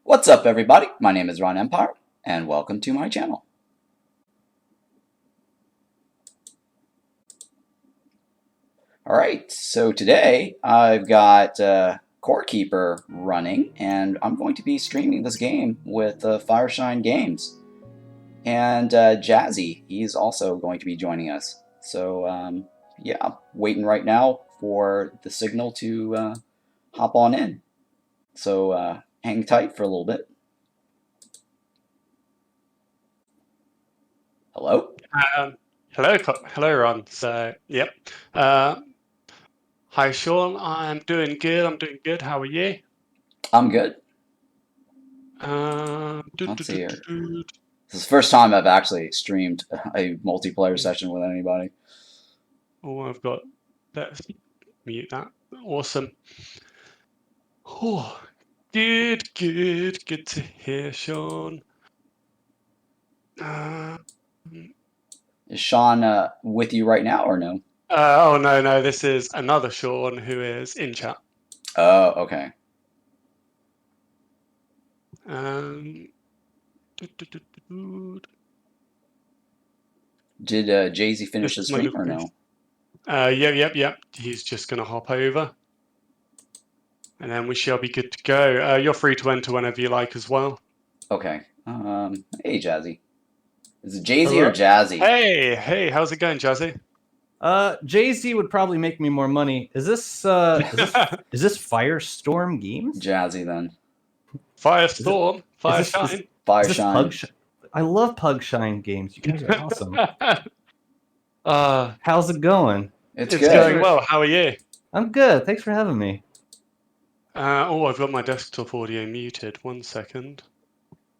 What's up, everybody? My name is Ron Empire, and welcome to my channel. Alright, so today I've got Core Keeper running, and I'm going to be streaming this game with Fireshine Games. And Jazzy, he's also going to be joining us. So, yeah, waiting right now for the signal to hop on in. So, hang tight for a little bit. Hello? Hello, Ron. So, yep. Hi, Sean. I'm doing good. How are you? I'm good. Let's see here. This is the first time I've actually streamed a multiplayer session with anybody. Oh, let's mute that. Awesome. Oh, good to hear, Sean. Is Sean with you right now or no? Oh, no, this is another Sean who is in chat. Oh, okay. Did Jazzy finish his stream or no? Yep. He's just going to hop over. And then we shall be good to go. You're free to enter whenever you like as well. Okay. Hey, Jazzy. Is it Jazzy or Jazzy? Hey, how's it going, Jazzy? Jay-Z would probably make me more money. Is this Firestorm Games? Jazzy then. Firestorm, Fireshine. Fireshine. I love Pugshine Games. You guys are awesome. How's it going? It's good. Going well. How are you? I'm good. Thanks for having me. I've got my desktop audio muted. 1 second.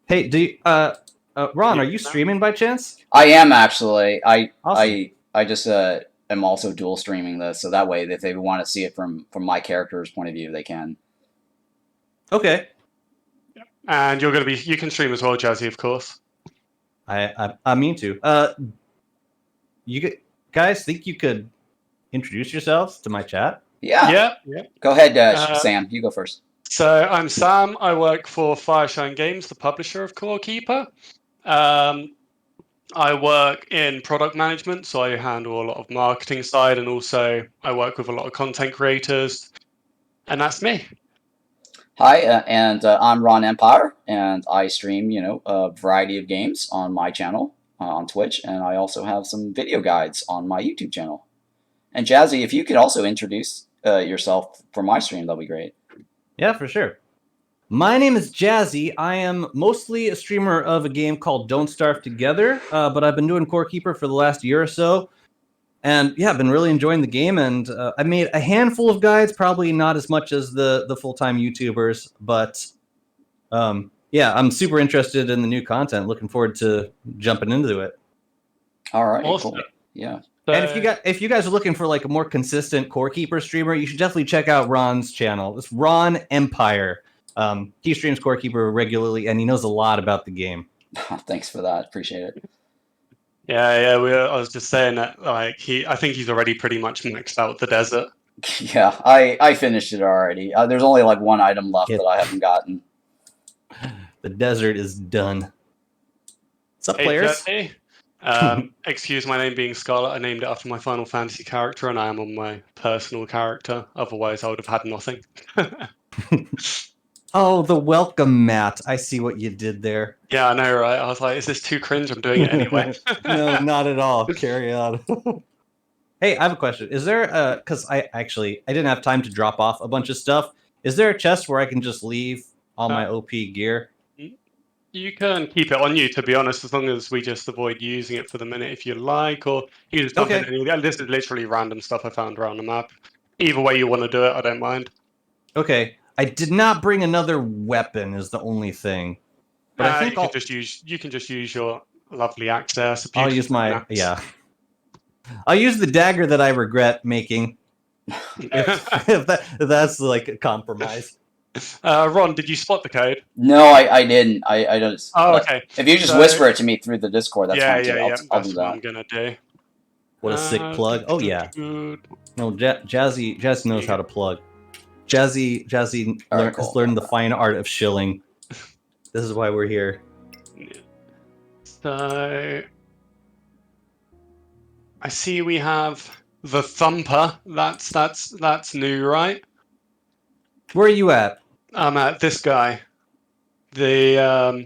Hey, Ron, are you streaming by chance? I am actually. Awesome. I just am also dual streaming this, so that way, if they want to see it from my character's point of view, they can. Okay. And you can stream as well, Jazzy, of course. I mean to. You guys think you could introduce yourselves to my chat? Yeah. Go ahead, Sam. You go first. So I'm Sam. I work for Fireshine Games, the publisher of Core Keeper. I work in product management, so I handle a lot of marketing side, and also I work with a lot of content creators, and that's me. Hi, and I'm Ron Empire, and I stream, a variety of games on my channel on Twitch, and I also have some video guides on my YouTube channel. And Jazzy, if you could also introduce yourself for my stream, that'd be great. Yeah, for sure. My name is Jazzy. I am mostly a streamer of a game called Don't Starve Together, but I've been doing Core Keeper for the last year or so. And yeah, I've been really enjoying the game, and I made a handful of guides, probably not as much as the full-time YouTubers, but yeah, I'm super interested in the new content. Looking forward to jumping into it. All right, awesome. Cool. Yeah. And if you guys are looking for like a more consistent Core Keeper streamer, you should definitely check out Ron's channel. It's Ron Empire. He streams Core Keeper regularly, and he knows a lot about the game. Thanks for that. Appreciate it. Yeah. I was just saying that, like, I think he's already pretty much maxed out the desert. Yeah, I finished it already. There's only like one item left that I haven't gotten. The desert is done. What's up, players? Excuse my name being Scarlet. I named it after my Final Fantasy character, and I am on my personal character. Otherwise, I would have had nothing. Oh, the welcome mat. I see what you did there. Yeah, I know, right? I was like, is this too cringe? I'm doing it anyway. No, not at all. Carry on. Hey, I have a question. Is there because I didn't have time to drop off a bunch of stuff. Is there a chest where I can just leave all my OP gear? You can keep it on you, to be honest, as long as we just avoid using it for the minute if you like, or you can just dump it in. This is literally random stuff I found around the map. Either way you want to do it, I don't mind. Okay. I did not bring another weapon is the only thing. But I think you can just use your lovely access. I'll use my I'll use the dagger that I regret making. if that's like a compromise. Ron, did you spot the code? No, I didn't. I don't. Oh, okay. If you just whisper it to me through the Discord, that's fine too. I'll do that. What I'm gonna do. What a sick plug! Oh yeah. No, Jazzy knows how to plug. Jazzy has learned the fine art of shilling. This is why we're here. So I see we have the Thumper. That's new, right? Where are you at? I'm at this guy. The Oh,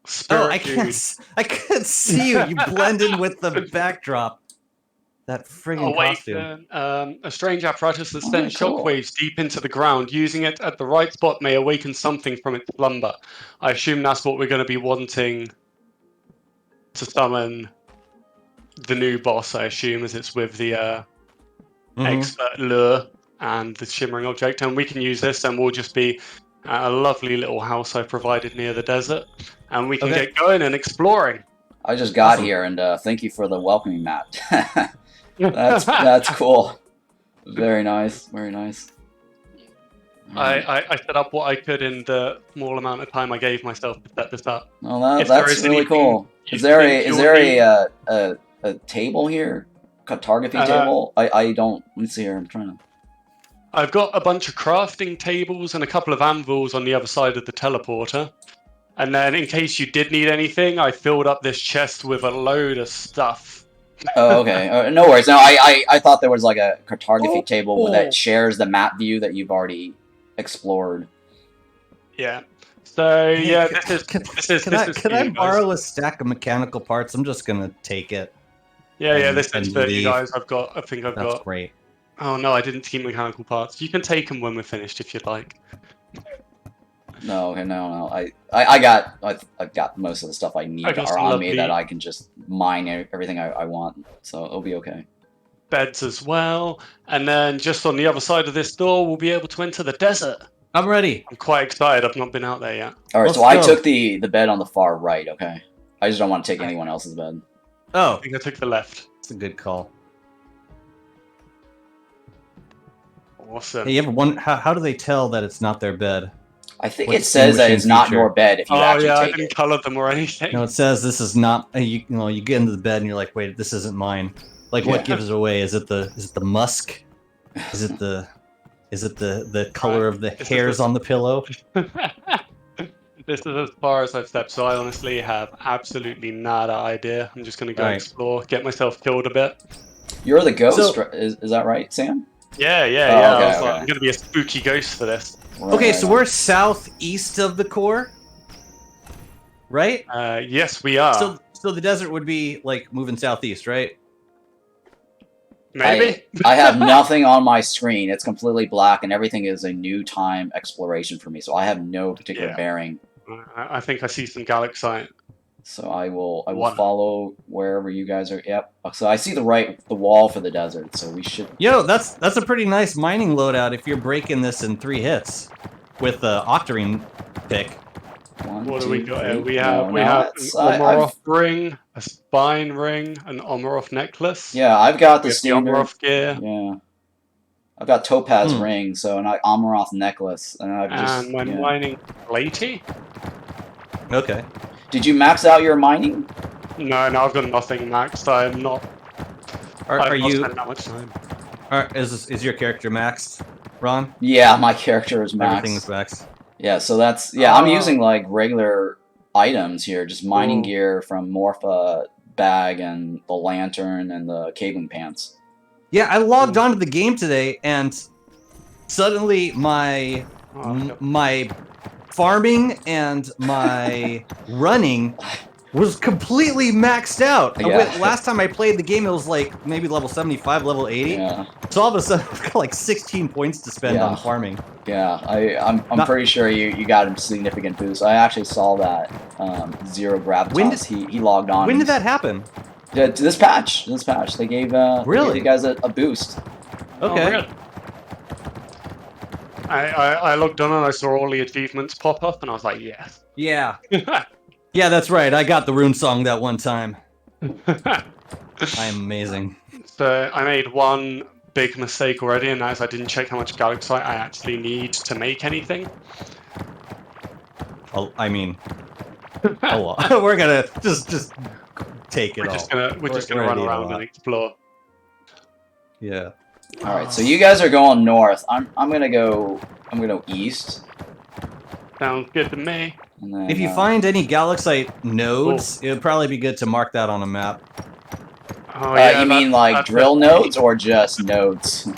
spirit dude. I can't see you. You blend in with the backdrop. That friggin' costume. Awaken a strange apparatus that Alright, sends cool. shockwaves deep into the ground. Using it at the right spot may awaken something from its slumber. I assume that's what we're going to be wanting to summon the new boss. I assume, as it's with the expert lure and the shimmering object, and we can use this, and we'll just be at a lovely little house I provided near the desert, and we can Okay. get going and exploring. I just got Awesome. here, and thank you for the welcoming mat. That's cool. Very nice. Very nice. I set up what I could in the small amount of time I gave myself to set this up. Well, If there that's is really anything cool. you Is there think you'll need- a table here? Cartography Uh, table? I don't. Let's see here. I'm trying to. I've got a bunch of crafting tables and a couple of anvils on the other side of the teleporter. And then, in case you did need anything, I filled up this chest with a load of stuff. Oh, okay. No worries. No, I thought there was like a cartography table Oh. that shares the map view that you've already explored. Yeah. So Hey, yeah, can this is I for you guys. borrow a stack of mechanical parts? I'm just gonna take it. Yeah, and- this is and for you leave? guys. I think I've That's got. great. Oh no, I didn't keep mechanical parts. You can take them when we're finished if you'd like. No, okay, no. I've got most of the stuff I need I got are some on me lovely- that I can just mine everything I want. So it'll be okay. Beds as well, and then just on the other side of this door, we'll be able to enter the desert. I'm ready. I'm quite excited. I've not been out there yet. All right, Let's so I go. took the bed on the far right. Okay, I just don't want to take anyone else's bed. Oh, I think I took the left. that's a good call. Awesome. Hey, you ever wonder how do they tell that it's not their bed? I think What it says that it's not distinguishing your bed if you Oh actually yeah, I take didn't it. color them or anything. No, it says this is not. You know, you get into the bed and you're like, wait, this isn't mine. Like, Yeah. what gives it away? Is it the musk? Is it the color of the This is hairs the- on the pillow? This is as far as I've stepped, so I honestly have absolutely nada idea. I'm just gonna go Alright. explore, get myself killed a bit. You're the ghost, So- is that right, Sam? Yeah. Oh, I okay, was like, okay. I'm gonna be a spooky ghost for this. Okay, Right so on. we're southeast of the core, right? Yes, we are. So the desert would be like moving southeast, right? Maybe. I have nothing on my screen. It's completely black, and everything is a new time exploration for me. So I have no particular Yeah. bearing. I think I see some galaxite. So I will One. follow wherever you guys are. Yep. So I see the wall for the desert. So we should. Yo, that's a pretty nice mining loadout if you're breaking this in 3 hits with the Octarine pick. One, What do we two, got? three. We have No, an that's- I've- Omaroth ring, a spine ring, an Omaroth necklace. Yeah, I've got the with the standard. Omaroth gear, Yeah. I've got topaz Hmm. ring, so an Amaroth necklace, and I've just. and my yeah. mining platey. Okay. Did you max out your mining? No, I've got nothing maxed. I'm not. Are I've not you? spent that much time. Is your character maxed, Ron? Yeah, my character is maxed. Everything's maxed. Yeah, so that's I'm Oh. using like regular items here, just mining Ooh. gear from Morpha bag and the lantern and the cabling pants. Yeah, I logged onto the game today, and suddenly my Oh, my farming and my running was completely maxed out. Yeah. Last time I played the game, it was like maybe level 75, level 80. Yeah, So all of a sudden, I've got like 16 points to spend Yeah. on farming. yeah. I'm Not- pretty sure you got a significant boost. I actually saw that Zero When Gravitas. He logged on. When did that happen? Yeah, to this patch. They gave Really? you guys a boost. Okay. Oh, really? I logged on and I saw all the achievements pop up, and I was like, yes. Yeah. Yeah, that's right. I got the rune song that one time. I am amazing. So I made one big mistake already, and that is I didn't check how much galaxite I actually need to make anything. I mean, a lot. We're gonna just take it We're all. just gonna We're run gonna need a around lot. and explore. Yeah. All right, so you guys are going north. I'm gonna go east. Sounds good to me. And then, If you find any Galaxite nodes, it would probably be good to mark that on a map. Oh yeah, you mean like drill nodes or just nodes?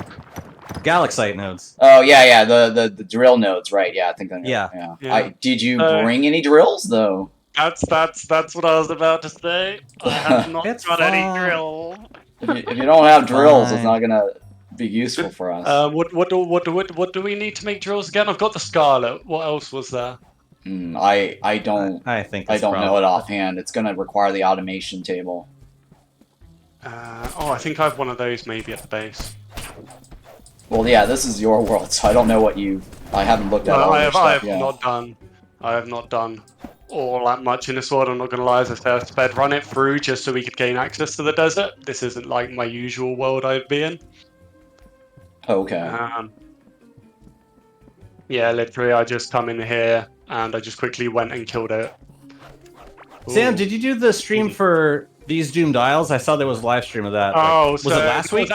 Galaxite nodes. Oh yeah, the drill nodes, right? Yeah, I think that. Yeah. Did you bring any drills though? That's what I was about to say. I have not It's got any fine. drill. If you don't have drills, it's Fine. not gonna be useful for us. What do we need to make drills again? I've got the Scarlet. What else was there? I don't I think I it's don't know it probably- offhand. It's gonna require the automation table. I think I have one of those maybe at the base. Well, yeah, this is your world, so I don't know what you. I haven't looked at all your stuff yet. I have not done all that much in this world. I'm not going to lie. As I said, I sped run it through just so we could gain access to the desert. This isn't like my usual world I'd be in. Okay. Yeah, literally, I just come in here and I just quickly went and killed it. Sam, did you do the stream for these Doomed Isles? I saw there was a live stream of that. Oh, was it last week?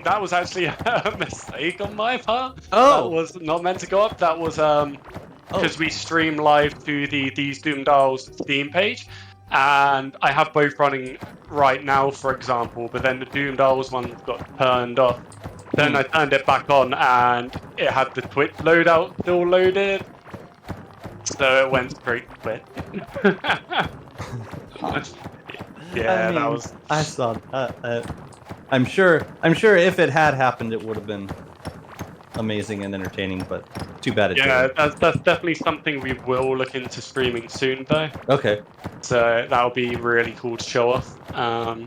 That was actually a mistake on my part. Oh, that was not meant to go up. That was because we stream live to the These Doomed Isles Steam page, and I have both running right now, for example. But then the Doomed Isles one got turned off. Then I turned it back on, and it had the Twitch loadout still loaded, so it went straight to Twitch. Yeah, I mean, that was. I saw. I'm sure if it had happened, it would have been amazing and entertaining. But too bad it didn't. That's definitely something we will look into streaming soon, though. Okay. So that'll be really cool to show off. I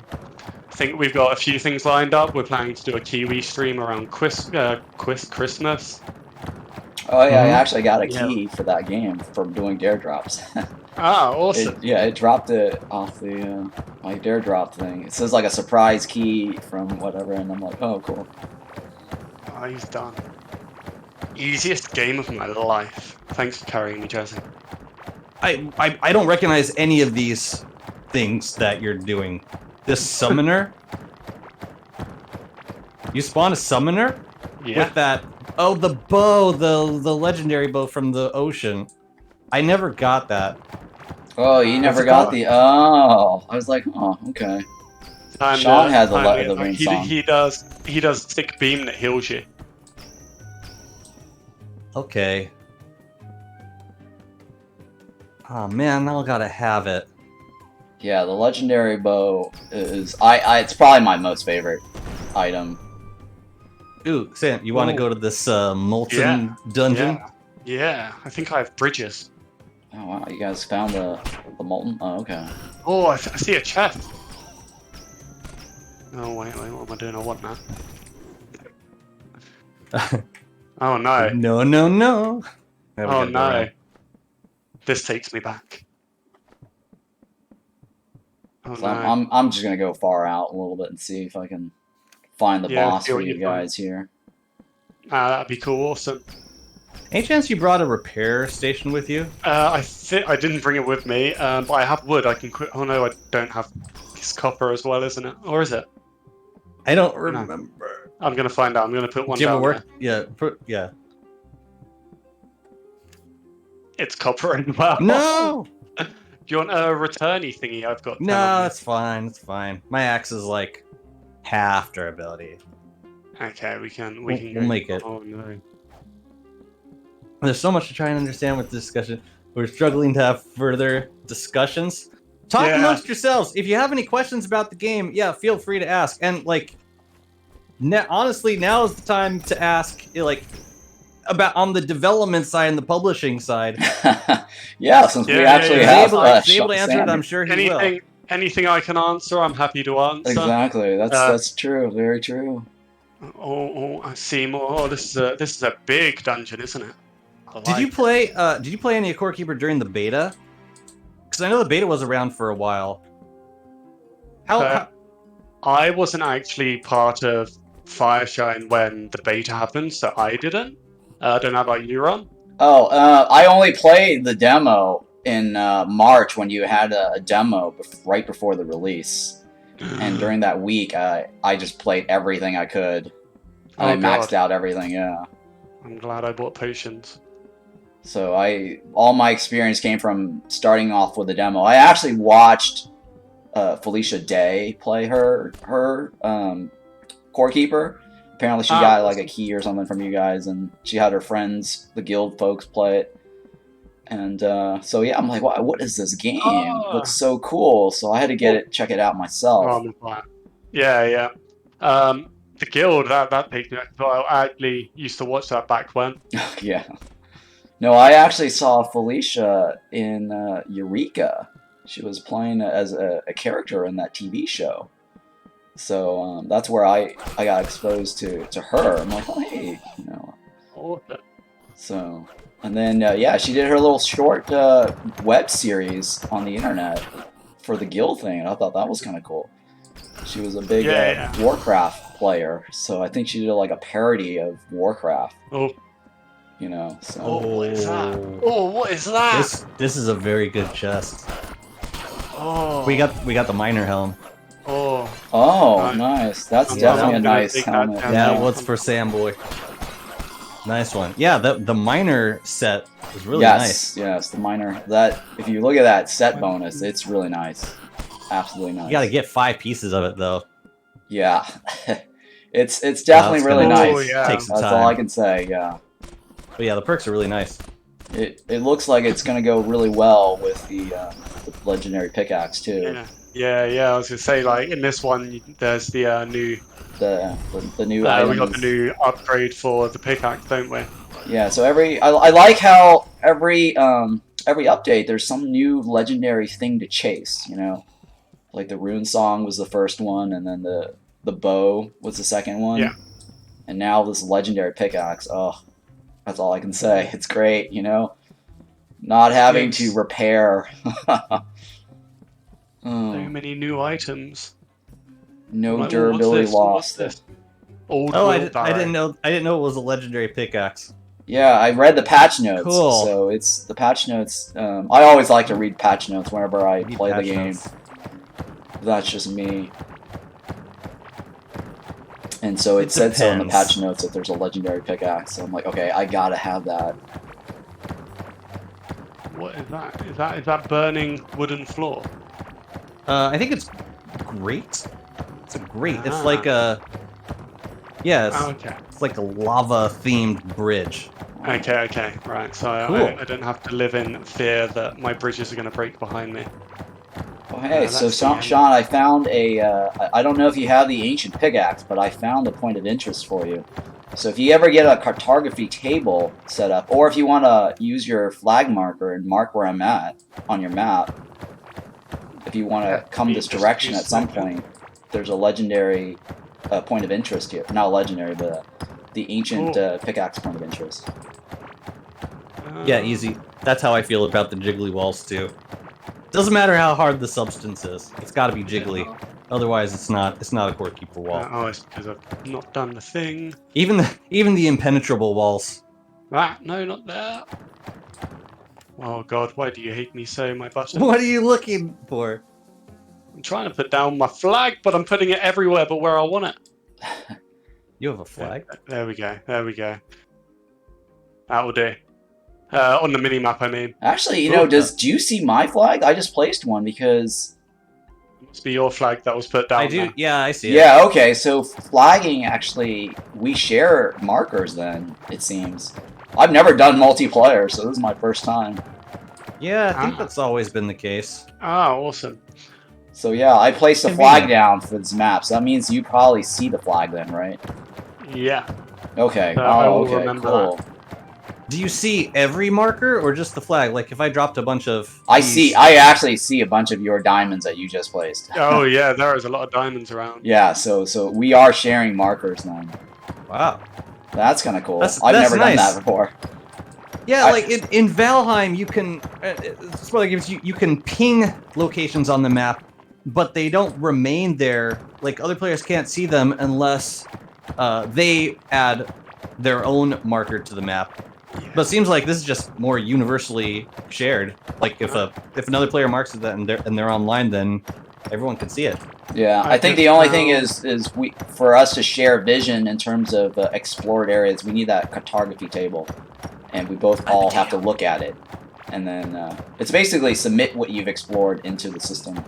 think we've got a few things lined up. We're planning to do a Kiwi stream around Christmas. Oh yeah, I actually got a key for that game from doing dare drops. Ah, awesome. It dropped it off the my dare drop thing. It says like a surprise key from whatever, and I'm like, oh cool. Oh, he's done. Easiest game of my life. Thanks for carrying me, Jazzy. I don't recognize any of these things that you're doing. This summoner? You spawn a summoner? Yeah. With that... Oh, the bow, the legendary bow from the ocean. I never got that. Oh, you never got the... Oh, I was like, oh, okay. Sean had the ring song. He does stick beam that heals you. Okay. Oh man, now I gotta have it. Yeah, the legendary bow is... it's probably my most favorite item. Ooh, Sam, you want to go to this molten dungeon? Yeah, I think I have bridges. Oh wow, you guys found the molten? Oh, okay. Oh, I see a chest. Oh wait, what am I doing? I want that. Oh no. No. Oh no. This takes me back. Oh So no. I'm just gonna go far out a little bit and see if I can find the boss for you guys here. Ah, that'd be cool. Awesome. Any chance you brought a repair station with you? I didn't bring it with me, but I have wood. I can quit. Oh no, I don't have. It's copper as well, isn't it? Or is it? I don't remember. I'm gonna find out. I'm gonna put one down there. Yeah. It's copper as well. No. Do you want a returney thingy? I've got. No, it's fine. It's fine. My axe is like half durability. Okay, we can We'll make it. Oh no. There's so much to try and understand with this discussion. We're struggling to have further discussions. Talk amongst yourselves. If you have any questions about the game, feel free to ask. And like, honestly, now is the time to ask, like, about on the development side and the publishing side. Since we actually have he's able to answer it, I'm sure he will. Anything I can answer, I'm happy to answer. Exactly. That's true. Very true. Oh, I see more. Oh, this is a big dungeon, isn't it? Did you play any of Core Keeper during the beta? Because I know the beta was around for a while. How I wasn't actually part of Fireshine when the beta happened, so I didn't. I don't know about you, Ron. Oh, I only played the demo in March when you had a demo right before the release. And during that week, I just played everything I could. I maxed out everything, I'm glad I bought potions. So all my experience came from starting off with a demo. I actually watched Felicia Day play her core keeper. Apparently she got like a key or something from you guys, and she had her friends, the guild folks, play it. And so yeah, I'm like, wow, what is this game? It looks so cool. So I had to check it out myself. Yeah. The guild that picked me up. I actually used to watch that back when. Yeah. No, I actually saw Felicia in Eureka. She was playing as a character in that TV show. So that's where I got exposed to her. I'm like, oh hey, you know. Awesome. So, and then yeah, she did her little short web series on the internet for the guild thing, and I thought that was kind of cool. She was a big Warcraft player, so I think she did like a parody of Warcraft. Oh. You know, so. Oh, what is that? Oh, what is that? This is a very good chest. Oh. We got the miner helm. Oh, nice. That's definitely a nice helmet. Yeah, what's for Sam Boy? Nice one. Yeah, the miner set is really nice. Yes, the miner. That if you look at that set bonus, it's really nice. Absolutely nice. You got to get 5 pieces of it though. Yeah, it's definitely really nice. Oh, yeah. Take some That's time. all I can say. Yeah. But yeah, the perks are really nice. It looks like it's gonna go really well with the legendary pickaxe too. Yeah. I was gonna say, like in this one, there's the new. The new. We got the new upgrade for the pickaxe, don't we? Yeah. So I like how every update there's some new legendary thing to chase. You know, like the rune song was the first one, and then the bow was the second one. Yeah. And now this legendary pickaxe. Oh. That's all I can say. It's great, you know? Not having to repair. So many new items. No durability lost. I didn't know it was a legendary pickaxe. Yeah, I read the patch notes. Cool. So it's the patch notes. I always like to read patch notes whenever I play the game. Notes. That's just me. And so it said so in the patch notes that there's a legendary pickaxe. So I'm like, okay, I gotta have that. What is that? Is that burning wooden floor? I think it's great. It's a grate. It's like a it's like a lava themed bridge. Okay, right. So Cool. I don't have to live in fear that my bridges are going to break behind me. Oh, hey, so Sean, I found I don't know if you have the ancient pickaxe, but I found a point of interest for you. So if you ever get a cartography table set up, or if you want to use your flag marker and mark where I'm at on your map, if you want to come this direction at some point, there's a legendary point of interest here. Not legendary, but the ancient pickaxe point of interest. Yeah, easy. That's how I feel about the jiggly walls too. Doesn't matter how hard the substance is. It's got to be jiggly. Otherwise, it's not a core keeper wall. Oh, it's because I've not done the thing. Even the impenetrable walls. Ah, no, not there. Oh God, why do you hate me so, my button? What are you looking for? I'm trying to put down my flag, but I'm putting it everywhere but where I want it. You have a flag? There we go. That will do. On the mini-map, I mean. Actually, you know, do you see my flag? I just placed one because... It must be your flag that was put down. I do, there. yeah, I see it. Yeah, okay, so flagging, actually, we share markers then, it seems. I've never done multiplayer, so this is my first time. Yeah, I think that's always been the case. Ah, awesome. So yeah, I placed a flag down for this map, so that means you probably see the flag then, right? Yeah. Okay, remember cool. that. Do you see every marker or just the flag? Like if I dropped a bunch of... I actually see a bunch of your diamonds that you just placed. Oh yeah, there is a lot of diamonds around. Yeah, so we are sharing markers then. Wow. That's kind of cool. That's never done nice. that before. Yeah, like in Valheim, you can... you can ping locations on the map, but they don't remain there. Like other players can't see them unless they add their own marker to the map. Yeah. But it seems like this is just more universally shared. Like if another player marks it and they're online, then everyone can see it. Yeah, I think the only thing is for us to share vision in terms of explored areas, we need that cartography table, and we both all have to look at it. And then it's basically submit what you've explored into the system.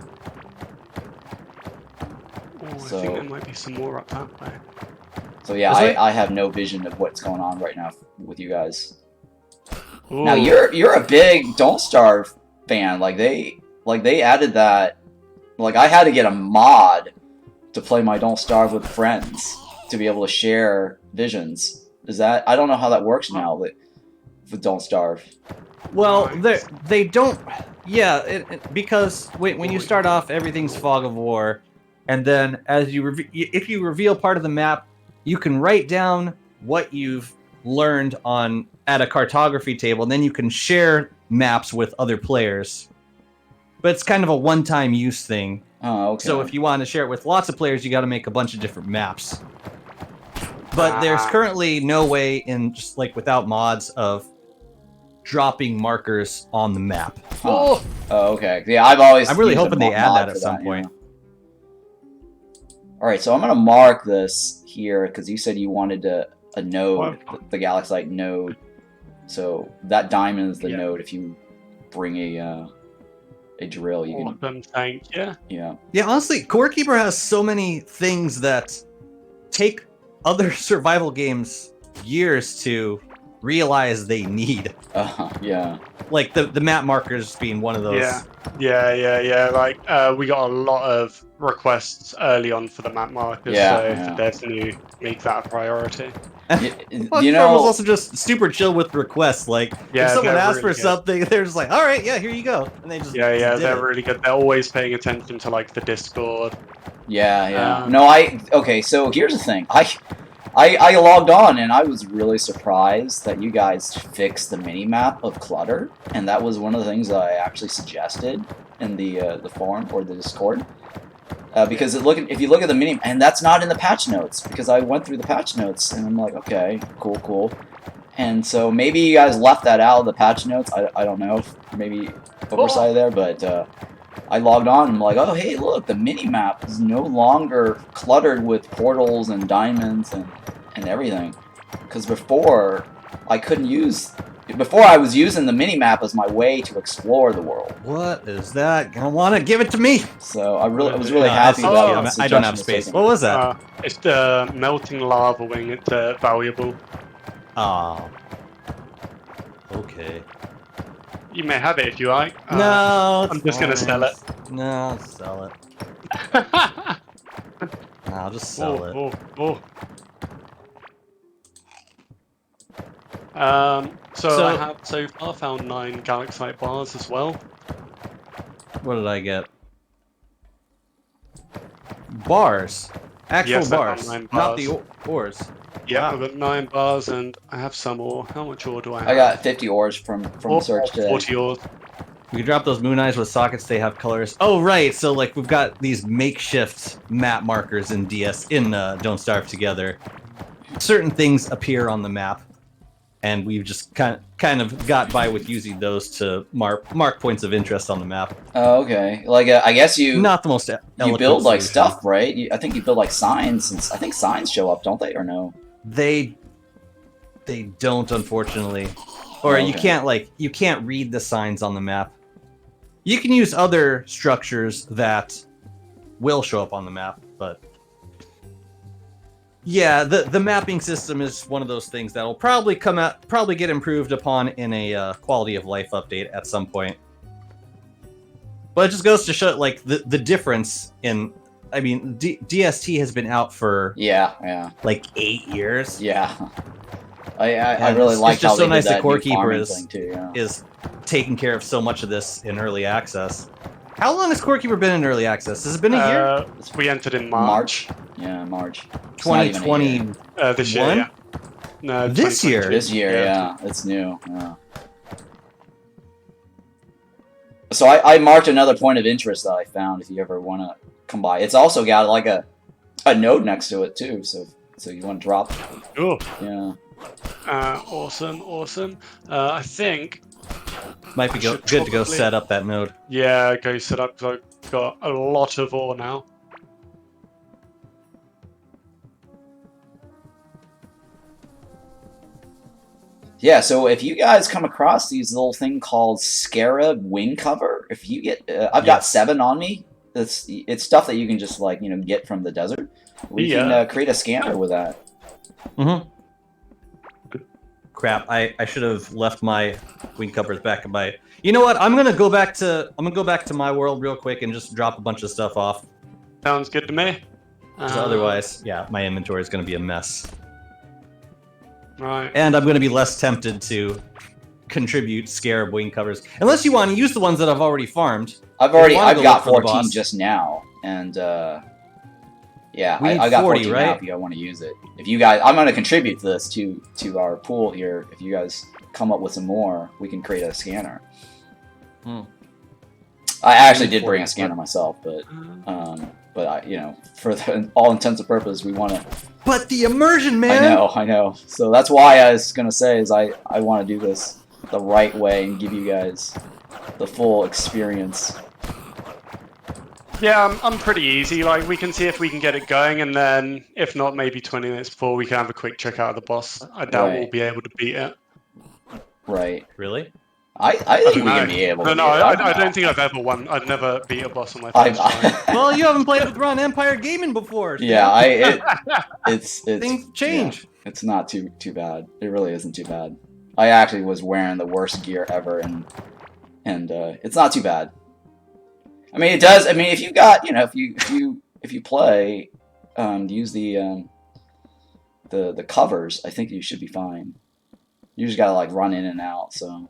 Oh, I So- think there might be some more up that way. So yeah, Is there? I have no vision of what's going on right now with you guys. Ooh. Now you're a big Don't Starve fan. Like they added that. Like I had to get a mod to play my Don't Starve with friends to be able to share visions. Is that I don't know how that works now with Don't Starve. Well, Nice. they don't. Yeah, because when you start off, everything's fog of war, and then as if you reveal part of the map, you can write down what you've learned at a cartography table, and then you can share maps with other players. But it's kind of a one-time use thing. Oh, okay. So if you want to share it with lots of players, you got to make a bunch of different maps. But there's currently no way just like without mods of dropping markers on the map. Huh. Oh, okay. Yeah, I've always. I'm really used a hoping they add mod that at for some point. All right, so I'm gonna mark this here because you said you wanted a node, the Galaxite node. So that diamond is the node. If you bring a drill, you can. Awesome, thank you. Yeah. Yeah, honestly, Core Keeper has so many things that take other survival games years to realize they need. Yeah. Like the map markers being one of those. Yeah. Like we got a lot of requests early on for the map markers, so for devs to make that a priority. Platform was also just super chill with requests. Like if someone asks for something, they're just like, "All right, yeah, here you go," and they just they're really good. They're always paying attention to like the Discord. Yeah. No, okay. So here's the thing. I logged on and I was really surprised that you guys fixed the minimap of clutter, and that was one of the things that I actually suggested in the forum or the Discord. Because if you look at the mini, and that's not in the patch notes, because I went through the patch notes and I'm like, okay, cool. And so maybe you guys left that out of the patch notes. I don't know, maybe oversight there, but I logged on and I'm like, oh hey, look, the mini map is no longer cluttered with portals and diamonds and everything. Because before I was using the mini map as my way to explore the world. What is that? Gonna want to give it to me? So I was really happy that I don't have space. What was that? It's the melting lava wing. It's valuable. Oh. Okay. You may have it if you like. No, I'm just gonna sell it. No, sell it. No, I'll just sell it. So I have so far found 9 Galaxite bars as well. What did I get? Bars. Actual bars. Not the ores. Yeah, wow. I've got 9 bars and I have some ore. How much ore do I have? I got 50 ores from the search today. 40 ores. We can drop those moon eyes with sockets. They have colors. Oh, right. So like we've got these makeshift map markers in Don't Starve Together. Certain things appear on the map, and we've just kind of got by with using those to mark points of interest on the map. Oh, okay. Like I guess you not the most you build like stuff, right? I think you build like signs, and I think signs show up, don't they, or no? They don't, unfortunately. Or you can't read the signs on the map. You can use other structures that will show up on the map, but yeah, the mapping system is one of those things that will probably get improved upon in a quality of life update at some point. But it just goes to show like the difference in. I mean, DST has been out for like 8 years. Yeah, I really like it's just how so they nice did that Core Keeper too, is taking care of so much of this in early access. How long has Core Keeper been in early access? Has it been a year? We entered in March. Yeah, March. 2020. This year, yeah. No, this year. This year, yeah, it's new. Yeah. So I marked another point of interest that I found. If you ever want to come by, it's also got like a node next to it too. So you want to drop? Oh. Yeah. Awesome. I think might be good to go set up that node. Yeah, go set up. I've got a lot of ore now. Yeah, so if you guys come across these little thing called Scarab wing cover, if you get, I've got 7 on me. It's stuff that you can just like get from the desert. We can create a scanner with that. Mm-hmm. Crap! I should have left my wing covers back in my. You know what? I'm gonna go back to my world real quick and just drop a bunch of stuff off. Sounds good to me. Otherwise, yeah, my inventory is gonna be a mess. Right. And I'm gonna be less tempted to contribute Scarab wing covers, unless you want to use the ones that I've already farmed. I've got 14 just now, and yeah, I got 40, 14 right? now if you guys want to use it. If you guys, I'm going to contribute this to our pool here. If you guys come up with some more, we can create a scanner. I actually did bring a scanner myself, but for all intents and purposes, we want to. But the immersion, man. I know. So that's why I was going to say is I want to do this the right way and give you guys the full experience. Yeah, I'm pretty easy. Like, we can see if we can get it going, and then, if not, maybe 20 minutes before, we can have a quick check out of the boss. I doubt we'll be able to beat it. Right. Really? I think we can be able to. I don't think I've ever won. I've never beat a boss on my first try. Well, you haven't played with Grand Empire Gaming before. Yeah, it's things change. Yeah, it's not too bad. It really isn't too bad. I actually was wearing the worst gear ever, and it's not too bad. I mean, it does. I mean, if you got, if you play, use the covers, I think you should be fine. You just gotta like run in and out. So.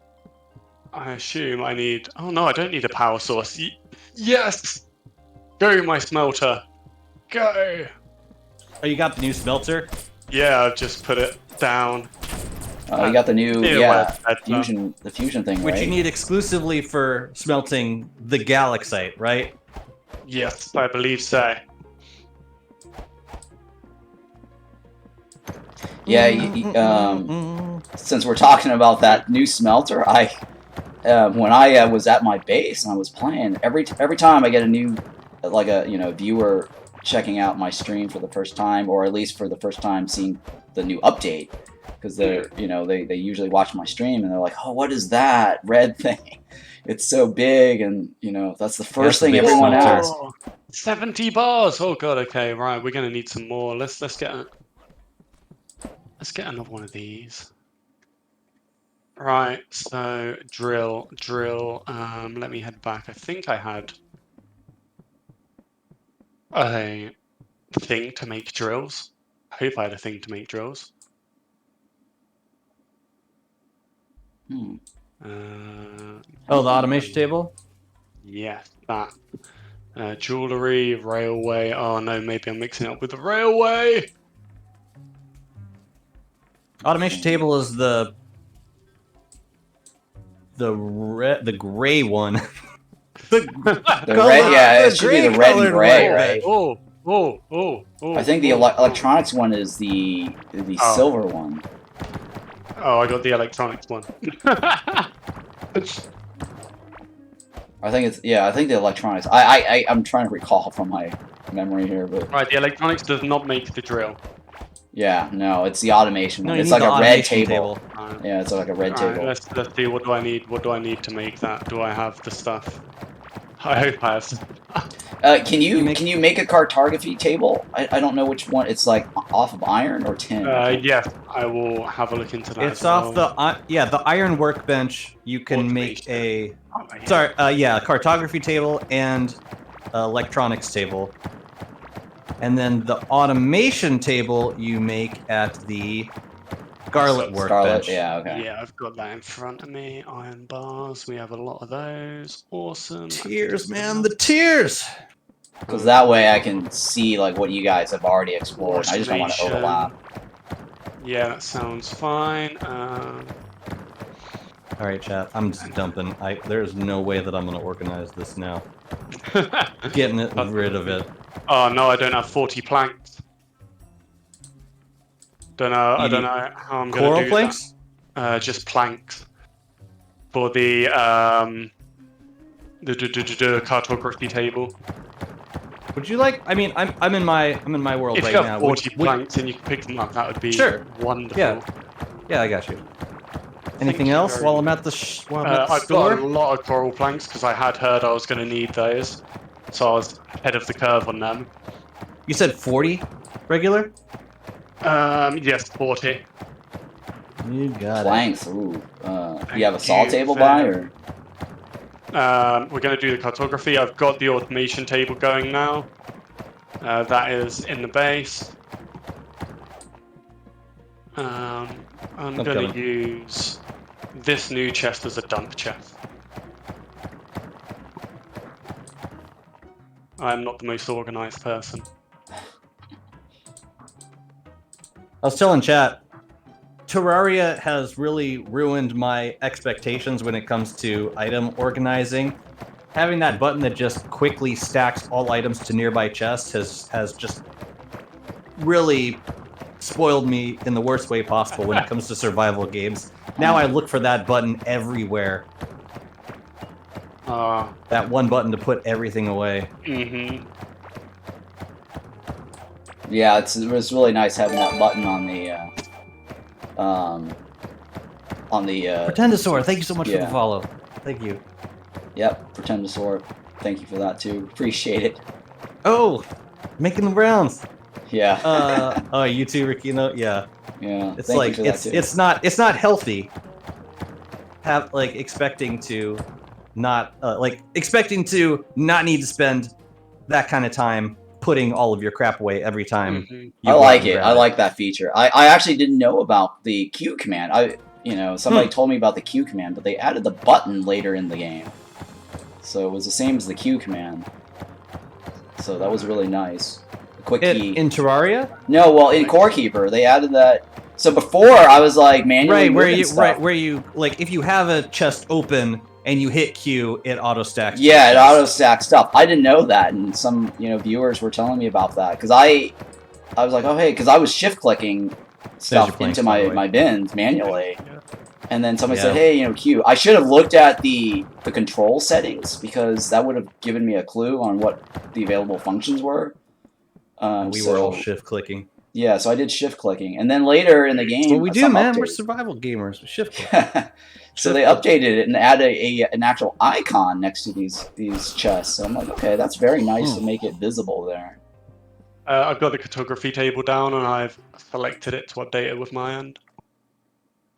I assume I need. Oh no, I don't need a power source. Yes, go my smelter, go. Oh, you got the new smelter? Yeah, I've just put it down. You got the new fusion, the fusion thing, which right? you need exclusively for smelting the galaxite, right? Yes, I believe so. Yeah, since we're talking about that new smelter, when I was at my base and I was playing, every time I get a new, like a viewer checking out my stream for the first time, or at least for the first time seeing the new update, because they're they usually watch my stream and they're like, oh, what is that red thing? It's so big, and that's the first thing everyone asks. 70 bars. Oh god. Okay, right. We're gonna need some more. Let's get another one of these. Right. So drill. Let me head back. I think I had a thing to make drills. I hope I had a thing to make drills. The automation table? Yes, that. Jewelry, railway. Oh no, maybe I'm mixing it up with the railway. Automation table is the gray one. the red, yeah, it should be the red and gray, right? Oh. I think the electronics one is the silver one. Oh, I got the electronics one. I think the electronics. I'm trying to recall from my memory here, but right, the electronics does not make the drill. Yeah, no, it's the automation one. No, it's like a red table. Yeah, it's like a red table. Let's see. What do I need? What do I need to make that? Do I have the stuff? I hope I have. Can you make a cartography table? I don't know which one. It's like off of iron or tin. Yes, I will have a look into that. It's off the iron workbench. You can make a cartography table and electronics table, and then the automation table you make at the Scarlet workbench. Yeah, okay. Yeah, I've got that in front of me. Iron bars, we have a lot of those. Awesome. Tears, man, the tears! Because that way I can see like what you guys have already explored. I just don't want to overlap. Yeah, that sounds fine. Alright, chat, I'm just dumping. There's no way that I'm going to organize this now. Getting rid of it. Oh no, I don't have 40 planks. I don't know how I'm going to do coral planks? That. Just planks for the cartography table. Would you like? I mean, I'm in my world if right you now. have 40 planks and you can pick them up, that would be wonderful. Yeah, I got you. Anything you else very while I'm much. at the I've store? got a lot of coral planks because I had heard I was going to need those, so I was ahead of the curve on them. You said 40 regular? Yes, 40. You got Planks. Ooh. You have a Thank saw you table by, or? We're going to do the cartography. I've got the automation table going now. That is in the base. I'm going to use this new chest as a dump chest. I'm not the most organized person. I was telling chat, Terraria has really ruined my expectations when it comes to item organizing. Having that button that just quickly stacks all items to nearby chests has just really spoiled me in the worst way possible when it comes to survival games. Now I look for that button everywhere. That one button to put everything away. Mm-hmm. Yeah, it was really nice having that button on the Pretendosaur, thank you so much for the yeah. follow. Thank you. Yep, Pretendosaur. Thank you for that too. Appreciate it. Oh, making the rounds. Yeah. Oh, you too, Rikino. Yeah. Yeah. It's Thank like you for that too. it's not healthy. Have like expecting to not need to spend that kind of time putting all of your crap away every time. Mm-hmm. I like it. I like that feature. I actually didn't know about the Q command. Somebody told me about the Q command, but they added the button later in the game. So it was the same as the Q command. So that was really nice. A quick key. In Terraria? No, well, in Core Keeper, they added that. So before, I was like manually moving stuff. where you like if you have a chest open and you hit Q, it auto stacks. Yeah, it auto stacks stuff. I didn't know that, and some viewers were telling me about that because I was like, oh hey, because I was shift clicking stuff into my bins manually, and then somebody said, hey, Q. I should have looked at the control settings because that would have given me a clue on what the available functions were. We were all shift clicking. Yeah, so I did shift clicking, and then later in the game, that's what we do, man. We're survival gamers. We shift click. So they updated it and added an actual icon next to these chests. So I'm like, okay, that's very nice to make it visible there. I've got the cartography table down, and I've selected it to update it with my end.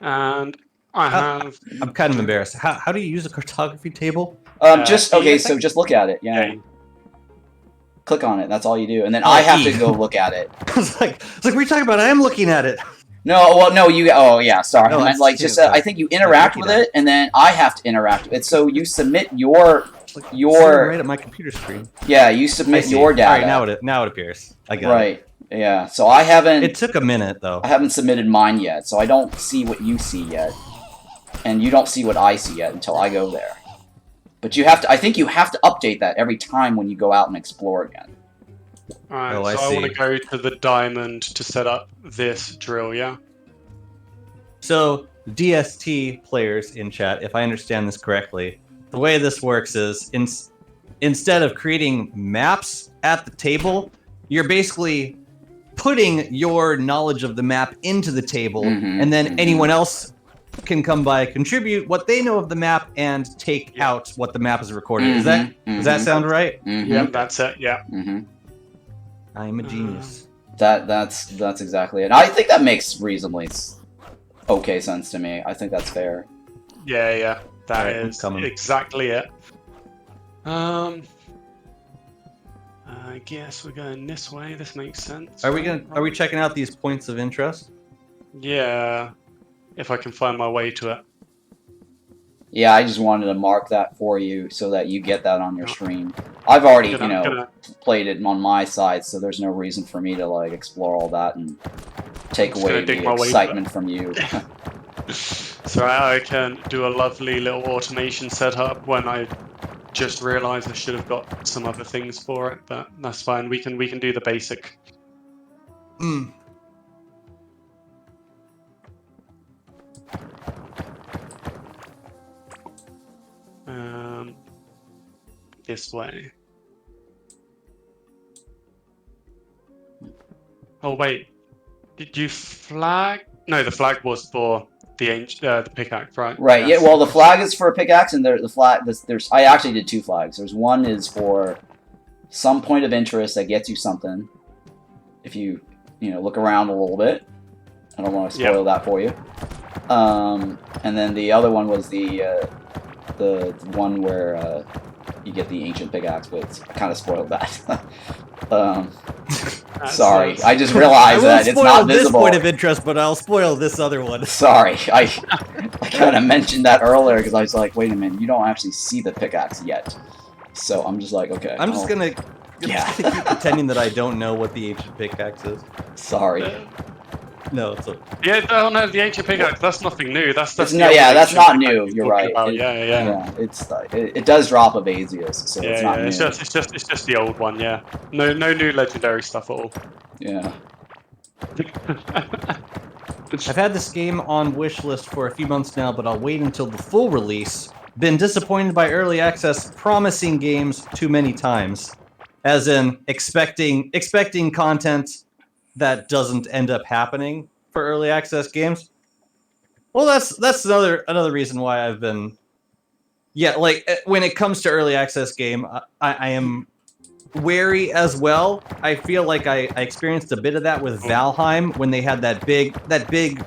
And I have. I'm kind of embarrassed. How do you use a cartography table? So just look at it. Yeah. Click on it. That's all you do, and then I have to go look at it. It's like what are you talking about? I am looking at it. No, well, no, you. Oh, yeah, sorry. No, I meant like just. I think you interact with it, and then I have to interact with it. So you submit your right at my computer screen. Yeah, you submit your data. All right, now it appears. I got it. Right. Yeah. So I haven't. It took a minute though. I haven't submitted mine yet, so I don't see what you see yet, and you don't see what I see yet until I go there. But you have to. I think you have to update that every time when you go out and explore again. Alright, so I want to go to the diamond to set up this drill, yeah? So, DST players in chat, if I understand this correctly, the way this works is instead of creating maps at the table, you're basically putting your knowledge of the map into the table, and then anyone else can come by, contribute what they know of the map, and take out what the map is recorded. Does that sound right? Yeah, that's it, yeah. I'm a genius. That's exactly it. I think that makes reasonably okay sense to me. I think that's fair. Yeah, that is exactly it. I guess we're going this way. This makes sense. Are we checking out these points of interest? Yeah, if I can find my way to it. Yeah, I just wanted to mark that for you so that you get that on your stream. I've already, played it on my side, so there's no reason for me to like explore all that and take away the excitement from you. So I can do a lovely little automation setup when I just realised I should have got some other things for it, but that's fine. We can do the basic. This way. Oh wait, did you flag? No, the flag was for the pickaxe, right? Right. Yes. Yeah. Well, the flag is for a pickaxe, and the flag. There's. I actually did 2 flags. There's one is for some point of interest that gets you something. If you look around a little bit, I don't want to spoil that for you. And then the other one was the one where you get the ancient pickaxe, but I kind of spoiled that. Sorry, I just realized that it's not visible. This point of interest, but I'll spoil this other one. Sorry, I kind of mentioned that earlier because I was like, wait a minute, you don't actually see the pickaxe yet. So I'm just like, okay. I'm just gonna keep pretending that I don't know what the ancient pickaxe is. Sorry. No, it's okay. Yeah, no, the ancient pickaxe. That's nothing new. That's that's not new. You're right. Yeah. It does drop of Azius, so it's not new. It's just the old one. Yeah. No new legendary stuff at all. Yeah. I've had this game on wishlist for a few months now, but I'll wait until the full release. Been disappointed by early access promising games too many times, as in expecting content that doesn't end up happening for early access games. Well, that's another reason why I've been, like when it comes to early access game, I am wary as well. I feel like I experienced a bit of that with Valheim when they had that big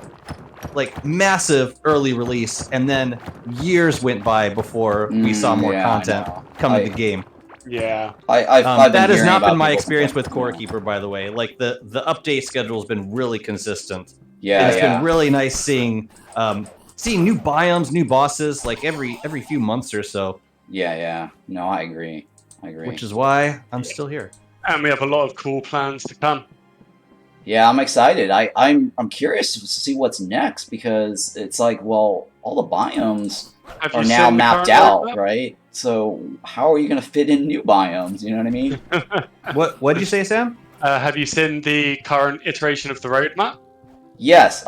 like massive early release, and then years went by before we saw more content come to the game. Yeah, that has not been my experience with Core Keeper, by the way. Like the update schedule has been really consistent. Yeah, it's been really nice seeing new biomes, new bosses, like every few months or so. Yeah. No, I agree. Which is why I'm still here. And we have a lot of cool plans to come. Yeah, I'm excited. I'm curious to see what's next because it's like, well, all the biomes are now mapped out, right? So how are you going to fit in new biomes? You know what I mean? What did you say, Sam? Have you seen the current iteration of the roadmap? Yes,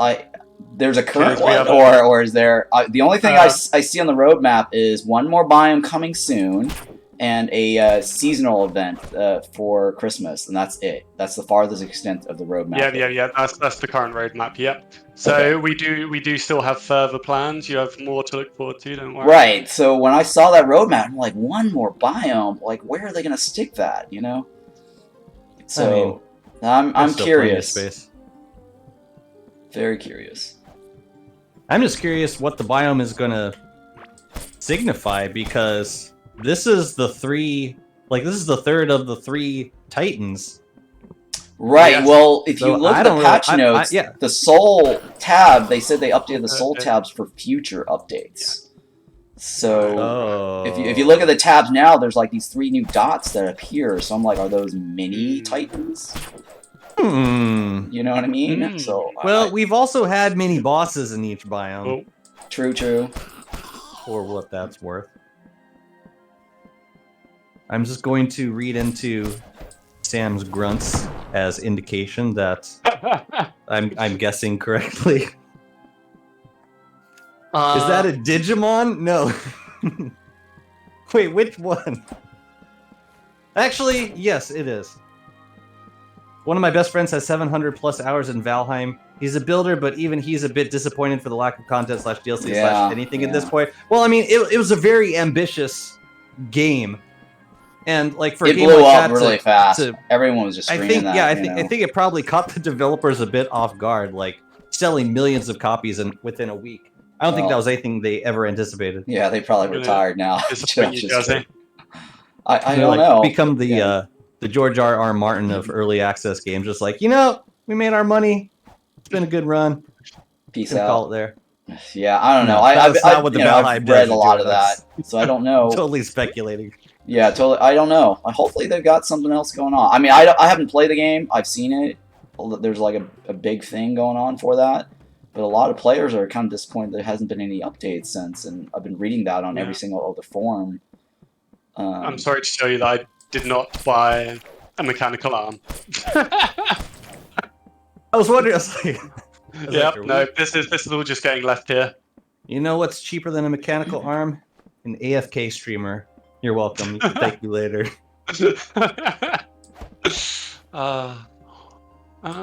there's a current one, or is there? The only thing I see on the roadmap is one more biome coming soon, and a seasonal event for Christmas, and that's it. That's the farthest extent of the roadmap. Yeah. That's the current roadmap. Yep. So we do still have further plans. You have more to look forward to. Don't worry. Right. So when I saw that roadmap, I'm like, one more biome. Like, where are they gonna stick that? You know. So I'm curious. Very curious. I'm just curious what the biome is gonna signify, because this is the third of the 3 Titans. Right. Yes. Well, if you look at the patch notes, the Soul tab, they said they updated the Soul tabs for future updates. So if you look at the tabs now, there's like these 3 new dots that appear. So I'm like, are those mini Titans? You know what I mean? So we've also had mini bosses in each biome. True. For what that's worth. I'm just going to read into Sam's grunts as indication that I'm guessing correctly. Is that a Digimon? No. Wait, which one? Actually, yes, it is. One of my best friends has 700 plus hours in Valheim. He's a builder, but even he's a bit disappointed for the lack of content /DLC anything at this point. Well, I mean, it was a very ambitious game. And like for a game blew like up that really fast. Everyone was just screaming that. I think it probably caught the developers a bit off guard, like selling millions of copies within a week. I don't think that was anything they ever anticipated. Yeah, they probably retired now. I don't know. Become the George R.R. Martin of early access games, just like, we made our money. It's been a good run. Peace out. Call it there. Yeah, I don't know. That's not what the Valheim read a lot of that, so I don't know. Totally speculating. Yeah, totally. I don't know. Hopefully they've got something else going on. I mean, I haven't played the game. I've seen it. There's like a big thing going on for that. But a lot of players are kind of disappointed there hasn't been any updates since, and I've been reading that on every single other forum. I'm sorry to tell you that I did not buy a mechanical arm. I was wondering. No, this is all just getting left here. You know what's cheaper than a mechanical arm? An AFK streamer. You're welcome. You can thank you later.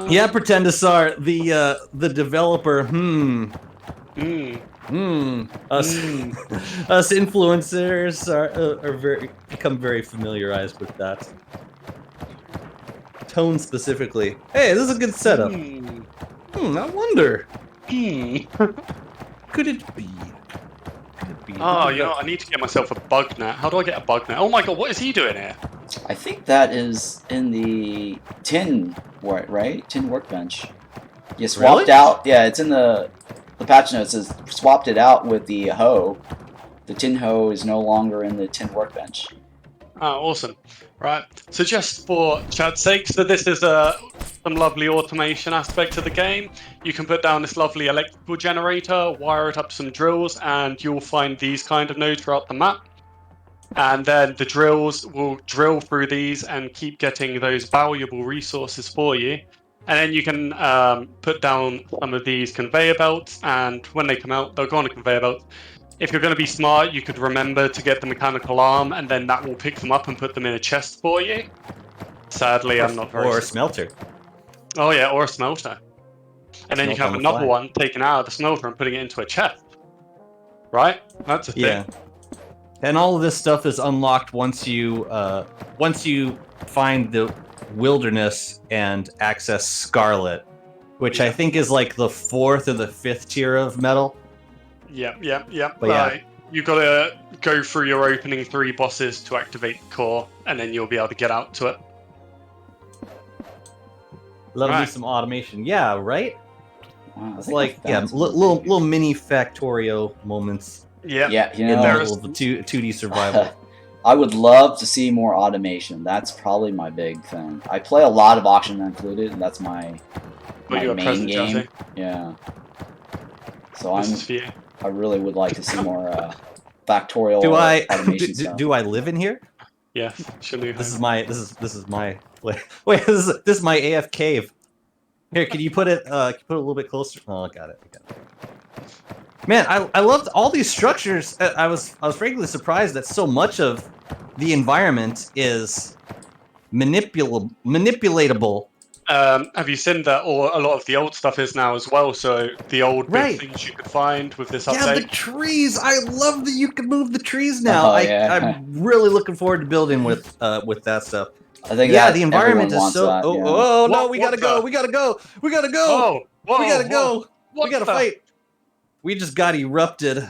Yeah, Pretendasar, the developer. Us, us influencers are become very familiarized with that. Tone specifically. Hey, this is a good setup. I wonder. Could it be? Oh, you know what? I need to get myself a bug net. How do I get a bug net? Oh my god, what is he doing here? I think that is in the tin, right? Tin workbench. You swapped out. Yeah, it's in the patch notes. It says swapped it out with the hoe. The tin hoe is no longer in the tin workbench. Oh, awesome. Right. So just for chat's sake, so this is some lovely automation aspect of the game. You can put down this lovely electrical generator, wire it up to some drills, and you'll find these kind of nodes throughout the map. And then the drills will drill through these and keep getting those valuable resources for you. And then you can put down some of these conveyor belts, and when they come out, they'll go on a conveyor belt. If you're going to be smart, you could remember to get the mechanical arm, and then that will pick them up and put them in a chest for you. Sadly, I'm not very... Or a smelter. Oh yeah, or a smelter. And then you can have another one taken out of the smelter and putting it into a chest. Right? That's a thing. Yeah. And all of this stuff is unlocked once you find the wilderness and access Scarlet, which I think is like the 4th or the 5th tier of metal. Yeah. But yeah. You gotta go through your opening 3 bosses to activate the core, and then you'll be able to get out to it. That'll be some automation. Yeah, right? Wow, it's like, little mini Factorio moments. Yeah, you in know, the 2D survival. I would love to see more automation. That's probably my big thing. I play a lot of Auction Included, and that's my main game. Jazzy? Yeah. So I really would like to see more factorial automation stuff. Do I live in here? Yes. This is my wait, this is my AF cave. Here, can you put it a little bit closer? Oh, got it. Man, I loved all these structures. I was frankly surprised that so much of the environment is manipulatable. Have you seen that? Or a lot of the old stuff is now as well. So the old big things you could find with this update. Yeah, the trees. I love that you can move the trees now. I'm really looking forward to building with that stuff. I think the environment is so. That, oh no, we gotta go. We gotta go. We gotta go. Whoa, we gotta go. We gotta fight. We just got erupted.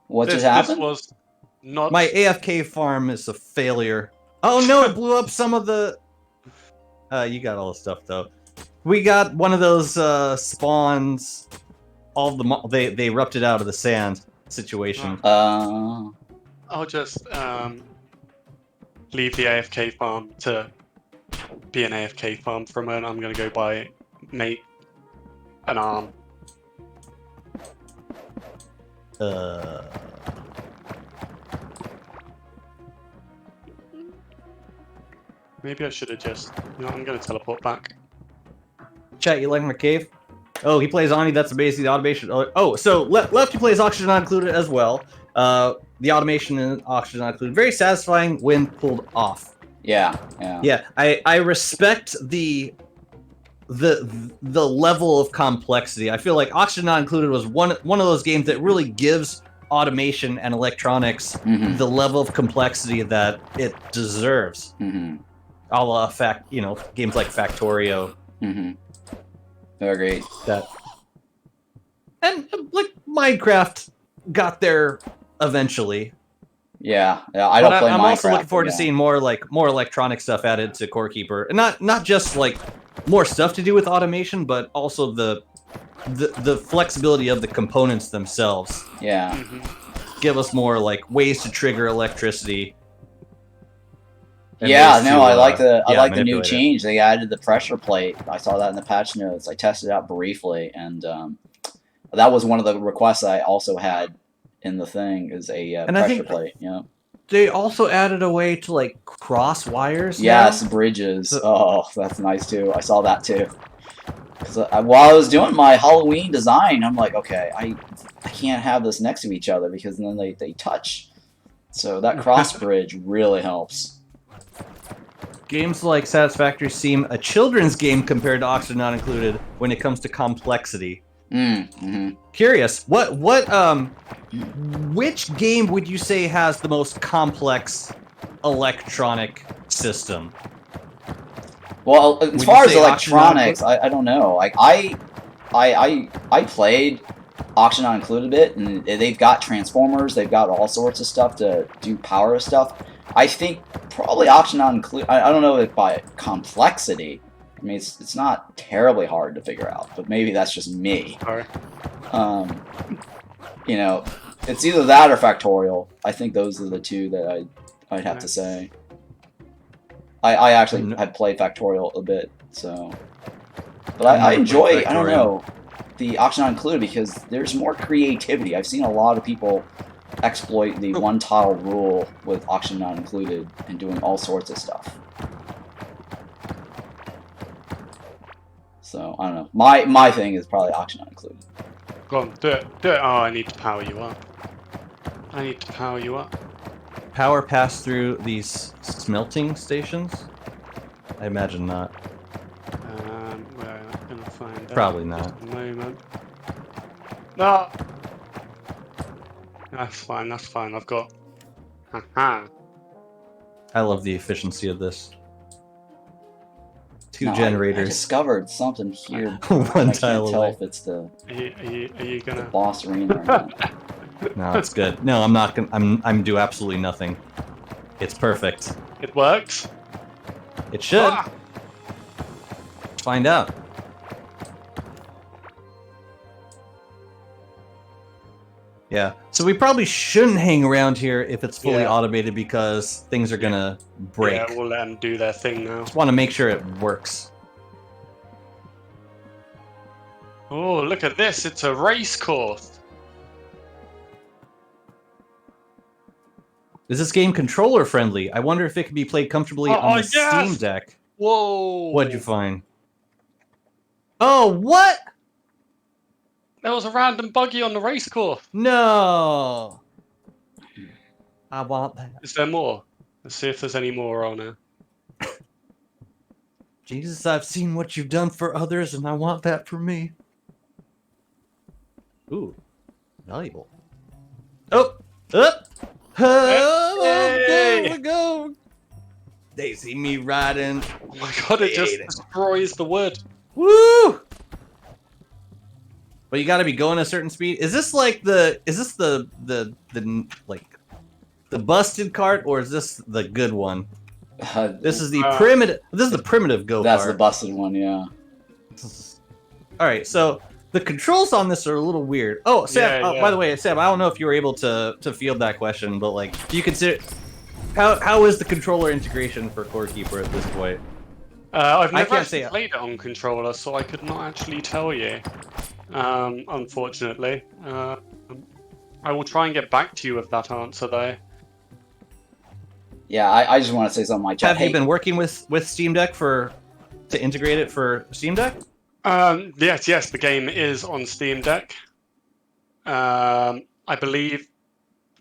What just happened? This was not... My AFK farm is a failure. Oh no, it blew up some of the... you got all the stuff though. We got one of those spawns. All the they erupted out of the sand situation. I'll just leave the AFK farm to be an AFK farm for a moment. I'm gonna go make an arm. Maybe I should have just... You know, I'm going to teleport back. Chat, you like my cave? Oh, he plays Ani, that's basically the automation. Oh, so Lefty plays Oxygen Not Included as well. The automation in Oxygen Not Included. Very satisfying when pulled off. Yeah. I respect the level of complexity. I feel like Oxygen Not Included was one of those games that really gives automation and electronics the level of complexity that it deserves. A la games like Factorio. Very great. And like Minecraft got there eventually. Yeah. I don't play Minecraft. I'm also looking forward to seeing more electronic stuff added to Core Keeper, and not just like more stuff to do with automation, but also the flexibility of the components themselves. Yeah. Give us more like ways to trigger electricity. Yeah, no, I like the new change. They added the pressure plate. I saw that in the patch notes. I tested it out briefly, and that was one of the requests I also had in the thing is a pressure plate. Yeah. They also added a way to like cross wires. Yes, bridges. Oh, that's nice too. I saw that too. Because while I was doing my Halloween design, I'm like, okay, I can't have this next to each other because then they touch. So that cross bridge really helps. Games like Satisfactory seem a children's game compared to Oxygen Not Included when it comes to complexity. Mm-hmm. Curious, which game would you say has the most complex electronic system? Well, as far as electronics, I don't know. Like I played Auction Not Included a bit, and they've got transformers, they've got all sorts of stuff to do power stuff. I think probably Auction Not Included. I don't know if by complexity. I mean, it's not terribly hard to figure out, but maybe that's just me. Sorry. You know, it's either that or Factorial. I think those are the two that I'd have to say. I actually had played Factorial a bit, so. But I enjoy, I don't know, the Auction Not Included because there's more creativity. I've seen a lot of people exploit the one-tile rule with Auction Not Included and doing all sorts of stuff. So, I don't know. My thing is probably Auction Not Included. Go on, do it. Do it. Oh, I need to power you up. I need to power you up. Power pass through these smelting stations? I imagine not. We're gonna find out. Probably not. Just a moment. No. That's fine. That's fine. I've got. Haha. I love the efficiency of this. Two No, generators. I discovered something here. One I tile can't tell away. if it's the Are you gonna? boss arena or not. No, it's good. No, I'm not gonna. I'm do absolutely nothing. It's perfect. It works. It should. Ah! Find out. Yeah. So we probably shouldn't hang around here if it's fully automated because things are gonna break. Yeah, we'll let them do their thing now. Just want to make sure it works. Oh, look at this! It's a race course. Is this game controller friendly? I wonder if it can be played comfortably on the Steam Deck. Whoa! What'd you find? Oh, what? There was a random buggy on the race course. No. I want that. Is there more? Let's see if there's any more on there. Jesus, I've seen what you've done for others, and I want that for me. Ooh, valuable. Oh, up. Oh, Hey! there we go. They see me riding. Oh my god, it just destroys the wood. Woo! But you got to be going a certain speed. Is this like the? Is this the like the busted cart, or is this the good one? This is the primitive. This is the primitive Go-Kart. That's the busted one, yeah. All right, so the controls on this are a little weird. Oh, Sam. Yeah. By the way, Sam, I don't know if you were able to field that question, but like, do you consider how is the controller integration for Core Keeper at this point? I've never actually played it on controller, so I could not actually tell you. Unfortunately, I will try and get back to you with that answer though. Yeah, I just want to say something. My chat. Have you been working with Steam Deck to integrate it for Steam Deck? Yes, the game is on Steam Deck. I believe.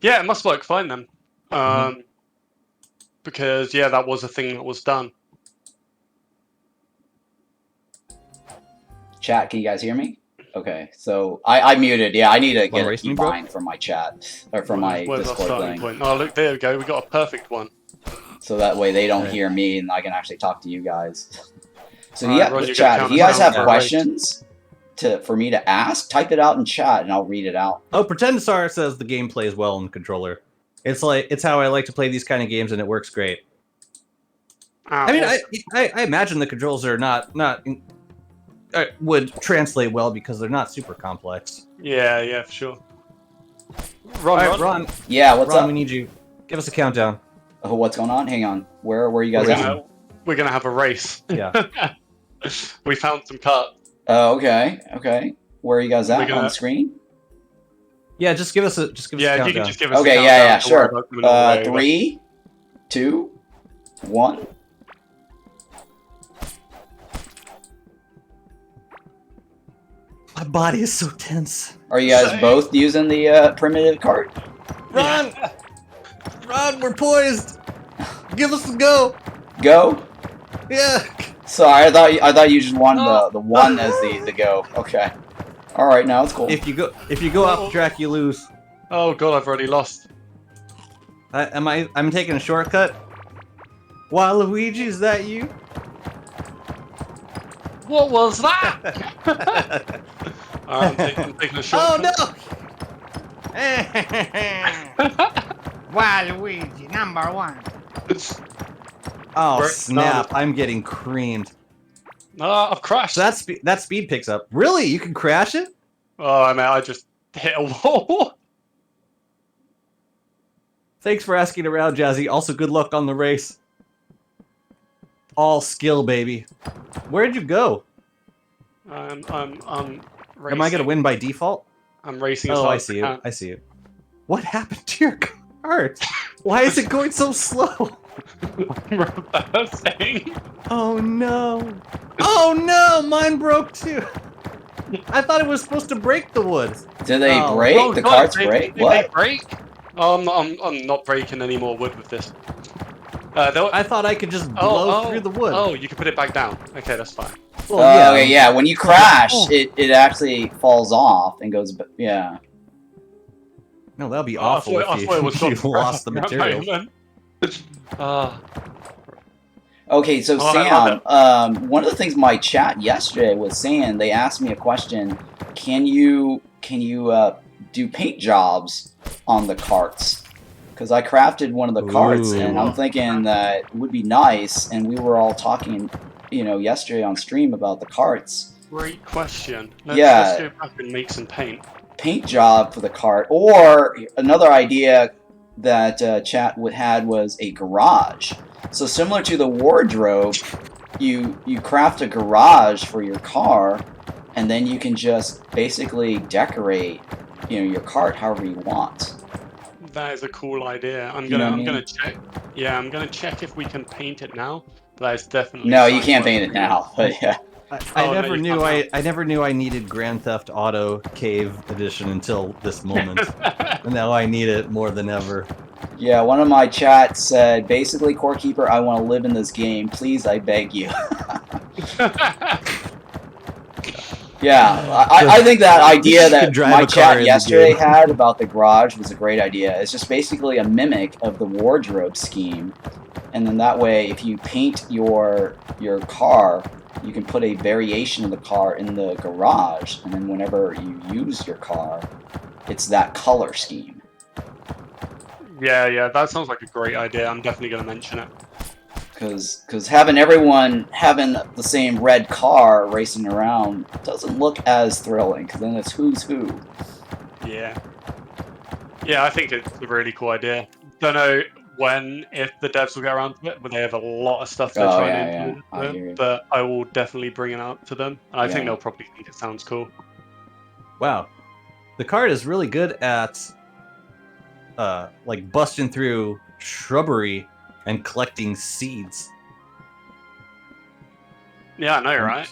Yeah, it must work fine then. Because that was a thing that was done. Chat, can you guys hear me? Okay, so I muted. Yeah, I need to get a keybind for my chat or for my Discord thing. Point? Oh, look, there we go. We got a perfect one. So that way they don't hear me and I can actually talk to you guys. So Ron, chat, if you guys have questions for me to ask, type it out in chat and I'll read it out. Oh, Pretendasar says the game plays well on the controller. It's how I like to play these kind of games and it works great. I mean, I imagine the controls are not would translate well because they're not super complex. Yeah, for sure. Ron. Yeah, what's up? We need you. Give us a countdown. Oh, what's going on? Hang on. Where are you guys at? We're gonna have a race. Yeah. We found some cut. Oh, okay. Where are you guys at on the screen? Yeah, just give us a countdown. Yeah, you can just give us a countdown. Okay, yeah, sure. 3, 2, 1. My body is so tense. Are you guys both using the primitive cart? Ron! Ron, we're poised! Give us a go! Go? Yeah. Sorry, I thought you just wanted the one as the go. Okay. All right, now it's cool. If you go off the track, you lose. Oh god, I've already lost. I'm taking a shortcut. Waluigi, is that you? What was that? I'm taking a shot. Oh no! Waluigi, #1. Oh We're snap! I'm getting creamed. Ah, I've crashed. So that speed picks up. Really? You can crash it? Oh, I mean, I just hit a wall. Thanks for asking around, Jazzy. Also, good luck on the race. All skill, baby. Where'd you go? I'm racing. Am I gonna win by default? I'm racing. As Oh, hard I as see you. can. I see you. What happened to your cart? Why is it going so slow? Reversing. Oh no! Oh no! Mine broke too. I thought it was supposed to break the wood. Do they Oh. break? Oh, The God, carts they break? They What? break? Oh, I'm not breaking any more wood with this. I thought I could just blow through the wood. Oh, you can put it back down. Okay, that's fine. Well, Okay, yeah. When you crash, Oh. it actually falls off and goes. Yeah. No, that'd be Oh, I awful thought if it was you gone lost the for a materials. moment. Ah, Okay, so Oh, I love Sam, one of the things my chat yesterday was saying, they asked me a question: Can you do paint jobs on the carts? Because I crafted one of the carts, Ooh. and I'm thinking that it would be nice. And we were all talking, yesterday on stream about the carts. great question. Yeah. Let's go back and make some paint. Paint job for the cart, or another idea that chat had was a garage. So similar to the wardrobe, you craft a garage for your car, and then you can just basically decorate, your cart however you want. That is a cool idea. I'm You know gonna what I mean? check. Yeah, I'm gonna check if we can paint it now. That is definitely. No, you something can't worth paint it now. But yeah, I Oh, no, never you knew can't I never knew I needed Grand Theft Auto Cave Edition until this moment, and now I need it more than ever. yeah. One of my chats said, basically, Core Keeper, I want to live in this game. Please, I beg you. Yeah, I think that idea You that could drive my a car chat in the yesterday game. had about the garage was a great idea. It's just basically a mimic of the wardrobe scheme, and then that way, if you paint your car, you can put a variation of the car in the garage, and then whenever you use your car, it's that color scheme. Yeah, that sounds like a great idea. I'm definitely gonna mention it. Because having everyone having the same red car racing around doesn't look as thrilling, because then it's who's who. Yeah. Yeah, I think it's a really cool idea. Don't know if the devs will get around to it, but they have a lot of stuff they're Oh, trying yeah, to implement. I hear you. But I will definitely bring it out to them. And I think Yeah. they'll probably think it sounds cool. Wow, the cart is really good at like busting through shrubbery and collecting seeds. Yeah, I know, right?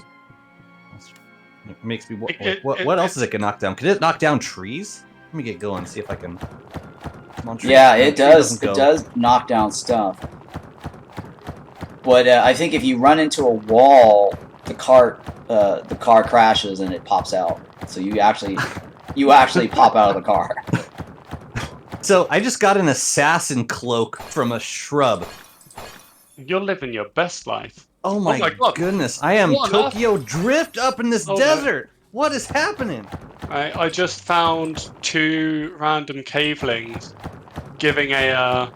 It makes me. It- What else is it can knock down? Could it knock down trees? Let me get going and see if I can. Come on, tree. Yeah, No, it tree does. doesn't It go. does knock down stuff. But I think if you run into a wall, the car crashes and it pops out. So you actually pop out of the car. So I just got an assassin cloak from a shrub. You're living your best life. Oh my, my God. goodness! I am What on earth? Tokyo Drift up in this Oh, no. desert. What is happening? I just found 2 random cavelings giving a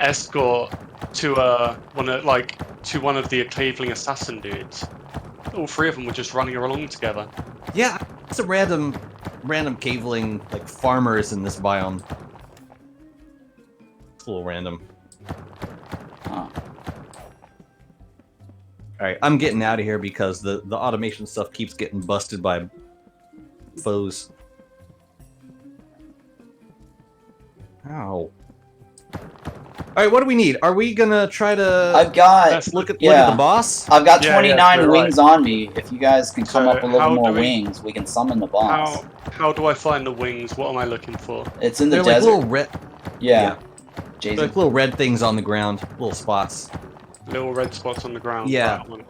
escort to one of the caveling assassin dudes. All 3 of them were just running along together. Yeah, it's a random caveling like farmers in this biome. It's a little random. Huh. All right, I'm getting out of here because the automation stuff keeps getting busted by foes. Ow. All right, what do we need? Are we gonna try to I've got look at yeah. the boss? I've got Yeah, 29 you're wings on me. If you guys can come So up with a little how more do we- wings, we can summon the boss. How do I find the wings? What am I looking for? It's in the They're like desert. little red, Yeah. they're Jason. like little red things on the ground, little spots. Little red spots on the ground. Yeah. That one.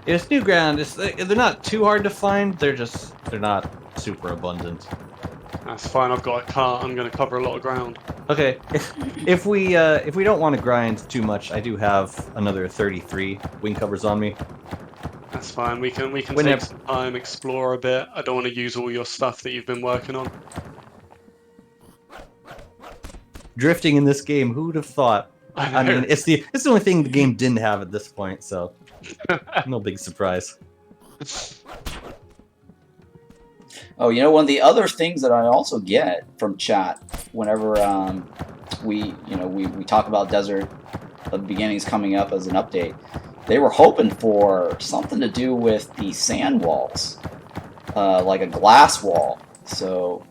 It's new ground. They're not too hard to find. They're not super abundant. That's fine. I've got a cart. I'm going to cover a lot of ground. Okay, if we don't want to grind too much, I do have another 33 wing covers on me. That's fine. We can Whenever- take some time, explore a bit. I don't want to use all your stuff that you've been working on. Drifting in this game, who would have thought? I mean, it's the only thing the game didn't have at this point, so no big surprise. Oh, you know, one of the other things that I also get from chat whenever we talk about Desert of the Beginnings coming up as an update, they were hoping for something to do with the sand walls, like a glass wall. So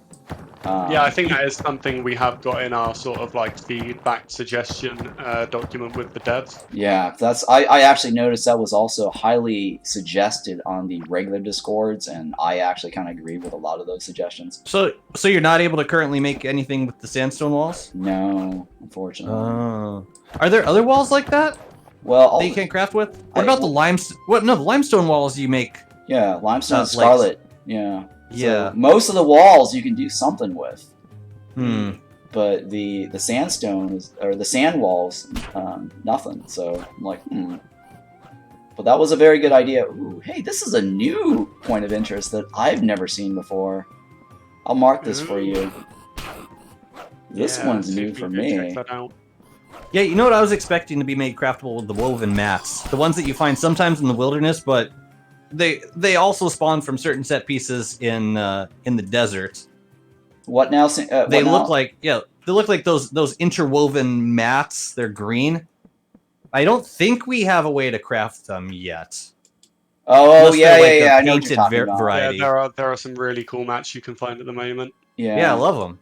yeah, I think that is something we have got in our sort of like feedback suggestion document with the devs. Yeah, I actually noticed that was also highly suggested on the regular Discords, and I actually kind of agree with a lot of those suggestions. So you're not able to currently make anything with the sandstone walls? No, unfortunately. Are there other walls like that? Well, that you can't craft with? What about the limestone? No, the limestone walls you make. Yeah, limestone and scarlet. Yeah. Yeah. So most of the walls you can do something with. But the sandstone or the sand walls, nothing. So I'm like, But that was a very good idea. Ooh, hey, this is a new point of interest that I've never seen before. I'll mark this for you. This one's new for me. Check that out. Yeah, you know what I was expecting to be made craftable with the woven mats, the ones that you find sometimes in the wilderness, but they also spawn from certain set pieces in the desert. What now? They look like those interwoven mats. They're green. I don't think we have a way to craft them yet. Oh, Unless yeah. they're I know what you're talking about. variety. Yeah, there are some really cool mats you can find at the moment. Yeah, I love them.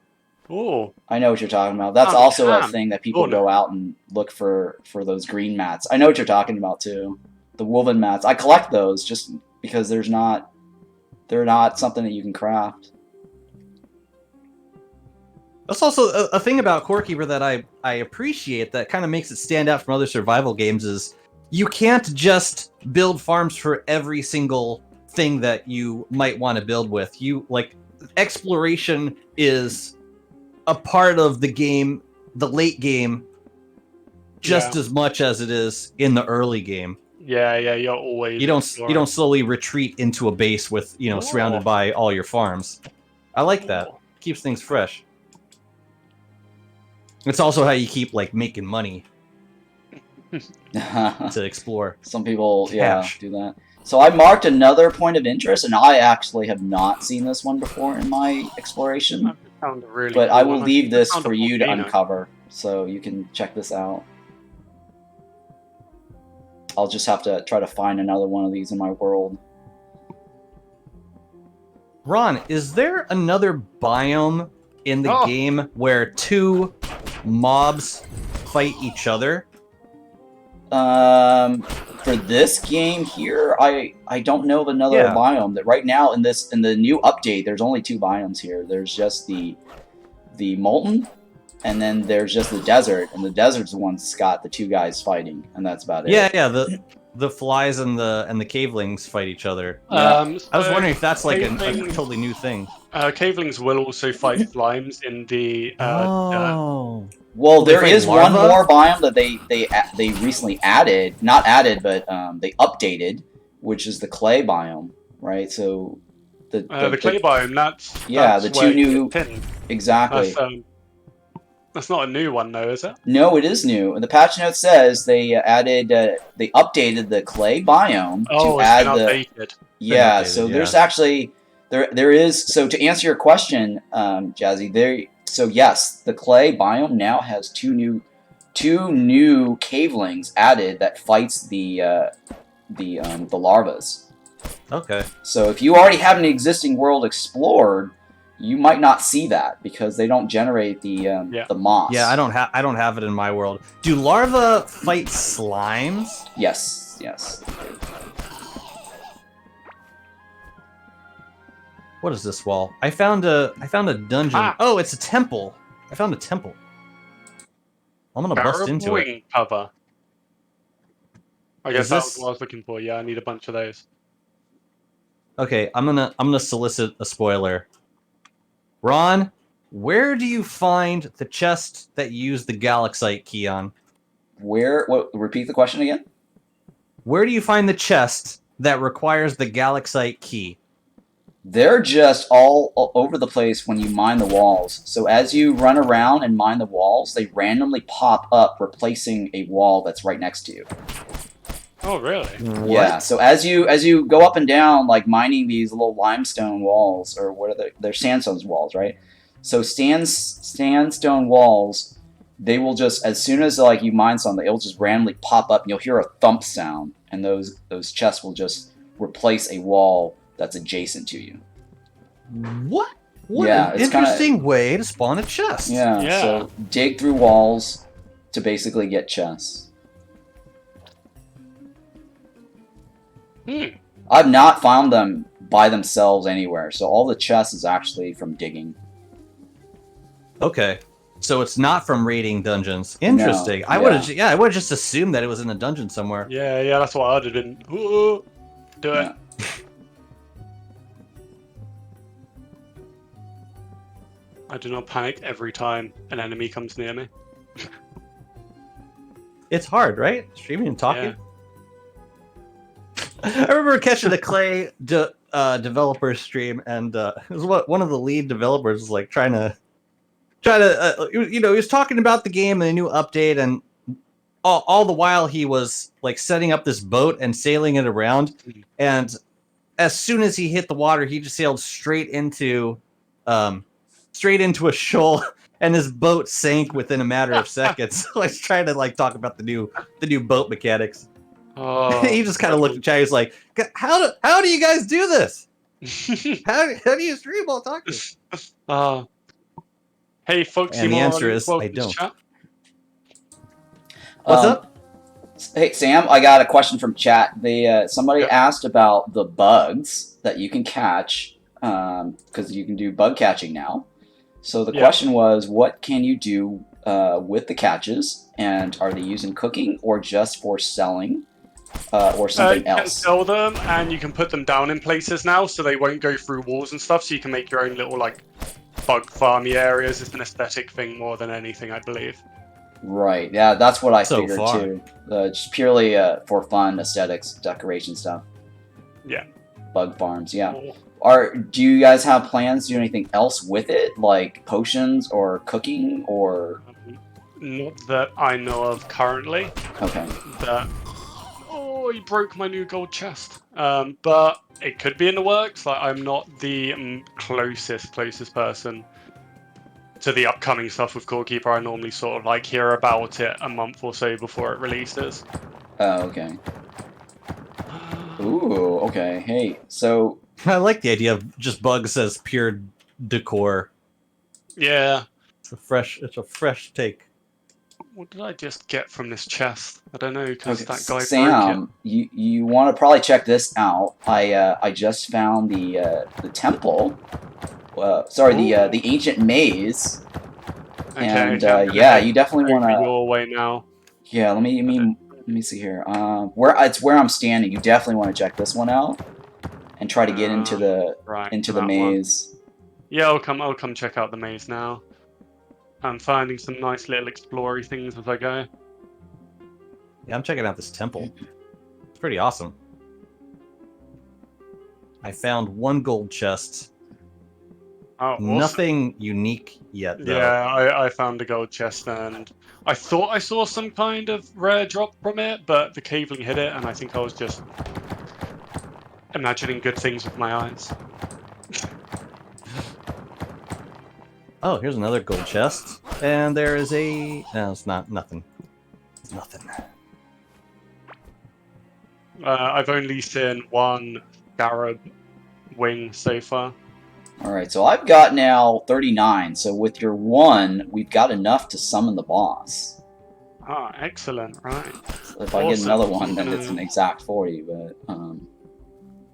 Oh, I know what you're talking about. That's also a thing that people go out and look for those green mats. I know what you're talking about too. The woven mats. I collect those just because they're not something that you can craft. That's also a thing about Core Keeper that I appreciate that kind of makes it stand out from other survival games is you can't just build farms for every single thing that you might want to build with. Exploration is a part of the game, the late game, just as much as it is in the early game. Yeah, you're always you don't slowly retreat into a base with surrounded by all your farms. I like that. Keeps things fresh. It's also how you keep making money to explore. Some people do that. So I marked another point of interest, and I actually have not seen this one before in my exploration. Really but cool. I will leave this for you to uncover, so you can check this out. I'll just have to try to find another one of these in my world. Ron, is there another biome in the game where two mobs fight each other? For this game here, I don't know of another biome. That right now in the new update, there's only two biomes here. There's just the molten, and then there's just the desert, and the desert's the one that's got the two guys fighting, and that's about it. Yeah. The flies and the cavelings fight each other. I was wondering if that's a totally new thing. Cavelings will also fight slimes in the Well, there is one more biome that they recently added, not added, but they updated, which is the clay biome, right? So the clay biome, that's the two new exactly. That's not a new one though, is it? No, it is new. And the patch note says they updated the clay biome to add updated. Yeah, so there's actually there is, so to answer your question, Jazzy, so yes, the clay biome now has two new cavelings added that fights the larvas. Okay. So if you already have an existing world explored, you might not see that because they don't generate the moss. Yeah, I don't have it in my world. Do larvae fight slimes? Yes. What is this wall? I found a dungeon. Oh, it's a temple. I found a temple. I'm gonna bust into it. Cover. I Is guess that was this what I was looking for. Yeah, I need a bunch of those. okay? I'm gonna solicit a spoiler. Ron, where do you find the chest that you use the Galaxite key on? Where? What? Repeat the question again. Where do you find the chest that requires the Galaxite key? They're just all over the place when you mine the walls. So as you run around and mine the walls, they randomly pop up, replacing a wall that's right next to you. Oh, really? What? Yeah. So as you go up and down, like mining these little limestone walls, or what are they're sandstone walls, right? So sandstone walls, they will just, as soon as like you mine something, it'll just randomly pop up, and you'll hear a thump sound, and those chests will just replace a wall that's adjacent to you. What? What Yeah, an it's kinda- interesting way to spawn a chest. Yeah. Yeah. So dig through walls to basically get chests. Hmm. I've not found them by themselves anywhere, so all the chests is actually from digging. Okay. So it's not from raiding dungeons. Interesting. No, I would have I would have just assumed that it was in a dungeon somewhere. Yeah, that's what I'd have been. Ooh, do it. Yeah. I do not panic every time an enemy comes near me. It's hard, right? Streaming and talking. I remember catching a Clay developer stream, and it was one of the lead developers was like trying to he was talking about the game and a new update, and all the while he was like setting up this boat and sailing it around, and as soon as he hit the water, he just sailed straight into a shoal, and his boat sank within a matter of seconds. So I was trying to like talk about the new boat mechanics. Oh, He just kind of looked at Chad. He's like, "How do you guys do this? How do you stream while talking?" Hey, folks. And the answer is, I don't. Chat. What's up? Hey Sam, I got a question from chat. Somebody Yep. asked about the bugs that you can catch, because you can do bug catching now. So the Yeah. question was, what can you do with the catches, and are they used in cooking or just for selling, or something You can else? sell them, and you can put them down in places now, so they won't go through walls and stuff. So you can make your own little like bug farmy areas. It's an aesthetic thing more than anything, I believe. Right. Yeah, that's what I So figured far. too. Just purely for fun, aesthetics, decoration stuff. Yeah. Bug farms. Yeah. Oh. Do you guys have plans to do anything else with it, like potions or cooking or? Not that I know of currently. Okay. Oh, he broke my new gold chest. But it could be in the works. Like, I'm not the closest person to the upcoming stuff with Core Keeper. I normally sort of like hear about it a month or so before it releases. Oh, okay. Ooh, okay. Hey, so I like the idea of just bugs as pure decor. Yeah. It's a fresh take. What did I just get from this chest? I don't know, because okay, that guy broke it. Sam, you want to probably check this out. I just found the temple. Sorry, the ancient maze. Okay, And okay, I'm gonna yeah, head you definitely want over to. your way now. Yeah, let me see here. Where I'm standing. You definitely want to check this one out and try to get into the that maze. One. Yeah, I'll come check out the maze now. I'm finding some nice little explory things as I go. Yeah, I'm checking out this temple. It's pretty awesome. I found one gold chest. Oh, awesome. Nothing unique yet, though. Yeah, I found a gold chest, and I thought I saw some kind of rare drop from it, but the caveling hid it, and I think I was just imagining good things with my eyes. Oh, here's another gold chest. And there is a... No, it's not. Nothing. It's nothing. I've only seen one scarab wing so far. Alright, so I've got now 39, so with your one, we've got enough to summon the boss. Ah, excellent, right. So if I get Awesome. another one, then it's an exact 40, but,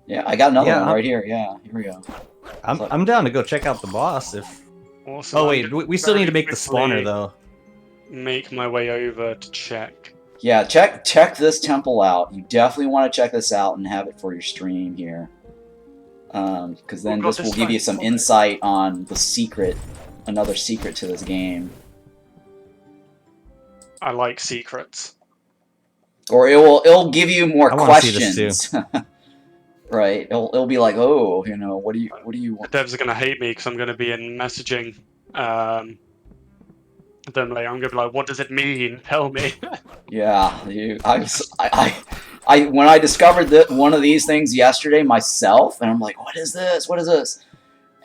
yeah, I got another one right here, yeah, here we go. I'm down to go check out the boss if... Awesome. Oh, wait, we still need to make the spawner, though. Make my way over to check Yeah, check this temple out. You definitely want to check this out and have it for your stream here. Because then God, this will give you some insight on the secret, another secret to this game. I like secrets. Or it'll give you more I wanna see this questions. Right? It'll be like, oh, you know, what do you The want? devs are gonna hate me because I'm gonna be in messaging. Then like, I'm gonna be like, what does it mean? Tell me. Yeah, when I discovered that one of these things yesterday myself, and I'm like, what is this? What is this?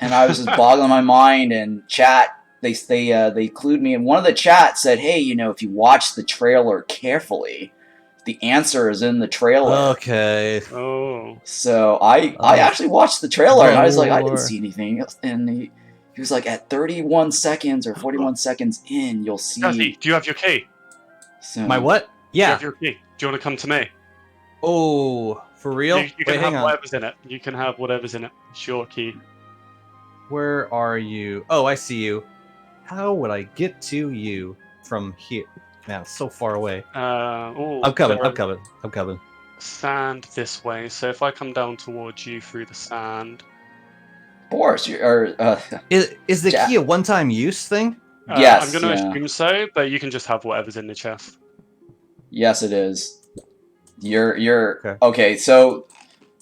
And I was just boggling my mind. And chat, they clued me, and one of the chats said, hey, you know, if you watch the trailer carefully, the answer is in the trailer. Okay. Oh. So I actually watched the trailer, and I was like, I didn't see anything. And he was like, at 31 seconds or 41 seconds in, you'll see. Jazzy, do you have your key? So, My what? Do you Yeah. have your key? Do you want to come to me? Oh, for real? You can Wait, hang have on. whatever's in it. You can have whatever's in it. It's your key. Where are you? Oh, I see you. How would I get to you from here? Man, it's so far away. I'm coming. Sand this way. So if I come down towards you through the sand. Boris, Is the key a one-time use thing? Yes. I'm going to assume so, but you can just have whatever's in the chest. Yes, it is. You're okay. So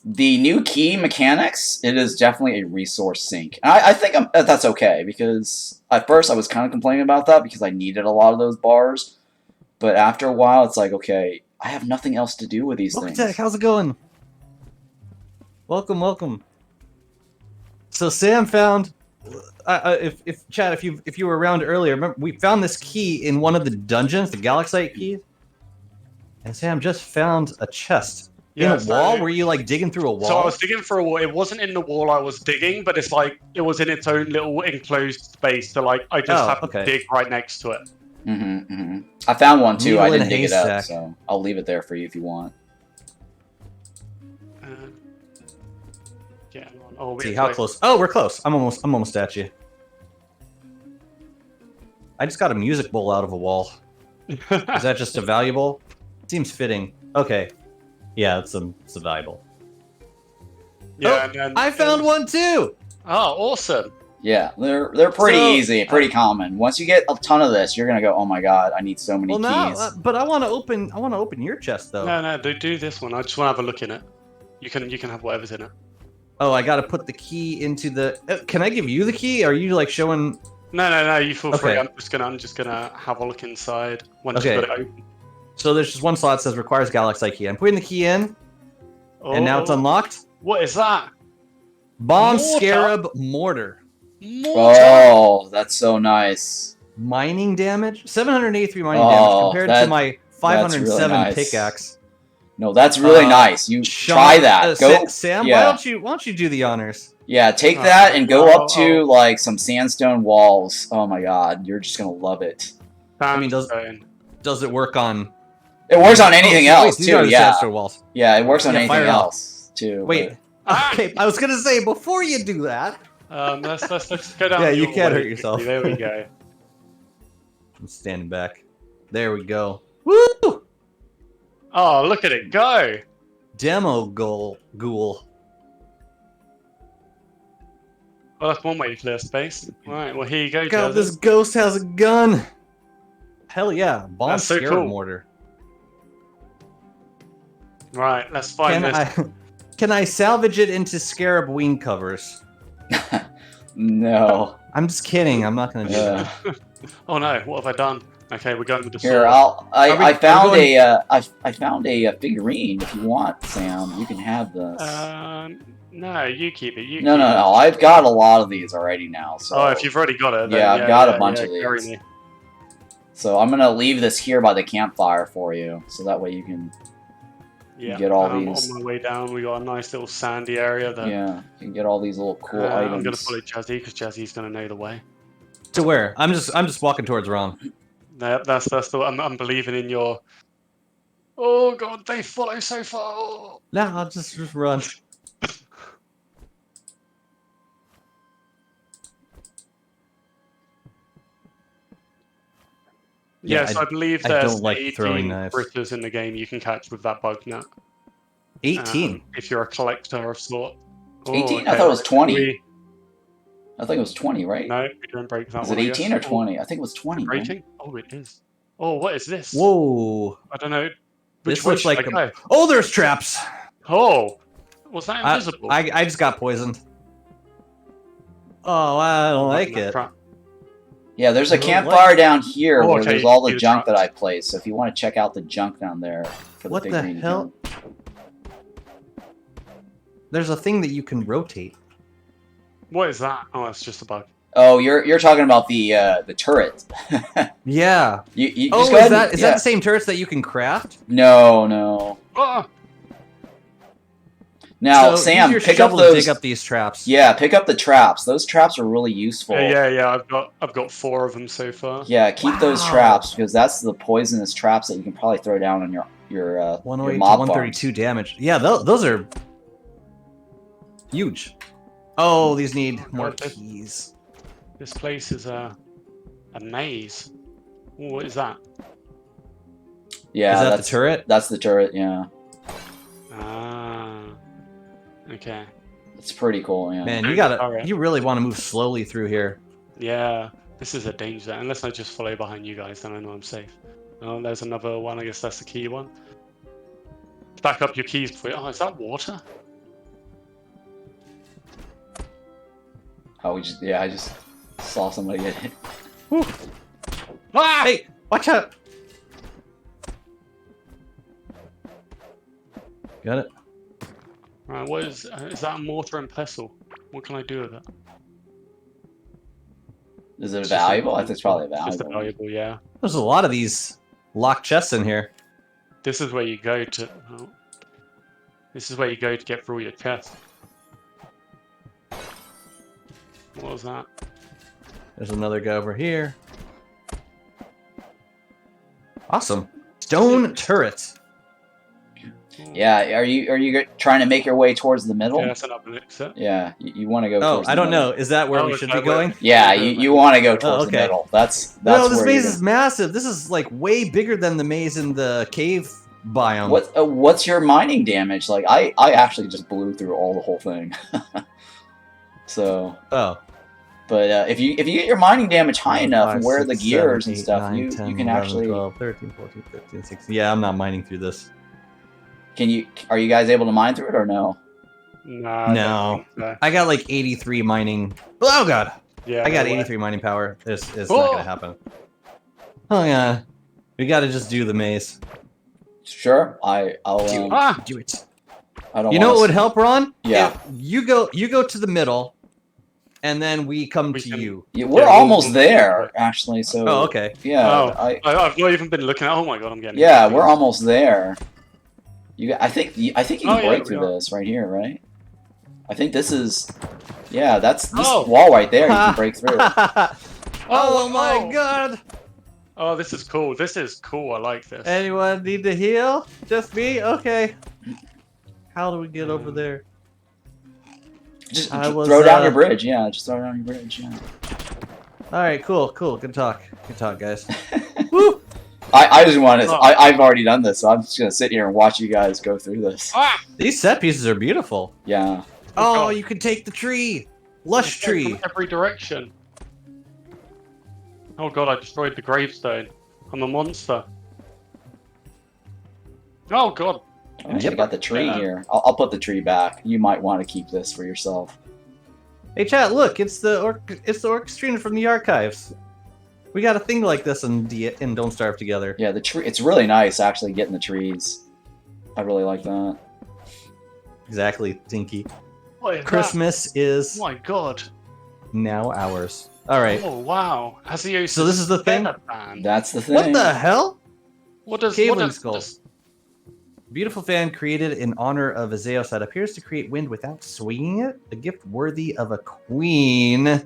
the new key mechanics, it is definitely a resource sink. And I think that's okay, because at first I was kind of complaining about that because I needed a lot of those bars, but after a while it's like, okay, I have nothing else to do with these things. Tech, how's it going? Welcome. So Sam found, if Chad, if you were around earlier, remember we found this key in one of the dungeons, the Galaxite keys, and Sam just found a chest. Yeah, in a wall? Were you like digging through a wall? So I was digging through a wall. It wasn't in the wall I was digging, but it's like it was in its own little enclosed space. So like I just happened to dig right next to it. I found one too. Needle I in didn't a dig it up, haystack. so I'll leave it there for you if you want. Yeah. Oh, See how close? Oh, we're close. I'm almost at you. I just got a music bowl out of a wall. Is that just a valuable? Seems fitting. Okay. Yeah, it's a valuable. Yeah, oh, and I found one too. Oh, awesome. Yeah, they're pretty easy, pretty common. Once you get a ton of this, you're gonna go, oh my god, I need so many keys. But I want to open your chest though. No, do this one. I just want to have a look in it. You can have whatever's in it. Oh, I got to put the key into the. Can I give you the key? Are you like showing? No. You feel free. I'm just gonna have a look inside once you got it open. So there's just one slot that says requires Galaxite key. I'm putting the key in, and now it's unlocked. What is that? Bomb Scarab Mortar. Oh, that's so nice. Mining damage? 783 mining damage compared to my 507 really nice. Pickaxe. No, that's really nice. You try that. Go, Sam. Why don't you do the honors? Yeah, take that and go up to like some sandstone walls. Oh my god, you're just gonna love it. I mean, does it work on? It works on anything else wait, too. Yeah. Walls. Yeah, it works on anything else too. Wait. Okay, I was gonna say before you do that. Let's go down. Yeah, you can't hurt yourself. There we go. I'm standing back. There we go. Woo! Oh, look at it go! Demo ghoul. Well, that's one way to clear space. Right, well here you go, God, Jazzy. this ghost has a gun. Hell yeah, bomb Scarab mortar. Right, let's find this. Can I salvage it into scarab wing covers? No. I'm just kidding. I'm not gonna do that. Oh no, what have I done? Okay, we're going with the Here, sword. I found a figurine. If you want, Sam, you can have this. No, you keep it. No. I've got a lot of these already now. So. Oh, if you've already got it. Then yeah, I've got a bunch of these. So I'm gonna leave this here by the campfire for you, so that way you can get all these. On my way down, we got a nice little sandy area. Yeah, you can get all these little cool items. I'm gonna follow Jazzy because Jazzy's gonna know the way. To where? I'm just walking towards Ron. No, that's the. I'm believing in your. Oh god, they follow so far. No, I'll just run. Yeah, Yes, I believe I there's don't like throwing 18 knives. critters in the game you can catch with that bug net. 18. If you're a collector of sort. 18? Okay, I thought it was right, 20. I think it was 20, right? No, we didn't break that Is one, it I 18 guess. or 20? I think it was 20, right? Rating? Oh, it is. Oh, what is this? Whoa. I don't know. Which This way looks should like I go? Oh, there's traps. Oh, was that invisible? I just got poisoned. Oh, I don't like it. Yeah, there's a I don't campfire down here Oh, where okay, there's you all can see the the junk that I traps. placed. So if you want to check out the junk down there for the What big the green hell? gun. There's a thing that you can rotate. What is that? Oh, that's just a bug. Oh, you're talking about the turret. Yeah. You Oh, just go is ahead that and, that the same turrets that you can craft? No. Ah! Now, So use Sam, your pick up shovel to those. dig up these traps. Yeah, pick up the traps. Those traps are really useful. Yeah. I've got 4 of them so far. Yeah, keep those Wow. traps because that's the poisonous traps that you can probably throw down on your 108 to mob 132 farms. damage. Yeah, those are huge. Oh, these need more God, this- keys. This place is a maze. Ooh, what is that? Yeah, Is that the that's turret? That's the turret. Yeah, Ah. Okay. it's pretty cool. Yeah. Man, Alright. you really want to move slowly through here. Yeah. This is a danger. Unless I just follow behind you guys, then I know I'm safe. Oh, there's another one. I guess that's the key one. Back up your keys before. Oh, is that water? Oh, I just saw somebody get hit. Ah! Hey, watch out! Got it. Right, what is that? A mortar and pestle? What can I do with it? Is it It's just a- valuable? I think it's probably It's just a valuable. valuable, yeah. There's a lot of these locked chests in here. This is where you go to. Oh. This is where you go to get through your chest. What was that? There's another guy over here. Awesome. Stone turret. Yeah, are you trying to make your way towards the middle? Yeah, that's another exit. Yeah, you want to go. Oh, towards the I don't middle. know. Is that where Oh, we is should that be going? where- Yeah, you want to go towards okay. the middle. That's No, this where maze you're is massive. This is like way bigger than the maze in the cave biome. What's your mining damage? Like I actually just blew through the whole thing. So, Oh. but if you get your mining damage high enough and 5, wear 6, the gears 7, and 8, stuff, 9, you 10, can 11, actually 12, 13, 14, 15, 16. Yeah, I'm not mining through this. Are you guys able to mine through it or no? No. I No. don't think so. I got like 83 mining. Oh god. Yeah. I got no way. 83 mining power. It's not Oh! gonna happen. Oh yeah. We gotta just do the maze. Sure, I'll Ah! Do it. I don't. You know wanna what would s- help, Ron? Yeah. If you go to the middle, and then we come We to can- you. Yeah, we're Yeah, almost we'll- there actually. So. Oh, okay. Yeah. Oh, I've not even been looking at. Oh my god, I'm getting. Yeah, confused. we're almost there. I think you Oh, can yeah, break we through are. this right here, right? I think this is. Yeah, that's this Oh. wall right there. You can break through. Oh my god! Oh, this is cool. This is cool. I like this. Anyone need to heal? Just me? Okay. How do we get over there? Just I was, throw down your bridge. Yeah, just throw down your bridge. Yeah. Alright, cool. Good talk. Good talk, guys. Woo! I just want to. Oh. I've already done this, so I'm just gonna sit here and watch you guys go through this. Ah! These set pieces are beautiful. Yeah. Oh, God. you can take the tree! Lush It's going tree! from every direction. Oh god, I destroyed the gravestone. I'm a monster. Oh god. Oh, you got the tree Yeah. here. I'll put the tree back. You might want to keep this for yourself. Hey chat, look, it's the orchestrator from the archives. We got a thing like this in Don't Starve Together. Yeah, the tree. It's really nice actually getting the trees. I really like that. Exactly, Tinky. What is Christmas that? is Oh my god. now ours. Alright. Oh wow. Aziosis So this is the thing? feather band. That's the thing. What the hell? What does Cavling what skull. does Beautiful fan created in honor of Azaos that appears to create wind without swinging it. A gift worthy of a queen.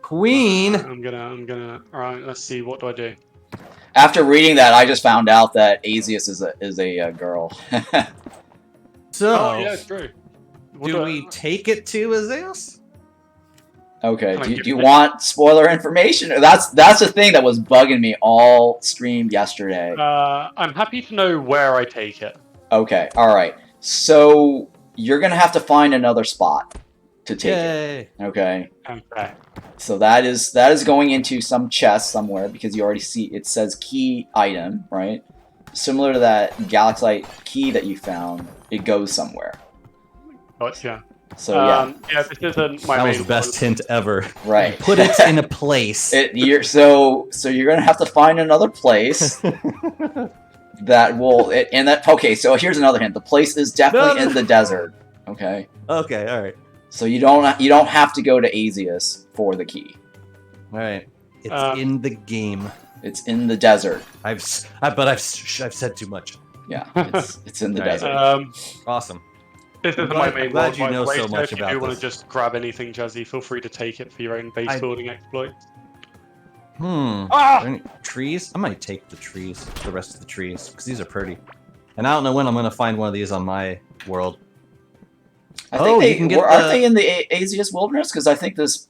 Queen. I'm gonna. All right. Let's see. What do I do? After reading that, I just found out that Azius is a girl. So, Oh yeah, true. What do I- we take it to Azaos? Okay. Can I Do give you it- want spoiler information? That's the thing that was bugging me all stream yesterday. I'm happy to know where I take it. Okay. All right. So you're gonna have to find another spot to take Yay! it. Okay. Okay. So that is going into some chest somewhere because you already see it says key item, right? Similar to that Galaxite key that you found, it goes somewhere. Gotcha. So yeah, Yeah, this isn't my That main was the best one. hint ever. right. Put it in a place. So you're gonna have to find another place that will and that. Okay, so here's another hint. The place is definitely in the desert. Okay. Okay, all right. So you don't have to go to Azius for the key. All right. It's in the game. It's in the desert. I've said too much. Yeah, it's in the Alright. desert. Awesome. This isn't glad- my main I'm glad one. you by the know way, so much if you about do want this. to just grab anything, Jazzy, feel free to take it for your own base building exploits. Are there any trees? I might take the trees, the rest of the trees, because these are pretty. And I don't know when I'm gonna find one of these on my world. I think you can get aren't they in the Azius Wilderness? Because I think this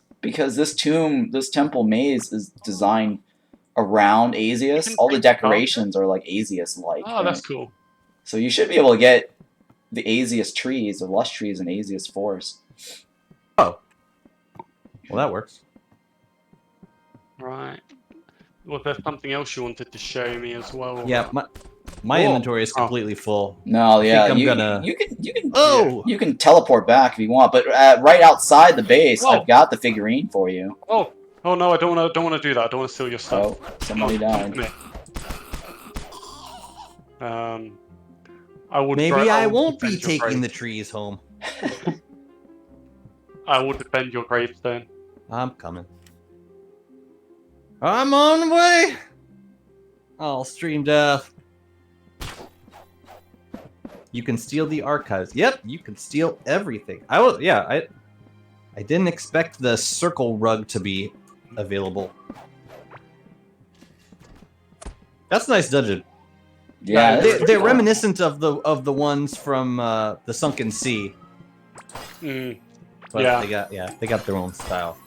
temple maze is designed around Azius. All the decorations are like Azius-like. Oh, that's cool. So you should be able to get the Azius trees, the lush trees in Azius Forest. Oh. Well, that works. Right. Was there something else you wanted to show me as well? Yeah, my Whoa. inventory is completely full. No, yeah, I'm you gonna- you can teleport back if you want, but right outside the base, Whoa. I've got the figurine for you. Oh no, I don't want to do that. I don't want to steal your stuff. Oh, somebody Come died. to me. I would. Maybe I won't be defend your taking the grave. trees home. I will defend your gravestone. I'm coming. I'm on the way. I'll stream death. You can steal the archives. Yep, you can steal everything. I didn't expect the circle rug to be available. That's a nice dungeon. Yeah, that's pretty They're cool. reminiscent of the ones from the Sunken Sea. Mm. But Yeah. they got their own style.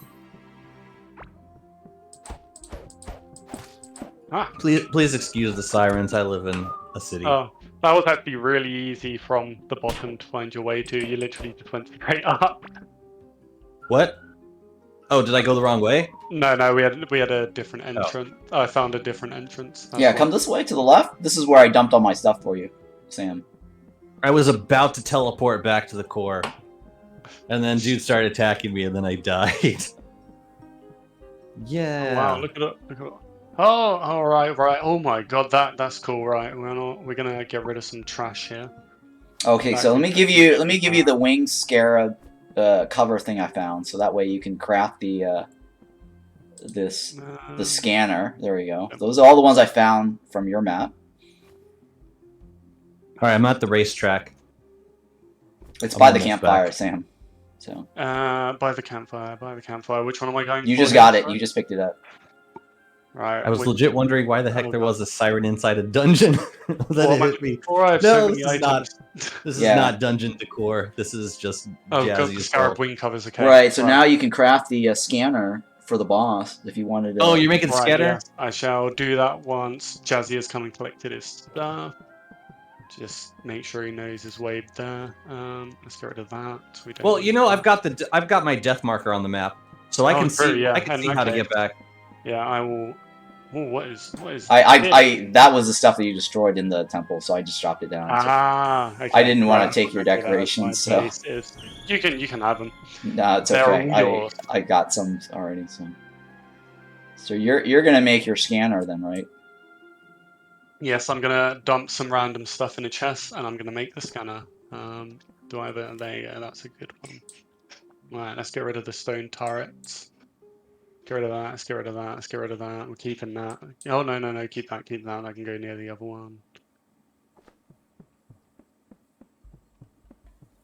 Ah. Please excuse the sirens. I live in a city. Oh, that was actually really easy from the bottom to find your way to. You literally just went straight up. What? Oh, did I go the wrong way? No, we had a different entrance. I found a different entrance. That's Yeah, why. come this way to the left. This is where I dumped all my stuff for you, Sam. I was about to teleport back to the core, and then dude started attacking me, and then I died. Yeah. Oh, wow, look at it. Look at it. Oh, all right. Oh my god, that's cool. Right, we're gonna get rid of some trash here. Okay, so let me give you the wing scarab cover thing I found, so that way you can craft the the scanner. There we go. Those are all the ones I found from your map. All right, I'm at the racetrack. It's I'm by the almost campfire, back. Sam. So By the campfire. Which one am I going? you for just here? got it. You just picked it up. Right. I was which- legit wondering why the heck Oh, there God. was a siren inside a dungeon that Well, it hit me. Or I have No, so many this is not- items. This Yeah. is not dungeon decor. This is just Oh, god, the Jazzy's scarab fault. wing covers. Okay. Right. So now you can craft the scanner for the boss if you wanted to. Oh, you're making Right, scatter? yes, I shall do that once Jazzy has come and collected his stuff. Just make sure he knows his way there. Let's get rid of that. We don't Well, need you know, that. I've got my death marker on the map, so I Oh, can true, see yeah, I can and see how to okay. get back. Yeah, I will. Oh, what is? I that was the stuff that you destroyed in the temple, so I just dropped it down. Okay. I didn't wanna right, take your okay, that's decorations, my so- place is- You can have them. No, it's They're okay. yours. I got some already. So you're gonna make your scanner then, right? Yes, I'm gonna dump some random stuff in a chest, and I'm gonna make the scanner. Do I have it? There you go. That's a good one. Right, let's get rid of the stone turrets. Get rid of that. Let's get rid of that. Let's get rid of that. We're keeping that. Oh no! Keep that. Keep that. I can go near the other one.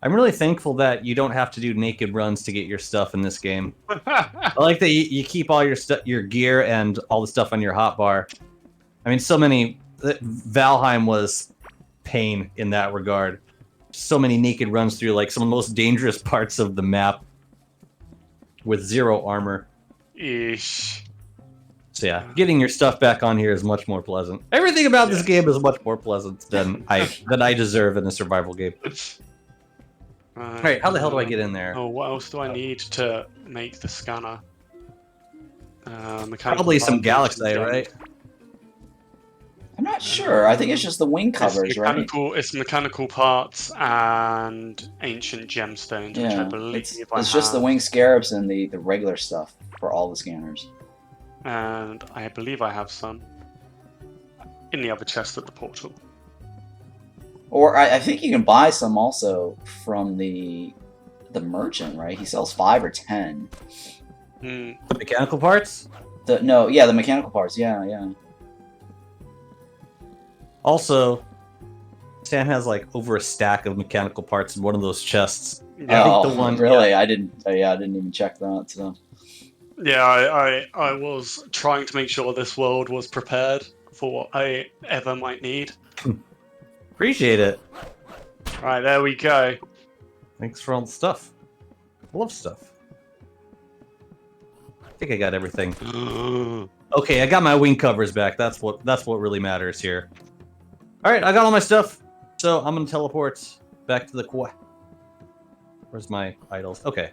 I'm really thankful that you don't have to do naked runs to get your stuff in this game. I like that you keep all your gear and all the stuff on your hotbar. I mean, so many Valheim was pain in that regard. So many naked runs through like some of the most dangerous parts of the map. with 0 armor. Ish. So yeah, getting your stuff back on here is much more pleasant. Everything about this game is much more pleasant than I deserve in a survival game. Alright, how the hell do I get in there? Oh, what else do I need to make the scanner? Probably some Galaxite, right? I'm not sure. I think it's just the wing covers, right? It's mechanical parts and ancient gemstones, which I believe it's just the wing scarabs and the regular stuff for all the scanners. And I believe I have some in the other chest at the portal. Or I think you can buy some also from the merchant, right? He sells 5 or 10. The mechanical parts? The mechanical parts. Yeah. Also, Sam has like over a stack of mechanical parts in one of those chests. Yeah. I think the one really. I didn't even check that. So. Yeah, I was trying to make sure this world was prepared for what I ever might need. Appreciate it. Right, there we go. Thanks for all the stuff. Love stuff. I think I got everything. Okay, I got my wing covers back. That's what really matters here. All right, I got all my stuff. So I'm gonna teleport back to the quest. Where's my idols? Okay.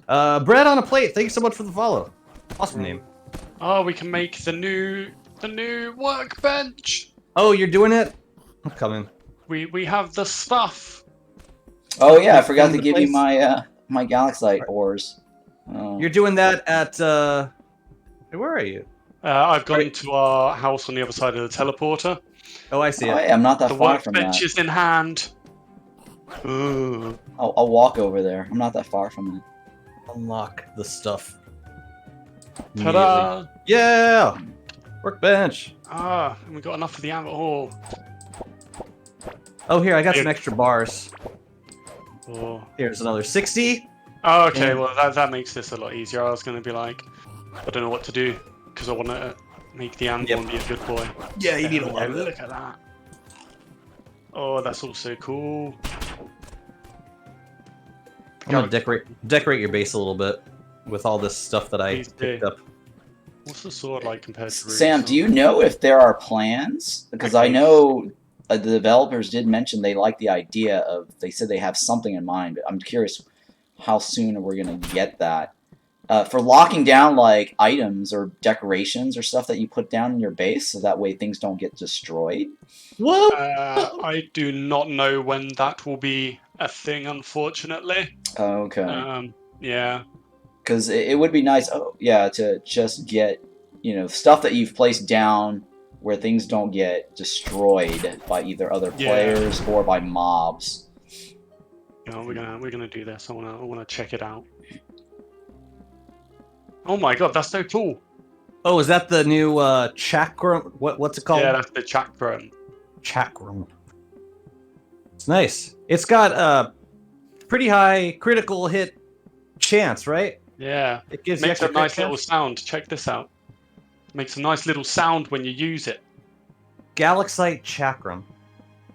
Bread on a plate. Thank you so much for the follow. Awesome name. Oh, we can make the new workbench. Oh, you're doing it? I'm coming. We have the stuff. Oh yeah, I forgot to give you my my Galaxite ores. Oh. You're doing that at where are you? I've gone to our house on the other side of the teleporter. Oh, I see it. I'm not that far from that. The workbench is in hand. Ooh. I'll walk over there. I'm not that far from it. Unlock the stuff. Ta-da! Yeah! Workbench! Ah, we got enough of the ammo. Oh, here, I got some extra bars. Oh. Here's another 60. Oh, okay, well, that makes this a lot easier. I was going to be like, I don't know what to do, because I want to make the ammo and be a good boy. Yeah, you need a lot of it. Look at that. Oh, that's also cool. I'm gonna decorate your base a little bit with all this stuff that I picked up. What's the sword like compared to Sam, do you know if there are plans? Because I know the developers did mention they like the idea of, they said they have something in mind. I'm curious how soon we're going to get that. For locking down like items or decorations or stuff that you put down in your base, so that way things don't get destroyed. What? I do not know when that will be a thing, unfortunately. Okay. Yeah. Because it would be nice, to just get, stuff that you've placed down where things don't get destroyed by either other players or by mobs. Yeah, we're gonna do this. I wanna check it out. Oh my god, that's so cool! Oh, is that the new chakram? What's it called? Yeah, that's the chakram. Chakram. It's nice. It's got a pretty high critical hit chance, right? Yeah. It gives makes you a nice little sound. Check this out. Makes a nice little sound when you use it. Galaxite chakram.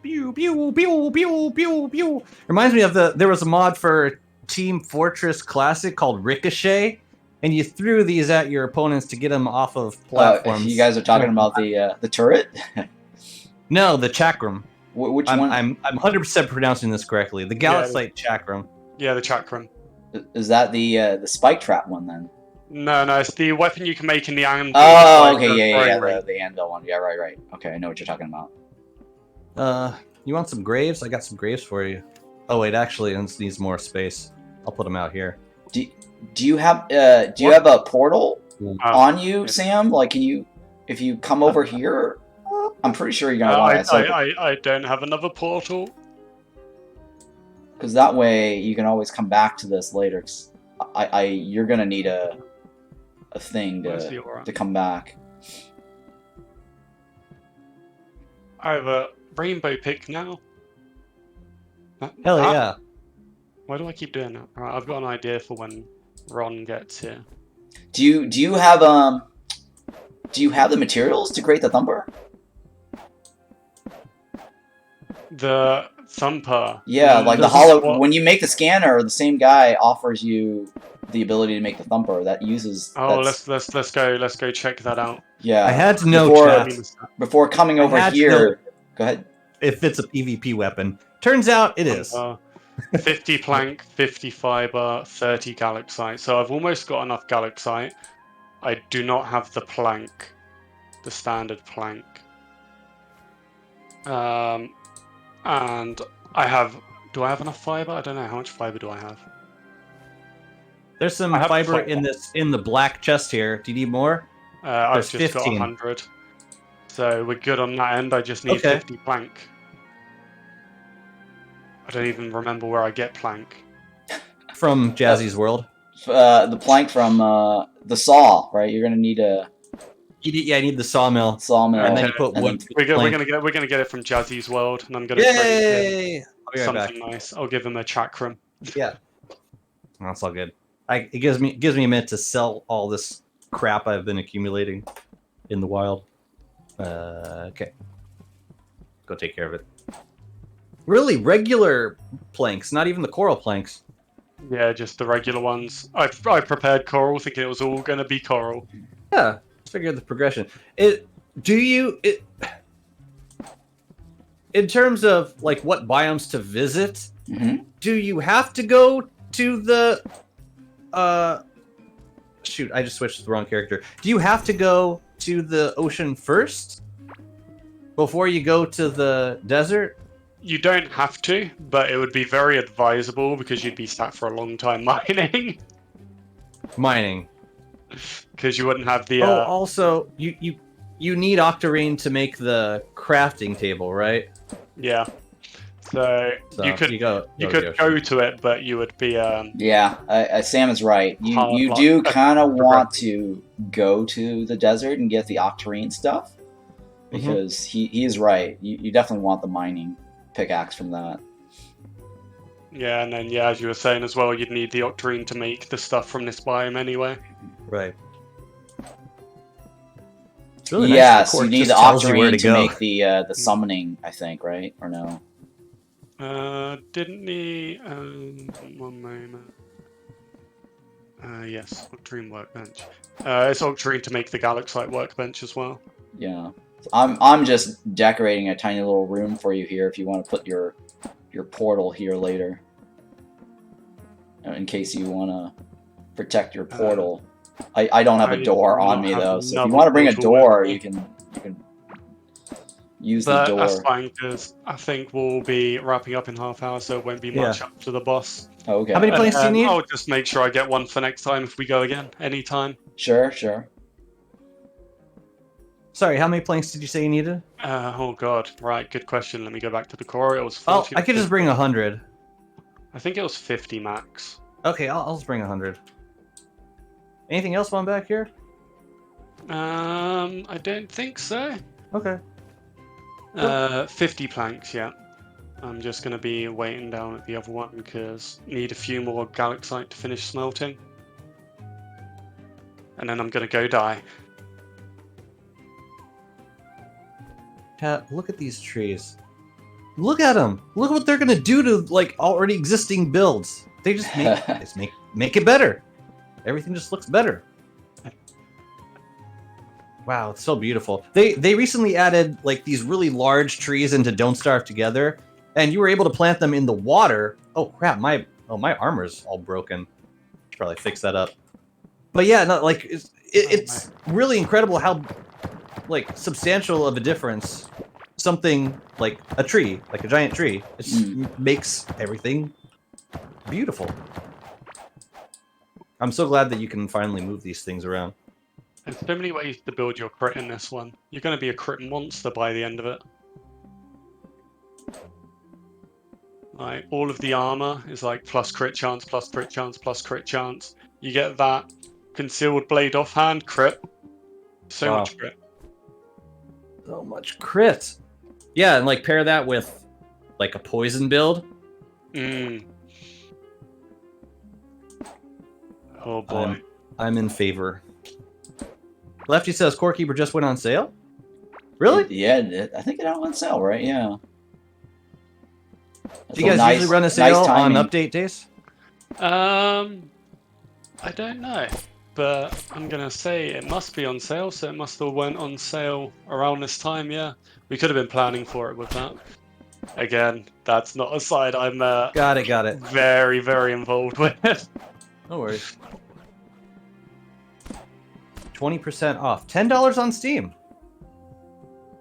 Pew pew pew pew pew pew. Reminds me of there was a mod for Team Fortress Classic called Ricochet, and you threw these at your opponents to get them off of platforms. You guys are talking about the turret? No, the chakram. Which one? I'm 100% pronouncing this correctly. The Galaxite chakram. Yeah, the chakram. Is that the spike trap one then? No, it's the weapon you can make in the anvil. Oh, okay, the anvil one. Yeah, right. Okay, I know what you're talking about. You want some graves? I got some graves for you. Oh wait, actually, this needs more space. I'll put them out here. Do you have have a portal on you, Sam? Like, if you come over here? I'm pretty sure you're gonna want it. I don't have another portal. Because that way you can always come back to this later. Cause you're gonna need a thing to come back. I have a rainbow pick now. Hell yeah! Why do I keep doing that? Alright, I've got an idea for when Ron gets here. Do you have the materials to create the thumper? The thumper. Yeah, like the hollow. When you make the scanner, the same guy offers you the ability to make the thumper that uses. Oh, That's, let's go check that out. yeah. I had to know, before, chat. Before coming over had to know here. Go ahead. if it's a PvP weapon. Turns out it is. 50 plank, 50 fiber, 30 galaxite. So I've almost got enough galaxite. I do not have the plank, the standard plank. And I have. Do I have enough fiber? I don't know. How much fiber do I have? There's some I have fiber fiber. in the black chest here. Do you need more? I've There's just 15. got 100. So we're good on that end. I just need Okay. 50 plank. I don't even remember where I get plank. From Jazzy's world. The plank from the saw, right? You're gonna need a I need the sawmill. sawmill, And then you put and wood. then We're gonna get it from Jazzy's world, and I'm gonna trade Yay! him I'll be right back. something nice. I'll give him a chakram. Yeah. That's all good. It gives me a minute to sell all this crap I've been accumulating in the wild. Okay. Go take care of it. Really, regular planks, not even the coral planks. Yeah, just the regular ones. I prepared coral, thinking it was all gonna be coral. Yeah, let's figure the progression. In terms of like what biomes to visit, do you have to go to the shoot, I just switched to the wrong character. Do you have to go to the ocean first before you go to the desert? You don't have to, but it would be very advisable because you'd be sat for a long time mining. Mining. Because you wouldn't have the. Also, you need octarine to make the crafting table, right? Yeah. So you could go to it, but you would be. Yeah, Sam is right. You do kind of want to go to the desert and get the octarine stuff because he is right. You definitely want the mining pickaxe from that. Yeah, and then as you were saying as well, you'd need the octarine to make the stuff from this biome anyway. Right. Really nice. Yes, you need the octarine to make the summoning, I think, right? Or no? Didn't he? One moment. Yes, octarine workbench. It's octarine to make the galaxite workbench as well. Yeah. I'm just decorating a tiny little room for you here if you want to put your portal here later. In case you want to protect your portal. I don't have a door on me though, so if you want to bring a door, you can use the door. That's fine because I think we'll be wrapping up in half hour, so it won't be much up to the boss. Okay. How many planks do you need? I'll just make sure I get one for next time if we go again, anytime. Sure. Sorry, how many planks did you say you needed? Oh god, right, good question. Let me go back to the core. It was 40. I could just bring 100. I think it was 50 max. Okay, I'll just bring 100. Anything else on back here? I don't think so. Okay. 50 planks, yeah. I'm just going to be waiting down at the other one because need a few more galaxite to finish smelting. And then I'm going to go die. Look at these trees. Look at them. Look what they're going to do to like already existing builds. They just make it better. Everything just looks better. Wow, it's so beautiful. They recently added like these really large trees into Don't Starve Together, and you were able to plant them in the water. Oh crap, my armor's all broken. Should probably fix that up. But yeah, no, like it's really incredible how like substantial of a difference something like a tree, like a giant tree, it makes everything beautiful. I'm so glad that you can finally move these things around. There's so many ways to build your crit in this one. You're going to be a crit monster by the end of it. Like, all of the armor is like plus crit chance, plus crit chance, plus crit chance. You get that concealed blade offhand crit. So much crit. So much crit. Yeah, and like pair that with like a poison build. Oh boy. I'm in favor. Lefty says Core Keeper just went on sale? Really? Yeah, I think it went on sale, right? Yeah. Do you guys usually run a sale on update days? I don't know, but I'm gonna say it must be on sale, so it must have went on sale around this time. Yeah, we could have been planning for it with that. Again, that's not a side I'm Got it. very, very involved with. No worries. 20% off. $10 on Steam.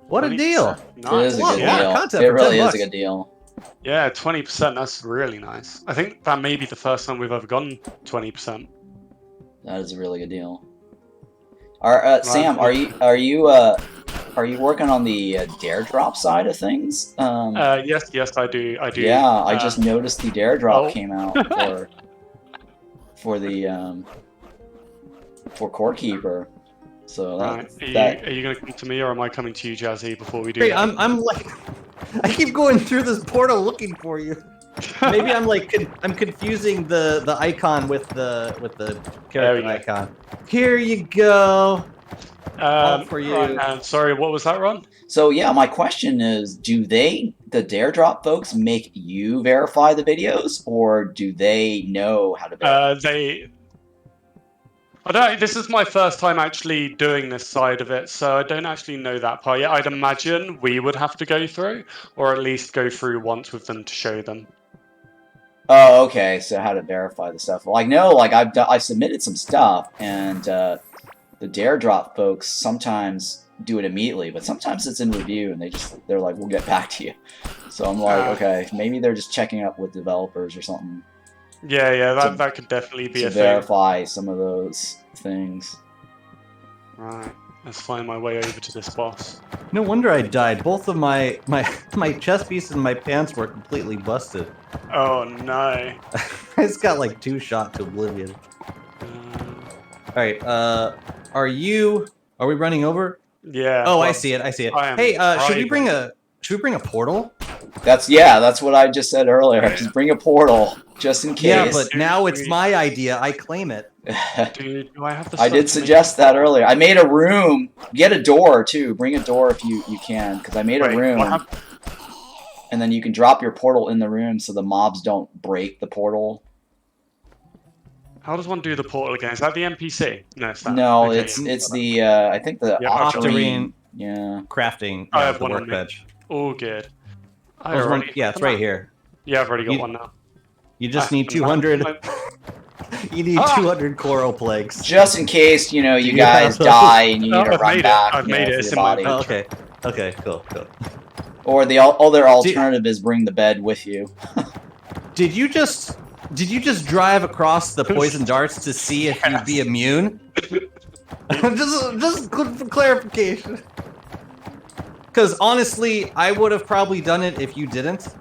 What a deal! 20%. It Nice. is a Wow, good a lot of deal. content It for really 10 is a bucks. good deal. Yeah, 20%. That's really nice. I think that may be the first time we've ever gone 20%. That is a really good deal. Sam, are you working on the dare drop side of things? Yes, I do. Yeah, I just noticed the dare drop Oh. came out for the for Core Keeper. So Right. that Are you going to come to me, or am I coming to you, Jazzy, before we do Great, that? I'm like, I keep going through this portal looking for you. Maybe I'm like, I'm confusing the icon with the character icon. Here you go. All for you. Right, sorry, what was that, Ron? So yeah, my question is, do the dare drop folks make you verify the videos, or do they know how to verify? I don't. This is my first time actually doing this side of it, so I don't actually know that part yet. I'd imagine we would have to go through, or at least go through once with them to show them. Oh, okay. So how to verify the stuff? Well, I know, like I submitted some stuff, and the dare drop folks sometimes do it immediately, but sometimes it's in review, and they're like, we'll get back to you. So I'm like, okay, maybe they're just checking up with developers or something. Yeah, that could definitely be a thing. To verify some of those things. Right, let's find my way over to this boss. No wonder I died. Both of my chest piece and my pants were completely busted. Oh no. I just got like 2 shot to oblivion. All right, are we running over? Yeah. Oh, well, I see it. Hey, should we bring a portal? That's what I just said earlier. Just bring a portal, just in case. Yeah, but now it's my idea. I claim it. Dude, do I have the I did suggest that earlier. I made a room. Get a door too. Bring a door if you can, because I made a room. And then you can drop your portal in the room so the mobs don't break the portal. How does one do the portal again? Is that the NPC? No, it's that. No, Okay, it's the I think the Octarine. Yeah. Crafting. I Yeah, have the one workbench. Oh, good. Yeah, it's right here. Yeah, I've already got one now. You just need 200. You need 200 coral plagues. Just in case, you guys die and you need to run back. I've made it. It's in body. my Okay. Okay, cool. Or the other alternative is bring the bed with you. Did you just drive across the poison darts to see if you'd be immune? just for clarification. Because honestly, I would have probably done it if you didn't.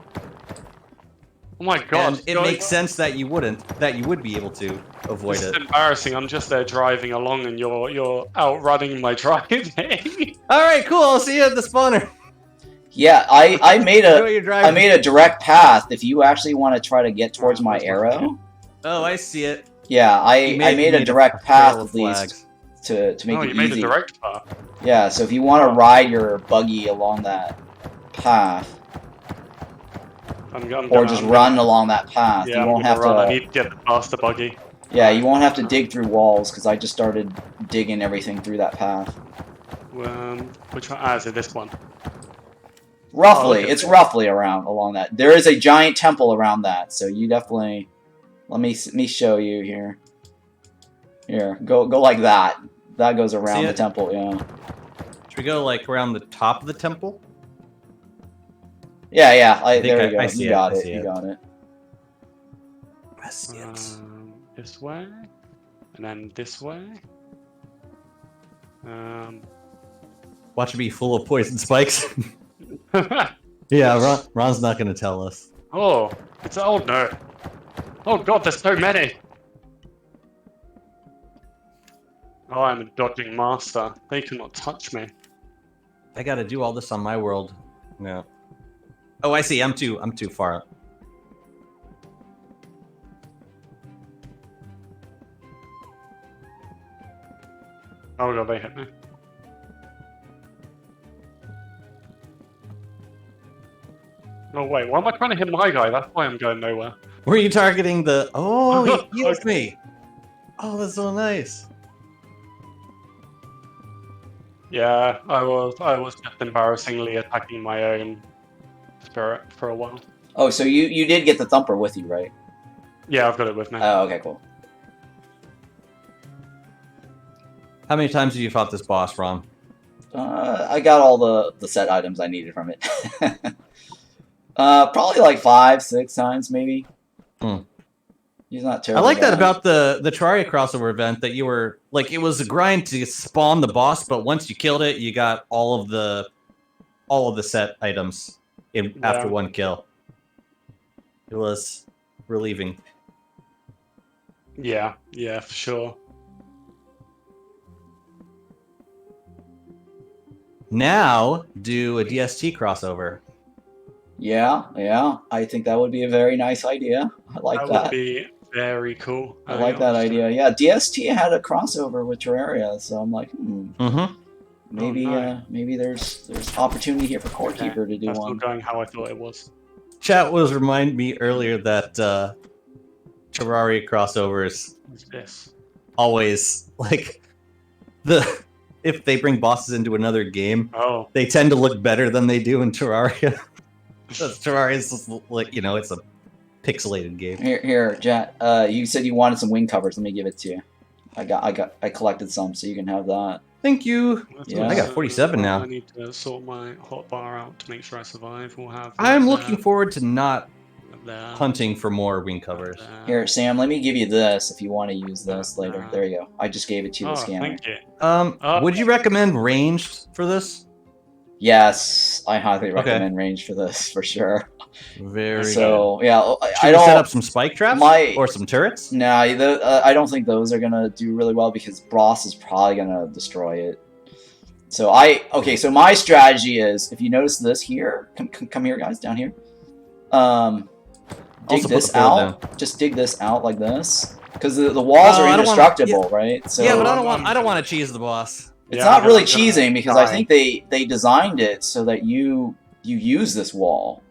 Oh my god. And it makes sense that you wouldn't. That you would be able to avoid This it. is embarrassing. I'm just there driving along and you're outrunning my driving. Alright, cool. I'll see you at the spawner. Yeah, I made a direct path if you actually want to try to get towards my arrow. Oh, I see it. Yeah, I made a direct path at least to make it easy. You made a direct path. Yeah, so if you want to ride your buggy along that path, or just run along that path, yeah, you won't have to. I need to get past the buggy. Yeah, you won't have to dig through walls because I just started digging everything through that path. Which one? Is it this one? Roughly, it's roughly along that. There is a giant temple around that, so you definitely. Let me show you here. Here, go like that. That goes around the temple. Yeah. Should we go like around the top of the temple? Yeah. There you go. You got it. I see it. This way, and then this way. Watch it be full of poison spikes. Yeah, Ron's not gonna tell us. Oh, it's no. Oh god, there's so many. Oh, I'm a dodging master. They cannot touch me. I gotta do all this on my world. No. Oh, I see. I'm too far. Oh god, they hit me. Oh wait, why am I trying to hit my guy? That's why I'm going nowhere. Were you targeting the... Oh, he healed me. Oh, that's so nice. Yeah, I was just embarrassingly attacking my own spirit for a while. Oh, so you did get the thumper with you, right? Yeah, I've got it with me. Oh, okay, cool. How many times have you fought this boss, Rom? I got all the set items I needed from it. Probably like 5, 6 times, maybe. Hmm. He's not I terrible. like that about the Terraria crossover event, that you were like, it was a grind to spawn the boss, but once you killed it, you got all of the set items after one kill. It was relieving. Yeah, for sure. Now do a DST crossover. Yeah. I think that would be a very nice idea. I like that. That would be very cool. I like that idea. Yeah, DST had a crossover with Terraria, so I'm like, maybe there's opportunity here for Core Keeper to do That's one. not going how I thought it was. Chat was reminding me earlier that Terraria crossovers always like if they bring bosses into another game, they tend to look better than they do in Terraria. Terraria is just like, it's a pixelated game. Here, Jet. You said you wanted some wing covers. Let me give it to you. I collected some, so you can have that. Thank you. Yeah. I got 47 now. I need to sort my hotbar out to make sure I survive. We'll have. I'm looking forward to not hunting for more wing covers. Here, Sam. Let me give you this if you want to use this later. There you go. I just gave it to you. The scanner. Thank you. Would you recommend ranged for this? Yes, I highly recommend range for this for sure. Very good. Yeah, I don't set up some spike traps or some turrets. Nah, I don't think those are gonna do really well because Bros is probably gonna destroy it. So so my strategy is, if you notice this here, come here, guys, down here. Dig this out. Just dig this out like this, because the walls are indestructible, right? So yeah, but I don't want to cheese the boss. It's not really cheesing because I think they designed it so that you use this wall.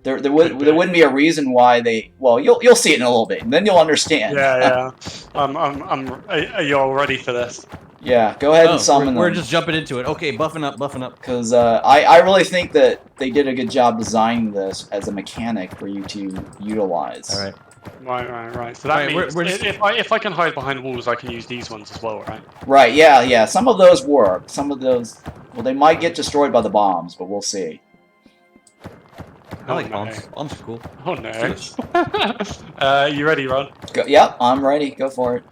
There wouldn't be a reason why they. Well, you'll see it in a little bit, and then you'll understand. Yeah. Are you all ready for this? Yeah, go ahead and summon them. We're just jumping into it. Okay, buffing up. Because I really think that they did a good job designing this as a mechanic for you to utilize. All right. Right. So that means if I can hide behind walls, I can use these ones as well, right? Right. Yeah. Some of those work. Some of those, well, they might get destroyed by the bombs, but we'll see. I like bombs. Bombs are cool. Oh no. You ready, Ron? Yep, I'm ready. Go for it.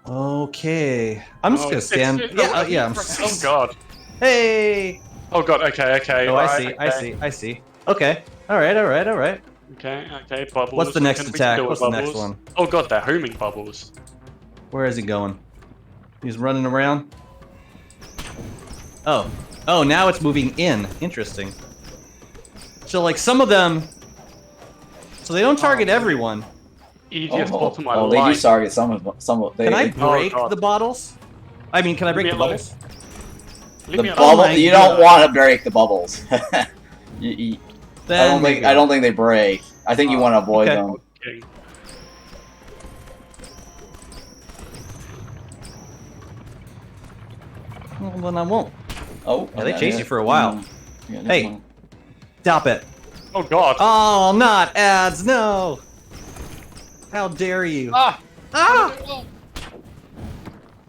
Okay. I'm just gonna stand. Yeah. Oh god. Hey. Oh god. Okay. Oh, I see. Okay. All right. Okay, bubbles. What's the next attack? What's the next one? Oh god, they're homing bubbles. Where is he going? He's running around. Oh, now it's moving in. Interesting. So like some of them, so they don't target everyone. Easiest bottom I like. They do target some of them. Can I break the bottles? I mean, can I break the bubbles? The bubble. You don't want to break the bubbles. I don't think they break. I think you want to avoid them. Okay. Well, then I won't. Oh, they chase you for a while. Hey, stop it. Oh god. Oh, not ads, no. How dare you? Ah!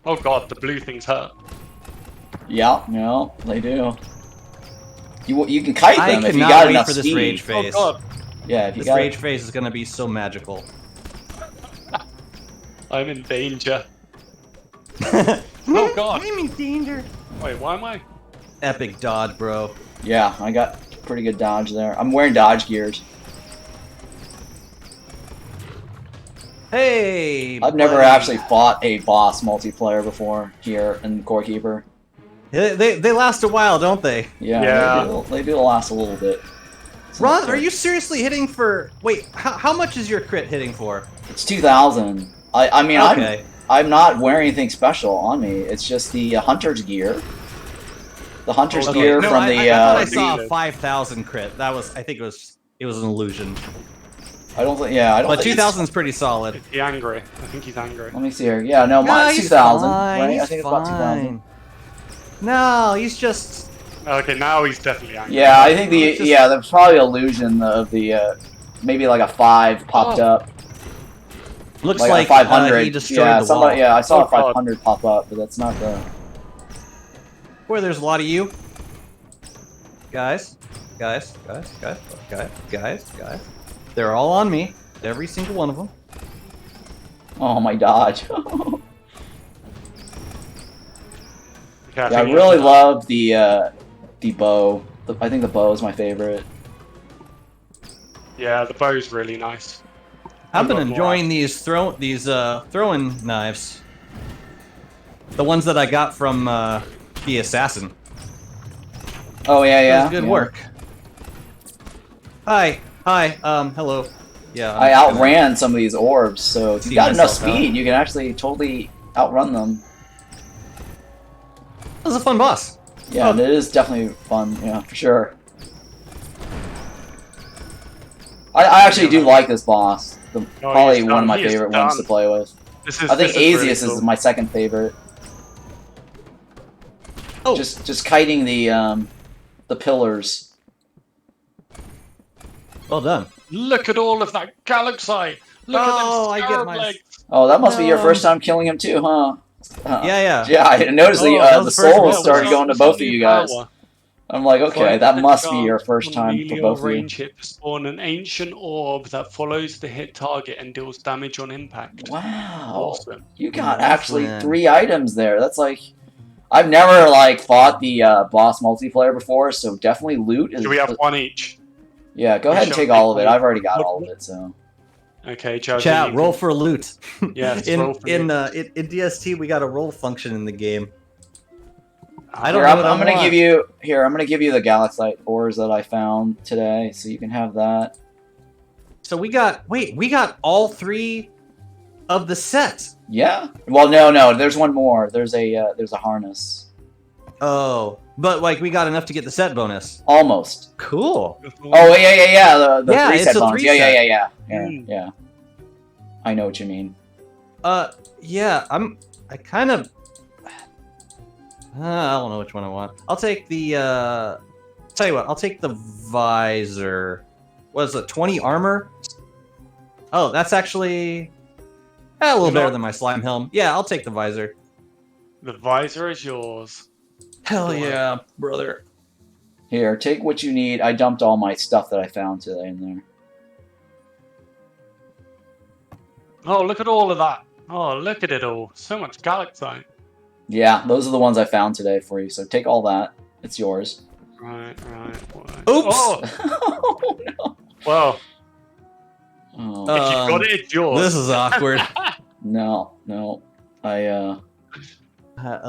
Oh god, the blue things hurt. Yeah, they do. You can kite them if you cannot got wait enough for this speed. rage phase. Oh god. Yeah, if you this rage phase is gonna be so magical. I'm in danger. Oh god. I'm in danger. Wait, why am I? Epic dodge, bro. Yeah, I got pretty good dodge there. I'm wearing dodge gears. Hey! I've never actually fought a boss multiplayer before here in Core Keeper. They last a while, don't they? Yeah. They do last a little bit. Ron, are you seriously hitting for... Wait, how much is your crit hitting for? It's 2,000. I mean, okay. I'm not wearing anything special on me. It's just the hunter's gear. The hunter's gear from the... I thought I saw a 5,000 crit. That was... I think it was an illusion. I don't think. Yeah, I don't But think. 2000 is pretty solid. Is he angry? I think he's angry. Let me see here. Yeah, no, No, mine's he's 2000, fine, right? he's I think it's about 2000. fine. No, he's just. Okay, now he's definitely angry. Yeah, I think It's just- there's probably illusion of the maybe like a 5 popped up. Looks Like like, a 500. he destroyed Yeah, the somebody. wall. Yeah, I saw Oh, a 500 pop up, but that's not the. Where there's a lot of you. Guys. Guys. They're all on me. Every single one of them. Oh my dodge. Okay, Yeah, I think really that's- love the bow. I think the bow is my favorite. Yeah, the bow's really nice. I've been got more enjoying these throwing knives. The ones that I got from the assassin. Oh yeah, That yeah. was good yeah. work. Hi, hello. Yeah. I outran some of these orbs, so if See you've got enough myself out. speed, you can actually totally outrun them. That was a fun boss. Yeah, Oh. and it is definitely fun, yeah, for sure. I actually do like this boss. Probably he's one of done. my He is favorite ones to done. play with. This is, I think this is really Azius cool. is my second favorite. Oh. Just kiting the pillars. Well done. Look at all of that galaxy! Look Oh, I at get them my- scarab legs! Oh, that must be your No. first time killing him too, huh? Yeah. Yeah, I noticed Oh, that was the the first souls one. started Yeah, going to what's both of on you the guys. power? I'm like, okay, Find that the must be chance your first on time for Amelia both of you. range hit to spawn an ancient orb that follows the hit target and deals damage on impact. Wow. Awesome. You got Nice, actually man. 3 items there. That's like, I've never like fought the boss multiplayer before, so definitely loot is. Do we have one each? Yeah, go ahead and Shall take we- all of it. I've already got all of it, so. Okay, Jazzy. Chat, you roll can- for loot. Yes, in roll for in loot. in DST we got a roll function in the game. I don't Here, know I'm what I gonna want. give you. Here, I'm gonna give you the Galaxite ores that I found today, so you can have that. So we got all 3 of the sets. Yeah. Well, no. There's one more. There's a harness. Oh, but like we got enough to get the set bonus. Almost. Cool. Oh yeah. The Yeah, 3 it's set a bonus. 3 set. Yeah. Mm. Yeah. I know what you mean. Yeah, I kind of I don't know which one I want. I'll take the tell you what, I'll take the visor. What is it? 20 armor? Oh, that's actually a little better than my slime helm. Yeah, I'll take the visor. The visor is yours. Hell yeah, brother. Here, take what you need. I dumped all my stuff that I found today in there. Oh, look at all of that. Oh, look at it all. So much galaxite. Yeah, those are the ones I found today for you. So take all that. It's yours. Right. Oops. Oh, Oh no. well, Oh, if you've got it, it's yours. This is awkward. no. I No,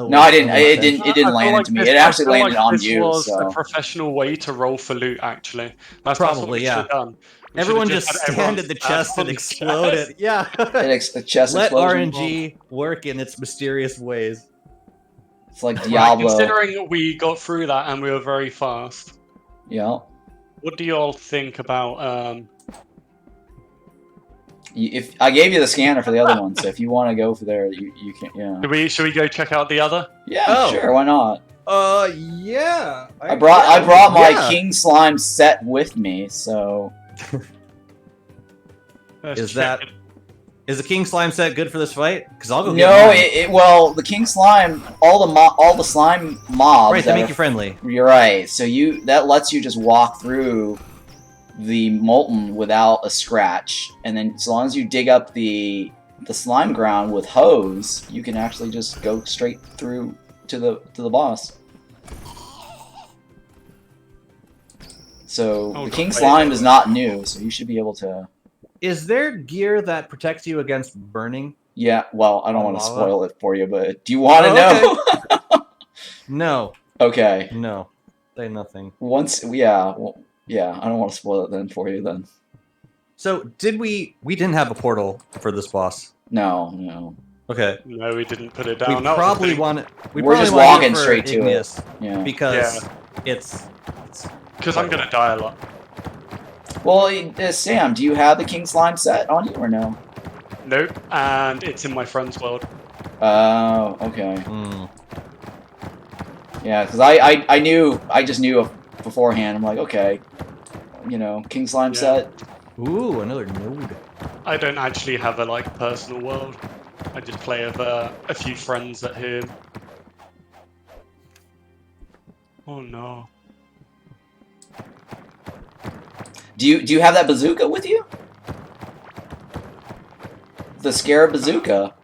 No, I didn't. It didn't land into me. It actually landed on this you. was So a professional way to roll for loot, actually. That's Probably, what we yeah. should have done. We Everyone should have just had stand at the everyone's chest on and the explode chest. it. Yeah. the chest Let explosion. RNG work in its mysterious ways. It's like Right, Diablo. considering we got through that and we were very fast, Yeah. what do you all think about If I gave you the scanner for the other one, so if you want to go for there, you can. Yeah. should we go check out the other? Yeah. Oh. Sure. Why not? Yeah. I brought my King Slime set with me, so Let's Is check that- it. Is the King Slime set good for this fight? Because I'll go get no. mine. Well, the King Slime, all the slime mobs. Right, they that make are- you friendly. You're right. So that lets you just walk through the molten without a scratch, and then as long as you dig up the slime ground with hose, you can actually just go straight through to the boss. So Oh, the King wait. Slime is not new, so you should be able to. Is there gear that protects you against burning? Yeah. Well, I don't want to Lava? spoil it for you, but do you want to Oh, know? No. Okay. No. Say nothing. Yeah. Well, yeah. I don't want to spoil it then for you then. So did we didn't have a portal for this boss. No. Okay. No, we didn't put it We down. That was the probably thing. want it. We're just walking straight to it. Igneous Yeah. because it's Because I'm gonna die a lot. Well, Sam, do you have the King Slime set on you or no? Nope, and it's in my friend's world. Oh, okay. Hmm. Yeah, because I just knew beforehand. I'm like, okay, you know, King Slime Yeah. set. Ooh, another node. I don't actually have a like personal world. I just play with a few friends at home. Oh no. Do you have that bazooka with you? The Scarab bazooka.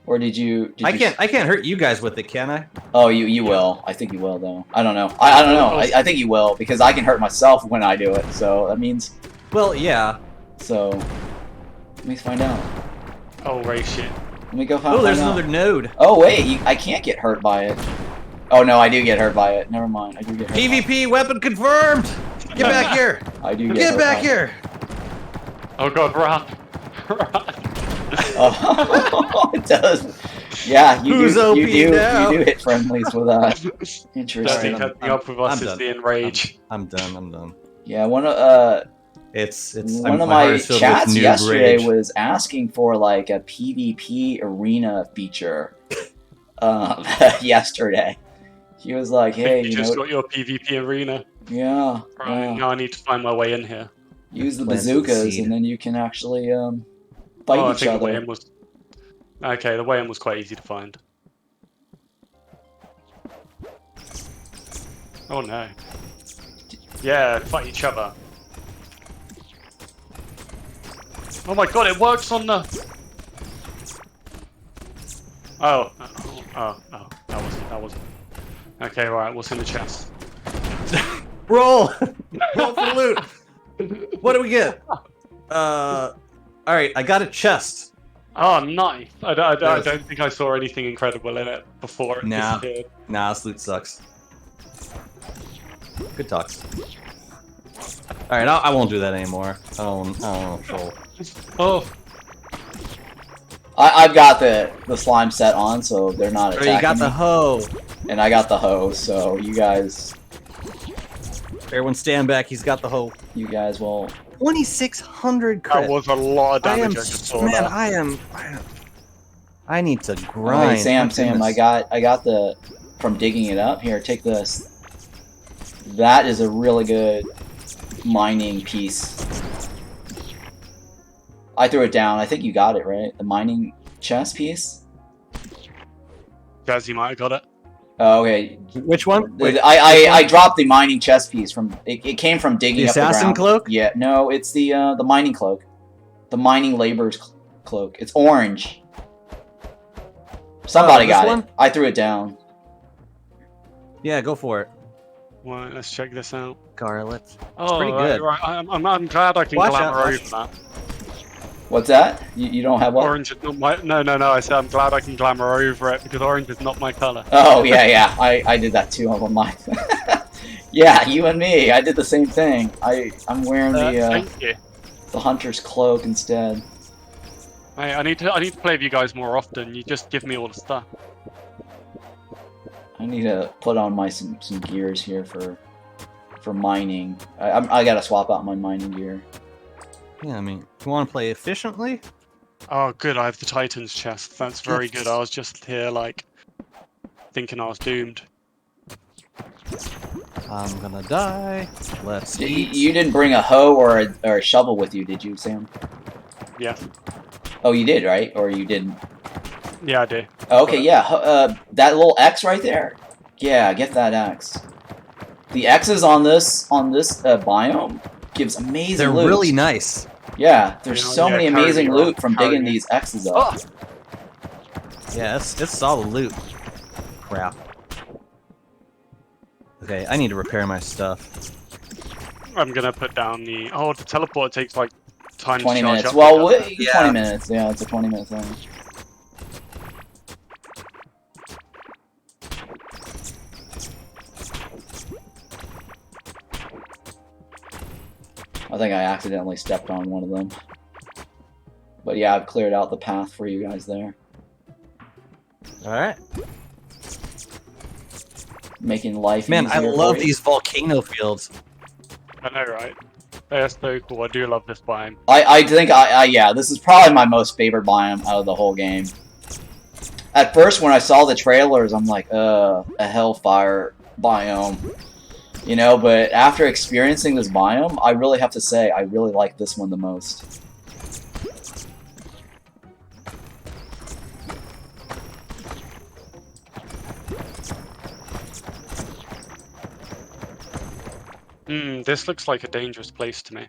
Or did you? I can't hurt you guys with it, can I? Oh, you will. I think you will though. I don't know. I don't know. I think you will because I can hurt myself when I do it. So that means. Well, yeah. So let me find out. Oh right, shit. Let me go find. Oh, there's find out. another node. Oh wait, I can't get hurt by it. Oh no, I do get hurt by it. Never mind. I do get hurt. PvP weapon confirmed. Get back here. I do Get back here. Oh god, Ra. Oh, it does. Yeah, you do hit friendlies with that. Interesting. Jazzy cutting up with us is the enrage. I'm done. Yeah, one of my chats yesterday was asking for like a PvP arena feature. Yesterday, he was like, "Hey, you just got your PvP arena." Yeah. Right, now I need to find my way in here. Use the bazookas, and then you can actually fight each other. The way in was... Okay, the way in was quite easy to find. Oh no. Yeah, fight each other. Oh my god, it works on the... Oh, that wasn't. Okay, right, what's in the chest? Roll! Roll for loot! What do we get? Alright, I got a chest. Oh, nice. I don't think I saw anything incredible in it before it disappeared. Nah, this loot sucks. Good talks. Alright, I won't do that anymore. I don't want to troll. Oh. I've got the slime set on, so they're not attacking you got the hoe. And I got the hoe, so you guys... Everyone stand back, he's got the hoe. You guys will... 2,600 crit. That was a lot of damage I just saw. Man, I need to grind. Hey, Sam, I got the... From digging it up, here, take this. That is a really good mining piece. I threw it down. I think you got it, right? The mining chest piece? Jazzy might have got it. Oh, okay. Which one? Wait, I dropped the mining chest piece from... It came from digging up the ground. The assassin cloak? Yeah, no, it's the mining cloak. The mining laborer's cloak. It's orange. Somebody got it. I threw it down. Yeah, go for it. Well, let's check this out. Scarlet. Oh, pretty good. Right. I'm glad I can glamour over that. What's that? You don't have what? Orange is not my... No, I said I'm glad I can glamour over it, because orange is not my colour. Oh, yeah. I did that too on mine. Yeah, you and me. I did the same thing. I'm wearing the hunter's cloak instead. I need to play with you guys more often. You just give me all the stuff. I need to put on some gears here for mining. I gotta swap out my mining gear. Yeah, I mean, you want to play efficiently? Oh, good. I have the Titan's chest. That's very good. I was just here, like, thinking I was doomed. I'm gonna die. Let's eat. You didn't bring a hoe or a shovel with you, did you, Sam? Yeah. Oh, you did, right? Or you didn't? Yeah, I do. Okay, yeah. That little X right there. Yeah, get that X. The X's on this biome gives amazing loot. They're really nice. Yeah, there's so many amazing loot from digging these X's up. Oh. Yeah, it's solid loot. Crap. Okay, I need to repair my stuff. I'm gonna put down the... Oh, the teleport takes, like, time 20 to charge minutes. up. Well, 20 minutes. Yeah, it's a 20-minute thing. I think I accidentally stepped on one of them. But yeah, I've cleared out the path for you guys there. Alright. Making life Man, I easier love for you. these volcano fields. I know, right? They're so cool. I do love this biome. I think yeah, this is probably my most favorite biome out of the whole game. At first, when I saw the trailers, I'm like, a hellfire biome. You know, but after experiencing this biome, I really have to say, I really like this one the most. This looks like a dangerous place to me.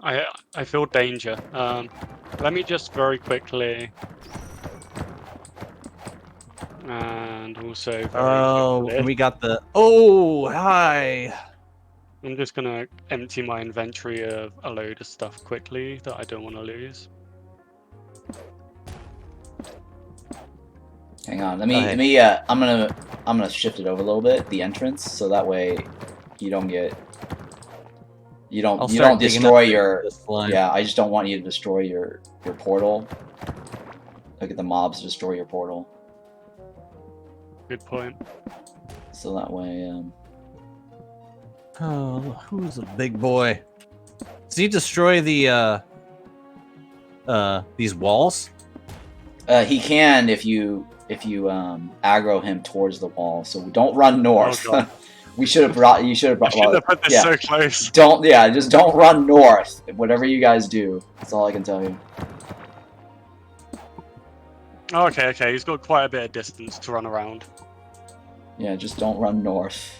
I feel danger. Let me just very quickly, and also very quickly. we got the. Oh, hi. I'm just gonna empty my inventory of a load of stuff quickly that I don't want to lose. Hang on, let me I'm gonna shift it over a little bit, the entrance, so that way you don't destroy your yeah, I just don't want you to destroy your portal. Look at the mobs destroy your portal. Good point. So that way Oh, who's a big boy? Does he destroy the these walls? he can if you aggro him towards the wall. So don't run north. Oh, You should have brought. I should have put this so close. Just don't run north. Whatever you guys do, that's all I can tell you. Oh, okay. He's got quite a bit of distance to run around. Yeah, just don't run north.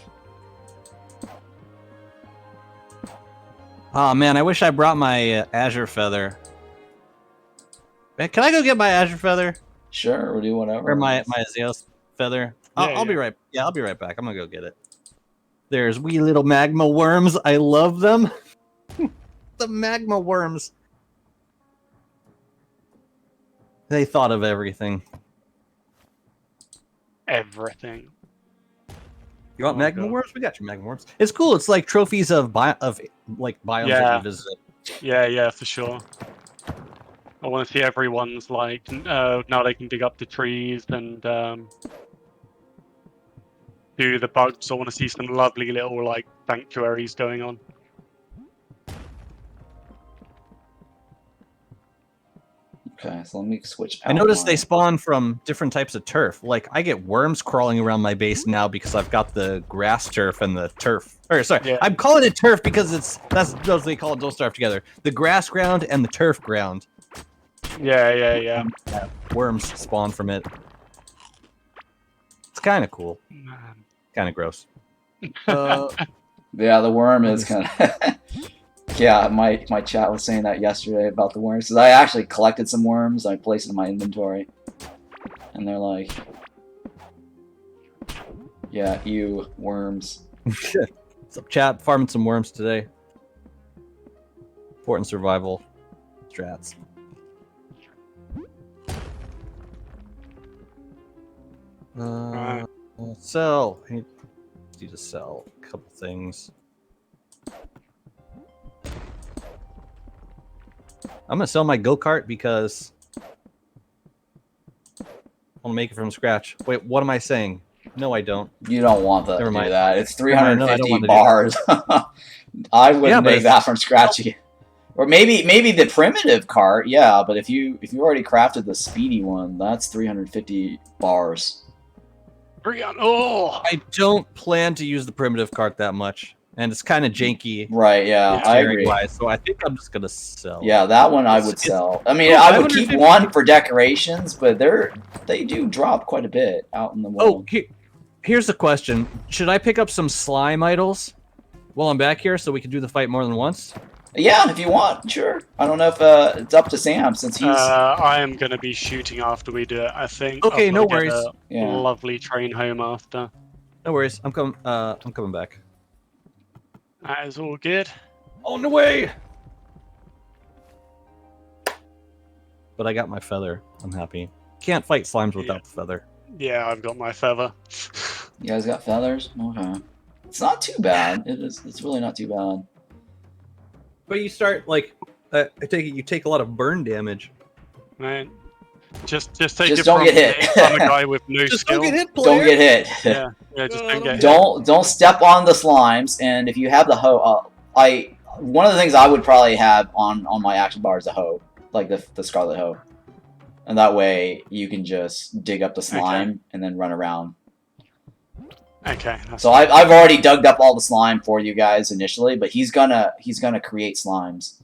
Oh man, I wish I brought my Azure Feather. Can I go get my Azure Feather? Sure, we'll do whatever. Or my Zeus Feather. I'll be right. Yeah, I'll be right back. I'm gonna go get it. There's wee little magma worms. I love them. The magma worms. They thought of everything. Everything. You want magma worms? We got your magma worms. It's cool. It's like trophies of biomes that you visit. Yeah, for sure. I want to see everyone's like now they can dig up the trees and do the bugs. I want to see some lovely little like sanctuaries going on. Okay, so let me switch. I noticed they spawn from different types of turf. Like I get worms crawling around my base now because I've got the grass turf and the turf. Or sorry, Yeah. I'm calling it turf because that's what they call it. Don't starve together. The grass ground and the turf ground. Yeah. Worms spawn from it. It's kind of cool. Kind of gross. Yeah, the worm is kind of. Yeah, my chat was saying that yesterday about the worms. Because I actually collected some worms. I placed it in my inventory, and they're like, "Yeah, you worms." What's up, chat? Farming some worms today. Important survival strats. Sell. I need to sell a couple things. I'm gonna sell my Go-Kart because I want to make it from scratch. Wait, what am I saying? No, I don't. You don't want to do that. It's 350 No, bars. I wouldn't make that from scratch. Or maybe the primitive cart, yeah. But if you already crafted the speedy one, that's 350 bars. Oh! I don't plan to use the primitive cart that much, and it's kind of janky. Right? Yeah, I agree. So I think I'm just gonna sell. Yeah, that one I would sell. I mean, I would keep one for decorations, but they do drop quite a bit out in the world. Oh, here's the question: should I pick up some slime idols while I'm back here so we can do the fight more than once? Yeah, if you want, sure. I don't know if it's up to Sam since he's. I am gonna be shooting after we do it. I think. Okay, no worries. Lovely train home after. No worries. I'm coming back. That is all good. On the way. But I got my feather. I'm happy. Can't fight slimes without the feather. Yeah, I've got my feather. You guys got feathers? Okay. It's not too bad. It's really not too bad. But you start like I take it you take a lot of burn damage. Man, just take just it don't from get hit. I'm a guy with no just skill. Don't get hit, player. Don't get hit. Yeah, just don't get hit. Don't step on the slimes, and if you have the one of the things I would probably have on my action bar is a hoe, like the Scarlet Hoe, and that way you can just dig up the slime and then run around. Okay. So I've already dug up all the slime for you guys initially, but he's gonna create slimes.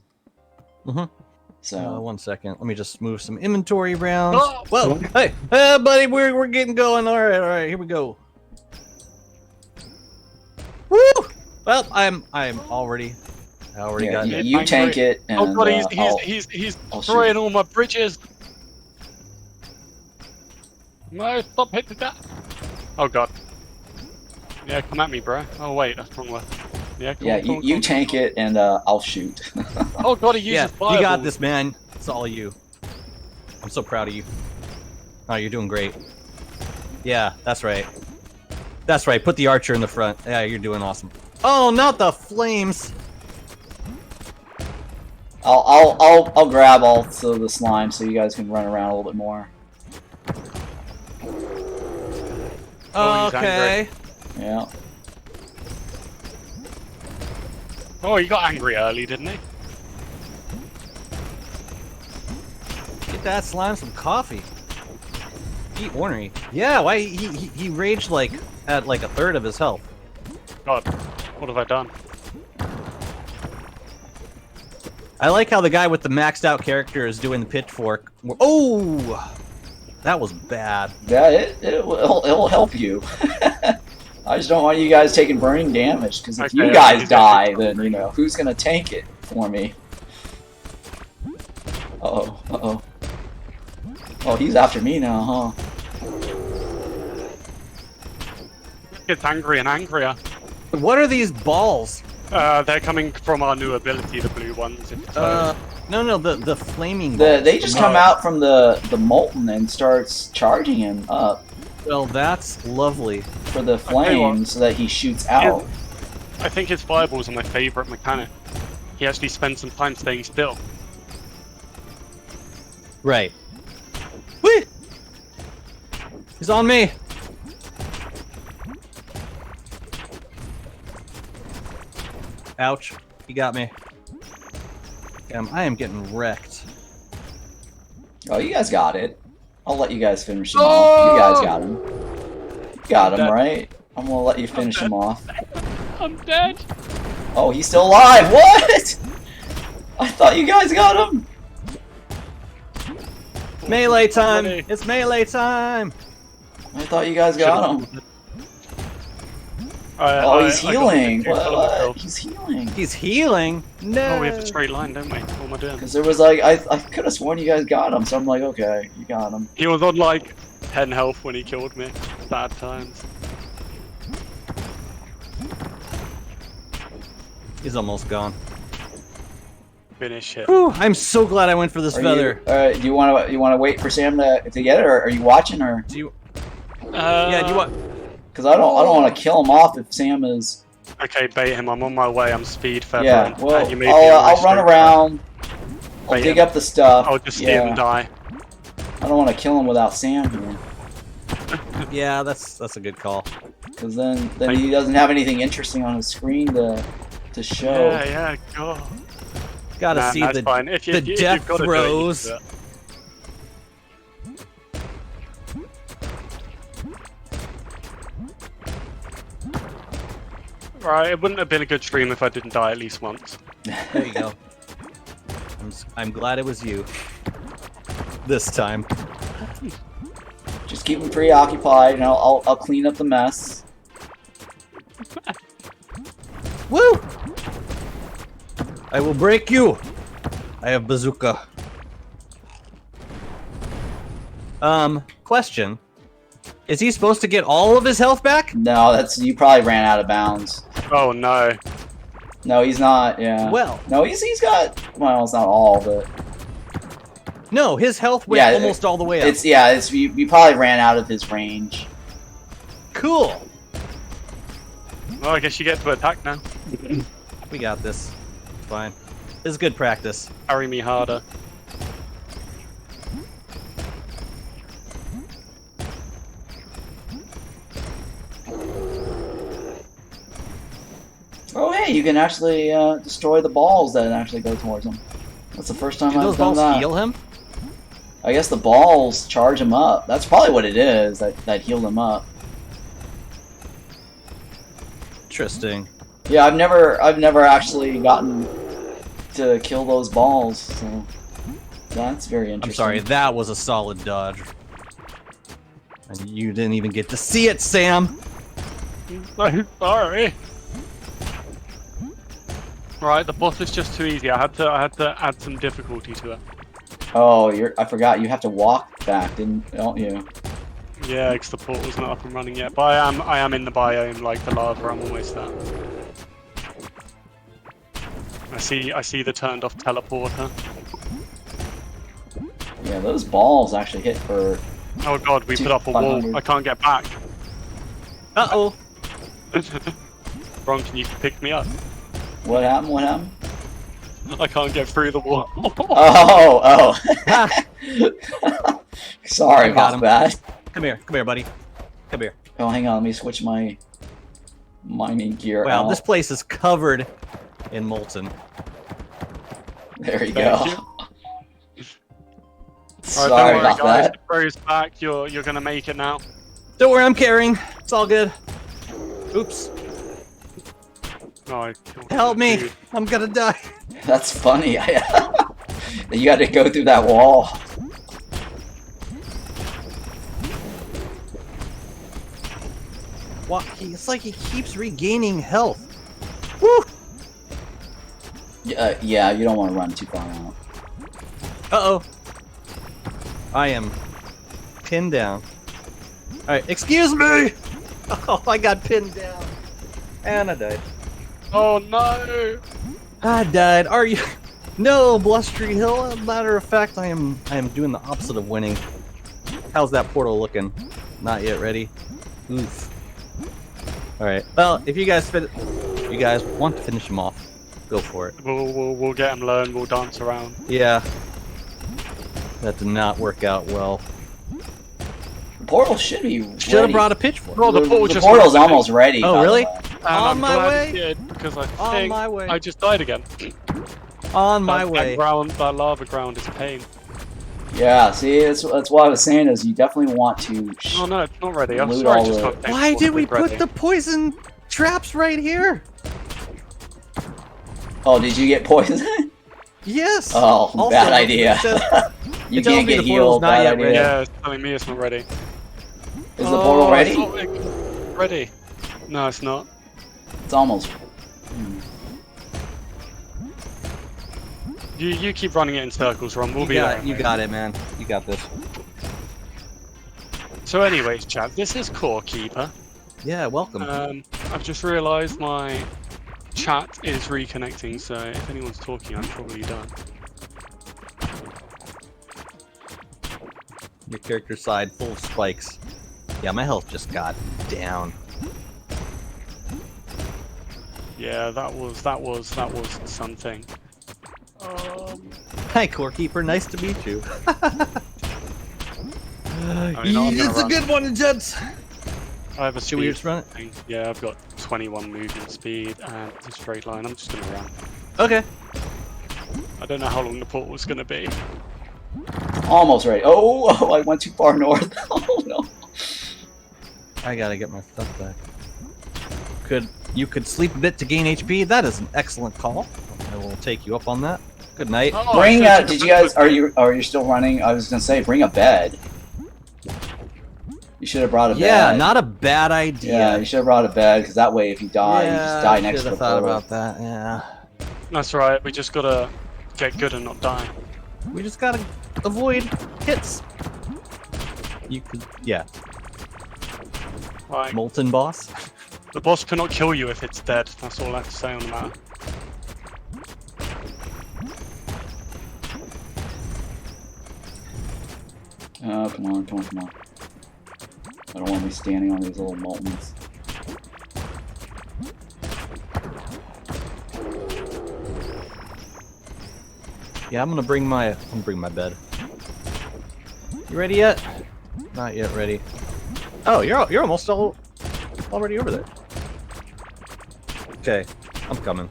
So 1 second. Let me just move some inventory around. Oh! Whoa! Hey, buddy, we're getting going. All right, here we go. Woo! Well, I already got it. You tank it, and oh god, he's destroying all my bridges. No, stop hitting that. Oh god. Yeah, come at me, bro. Oh wait, that's wrong way. Yeah, come on, you tank it, and I'll shoot. Oh god, he uses fireballs. You got this, man. It's all you. I'm so proud of you. Oh, you're doing great. Yeah, that's right. That's right. Put the archer in the front. Yeah, you're doing awesome. Oh, not the flames. I'll grab all of the slime so you guys can run around a little bit more. Okay. Yeah. Oh, he got angry early, didn't he? Get that slime some coffee. Eat ornery. Yeah, why he raged like at like a third of his health. God, what have I done? I like how the guy with the maxed out character is doing the pitchfork. Oh, that was bad. Yeah, it'll help you. I just don't want you guys taking burning damage, because if you guys die, then you know who's gonna tank it for me. Uh-oh. Oh, he's after me now, huh? It's angry and angrier. What are these balls? They're coming from our new ability, the blue ones. No, the flaming balls. They just come out from the molten and starts charging him up. Well, that's lovely. For the flames so that he shoots out. I think his fireballs are my favorite mechanic. He actually spends some time staying still. Right. Whee! He's on me. Ouch. He got me. Damn, I am getting wrecked. Oh, you guys got it. I'll let you guys finish him off. You guys got him. Got him, right? I'm gonna let you finish him off. I'm dead. Oh, he's still alive. What? I thought you guys got him. Melee time! It's melee time! I thought you guys got him. He's healing. What? He's healing. He's healing? No. Oh, we have a straight line, don't we? What am I doing? Because there was like, I could have sworn you guys got him, so I'm like, okay, you got him. He was on like 10 health when he killed me. Bad times. He's almost gone. Finish it. Whew, I'm so glad I went for this feather. Do you want to wait for Sam to get it, or are you watching, or? Do you? Yeah. Do you want? Because I don't want to kill him off if Sam is. Okay, bait him. I'm on my way. I'm speed feathering. Yeah. Well, I'll run around. I'll dig up the stuff. I'll just see him die. I don't want to kill him without Sam here. Yeah, that's a good call. Because then he doesn't have anything interesting on his screen to show. Yeah, go. Gotta see the death throws. Right, it wouldn't have been a good stream if I didn't die at least once. There you go. I'm glad it was you. This time. Just keep him preoccupied, and I'll clean up the mess. Woo! I will break you. I have bazooka. Question. Is he supposed to get all of his health back? No, you probably ran out of bounds. Oh no. No, he's not, yeah. Well. No, he's got, well, it's not all, but... No, his health went almost all the way up. You probably ran out of his range. Cool. Well, I guess you get to attack now. We got this. Fine. This is good practice. Carry me harder. Oh, hey, you can actually destroy the balls that actually go towards him. That's the first time Do those I've done balls that. heal him? I guess the balls charge him up. That's probably what it is that healed him up. Interesting. Yeah, I've never actually gotten to kill those balls, so that's very interesting. I'm sorry, that was a solid dodge. And you didn't even get to see it, Sam! I'm sorry. Right, the boss is just too easy. I had to add some difficulty to it. Oh, I forgot you have to walk back, don't you? Yeah, because the portal's not up and running yet. But I am in the biome, like the lava. I'm almost there. I see the turned off teleporter. Yeah, those balls actually hit for. Oh god, we put up a wall. I can't get back. Uh-oh. Ron, can you pick me up? What happened? What happened? I can't get through the wall. Oh. Sorry about that. Come here, buddy. Come here. Oh, hang on. Let me switch my mining gear Wow, out. this place is covered in molten. There you Thank go. you. Sorry Alright, don't worry, about guys. that. The bro's back. You're gonna make it now. Don't worry, I'm carrying. It's all good. Oops. No, I killed Help the me. dude. I'm gonna die. That's funny. You got to go through that wall. What? It's like he keeps regaining health. Woo! Yeah, you don't want to run too far out. Uh-oh. I am pinned down. Alright, excuse me! Oh, I got pinned down. And I died. Oh no! I died. Are you? No, Blustery Hill. As a matter of fact, I am doing the opposite of winning. How's that portal looking? Not yet ready. Oof. All right. Well, if you guys want to finish him off, go for it. We'll get him low and we'll dance around. Yeah. That did not work out well. The portal should be ready. Should have brought a pitchfork. Well, the portal The just portal's went almost ready. Oh, by the really? way. And On I'm my glad way. it did, because I On think my way. I just died again. On my That way. that lava ground is pain. Yeah, see, that's what I was saying is you definitely want to. Oh no, it's not ready. I'm Loot sorry, all I just the- got picked Why for did we it's ready. put the poison traps right here? Oh, did you get poisoned? Yes. Oh, Also, bad idea. it says- You it tells can't me get the portal's healed. not Bad yet idea. ready. Yeah, it's telling me it's not ready. Is the portal ready? It's not ready. No, it's not. It's almost. You keep running it in circles, Ron. We'll be there. You got it, man. You got this. So anyways, chat, this is Core Keeper. Yeah, welcome. I've just realised my chat is reconnecting, so if anyone's talking, I'm probably done. Your character side full of spikes. Yeah, my health just got down. Yeah, that was something. Hi, Core Keeper. Nice to meet you. I mean, I'm gonna It's a run. good one, gents. I have a Should we speed just run it? thing. Yeah, I've got 21 movement speed and a straight line. I'm just gonna run. Okay. I don't know how long the portal's gonna be. Almost ready. Oh, I went too far north. Oh no. I gotta get my stuff back. You could sleep a bit to gain HP. That is an excellent call. I will take you up on that. Good night. Oh, Bring. I said Did you guys? Are you still running? I was gonna say, bring a bed. You should have brought a bed. Yeah, not a bad idea. Yeah, you should have brought a bed because that way, if you die, you just die next to the should have thought portal. about that. Yeah. That's right. We just gotta get good and not die. We just gotta avoid hits. You could, yeah. Like, Molten boss. the boss cannot kill you if it's dead. That's all I have to say on the matter. Oh, come on, come on, come on. I don't want to be standing on these little moltens. Yeah, I'm gonna bring my bed. You ready yet? Not yet ready. Oh, you're almost already over there. Okay. I'm coming.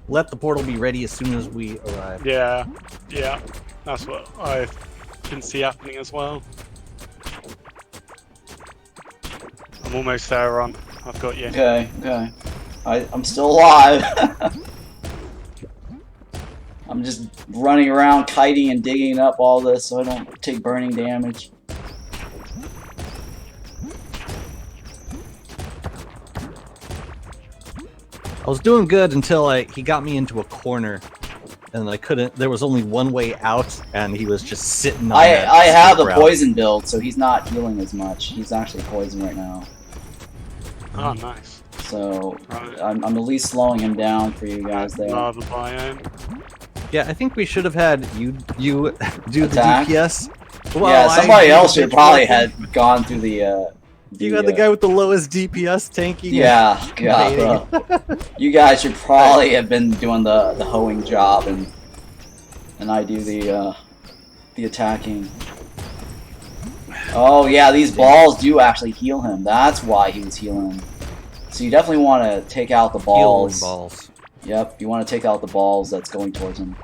Let the portal be ready as soon as we arrive. Yeah, yeah. That's what I can see happening as well. I'm almost there, Ron. I've got you. Okay, okay. I'm still alive. I'm just running around kiting and digging up all this so I don't take burning damage. I was doing good until he got me into a corner, and I couldn't. There was only one way out, and he was just sitting on I that have the route. poison build, so he's not healing as much. He's actually poisoned right now. Oh, nice. So Right. I'm at least slowing him down for you guys there. Lava biome. Yeah, I think we should have had you do Attack? the DPS. Well, Yeah, somebody else should probably had. had gone through the You had the guy with the lowest DPS tanking. Yeah, bro. You guys should probably have been doing the hoeing job, and I do the attacking. Oh yeah, these balls do actually heal him. That's why he was healing. So you definitely want to take out the balls. Healing balls. Yep, you want to take out the balls that's going towards him.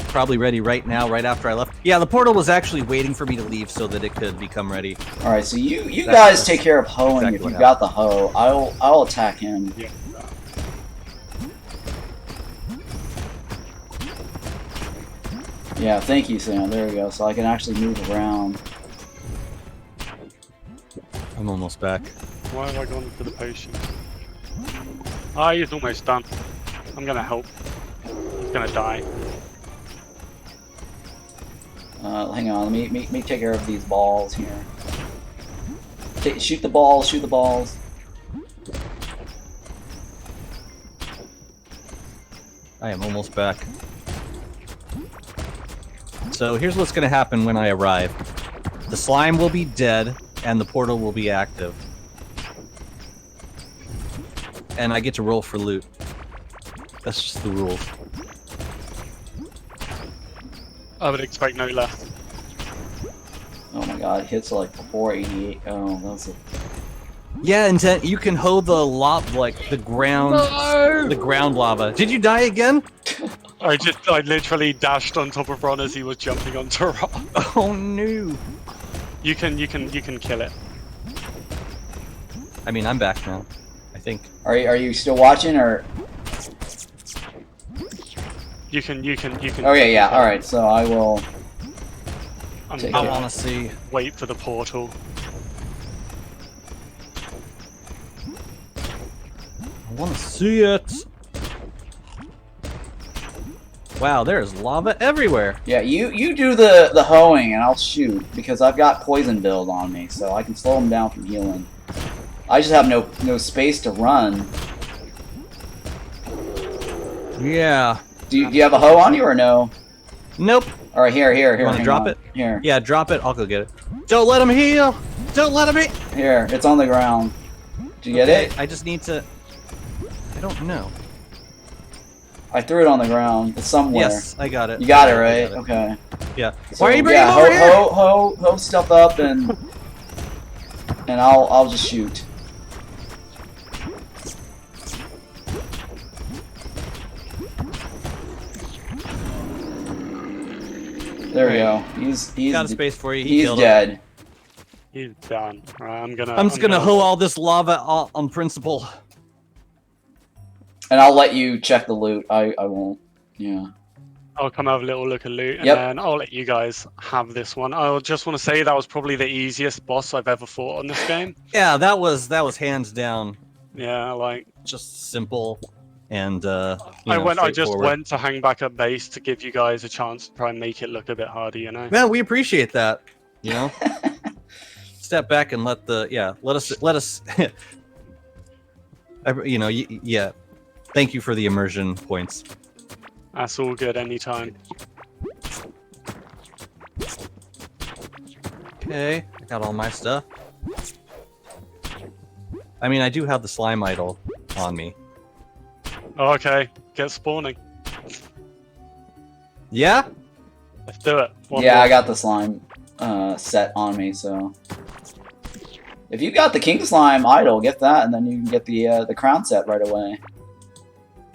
Probably ready right now, right after I left. Yeah, the portal was actually waiting for me to leave so that it could become ready. All right, so you guys take care of hoeing exactly if what you've got the hoe. I'll attack him. Yeah. Yeah, thank you, Sam. There we go. So I can actually move around. I'm almost back. Why have I gone for the potion? Ah, he's almost done. I'm gonna help. He's gonna die. Hang on, let me take care of these balls here. Shoot the balls, shoot the balls. I am almost back. So here's what's going to happen when I arrive. The slime will be dead, and the portal will be active. And I get to roll for loot. That's just the rules. I would expect no less. Oh my god, it hits like 488. Oh, that's a... Yeah, and you can hoe the the ground lava. Did you die again? I literally dashed on top of Ron as he was jumping onto Ron. Oh no! You can kill it. I mean, I'm back now. I think. Are you still watching or? You can. Oh yeah. All right, so I will. I'm Take I it. want to see. wait for the portal. I want to see it. Wow, there's lava everywhere. Yeah, you do the hoeing and I'll shoot because I've got poison build on me, so I can slow him down from healing. I just have no space to run. Yeah. Do you have a hoe on you or no? Nope. All right, here. You want to hang drop on. it? Here. Yeah, drop it. I'll go get it. Don't let him heal. Don't let him heal. Here, it's on the ground. Did you get it? I just need to. I don't know. I threw it on the ground. It's somewhere. Yes, I got it. You got it, I right? got it. Okay. Yeah. So, Why are you bringing yeah, him over here? hoe stuff up and I'll just shoot. There we go. He's Got a space for you. He he's killed dead. him. He's done. Right, I'm just gonna hoe all this lava on principle. And I'll let you check the loot. I won't. Yeah. I'll come have a little look at loot, and Yep. then I'll let you guys have this one. I just want to say that was probably the easiest boss I've ever fought on this game. Yeah, that was hands down Yeah, like just simple and I just went to hang back at base to give you guys a chance to try and make it look a bit harder, you know. Man, we appreciate that. You know, step back and let us. Yeah. Thank you for the immersion points. That's all good anytime. Okay, I got all my stuff. I mean, I do have the slime idol on me. Okay, get spawning. Yeah? Let's do it. One Yeah, more. I got the slime set on me, so If you got the King Slime idol, get that, and then you can get the crown set right away.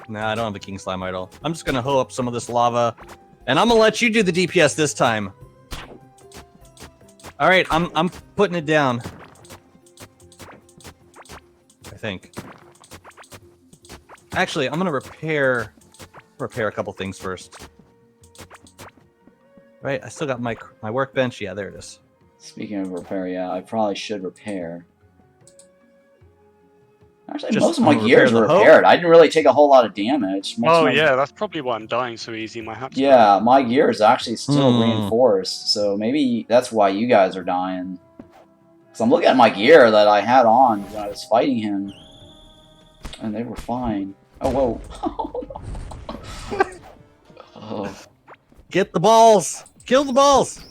Nah, I don't have a King Slime idol. I'm just gonna hoe up some of this lava, and I'm gonna let you do the DPS this time. All right, I'm putting it down. I think. Actually, I'm gonna repair a couple things first. Right, I still got my workbench. Yeah, there it is. Speaking of repair, yeah, I probably should repair. Actually, Just most of my repair gears the were hoe? repaired. I didn't really take a whole lot of damage. Oh yeah, that's probably why I'm dying so easy. My hat's Yeah, my gear is actually still Hmm. reinforced, so maybe that's why you guys are dying. Because I'm looking at my gear that I had on when I was fighting him, and they were fine. Oh, whoa. Oh. Get the balls! Kill the balls!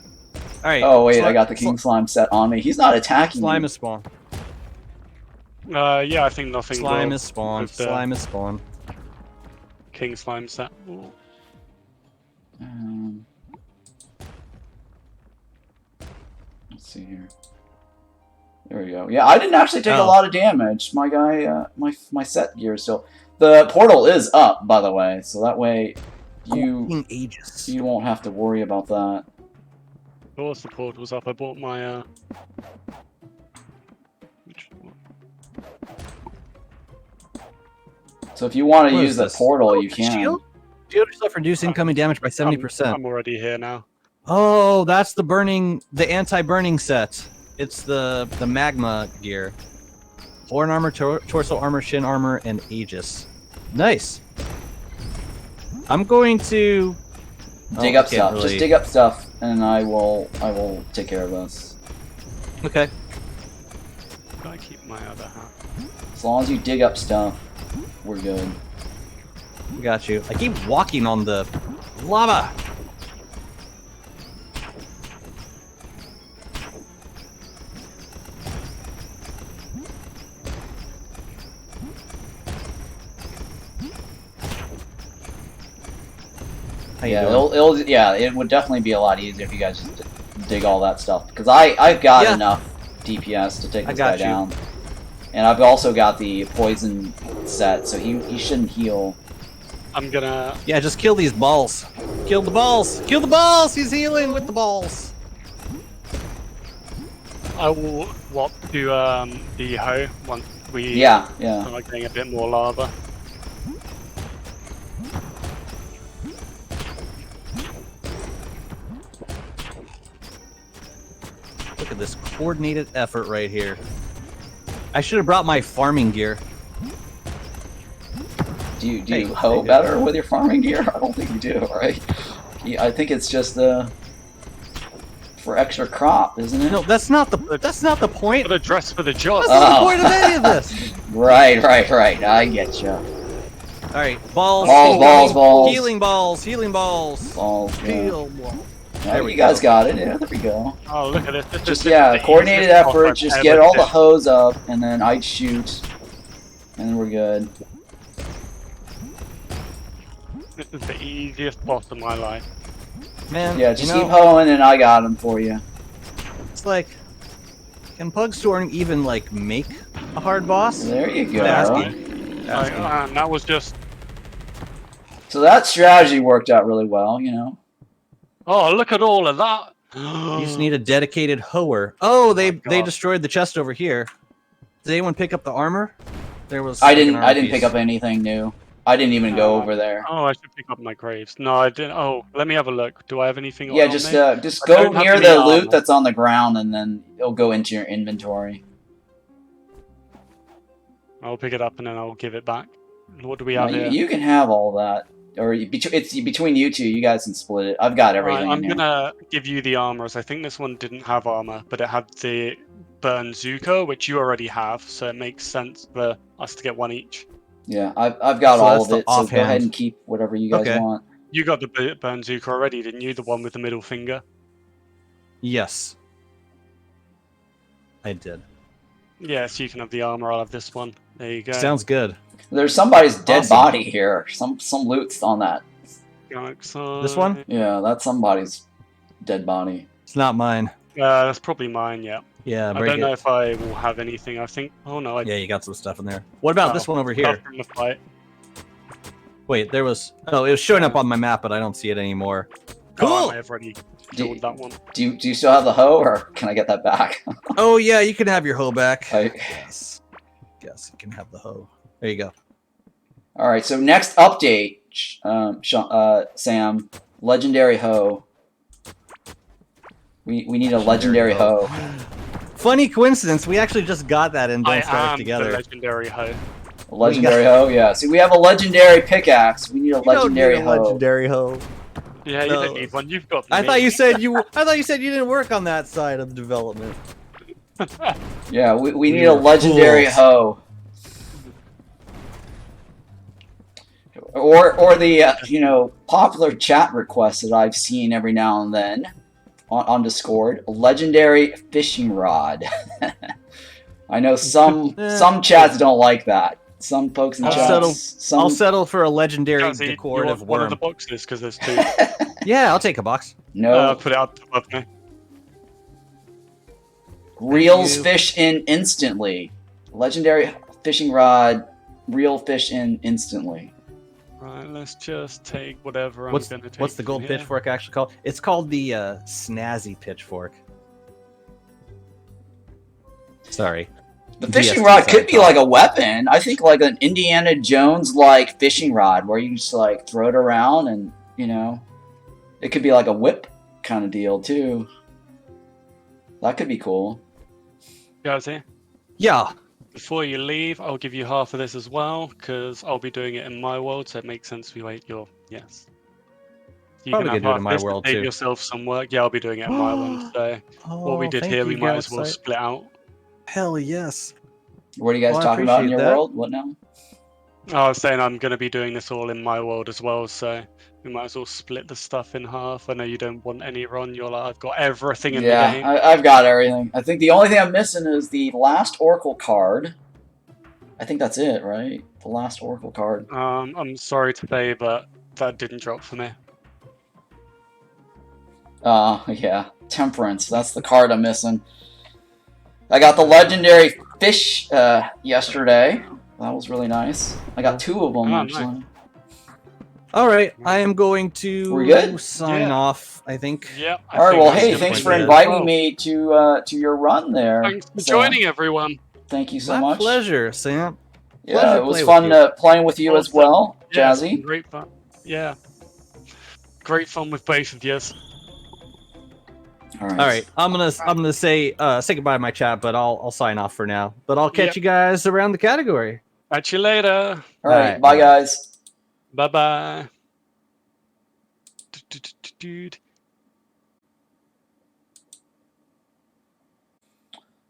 All right. Oh, wait, I got the King Slime set on me. He's not attacking Slime me. is spawned. Yeah, I think nothing. Slime will is spawned. with the Slime is spawned. King Slime set. Ooh. Let's see here. There we go. Yeah, I didn't actually take a lot of damage. My guy, my set gear is still. The portal is up, by the way, so that way you Ages. you won't have to worry about that. Of course, the portal's up. I bought my So if you want to What use is the this? portal, you can. Shield yourself, reduce incoming damage by 70%. I'm already here now. Oh, that's the anti-burning set. It's the magma gear. Horn armor, torso armor, shin armor, and Aegis. Nice. I'm going to Dig up stuff. Just dig up stuff, and I will take care of this. Okay. Gotta keep my other hat. As long as you dig up stuff, we're good. Got you. I keep walking on the lava. It would definitely be a lot easier if you guys just dig all that stuff, because I've got enough DPS to take this guy down, and I've also got the poison set, so he shouldn't heal. I'm gonna. Yeah, just kill these balls. Kill the balls. Kill the balls. He's healing with the balls. I will walk to the hoe once we start getting a bit more lava. Look at this coordinated effort right here. I should have brought my farming gear. Do you hoe better with your farming gear? I don't think you do, right? I think it's just for extra crop, isn't it? No, that's not the point. For the dress for the job. That's not the point of any of this. Right. I get you. All right, balls. Healing balls. Healing balls. Balls. Yeah. Heal balls. There you guys got it. Yeah, there we go. Oh, look at this. Just coordinated effort. Just get all the hose up, and then I'd shoot, and then we're good. This is the easiest boss of my life. Man, yeah, just keep hoeing, and I got him for you. It's like, can Pugstorm even like make a hard boss? There you go. That was just. So that strategy worked out really well, you know. Oh, look at all of that! You just need a dedicated hoer. Oh, they destroyed the chest over here. Did anyone pick up the armor? There was. I didn't pick up anything new. I didn't even go over there. Oh, I should pick up my graves. No, I didn't. Oh, let me have a look. Do I have anything? Yeah, just go near the loot that's on the ground, and then it'll go into your inventory. I'll pick it up and then I'll give it back. What do we have here? You can have all that. Or it's between you two. You guys can split it. I've got everything. I'm gonna give you the armors. I think this one didn't have armor, but it had the burn Zuko, which you already have, so it makes sense for us to get one each. Yeah, I've got all of it. So go ahead and keep whatever you guys want. You got the burn Zuko already, didn't you? The one with the middle finger. Yes, I did. Yeah, so you can have the armor. I'll have this one. There you go. Sounds good. There's somebody's dead body here. Some loot's on that. This one? Yeah, that's somebody's dead body. It's not mine. That's probably mine. Yeah. Yeah, I break don't know it. if I will have anything. I think. Oh no, I Yeah, you got some stuff in there. What about this one over here? stuff from the fight. Wait, there was. Oh, it was showing up on my map, but I don't see it anymore. Oh, I Cool. may have already killed that one. Do you still have the hoe, or can I get that back? Oh yeah, you can have your hoe back. Yes. Yes, you can have the hoe. There you go. All right. So next update, Sam, legendary hoe. We need a legendary hoe. Funny coincidence, we actually just got that in Don't I Starve am Together. the legendary hoe. A legendary hoe, yeah. See, we have a legendary pickaxe. We need a legendary hoe. Legendary hoe. Yeah, you don't need one. You've got. I me. thought you said you. I thought you said you didn't work on that side of development. Yeah, we need a legendary hoe. Or the popular chat requests that I've seen every now and then on Discord, a legendary fishing rod. I know some chats don't like that. Some folks in chats. I'll settle for a legendary Jazzy, decorative you want one of the worm. boxes because there's 2. Yeah, I'll take a box. No. Put it up above me. Reels fish in instantly. Legendary fishing rod. Reel fish in instantly. Right, let's just take whatever I'm going to take. What's the gold pitchfork actually called? It's called the snazzy pitchfork. Sorry. The fishing rod could be like a weapon. I think like an Indiana Jones like fishing rod where you just like throw it around and it could be like a whip kind of deal too. That could be cool. Jazzy? Yeah. Before you leave, I'll give you half of this as well, because I'll be doing it in my world, so it makes sense we wait your yes. You Probably can gonna do it in my world save too. yourself some work. Yeah, I'll be doing it in my one. So what we did here, we might as well split out. Hell yes. What are you guys talking about in your world? What now? I was saying I'm going to be doing this all in my world as well, so we might as well split the stuff in half. I know you don't want any, Ron. You're like, I've got everything in the game. Yeah, I've got everything. I think the only thing I'm missing is the last Oracle card. I think that's it, right? The last Oracle card. I'm sorry to say, but that didn't drop for me. Yeah. Temperance. That's the card I'm missing. I got the legendary fish yesterday. That was really nice. I got 2 of them, actually. Nice. All right, I am going to sign off, I think. Yeah. All right, well, hey, thanks for inviting me to your run there. Thanks for joining, everyone. Thank you so much. My pleasure, Sam. Yeah, it was fun playing with you as well, Jazzy. Great fun. Yeah. Great fun with both of you. All right. I'm gonna say goodbye to my chat, but I'll sign off for now. But I'll catch you guys around the category. Catch you later. All right. Bye, guys. Bye bye.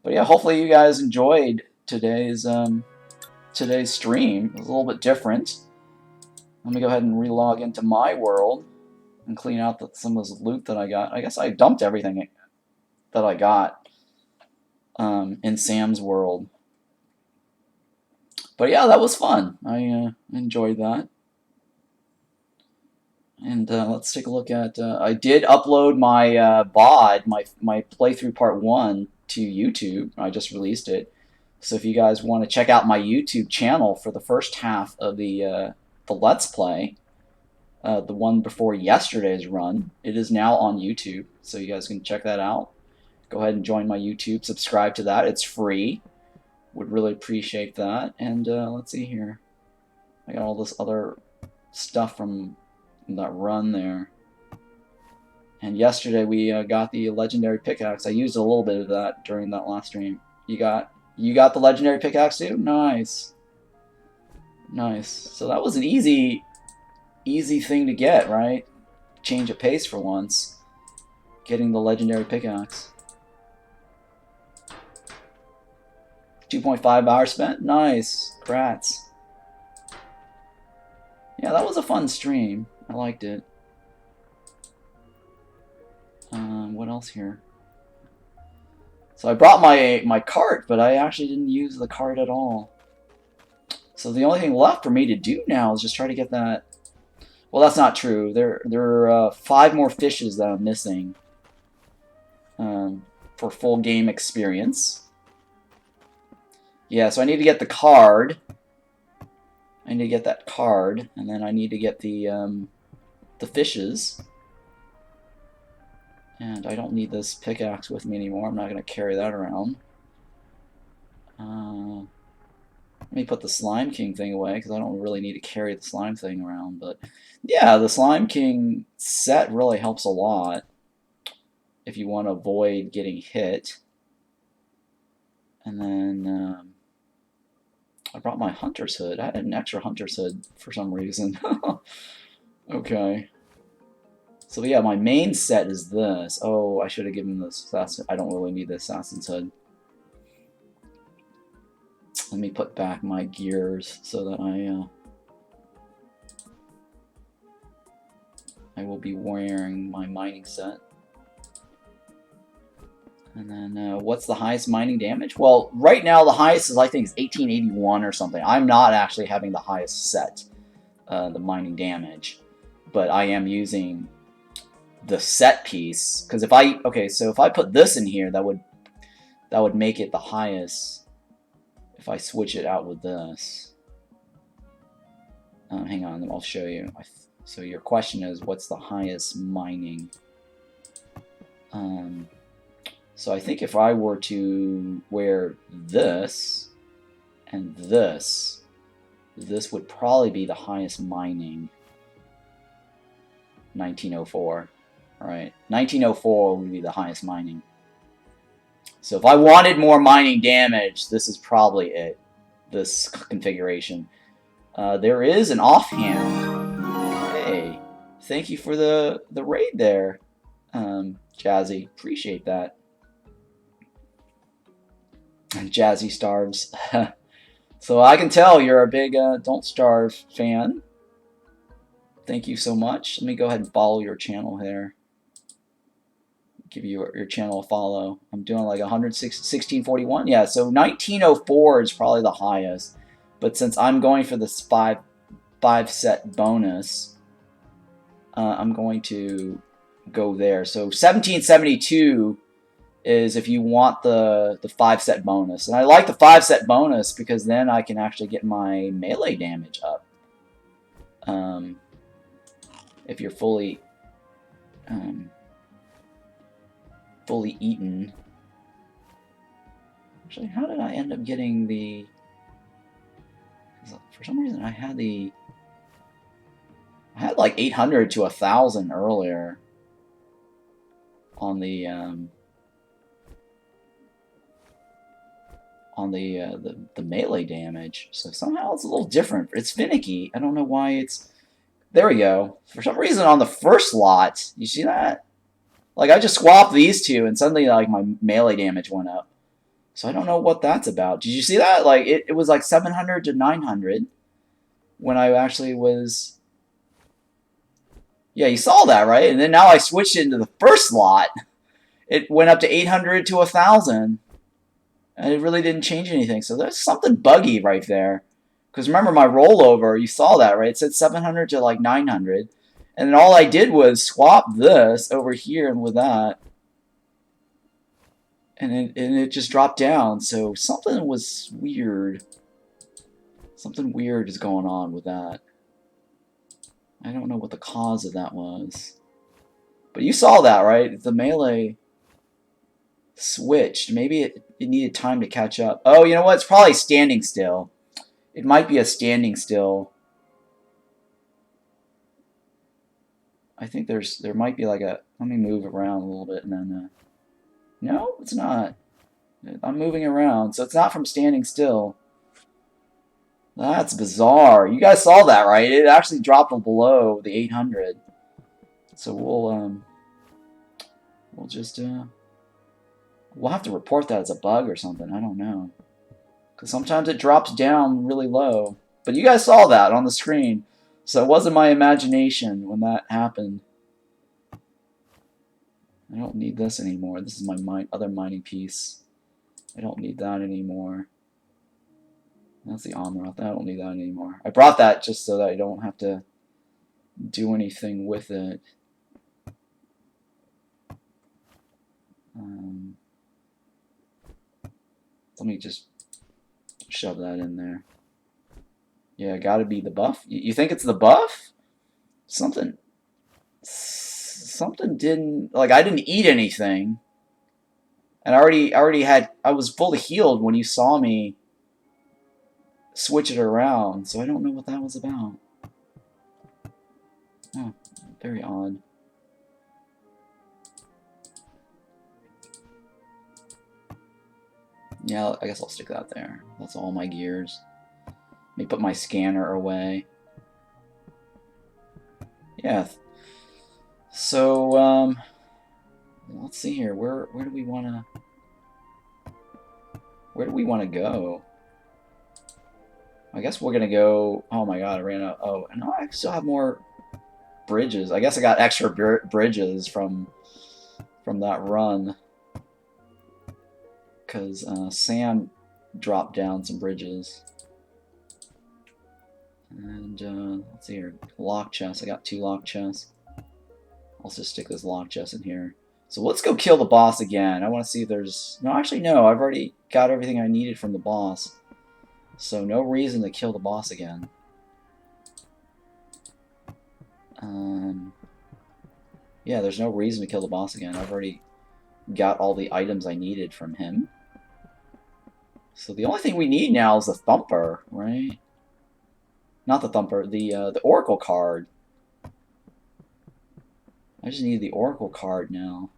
But yeah, hopefully you guys enjoyed today's stream. It was a little bit different. Let me go ahead and relog into my world and clean out some of this loot that I got. I guess I dumped everything that I got in Sam's world. But yeah, that was fun. I enjoyed that. And let's take a look at... I did upload my VOD, my playthrough part 1 to YouTube. I just released it. So if you guys want to check out my YouTube channel for the first half of the Let's Play, the one before yesterday's run, it is now on YouTube. So you guys can check that out. Go ahead and join my YouTube. Subscribe to that. It's free. Would really appreciate that. And let's see here. I got all this other stuff from that run there. And yesterday we got the legendary pickaxe. I used a little bit of that during that last stream. You got the legendary pickaxe too? Nice. Nice. So that was an easy thing to get, right? Change of pace for once. Getting the legendary pickaxe. 2.5 hours spent? Nice. Crats. Yeah, that was a fun stream. I liked it. What else here? So I brought my cart, but I actually didn't use the cart at all. So the only thing left for me to do now is just try to get that... Well, that's not true. There are 5 more fishes that I'm missing. for full game experience. Yeah, so I need to get the card. I need to get that card, and then I need to get the fishes. And I don't need this pickaxe with me anymore. I'm not going to carry that around. Let me put the Slime King thing away, because I don't really need to carry the slime thing around. But yeah, the Slime King set really helps a lot if you want to avoid getting hit. And then I brought my Hunter's Hood. I had an extra Hunter's Hood for some reason. Okay. So yeah, my main set is this. Oh, I should have given this Assassin. I don't really need the Assassin's Hood. Let me put back my gears so that I will be wearing my mining set. And then what's the highest mining damage? Well, right now the highest is, I think, is 1881 or something. I'm not actually having the highest set, the mining damage, but I am using the set piece, because if I so if I put this in here, that would make it the highest. If I switch it out with this, hang on, I'll show you. So your question is, what's the highest mining? So I think if I were to wear this and this would probably be the highest mining. 1904. Alright, 1904 would be the highest mining. So if I wanted more mining damage, this is probably it. This configuration. There is an offhand. Hey, thank you for the raid there, Jazzy. Appreciate that. And Jazzy Starves. So I can tell you're a big Don't Starve fan. Thank you so much. Let me go ahead and follow your channel here. Give you your channel a follow. I'm doing like 1641. Yeah, so 1904 is probably the highest. But since I'm going for this five set bonus, I'm going to go there. So 1772 is if you want the 5 set bonus. And I like the 5 set bonus because then I can actually get my melee damage up. If you're fully eaten. Actually, how did I end up getting the... For some reason I had like 800 to 1,000 earlier on the melee damage. So somehow it's a little different. It's finicky. I don't know why it's... There we go. For some reason on the first lot, you see that? Like, I just swapped these two, and suddenly, like, my melee damage went up. So I don't know what that's about. Did you see that? Like, it was like 700 to 900 when I actually was... Yeah, you saw that, right? And then now I switched it into the first lot. It went up to 800 to 1,000. And it really didn't change anything. So there's something buggy right there. Because remember my rollover, you saw that, right? It said 700 to like 900. And then all I did was swap this over here and with that. And it just dropped down. So something was weird. Something weird is going on with that. I don't know what the cause of that was. But you saw that, right? The melee switched. Maybe it needed time to catch up. Oh, you know what? It's probably standing still. It might be a standing still. I think there might be like a... Let me move around a little bit and then... No, it's not. I'm moving around, so it's not from standing still. That's bizarre. You guys saw that, right? It actually dropped below the 800. So we'll just we'll have to report that as a bug or something. I don't know. Because sometimes it drops down really low. But you guys saw that on the screen. So it wasn't my imagination when that happened. I don't need this anymore. This is my other mining piece. I don't need that anymore. That's the armor. I don't need that anymore. I brought that just so that I don't have to do anything with it. Let me just shove that in there. Yeah, gotta be the buff. You think it's the buff? Something didn't, like, I didn't eat anything. And I was fully healed when you saw me switch it around, so I don't know what that was about. Oh, very odd. Yeah, I guess I'll stick that there. That's all my gears. Let me put my scanner away. Yeah. So, let's see here. Where do we wanna go? I guess we're gonna go. Oh my god, I ran out. Oh, no, I still have more bridges. I guess I got extra bridges from that run because Sam dropped down some bridges. And let's see here, lock chest. I got 2 lock chests. I'll just stick this lock chest in here. So let's go kill the boss again. I want to see if there's... No, actually, no. I've already got everything I needed from the boss. So no reason to kill the boss again. Yeah, there's no reason to kill the boss again. I've already got all the items I needed from him. So the only thing we need now is the thumper, right? Not the thumper, the oracle card. I just need the oracle card now.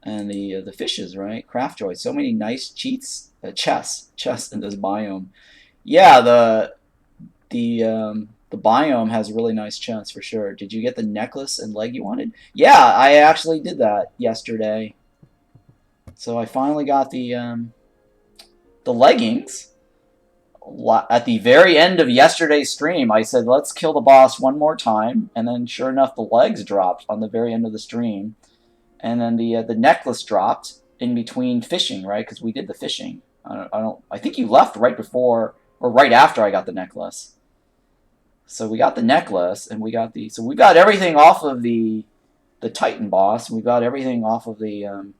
And the fishes, right? Craftjoy. So many nice cheats. Chests in this biome. Yeah, the biome has really nice chests for sure. Did you get the necklace and leg you wanted? Yeah, I actually did that yesterday. So I finally got the leggings. At the very end of yesterday's stream, I said, let's kill the boss one more time. And then sure enough, the legs dropped on the very end of the stream. And then the necklace dropped in between fishing, right? Because we did the fishing. I think you left right before or right after I got the necklace. So we got the necklace, and we got so we got everything off of the Titan boss, and we got everything off of the.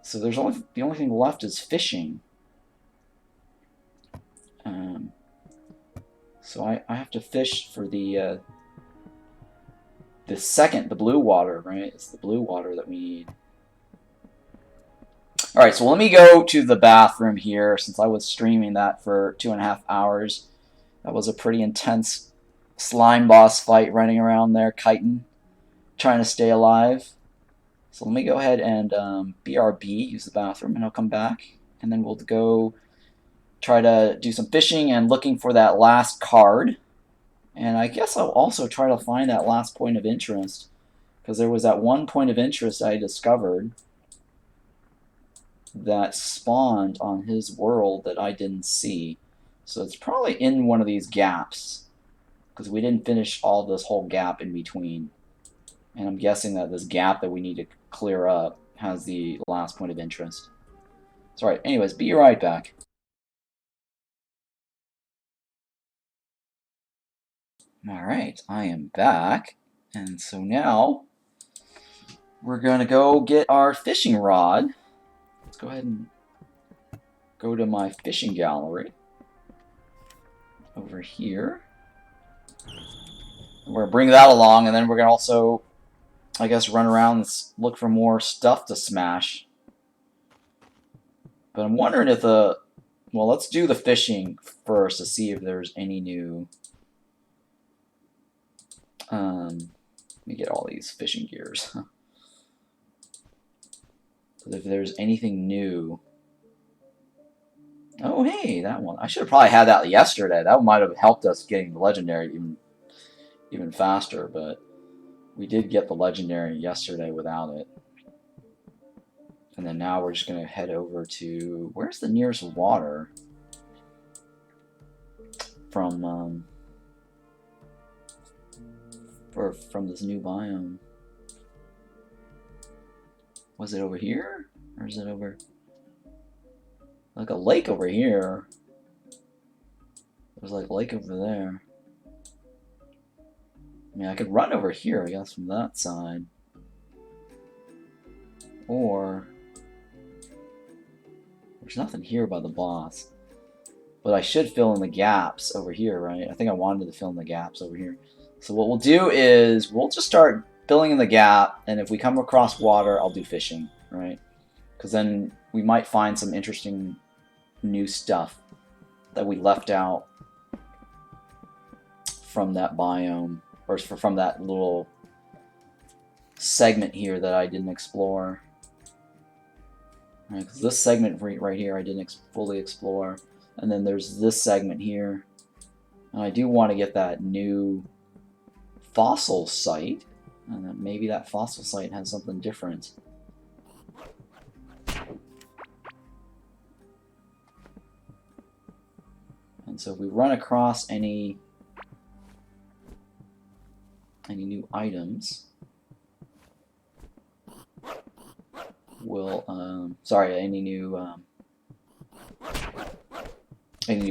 So the only thing left is fishing. So I have to fish for the blue water, right? It's the blue water that we need. Alright, so let me go to the bathroom here, since I was streaming that for 2.5 hours. That was a pretty intense slime boss fight running around there, kiting, trying to stay alive. So let me go ahead and BRB, use the bathroom, and I'll come back. And then we'll go try to do some fishing and looking for that last card. And I guess I'll also try to find that last point of interest, because there was that one point of interest I discovered that spawned on his world that I didn't see. So it's probably in one of these gaps, because we didn't finish all this whole gap in between. And I'm guessing that this gap that we need to clear up has the last point of interest. So alright, anyways, be right back. Alright, I am back. And so now we're going to go get our fishing rod. Let's go ahead and go to my fishing gallery over here. We're going to bring that along, and then we're going to also, I guess, run around and look for more stuff to smash. But I'm wondering if well, let's do the fishing first to see if there's any new... let me get all these fishing gears. If there's anything new... Oh, hey, that one. I should have probably had that yesterday. That might have helped us getting the legendary even faster, but we did get the legendary yesterday without it. And then now we're just going to head over to... Where's the nearest water? From this new biome. Was it over here? Or is it over... Like a lake over here. There's like a lake over there. I mean, I could run over here, I guess, from that side. Or... There's nothing here by the boss. But I should fill in the gaps over here, right? I think I wanted to fill in the gaps over here. So what we'll do is we'll just start filling in the gap, and if we come across water, I'll do fishing, right? Because then we might find some interesting new stuff that we left out from that biome, or from that little segment here that I didn't explore. Right, because this segment right here I didn't fully explore. And then there's this segment here. And I do want to get that new fossil site. And then maybe that fossil site has something different. And so if we run across any new items, we'll sorry, any new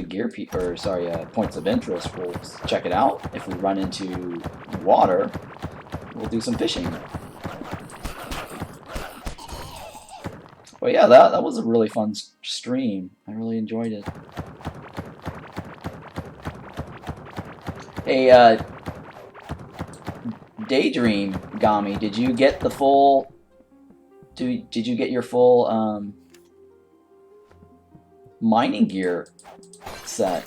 gear points of interest, we'll check it out. If we run into water, we'll do some fishing. But yeah, that was a really fun stream. I really enjoyed it. Hey, Daydream Gami, did you get the full? Did you get your full mining gear set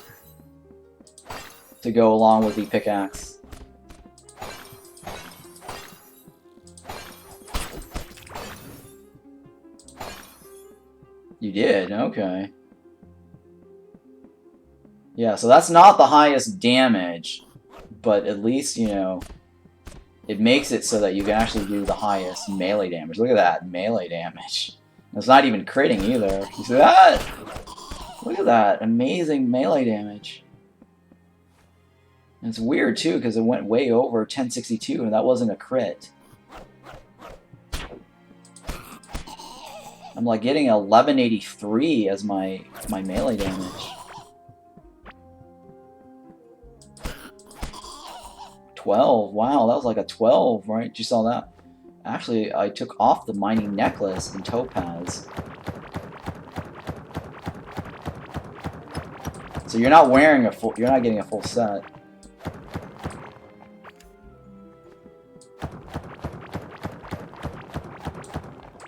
to go along with the pickaxe? You did, okay. Yeah, so that's not the highest damage, but at least, you know, it makes it so that you can actually do the highest melee damage. Look at that, melee damage. It's not even critting either. You see that? Look at that, amazing melee damage. And it's weird too, because it went way over 1062, and that wasn't a crit. I'm like getting 1183 as my melee damage. 12, wow, that was like a 12, right? You saw that? Actually, I took off the mining necklace in Topaz. So you're not wearing you're not getting a full set.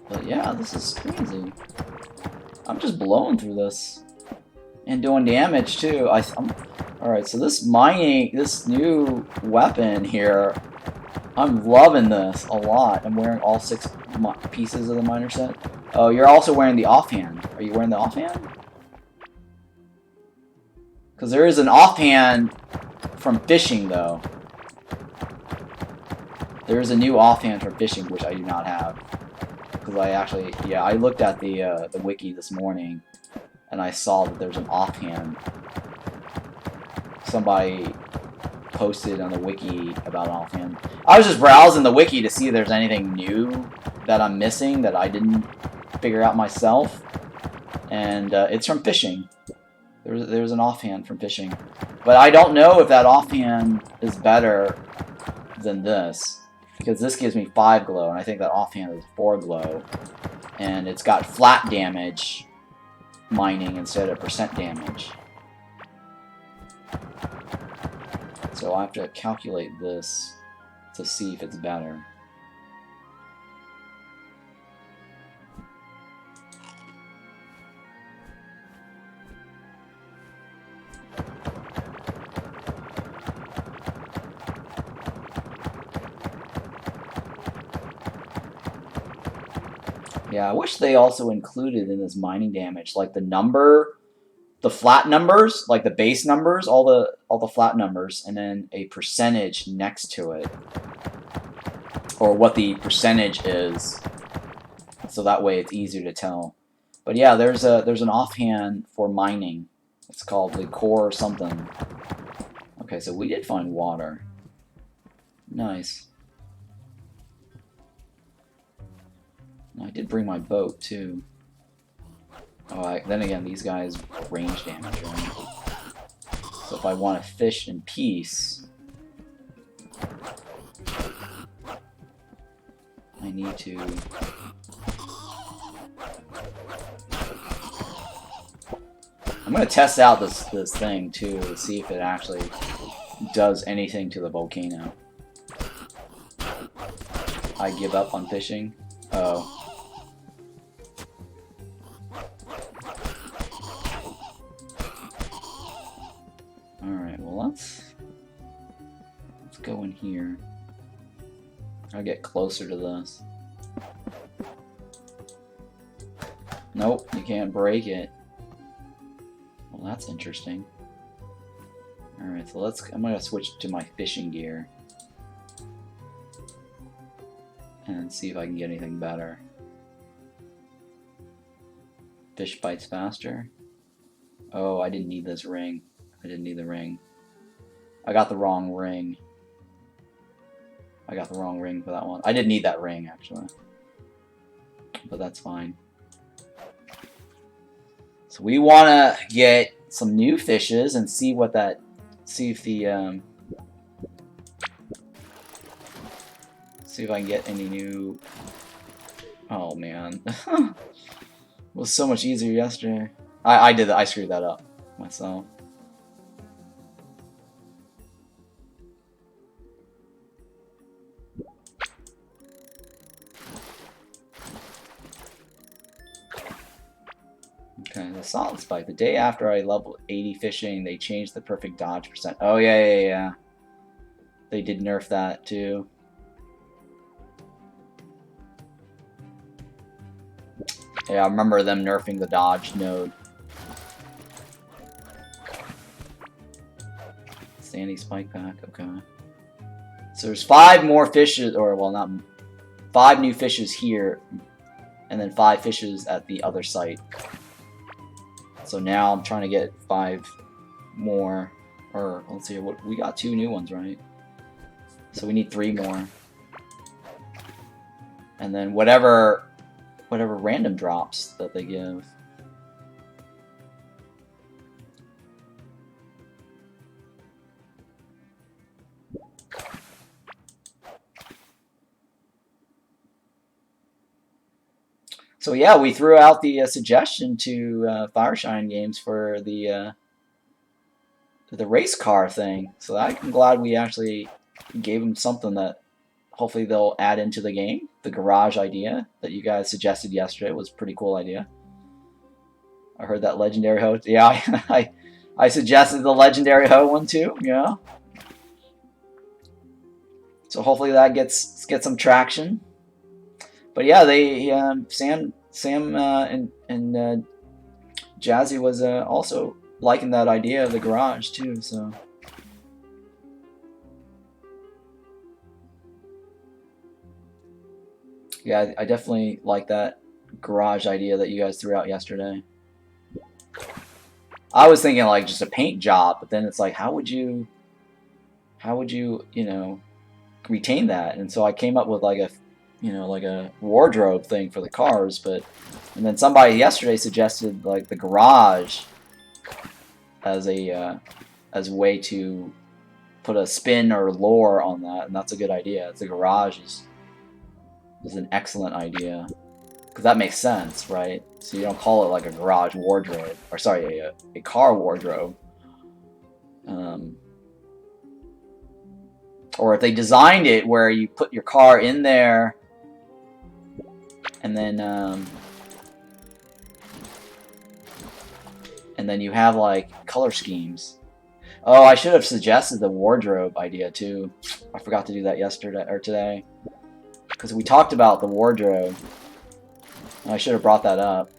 But yeah, this is crazy. I'm just blowing through this. And doing damage too. Alright, so this new weapon here, I'm loving this a lot. I'm wearing all 6 pieces of the miner set. Oh, you're also wearing the offhand. Are you wearing the offhand? Because there is an offhand from fishing, though. There is a new offhand from fishing, which I do not have. Because I actually, yeah, I looked at the wiki this morning, and I saw that there's an offhand. Somebody posted on the wiki about an offhand. I was just browsing the wiki to see if there's anything new that I'm missing that I didn't figure out myself. And it's from fishing. There's an offhand from fishing. But I don't know if that offhand is better than this. Because this gives me 5 glow, and I think that offhand is 4 glow. And it's got flat damage mining instead of percent damage. So I have to calculate this to see if it's better. Yeah, I wish they also included in this mining damage, like the flat numbers, like the base numbers, all the flat numbers, and then a percentage next to it, or what the percentage is, so that way it's easier to tell. But yeah, there's an offhand for mining. It's called the core something. Okay, so we did find water. Nice. I did bring my boat too. Oh, then again, these guys range damage, right? So if I want to fish in peace, I need to I'm gonna test out this thing too to see if it actually does anything to the volcano. I give up on fishing. Oh. Alright, well let's go in here. I'll get closer to this. Nope, you can't break it. Well, that's interesting. Alright, so I'm gonna switch to my fishing gear. And see if I can get anything better. Fish bites faster. Oh, I didn't need this ring. I didn't need the ring. I got the wrong ring. I got the wrong ring for that one. I didn't need that ring, actually. But that's fine. So we want to get some new fishes and see what that... See if the... see if I can get any new... Oh, man. It was so much easier yesterday. I did that. I screwed that up myself. Okay, the solid spike. The day after I leveled 80 fishing, they changed the perfect dodge percent. Oh, yeah. They did nerf that, too. Yeah, I remember them nerfing the dodge node. Sandy spike pack, okay. So there's 5 more fishes, or well, not 5 new fishes here, and then 5 fishes at the other site. So now I'm trying to get 5 more, or let's see, what we got 2 new ones, right? So we need 3 more, and then whatever random drops that they give. So yeah, we threw out the suggestion to Fireshine Games for the race car thing. So I'm glad we actually gave them something that hopefully they'll add into the game. The garage idea that you guys suggested yesterday was a pretty cool idea. I heard that legendary hoe. Yeah, I suggested the legendary hoe one too. Yeah. So hopefully that gets some traction. But yeah, they Sam and Jazzy was also liking that idea of the garage too. So yeah, I definitely like that garage idea that you guys threw out yesterday. I was thinking like just a paint job, but then it's like how would you retain that? And so I came up with like a like a wardrobe thing for the cars, and then somebody yesterday suggested like the garage as a way to put a spin or lore on that, and that's a good idea. The garage is an excellent idea because that makes sense, right? So you don't call it like a garage wardrobe, or sorry, a car wardrobe. Or if they designed it where you put your car in there and then you have like color schemes. Oh, I should have suggested the wardrobe idea too. I forgot to do that yesterday or today because we talked about the wardrobe. And I should have brought that up.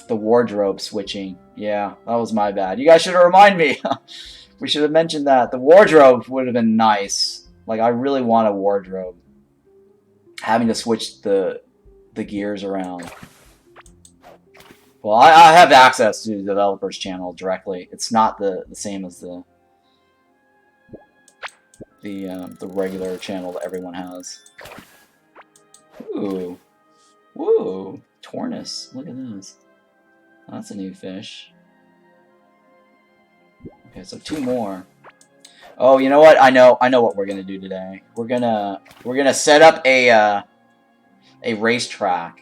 The wardrobe switching. Yeah, that was my bad. You guys should have reminded me. We should have mentioned that. The wardrobe would have been nice. Like, I really want a wardrobe. Having to switch the gears around. Well, I have access to the developer's channel directly. It's not the same as the regular channel that everyone has. Ooh. Woo. Tortoise. Look at this. That's a new fish. Okay, so 2 more. Oh, you know what? I know what we're gonna do today. We're gonna set up a racetrack.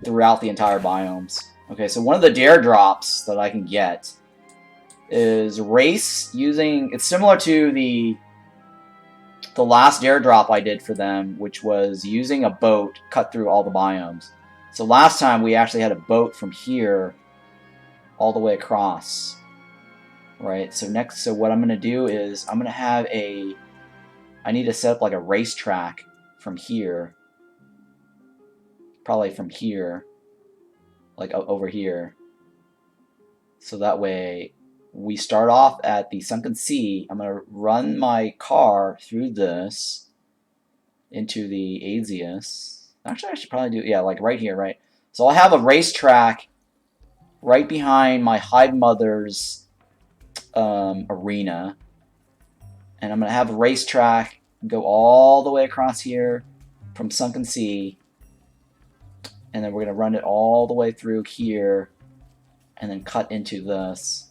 throughout the entire biomes. Okay, so one of the dare drops that I can get is race using. It's similar to the last dare drop I did for them, which was using a boat cut through all the biomes. So last time we actually had a boat from here all the way across. Right, so what I'm going to do is I'm going to have I need to set up like a racetrack from here. Probably from here. Like over here. So that way we start off at the sunken sea. I'm going to run my car through this into the Azius. Actually, I should probably do, yeah, like right here, right? So I'll have a racetrack right behind my Hive Mother's arena. And I'm going to have a racetrack go all the way across here from Sunken Sea. And then we're going to run it all the way through here and then cut into this.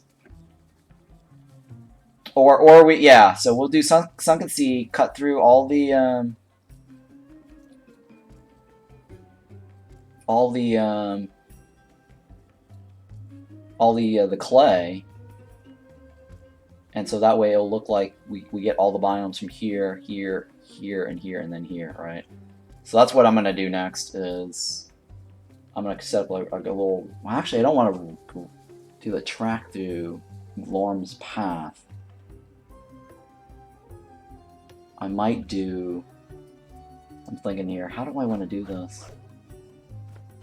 Or we, yeah, so we'll do Sunken Sea, cut through all the clay. And so that way it'll look like we get all the biomes from here, here, here, and here, and then here, right? So that's what I'm going to do next is I'm going to set up like a little... Well, actually, I don't want to do the track through Glorm's path. I might do... I'm thinking here, how do I want to do this?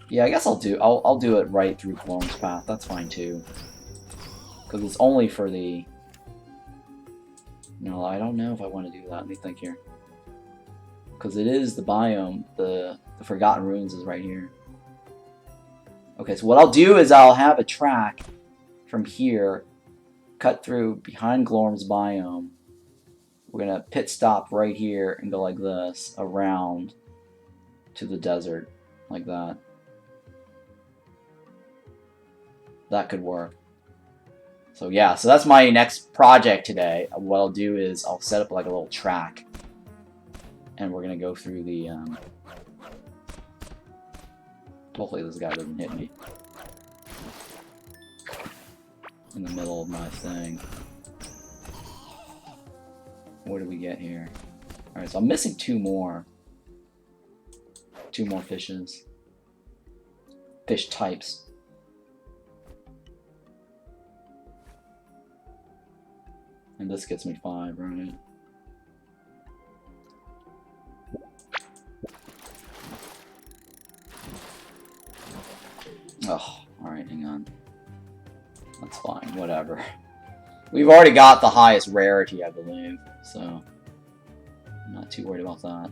Yeah, I guess I'll do it right through Glorm's path. That's fine too. Because it's only for the... No, I don't know if I want to do that. Let me think here. Because it is the biome. The Forgotten Ruins is right here. Okay, so what I'll do is I'll have a track from here, cut through behind Glorm's biome. We're going to pit stop right here and go like this, around to the desert, like that. That could work. So yeah, so that's my next project today. What I'll do is I'll set up like a little track. And we're going to go through the... Hopefully this guy doesn't hit me. In the middle of my thing. What do we get here? Alright, so I'm missing two more. Two more fishes. Fish types. And this gets me 5, right? Oh, alright, hang on. That's fine, whatever. We've already got the highest rarity, I believe, so I'm not too worried about that.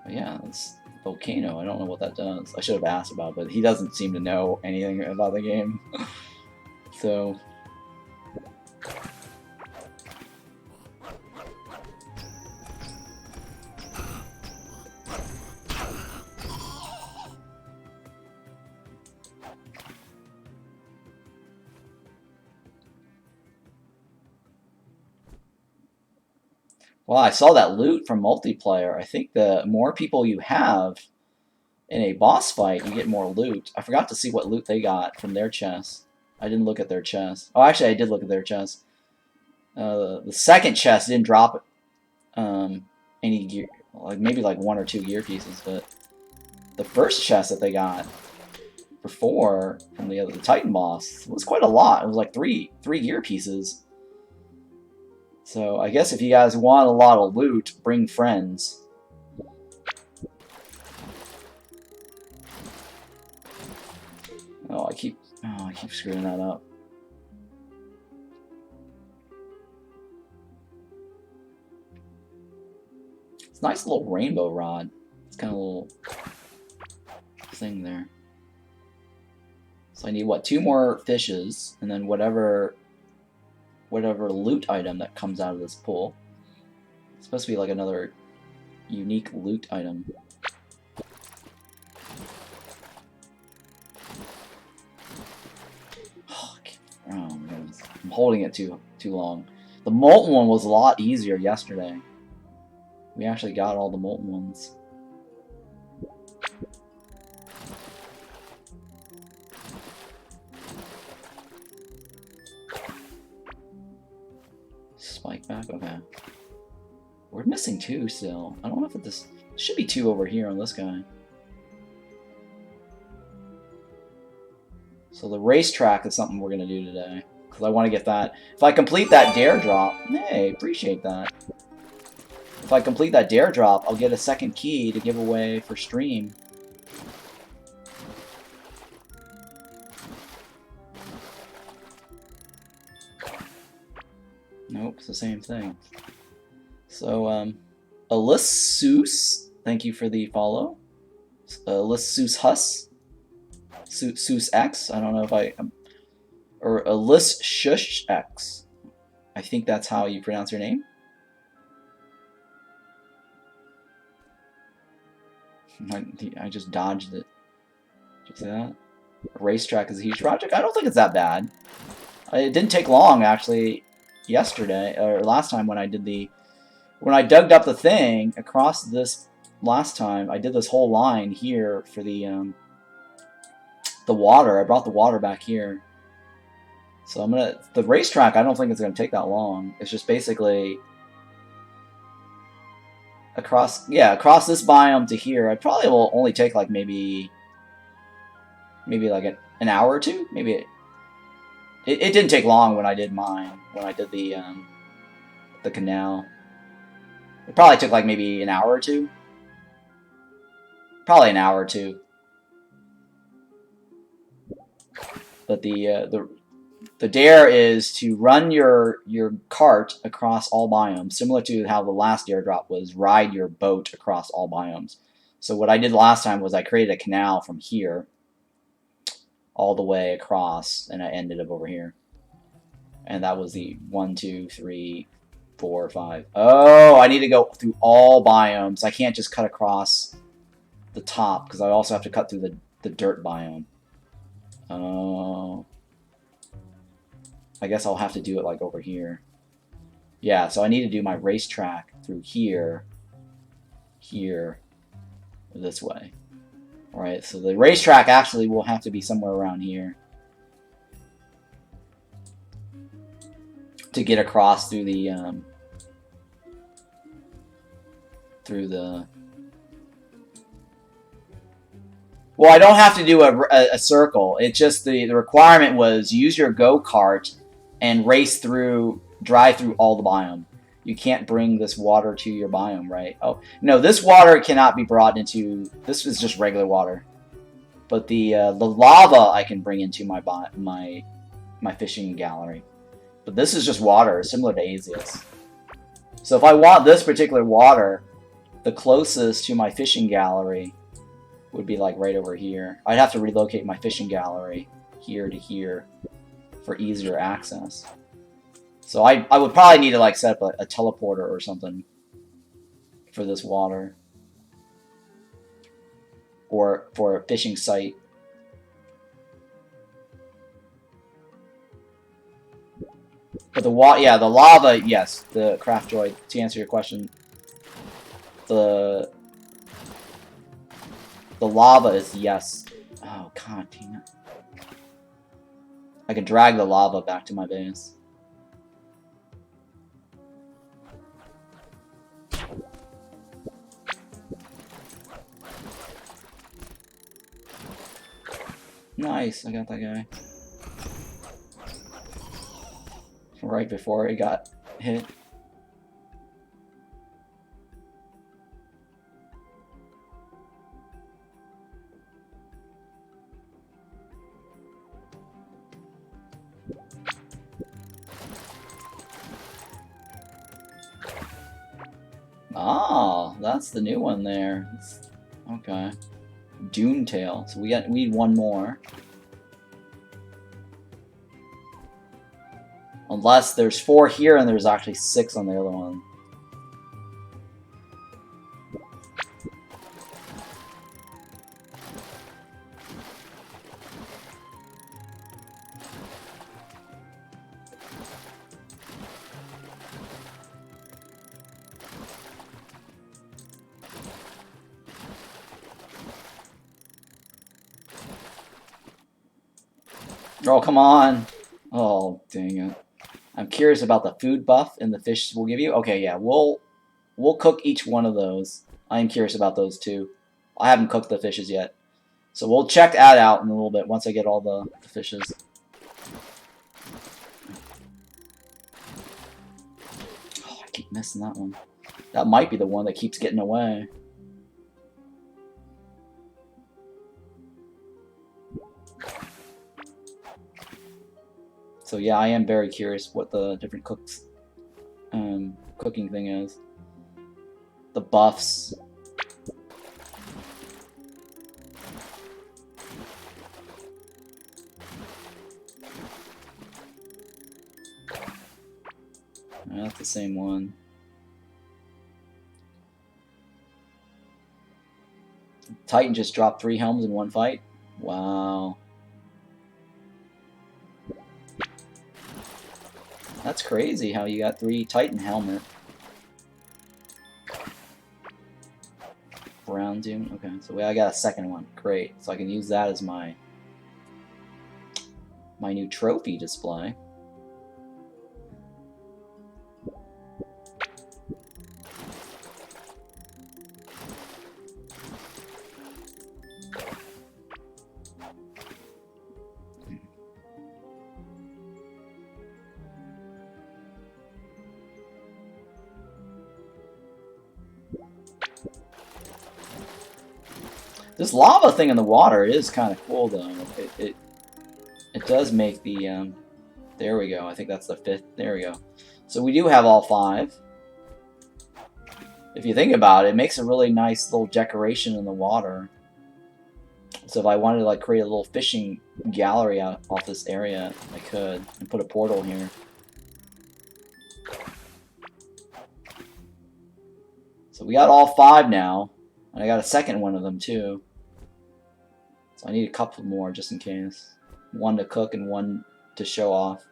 But yeah, it's volcano. I don't know what that does. I should have asked about it, but he doesn't seem to know anything about the game. So... Well, I saw that loot from multiplayer. I think the more people you have in a boss fight, you get more loot. I forgot to see what loot they got from their chest. I didn't look at their chest. Oh, actually, I did look at their chest. The second chest didn't drop any gear, like maybe like 1 or 2 gear pieces, but the first chest that they got before from the Titan boss was quite a lot. It was like three gear pieces. So I guess if you guys want a lot of loot, bring friends. Oh, I keep screwing that up. It's a nice little rainbow rod. It's kind of a little thing there. So I need what, 2 more fishes, and then whatever loot item that comes out of this pool. It's supposed to be like another unique loot item. Oh my goodness. I'm holding it too long. The molten one was a lot easier yesterday. We actually got all the molten ones. Spike back? Okay. We're missing 2 still. I don't know if this should be 2 over here on this guy. So the racetrack is something we're going to do today. Because I want to get that. If I complete that dare drop, hey, appreciate that. If I complete that dare drop, I'll get a second key to give away for stream. Nope, it's the same thing. So, Alyssus, thank you for the follow. Alyssus Hus. Sus X, I don't know if I... or Alyssus X. I think that's how you pronounce your name. I just dodged it. Did you see that? A racetrack is a huge project. I don't think it's that bad. It didn't take long, actually, yesterday, or last time when I did the... When I dug up the thing across this last time, I did this whole line here for the water. I brought the water back here. So I'm gonna... The racetrack, I don't think it's gonna take that long. It's just basically... across this biome to here. I probably will only take like maybe like an hour or two. Maybe it didn't take long when I did mine. When I did the canal, it probably took like maybe an hour or two. Probably an hour or two. But the dare is to run your cart across all biomes, similar to how the last dare drop was ride your boat across all biomes. So what I did last time was I created a canal from here all the way across, and I ended up over here. And that was the 1, 2, 3, 4, 5. Oh, I need to go through all biomes. I can't just cut across the top, because I also have to cut through the dirt biome. Oh... I guess I'll have to do it like over here. Yeah, so I need to do my racetrack through here, this way. Alright, so the racetrack actually will have to be somewhere around here. To get across through the, Well, I don't have to do a circle. It's just the requirement was use your Go-Kart and drive through all the biome. You can't bring this water to your biome, right? Oh, no, this water cannot be brought into... This is just regular water. But the lava I can bring into my fishing gallery. But this is just water, similar to Azius. So if I want this particular water, the closest to my fishing gallery would be like right over here. I'd have to relocate my fishing gallery here to here for easier access. So I would probably need to like set up a teleporter or something for this water. Or for a fishing site. But the lava, yes, the craft droid, to answer your question, the lava is yes. Oh god damn it. I can drag the lava back to my base. Nice, I got that guy. Right before he got hit. Ah, that's the new one there. Okay. Dune Tail. So we need one more. Unless there's 4 here and there's actually 6 on the other one. Oh, come on. Oh, dang it. I'm curious about the food buff and the fish will give you. Okay, yeah, we'll cook each one of those. I am curious about those too. I haven't cooked the fishes yet. So we'll check that out in a little bit once I get all the fishes. Oh, I keep missing that one. That might be the one that keeps getting away. So yeah, I am very curious what the different cooking thing is. The buffs. That's the same one. Titan just dropped 3 helms in one fight. Wow. That's crazy how you got 3 Titan helmet. Brown Dune. Okay, so I got a second one. Great. So I can use that as my new trophy display. This lava thing in the water is kind of cool, though. It does make the there we go. I think that's the 5th. There we go. So we do have all 5. If you think about it, it makes a really nice little decoration in the water. So if I wanted to like create a little fishing gallery out off this area, I could, and put a portal here. So we got all 5 now, and I got a second one of them too. So I need a couple more just in case. One to cook and one to show off.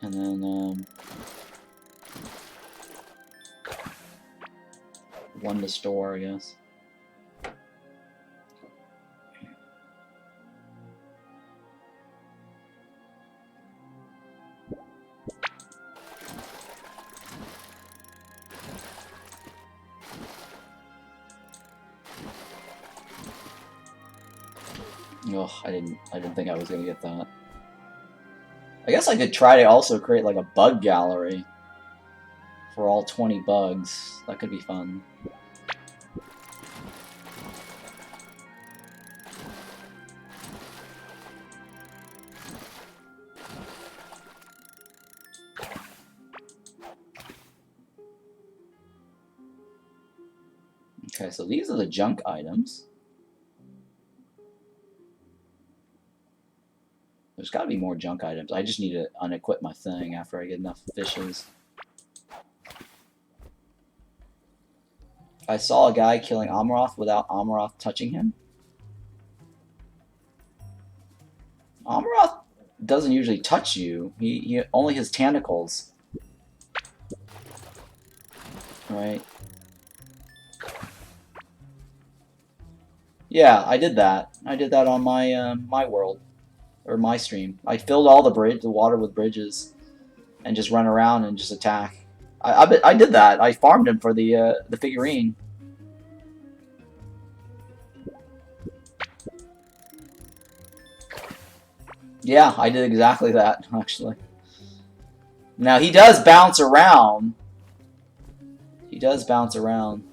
And then one to store, I guess. Oh, I didn't think I was gonna get that. I guess I could try to also create like a bug gallery for all 20 bugs. That could be fun. Okay, so these are the junk items. There's got to be more junk items. I just need to unequip my thing after I get enough fishes. I saw a guy killing Amaroth without Amaroth touching him. Amaroth doesn't usually touch you. He only his tentacles. Right? Yeah, I did that. I did that on my my world. Or my stream. I filled all the water with bridges, and just run around and just attack. I did that. I farmed him for the figurine. Yeah, I did exactly that, actually. Now, he does bounce around. He does bounce around.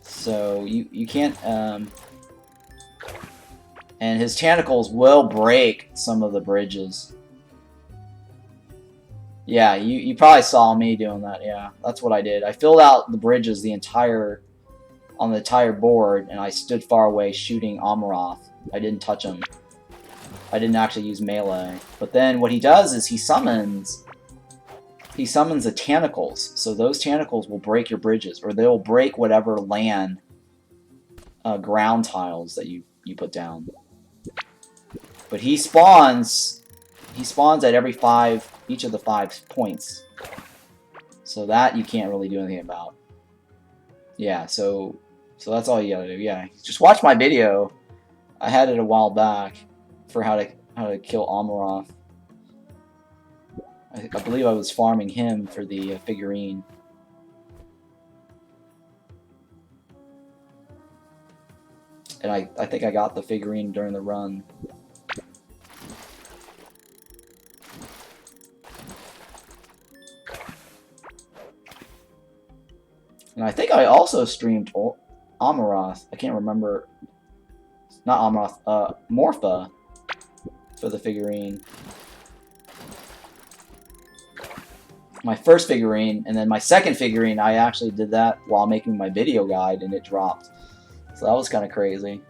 So, you can't, and his tentacles will break some of the bridges. Yeah, you probably saw me doing that, yeah. That's what I did. I filled out the bridges on the entire board, and I stood far away shooting Amaroth. I didn't touch him. I didn't actually use melee. But then what he does is he summons the tentacles. So those tentacles will break your bridges, or they'll break whatever land ground tiles that you put down. But he spawns at each of the 5 points. So that you can't really do anything about. Yeah, so So that's all you gotta do. Yeah, just watch my video. I had it a while back for how to kill Amaroth. I believe I was farming him for the figurine. And I think I got the figurine during the run. And I think I also streamed Amaroth. I can't remember. Not Amaroth, Morpha for the figurine. My first figurine, and then my second figurine, I actually did that while making my video guide, and it dropped. So that was kind of crazy.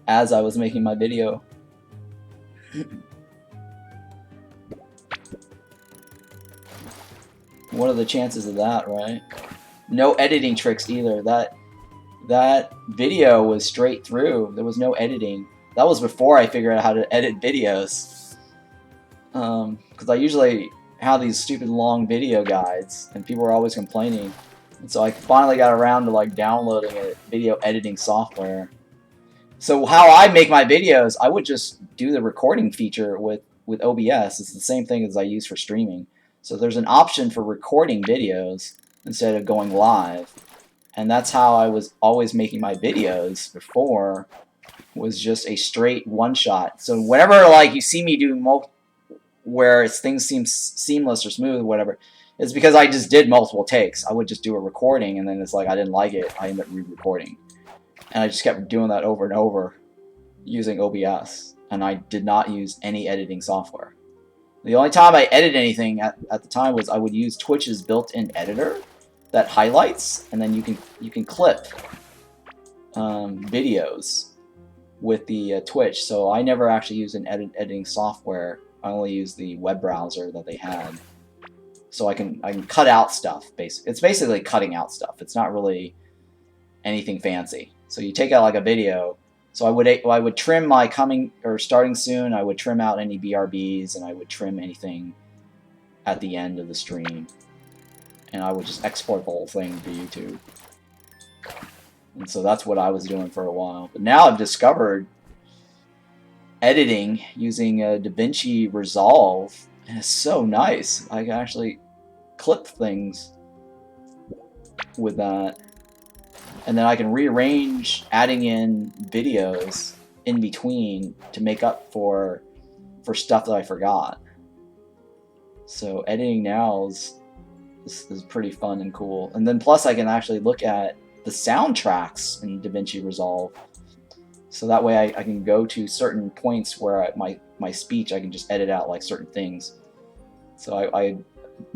As I was making my video. What are the chances of that, right? No editing tricks either. That video was straight through. There was no editing. That was before I figured out how to edit videos. Because I usually have these stupid long video guides, and people were always complaining. And so I finally got around to like downloading a video editing software. So how I make my videos, I would just do the recording feature with OBS. It's the same thing as I use for streaming. So there's an option for recording videos instead of going live. And that's how I was always making my videos before, was just a straight one-shot. So whenever like you see me do where things seem seamless or smooth or whatever, it's because I just did multiple takes. I would just do a recording, and then it's like I didn't like it, I ended up re-recording. And I just kept doing that over and over using OBS. And I did not use any editing software. The only time I edited anything at the time was I would use Twitch's built-in editor that highlights, and then you can clip videos with the Twitch. So I never actually used an editing software. I only used the web browser that they had. So I can cut out stuff. It's basically cutting out stuff. It's not really anything fancy. So you take out like a video. So I would trim my starting soon. I would trim out any BRBs, and I would trim anything at the end of the stream. And I would just export the whole thing to YouTube. And so that's what I was doing for a while. But now I've discovered editing using DaVinci Resolve, and it's so nice. I can actually clip things with that. And then I can rearrange, adding in videos in between to make up for stuff that I forgot. So editing now is pretty fun and cool. And then plus I can actually look at the soundtracks in DaVinci Resolve. So that way I can go to certain points where my speech, I can just edit out like certain things. So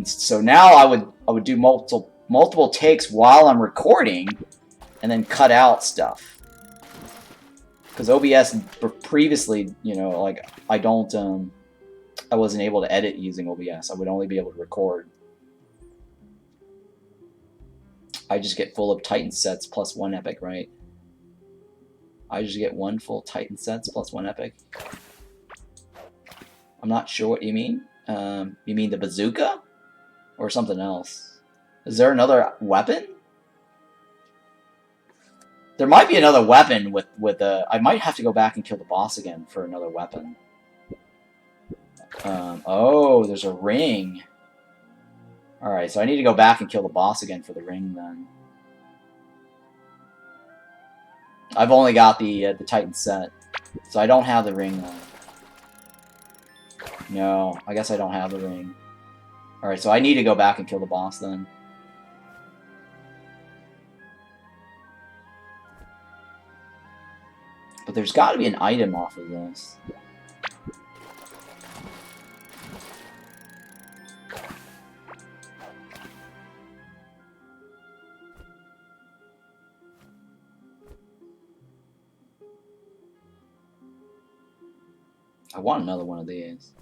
so now I would do multiple takes while I'm recording, and then cut out stuff. Because OBS previously, you know, like I wasn't able to edit using OBS. I would only be able to record. I just get full of Titan sets plus 1 epic, right? I just get 1 full Titan sets plus 1 epic. I'm not sure what you mean. You mean the bazooka? Or something else? Is there another weapon? There might be another weapon with I might have to go back and kill the boss again for another weapon. Oh, there's a ring. Alright, so I need to go back and kill the boss again for the ring then. I've only got the Titan set, so I don't have the ring then. No, I guess I don't have the ring. Alright, so I need to go back and kill the boss then. But there's got to be an item off of this. I want another one of these.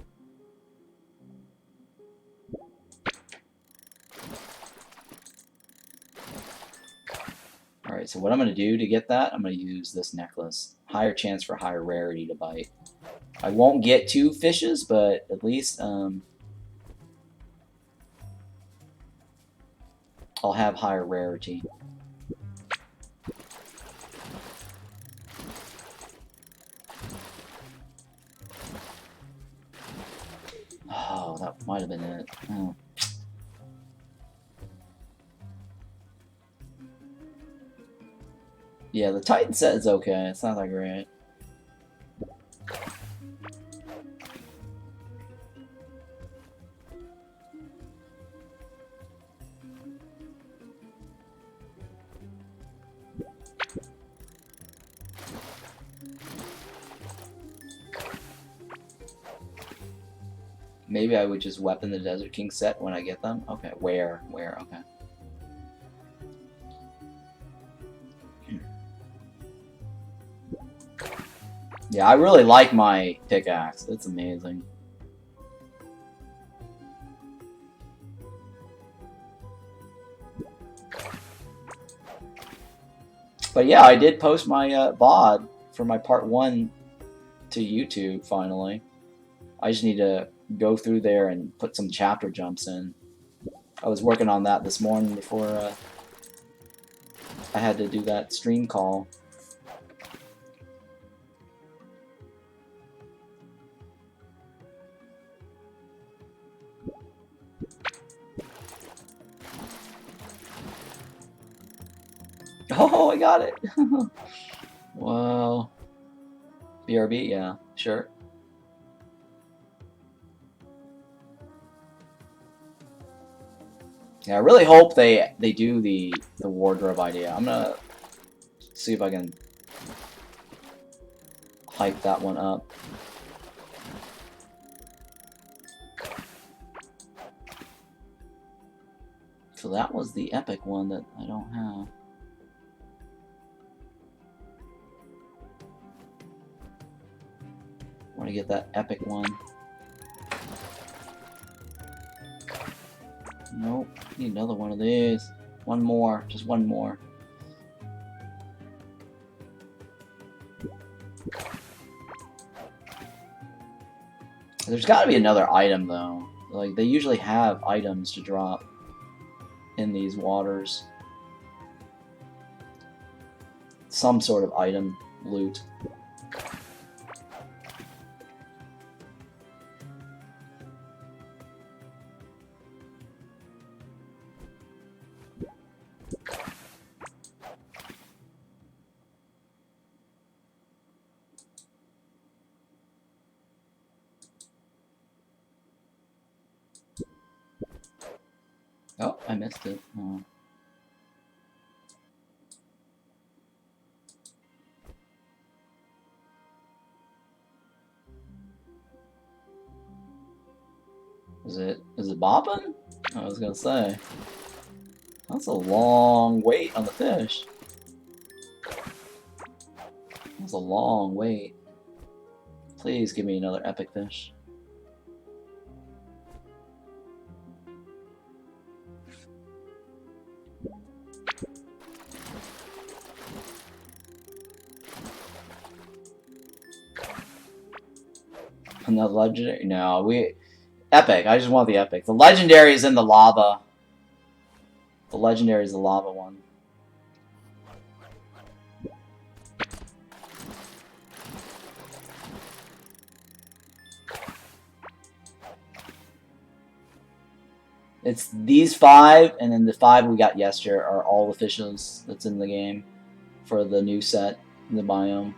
Alright, so what I'm going to do to get that, I'm going to use this necklace. Higher chance for higher rarity to bite. I won't get 2 fishes, but at least I'll have higher rarity. might have been it. Oh. Yeah, the Titan set is okay. It's not that great. Maybe I would just weapon the Desert King set when I get them. Okay, where? Okay. Yeah, I really like my pickaxe. It's amazing. But yeah, I did post my VOD for my part 1 to YouTube finally. I just need to go through there and put some chapter jumps in. I was working on that this morning before I had to do that stream call. Oh, I got it! Wow. BRB, yeah, sure. Yeah, I really hope they do the wardrobe idea. I'm gonna see if I can hype that one up. So that was the epic one that I don't have. I want to get that epic one. Nope, need another one of these. One more, just one more. There's got to be another item though. Like they usually have items to drop in these waters. Some sort of item loot. Oh, I missed it. Oh. Is it bopping? I was gonna say. That's a long wait on the fish. That's a long wait. Please give me another epic fish. Another legendary? No, epic. I just want the epic. The legendary is in the lava. The legendary is the lava one. It's these 5, and then the 5 we got yesterday are all the fishes that's in the game for the new set in the biome.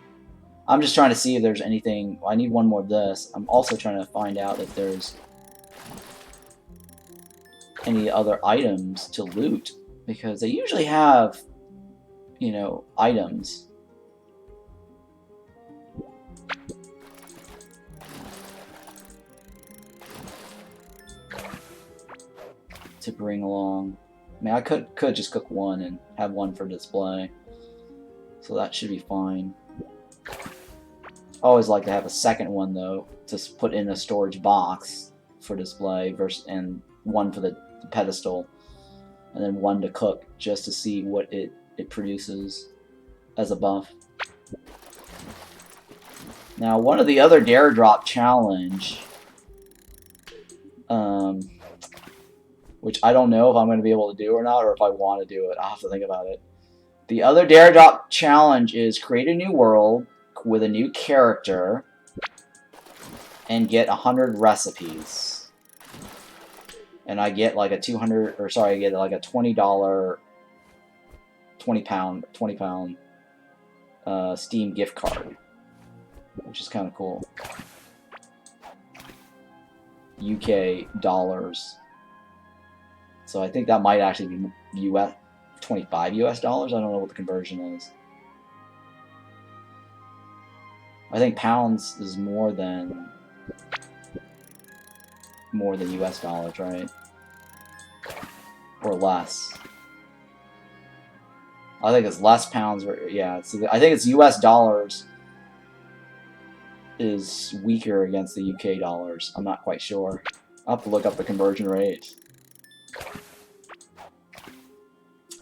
I'm just trying to see if there's anything. I need one more of this. I'm also trying to find out if there's any other items to loot, because they usually have, you know, items. To bring along. I mean, I could just cook one and have one for display, so that should be fine. I always like to have a second one though to put in a storage box for display, and one for the pedestal, and then one to cook just to see what it produces as a buff. Now, one of the other Dare Drop challenge, which I don't know if I'm going to be able to do or not, or if I want to do it. I'll have to think about it. The other Dare Drop challenge is create a new world with a new character and get 100 recipes. and I get like a 200, or sorry, I get like a $20, 20 pound Steam gift card, which is kind of cool. UK dollars. So I think that might actually be US 25 US dollars. I don't know what the conversion is. I think pounds is more than US dollars, right? Or less. I think it's less pounds. Yeah, I think it's US dollars is weaker against the UK dollars. I'm not quite sure. I'll have to look up the conversion rate.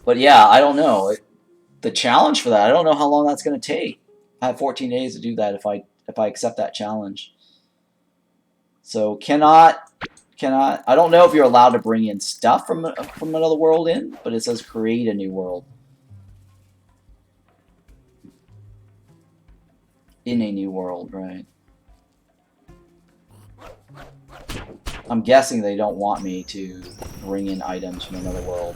But yeah, I don't know. The challenge for that, I don't know how long that's going to take. I have 14 days to do that if I accept that challenge. So I don't know if you're allowed to bring in stuff from another world in, but it says create a new world. In a new world, right? I'm guessing they don't want me to bring in items from another world.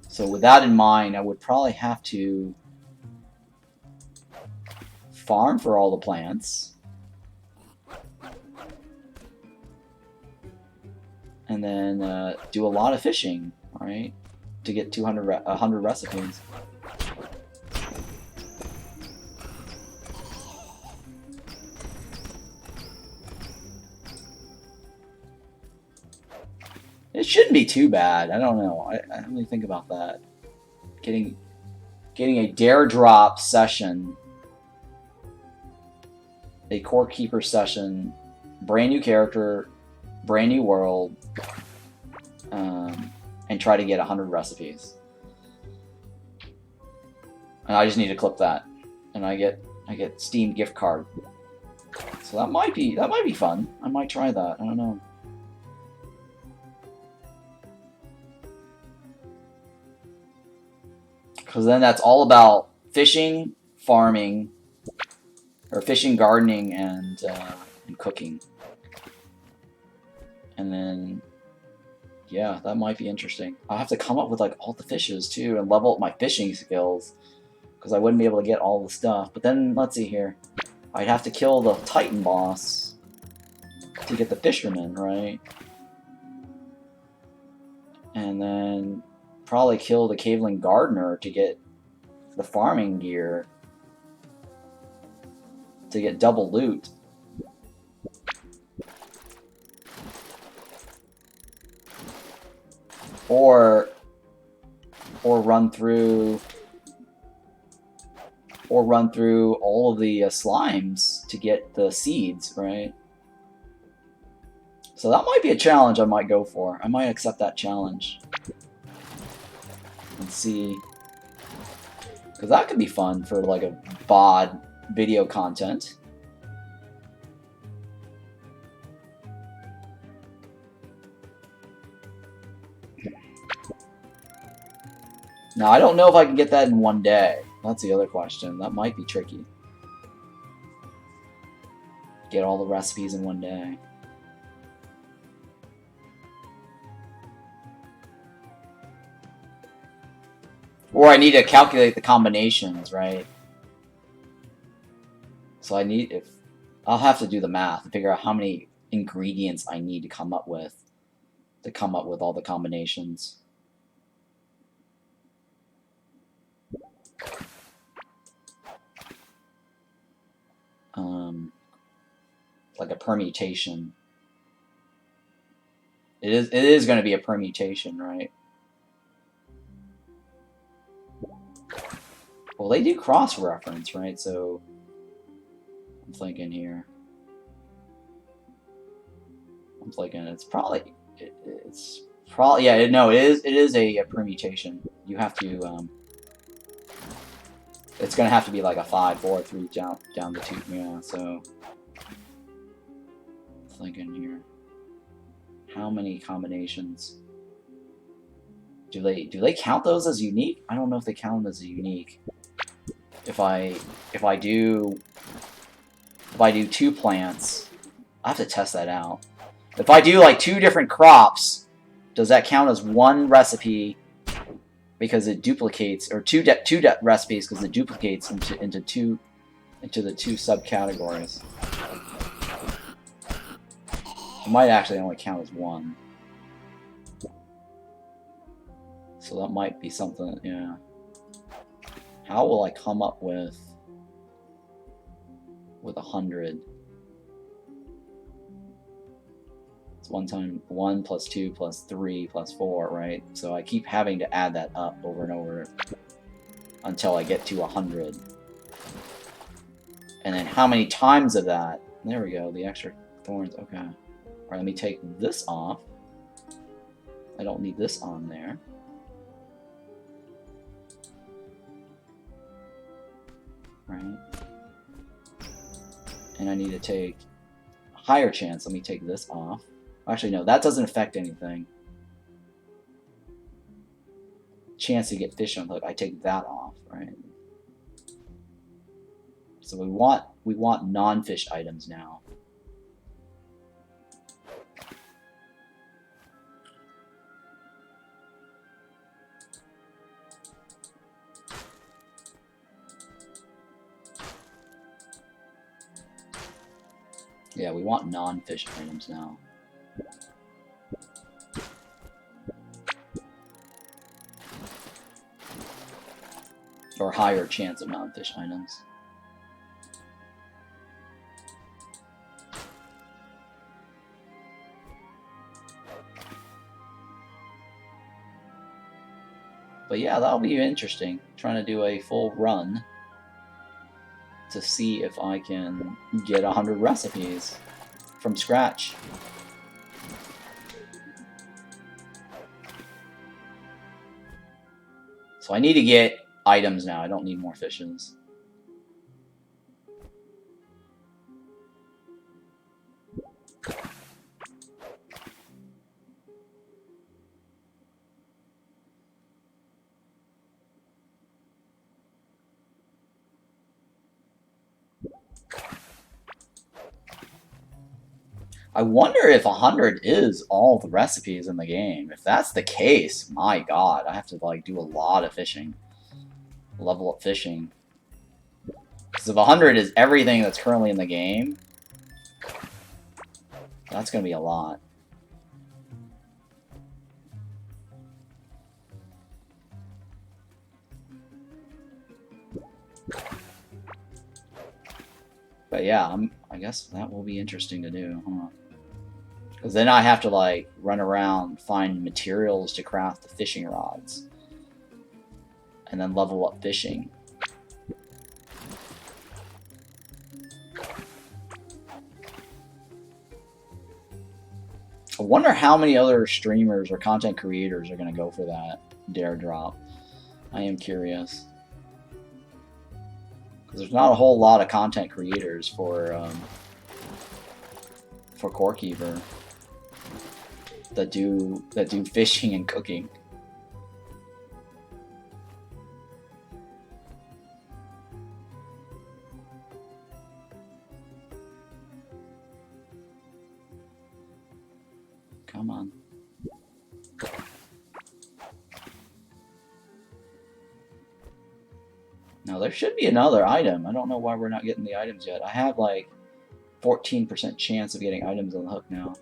So with that in mind, I would probably have to farm for all the plants. And then do a lot of fishing, right? To get 100 recipes. It shouldn't be too bad. I don't know. I don't really think about that. Getting a dare drop session, a core keeper session, brand new character, brand new world, and try to get 100 recipes. And I just need to clip that, and I get Steam gift card. So that might be fun. I might try that. I don't know. Because then that's all about fishing, farming, or fishing, gardening, and cooking. And then, yeah, that might be interesting. I'll have to come up with like all the fishes too, and level up my fishing skills, because I wouldn't be able to get all the stuff. But then, let's see here. I'd have to kill the Titan boss to get the fisherman, right? And then probably kill the caveling gardener to get the farming gear, to get double loot. Or run through all of the slimes to get the seeds, right? So that might be a challenge I might go for. I might accept that challenge. And see, because that could be fun for like a bod video content. Now I don't know if I can get that in one day. That's the other question. That might be tricky. Get all the recipes in one day. Or I need to calculate the combinations, right? So I'll have to do the math and figure out how many ingredients I need to come up with all the combinations. Like a permutation. It is going to be a permutation, right? Well, they do cross-reference, right? So I'm thinking here. I'm thinking it's probably yeah, no, it is a permutation. You have to it's gonna have to be like a 5, 4, 3 down to 2. Yeah, so I'm thinking here. How many combinations? Do they count those as unique? I don't know if they count them as unique. If I do 2 plants, I have to test that out. If I do like 2 different crops, does that count as 1 recipe because it duplicates, or two recipes because it duplicates into the 2 subcategories? It might actually only count as 1. So that might be something, yeah. How will I come up with 100? It's 1 times 1 plus 2 plus 3 plus 4, right? So I keep having to add that up over and over until I get to 100. And then how many times of that? There we go, the extra thorns, okay. Alright, let me take this off. I don't need this on there. Right. And I need to take a higher chance. Let me take this off. Actually, no, that doesn't affect anything. Chance to get fish on the hook. I take that off, right? So we want non-fish items now. Yeah, we want non-fish items now. Or higher chance of non-fish items. But yeah, that'll be interesting. Trying to do a full run to see if I can get 100 recipes from scratch. So I need to get items now. I don't need more fishes. I wonder if 100 is all the recipes in the game. If that's the case, my god, I have to like do a lot of fishing. Level up fishing. Because if 100 is everything that's currently in the game, that's going to be a lot. But yeah, I guess that will be interesting to do, huh? Because then I have to like run around, find materials to craft the fishing rods. And then level up fishing. I wonder how many other streamers or content creators are going to go for that dare drop. I am curious. Because there's not a whole lot of content creators for Core Keeper that do fishing and cooking. Come on. Now there should be another item. I don't know why we're not getting the items yet. I have like 14% chance of getting items on the hook now.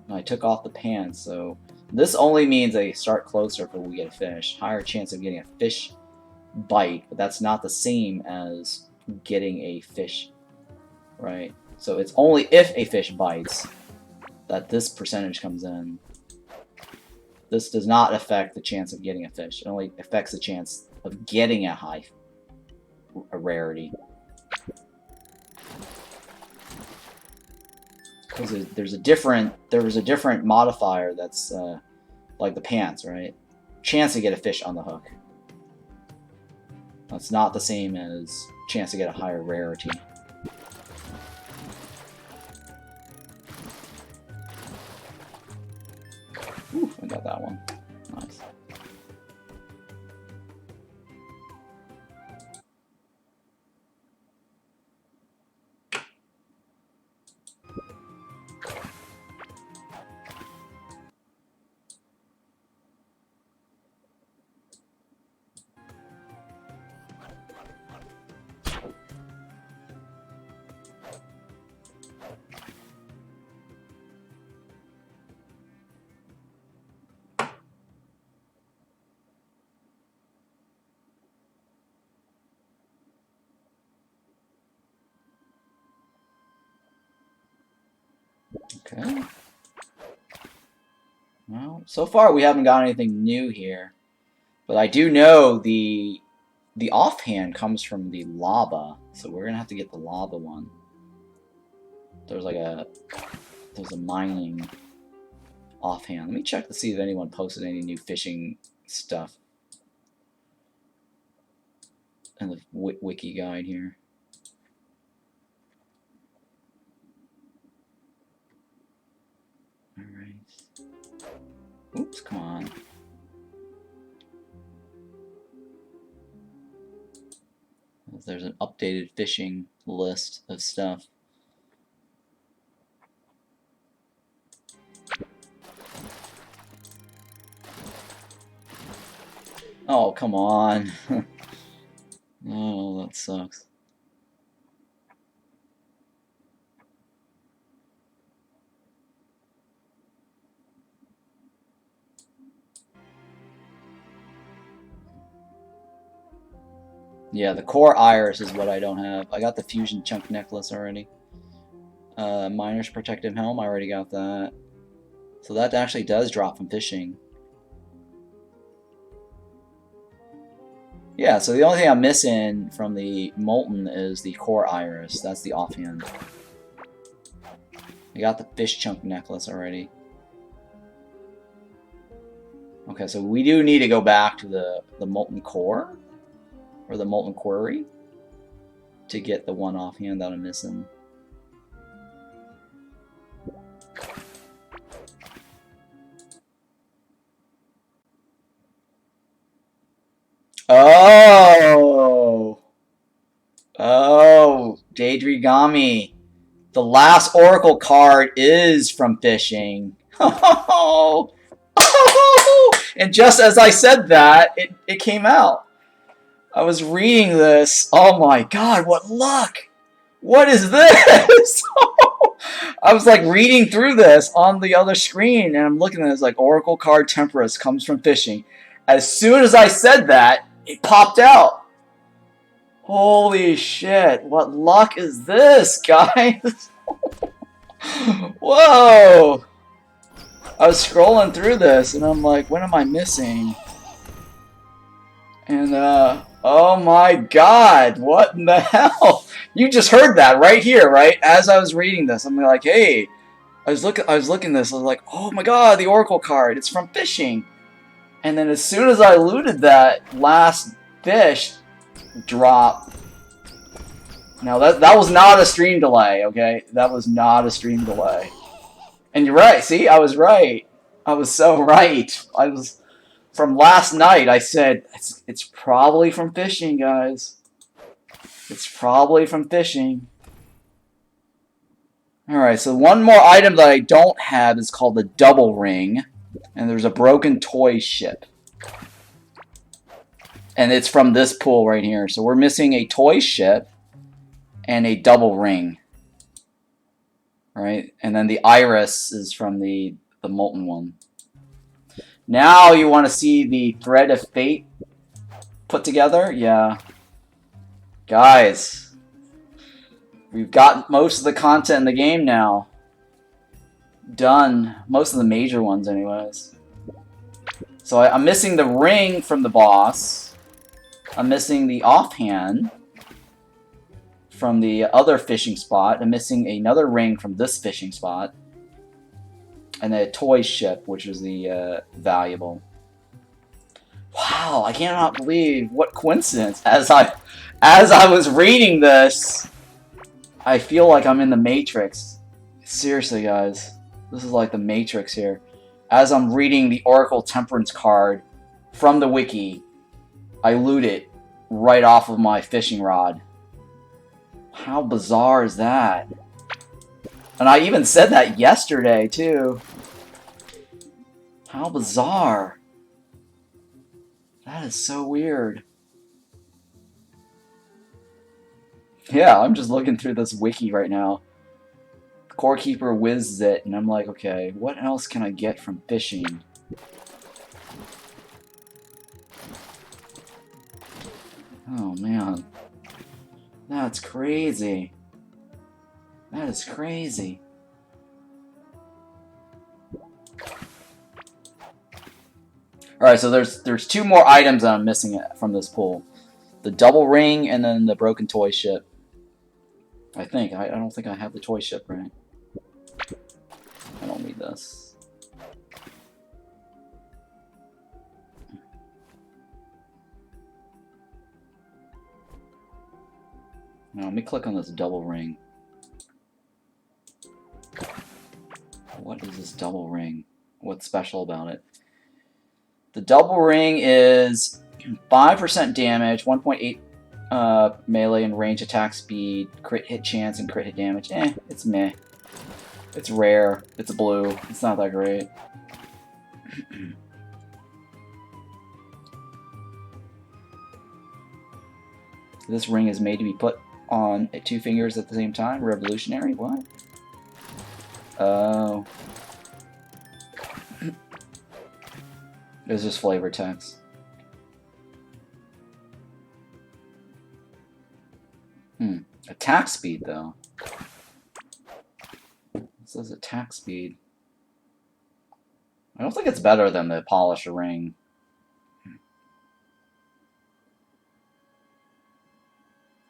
I took off the pants, so this only means they start closer before we get a fish. Higher chance of getting a fish bite, but that's not the same as getting a fish, right? So it's only if a fish bites that this percentage comes in. This does not affect the chance of getting a fish. It only affects the chance of getting a rarity. Because there's a different modifier that's like the pants, right? Chance to get a fish on the hook. That's not the same as chance to get a higher rarity. Ooh, I got that one. Nice. Okay. Well, so far we haven't got anything new here. But I do know the offhand comes from the lava, so we're gonna have to get the lava one. There's a mining offhand. Let me check to see if anyone posted any new fishing stuff in the wiki guide here. Alright. Oops, come on. There's an updated fishing list of stuff. Oh, come on. Oh, that sucks. Yeah, the core iris is what I don't have. I got the fusion chunk necklace already. Miner's protective helm, I already got that. So that actually does drop from fishing. Yeah, so the only thing I'm missing from the molten is the core iris. That's the offhand. I got the fish chunk necklace already. Okay, so we do need to go back to the molten core, or the molten quarry, to get the one offhand that I'm missing. Oh! Oh, Daedrigami. The last Oracle card is from fishing. Oh! And just as I said that, it came out. I was reading this. Oh my god, what luck! What is this? I was like reading through this on the other screen, and I'm looking at it, it's like Oracle card Temperance comes from fishing. As soon as I said that, it popped out. Holy shit, what luck is this, guys? Whoa! I was scrolling through this, and I'm like, what am I missing? And, oh my god, what in the hell? You just heard that right here, right? As I was reading this, I'm like, hey, I was looking at this, I was like, oh my god, the Oracle card, it's from fishing. And then as soon as I looted that last fish drop, now that was not a stream delay, okay? That was not a stream delay. And you're right, see, I was right. I was so right. I was... From last night, I said, it's probably from fishing, guys. It's probably from fishing. Alright, so one more item that I don't have is called the double ring. And there's a broken toy ship. And it's from this pool right here. So we're missing a toy ship and a double ring. Right? And then the iris is from the molten one. Now you want to see the thread of fate put together? Yeah. Guys, we've got most of the content in the game now. Done. Most of the major ones anyways. So I'm missing the ring from the boss. I'm missing the offhand from the other fishing spot. I'm missing another ring from this fishing spot. And a toy ship, which is the valuable. Wow, I cannot believe what coincidence. As I was reading this, I feel like I'm in the Matrix. Seriously, guys, this is like the Matrix here. As I'm reading the Oracle Temperance card from the wiki, I loot it right off of my fishing rod. How bizarre is that? And I even said that yesterday, too. How bizarre. That is so weird. Yeah, I'm just looking through this wiki right now. Core Keeper whizzes it, and I'm like, okay, what else can I get from fishing? Oh, man. That's crazy. That is crazy. All right, so there's 2 more items that I'm missing from this pool: the double ring and then the broken toy ship. I think I don't think I have the toy ship right. I don't need this. Now, let me click on this double ring. What is this double ring? What's special about it? The double ring is 5% damage, 1.8 melee and range attack speed, crit hit chance, and crit hit damage. It's meh. It's rare. It's blue. It's not that great. This ring is made to be put on 2 fingers at the same time. Revolutionary? What? Oh. It's just flavor text. Attack speed, though. It says attack speed. I don't think it's better than the polish ring.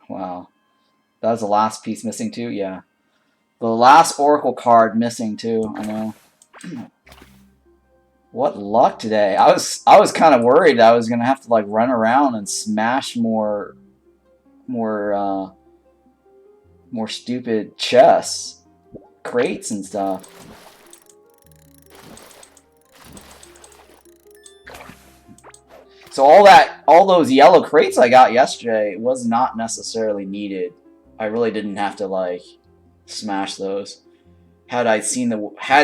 Wow. That was the last piece missing too? Yeah. The last Oracle card missing too, I know. What luck today. I was kind of worried I was going to have to like run around and smash more stupid chests, crates and stuff. So all those yellow crates I got yesterday was not necessarily needed. I really didn't have to like smash those. Had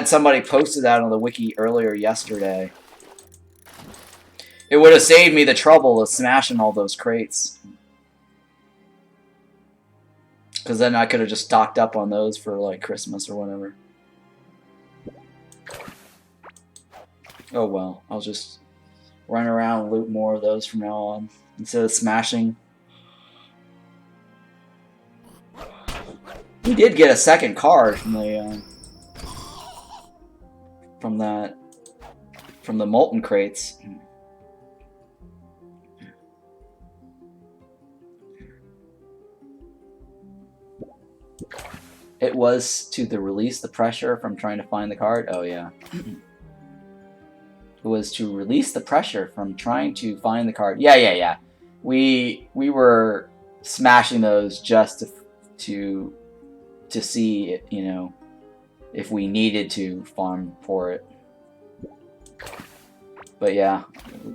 somebody posted that on the wiki earlier yesterday, it would have saved me the trouble of smashing all those crates. Because then I could have just stocked up on those for like Christmas or whatever. Oh well, I'll just run around and loot more of those from now on instead of smashing. We did get a second card from the from the molten crates. It was to release the pressure from trying to find the card. Oh yeah. It was to release the pressure from trying to find the card. Yeah. We were smashing those just to see, you know, if we needed to farm for it. But yeah,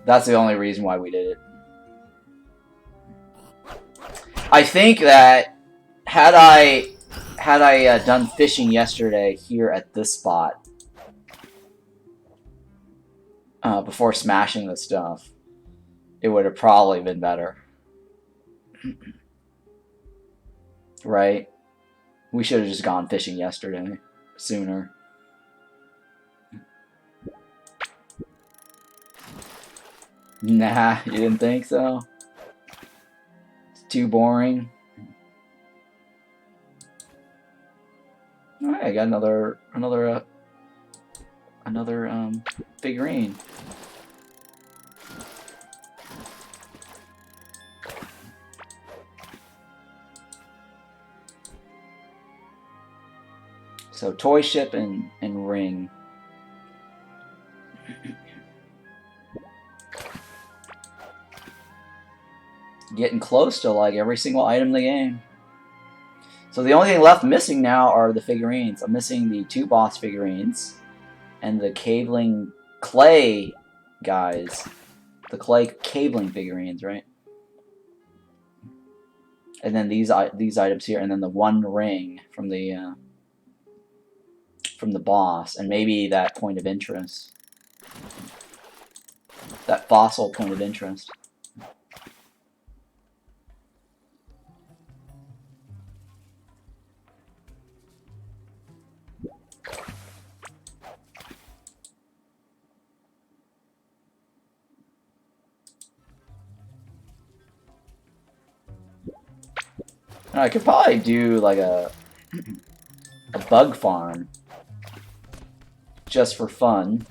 that's the only reason why we did it. I think that had I done fishing yesterday here at this spot before smashing the stuff, it would have probably been better. Right? We should have just gone fishing yesterday sooner. Nah, you didn't think so? It's too boring. Alright, I got another figurine. So toy ship and ring. Getting close to like every single item in the game. So the only thing left missing now are the figurines. I'm missing the 2 boss figurines and the cabling clay guys. The clay cabling figurines, right? And then these items here, and then the 1 ring from the boss, and maybe that point of interest. That fossil point of interest. I could probably do like a bug farm just for fun.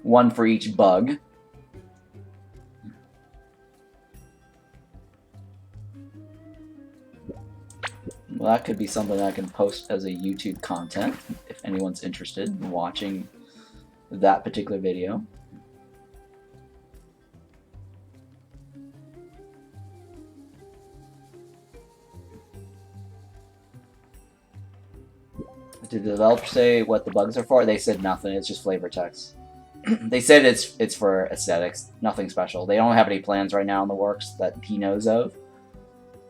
One for each bug. Well, that could be something I can post as a YouTube content if anyone's interested in watching that particular video. Did the developer say what the bugs are for? They said nothing. It's just flavor text. They said it's for aesthetics. Nothing special. They don't have any plans right now in the works that he knows of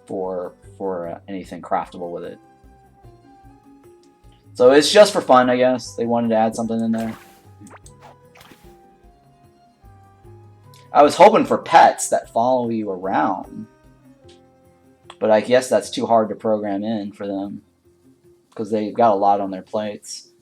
for anything craftable with it. So it's just for fun, I guess. They wanted to add something in there. I was hoping for pets that follow you around. But I guess that's too hard to program in for them. Because they've got a lot on their plates.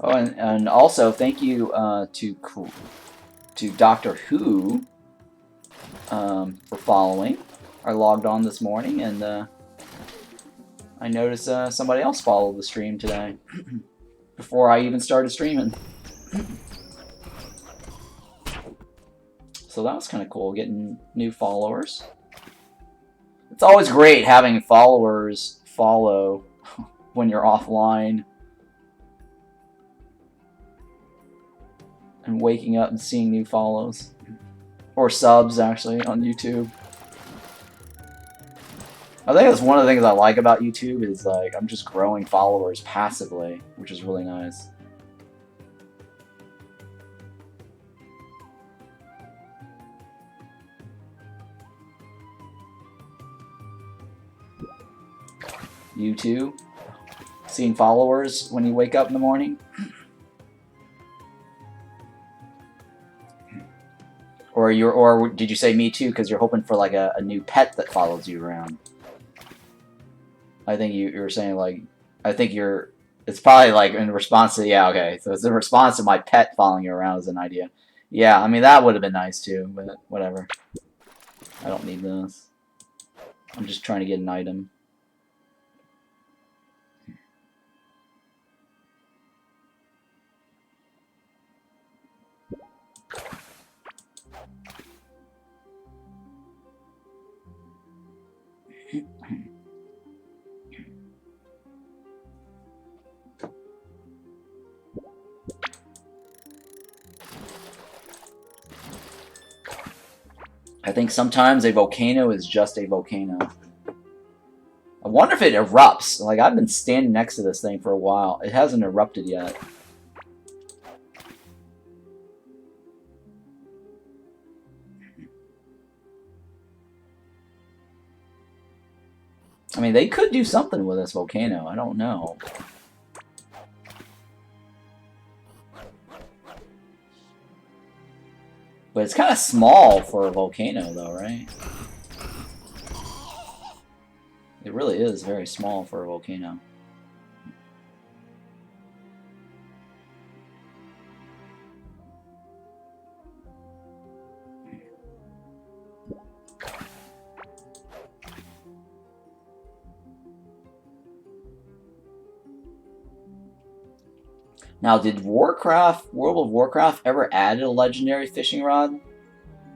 Oh, and also thank you to Doctor Who for following. I logged on this morning and I noticed somebody else followed the stream today before I even started streaming. So that was kind of cool, getting new followers. It's always great having followers follow when you're offline. And waking up and seeing new follows. Or subs, actually, on YouTube. I think that's one of the things I like about YouTube is, like, I'm just growing followers passively, which is really nice. You too? Seeing followers when you wake up in the morning? Or did you say me too because you're hoping for like a new pet that follows you around? I think you were saying like, I think it's probably like in response to, yeah, okay, so it's in response to my pet following you around as an idea. Yeah, I mean that would have been nice too, but whatever. I don't need this. I'm just trying to get an item. I think sometimes a volcano is just a volcano. I wonder if it erupts. Like, I've been standing next to this thing for a while. It hasn't erupted yet. I mean, they could do something with this volcano. I don't know. But it's kind of small for a volcano, though, right? It really is very small for a volcano. Now, did World of Warcraft ever add a legendary fishing rod?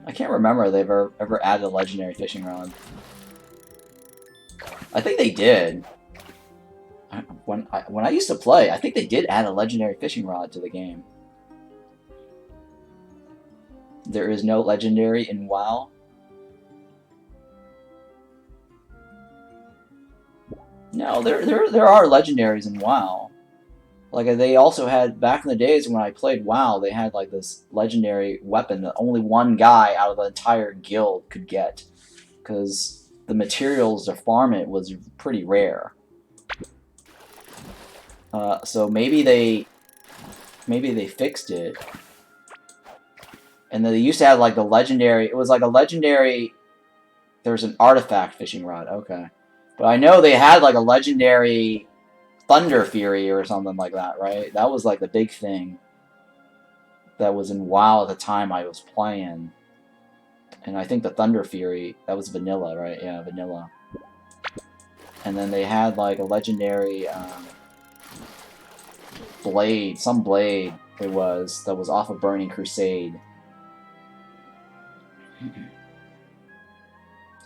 I can't remember if they've ever added a legendary fishing rod. I think they did. When I used to play, I think they did add a legendary fishing rod to the game. There is no legendary in WoW. No, there are legendaries in WoW. Like, they also had, back in the days when I played WoW, they had, like, this legendary weapon that only one guy out of the entire guild could get. Because the materials to farm it was pretty rare. So maybe they fixed it. And then they used to have, like, the legendary, it was like a legendary, there was an artifact fishing rod, okay. But I know they had, like, a legendary Thunder Fury or something like that, right? That was like the big thing that was in WoW at the time I was playing. And I think the Thunder Fury, that was vanilla, right? Yeah, vanilla. And then they had like a legendary blade, some blade it was, that was off of Burning Crusade.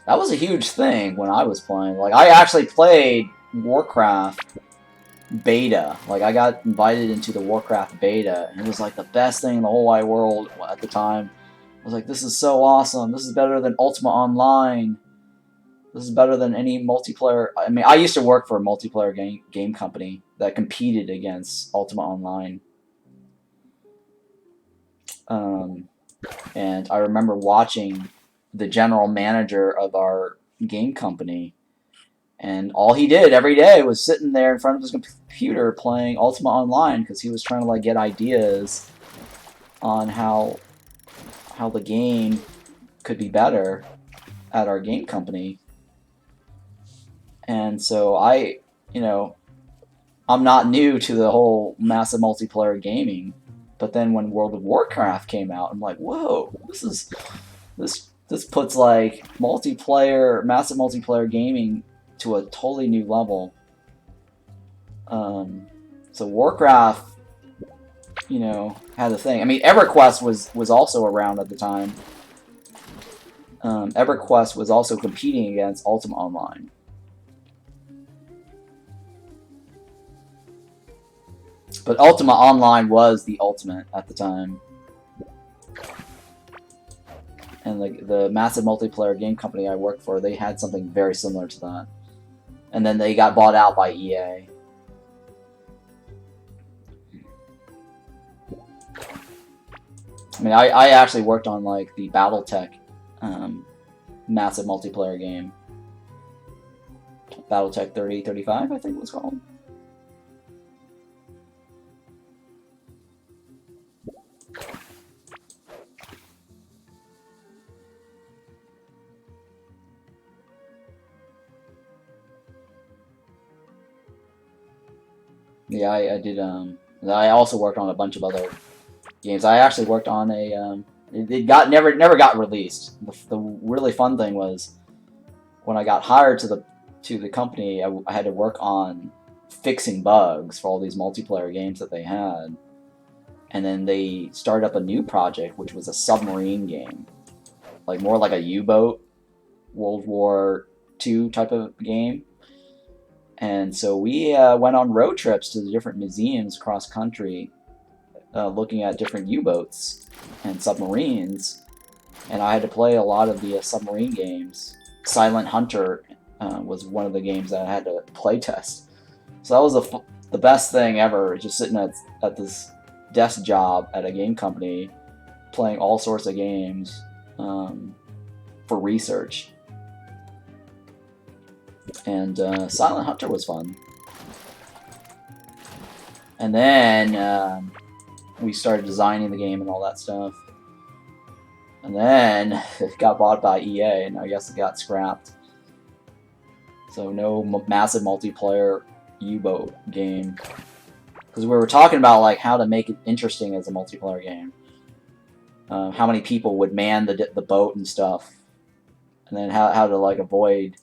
That was a huge thing when I was playing. Like, I actually played Warcraft beta. Like, I got invited into the Warcraft beta, and it was like the best thing in the whole wide world at the time. I was like, this is so awesome. This is better than Ultima Online. This is better than any multiplayer. I mean, I used to work for a multiplayer game company that competed against Ultima Online. And I remember watching the general manager of our game company, and all he did every day was sitting there in front of his computer playing Ultima Online because he was trying to like get ideas on how the game could be better at our game company. And so I'm not new to the whole massive multiplayer gaming, but then when World of Warcraft came out, I'm like, whoa, this puts like massive multiplayer gaming to a totally new level. So Warcraft, had a thing. I mean, EverQuest was also around at the time. EverQuest was also competing against Ultima Online. But Ultima Online was the ultimate at the time. And the massive multiplayer game company I worked for, they had something very similar to that. And then they got bought out by EA. I mean, I actually worked on like the BattleTech massive multiplayer game. BattleTech 3035, I think it was called. Yeah, I did. I also worked on a bunch of other games. I actually worked on a. It never got released. The really fun thing was when I got hired to the company, I had to work on fixing bugs for all these multiplayer games that they had, and then they started up a new project, which was a submarine game, like more like a U-boat, World War II type of game. And so we went on road trips to the different museums across country, looking at different U-boats and submarines. And I had to play a lot of the submarine games. Silent Hunter was one of the games that I had to play test. So that was the best thing ever, just sitting at this desk job at a game company, playing all sorts of games for research. And Silent Hunter was fun. And then we started designing the game and all that stuff. And then it got bought by EA, and I guess it got scrapped. So no massive multiplayer U-boat game. Because we were talking about like how to make it interesting as a multiplayer game. How many people would man the boat and stuff. And then how to like avoid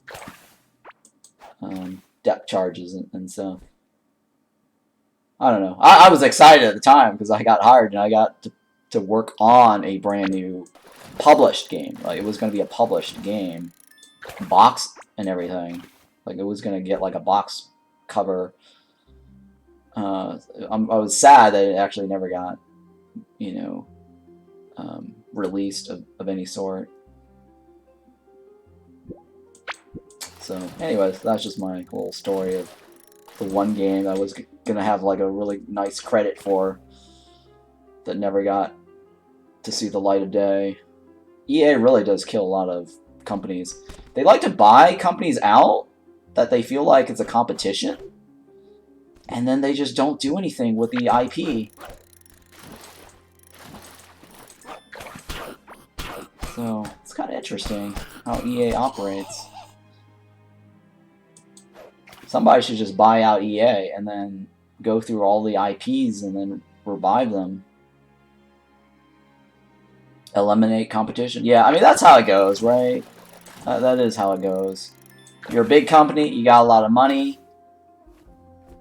depth charges and stuff. I don't know. I was excited at the time because I got hired and I got to work on a brand new published game. Like, it was going to be a published game, box and everything. Like, it was going to get like a box cover. I was sad that it actually never got, released of any sort. So, anyways, that's just my little story of the one game that I was gonna have like a really nice credit for that never got to see the light of day. EA really does kill a lot of companies. They like to buy companies out that they feel like it's a competition, and then they just don't do anything with the IP. So, it's kind of interesting how EA operates. Somebody should just buy out EA and then go through all the IPs and then revive them. Eliminate competition. Yeah, I mean, that's how it goes, right? That is how it goes. You're a big company, you got a lot of money.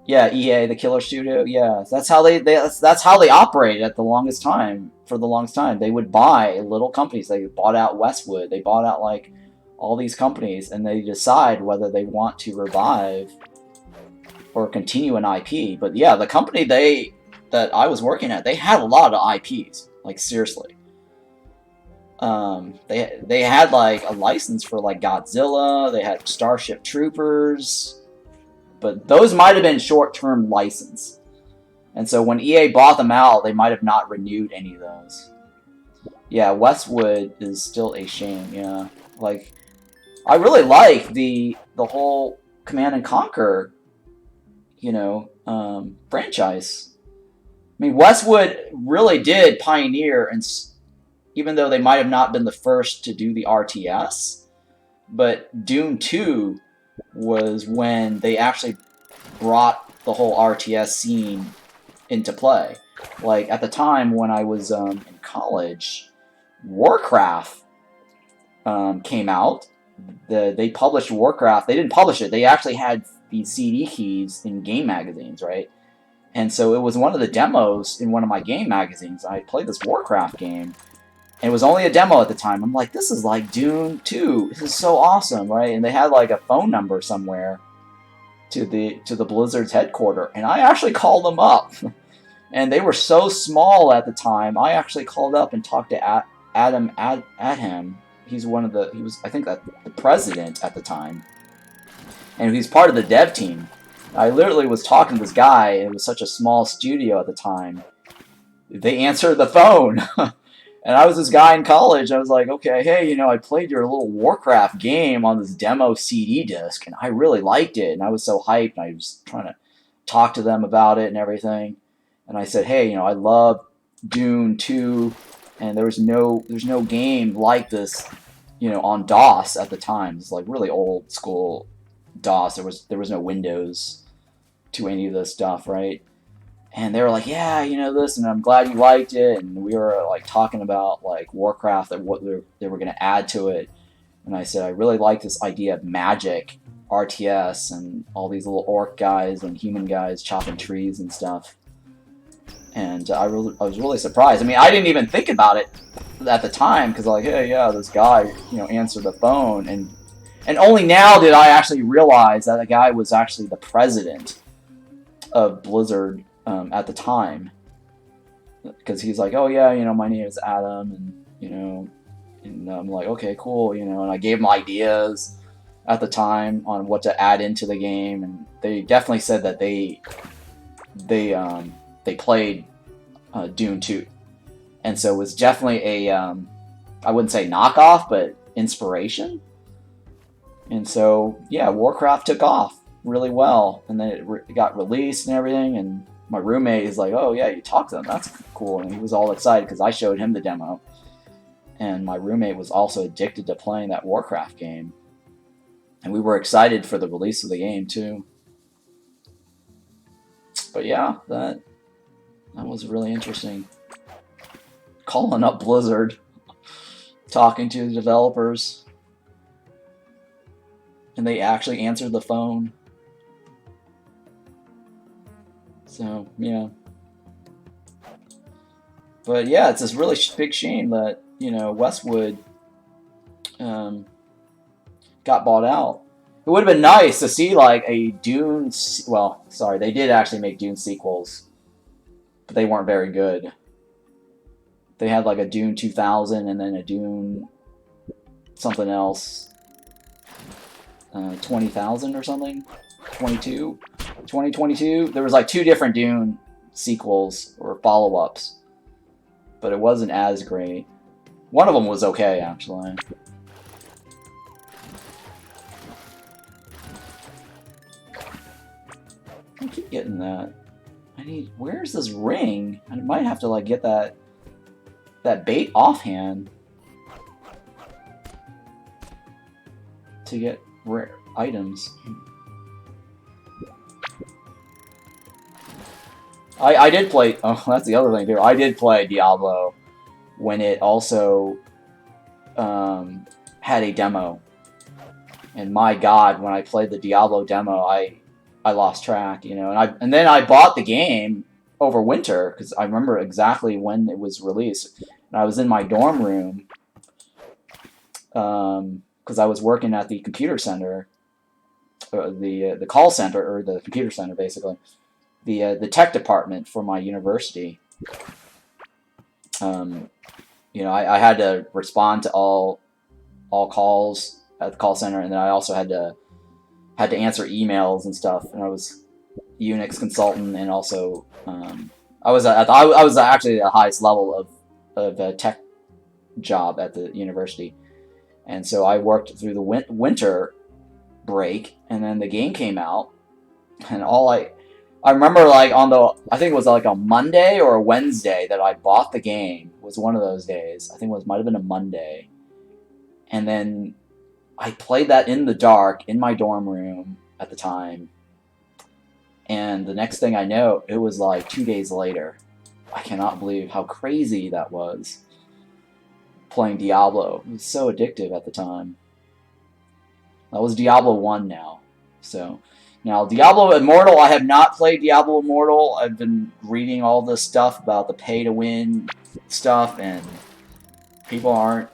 Yeah, EA, the killer studio. Yeah, that's how that's how they operate at the longest time. For the longest time, they would buy little companies. They bought out Westwood. They bought out like all these companies, and they decide whether they want to revive or continue an IP. But yeah, the company that I was working at, they had a lot of IPs. Like seriously, they had like a license for like Godzilla. They had Starship Troopers. But those might have been short-term license. And so when EA bought them out, they might have not renewed any of those. Yeah, Westwood is still a shame, yeah. Like, I really like the whole Command & Conquer, you know, franchise. I mean, Westwood really did pioneer, and even though they might have not been the first to do the RTS, but Doom 2 was when they actually brought the whole RTS scene into play. Like, at the time when I was in college, Warcraft came out. They published Warcraft. They didn't publish it. They actually had these CD keys in game magazines, right? And so it was one of the demos in one of my game magazines. I played this Warcraft game, and it was only a demo at the time. I'm like, this is like Dune 2. This is so awesome, right? And they had like a phone number somewhere to the Blizzard's headquarters, and I actually called them up. And they were so small at the time. I actually called up and talked to Adam Adham. He was, I think, the president at the time, and he's part of the dev team. I literally was talking to this guy, and it was such a small studio at the time. They answered the phone. And I was this guy in college. I was like, okay, hey, you know, I played your little Warcraft game on this demo CD disc, and I really liked it. And I was so hyped, and I was trying to talk to them about it and everything. And I said, hey, you know, I love Dune 2, and there's no game like this, you know, on DOS at the time. It's like really old school DOS. There was no Windows to any of this stuff, right? And they were like, yeah, you know this, and I'm glad you liked it. And we were like talking about like Warcraft and what they were going to add to it. And I said, I really like this idea of magic, RTS, and all these little orc guys and human guys chopping trees and stuff. And I was really surprised. I mean, I didn't even think about it at the time because like, hey, yeah, this guy, you know, answered the phone, and only now did I actually realize that the guy was actually the president of Blizzard at the time, because he's like, oh yeah, you know, my name is Adam, and you know, and I'm like, okay, cool, you know, and I gave him ideas at the time on what to add into the game, and they definitely said that they played Dune 2, and so it was definitely a I wouldn't say knockoff, but inspiration. And so yeah, Warcraft took off really well, and then it got released and everything, and my roommate is like, oh yeah, you talked to them, that's cool. And he was all excited because I showed him the demo, and my roommate was also addicted to playing that Warcraft game, and we were excited for the release of the game too. But yeah, that was really interesting. Calling up Blizzard, talking to the developers, and they actually answered the phone. So, yeah. But yeah, it's this really big shame that, you know, Westwood got bought out. It would have been nice to see like a Dune, well, sorry, they did actually make Dune sequels, but they weren't very good. They had like a Dune 2000 and then a Dune something else, 20,000 or something, 2022. There was like 2 different Dune sequels or follow-ups, but it wasn't as great. One of them was okay, actually. I keep getting that. Where's this ring? I might have to like get that bait offhand to get rare items. I did play. Oh, that's the other thing too. I did play Diablo when it also had a demo, and my God, when I played the Diablo demo, I lost track, you know. And then I bought the game over winter because I remember exactly when it was released. And I was in my dorm room because I was working at the computer center, or the call center, or the computer center, basically, the tech department for my university. You know, I had to respond to all calls at the call center, and then I also had to answer emails and stuff. And I was Unix consultant, and also I was actually the highest level of a tech job at the university, and so I worked through the winter break, and then the game came out, and I remember, like, I think it was like a Monday or a Wednesday that I bought the game. It was one of those days. I think might have been a Monday. And then I played that in the dark in my dorm room at the time. And the next thing I know, it was like 2 days later. I cannot believe how crazy that was. Playing Diablo. It was so addictive at the time. That was Diablo 1 now. So, now Diablo Immortal, I have not played Diablo Immortal. I've been reading all this stuff about the pay-to-win stuff, and people aren't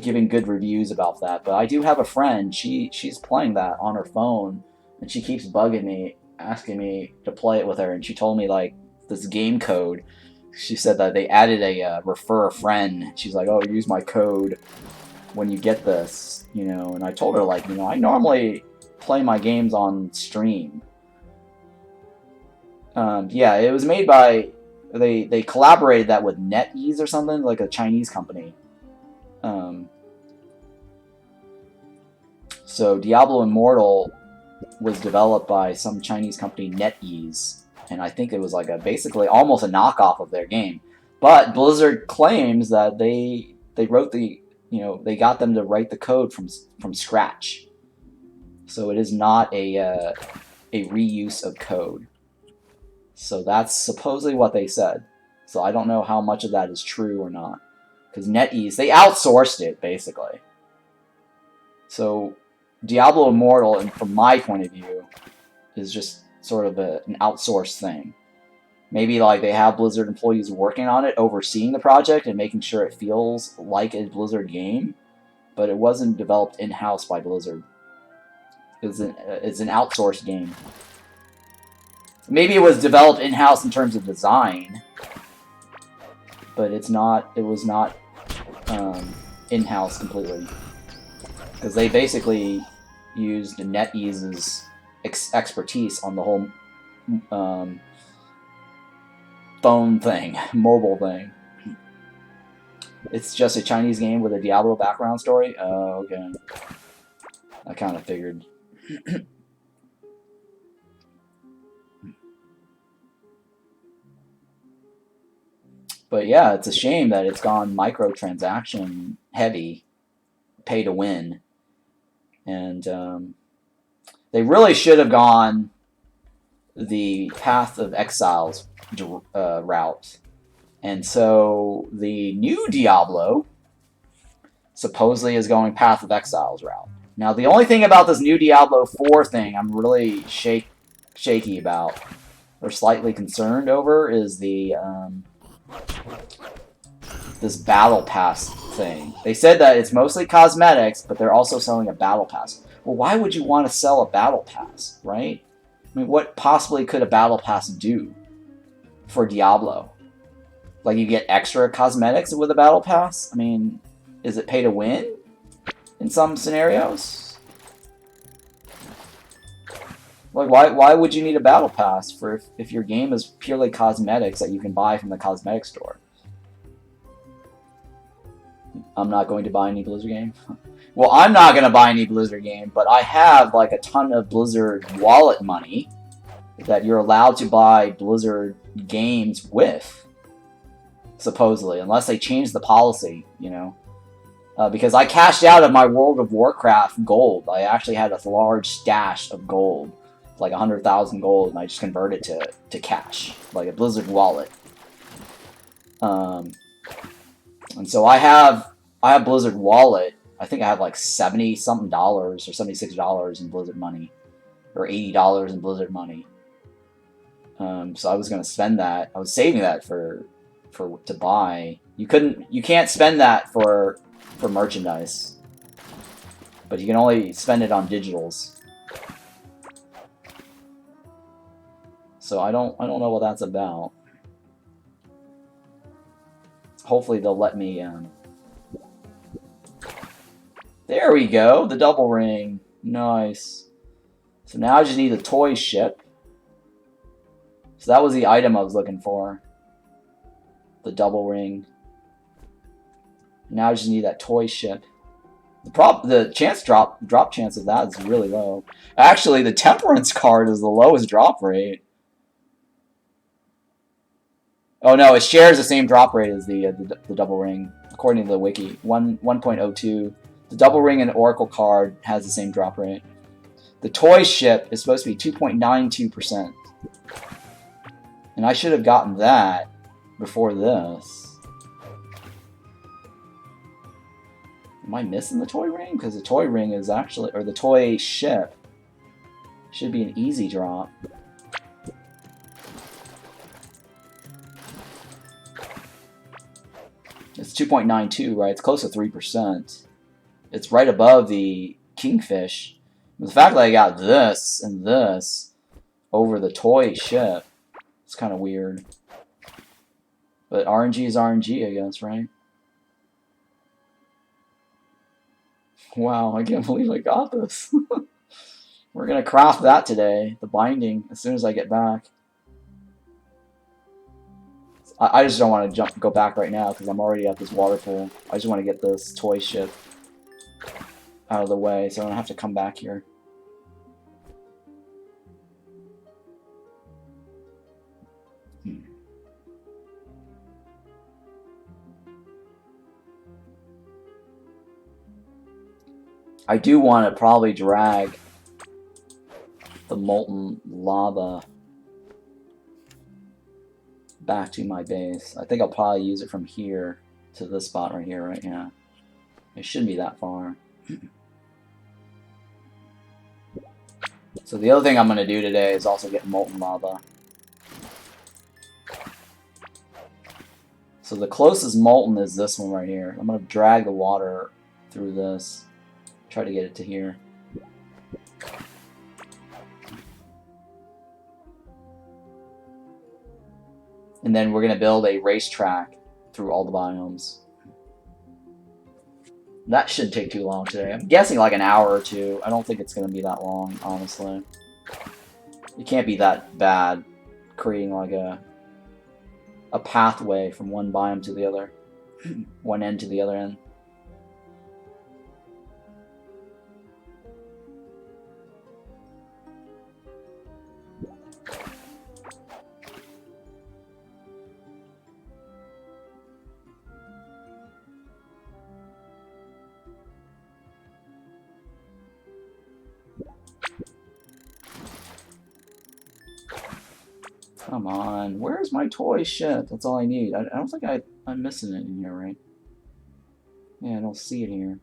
giving good reviews about that. But I do have a friend, she's playing that on her phone, and she keeps bugging me, asking me to play it with her, and she told me, like, this game code. She said that they added a refer a friend. She's like, oh, use my code when you get this, you know. And I told her, like, you know, I normally play my games on stream. Yeah, it was made by, they collaborated that with NetEase or something, like a Chinese company. So Diablo Immortal was developed by some Chinese company, NetEase, and I think it was like basically almost a knockoff of their game. But Blizzard claims that they wrote the, you know, they got them to write the code from scratch. So it is not a reuse of code. So that's supposedly what they said. So I don't know how much of that is true or not. Because NetEase, they outsourced it, basically. So Diablo Immortal, and from my point of view, is just sort of an outsourced thing. Maybe, like, they have Blizzard employees working on it, overseeing the project and making sure it feels like a Blizzard game, but it wasn't developed in-house by Blizzard. It's an outsourced game. Maybe it was developed in-house in terms of design, but it was not in-house completely. Because they basically used NetEase's expertise on the whole phone thing, mobile thing. It's just a Chinese game with a Diablo background story? Oh, okay. I kind of figured. But yeah, it's a shame that it's gone microtransaction heavy, pay to win. And they really should have gone the Path of Exiles route. And so the new Diablo supposedly is going Path of Exiles route. Now, the only thing about this new Diablo 4 thing I'm really shaky about, or slightly concerned over, is the this battle pass thing. They said that it's mostly cosmetics, but they're also selling a battle pass. Well, why would you want to sell a battle pass, right? I mean, what possibly could a battle pass do for Diablo? Like, you get extra cosmetics with a battle pass? I mean, is it pay to win in some scenarios? Like, why would you need a battle pass for if your game is purely cosmetics that you can buy from the cosmetic store? I'm not going to buy any Blizzard game. Well, I'm not going to buy any Blizzard game, but I have, like, a ton of Blizzard wallet money that you're allowed to buy Blizzard games with, supposedly, unless they change the policy, you know. Because I cashed out of my World of Warcraft gold. I actually had a large stash of gold. like 100,000 gold, and I just convert it to cash, like a Blizzard wallet. And so I have Blizzard wallet. I think I have like $70-something or $76 in Blizzard money, or $80 in Blizzard money. So I was gonna spend that. I was saving that to buy. You can't spend that for merchandise, but you can only spend it on digitals. So I don't know what that's about. Hopefully they'll let me. There we go, the double ring. Nice. So now I just need the toy ship. So that was the item I was looking for. The double ring. Now I just need that toy ship. The chance drop chance of that is really low. Actually, the Temperance card is the lowest drop rate. Oh no, it shares the same drop rate as the double ring, according to the wiki. 1.02. The double ring and Oracle card has the same drop rate. The toy ship is supposed to be 2.92%. And I should have gotten that before this. Am I missing the toy ring? Because the toy ring is actually, or the toy ship should be an easy drop. It's 2.92, right? It's close to 3%. It's right above the Kingfish. The fact that I got this and this over the toy ship, it's kind of weird. But RNG is RNG, I guess, right? Wow, I can't believe I got this. We're going to craft that today, the binding, as soon as I get back. I just don't want to go back right now because I'm already at this water pool. I just want to get this toy ship out of the way so I don't have to come back here. I do want to probably drag the molten lava back to my base. I think I'll probably use it from here to this spot right here, right? Yeah. It shouldn't be that far. So the other thing I'm going to do today is also get molten lava. So the closest molten is this one right here. I'm going to drag the water through this. Try to get it to here. And then we're going to build a racetrack through all the biomes. That shouldn't take too long today. I'm guessing like an hour or two. I don't think it's going to be that long, honestly. It can't be that bad creating like a pathway from one biome to the other. One end to the other end. Come on, where's my toy ship? That's all I need. I don't think I'm missing it in here, right? Yeah, I don't see it here.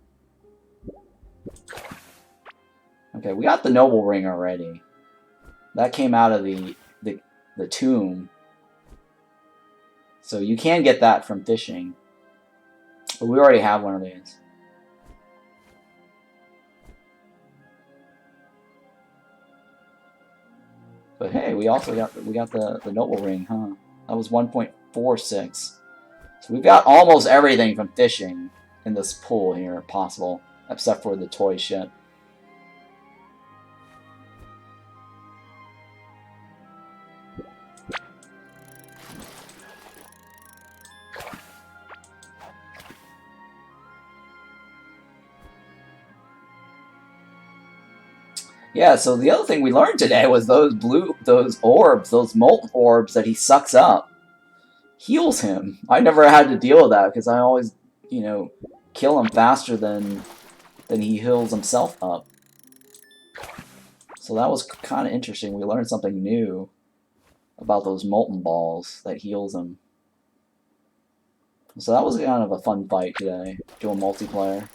Okay, we got the Noble Ring already. That came out of the tomb. So you can get that from fishing. But we already have one of these. But hey, we also got the Noble Ring, huh? That was 1.46. So we've got almost everything from fishing in this pool here possible, except for the toy ship. Yeah, so the other thing we learned today was those orbs, those molten orbs that he sucks up, heals him. I never had to deal with that because I always, you know, kill him faster than he heals himself up. So that was kind of interesting. We learned something new about those molten balls that heals them. So that was kind of a fun fight today, doing multiplayer.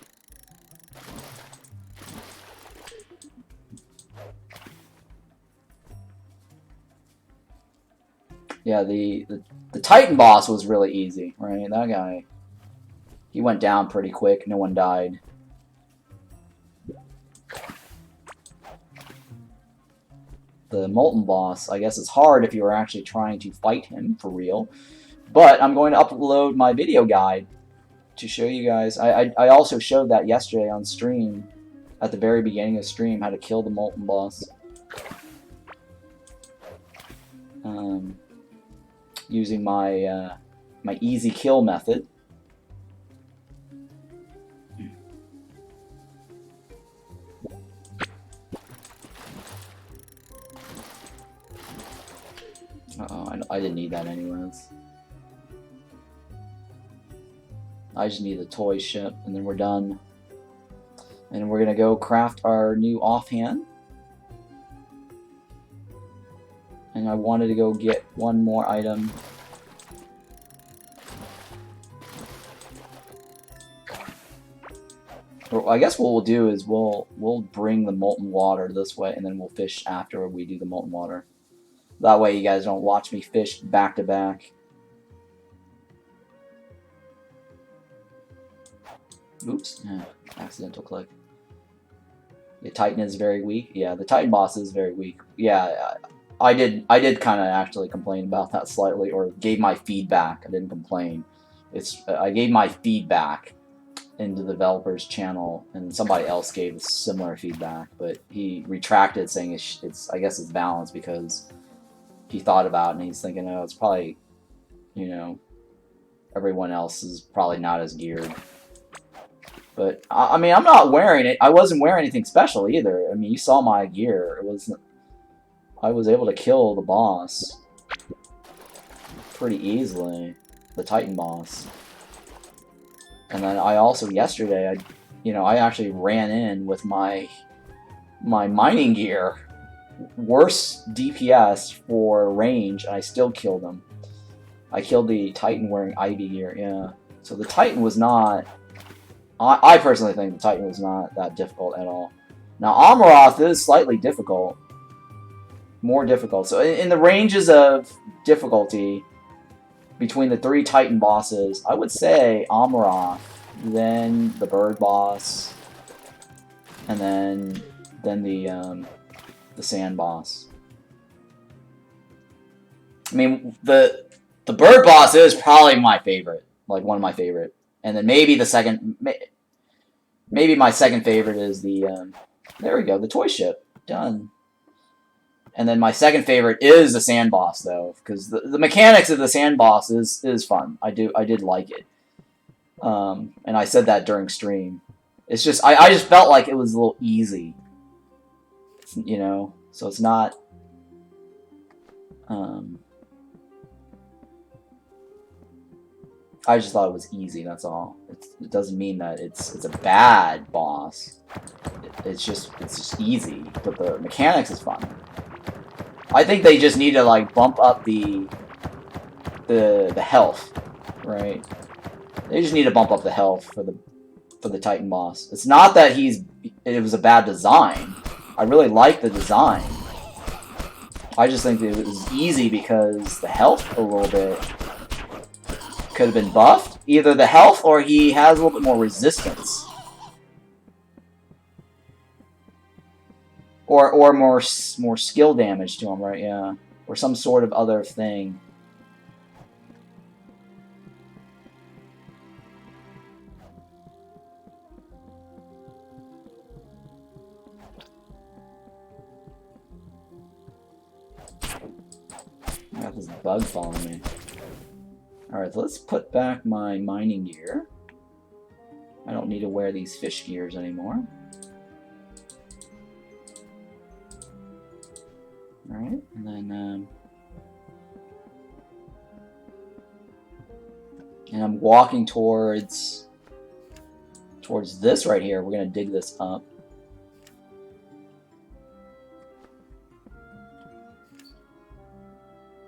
Yeah, the Titan boss was really easy, right? That guy, he went down pretty quick. No one died. The molten boss, I guess it's hard if you were actually trying to fight him for real. But I'm going to upload my video guide to show you guys. I also showed that yesterday on stream, at the very beginning of stream, how to kill the molten boss. Using my my easy kill method. Uh-oh, I didn't need that anyways. I just need the toy ship, and then we're done. And we're gonna go craft our new offhand. And I wanted to go get one more item. Well, I guess what we'll do is we'll bring the molten water this way, and then we'll fish after we do the molten water. That way you guys don't watch me fish back to back. Oops, accidental click. The Titan is very weak. Yeah, the Titan boss is very weak. Yeah, I did kind of actually complain about that slightly, or gave my feedback. I didn't complain. I gave my feedback into the developer's channel, and somebody else gave similar feedback, but he retracted, saying it's I guess it's balanced, because he thought about it and he's thinking, oh, it's probably, you know, everyone else is probably not as geared. But I mean, I'm not wearing it. I wasn't wearing anything special either. I mean, you saw my gear. I was able to kill the boss pretty easily, the Titan boss. And then I also yesterday, I actually ran in with my mining gear, worse DPS for range, and I still killed him. I killed the Titan wearing Ivy gear. Yeah. So the Titan was not. I personally think the Titan was not that difficult at all. Now Amaroth is slightly difficult, more difficult. So in the ranges of difficulty between the 3 Titan bosses, I would say Amaroth, then the bird boss, and then the sand boss. I mean, the bird boss is probably my favorite, like one of my favorite, and then maybe the second, maybe my second favorite is the there we go, the toy ship. Done. And then my second favorite is the sand boss, though, because the mechanics of the sand boss is fun. I did like it, and I said that during stream. It's just I just felt like it was a little easy, you know. So it's not. I just thought it was easy. That's all. It doesn't mean that it's a bad boss. It's just easy, but the mechanics is fun. I think they just need to like bump up the health, right? They just need to bump up the health for the Titan boss. It's not that it was a bad design. I really like the design. I just think it was easy because the health a little bit could have been buffed. Either the health or he has a little bit more resistance. Or more skill damage to him, right? Yeah. Or some sort of other thing. I got this bug following me. Alright, let's put back my mining gear. I don't need to wear these fish gears anymore. Alright, and then and I'm walking towards this right here. We're gonna dig this up.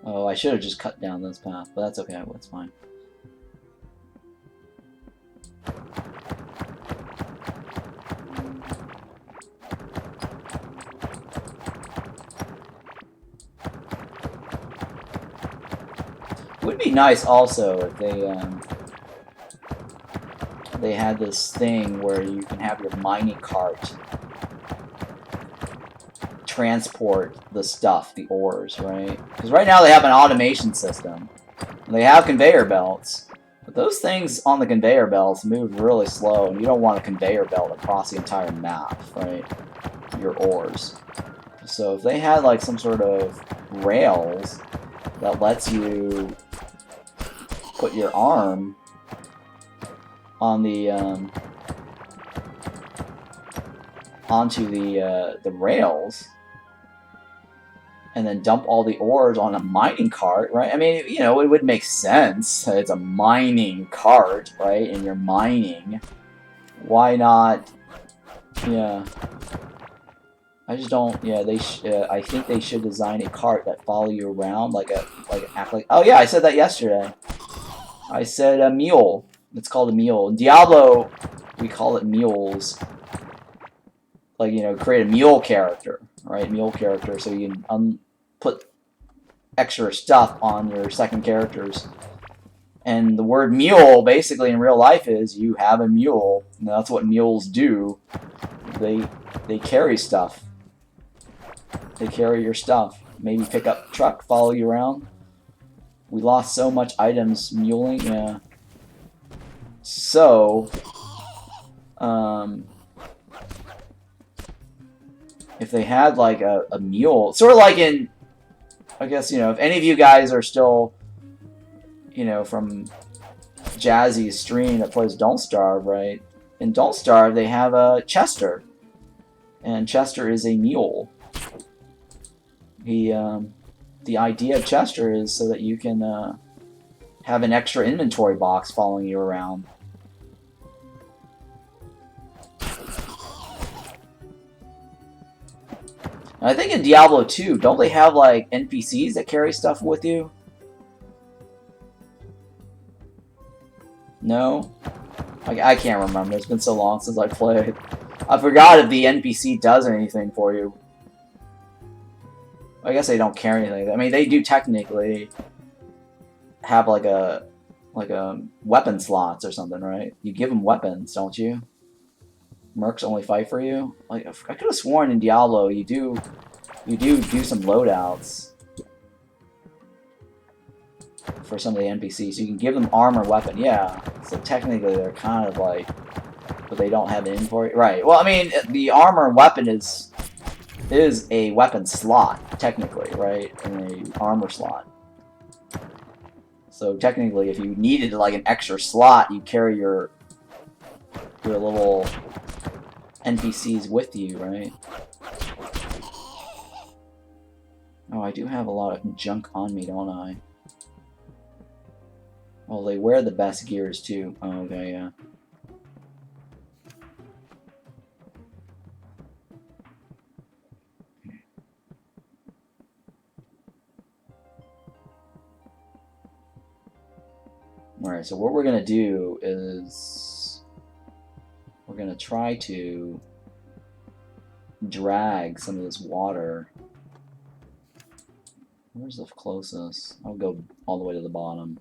Oh, I should have just cut down this path, but that's okay. It's fine. It would be nice also if they had this thing where you can have your mining cart transport the stuff, the ores, right? Because right now they have an automation system. They have conveyor belts, but those things on the conveyor belts move really slow, and you don't want a conveyor belt across the entire map, right? Your ores. So if they had like some sort of rails that lets you put your arm on the onto the rails, and then dump all the ores on a mining cart, right? I mean, you know, it would make sense. It's a mining cart, right? And you're mining. Why not? Yeah. I just don't. Yeah, I think they should design a cart that follow you around act like. Oh yeah, I said that yesterday. I said a mule. It's called a mule. In Diablo, we call it mules. Like, you know, create a mule character, right? Mule character, so you can put extra stuff on your second characters. And the word mule, basically in real life, is you have a mule. And that's what mules do. They carry stuff. They carry your stuff. Maybe pick up truck, follow you around. We lost so much items muling, yeah. So, if they had like a mule, sort of like in, I guess, you know, if any of you guys are still, you know, from Jazzy's stream that plays Don't Starve, right? In Don't Starve, they have a Chester, and Chester is a mule. The idea of Chester is so that you can have an extra inventory box following you around. And I think in Diablo 2, don't they have like NPCs that carry stuff with you? No? I can't remember. It's been so long since I played. I forgot if the NPC does anything for you. I guess they don't carry anything. I mean, they do technically have like a weapon slots or something, right? You give them weapons, don't you? Mercs only fight for you. Like, I could have sworn in Diablo you do some loadouts for some of the NPCs. You can give them armor, weapon, yeah. So technically they're kind of like, but they don't have inventory, right? Well, I mean, the armor and weapon is a weapon slot technically, right? In a armor slot. So technically, if you needed like an extra slot, you carry your little NPCs with you, right? Oh, I do have a lot of junk on me, don't I? Well, they wear the best gears too. Oh, okay, yeah. Alright, so what we're going to do is we're going to try to drag some of this water. Where's the closest? I'll go all the way to the bottom.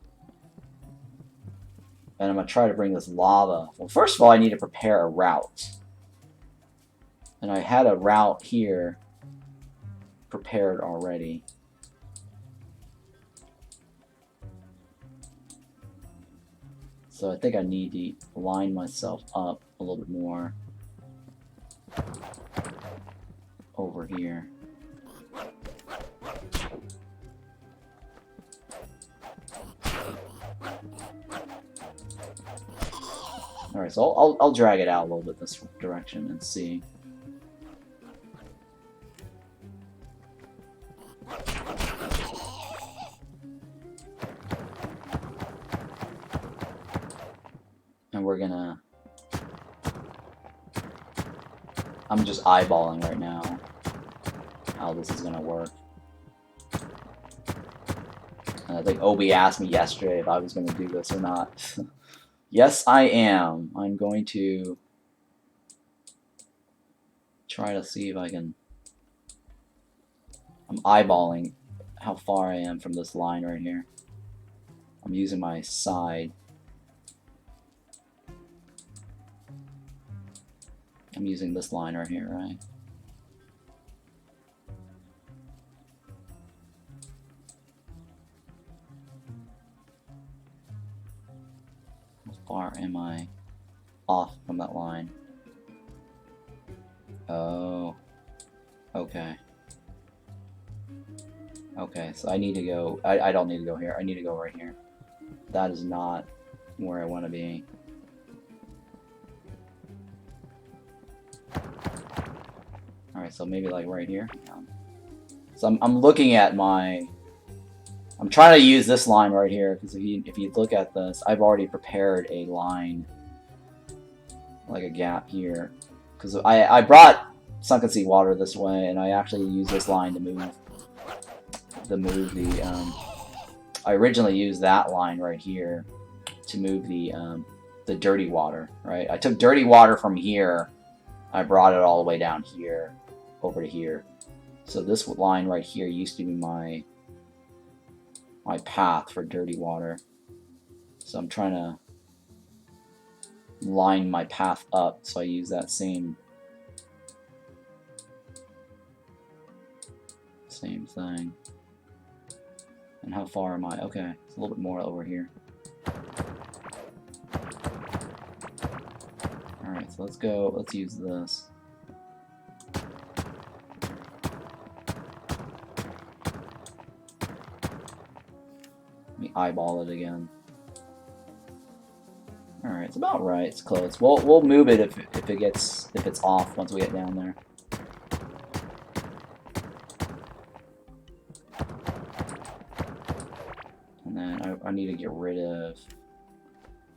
And I'm going to try to bring this lava. Well, first of all, I need to prepare a route. And I had a route here prepared already. So I think I need to line myself up a little bit more over here. Alright, so I'll drag it out a little bit this direction and see. And we're gonna... I'm just eyeballing right now how this is gonna work. And I think Obi asked me yesterday if I was going to do this or not. Yes, I am. I'm going to try to see if I can... I'm eyeballing how far I am from this line right here. I'm using my side. I'm using this line right here, right? How far am I off from that line? Oh, okay. Okay, so I need to go, I don't need to go here, I need to go right here. That is not where I want to be. Alright, so maybe like right here. So I'm looking at my... I'm trying to use this line right here, because if you look at this, I've already prepared a line, like a gap here. Because I brought Sunken Sea Water this way, and I actually use this line to move the I originally used that line right here to move the dirty water, right? I took dirty water from here, I brought it all the way down here, over to here. So this line right here used to be my path for dirty water. So I'm trying to line my path up, so I use that same thing. And how far am I? Okay, it's a little bit more over here. Alright, so let's go, let's use this. Let me eyeball it again. Alright, it's about right, it's close. We'll move it if it's off once we get down there. And then I need to get rid of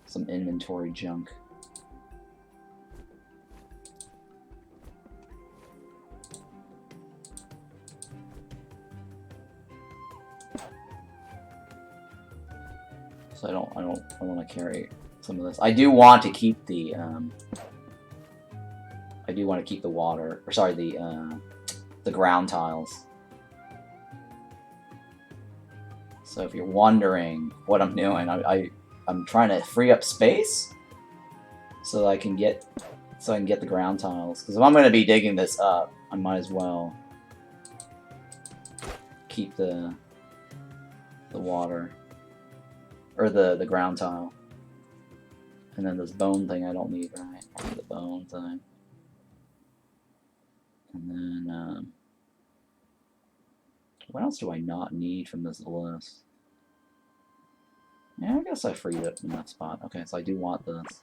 some inventory junk. So I want to carry some of this. I do want to keep the water, or sorry, the ground tiles. So if you're wondering what I'm doing, I'm trying to free up space so that I can get the ground tiles. Because if I'm going to be digging this up, I might as well keep the water, or the ground tile. And then this bone thing I don't need, right? I need the bone thing. And then what else do I not need from this list? Yeah, I guess I freed up in that spot. Okay, so I do want this.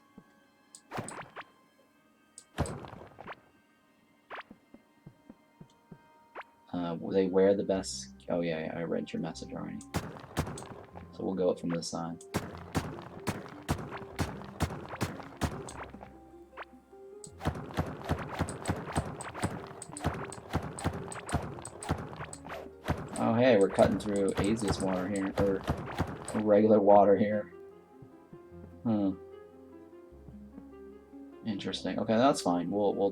They wear the best... Oh yeah, I read your message already. So we'll go up from this side. Oh hey, we're cutting through Azia's water here, or regular water here. Huh. Interesting. Okay, that's fine. We'll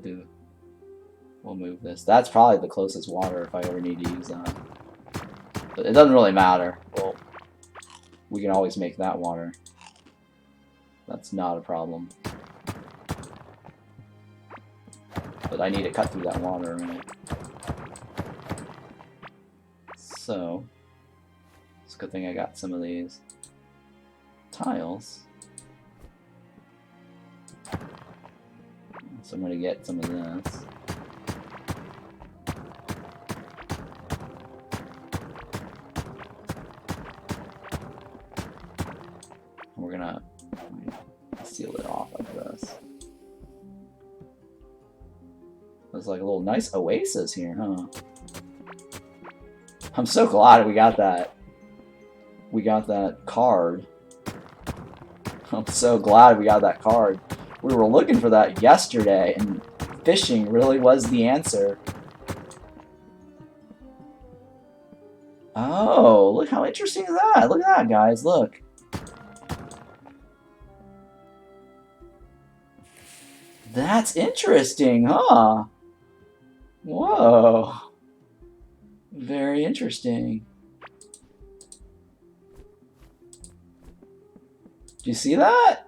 move this. That's probably the closest water if I ever need to use that. But it doesn't really matter. Well, we can always make that water. That's not a problem. But I need to cut through that water, right? So, it's a good thing I got some of these tiles. So I'm going to get some of this. And we're going to seal it off like this. There's like a little nice oasis here, huh? I'm so glad we got that. We got that card. I'm so glad we got that card. We were looking for that yesterday, and fishing really was the answer. Oh, look how interesting is that. Look at that, guys. Look. That's interesting, huh? Whoa. Very interesting. Do you see that?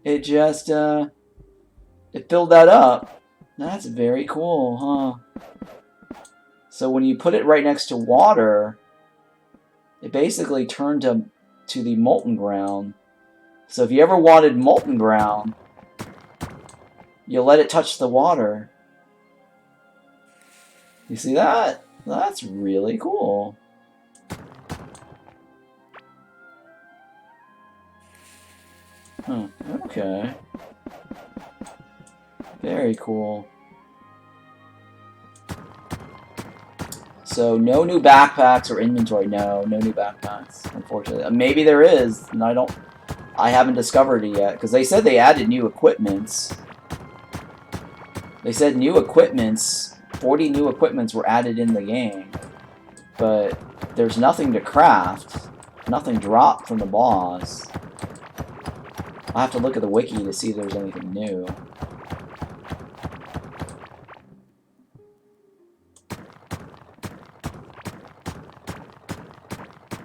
It just, it filled that up. That's very cool, huh? So when you put it right next to water, it basically turned to the molten ground. So if you ever wanted molten ground, you let it touch the water. You see that? That's really cool. Huh, okay. Very cool. So no new backpacks or inventory. No new backpacks, unfortunately. Maybe there is, and I haven't discovered it yet, because they said they added new equipments. They said new equipments, 40 new equipments were added in the game, but there's nothing to craft, nothing dropped from the boss. I'll have to look at the wiki to see if there's anything new.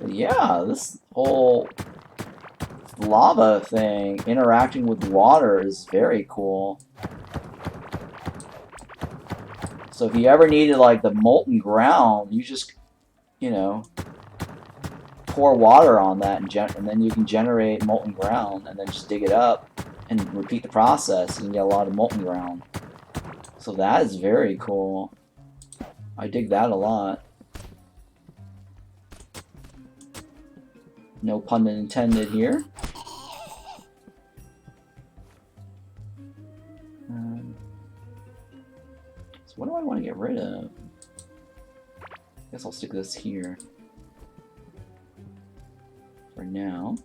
But yeah, this whole lava thing interacting with water is very cool. So if you ever needed like the molten ground, you just, you know, pour water on that and then you can generate molten ground and then just dig it up and repeat the process and get a lot of molten ground. So that is very cool. I dig that a lot. No pun intended here. So what do I want to get rid of? I guess I'll stick this here for now.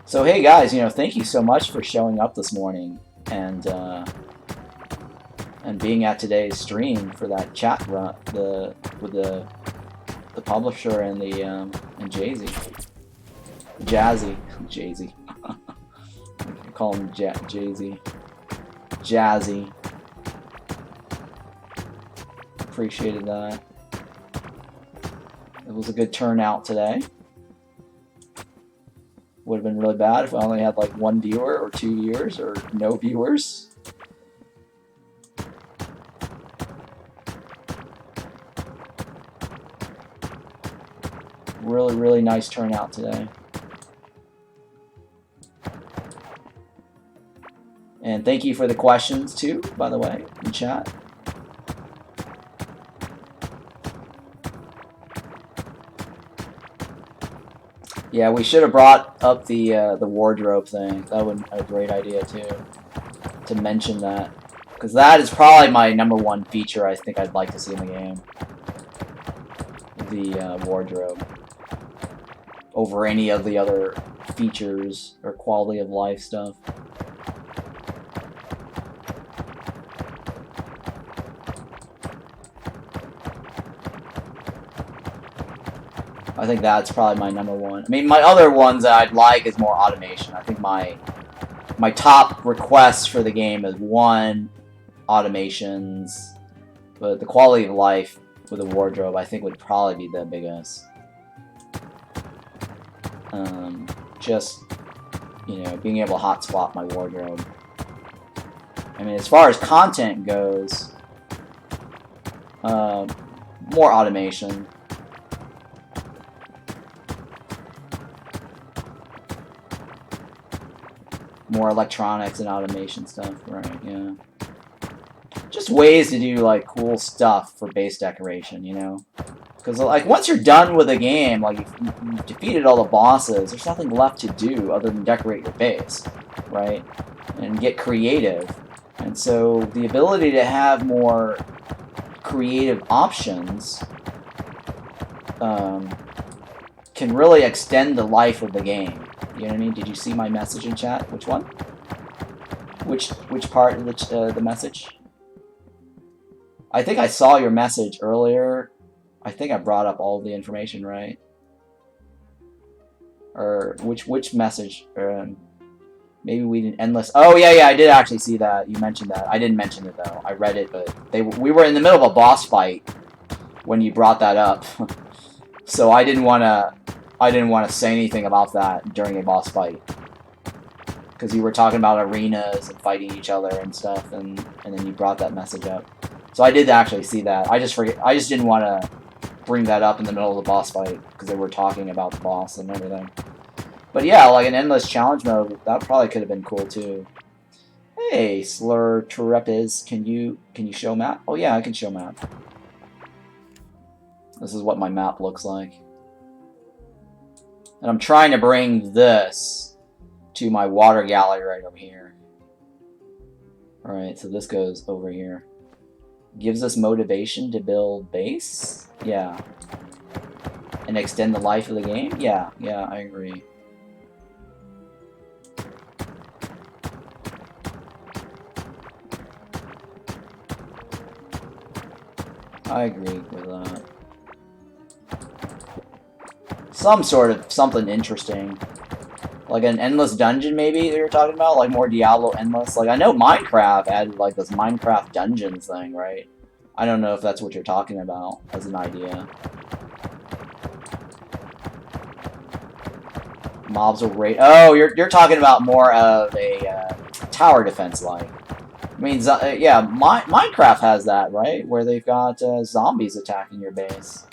So hey guys, you know, thank you so much for showing up this morning and being at today's stream for that chat run with the publisher and the and Jazzy. I call him Jazzy. Appreciated that. It was a good turnout today. Would have been really bad if I only had like 1 viewer or 2 viewers or no viewers. Really nice turnout today. And thank you for the questions too, by the way, in chat. Yeah, we should have brought up the wardrobe thing. That would be a great idea too, to mention that, because that is probably my #1 feature I think I'd like to see in the game. The wardrobe over any of the other features or quality of life stuff. I think that's probably my #1. I mean, my other ones that I'd like is more automation. I think my top requests for the game is 1, automations, but the quality of life with a wardrobe I think would probably be the biggest. Just, you know, being able to hotspot my wardrobe. I mean, as far as content goes, more automation. More electronics and automation stuff, right, yeah. Just ways to do, like, cool stuff for base decoration, you know? Because, like, once you're done with a game, like, you've defeated all the bosses, there's nothing left to do other than decorate your base, right? And get creative. And so, the ability to have more creative options can really extend the life of the game. You know what I mean? Did you see my message in chat? Which one? Which part of the message? I think I saw your message earlier. I think I brought up all the information, right? Or which message? Maybe we didn't endless. Oh yeah, I did actually see that. You mentioned that. I didn't mention it though. I read it, but we were in the middle of a boss fight when you brought that up. So I didn't want to say anything about that during a boss fight. Because you were talking about arenas and fighting each other and stuff, and then you brought that message up. So I did actually see that. I just didn't want to bring that up in the middle of the boss fight because they were talking about the boss and everything. But yeah, like an endless challenge mode, that probably could have been cool too. Hey, Slur Terepes, can you show map? Oh yeah, I can show map. This is what my map looks like. And I'm trying to bring this to my water gallery right over here. Alright, so this goes over here. Gives us motivation to build base? Yeah. And extend the life of the game? Yeah, I agree. I agree with that. Some sort of something interesting. Like an endless dungeon, maybe, that you're talking about? Like more Diablo endless? Like, I know Minecraft added, like, this Minecraft dungeons thing, right? I don't know if that's what you're talking about as an idea. Mobs will raid... Oh, you're talking about more of a tower defense, like. I mean, yeah, Minecraft has that, right? Where they've got zombies attacking your base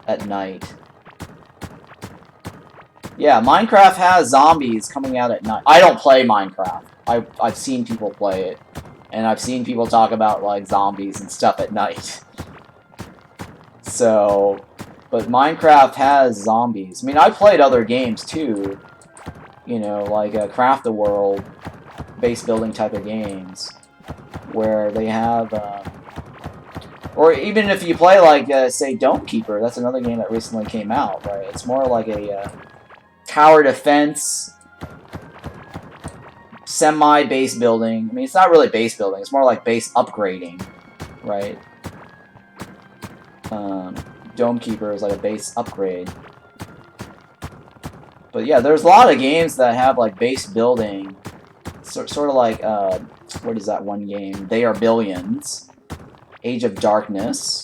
at night. Yeah, Minecraft has zombies coming out at night. I don't play Minecraft. I've seen people play it. And I've seen people talk about, like, zombies and stuff at night. So, but Minecraft has zombies. I mean, I played other games, too. You know, like Craft the World, base building type of games. Where they have, or even if you play, like, say, Dome Keeper. That's another game that recently came out, right? It's more like a tower defense, semi-base building. I mean, it's not really base building. It's more like base upgrading, right? Dome Keeper is like a base upgrade. But yeah, there's a lot of games that have like base building. Sort of like, what is that one game? They Are Billions. Age of Darkness.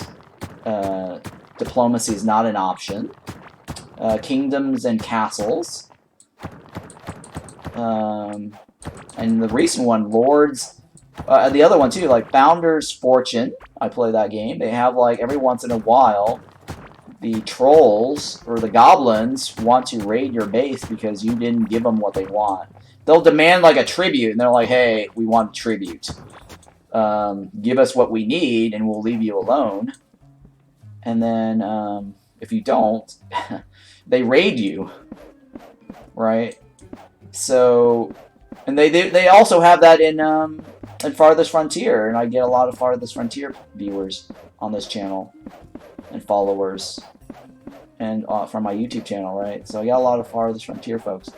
Diplomacy is not an option. Kingdoms and Castles. And the recent one, Lords. The other one too, like Founder's Fortune. I play that game. They have like every once in a while, the trolls or the goblins want to raid your base because you didn't give them what they want. They'll demand like a tribute, and they're like, "Hey, we want tribute. Give us what we need, and we'll leave you alone." And then if you don't, they raid you, right? So, and they also have that in Farthest Frontier, and I get a lot of Farthest Frontier viewers on this channel and followers, and from my YouTube channel, right? So I got a lot of Farthest Frontier folks.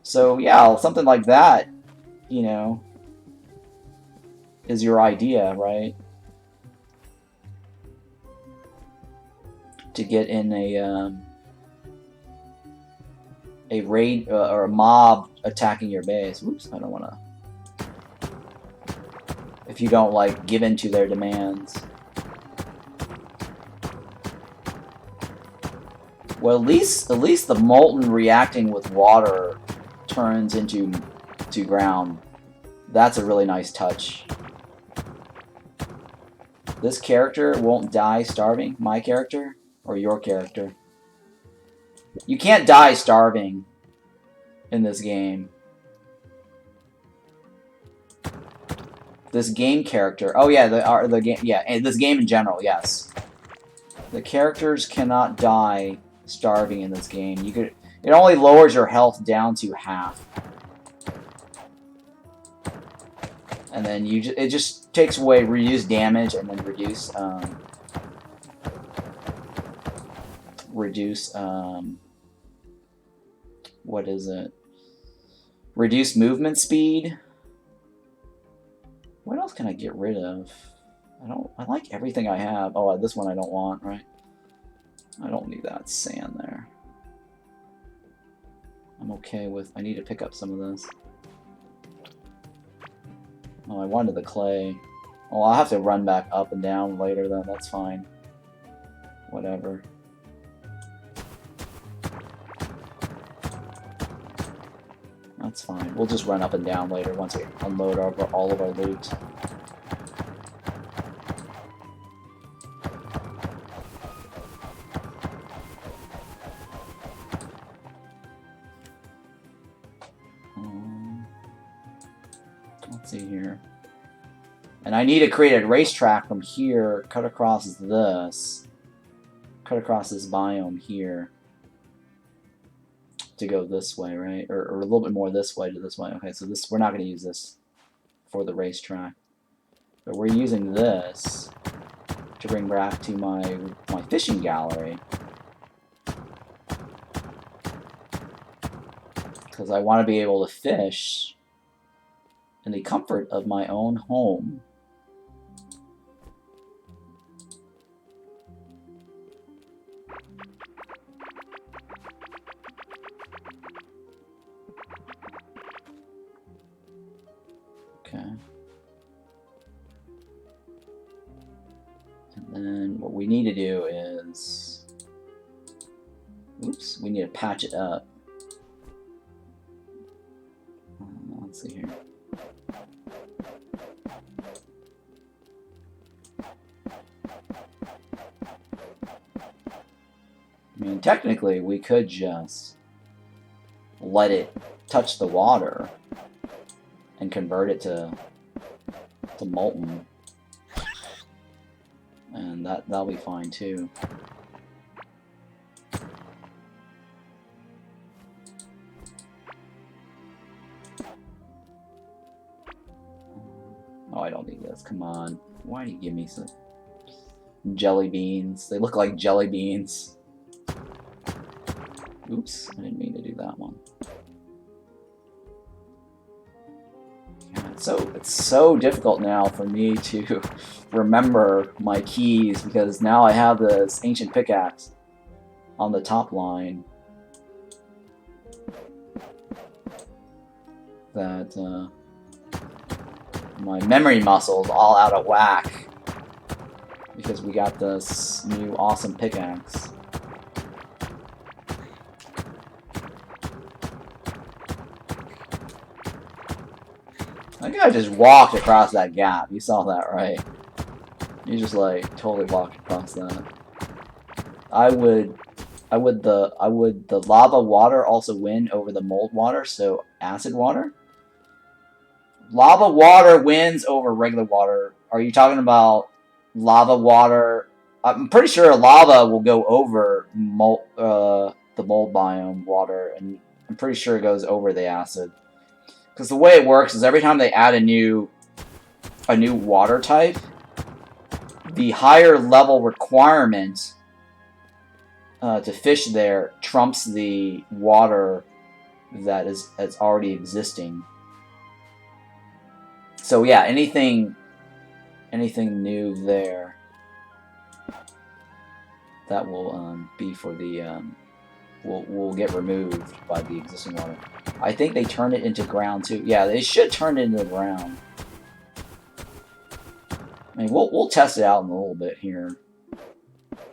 So yeah, something like that, you know, is your idea, right? To get in a raid or a mob attacking your base. Oops, I don't want to. If you don't like give in to their demands. Well, at least the molten reacting with water turns into ground. That's a really nice touch. This character won't die starving. My character or your character? You can't die starving in this game. This game character. Oh yeah, the game. Yeah, and this game in general. Yes, the characters cannot die starving in this game. You could. It only lowers your health down to half, and then it just takes away reduce damage and then reduce what is it? Reduce movement speed What else can I get rid of? I like everything I have. Oh, this one I don't want, right? I don't need that sand there. I'm okay with... I need to pick up some of this. Oh, I wanted the clay. Well, I'll have to run back up and down later then. That's fine. Whatever. That's fine. We'll just run up and down later once we unload all of our loot. Let's see here. And I need to create a racetrack from here, cut across this. Cut across this biome here. To go this way, right? Or a little bit more this way to this way. Okay, so this we're not going to use this for the racetrack. But we're using this to bring back to my fishing gallery. Because I want to be able to fish in the comfort of my own home. Okay. And then what we need to do is... Oops, we need to patch it up. Let's see here. I mean, technically, we could just let it touch the water and convert it to molten, and that'll be fine too. Oh, I don't need this. Come on. Why do you give me some jelly beans? They look like jelly beans. Oops, I didn't mean to do that one. Yeah, it's so difficult now for me to remember my keys because now I have this ancient pickaxe on the top line that my memory muscles all out of whack because we got this new awesome pickaxe. I think I just walked across that gap. You saw that, right? You just like totally walked across that. Would the lava water also win over the mold water, so acid water? Lava water wins over regular water. Are you talking about lava water? I'm pretty sure lava will go over the mold biome water, and I'm pretty sure it goes over the acid. Because the way it works is every time they add a new water type, the higher level requirement to fish there trumps the water that's already existing. So yeah, anything new there that will be for the will get removed by the existing water. I think they turn it into ground too. Yeah, they should turn it into the ground. I mean, we'll test it out in a little bit here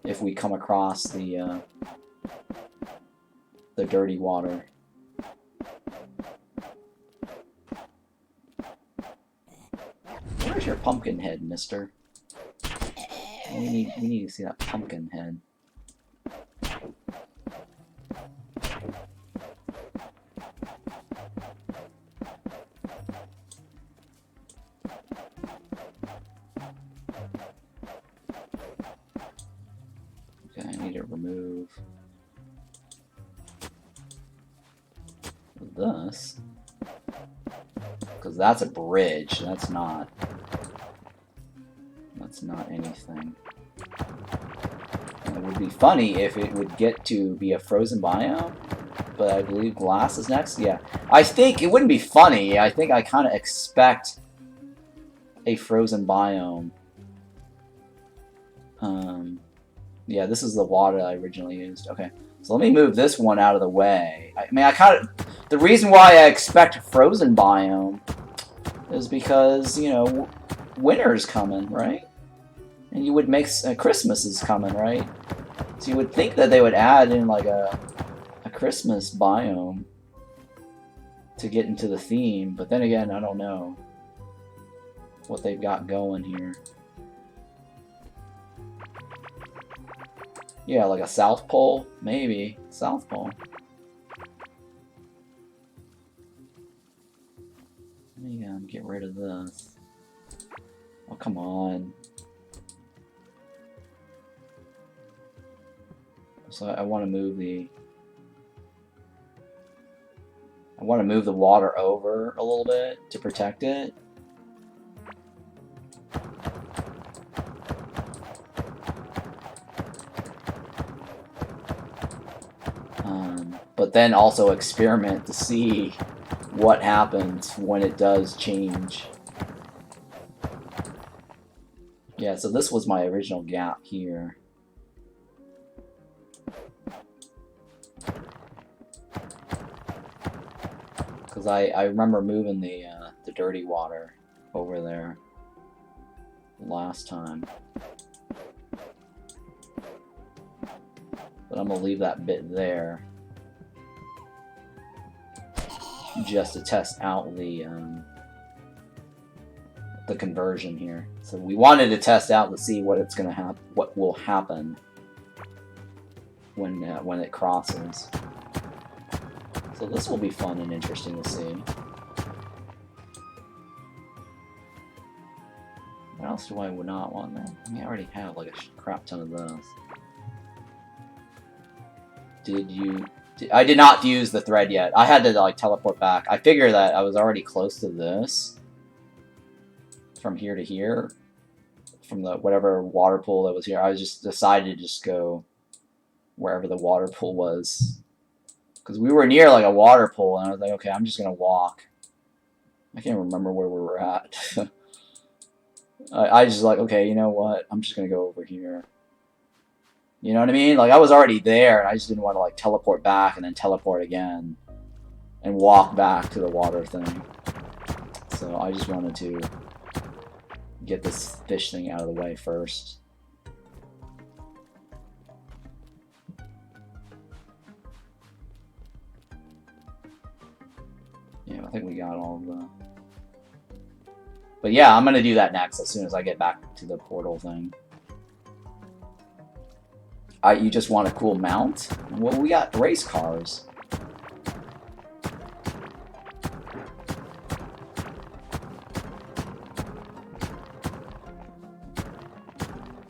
if we come across the dirty water. Where's your pumpkin head, mister? We need to see that pumpkin head. Okay, I need to remove this. Because that's a bridge. That's not anything. And it would be funny if it would get to be a frozen biome, but I believe glass is next. Yeah, I think it wouldn't be funny. I think I kind of expect a frozen biome. Yeah, this is the water I originally used. Okay, so let me move this one out of the way. I mean, I kind of... The reason why I expect a frozen biome is because, you know, winter's coming, right? And you would make... Christmas is coming, right? So you would think that they would add in, like, a Christmas biome to get into the theme, but then again, I don't know what they've got going here. Yeah, like a South Pole? Maybe. South Pole. Let me get rid of this. Oh, come on. So I want to move the... I want to move the water over a little bit to protect it. But then also experiment to see what happens when it does change. Yeah, so this was my original gap here. Because I remember moving the dirty water over there last time. But I'm going to leave that bit there. Just to test out the conversion here. So we wanted to test out to see what it's gonna happen, what will happen when it crosses. So this will be fun and interesting to see. What else do I would not want there? I mean, I already have like a crap ton of those. Did you? I did not use the thread yet. I had to like teleport back. I figured that I was already close to this. From here to here. From the whatever water pool that was here. I just decided to just go wherever the water pool was. Because we were near like a water pool and I was like, okay, I'm just going to walk. I can't remember where we were at. I just like, okay, you know what? I'm just going to go over here. You know what I mean? Like, I was already there, and I just didn't want to, like, teleport back and then teleport again. And walk back to the water thing. So I just wanted to get this fish thing out of the way first. Yeah, I think we got all of the... But yeah, I'm going to do that next as soon as I get back to the portal thing. You just want a cool mount? Well, we got race cars.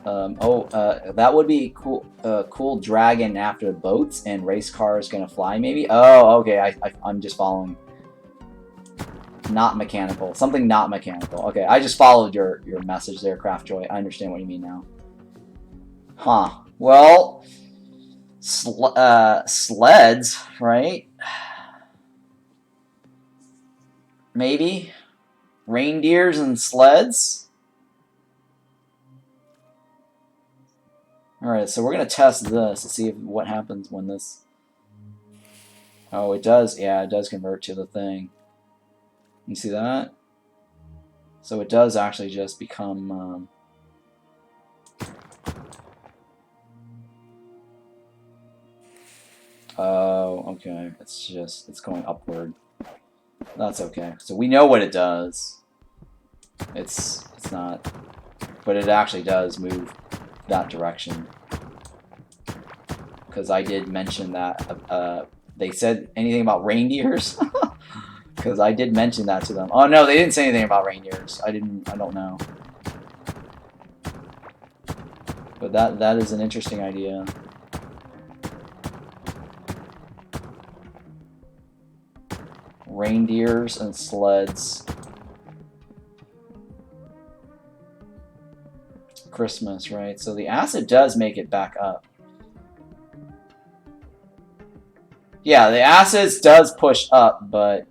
That would be cool. Cool dragon after boats and race cars gonna fly, maybe? Oh, okay, I'm just following. Not mechanical. Something not mechanical. Okay, I just followed your message there, Craftjoy. I understand what you mean now. Huh. Well, sleds, right? Maybe? Reindeers and sleds? Alright, so we're going to test this to see what happens when this... Oh, it does. Yeah, it does convert to the thing. You see that? So it does actually just become... Oh, okay. It's going upward. That's okay. So we know what it does. It's not... But it actually does move that direction. Because I did mention that... they said anything about reindeers? Because I did mention that to them. Oh, no, they didn't say anything about reindeers. I don't know. But that is an interesting idea. Reindeers and sleds. Christmas, right? So the acid does make it back up. Yeah, the acid does push up, but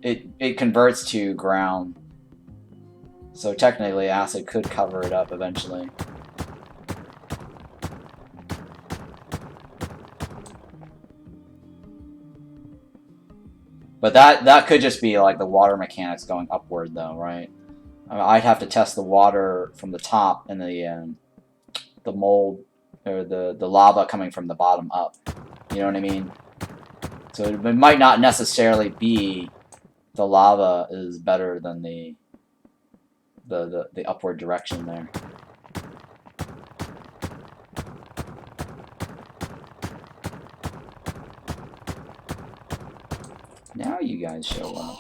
it converts to ground. So technically, acid could cover it up eventually. But that could just be like the water mechanics going upward, though, right? I mean, I'd have to test the water from the top and the mold or the lava coming from the bottom up. You know what I mean? So it might not necessarily be the lava is better than the upward direction there. Now you guys show up.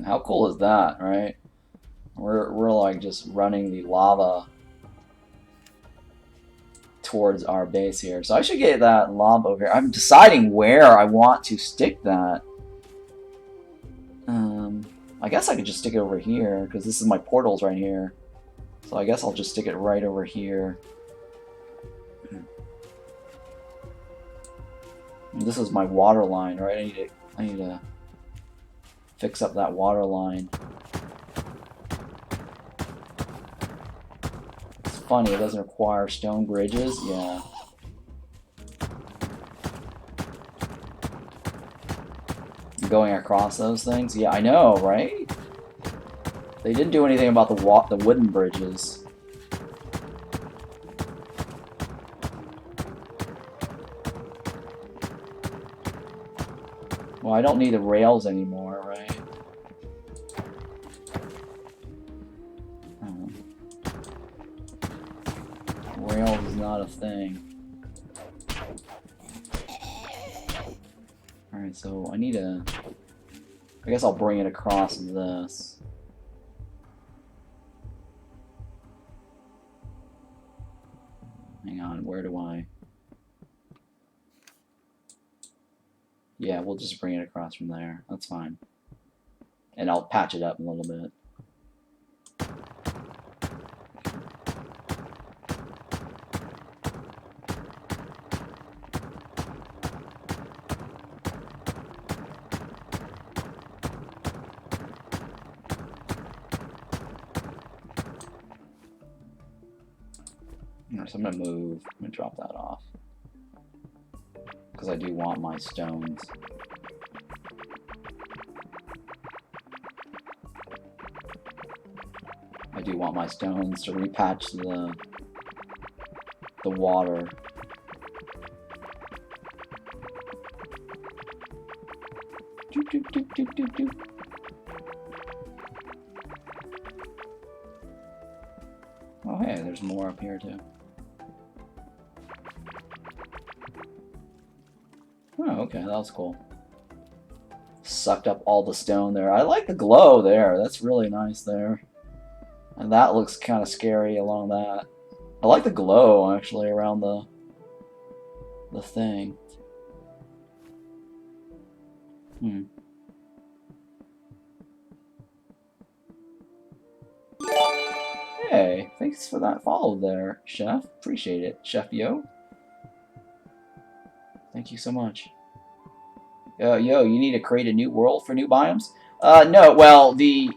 How cool is that, right? We're like just running the lava towards our base here. So I should get that lava over here. I'm deciding where I want to stick that. I guess I could just stick it over here because this is my portals right here. So I guess I'll just stick it right over here. And this is my water line, right? I need to fix up that water line. It's funny, it doesn't require stone bridges. Yeah. Going across those things? Yeah, I know, right? They didn't do anything about the wooden bridges. Well, I don't need the rails anymore, right? Rails is not a thing. Alright, so I need a... I guess I'll bring it across this. Hang on, where do I... Yeah, we'll just bring it across from there. That's fine. And I'll patch it up a little bit. So I'm gonna move. I'm gonna drop that off because I do want my stones. I do want my stones to repatch the water. Doop, doop, doop, doop, doop, doop. Oh hey, there's more up here too. Oh, okay, that was cool. Sucked up all the stone there. I like the glow there. That's really nice there. And that looks kind of scary along that. I like the glow, actually, around the thing. Hey, thanks for that follow there, Chef. Appreciate it, Chef Yo. Thank you so much. Yo, you need to create a new world for new biomes? No. Well, the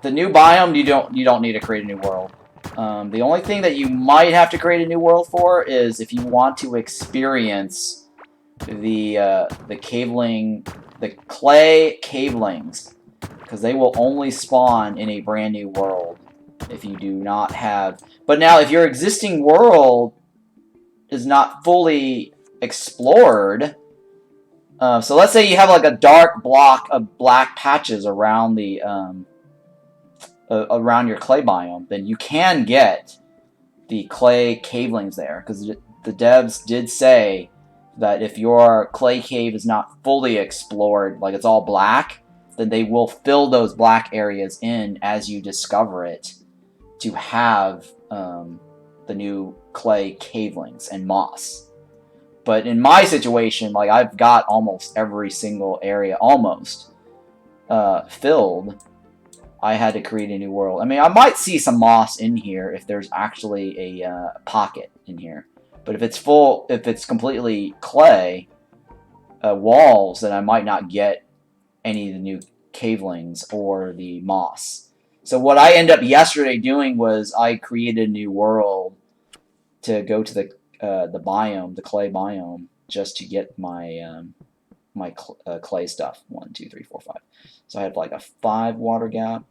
new biome you don't need to create a new world. The only thing that you might have to create a new world for is if you want to experience the clay cavelings, because they will only spawn in a brand new world if you do not have. But now, if your existing world is not fully explored. So let's say you have like a dark block of black patches around the around your clay biome, then you can get the clay cavelings there, because the devs did say that if your clay cave is not fully explored, like it's all black, then they will fill those black areas in as you discover it to have the new clay cavelings and moss. But in my situation, like I've got almost every single area filled. I had to create a new world. I mean, I might see some moss in here if there's actually a pocket in here. But if it's completely clay walls, then I might not get any of the new cavelings or the moss. So what I ended up yesterday doing was I created a new world to go to the biome, the clay biome, just to get my clay stuff. 1, 2, 3, 4, 5. So I had like a 5 water gap.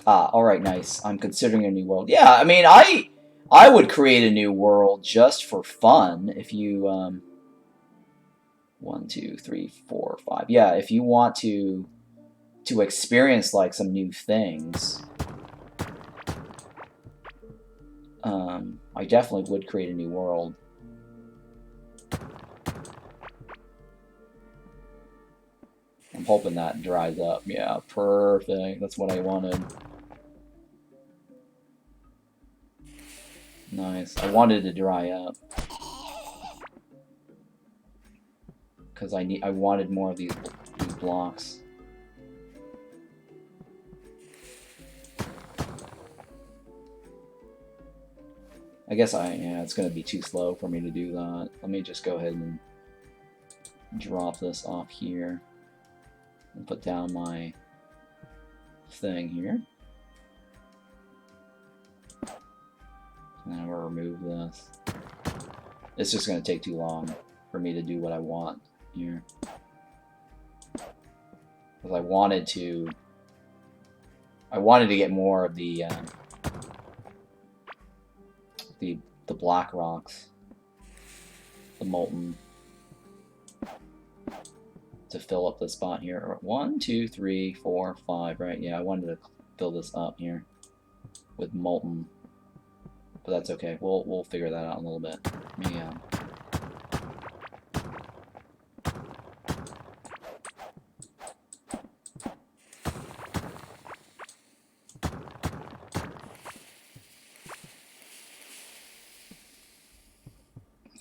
All right, nice. I'm considering a new world. Yeah, I mean, I would create a new world just for fun if you 1, 2, 3, 4, 5. Yeah, if you want to experience like some new things, I definitely would create a new world. I'm hoping that dries up. Yeah, perfect. That's what I wanted. Nice. I wanted to dry up because I wanted more of these blocks. I guess it's gonna be too slow for me to do that. Let me just go ahead and drop this off here and put down my thing here. And then I'm gonna remove this. It's just gonna take too long for me to do what I want here. Because I wanted to get more of the black rocks, the molten, to fill up the spot here. 1, 2, 3, 4, 5, right? Yeah, I wanted to fill this up here with molten, but that's okay. We'll figure that out in a little bit. Yeah.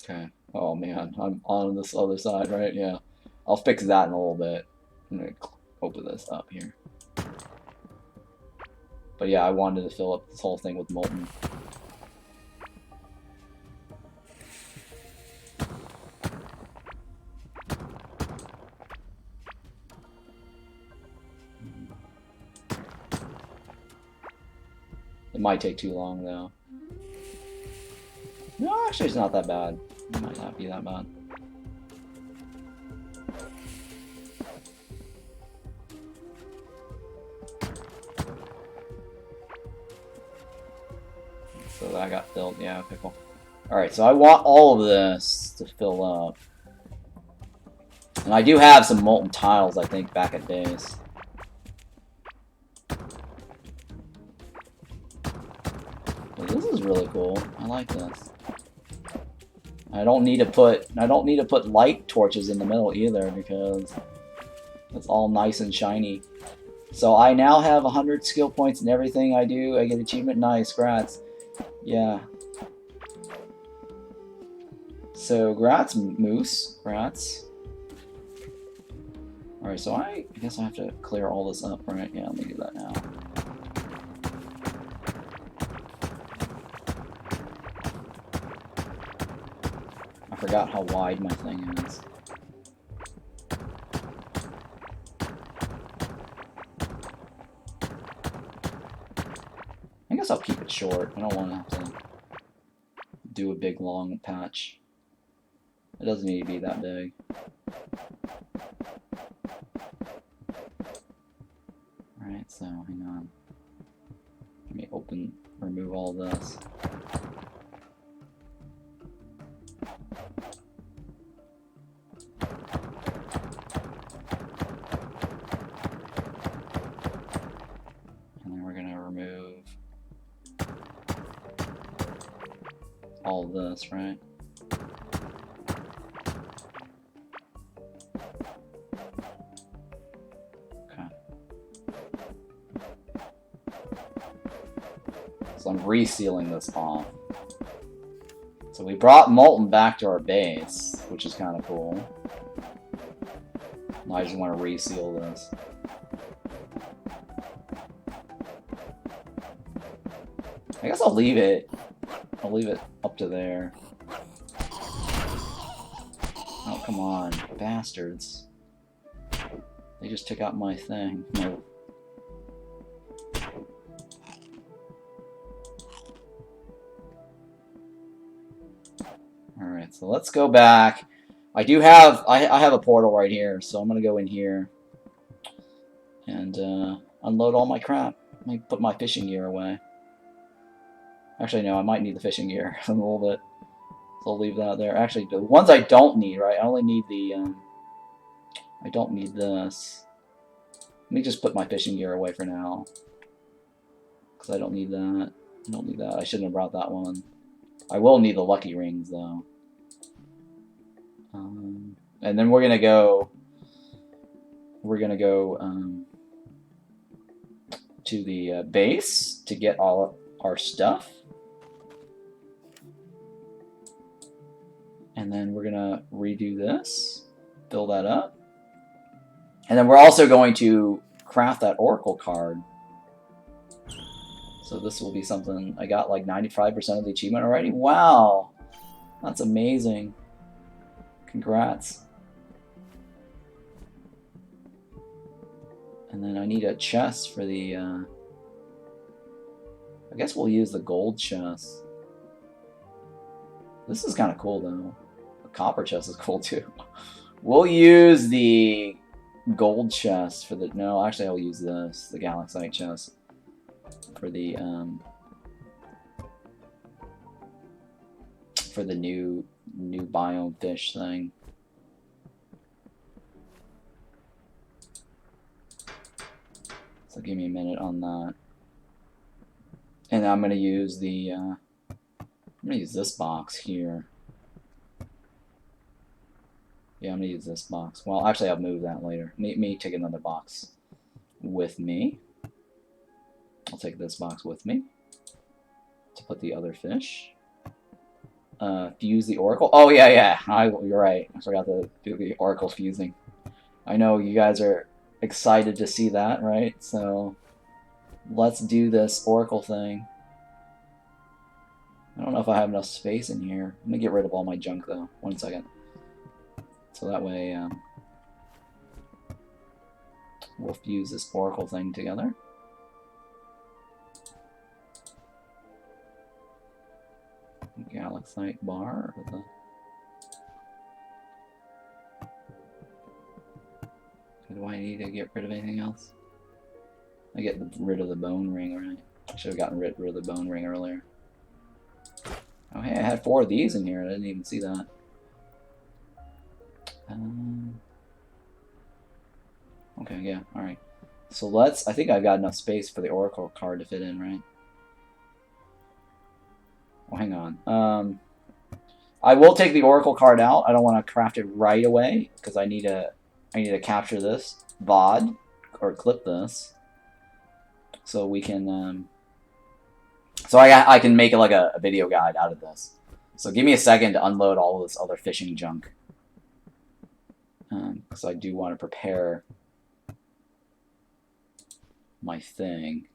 Okay. Oh man, I'm on this other side, right? Yeah. I'll fix that in a little bit. I'm gonna open this up here. But yeah, I wanted to fill up this whole thing with molten. It might take too long though. No, actually it's not that bad. It might not be that bad. So that got filled. Yeah, okay, cool. Alright, so I want all of this to fill up. And I do have some molten tiles, I think, back at base. But this is really cool. I like this. I don't need to put light torches in the middle either because it's all nice and shiny. So I now have 100 skill points in everything I do. I get achievement. Nice, grats. Yeah. So grats, Moose. Grats. Alright, so I guess I have to clear all this up, right? Yeah, let me do that now. I forgot how wide my thing is. I guess I'll keep it short. I don't want to have to do a big long patch. It doesn't need to be that big. Alright, so hang on. Let me remove all this. And then we're gonna remove all this, right? So I'm resealing this off. So we brought molten back to our base, which is kind of cool. Now I just want to reseal this. I guess I'll leave it I'll leave it up to there. Oh, come on, bastards. They just took out my thing. No. Alright, so let's go back. I have a portal right here, so I'm gonna go in here and unload all my crap. Let me put my fishing gear away. Actually, no, I might need the fishing gear a little bit. So I'll leave that there. Actually, the ones I don't need, right? I only need the, I don't need this. Let me just put my fishing gear away for now. Because I don't need that. I don't need that. I shouldn't have brought that one. I will need the lucky rings, though. And then we're gonna go to the base to get all our stuff. And then we're gonna redo this, fill that up. And then we're also going to craft that Oracle card. So this will be something, I got like 95% of the achievement already. Wow, that's amazing. Congrats. And then I need a chest for the, I guess we'll use the gold chest. This is kind of cool though. The copper chest is cool too. We'll use the gold chest for the, no, actually I'll use this, the galaxite chest, for the new biome fish thing. So give me a minute on that. And I'm gonna use the I'm gonna use this box here. Yeah, I'm gonna use this box. Well, actually I'll move that later. Me take another box with me. I'll take this box with me to put the other fish. Fuse the oracle. Oh yeah. You're right. I forgot to do the oracle fusing. I know you guys are excited to see that, right? So let's do this oracle thing. I don't know if I have enough space in here. Let me get rid of all my junk though. 1 second. So that way we'll fuse this oracle thing together. Galaxite bar. Do I need to get rid of anything else? I get rid of the bone ring, right? I should have gotten rid of the bone ring earlier. Oh hey, I had 4 of these in here. I didn't even see that. Okay, yeah, alright. So let's, I think I've got enough space for the oracle card to fit in, right? Oh, hang on. I will take the oracle card out. I don't want to craft it right away because I need to capture this VOD or clip this so we can so I can make it like a video guide out of this. So give me a second to unload all of this other fishing junk because I do want to prepare my thing.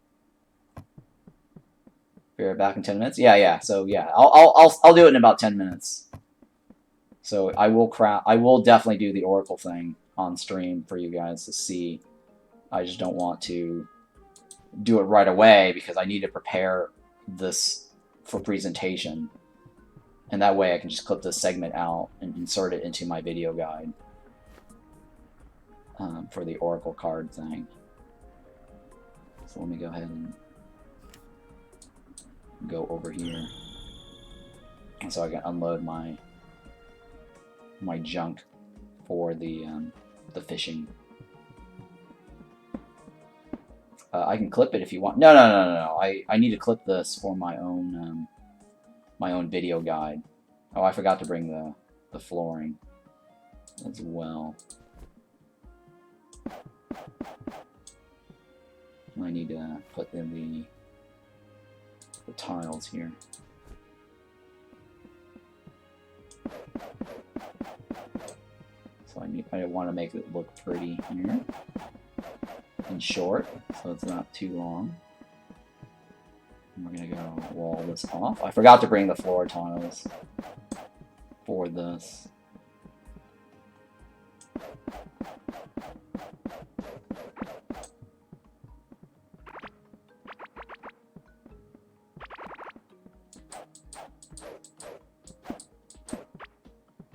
Be right back in 10 minutes. Yeah. So yeah, I'll do it in about 10 minutes. So I will definitely do the oracle thing on stream for you guys to see. I just don't want to do it right away because I need to prepare this for presentation. And that way I can just clip this segment out and insert it into my video guide for the oracle card thing. So let me go ahead and go over here. And so I can unload my junk for the fishing. I can clip it if you want. No. I need to clip this for my own video guide. Oh, I forgot to bring the flooring as well. I need to put in the tiles here. So I want to make it look pretty here and short, so it's not too long. We're gonna go wall this off. I forgot to bring the floor tiles for this.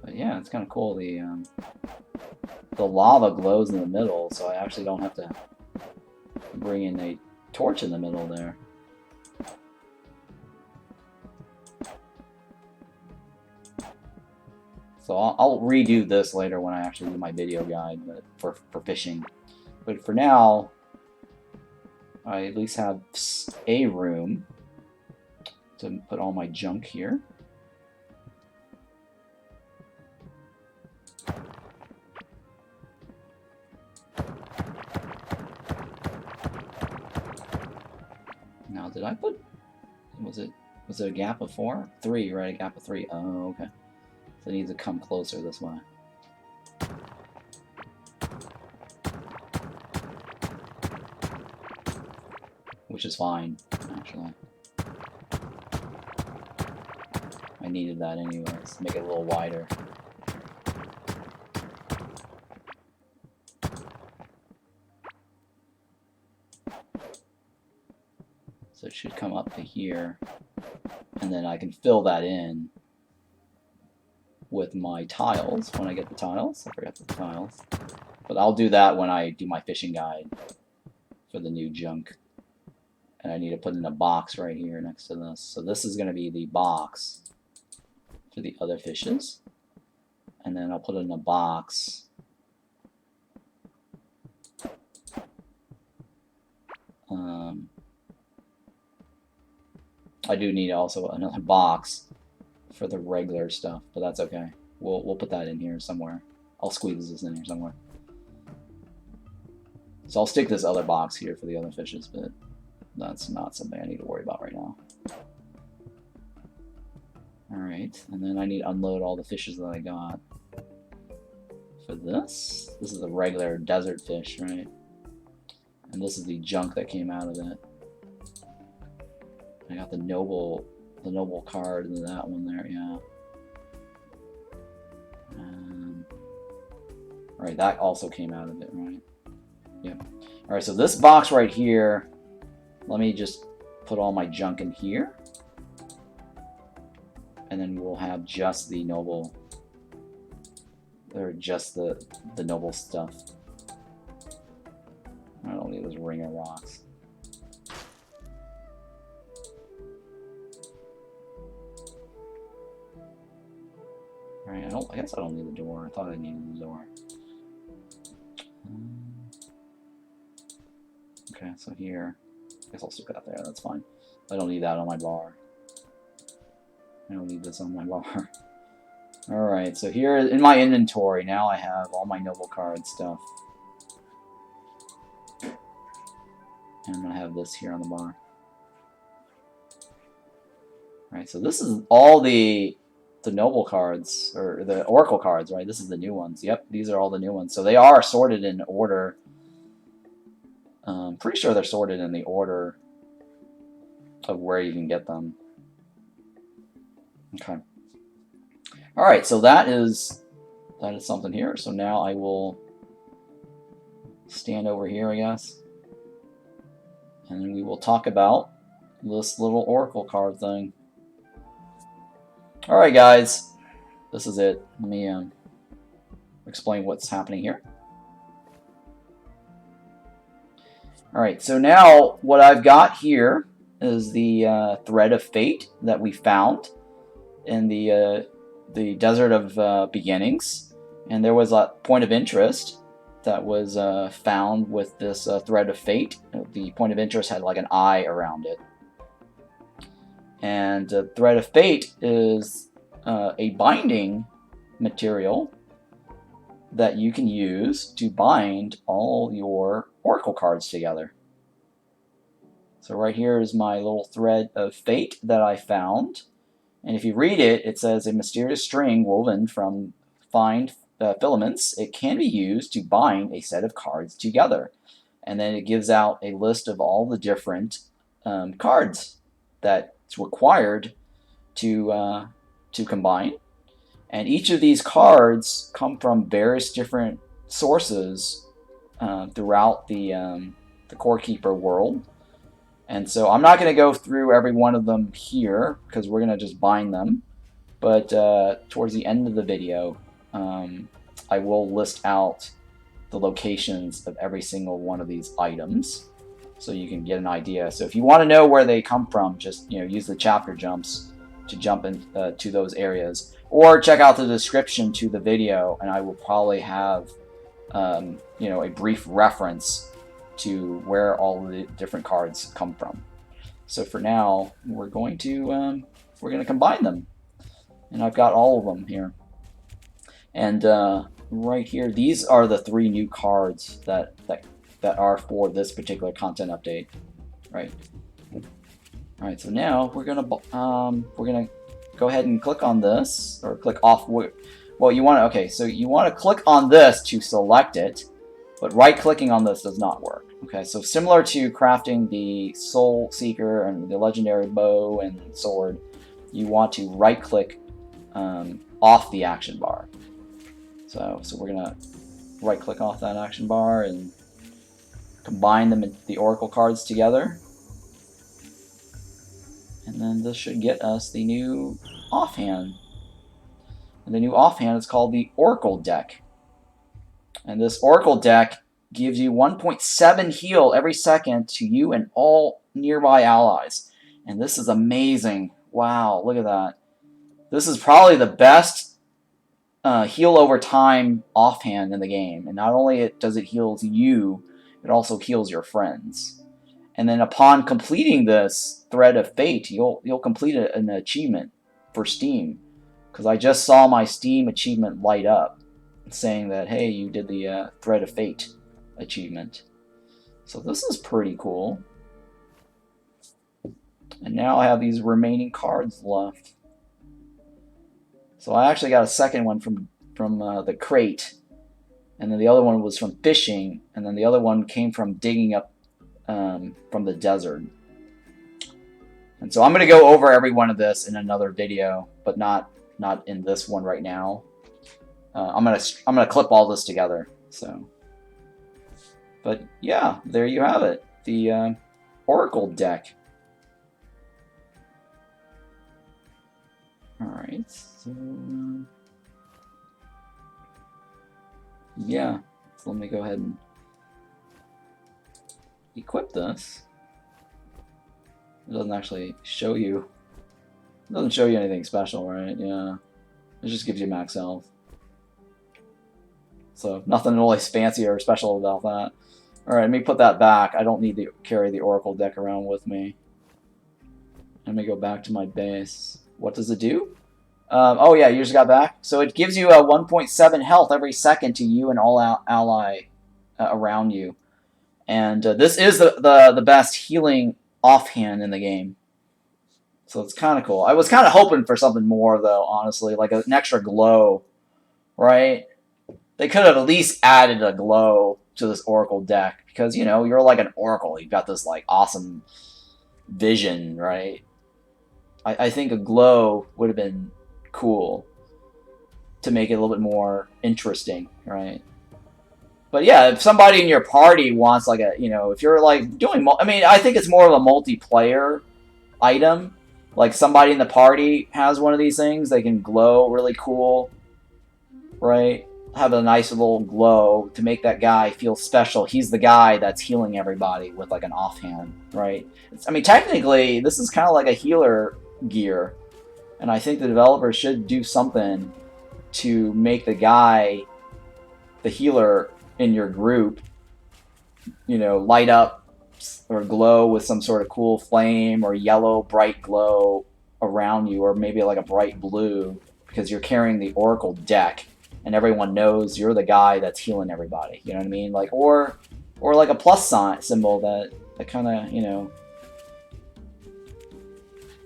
But yeah, it's kind of cool. The lava glows in the middle, so I actually don't have to bring in a torch in the middle there. So I'll redo this later when I actually do my video guide, but for fishing. But for now, I at least have a room to put all my junk here. Now, did I put? Was it a gap of 4? 3, right? A gap of 3. Oh, okay. So it needs to come closer this way. Which is fine, actually. I needed that anyways. Make it a little wider. So it should come up to here. And then I can fill that in with my tiles when I get the tiles. I forgot the tiles. But I'll do that when I do my fishing guide for the new junk. And I need to put in a box right here next to this. So this is going to be the box for the other fishes. And then I'll put in a box I do need also another box for the regular stuff, but that's okay. We'll put that in here somewhere. I'll squeeze this in here somewhere. So I'll stick this other box here for the other fishes, but that's not something I need to worry about right now. Alright, and then I need to unload all the fishes that I got. For this, this is a regular desert fish, right? And this is the junk that came out of it. I got the noble card and that one there, yeah. Alright, that also came out of it, right? Yep. Alright, so this box right here, let me just put all my junk in here. And then we'll have just the noble, or just the noble stuff. I don't need those ring of rocks. Alright, I guess I don't need the door. I thought I needed the door. Okay, so here, I guess I'll stick that there, that's fine. I don't need that on my bar. I don't need this on my bar. Alright, so here in my inventory, now I have all my noble card stuff. And I'm going to have this here on the bar. Alright, so this is all the noble cards, or the oracle cards, right? This is the new ones. Yep, these are all the new ones. So they are sorted in order. Pretty sure they're sorted in the order of where you can get them. Okay. Alright, so that is something here. So now I will stand over here, I guess. And then we will talk about this little oracle card thing. Alright guys, this is it. Let me explain what's happening here. Alright, so now what I've got here is the thread of fate that we found in the Desert of Beginnings. And there was a point of interest that was found with this thread of fate. The point of interest had like an eye around it. And the thread of fate is a binding material that you can use to bind all your oracle cards together. So right here is my little thread of fate that I found. And if you read it, it says a mysterious string woven from fine filaments. It can be used to bind a set of cards together. And then it gives out a list of all the different cards that's required to combine. And each of these cards come from various different sources throughout the Core Keeper world. And so I'm not going to go through every one of them here because we're going to just bind them. But towards the end of the video, I will list out the locations of every single one of these items so you can get an idea. So if you want to know where they come from, just use the chapter jumps to jump into those areas, or check out the description to the video, and I will probably have a brief reference to where all the different cards come from. So for now, we're going to combine them, and I've got all of them here. And right here, these are the 3 new cards that are for this particular content update, right? All right, so now we're gonna go ahead and click on this, or click off. Well, you want to, okay, so you want to click on this to select it, but right-clicking on this does not work. Okay, so similar to crafting the Soul Seeker and the Legendary Bow and Sword, you want to right-click off the action bar. So we're gonna right-click off that action bar and combine the Oracle cards together. And then this should get us the new offhand. And the new offhand is called the Oracle deck. And this Oracle deck gives you 1.7 heal every second to you and all nearby allies. And this is amazing. Wow, look at that. This is probably the best heal over time offhand in the game. And not only does it heal you, it also heals your friends. And then upon completing this Thread of Fate, you'll complete an achievement for Steam. Because I just saw my Steam achievement light up, saying that, hey, you did the Thread of Fate achievement. So this is pretty cool. And now I have these remaining cards left. So I actually got a second one from the crate. And then the other one was from fishing. And then the other one came from digging up from the desert. And so I'm going to go over every one of this in another video, but not in this one right now. I'm gonna clip all this together. So, but yeah, there you have it, the Oracle deck. All right, so yeah, so let me go ahead and equip this. It doesn't actually show you. It doesn't show you anything special, right? Yeah. It just gives you max health. So nothing really fancy or special about that. Alright, let me put that back. I don't need to carry the Oracle deck around with me. Let me go back to my base. What does it do? Oh yeah, you just got back. So it gives you a 1.7 health every second to you and all ally around you. And this is the best healing offhand in the game. So it's kind of cool. I was kind of hoping for something more, though, honestly, like an extra glow, right? They could have at least added a glow to this Oracle deck, because, you're like an Oracle. You've got this, like, awesome vision, right? I think a glow would have been cool to make it a little bit more interesting, right? But yeah, if somebody in your party wants, like, if you're, like, doing... I think it's more of a multiplayer item. Like, somebody in the party has one of these things, they can glow really cool, right? Have a nice little glow to make that guy feel special. He's the guy that's healing everybody with, like, an offhand, right? Technically, this is kind of like a healer gear, and I think the developers should do something to make the guy, the healer in your group, light up or glow with some sort of cool flame or yellow bright glow around you, or maybe like a bright blue, because you're carrying the Oracle deck and everyone knows you're the guy that's healing everybody. You know what I mean? Like, or like a plus sign symbol that kind of,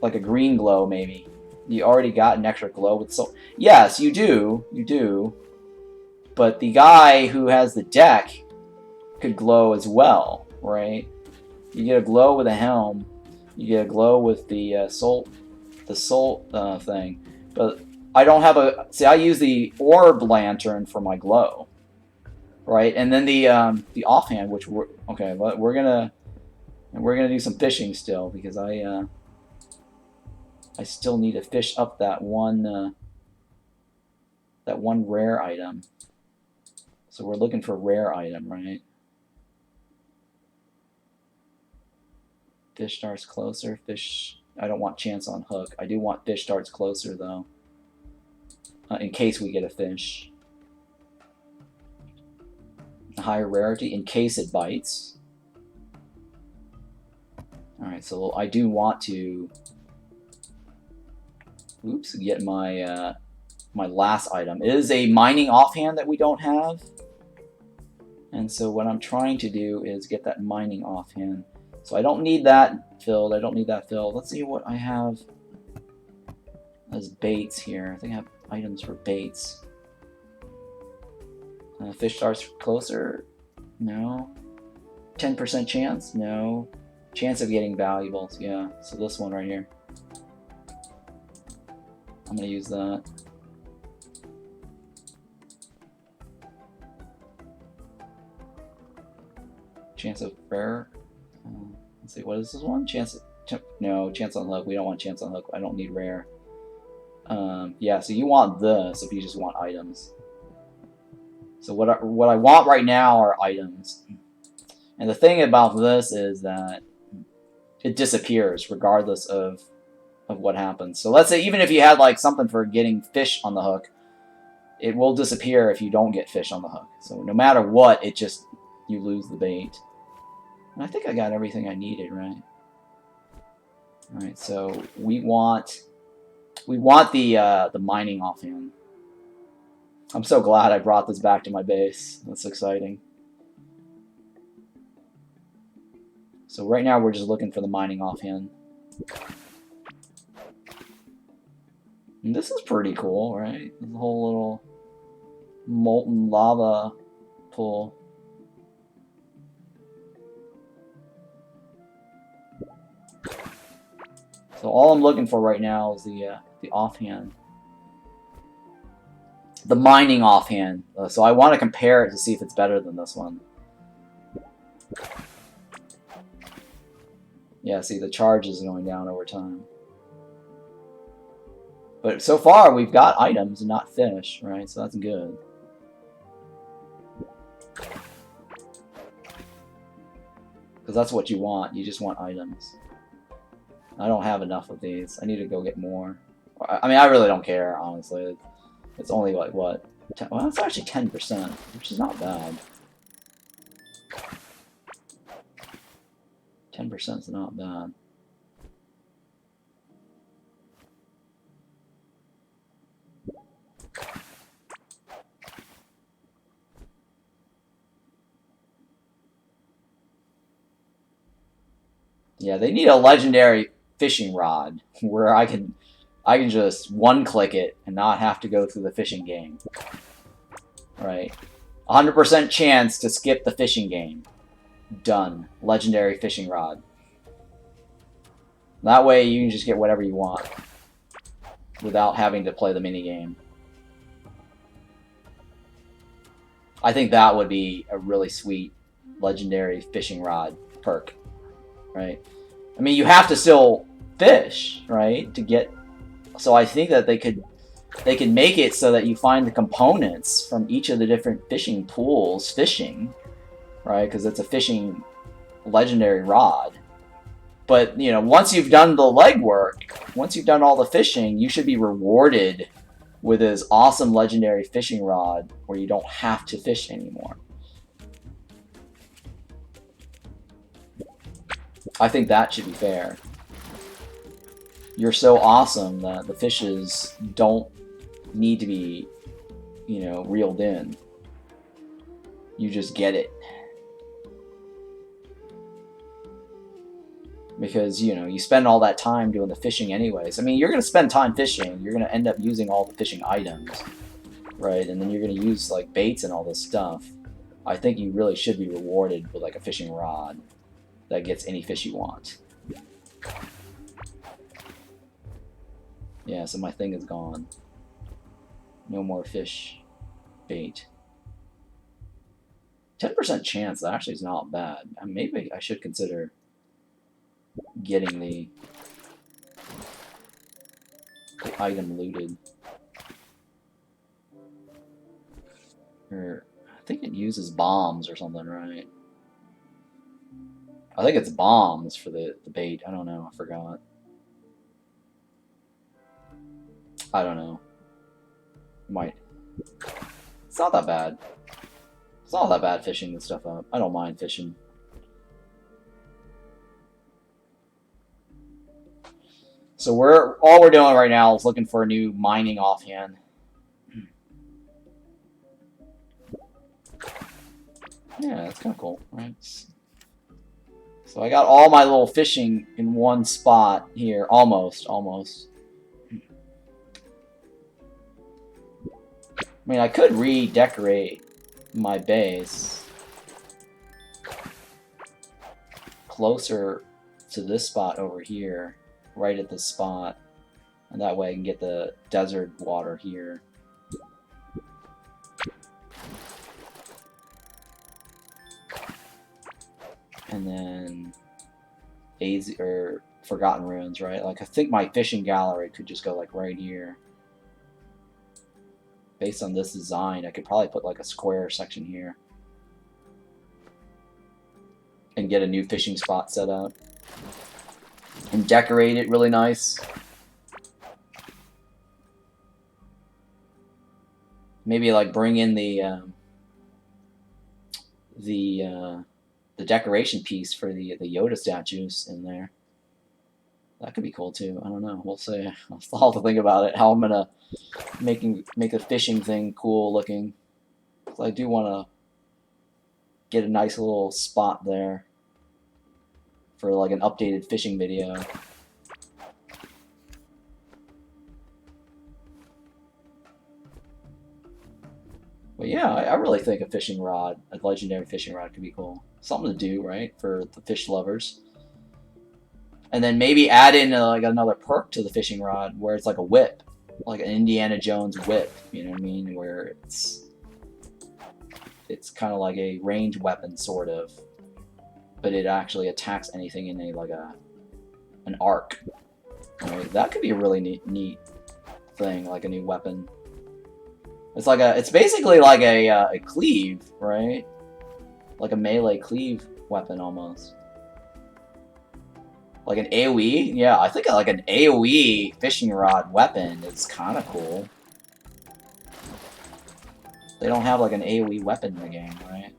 like a green glow maybe. You already got an extra glow with yes, you do. But the guy who has the deck could glow as well, right? You get a glow with a helm. You get a glow with the salt thing, but I don't have a. See, I use the orb lantern for my glow, right? And then the offhand, which we're okay. But we're gonna do some fishing still because I still need to fish up that one rare item. So we're looking for rare item, right? Fish starts closer. Fish. I don't want chance on hook. I do want fish starts closer though, in case we get a fish. A higher rarity in case it bites. All right, so I do want to. Oops, get my my last item. It is a mining offhand that we don't have, and so what I'm trying to do is get that mining offhand. So I don't need that filled. I don't need that filled. Let's see what I have as baits here. I think I have items for baits. Fish starts closer. No. 10% chance. No. Chance of getting valuables. Yeah. So this one right here. I'm gonna use that. Chance of rare. Let's see, what is this one? No, chance on hook. We don't want chance on hook. I don't need rare. Yeah, so you want this if you just want items. So what I want right now are items. And the thing about this is that it disappears regardless of what happens. So let's say even if you had like something for getting fish on the hook, it will disappear if you don't get fish on the hook. So no matter what, you lose the bait. And I think I got everything I needed, right? All right, so we want the mining offhand. I'm so glad I brought this back to my base. That's exciting. So right now we're just looking for the mining offhand. And this is pretty cool, right? The whole little molten lava pool. So all I'm looking for right now is the offhand. The mining offhand. So I want to compare it to see if it's better than this one. Yeah, see, the charge is going down over time. But so far, we've got items and not fish, right? So that's good. Because that's what you want. You just want items. I don't have enough of these. I need to go get more. I mean, I really don't care, honestly. It's only like, what? Well, it's actually 10%, which is not bad. 10% is not bad. Yeah, they need a legendary fishing rod where I can just one-click it and not have to go through the fishing game. Right. 100% chance to skip the fishing game. Done. Legendary fishing rod. That way you can just get whatever you want without having to play the minigame. I think that would be a really sweet legendary fishing rod perk. Right? I mean, you have to still fish, right, to get. So I think that they could make it so that you find the components from each of the different fishing pools fishing, right? Because it's a fishing legendary rod. But you know, once you've done the legwork, once you've done all the fishing, you should be rewarded with this awesome legendary fishing rod where you don't have to fish anymore. I think that should be fair. You're so awesome that the fishes don't need to be, you know, reeled in. You just get it. Because, you know, you spend all that time doing the fishing anyways. I mean, you're going to spend time fishing. You're going to end up using all the fishing items, right? And then you're going to use, like, baits and all this stuff. I think you really should be rewarded with, like, a fishing rod that gets any fish you want. Yeah, so my thing is gone. No more fish bait. 10% chance, that actually is not bad. Maybe I should consider getting the item looted. Or, I think it uses bombs or something, right? I think it's bombs for the bait. I don't know. I forgot. I don't know. Might. It's not that bad. It's not that bad fishing this stuff up. I don't mind fishing. So all we're doing right now is looking for a new mining offhand. Yeah, that's kind of cool, right? So I got all my little fishing in one spot here, almost. I mean, I could redecorate my base closer to this spot over here, right at this spot, and that way I can get the desert water here. And then Forgotten Ruins, right? Like, I think my fishing gallery could just go like right here. Based on this design, I could probably put like a square section here and get a new fishing spot set up and decorate it really nice. Maybe like bring in the decoration piece for the Yoda statues in there. That could be cool too. I don't know. We'll see. I'll have to think about it. How I'm gonna make a fishing thing cool looking. So I do want to get a nice little spot there for like an updated fishing video. But yeah, I really think a fishing rod, a legendary fishing rod, could be cool. Something to do, right, for the fish lovers. And then maybe add in like another perk to the fishing rod where it's like a whip, like an Indiana Jones whip. You know what I mean? Where it's kind of like a ranged weapon, sort of, but it actually attacks anything in an arc. Right? That could be a really neat thing, like a new weapon. It's basically like a cleave, right? Like a melee cleave weapon almost. Like an AoE? Yeah, I think like an AoE fishing rod weapon is kind of cool. They don't have like an AoE weapon in the game, right?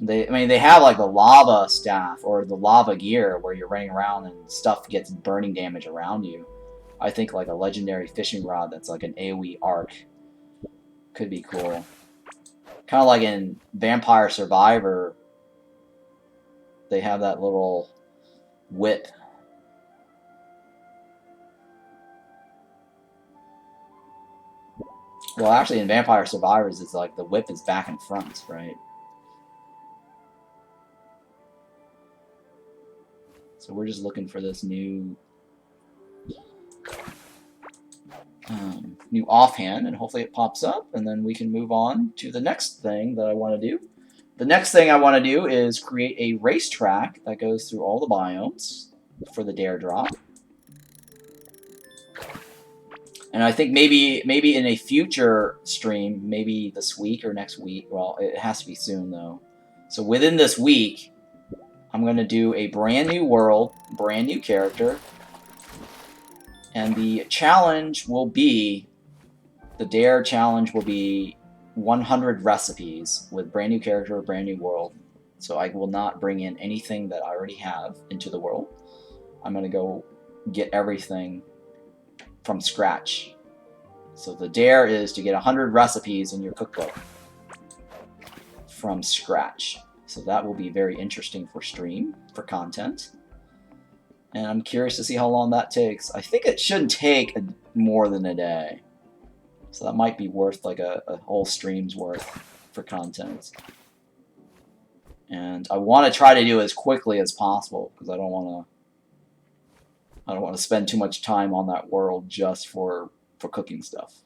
I mean, they have like the lava staff or the lava gear where you're running around and stuff gets burning damage around you. I think like a legendary fishing rod that's like an AoE arc could be cool. Kind of like in Vampire Survivor, they have that little whip. Well, actually, in Vampire Survivors, it's like the whip is back and front, right? So we're just looking for this new offhand, and hopefully it pops up, and then we can move on to the next thing that I want to do. The next thing I want to do is create a racetrack that goes through all the biomes for the dare drop. And I think maybe in a future stream, maybe this week or next week, well, it has to be soon though. So within this week, I'm going to do a brand new world, brand new character, and the challenge will be, the dare challenge will be 100 recipes with brand new character, brand new world. So I will not bring in anything that I already have into the world. I'm going to go get everything from scratch. So the dare is to get 100 recipes in your cookbook from scratch. So that will be very interesting for stream, for content. And I'm curious to see how long that takes. I think it shouldn't take more than a day. So that might be worth like a whole stream's worth for content. And I want to try to do it as quickly as possible because I don't want I don't want to spend too much time on that world just for cooking stuff.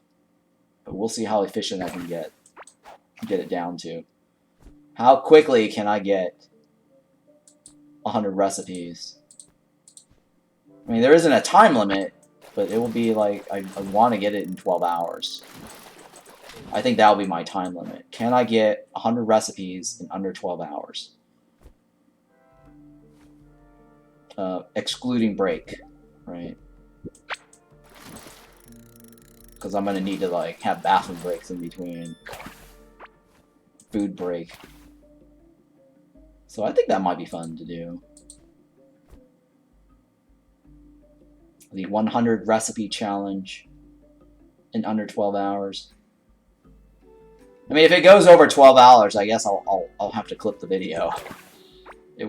But we'll see how efficient I can get it down to. How quickly can I get 100 recipes? I mean, there isn't a time limit, but it will be like, I want to get it in 12 hours. I think that'll be my time limit. Can I get 100 recipes in under 12 hours? Excluding break, right? Because I'm going to need to, like, have bathroom breaks in between. Food break. So I think that might be fun to do. The 100 recipe challenge in under 12 hours. I mean, if it goes over 12 hours, I guess I'll have to clip the video.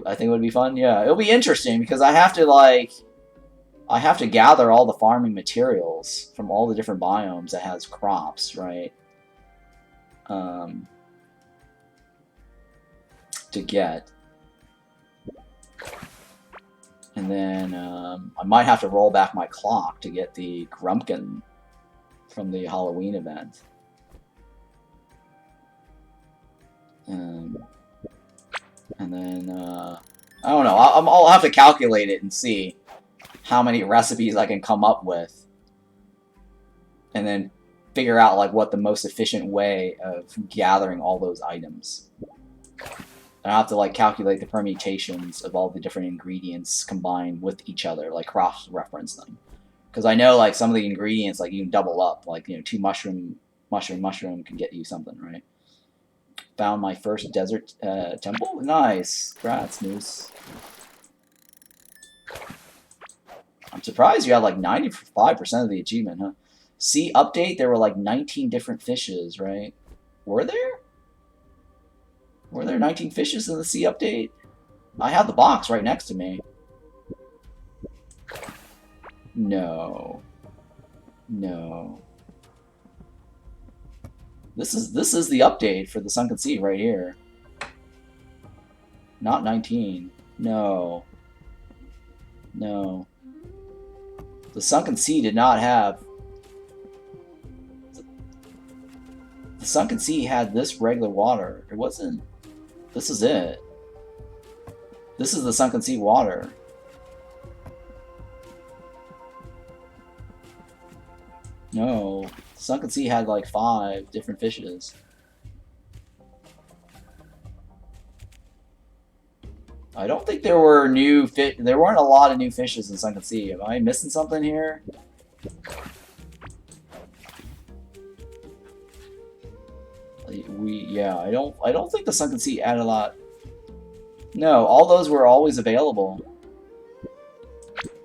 I think it would be fun. Yeah, it'll be interesting because I have to gather all the farming materials from all the different biomes that has crops, right? To get. And then I might have to roll back my clock to get the Grumpkin from the Halloween event. And then, I don't know, I'll have to calculate it and see how many recipes I can come up with. And then figure out, like, what the most efficient way of gathering all those items. And I'll have to, like, calculate the permutations of all the different ingredients combined with each other, like, cross-reference them. Because I know, like, some of the ingredients, like, you can double up. Like, you know, 2 mushroom can get you something, right? Found my first desert temple? Nice. Congrats, Moose. I'm surprised you had, like, 95% of the achievement, huh? Sea update, there were, like, 19 different fishes, right? Were there? Were there 19 fishes in the sea update? I have the box right next to me. No. No. This is the update for the Sunken Sea right here. Not 19. No. No. The Sunken Sea did not have... The Sunken Sea had this regular water. It wasn't... This is it. This is the Sunken Sea water. No. Sunken Sea had like 5 different fishes. I don't think there were new fish. There weren't a lot of new fishes in Sunken Sea. Am I missing something here? Yeah, I don't think the Sunken Sea added a lot. No, all those were always available.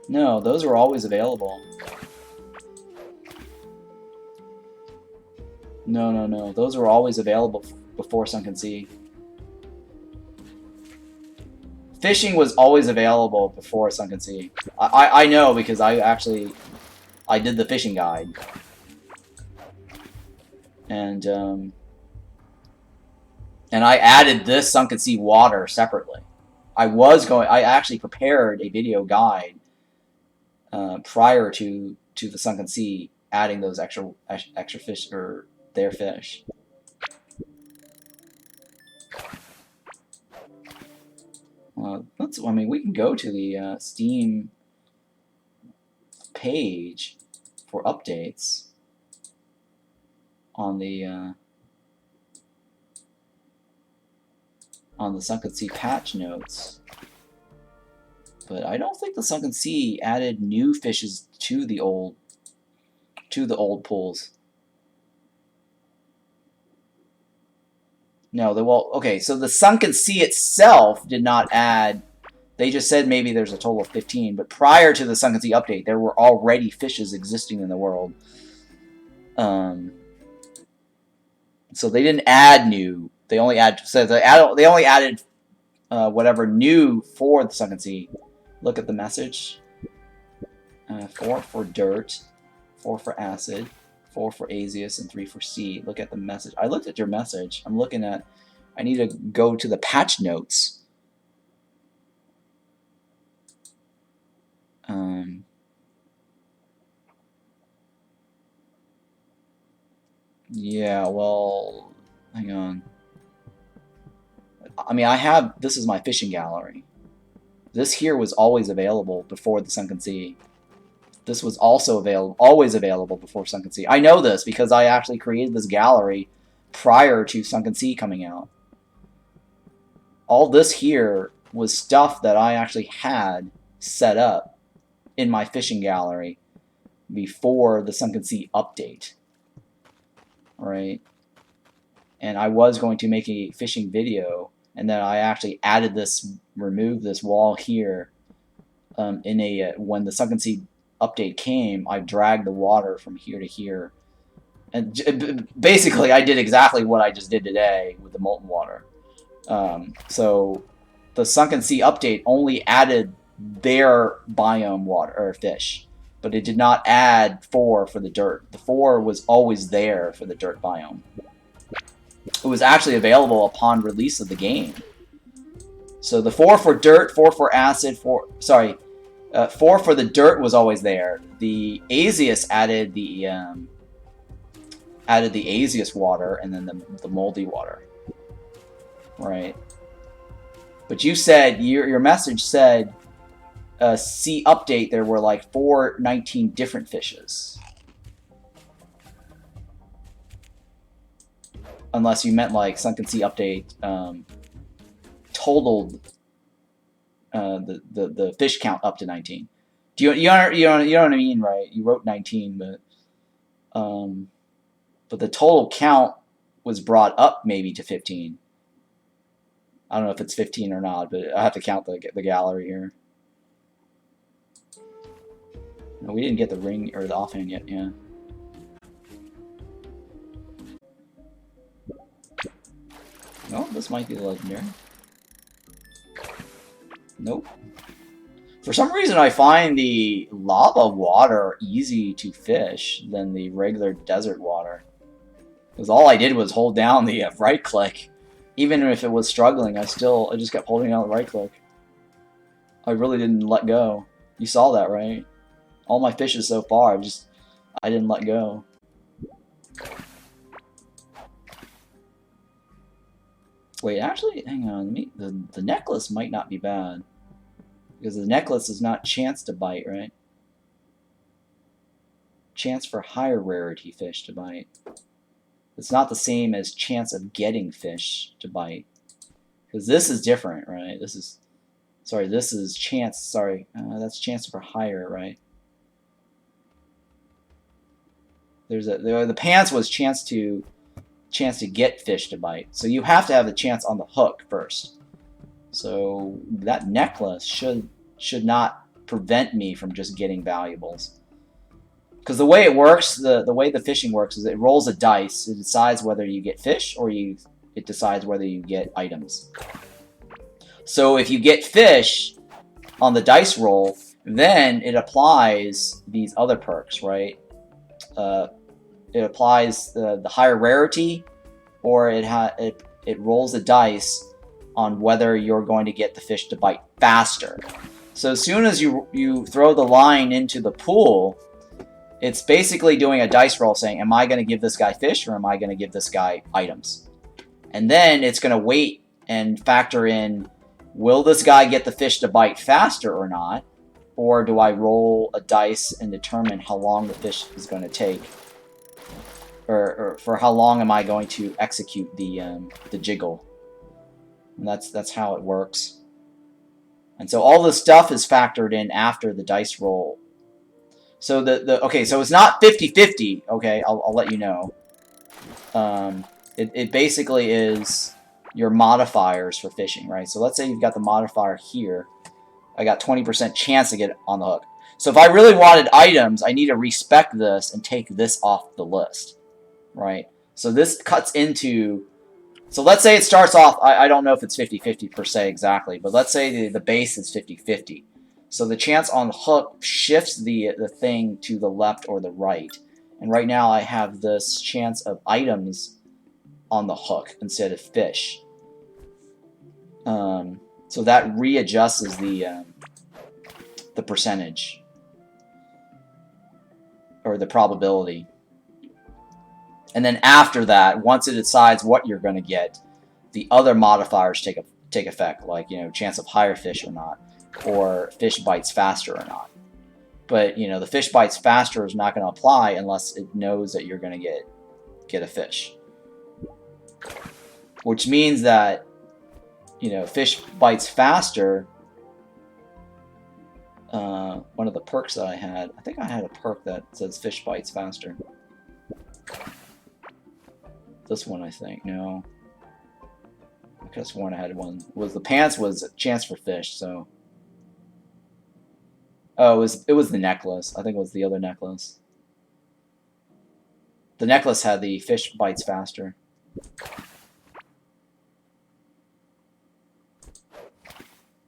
No, those were always available. No, no, no. Those were always available before Sunken Sea. Fishing was always available before Sunken Sea. I know because I did the fishing guide. And I added this Sunken Sea water separately. I actually prepared a video guide prior to the Sunken Sea adding those extra fish or their fish. I mean, we can go to the Steam page for updates on the Sunken Sea patch notes. But I don't think the Sunken Sea added new fishes to the old pools. No, okay, so the Sunken Sea itself did not add. They just said maybe there's a total of 15, but prior to the Sunken Sea update, there were already fishes existing in the world. So they didn't add new. They only only added whatever new for the Sunken Sea. Look at the message. 4 for dirt, 4 for acid, 4 for Asius, and 3 for sea. Look at the message. I looked at your message. I need to go to the patch notes. Yeah, well, hang on. I mean, this is my fishing gallery. This here was always available before the Sunken Sea. This was also always available before Sunken Sea. I know this because I actually created this gallery prior to Sunken Sea coming out. All this here was stuff that I actually had set up in my fishing gallery before the Sunken Sea update. Right? And I was going to make a fishing video, and then I actually removed this wall here when the Sunken Sea update came. I dragged the water from here to here, and basically I did exactly what I just did today with the molten water. So the Sunken Sea update only added their biome water or fish, but it did not add 4 for the dirt. The 4 was always there for the dirt biome. It was actually available upon release of the game. So the 4 for dirt, 4 for acid, 4 for the dirt was always there. The Azius added the Azius water, and then the moldy water. Right. But you said your message said sea update there were like 419 different fishes. Unless you meant like Sunken Sea update totaled the fish count up to 19. You know what I mean, right? You wrote 19, but the total count was brought up maybe to 15. I don't know if it's 15 or not, but I have to count the gallery here. No, we didn't get the ring or the offhand yet, yeah. No, this might be the legendary. Nope. For some reason, I find the lava water easy to fish than the regular desert water. Because all I did was hold down the right click. Even if it was struggling, I just kept holding down the right click. I really didn't let go. You saw that, right? All my fishes so far, I didn't let go. Wait, actually, hang on. The necklace might not be bad. Because the necklace is not chance to bite, right? Chance for higher rarity fish to bite. It's not the same as chance of getting fish to bite. Because this is different, right? This is chance, that's chance for higher, right? The pants was chance to get fish to bite. So you have to have the chance on the hook first. So that necklace should not prevent me from just getting valuables. Because the way it works, the way the fishing works is it rolls a dice. It decides whether you get fish or it decides whether you get items. So if you get fish on the dice roll, then it applies these other perks, right? It applies the higher rarity, or it rolls a dice on whether you're going to get the fish to bite faster. So as soon as you throw the line into the pool, it's basically doing a dice roll saying, am I going to give this guy fish or am I going to give this guy items? And then it's going to wait and factor in, will this guy get the fish to bite faster or not? Or do I roll a dice and determine how long the fish is going to take? Or for how long am I going to execute the jiggle? And that's how it works. And so all this stuff is factored in after the dice roll. So okay, so it's not 50-50. Okay, I'll let you know. It basically is your modifiers for fishing, right? So let's say you've got the modifier here. I got 20% chance to get it on the hook. So if I really wanted items, I need to respec this and take this off the list, right? So this cuts into... So let's say it starts off... I don't know if it's 50-50 per se exactly, but let's say the base is 50-50. So the chance on the hook shifts the thing to the left or the right. And right now I have this chance of items on the hook instead of fish. So that readjusts the percentage. Or the probability. And then after that, once it decides what you're going to get, the other modifiers take effect, like, you know, chance of higher fish or not, or fish bites faster or not. But, you know, the fish bites faster is not going to apply unless it knows that you're going to get a fish. Which means that, you know, fish bites faster. One of the perks that I think I had a perk that says fish bites faster. This one, I think. No. I could have sworn I had one. The pants was a chance for fish, so. Oh, it was the necklace. I think it was the other necklace. The necklace had the fish bites faster.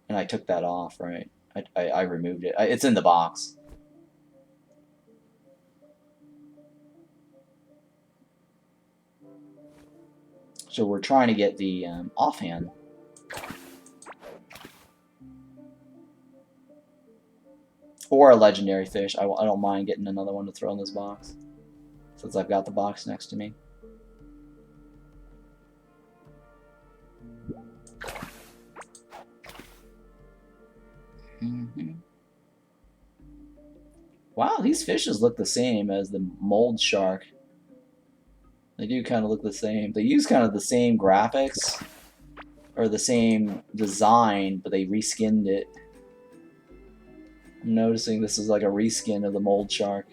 And I took that off, right? I removed it. It's in the box. So we're trying to get the offhand. Or a legendary fish. I don't mind getting another one to throw in this box, since I've got the box next to me. Wow, these fishes look the same as the mold shark. They do kind of look the same. They use kind of the same graphics, or the same design, but they reskinned it. I'm noticing this is like a reskin of the mold shark.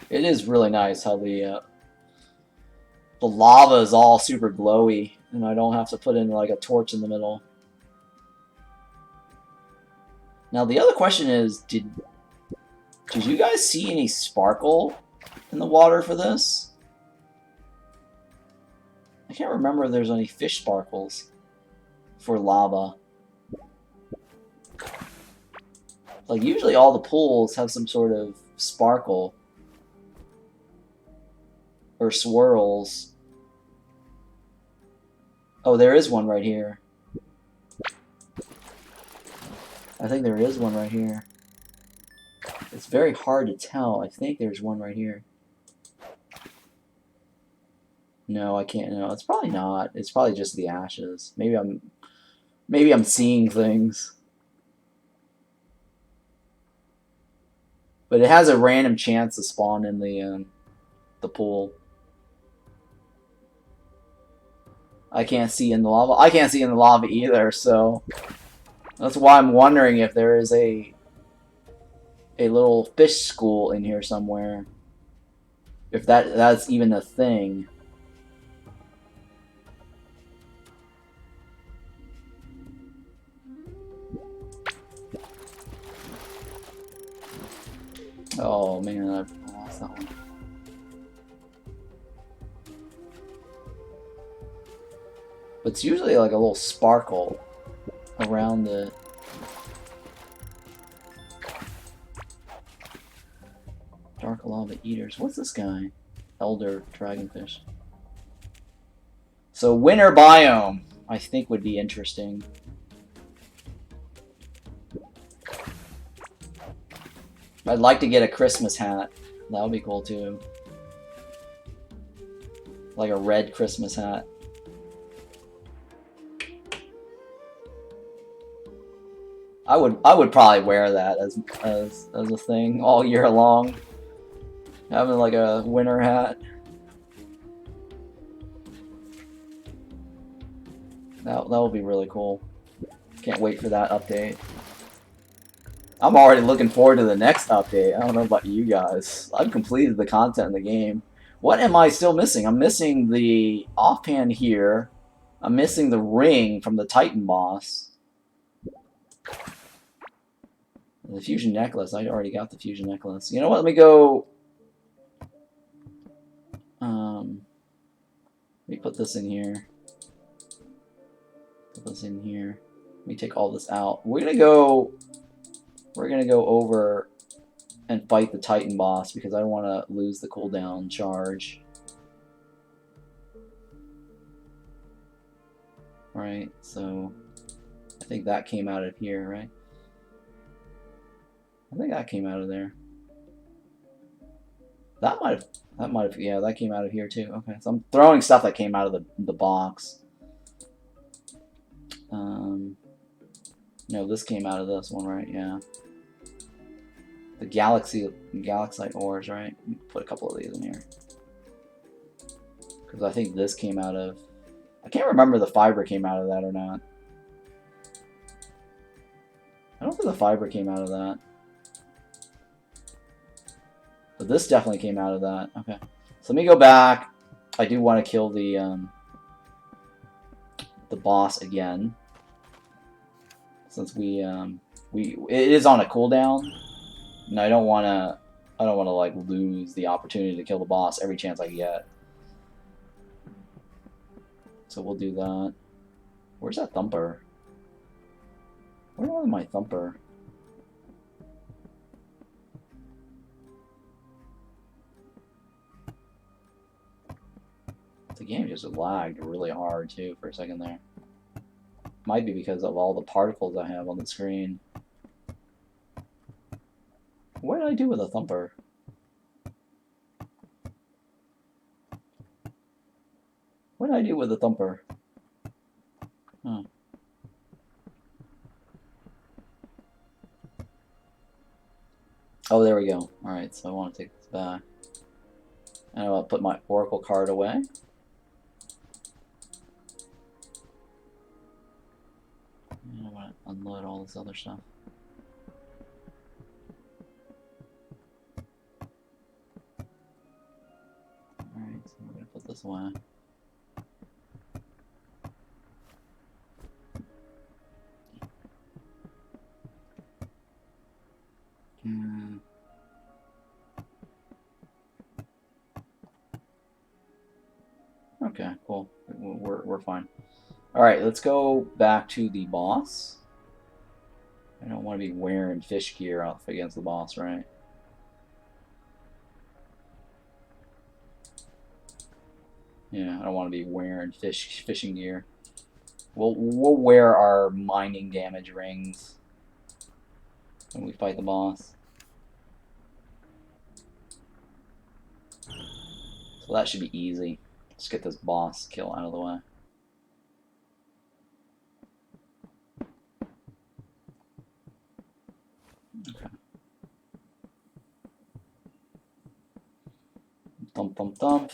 It is really nice how the lava is all super glowy, and I don't have to put in like a torch in the middle. Now the other question is, did you guys see any sparkle in the water for this? I can't remember if there's any fish sparkles for lava. Like, usually all the pools have some sort of sparkle or swirls. Oh, there is one right here. I think there is one right here. It's very hard to tell. I think there's one right here. No, I can't. No, it's probably not. It's probably just the ashes. Maybe I'm seeing things. But it has a random chance to spawn in the pool. I can't see in the lava. I can't see in the lava either, so that's why I'm wondering if there is a little fish school in here somewhere. If that's even a thing. Oh man, I've lost that one. But it's usually like a little sparkle around the... Dark lava eaters. What's this guy? Elder dragonfish. So winter biome, I think, would be interesting. I'd like to get a Christmas hat. That would be cool too. Like a red Christmas hat. I would probably wear that as a thing all year long. Having like a winter hat. That would be really cool. Can't wait for that update. I'm already looking forward to the next update. I don't know about you guys. I've completed the content in the game. What am I still missing? I'm missing the offhand here. I'm missing the ring from the Titan boss. The fusion necklace. I already got the fusion necklace. You know what? Let me go... let me put this in here. Put this in here. Let me take all this out. We're gonna go over and fight the Titan boss because I don't want to lose the cooldown charge. Right, so think that came out of here, right? I think that came out of there. That might have, yeah, that came out of here too. Okay, so I'm throwing stuff that came out of the box. No, this came out of this one, right? Yeah. The galaxite ores, right? Put a couple of these in here. Because I think this came out of... I can't remember the fiber came out of that or not. I don't think the fiber came out of that. But this definitely came out of that. Okay. So let me go back. I do want to kill the boss again. Since it is on a cooldown. And I don't want to like lose the opportunity to kill the boss every chance I get. So we'll do that. Where's that thumper? Where was my thumper? The game just lagged really hard too for a second there. Might be because of all the particles I have on the screen. What did I do with a thumper? What did I do with the thumper? Huh. Oh, there we go. Alright, so I want to take this back. And I want to put my Oracle card away. And I want to unload all this other stuff. Alright, so we're going to put this away. Okay, cool. We're fine. Alright, let's go back to the boss. I don't want to be wearing fish gear off against the boss, right? Yeah, I don't want to be wearing fishing gear. We'll wear our mining damage rings when we fight the boss. So that should be easy. Let's get this boss kill out of the way. Okay. Thump, thump, thump.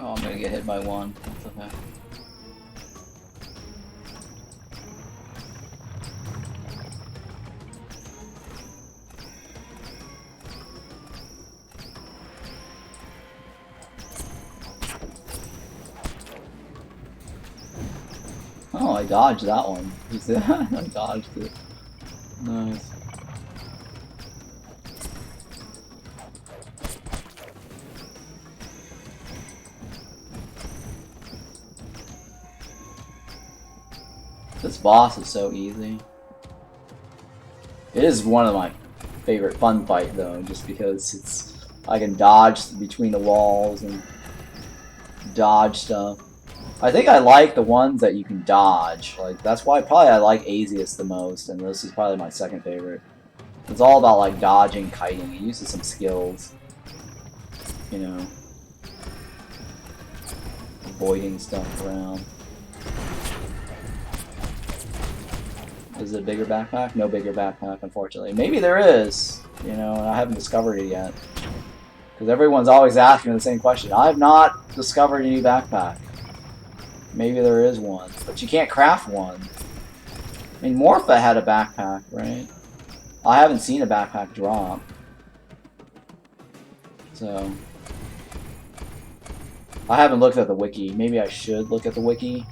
Oh, I'm gonna get hit by one. That's okay. Oh, I dodged that one. I dodged it. Nice. This boss is so easy. It is one of my favorite fun fight though, just because I can dodge between the walls and dodge stuff. I think I like the ones that you can dodge. Like that's why probably I like Asius the most, and this is probably my second favorite. It's all about like dodging, kiting. It uses some skills, you know, avoiding stuff around. Is it a bigger backpack? No bigger backpack, unfortunately. Maybe there is, you know, and I haven't discovered it yet. Because everyone's always asking the same question. I have not discovered any backpack. Maybe there is one, but you can't craft one. I mean, Morpha had a backpack, right? I haven't seen a backpack drop. So, I haven't looked at the wiki. Maybe I should look at the wiki.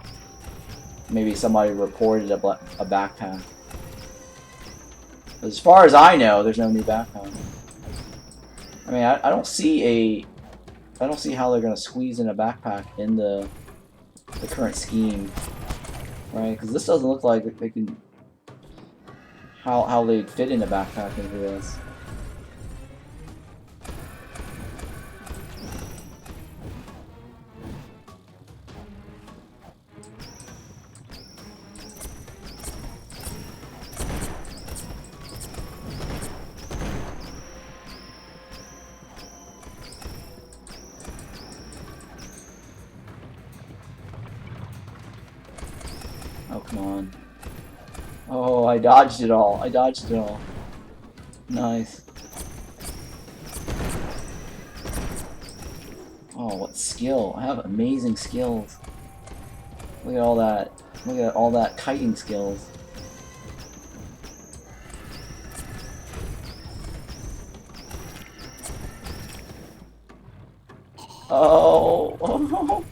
maybe somebody reported a backpack. As far as I know, there's no new backpack. I mean, I don't see how they're gonna squeeze in a backpack in the current scheme, right? Because this doesn't look like they can how they'd fit in a backpack into this. Oh, come on. Oh, I dodged it all. I dodged it all. Nice. Oh, what skill. I have amazing skills. Look at all that. Look at all that kiting skills. Oh, oh,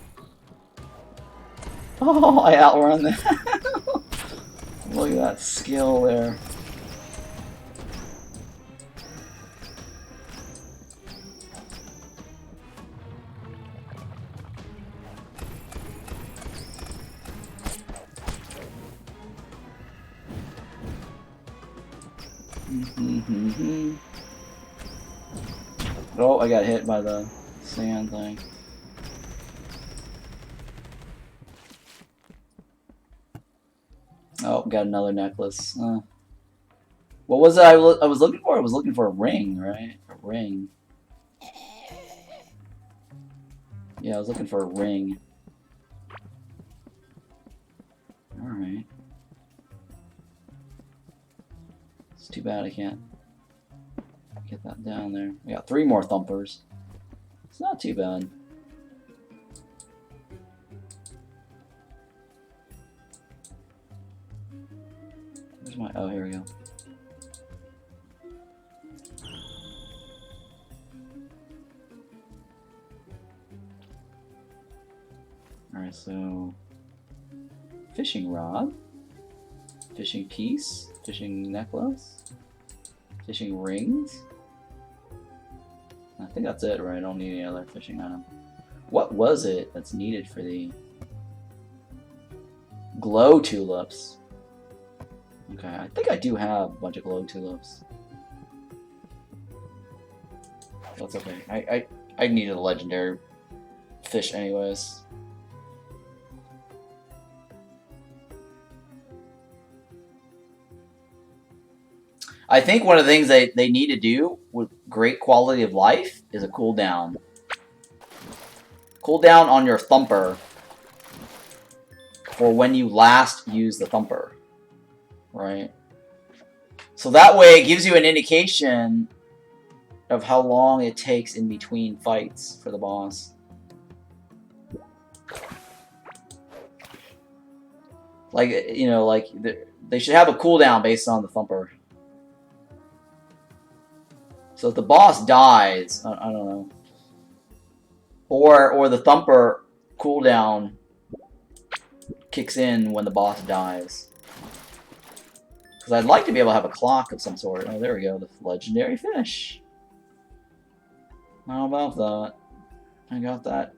oh, I outrun that. Look at that skill there. Oh, I got hit by the sand thing. Oh, got another necklace. What was it I was looking for? I was looking for a ring, right? A ring. Yeah, I was looking for a ring. Alright. It's too bad I can't get that down there. We got 3 more thumpers. It's not too bad. Where's my... Oh, here we go. Alright, so... Fishing rod. Fishing piece. Fishing necklace. Fishing rings. I think that's it, right? I don't need any other fishing item. What was it that's needed for the glow tulips? Okay, I think I do have a bunch of glow tulips. That's okay. I needed a legendary fish anyways. I think one of the things they need to do with great quality of life is a cooldown. Cooldown on your thumper for when you last use the thumper. Right? So that way it gives you an indication of how long it takes in between fights for the boss. Like, you know, like they should have a cooldown based on the thumper. So if the boss dies, I don't know, or the thumper cooldown kicks in when the boss dies. Because I'd like to be able to have a clock of some sort. Oh, there we go, the legendary fish. How about that? I got that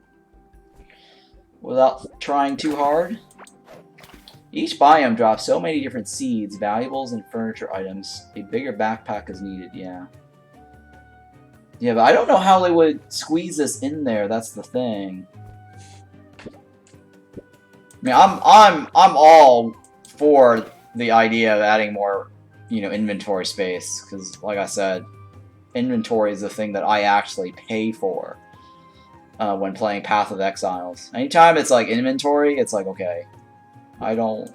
without trying too hard. Each biome drops so many different seeds, valuables, and furniture items. A bigger backpack is needed, yeah. Yeah, but I don't know how they would squeeze this in there. That's the thing. I mean, I'm all for the idea of adding more, you know, inventory space, because, like I said, inventory is the thing that I actually pay for when playing Path of Exiles. Anytime it's like inventory, it's like, okay, I don't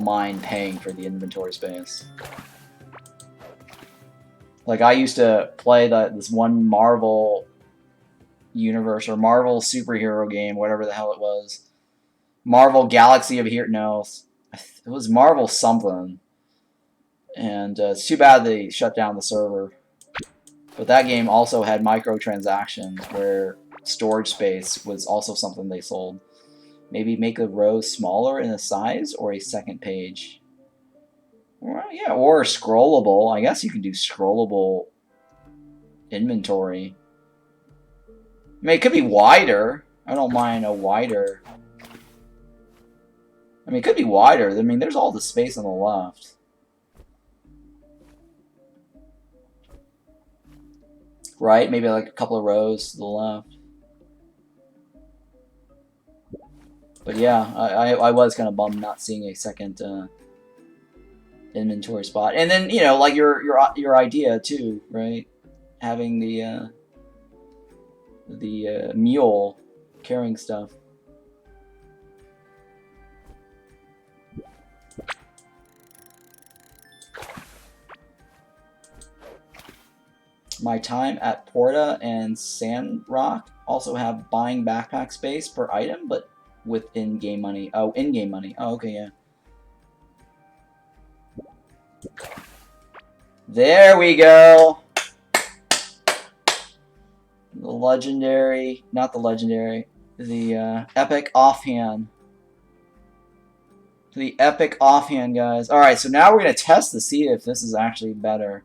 mind paying for the inventory space. Like, I used to play this one Marvel universe, or Marvel superhero game, whatever the hell it was. Marvel Galaxy of Heroes. No, it was Marvel something. And it's too bad they shut down the server. But that game also had microtransactions, where storage space was also something they sold. Maybe make the rows smaller in the size or a second page. Well, yeah, or scrollable. I guess you can do scrollable inventory. I mean, it could be wider. I don't mind a wider. I mean, it could be wider. I mean, there's all the space on the left. Right? Maybe like a couple of rows to the left. But yeah, I was kind of bummed not seeing a second inventory spot. And then, you know, like your idea too, right? Having the mule carrying stuff. My time at Porta and Sandrock also have buying backpack space per item, but with in-game money. Oh, in-game money. Oh, okay, yeah. There we go! The legendary, not the legendary, the epic offhand. The epic offhand, guys. Alright, so now we're going to test to see if this is actually better.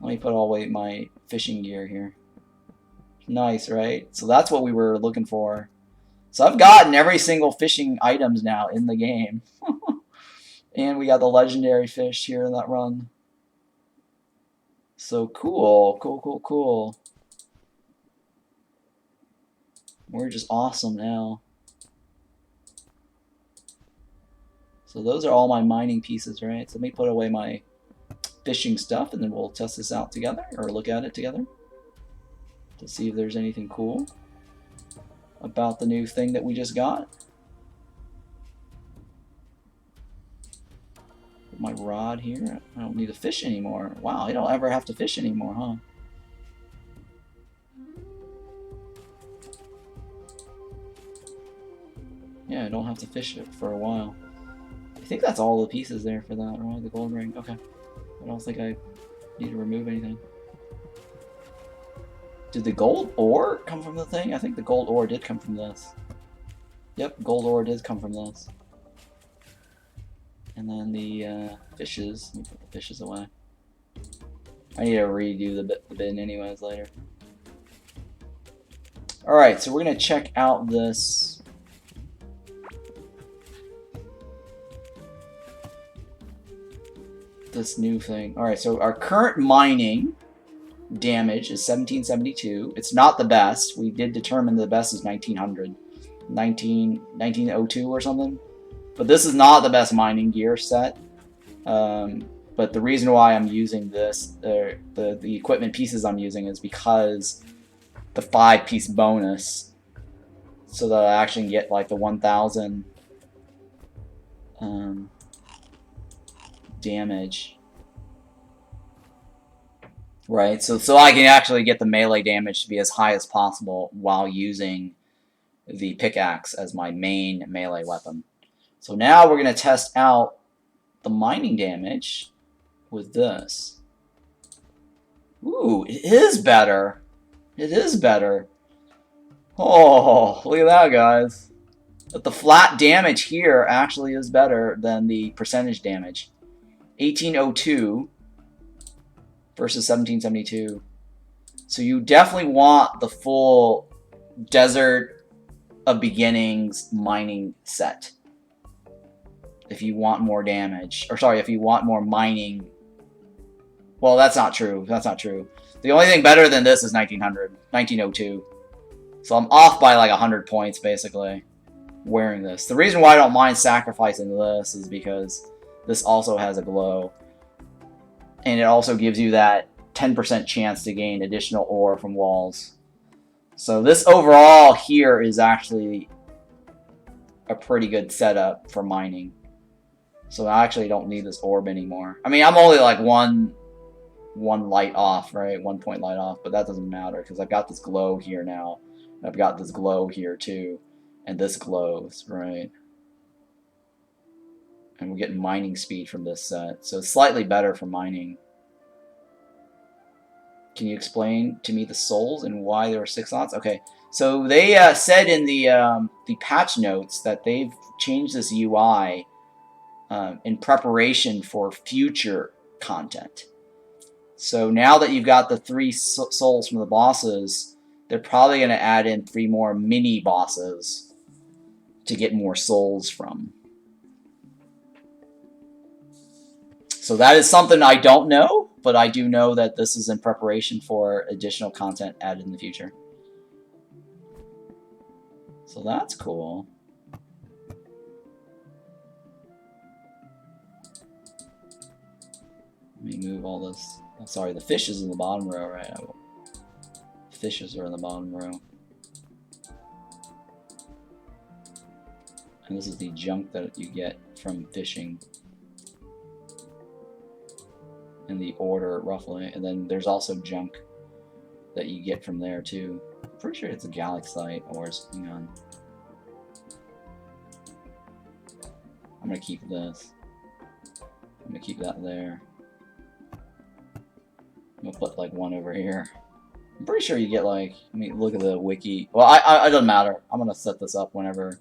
Let me put away my fishing gear here. Nice, right? So that's what we were looking for. So I've gotten every single fishing items now in the game. And we got the legendary fish here in that run. So cool, cool. We're just awesome now. So those are all my mining pieces, right? So let me put away my fishing stuff and then we'll test this out together, or look at it together to see if there's anything cool about the new thing that we just got. Put my rod here. I don't need to fish anymore. Wow, I don't ever have to fish anymore, huh? Yeah, I don't have to fish it for a while. I think that's all the pieces there for that, right? The gold ring. Okay. I don't think I need to remove anything. Did the gold ore come from the thing? I think the gold ore did come from this. Yep, gold ore did come from this. And then the fishes. Let me put the fishes away. I need to redo the bin anyways later. Alright, so we're going to check out this. This new thing. Alright, so our current mining damage is 1772. It's not the best. We did determine the best is 1900. 1902 or something. But this is not the best mining gear set. But the reason why I'm using this, the equipment pieces I'm using, is because the 5-piece bonus. So that I actually get like the 1000 damage. Right, so I can actually get the melee damage to be as high as possible while using the pickaxe as my main melee weapon. So now we're going to test out the mining damage with this. Ooh, it is better. It is better. Oh, look at that, guys. But the flat damage here actually is better than the percentage damage. 1802 versus 1772. So you definitely want the full Desert of Beginnings mining set. If you want more damage. Or sorry, if you want more mining. Well, that's not true. That's not true. The only thing better than this is 1902. So I'm off by like 100 points, basically, wearing this. The reason why I don't mind sacrificing this is because this also has a glow. And it also gives you that 10% chance to gain additional ore from walls. So this overall here is actually a pretty good setup for mining. So I actually don't need this orb anymore. I mean, I'm only like one light off, right? 1 point light off, but that doesn't matter because I've got this glow here now. I've got this glow here too. And this glows, right? And we're getting mining speed from this set. So it's slightly better for mining. Can you explain to me the souls and why there are 6 slots? Okay, so they said in the patch notes that they've changed this UI in preparation for future content. So now that you've got the 3 souls from the bosses, they're probably going to add in 3 more mini bosses to get more souls from. So that is something I don't know, but I do know that this is in preparation for additional content added in the future. So that's cool. Let me move all this. Oh, sorry, the fish is in the bottom row, right? Fishes are in the bottom row. And this is the junk that you get from fishing. In the order, roughly. And then there's also junk that you get from there, too. I'm pretty sure it's a Galaxite, or hang on. I'm gonna keep this. I'm gonna keep that there. I'm gonna put like one over here. I'm pretty sure you get like, I mean, look at the wiki. Well, it doesn't matter. I'm gonna set this up whenever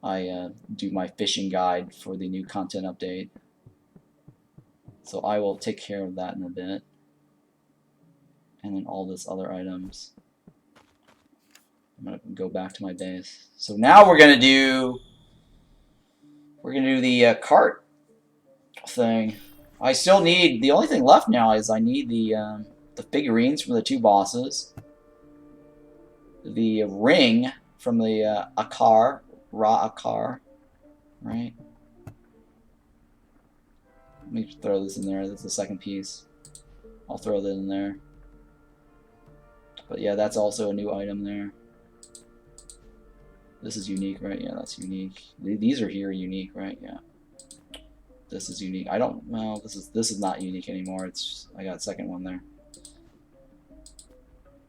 I do my fishing guide for the new content update. So I will take care of that in a bit. And then all this other items. I'm gonna go back to my base. So now we're gonna do the cart thing. I still need, the only thing left now is I need the figurines from the 2 bosses, the ring from the Akar, Ra-Akar, right? Let me throw this in there. That's the second piece. I'll throw that in there. But yeah, that's also a new item there. This is unique, right? Yeah, that's unique. These are here unique, right? Yeah. This is unique. I don't, well, this is not unique anymore. It's, I got a second one there.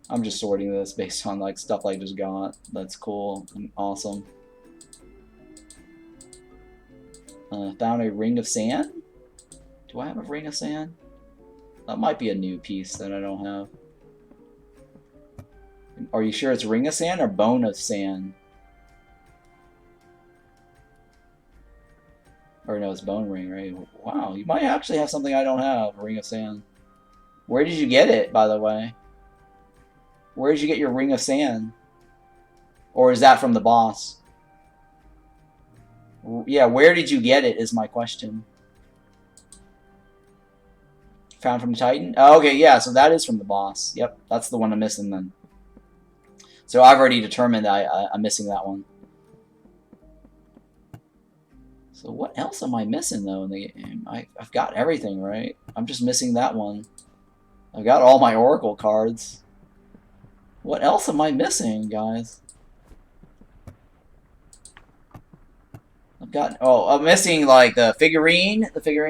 I'm just sorting this based on like stuff I just got. That's cool and awesome. Found a ring of sand. Do I have a ring of sand? That might be a new piece that I don't have. Are you sure it's ring of sand or bone of sand? Or no, it's bone ring, right? Wow, you might actually have something I don't have, a ring of sand. Where did you get it, by the way? Where did you get your ring of sand? Or is that from the boss? Yeah, where did you get it is my question. Found from Titan? Oh, okay, yeah, so that is from the boss. Yep, that's the one I'm missing then. So I've already determined that I'm missing that one. So what else am I missing, though, in the game? I've got everything, right? I'm just missing that one. I've got all my Oracle cards. What else am I missing, guys? I've got... Oh, I'm missing, like, the figurine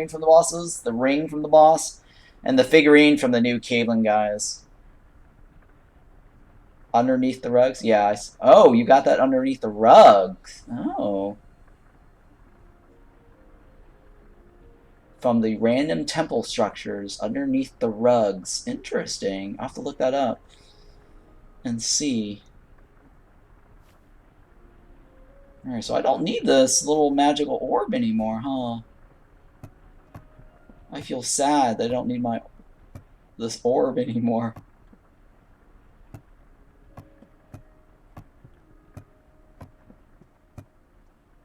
from the bosses, the ring from the boss, and the figurine from the new Caitlyn guys. Underneath the rugs? Yeah. Oh, you got that underneath the rugs. Oh. From the random temple structures underneath the rugs. Interesting. I'll have to look that up and see. Alright, so I don't need this little magical orb anymore, huh? I feel sad that I don't need this orb anymore.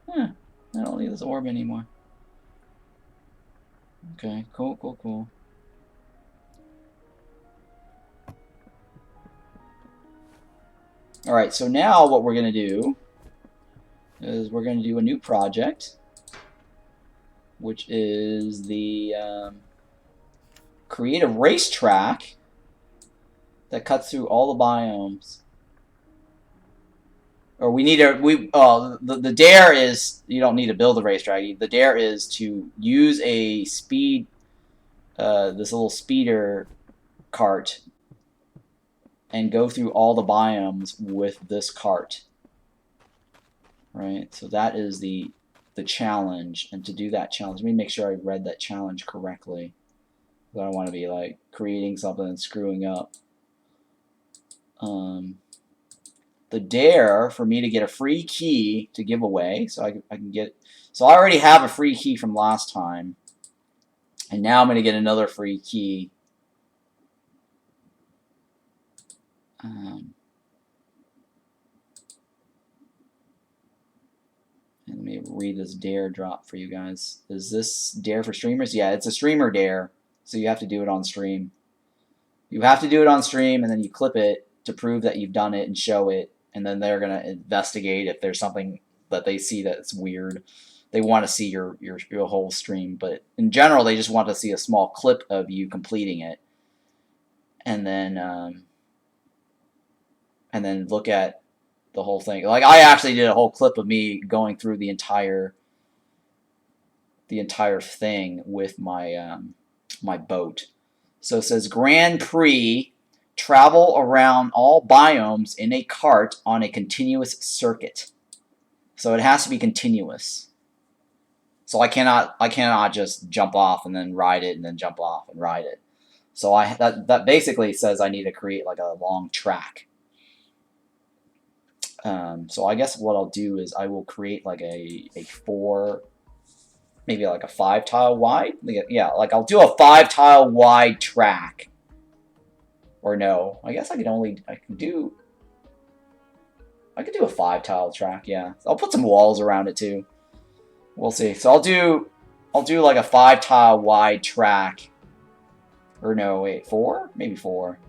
Huh, I don't need this orb anymore. Okay, cool, cool, cool. Alright, so now what we're going to do is we're going to do a new project, which is the create a racetrack that cuts through all the biomes. Or we need the dare is, you don't need to build a racetrack. The dare is to use a speed, this little speeder cart and go through all the biomes with this cart. Right, so that is the challenge, and to do that challenge, let me make sure I read that challenge correctly. I don't want to be like creating something and screwing up. The dare for me to get a free key to give away, so I can get. So I already have a free key from last time, and now I'm going to get another free key. And let me read this dare drop for you guys. Is this dare for streamers? Yeah, it's a streamer dare, so you have to do it on stream. You have to do it on stream, and then you clip it to prove that you've done it and show it, and then they're going to investigate if there's something that they see that's weird. They want to see your whole stream, but in general, they just want to see a small clip of you completing it, and then look at the whole thing. Like I actually did a whole clip of me going through the entire thing with my my boat. So it says Grand Prix, travel around all biomes in a cart on a continuous circuit. So it has to be continuous. So I cannot just jump off and then ride it and then jump off and ride it. So that basically says I need to create like a long track. So I guess what I'll do is I will create like a 4, maybe like a 5 tile wide. Yeah, like I'll do a 5 tile wide track. Or no, I guess I could do a 5 tile track. Yeah, I'll put some walls around it too. We'll see. So I'll do like a 5 tile wide track. Or no, wait, 4? Maybe 4.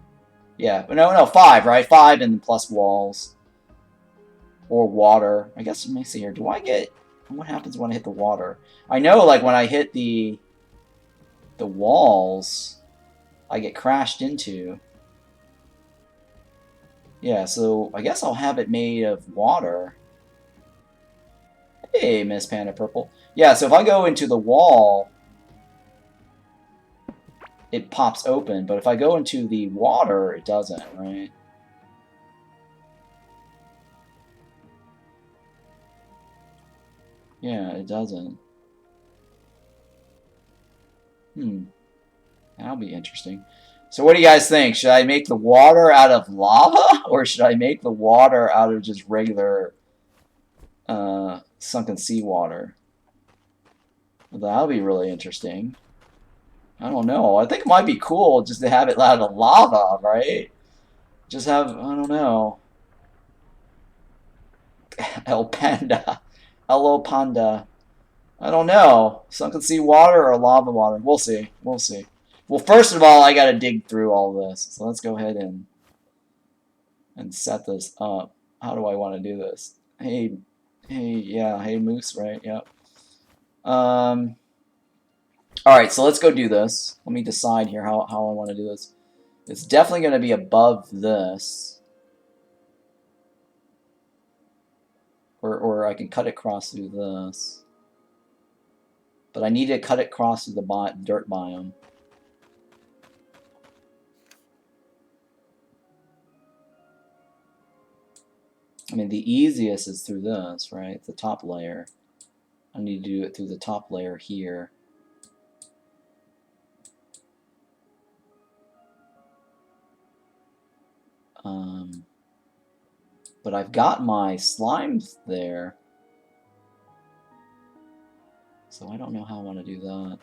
Yeah, but no, 5, right? 5 and plus walls. Or water. I guess, let me see here. Do I get... What happens when I hit the water? I know, like, when I hit the walls, I get crashed into. Yeah, so I guess I'll have it made of water. Hey, Miss Panda Purple. Yeah, so if I go into the wall, it pops open, but if I go into the water, it doesn't, right? Yeah, it doesn't. That'll be interesting. So what do you guys think? Should I make the water out of lava? Or should I make the water out of just regular sunken seawater? That'll be really interesting. I don't know. I think it might be cool just to have it out of lava, right? Just have, I don't know. El Panda. Hello Panda. I don't know. Sunken sea water or lava water? We'll see. We'll see. Well, first of all, I gotta dig through all this. So let's go ahead and set this up. How do I want to do this? Hey, yeah, hey Moose, right? Yep. Alright, so let's go do this. Let me decide here how I want to do this. It's definitely going to be above this. Or I can cut it across through this. But I need to cut it across through the dirt biome. I mean, the easiest is through this, right? The top layer. I need to do it through the top layer here. But I've got my slimes there. So I don't know how I want to do that.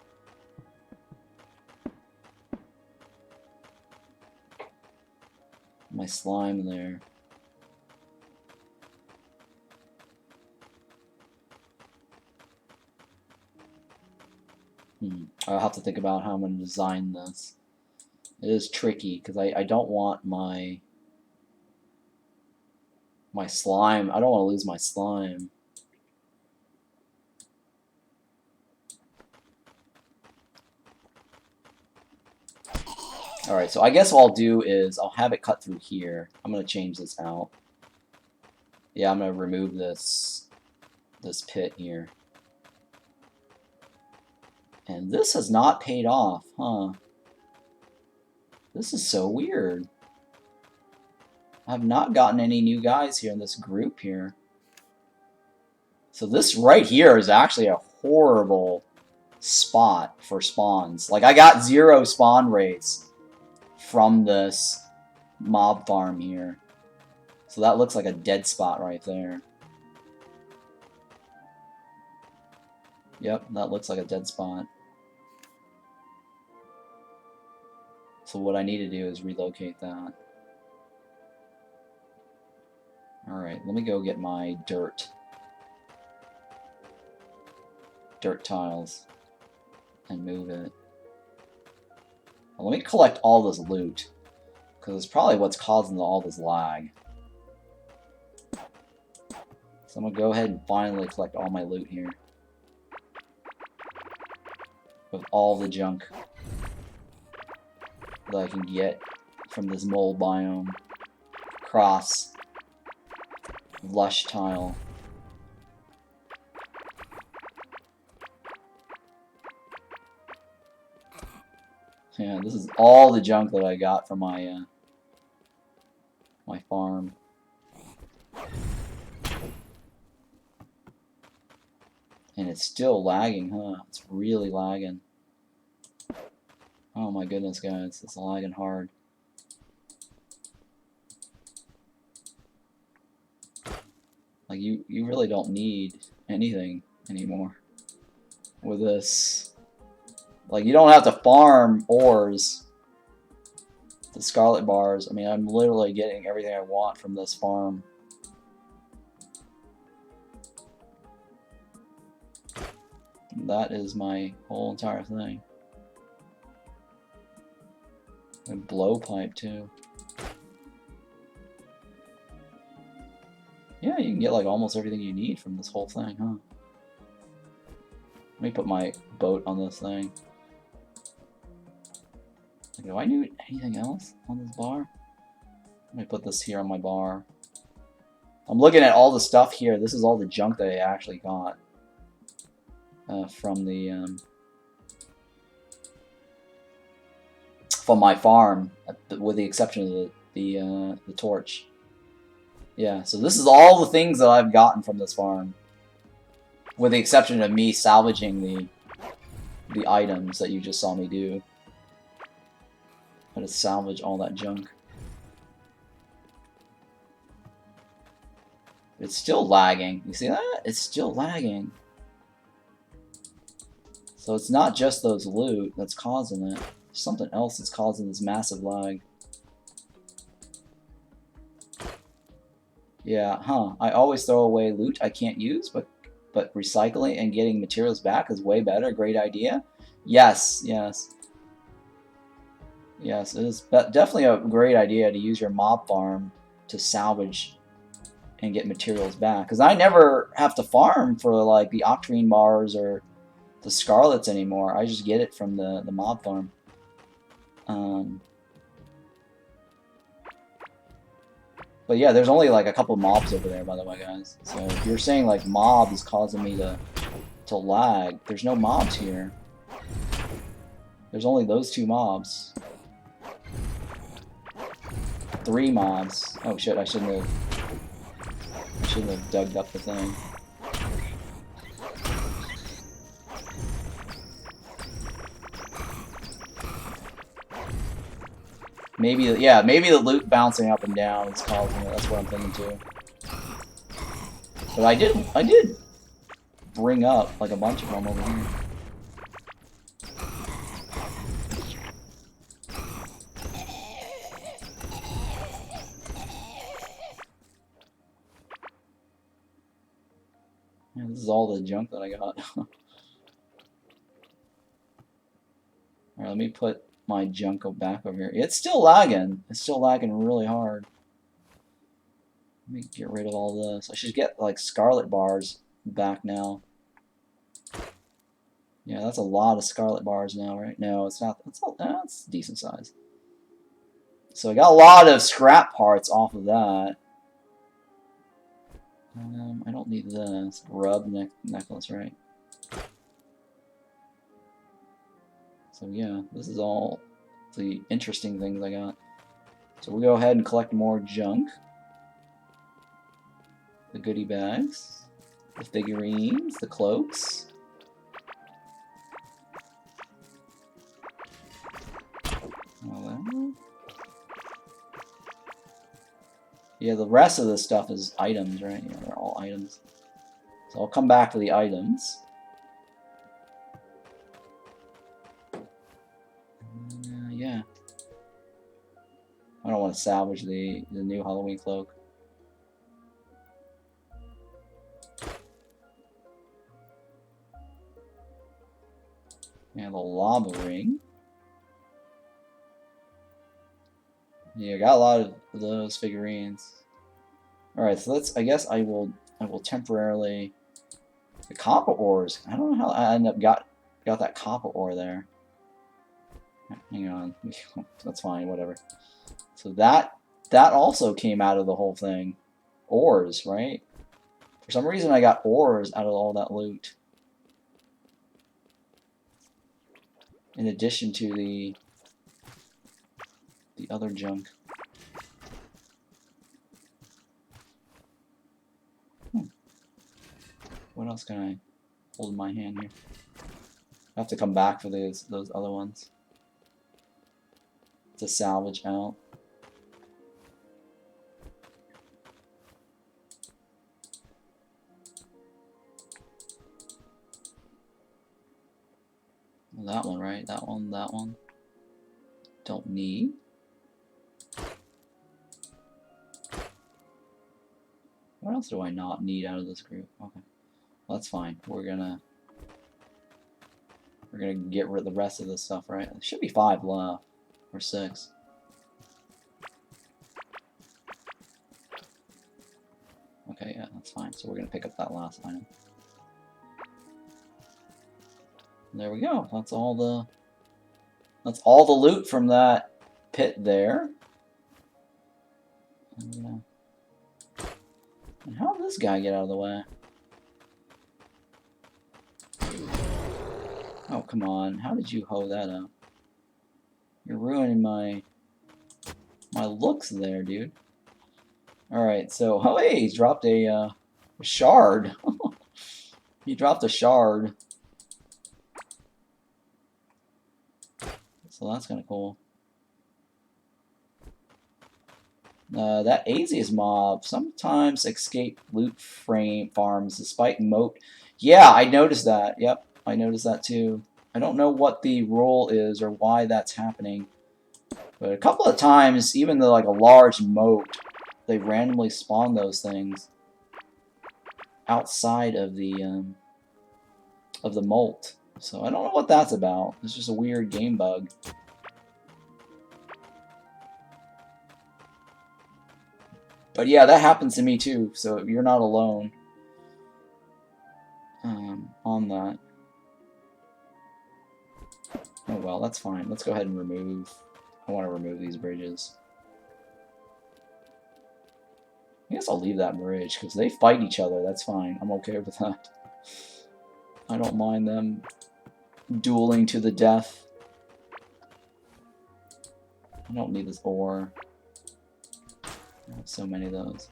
My slime there. I'll have to think about how I'm going to design this. It is tricky because I don't want my slime. I don't want to lose my slime. Alright, so I guess what I'll do is I'll have it cut through here. I'm going to change this out. Yeah, I'm going to remove this pit here. And this has not paid off, huh? This is so weird. I have not gotten any new guys here in this group here. So this right here is actually a horrible spot for spawns. Like, I got 0 spawn rates from this mob farm here. So that looks like a dead spot right there. Yep, that looks like a dead spot. So what I need to do is relocate that. Alright, let me go get my dirt tiles and move it. Well, let me collect all this loot, because it's probably what's causing all this lag. So I'm going to go ahead and finally collect all my loot here. With all the junk that I can get from this mold biome. Cross. Lush tile. Yeah, this is all the junk that I got from my my farm. And it's still lagging, huh? It's really lagging. Oh my goodness, guys, it's lagging hard. Like, you really don't need anything anymore with this. Like, you don't have to farm ores, the scarlet bars. I mean, I'm literally getting everything I want from this farm. That is my whole entire thing. A blowpipe too. Yeah, you can get like almost everything you need from this whole thing, huh? Let me put my boat on this thing. Like, do I need anything else on this bar? Let me put this here on my bar. I'm looking at all the stuff here. This is all the junk that I actually got from the from my farm, with the exception of the torch. Yeah, so this is all the things that I've gotten from this farm, with the exception of me salvaging the items that you just saw me do. I just salvage all that junk. It's still lagging. You see that? It's still lagging. So it's not just those loot that's causing it. There's something else that's causing this massive lag. Yeah, huh. I always throw away loot I can't use, but recycling and getting materials back is way better. Great idea. Yes, yes. Yes, it is definitely a great idea to use your mob farm to salvage and get materials back. Because I never have to farm for like the octarine bars or the scarlets anymore. I just get it from the mob farm. But yeah, there's only like a couple mobs over there, by the way, guys. So if you're saying like mob is causing me to lag, there's no mobs here. There's only those 2 mobs. 3 mobs. Oh shit! I shouldn't have dug up the thing. Maybe, yeah, maybe the loot bouncing up and down is causing it. That's what I'm thinking too. But I did bring up like a bunch of them over here. Yeah, this is all the junk that I got. Alright, let me put my junk back over here. It's still lagging. It's still lagging really hard. Let me get rid of all this. I should get like scarlet bars back now. Yeah, that's a lot of scarlet bars now, right? No, it's not. That's decent size. So I got a lot of scrap parts off of that. I don't need this. Rub necklace, right? So yeah, this is all the interesting things I got. So we'll go ahead and collect more junk. The goodie bags, the figurines, the cloaks. Yeah, the rest of this stuff is items, right? Yeah, they're all items. So I'll come back to the items. Yeah. I don't want to salvage the new Halloween cloak. Yeah, the lava ring. Yeah, got a lot of those figurines. All right, so let's. I guess I will temporarily. The copper ores. I don't know how I ended up got that copper ore there. Hang on, that's fine. Whatever. So that also came out of the whole thing. Ores, right? For some reason, I got ores out of all that loot. In addition to the other junk. What else can I hold in my hand here? I have to come back for those other ones to salvage out. That one, right? That one, that one. Don't need. What else do I not need out of this group? Okay. Well, that's fine. We're gonna get rid of the rest of this stuff, right? There should be 5 left. Or 6. Okay, yeah, that's fine. So we're gonna pick up that last item. There we go. That's all the loot from that pit there. And how did this guy get out of the way? Oh, come on. How did you hoe that up? You're ruining my looks there, dude. Alright, so, oh hey, he's dropped a shard. He dropped a shard. So that's kind of cool. That Azius mob sometimes escape loot farms despite moat. Yeah, I noticed that. Yep, I noticed that too. I don't know what the rule is or why that's happening. But a couple of times, even though like a large moat, they randomly spawn those things outside of the moat. So I don't know what that's about. It's just a weird game bug. But yeah, that happens to me too, so you're not alone on that. Oh well, that's fine. Let's go ahead and remove... I want to remove these bridges. I guess I'll leave that bridge, because they fight each other, that's fine. I'm okay with that. I don't mind them dueling to the death. I don't need this ore. I have so many of those.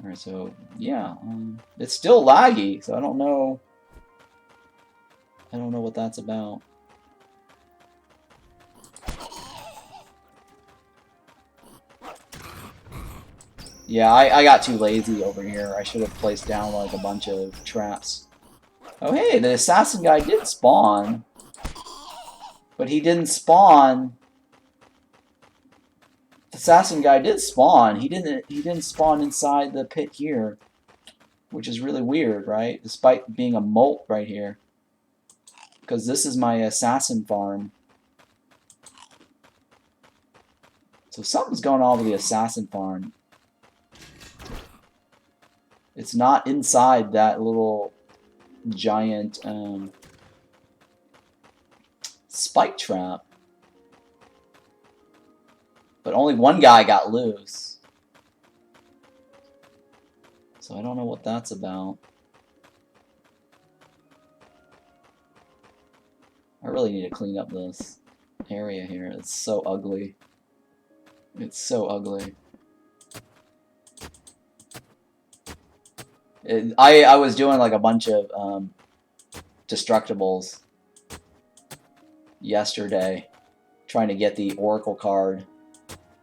Alright, so, yeah, it's still laggy, so I don't know what that's about. Yeah, I got too lazy over here. I should have placed down like a bunch of traps. Oh hey, the assassin guy did spawn. But he didn't spawn. The assassin guy did spawn. He didn't spawn inside the pit here. Which is really weird, right? Despite being a molt right here. Because this is my assassin farm. So something's going on with the assassin farm. It's not inside that little giant spike trap. But only one guy got loose. So I don't know what that's about. I really need to clean up this area here. It's so ugly. It's so ugly. I was doing like a bunch of destructibles yesterday trying to get the Oracle card.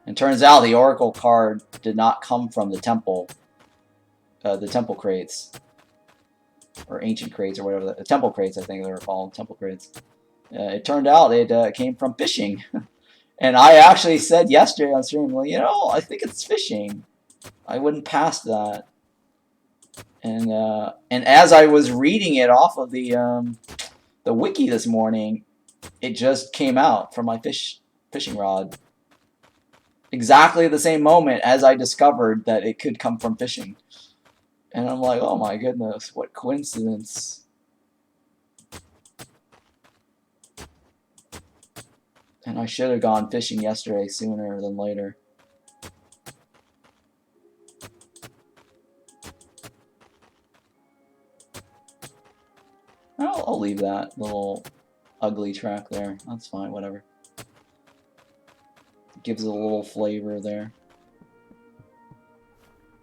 And turns out the Oracle card did not come from the temple crates. Or ancient crates or whatever. The temple crates, I think they were called. Temple crates. It turned out it came from fishing. And I actually said yesterday on stream, well, you know, I think it's fishing. I wouldn't pass that. And as I was reading it off of the wiki this morning, it just came out from my fishing rod. Exactly the same moment as I discovered that it could come from fishing. And I'm like, oh my goodness, what coincidence. And I should have gone fishing yesterday sooner than later. I'll leave that little ugly track there. That's fine, whatever. It gives it a little flavor there.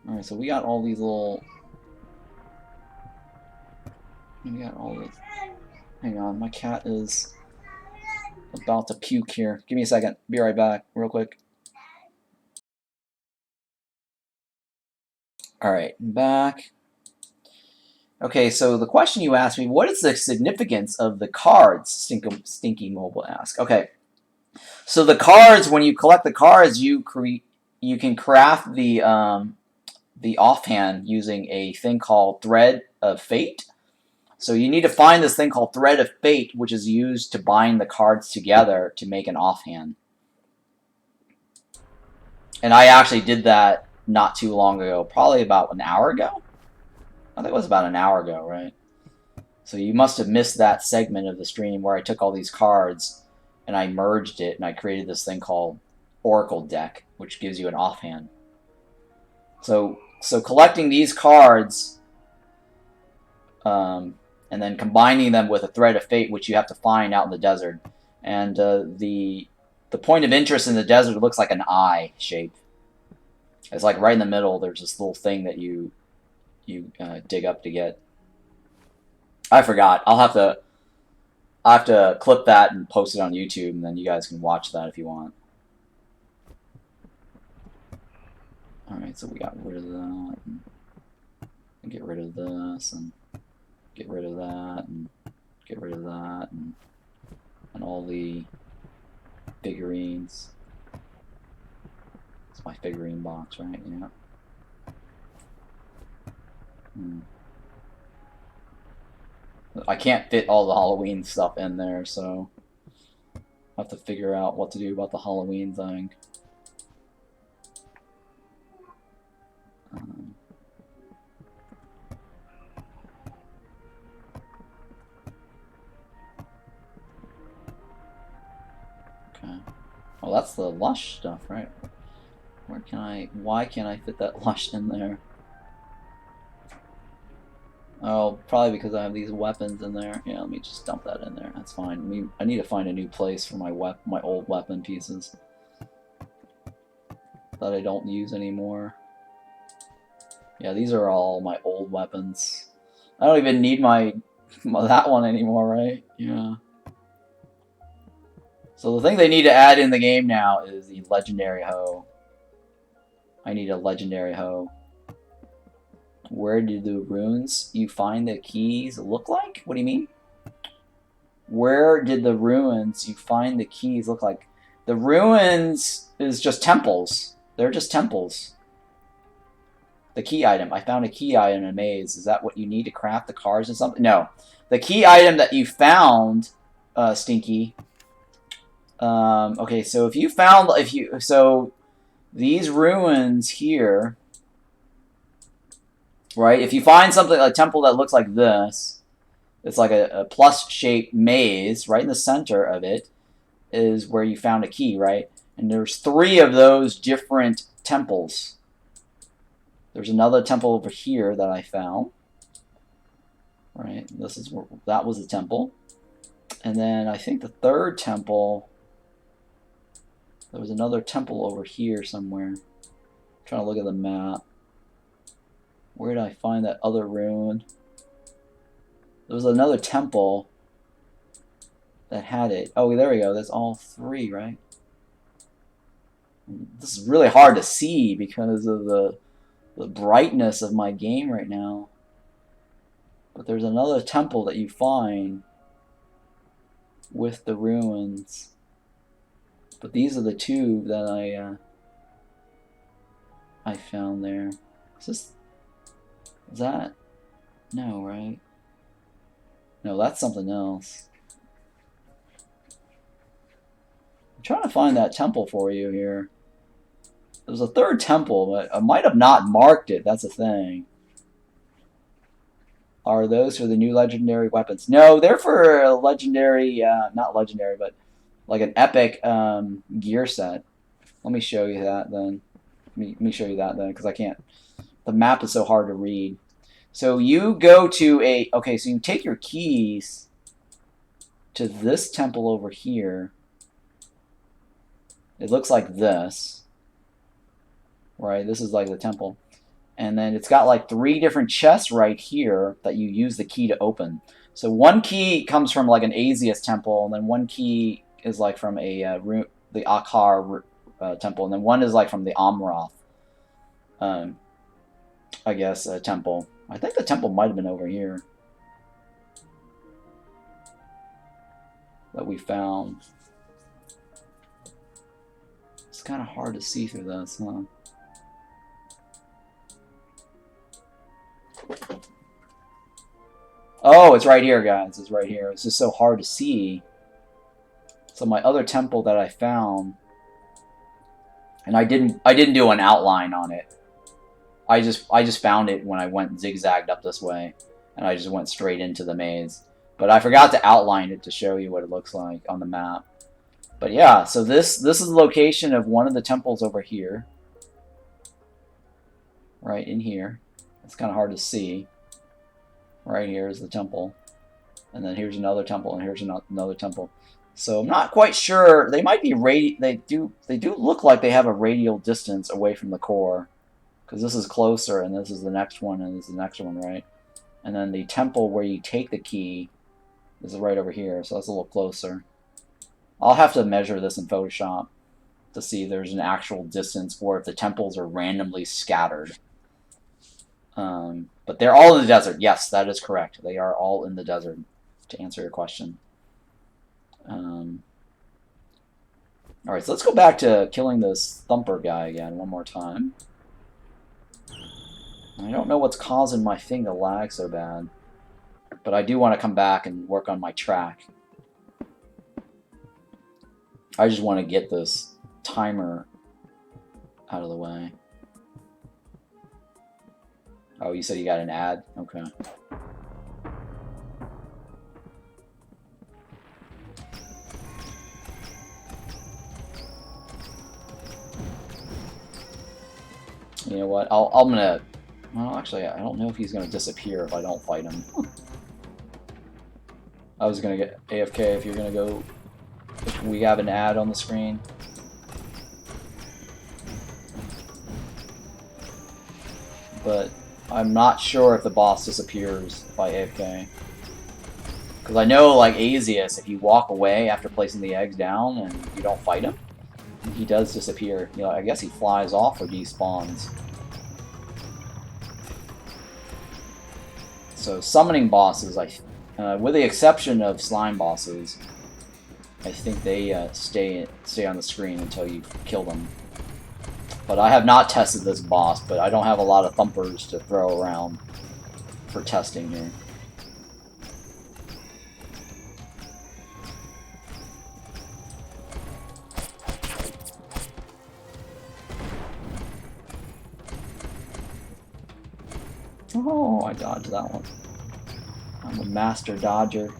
Alright, so we got all these little... We got all this... Hang on, my cat is about to puke here. Give me a second. Be right back, real quick. Alright, I'm back. Okay, so the question you asked me, what is the significance of the cards? Stinky Mobile asked. Okay, so the cards, when you collect the cards, you can craft the offhand using a thing called Thread of Fate. So you need to find this thing called Thread of Fate, which is used to bind the cards together to make an offhand. And I actually did that not too long ago, probably about an hour ago. I think it was about an hour ago, right? So you must have missed that segment of the stream where I took all these cards and I merged it and I created this thing called Oracle Deck, which gives you an offhand. So collecting these cards and then combining them with a Thread of Fate, which you have to find out in the desert. And the point of interest in the desert looks like an eye shape. It's like right in the middle, there's this little thing that you dig up to get. I forgot. I'll have to clip that and post it on YouTube, and then you guys can watch that if you want. Alright, so we got rid of that, and get rid of this, and get rid of that, and get rid of that, and all the figurines. It's my figurine box, right? Yeah. I can't fit all the Halloween stuff in there, so I have to figure out what to do about the Halloween thing. Okay. Oh, that's the lush stuff, right? Why can't I fit that lush in there? Oh, probably because I have these weapons in there. Yeah, let me just dump that in there. That's fine. I need to find a new place for my old weapon pieces that I don't use anymore. Yeah, these are all my old weapons. I don't even need that one anymore, right? Yeah. So the thing they need to add in the game now is the legendary hoe. I need a legendary hoe. Where do the runes you find the keys look like? What do you mean? Where did the ruins you find the keys look like? The ruins is just temples. They're just temples. The key item. I found a key item in a maze. Is that what you need to craft the cards or something? No. The key item that you found, Stinky. Okay, so so these ruins here, right? If you find something like a temple that looks like this, it's like a plus-shaped maze. Right in the center of it is where you found a key, right? And there's 3 of those different temples. There's another temple over here that I found. Right, that was the temple. And then I think the 3rd temple, there was another temple over here somewhere. I'm trying to look at the map. Where did I find that other ruin? There was another temple that had it. Oh, there we go. That's all 3, right? This is really hard to see because of the brightness of my game right now. But there's another temple that you find with the ruins. But these are the 2 that I found there. Is that? No, right? No, that's something else. I'm trying to find that temple for you here. There's a 3rd temple, but I might have not marked it. That's the thing. Are those for the new legendary weapons? No, they're for a legendary, not legendary, but like an epic gear set. Let me show you that then. Let me show you that then, because I can't. The map is so hard to read. So you go to a, okay, so you take your keys to this temple over here. It looks like this. Right, this is like the temple. And then it's got like 3 different chests right here that you use the key to open. So 1 key comes from like an Asius temple, and then 1 key is like from a the Ra-Akar temple, and then 1 is like from the Amroth, I guess, temple. I think the temple might have been over here that we found. It's kind of hard to see through this, huh? Oh, it's right here, guys. It's right here. It's just so hard to see. So my other temple that I found, and I didn't do an outline on it. I just found it when I went zigzagged up this way, and I just went straight into the maze. But I forgot to outline it to show you what it looks like on the map. But yeah, so this is the location of one of the temples over here. Right in here. It's kind of hard to see. Right here is the temple, and then here's another temple, and here's another temple. So I'm not quite sure. They might be they do look like they have a radial distance away from the core, because this is closer, and this is the next one, and this is the next one, right? And then the temple where you take the key is right over here, so that's a little closer. I'll have to measure this in Photoshop to see if there's an actual distance, or if the temples are randomly scattered. But they're all in the desert. Yes, that is correct. They are all in the desert, to answer your question. Alright, so let's go back to killing this Thumper guy again one more time. I don't know what's causing my thing to lag so bad, but I do want to come back and work on my track. I just want to get this timer out of the way. Oh, you said you got an ad? Okay. You know what? I'm gonna... Well, actually, I don't know if he's gonna disappear if I don't fight him. I was gonna get AFK if you're gonna go... If we have an ad on the screen. But I'm not sure if the boss disappears if I AFK. Because I know, like Asius, if you walk away after placing the eggs down and you don't fight him, he does disappear. You know, I guess he flies off or despawns. So summoning bosses, with the exception of slime bosses, I think they stay on the screen until you kill them. But I have not tested this boss, but I don't have a lot of thumpers to throw around for testing here. Oh, I dodged that one. I'm a master dodger.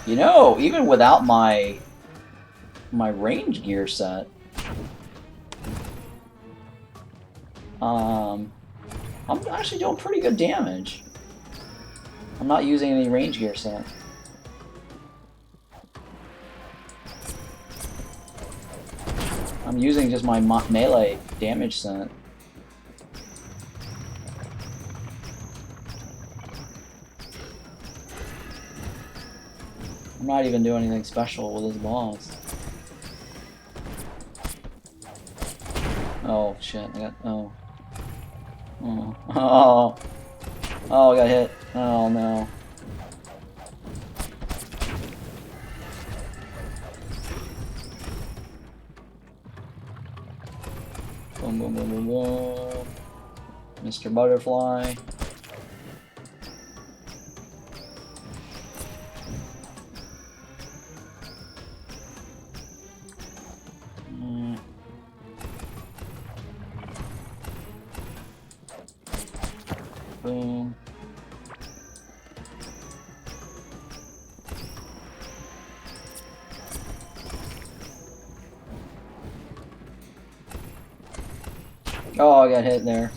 You know, even without my range gear set, I'm actually doing pretty good damage. I'm not using any range gear set. I'm using just my melee damage set. I'm not even doing anything special with this boss. Oh shit! I got oh. Oh. Oh, I got hit. Oh no. Boom, boom, boom, boom, boom. Mr. Butterfly. Boom. Oh, I got hit there.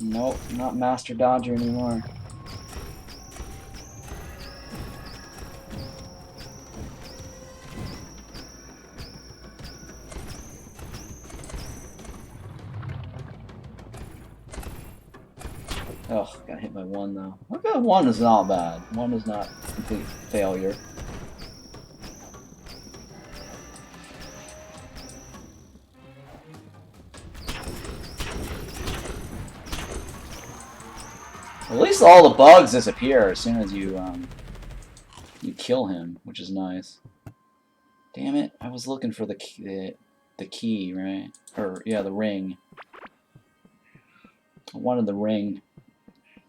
Nope, not Master Dodger anymore. Oh, got hit by one though. Okay, one is not bad. One is not complete failure. At least all the bugs disappear as soon as you kill him, which is nice. Damn it! I was looking for the key, right? Or yeah, the ring. I wanted the ring.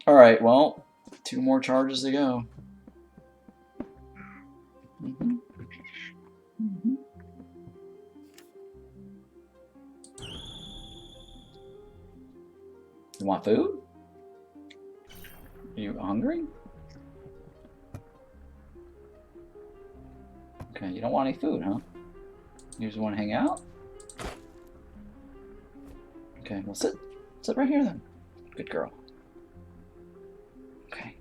All right, well, 2 more charges to go. You want food? Are you hungry? Okay, you don't want any food, huh? You just want to hang out? Okay, well sit right here then. Good girl. Okay.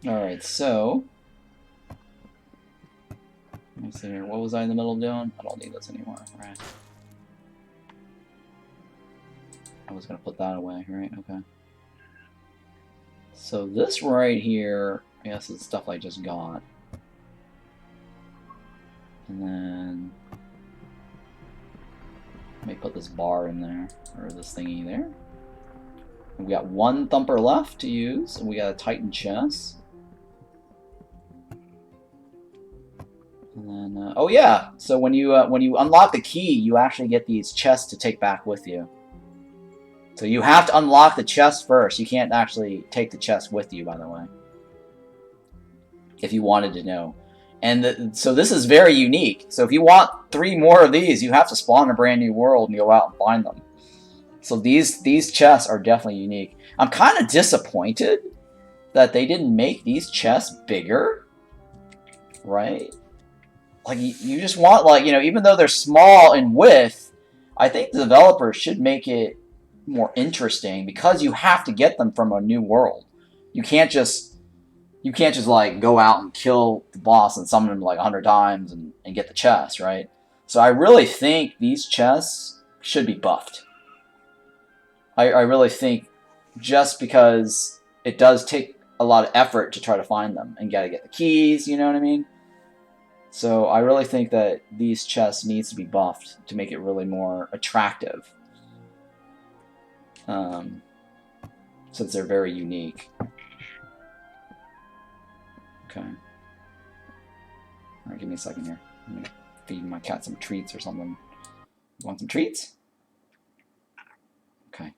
Alright, so let me see here. What was I in the middle doing? I don't need this anymore, right? I was gonna put that away, right? Okay. So this right here, I guess is stuff I just got. And then let me put this bar in there, or this thingy there. And we got 1 thumper left to use, and we got a Titan chest. And then, oh yeah, so when you unlock the key, you actually get these chests to take back with you. So you have to unlock the chest first. You can't actually take the chest with you, by the way. If you wanted to know. And so this is very unique. So if you want 3 more of these, you have to spawn a brand new world and go out and find them. So these chests are definitely unique. I'm kind of disappointed that they didn't make these chests bigger. Right? Like, you just want, like, you know, even though they're small in width, I think the developers should make it more interesting because you have to get them from a new world. You can't just like go out and kill the boss and summon him like 100 times and get the chest, right? So I really think these chests should be buffed. I really think just because it does take a lot of effort to try to find them and gotta get the keys, you know what I mean? So I really think that these chests needs to be buffed to make it really more attractive. Since they're very unique. Okay. Alright, give me a second here. I'm gonna feed my cat some treats or something. You want some treats? Okay.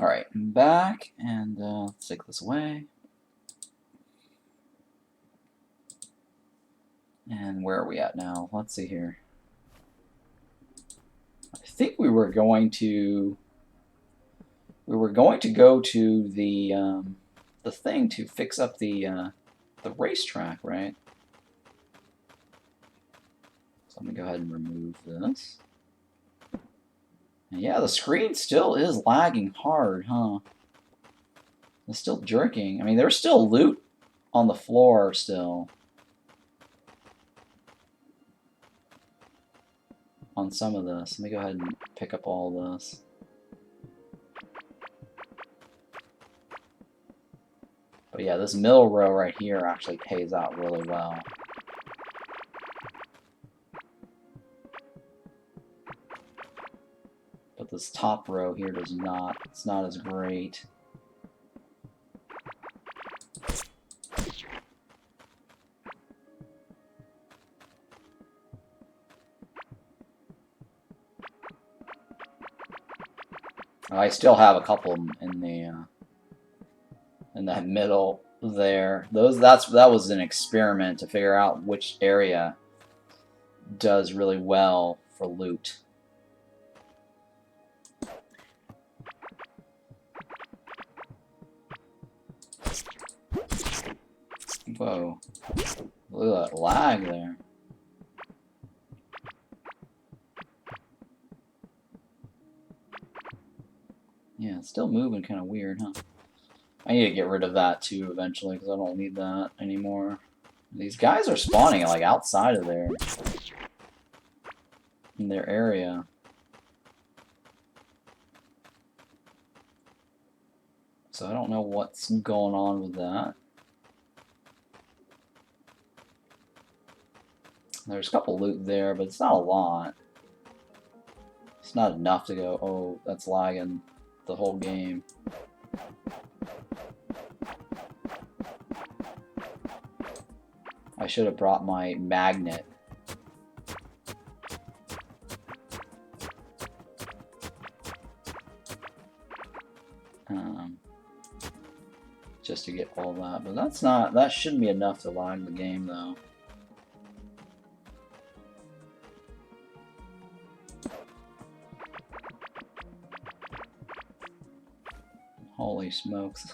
Alright, I'm back, and let's take this away. And where are we at now? Let's see here. I think we were going to go to the thing to fix up the racetrack, right? So I'm gonna go ahead and remove this. Yeah, the screen still is lagging hard, huh? It's still jerking. I mean, there's still loot on the floor still. On some of this. Let me go ahead and pick up all this. But yeah, this middle row right here actually pays out really well. But this top row here does not. It's not as great. I still have a couple in that middle there. That was an experiment to figure out which area does really well for loot. Whoa. Look at that lag there. Yeah, it's still moving kind of weird, huh? I need to get rid of that too eventually because I don't need that anymore. These guys are spawning like outside of in their area. So I don't know what's going on with that. There's a couple loot there, but it's not a lot. It's not enough to go, oh, that's lagging the whole game. I should have brought my magnet. Just to get all that, but that shouldn't be enough to lag the game though. Holy smokes.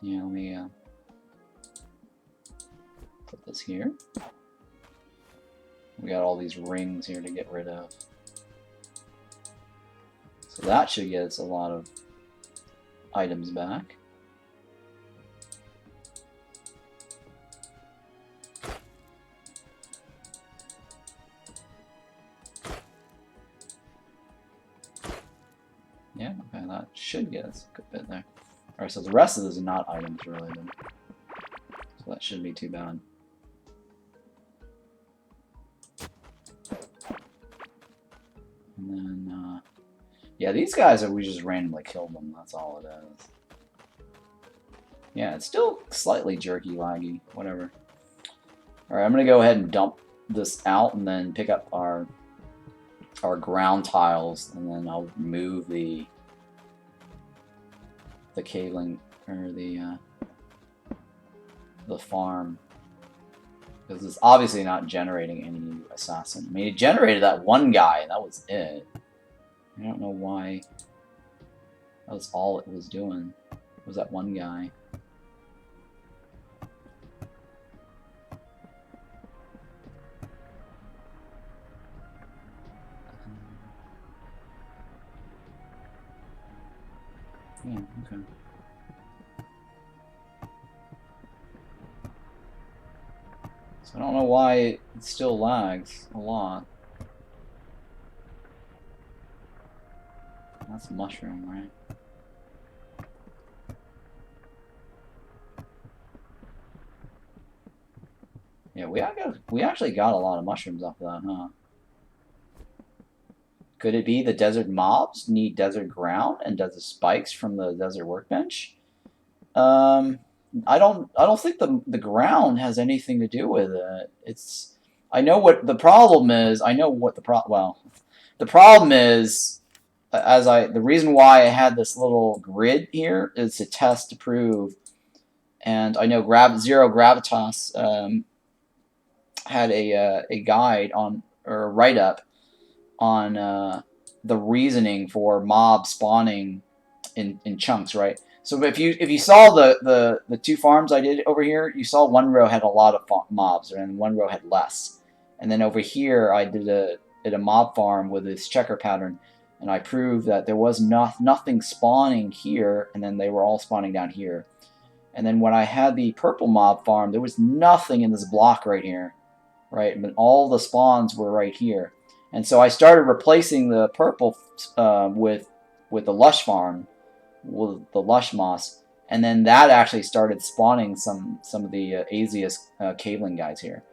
Yeah, let me put this here. We got all these rings here to get rid of. So that should get us a lot of items back. Yeah, okay, that should get us a good bit there. Alright, so the rest of this is not items related. So that shouldn't be too bad. And then, yeah, these guys we just randomly killed them, that's all it is. Yeah, it's still slightly jerky, laggy, whatever. Alright, I'm gonna go ahead and dump this out and then pick up our ground tiles, and then I'll move the cabling or the farm, because it's obviously not generating any new assassin. I mean, it generated that one guy, and that was it. I don't know why. That was all it was doing. Was that one guy? Yeah, okay. So I don't know why it still lags a lot. That's a mushroom, right? Yeah, we actually got a lot of mushrooms off of that, huh? Could it be the desert mobs need desert ground and desert spikes from the desert workbench? I don't think the ground has anything to do with it. I know what the problem is. I know what the the problem is. The reason why I had this little grid here is to test to prove, and I know Zero Gravitas had a guide on, or a write up on the reasoning for mob spawning in chunks, right? So if you saw the two farms I did over here, you saw one row had a lot of mobs and one row had less. And then over here, I did a mob farm with this checker pattern, and I proved that there was nothing spawning here, and then they were all spawning down here. And then when I had the purple mob farm, there was nothing in this block right here, right? But all the spawns were right here. And so I started replacing the purple with the lush farm, with the lush moss, and then that actually started spawning some of the Asius caveling guys here.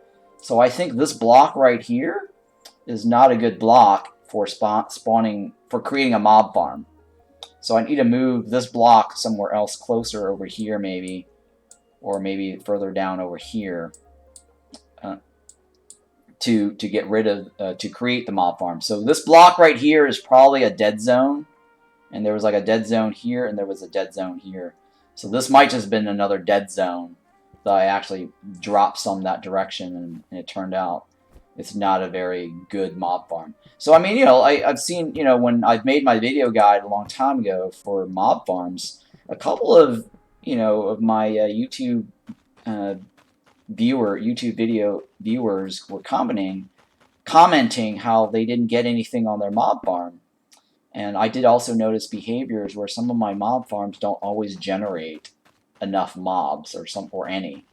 So I think this block right here is not a good block for spawning, for creating a mob farm. So I need to move this block somewhere else closer over here maybe, or maybe further down over here to get rid of, to create the mob farm. So this block right here is probably a dead zone, and there was like a dead zone here, and there was a dead zone here. So this might just have been another dead zone that I actually dropped some that direction, and it turned out it's not a very good mob farm. So, I mean, you know, I've seen, you know, when I've made my video guide a long time ago for mob farms, a couple of, you know, of my YouTube video viewers were commenting how they didn't get anything on their mob farm. And I did also notice behaviors where some of my mob farms don't always generate enough mobs or any,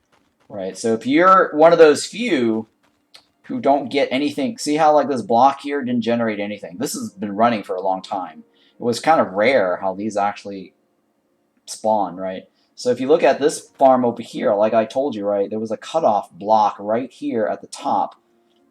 right? So if you're one of those few who don't get anything, see how like this block here didn't generate anything. This has been running for a long time. It was kind of rare how these actually spawn, right? So if you look at this farm over here, like I told you, right, there was a cutoff block right here at the top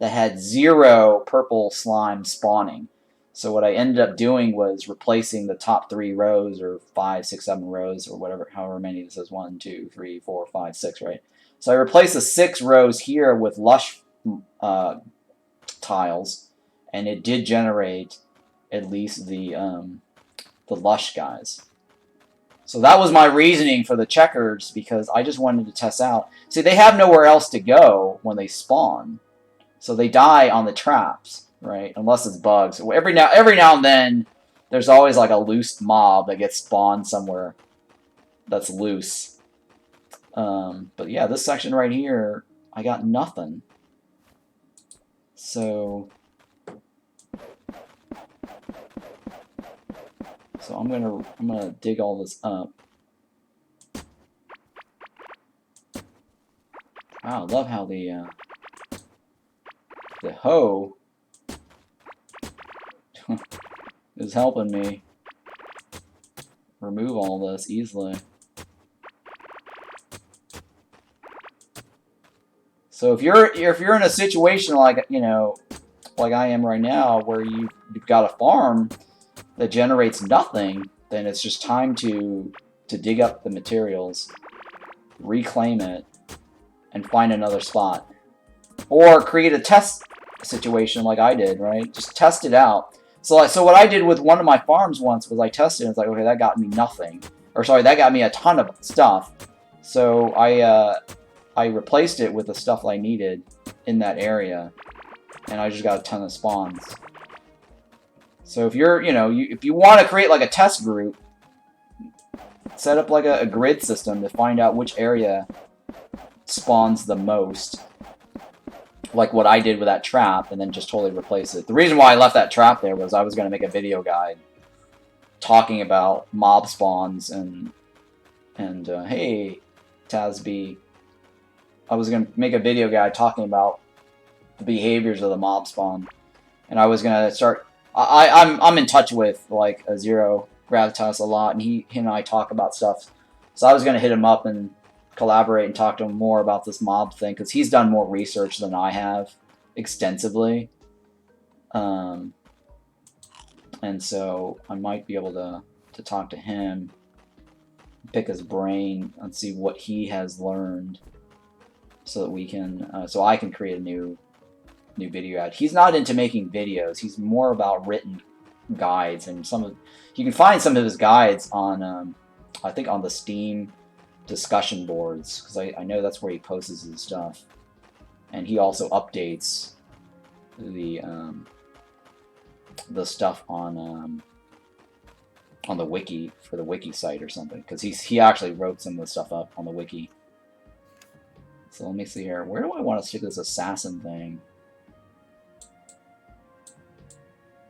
that had 0 purple slime spawning. So what I ended up doing was replacing the top 3 rows, or 5, 6, 7 rows, or whatever, however many this is, 1, 2, 3, 4, 5, 6, right? So I replaced the 6 rows here with lush tiles, and it did generate at least the lush guys. So that was my reasoning for the checkers, because I just wanted to test out. See, they have nowhere else to go when they spawn, so they die on the traps, right? Unless it's bugs. Every now and then, there's always like a loose mob that gets spawned somewhere that's loose. But yeah, this section right here, I got nothing. So I'm gonna dig all this up. Wow, I love how the hoe is helping me remove all this easily. So if you're in a situation like, you know, like I am right now, where you've got a farm that generates nothing, then it's just time to dig up the materials, reclaim it, and find another spot. Or create a test situation like I did, right? Just test it out. So what I did with one of my farms once was I tested, and it's like, okay, that got me nothing. Or sorry, that got me a ton of stuff. So I replaced it with the stuff I needed in that area, and I just got a ton of spawns. So if you're, you know, if you want to create like a test group, set up like a grid system to find out which area spawns the most, like what I did with that trap, and then just totally replace it. The reason why I left that trap there was I was going to make a video guide talking about mob spawns and hey, Tazby, I was going to make a video guide talking about the behaviors of the mob spawn, and I was going to start. I'm in touch with like a Zero Gravitas a lot, and he and I talk about stuff. So I was going to hit him up and collaborate and talk to him more about this mob thing, because he's done more research than I have extensively. And so I might be able to talk to him, pick his brain, and see what he has learned, so that we can, so I can create a new video guide. He's not into making videos. He's more about written guides, and you can find some of his guides on, I think on the Steam discussion boards, because I know that's where he posts his stuff. And he also updates the stuff on the wiki, for the wiki site or something, because he actually wrote some of the stuff up on the wiki. So let me see here. Where do I want to stick this assassin thing?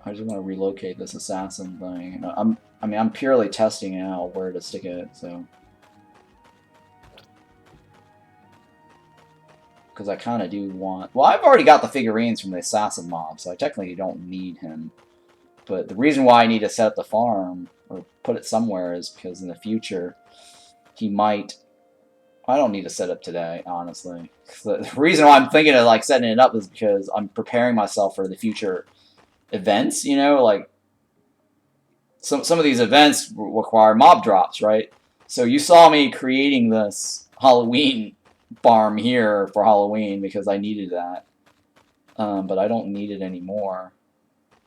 I just want to relocate this assassin thing. I'm purely testing out where to stick it, so. Because I kind of do want... Well, I've already got the figurines from the assassin mob, so I technically don't need him. But the reason why I need to set up the farm, or put it somewhere, is because in the future, he might... I don't need to set up today, honestly. The reason why I'm thinking of like setting it up is because I'm preparing myself for the future events, you know? Like, some of these events require mob drops, right? So you saw me creating this Halloween farm here for Halloween because I needed that. But I don't need it anymore.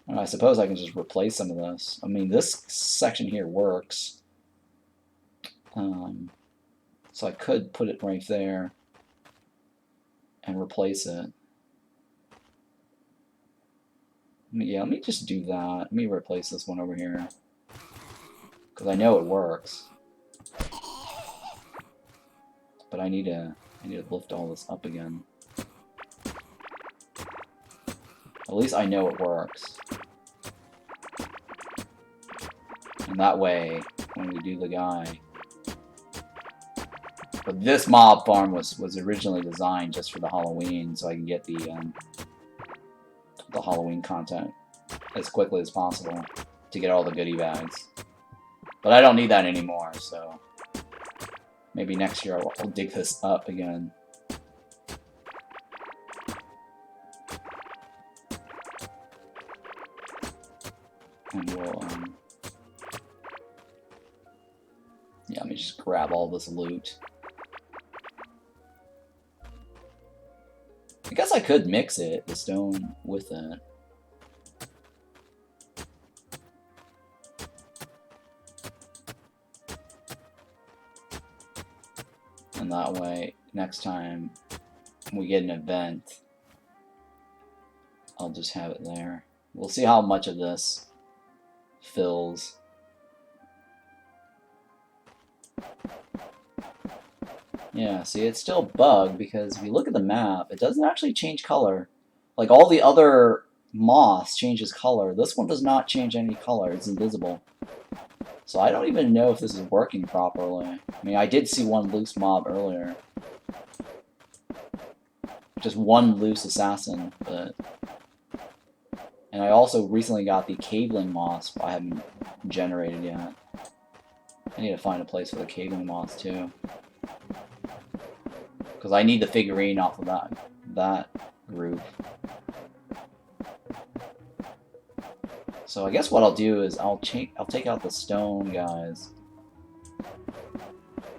And I suppose I can just replace some of this. I mean, this section here works. So I could put it right there and replace it. Yeah, let me just do that. Let me replace this one over here. Because I know it works. But I need to lift all this up again. At least I know it works. And that way, when we do the guy... But this mob farm was originally designed just for the Halloween, so I can get the Halloween content as quickly as possible to get all the goodie bags. But I don't need that anymore, so maybe next year I'll dig this up again. And we'll, yeah, let me just grab all this loot. I guess I could mix it, the stone, with it. And that way, next time we get an event, I'll just have it there. We'll see how much of this fills. Yeah, see, it's still bugged because if you look at the map, it doesn't actually change color. Like, all the other moss changes color. This one does not change any color. It's invisible. So I don't even know if this is working properly. I mean, I did see one loose mob earlier. Just one loose assassin, but... And I also recently got the caveling moss, but I haven't generated yet. I need to find a place for the caveling moss, too. Because I need the figurine off of that group. So I guess what I'll do is I'll take out the stone guys,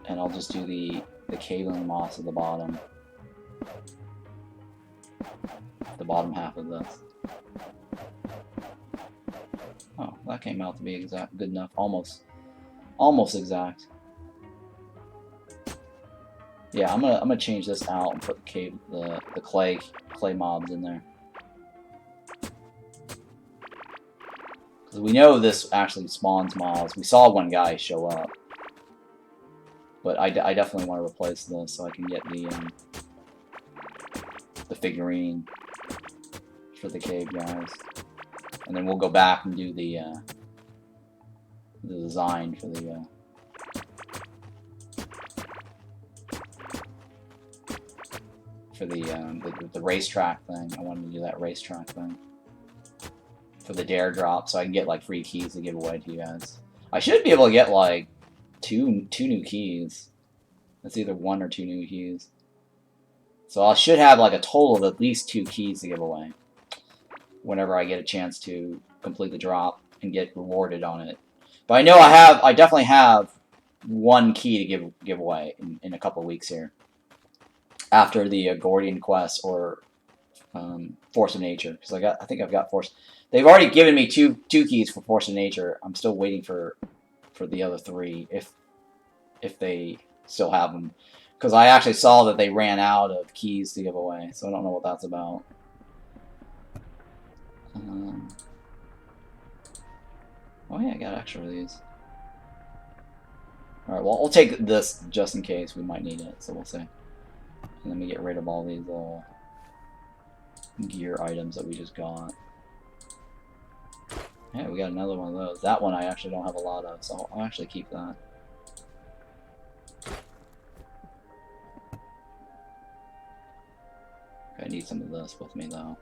and I'll just do the caveling moss at the bottom. The bottom half of this. Oh, that came out to be exact, good enough, almost exact. Yeah, I'm gonna change this out and put the clay mobs in there. Because we know this actually spawns mobs. We saw one guy show up. But I definitely want to replace this so I can get the figurine for the cave guys. And then we'll go back and do the design for the racetrack thing. I wanted to do that racetrack thing for the dare drop, so I can get like free keys to give away to you guys. I should be able to get like two new keys. It's either 1 or 2 new keys. So I should have like a total of at least 2 keys to give away whenever I get a chance to complete the drop and get rewarded on it. But I know I definitely have 1 key to give away in a couple of weeks here. After the Gordian quest or Force of Nature, because I think I've got Force. They've already given me two keys for Force of Nature. I'm still waiting for the other 3 if they still have them, because I actually saw that they ran out of keys to give away, so I don't know what that's about. Oh yeah, I got extra of these. Alright, well, we'll take this just in case we might need it, so we'll see. And then we get rid of all these little gear items that we just got. Yeah, we got another one of those. That one I actually don't have a lot of, so I'll actually keep that. I need some of this with me though.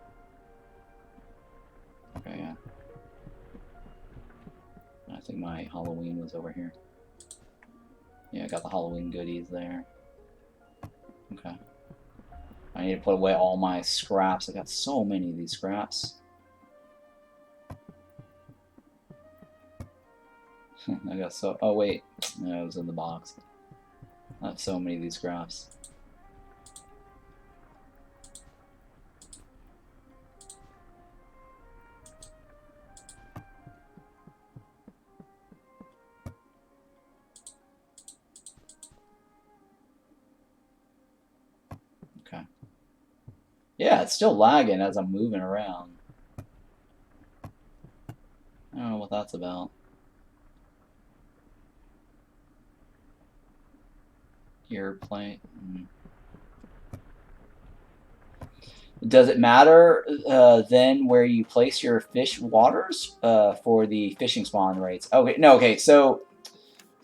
Okay, yeah. I think my Halloween was over here. Yeah, I got the Halloween goodies there. Okay. I need to put away all my scraps. I got so many of these scraps. I got so... Oh, wait. No, it was in the box. I have so many of these scraps. Okay. Yeah, it's still lagging as I'm moving around. I don't know what that's about. Airplane. Does it matter then where you place your fish waters for the fishing spawn rates? Okay, no, okay. So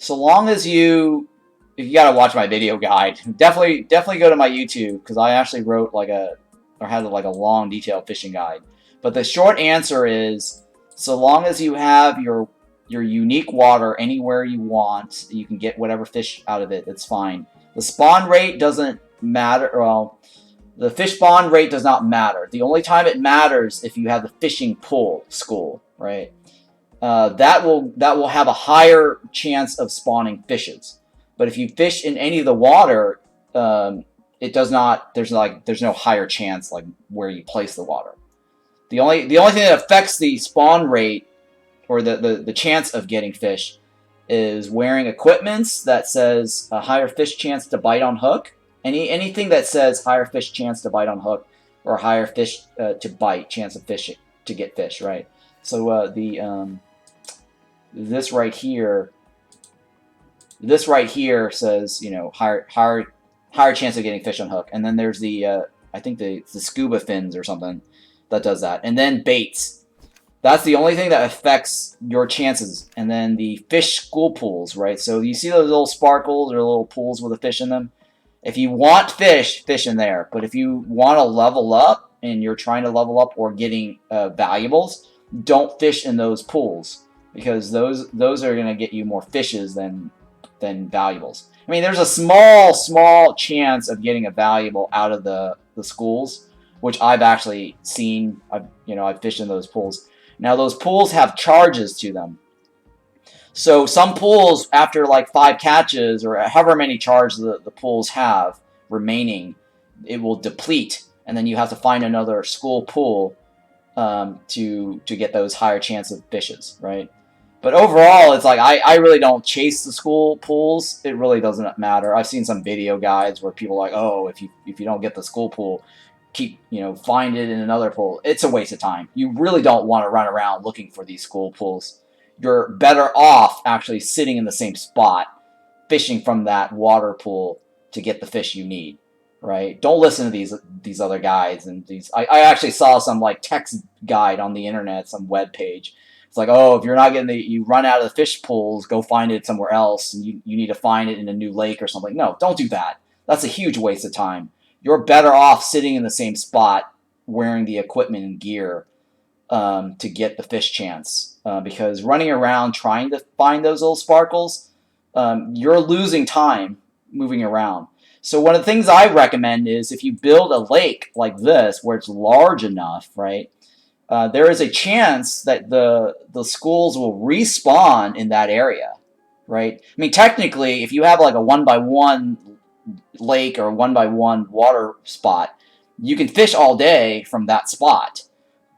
long as you gotta watch my video guide, definitely go to my YouTube because I actually wrote like had like a long detailed fishing guide. But the short answer is, so long as you have your unique water anywhere you want, you can get whatever fish out of it. That's fine. The spawn rate doesn't matter. Well, the fish spawn rate does not matter. The only time it matters if you have the fishing pool school, right? That will have a higher chance of spawning fishes. But if you fish in any of the water, it does not. There's no higher chance like where you place the water. The only thing that affects the spawn rate or the chance of getting fish is wearing equipments that says a higher fish chance to bite on hook. Anything that says higher fish chance to bite on hook or higher fish to bite chance of fish to get fish, right? So this right here says, you know, higher chance of getting fish on hook, and then there's the I think the scuba fins or something that does that, and then baits. That's the only thing that affects your chances. And then the fish school pools, right? So you see those little sparkles or little pools with a fish in them. If you want fish, fish in there. But if you want to level up and you're trying to level up or getting valuables, don't fish in those pools because those are going to get you more fishes than valuables. I mean, there's a small chance of getting a valuable out of the schools, which I've actually seen. I've fished in those pools. Now those pools have charges to them. So some pools, after like 5 catches or however many charges the pools have remaining, it will deplete, and then you have to find another school pool to get those higher chance of fishes, right? But overall, it's like I really don't chase the school pools. It really doesn't matter. I've seen some video guides where people are like, oh, if you don't get the school pool, find it in another pool. It's a waste of time. You really don't want to run around looking for these school pools. You're better off actually sitting in the same spot, fishing from that water pool to get the fish you need, right? Don't listen to these other guides and these. I actually saw some like text guide on the internet, some web page. It's like, oh, if you're not getting you run out of the fish pools, go find it somewhere else, and you need to find it in a new lake or something. No, don't do that. That's a huge waste of time. You're better off sitting in the same spot, wearing the equipment and gear to get the fish chance. Because running around trying to find those little sparkles, you're losing time moving around. So one of the things I recommend is if you build a lake like this, where it's large enough, right, there is a chance that the schools will respawn in that area, right? I mean, technically, if you have like a 1x1 lake or 1x1 water spot, you can fish all day from that spot.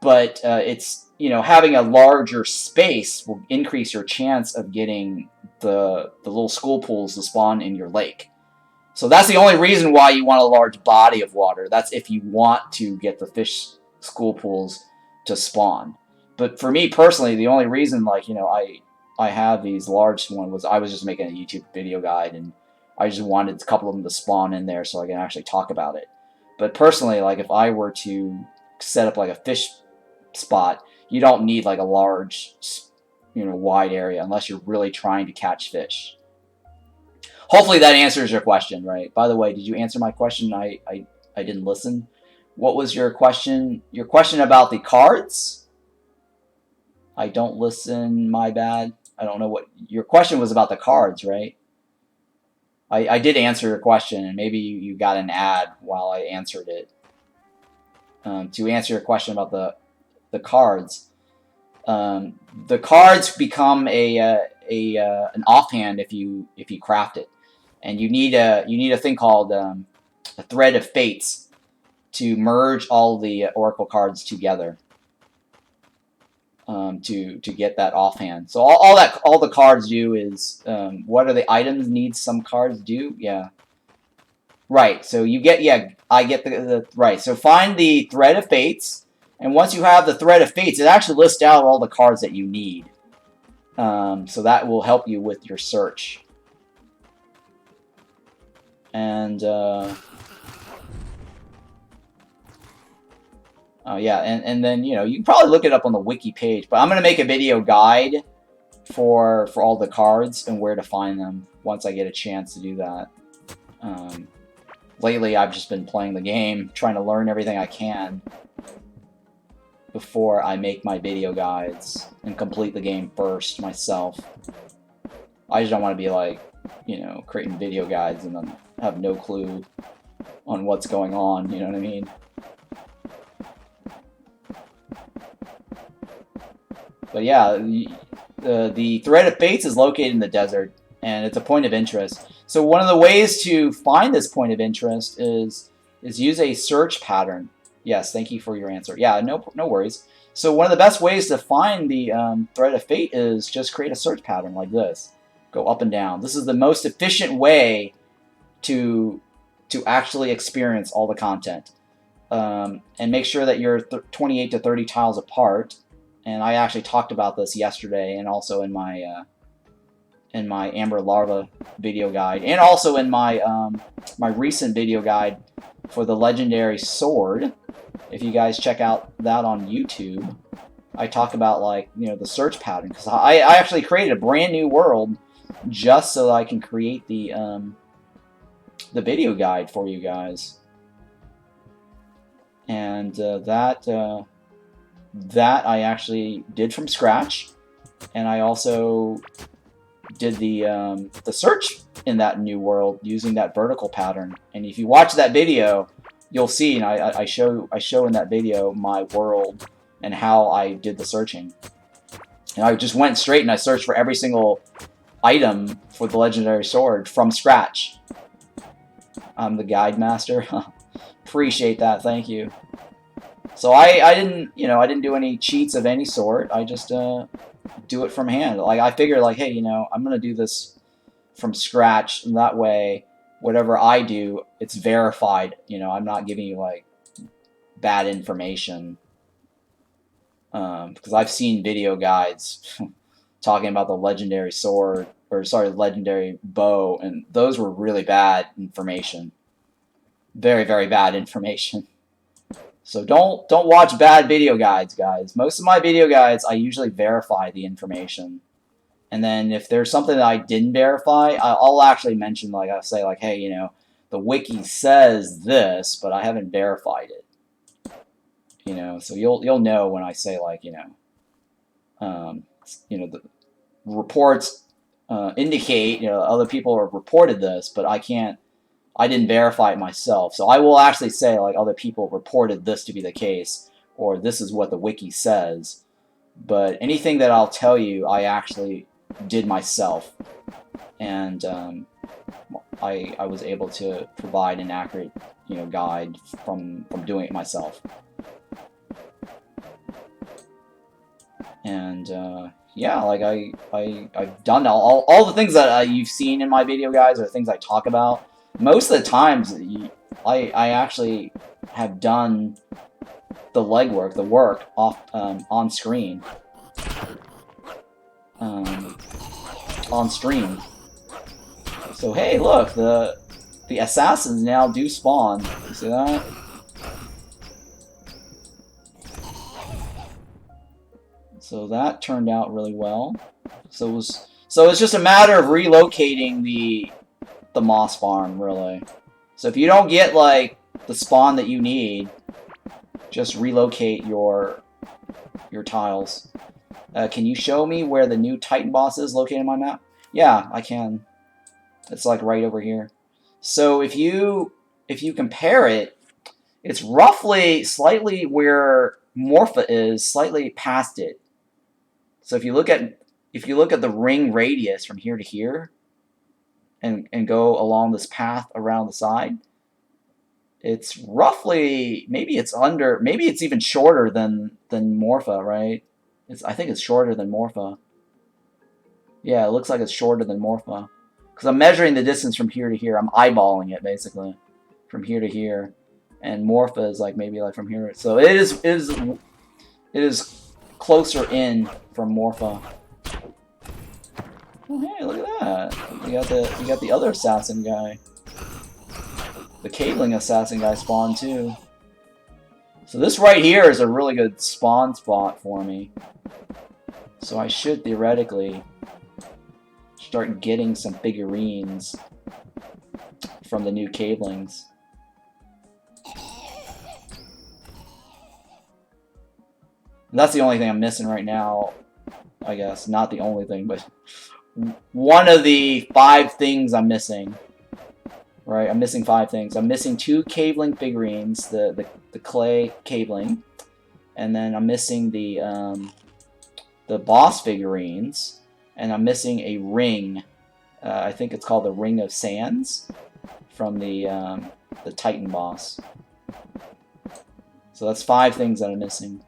But it's, having a larger space will increase your chance of getting the little school pools to spawn in your lake. So that's the only reason why you want a large body of water. That's if you want to get the fish school pools to spawn. But for me personally, the only reason, I have these large ones was I was just making a YouTube video guide, and I just wanted a couple of them to spawn in there so I can actually talk about it. But personally, like if I were to set up like a fish spot, you don't need like a large, wide area unless you're really trying to catch fish. Hopefully that answers your question, right? By the way, did you answer my question? I didn't listen. What was your question? Your question about the cards? I don't listen, my bad. I don't know what your question was about the cards, right? I did answer your question, and maybe you got an ad while I answered it. To answer your question about the cards, the cards become an offhand if you craft it, and you need a thing called a thread of fates to merge all the oracle cards together. To get that offhand. So all the cards do is what are the items need some cards do? Yeah. Right. So you get I get the right. So find the thread of fates, and once you have the thread of fates, it actually lists out all the cards that you need. So that will help you with your search. And yeah, and then you can probably look it up on the wiki page, but I'm gonna make a video guide for all the cards and where to find them once I get a chance to do that. Lately, I've just been playing the game, trying to learn everything I can before I make my video guides and complete the game first myself. I just don't want to be like, creating video guides and then have no clue on what's going on, you know what I mean? But yeah, the thread of fates is located in the desert, and it's a point of interest. So one of the ways to find this point of interest is use a search pattern. Yes, thank you for your answer. Yeah, no worries. So one of the best ways to find the thread of fate is just create a search pattern like this. Go up and down. This is the most efficient way to actually experience all the content. And make sure that you're 28 to 30 tiles apart. And I actually talked about this yesterday, and also in my Amber Larva video guide, and also in my my recent video guide for the legendary sword. If you guys check out that on YouTube, I talk about the search pattern, because I actually created a brand new world just so that I can create the video guide for you guys, and that I actually did from scratch, and I also did the search in that new world using that vertical pattern. And if you watch that video, you'll see, and I show in that video my world and how I did the searching. And I just went straight and I searched for every single item for the legendary sword from scratch. I'm the guide master. Appreciate that, thank you. So I didn't do any cheats of any sort. I just do it from hand. I figured hey, I'm gonna do this from scratch, and that way whatever I do, it's verified. I'm not giving you bad information, because I've seen video guides talking about the legendary sword, or sorry, legendary bow, and those were really bad information. Very, very bad information. So don't watch bad video guides, guys. Most of my video guides, I usually verify the information. And then if there's something that I didn't verify, I'll actually mention, I'll say, hey, the wiki says this, but I haven't verified it. So you'll know when I say, the reports indicate, other people have reported this, but I didn't verify it myself. So I will actually say, other people reported this to be the case, or this is what the wiki says. But anything that I'll tell you, I actually did myself. And I was able to provide an accurate, guide from doing it myself. And yeah, I've done all the things that you've seen in my video guides, are things I talk about. Most of the times, I actually have done the legwork, the work on screen, on stream. So hey, look, the assassins now do spawn. You see that? So that turned out really well. So it's just a matter of relocating the moss farm, really. So if you don't get like the spawn that you need, just relocate your tiles. Can you show me where the new Titan boss is located on my map? Yeah, I can. It's like right over here. So if you compare it, it's roughly slightly where Morpha is, slightly past it. So if you look at the ring radius from here to here, and go along this path around the side, it's roughly, maybe it's even shorter than Morpha, right? I think it's shorter than Morpha. Yeah, it looks like it's shorter than Morpha. Because I'm measuring the distance from here to here. I'm eyeballing it, basically. From here to here. And Morpha is like maybe like from here. So it is closer in from Morpha. Oh, hey, look at that. You got the other assassin guy. The cabling assassin guy spawned too. So this right here is a really good spawn spot for me. So I should theoretically start getting some figurines from the new cablings. And that's the only thing I'm missing right now, I guess. Not the only thing, but one of the 5 things I'm missing. Right, I'm missing 5 things. I'm missing 2 cabling figurines, the clay cabling, and then I'm missing the boss figurines, and I'm missing a ring. I think it's called the Ring of Sands from the Titan boss. So that's 5 things that I'm missing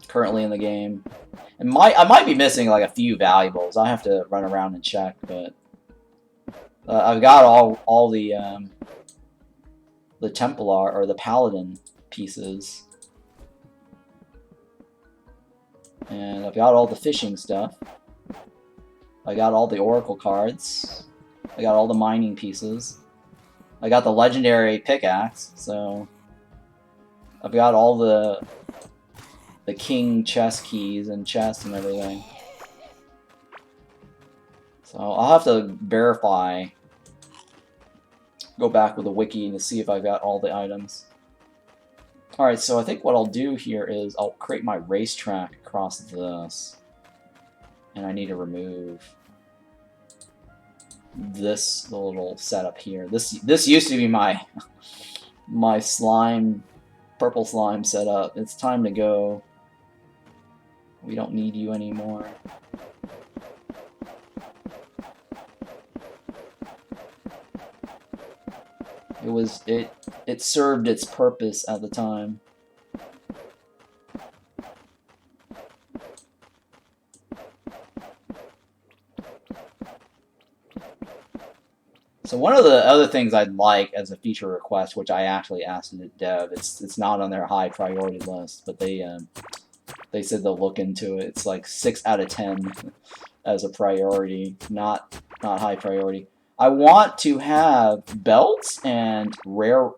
currently in the game. And I might be missing like a few valuables. I'll have to run around and check, but I've got all the Templar or the Paladin pieces, and I've got all the fishing stuff. I got all the Oracle cards. I got all the mining pieces. I got the legendary pickaxe. So I've got all the king chest keys and chests and everything. So I'll have to verify, go back with the wiki to see if I've got all the items. Alright, so I think what I'll do here is I'll create my racetrack across this. And I need to remove this little setup here. This used to be my slime, purple slime setup. It's time to go. We don't need you anymore. It served its purpose at the time. So one of the other things I'd like as a feature request, which I actually asked the dev, it's not on their high priority list, but they said they'll look into it. It's like 6 out of 10 as a priority, not high priority. I want to have belts and railways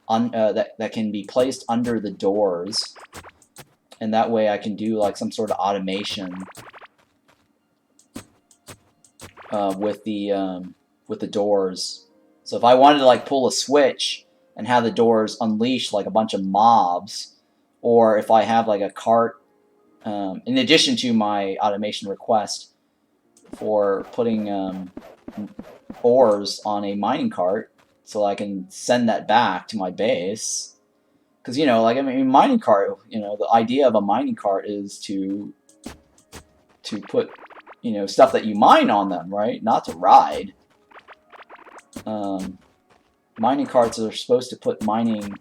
that can be placed under the doors, and that way I can do like some sort of automation with the doors. So if I wanted to like pull a switch and have the doors unleash like a bunch of mobs, or if I have like a cart, in addition to my automation request for putting ores on a mining cart, so I can send that back to my base. Because, you know, like, I mean, mining cart, you know, the idea of a mining cart is to put, you know, stuff that you mine on them, right? Not to ride. Mining carts are supposed to put mining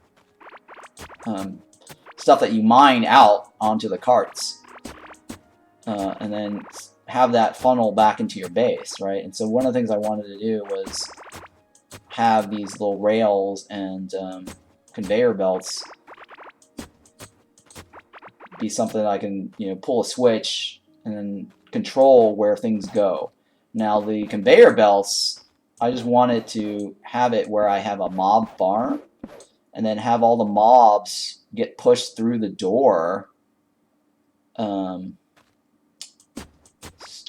stuff that you mine out onto the carts, and then have that funnel back into your base, right? And so one of the things I wanted to do was have these little rails and conveyor belts be something that I can, you know, pull a switch and then control where things go. Now the conveyor belts, I just wanted to have it where I have a mob farm, and then have all the mobs get pushed through the door.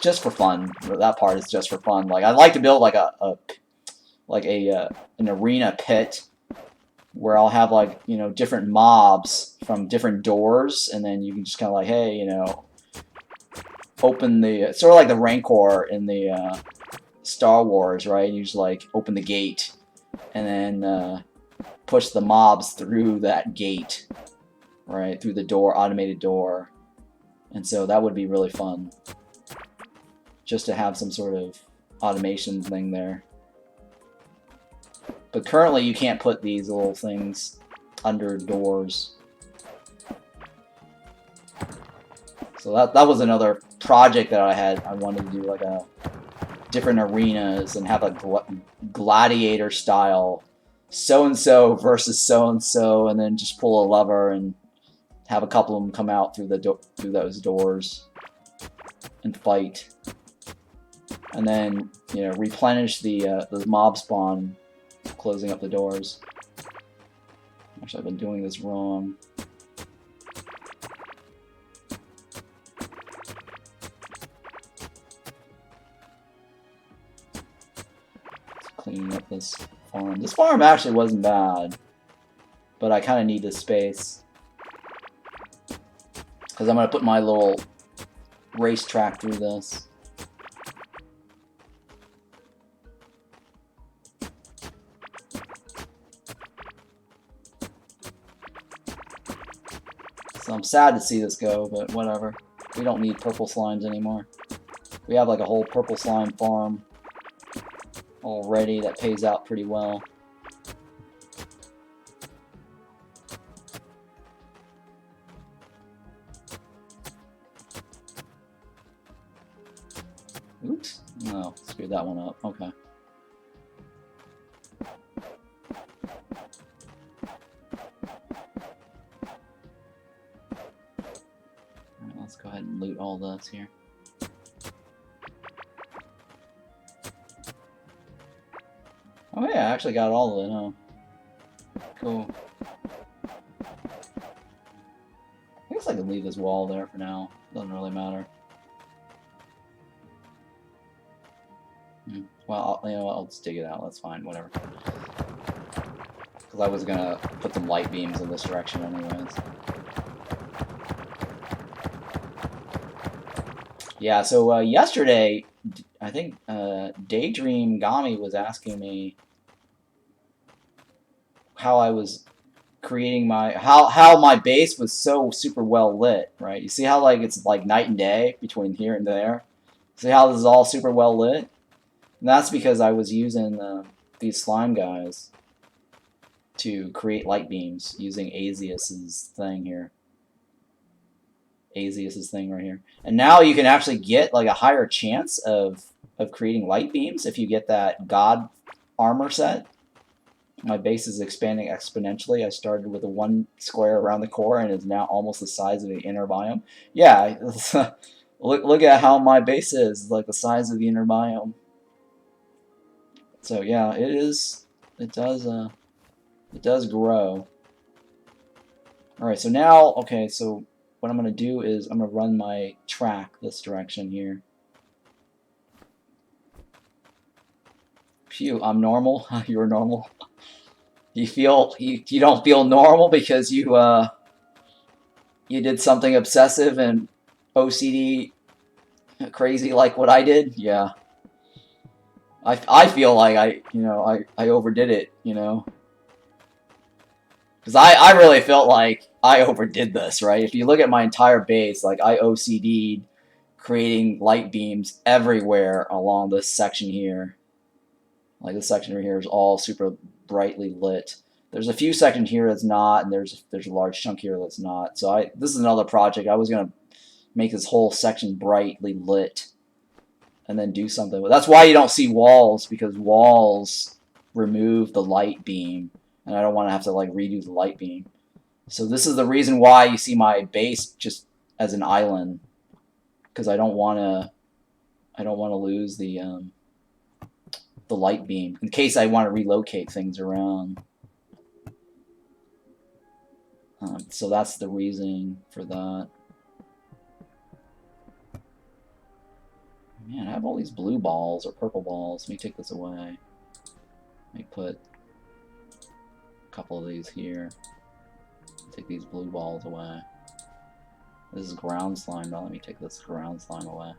Just for fun. That part is just for fun. Like, I'd like to build like an arena pit where I'll have, like, you know, different mobs from different doors, and then you can just kind of like, hey, you know, open the, sort of like the Rancor in the Star Wars, right? You just like open the gate and then push the mobs through that gate, right? Through the door, automated door. And so that would be really fun, just to have some sort of automation thing there. But currently you can't put these little things under doors. So that was another project that I had. I wanted to do like a different arenas and have a gladiator style so-and-so versus so-and-so, and then just pull a lever and have a couple of them come out through through those doors and fight. And then, you know, replenish the mob spawn, closing up the doors. Actually, I've been doing this wrong. Cleaning up this farm. This farm actually wasn't bad, but I kind of need this space because I'm going to put my little racetrack through this. So I'm sad to see this go, but whatever. We don't need purple slimes anymore. We have like a whole purple slime farm already that pays out pretty well. Oops. No, screwed that one up. Okay. Alright, let's go ahead and loot all this here. Oh yeah, I actually got all of it, huh? Cool. I guess I can leave this wall there for now. Doesn't really matter. Well, you know what, I'll just dig it out. That's fine, whatever. Because I was gonna put some light beams in this direction anyways. Yeah, so yesterday, I think Daydream Gami was asking me how I was creating my how my base was so super well lit, right? You see how like it's like night and day between here and there. See how this is all super well lit? And that's because I was using these slime guys to create light beams using Azius's thing here. Azius's thing right here. And now you can actually get like a higher chance of creating light beams if you get that God armor set. My base is expanding exponentially. I started with a 1 square around the core and is now almost the size of the inner biome. Yeah, look at how my base is, like the size of the inner biome. So yeah, it does grow. Alright, so now, okay, so what I'm going to do is I'm going to run my track this direction here. Phew, I'm normal. You're normal. You don't feel normal because you did something obsessive and OCD crazy like what I did? Yeah. I feel like I overdid it, you know. Because I really felt like I overdid this, right? If you look at my entire base, like I OCD'd creating light beams everywhere along this section here. Like this section right here is all super brightly lit. There's a few sections here that's not, and there's a large chunk here that's not. So this is another project. I was gonna make this whole section brightly lit, and then do something. That's why you don't see walls, because walls remove the light beam, and I don't want to have to like redo the light beam. So this is the reason why you see my base just as an island, because I don't want to lose the light beam in case I want to relocate things around. So that's the reasoning for that. Man, I have all these blue balls or purple balls. Let me take this away. Let me put a couple of these here. Take these blue balls away. This is ground slime, but let me take this ground slime away.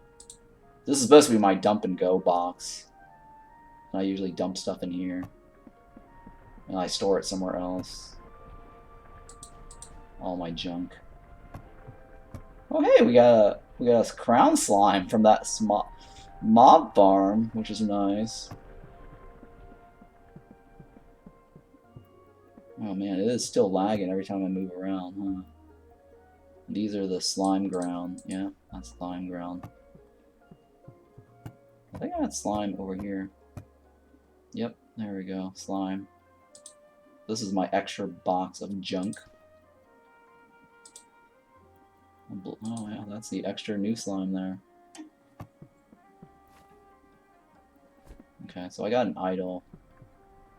This is supposed to be my dump and go box. And I usually dump stuff in here. And I store it somewhere else. All my junk. Oh hey, we got a crown slime from that mob farm, which is nice. Oh man, it is still lagging every time I move around, huh? These are the slime ground. Yeah, that's slime ground. I think I had slime over here. Yep, there we go, slime. This is my extra box of junk. Oh yeah, that's the extra new slime there. Okay, so I got an idol.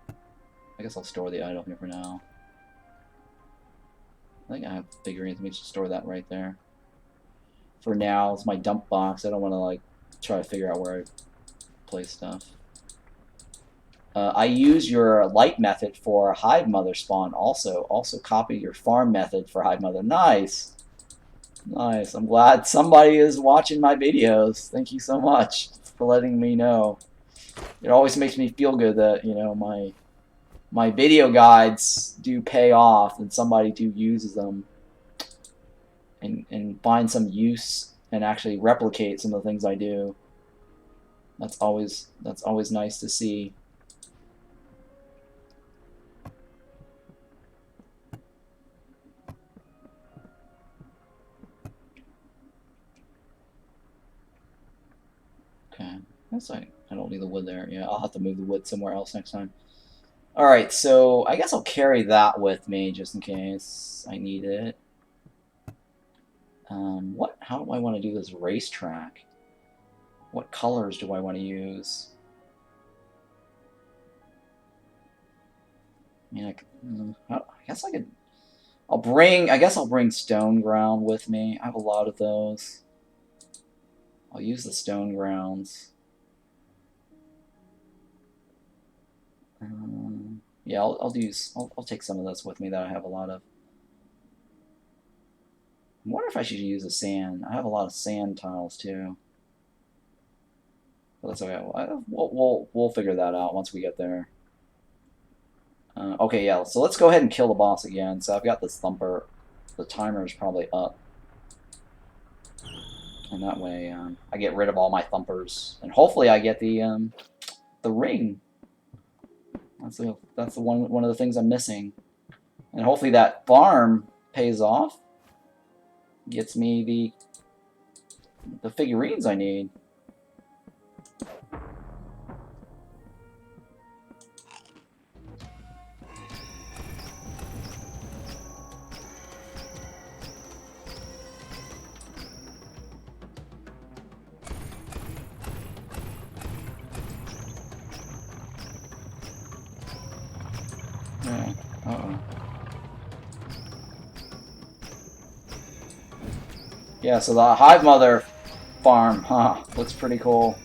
I guess I'll store the idol here for now. I think I have figurines. Let me just store that right there. For now, it's my dump box. I don't want to like try to figure out where I place stuff. I use your light method for hive mother spawn. Also copy your farm method for hive mother. Nice, nice. I'm glad somebody is watching my videos. Thank you so much for letting me know. It always makes me feel good that, you know, my video guides do pay off and somebody uses them and find some use and actually replicate some of the things I do. That's always nice to see. Okay, I guess I don't need the wood there. Yeah, I'll have to move the wood somewhere else next time. Alright, so I guess I'll carry that with me just in case I need it. How do I want to do this racetrack? What colors do I want to use? I mean, I guess I could. I guess I'll bring stone ground with me. I have a lot of those. I'll use the stone grounds. Yeah, I'll take some of this with me that I have a lot of. I wonder if I should use the sand. I have a lot of sand tiles too. But that's okay. We'll figure that out once we get there. Okay, yeah. So let's go ahead and kill the boss again. So I've got this thumper. The timer is probably up, and that way I get rid of all my thumpers, and hopefully I get the ring. That's the one of the things I'm missing, and hopefully that farm pays off. Gets me the figurines I need. Yeah. Uh-oh. Yeah, so the Hive Mother farm, looks pretty cool.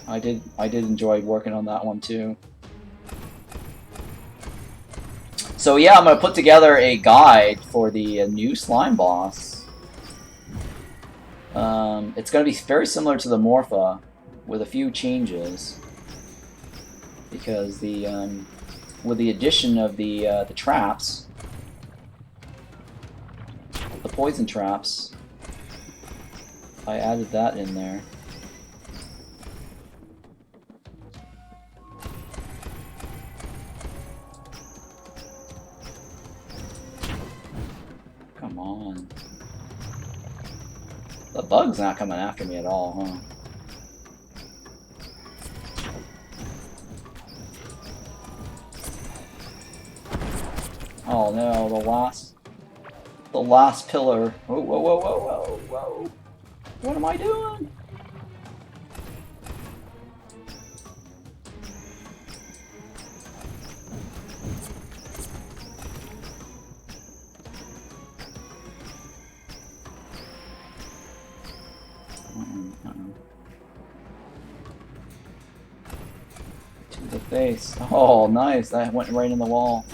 I did enjoy working on that one too. So yeah, I'm gonna put together a guide for the new slime boss. It's gonna be very similar to the Morpha, with a few changes, because with the addition of the traps. The poison traps, I added that in there. Come on. The bug's not coming after me at all, huh? Oh no, the last pillar. Whoa, whoa, whoa, whoa, whoa, whoa. What am I doing? face. Oh, nice. That went right in the wall.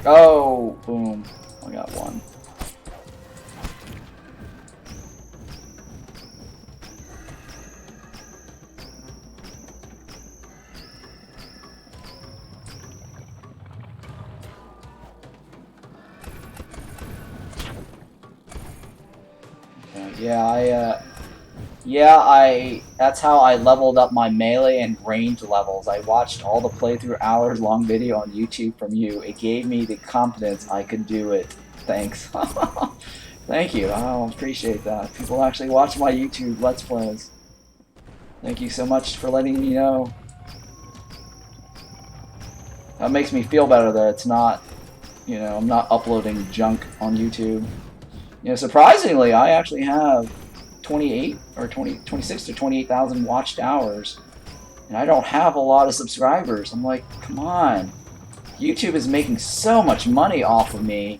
Oh, boom. I got one. Yeah, that's how I leveled up my melee and range levels. I watched all the playthrough hours long video on YouTube from you. It gave me the confidence I could do it. Thanks. Thank you. I appreciate that. People actually watch my YouTube Let's Plays. Thank you so much for letting me know. That makes me feel better that it's not, you know, I'm not uploading junk on YouTube. You know, surprisingly, I actually have 28 or 26 to 28,000 watched hours, and I don't have a lot of subscribers. I'm like, come on. YouTube is making so much money off of me,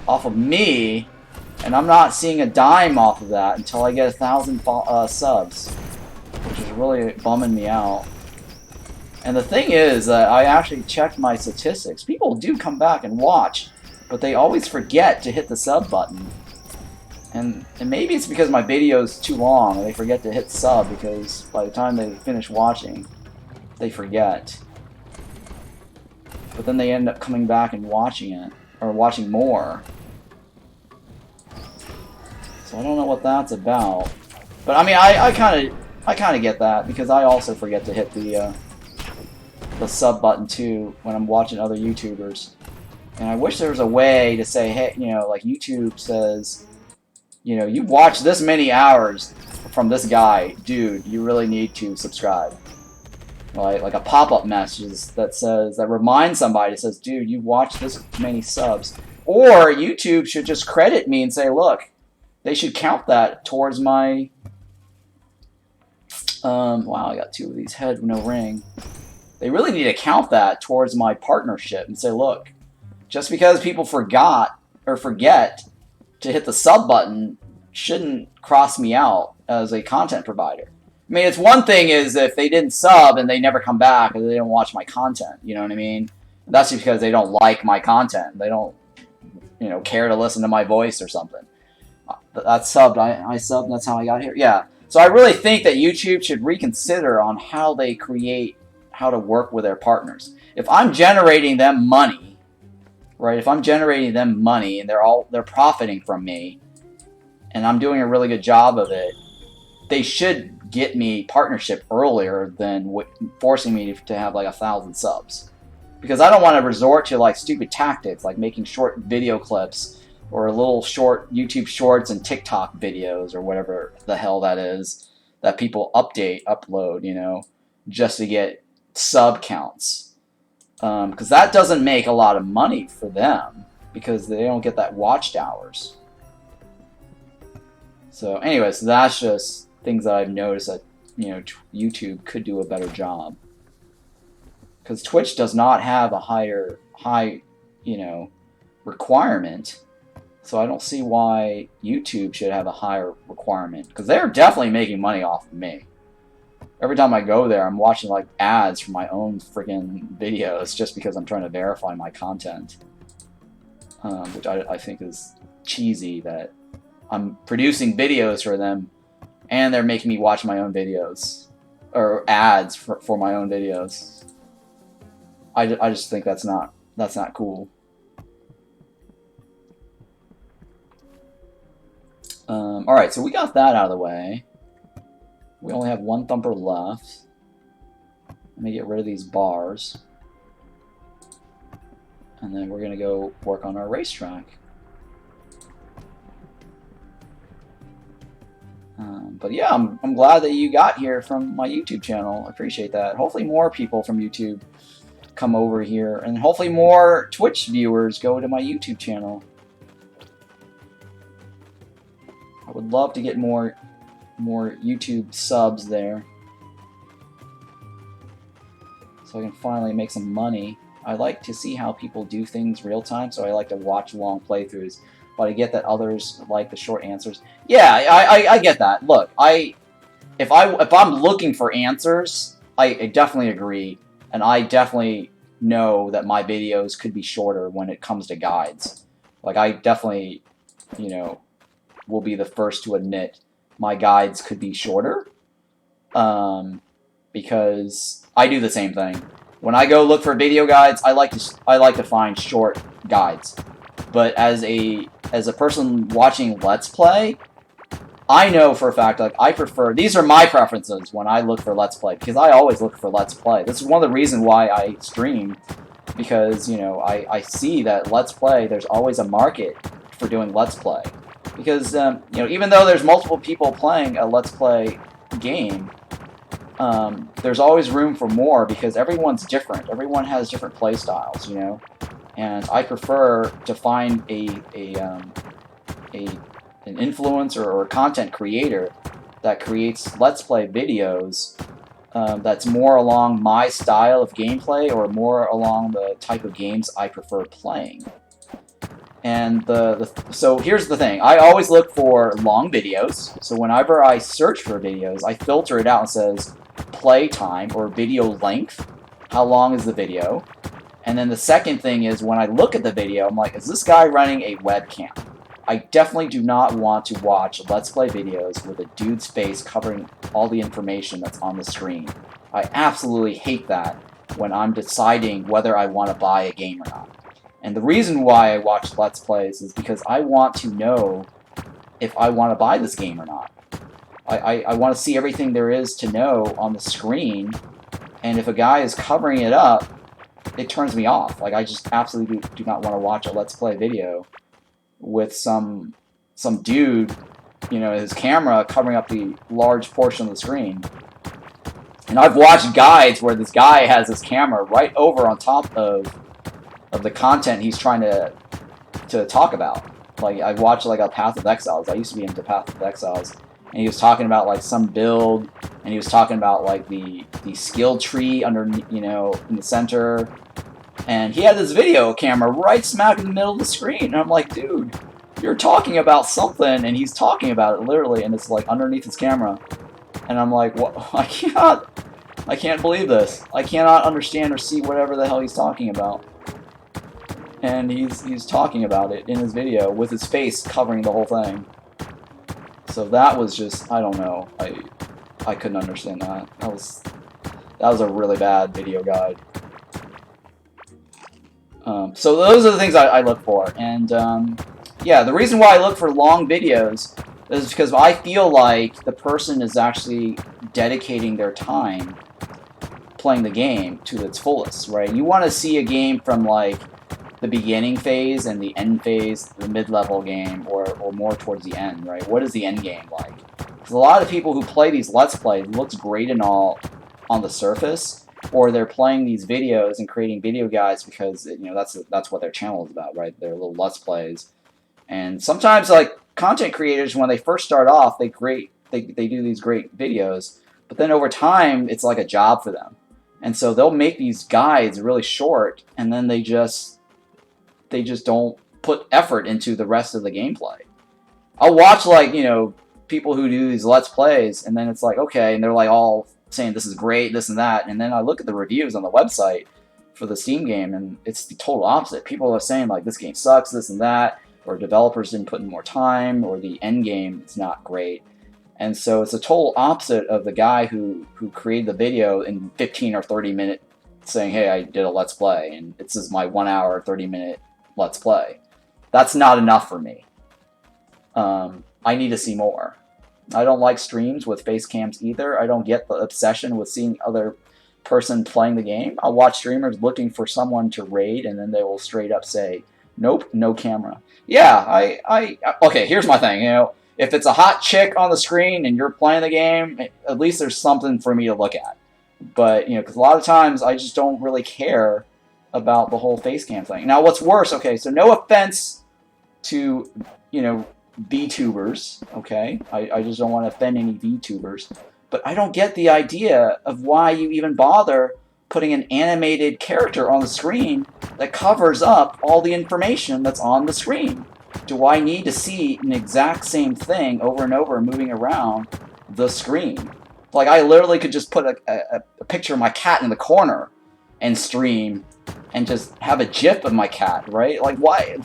and I'm not seeing a dime off of that until I get 1,000 subs, which is really bumming me out. And the thing is that I actually checked my statistics. People do come back and watch, but they always forget to hit the sub button. And maybe it's because my video is too long and they forget to hit sub, because by the time they finish watching, they forget. But then they end up coming back and watching it, or watching more. So I don't know what that's about. But I mean, I kind of get that, because I also forget to hit the sub button too when I'm watching other YouTubers. And I wish there was a way to say, hey, you know, like YouTube says, you know, you watch this many hours from this guy, dude, you really need to subscribe. Like a pop-up message that says, that reminds somebody, says, dude, you watched this many subs. Or YouTube should just credit me and say, look, they should count that towards my, wow, I got two of these head with no ring. They really need to count that towards my partnership and say, look, just because people forgot or forget to hit the sub button shouldn't cross me out as a content provider. I mean, it's one thing is if they didn't sub and they never come back or they don't watch my content, you know what I mean? That's just because they don't like my content. They don't, you know, care to listen to my voice or something. That's subbed. I subbed, that's how I got here. Yeah. So I really think that YouTube should reconsider on how they create, how to work with their partners. If I'm generating them money, right? If I'm generating them money and they're profiting from me, and I'm doing a really good job of it, they should get me partnership earlier than forcing me to have like 1,000 subs. Because I don't want to resort to like stupid tactics like making short video clips or little short YouTube shorts and TikTok videos or whatever the hell that is that people upload, you know, just to get sub counts. Because that doesn't make a lot of money for them because they don't get that watched hours. So anyways, that's just things that I've noticed that, you know, YouTube could do a better job. Because Twitch does not have a high, you know, requirement. So I don't see why YouTube should have a higher requirement. Because they're definitely making money off of me. Every time I go there, I'm watching like ads for my own freaking videos just because I'm trying to verify my content. Which I think is cheesy that I'm producing videos for them and they're making me watch my own videos. Or ads for my own videos. I just think that's not cool. Alright, so we got that out of the way. We only have one thumper left. Let me get rid of these bars. And then we're going to go work on our racetrack. But yeah, I'm glad that you got here from my YouTube channel. I appreciate that. Hopefully more people from YouTube come over here. And hopefully more Twitch viewers go to my YouTube channel. I would love to get more YouTube subs there. So I can finally make some money. I like to see how people do things real time, so I like to watch long playthroughs. But I get that others like the short answers. Yeah, I get that. Look, if I'm looking for answers, I definitely agree, and I definitely know that my videos could be shorter when it comes to guides. Like, I definitely, you know, will be the first to admit my guides could be shorter, because I do the same thing. When I go look for video guides, I like to find short guides. But as a person watching Let's Play, I know for a fact, like, I prefer, these are my preferences when I look for Let's Play, because I always look for Let's Play. This is one of the reasons why I stream, because, you know, I see that Let's Play, there's always a market for doing Let's Play. Because, you know, even though there's multiple people playing a Let's Play game, there's always room for more, because everyone's different. Everyone has different play styles, you know? And I prefer to find an influencer or a content creator that creates Let's Play videos that's more along my style of gameplay, or more along the type of games I prefer playing. And so here's the thing. I always look for long videos. So whenever I search for videos, I filter it out and says play time or video length. How long is the video? And then the second thing is, when I look at the video, I'm like, is this guy running a webcam? I definitely do not want to watch Let's Play videos with a dude's face covering all the information that's on the screen. I absolutely hate that when I'm deciding whether I want to buy a game or not. And the reason why I watch Let's Plays is because I want to know if I want to buy this game or not. I want to see everything there is to know on the screen, and if a guy is covering it up, it turns me off. Like, I just absolutely do not want to watch a Let's Play video with some dude, you know, his camera covering up the large portion of the screen. And I've watched guides where this guy has his camera right over on top of the content he's trying to talk about. Like, I watched like a Path of Exiles. I used to be into Path of Exiles, and he was talking about like some build, and he was talking about like the skill tree under, you know, in the center, and he had this video camera right smack in the middle of the screen, and I'm like, dude, you're talking about something, and he's talking about it literally, and it's like underneath his camera, and I'm like, what? I can't believe this. I cannot understand or see whatever the hell he's talking about. And he's talking about it in his video with his face covering the whole thing. So that was just, I don't know. I couldn't understand that. That was a really bad video guide. So those are the things I look for. And yeah, the reason why I look for long videos is because I feel like the person is actually dedicating their time playing the game to its fullest, right? You want to see a game from like the beginning phase and the end phase, the mid-level game, or more towards the end, right? What is the end game like? Because a lot of people who play these Let's Plays, looks great and all on the surface, or they're playing these videos and creating video guides because, you know, that's what their channel is about, right? Their little Let's Plays. And sometimes, like, content creators, when they first start off, they do these great videos, but then over time, it's like a job for them. And so they'll make these guides really short, and then they just don't put effort into the rest of the gameplay. I'll watch, like, you know, people who do these Let's Plays, and then it's like, okay, and they're like all saying this is great, this and that, and then I look at the reviews on the website for the Steam game, and it's the total opposite. People are saying, like, this game sucks, this and that, or developers didn't put in more time, or the end game is not great. And so it's a total opposite of the guy who created the video in 15 or 30 minutes saying, hey, I did a Let's Play, and this is my 1 hour, 30-minute Let's Play. That's not enough for me. I need to see more. I don't like streams with face cams either. I don't get the obsession with seeing other person playing the game. I'll watch streamers looking for someone to raid, and then they will straight up say, nope, no camera. Yeah, okay, here's my thing, you know, if it's a hot chick on the screen and you're playing the game, at least there's something for me to look at. But, you know, because a lot of times I just don't really care about the whole face cam thing. Now, what's worse, okay, so no offense to, you know, VTubers, okay? I just don't want to offend any VTubers. But I don't get the idea of why you even bother putting an animated character on the screen that covers up all the information that's on the screen? Do I need to see an exact same thing over and over moving around the screen? Like, I literally could just put a picture of my cat in the corner and stream and just have a GIF of my cat, right? Like, why?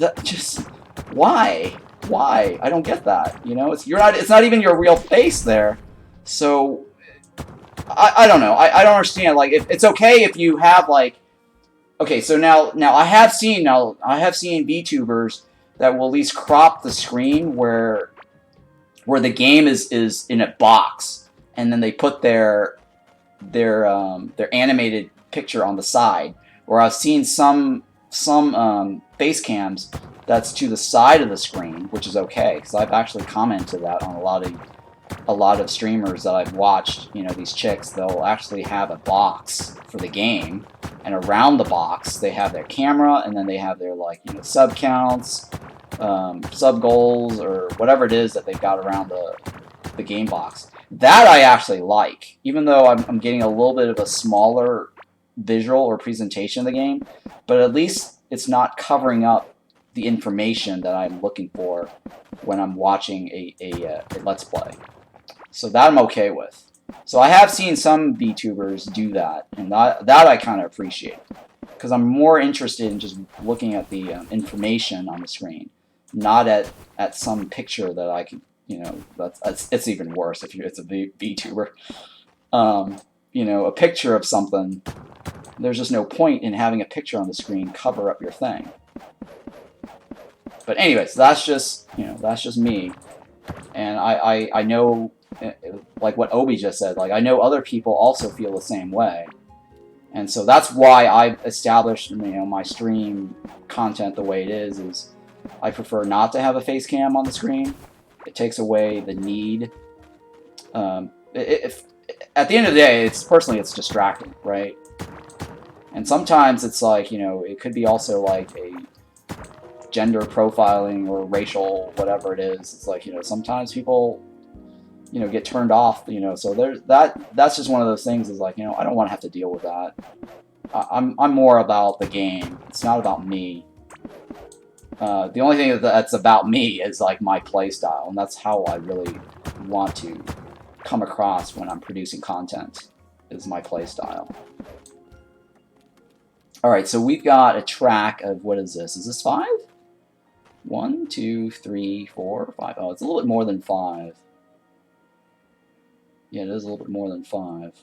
Why? Why? I don't get that. You know, it's not even your real face there. So I don't know. I don't understand. Like, it's okay if you have like, okay, so now I have seen VTubers that will at least crop the screen where the game is in a box, and then they put their animated picture on the side. Where I've seen some face cams that's to the side of the screen, which is okay, because I've actually commented that on a lot of streamers that I've watched. You know, these chicks, they'll actually have a box for the game, and around the box they have their camera, and then they have their, like, you know, sub counts, sub goals, or whatever it is that they've got around the game box. That I actually like, even though I'm getting a little bit of a smaller visual or presentation of the game, but at least it's not covering up the information that I'm looking for when I'm watching a Let's Play. So that I'm okay with. So I have seen some VTubers do that, and that I kind of appreciate, because I'm more interested in just looking at the information on the screen, not at some picture that I can, you know, it's even worse if it's a VTuber. You know, a picture of something, there's just no point in having a picture on the screen cover up your thing. But anyways, that's just, you know, that's just me. And I know, like what Obi just said, like, I know other people also feel the same way. And so that's why I've established, you know, my stream content the way it is I prefer not to have a face cam on the screen. It takes away the need. If at the end of the day, it's distracting, right? And sometimes it's like, you know, it could be also like a gender profiling or racial whatever it is. It's like, you know, sometimes people, you know, get turned off, you know, so there's that's just one of those things, is like, you know, I don't want to have to deal with that. I'm more about the game. It's not about me. The only thing that's about me is like my playstyle, and that's how I really want to come across when I'm producing content, is my playstyle. Alright, so we've got a track of, what is this? Is this 5? 1, 2, 3, 4, 5. Oh, it's a little bit more than 5. Yeah, it is a little bit more than 5.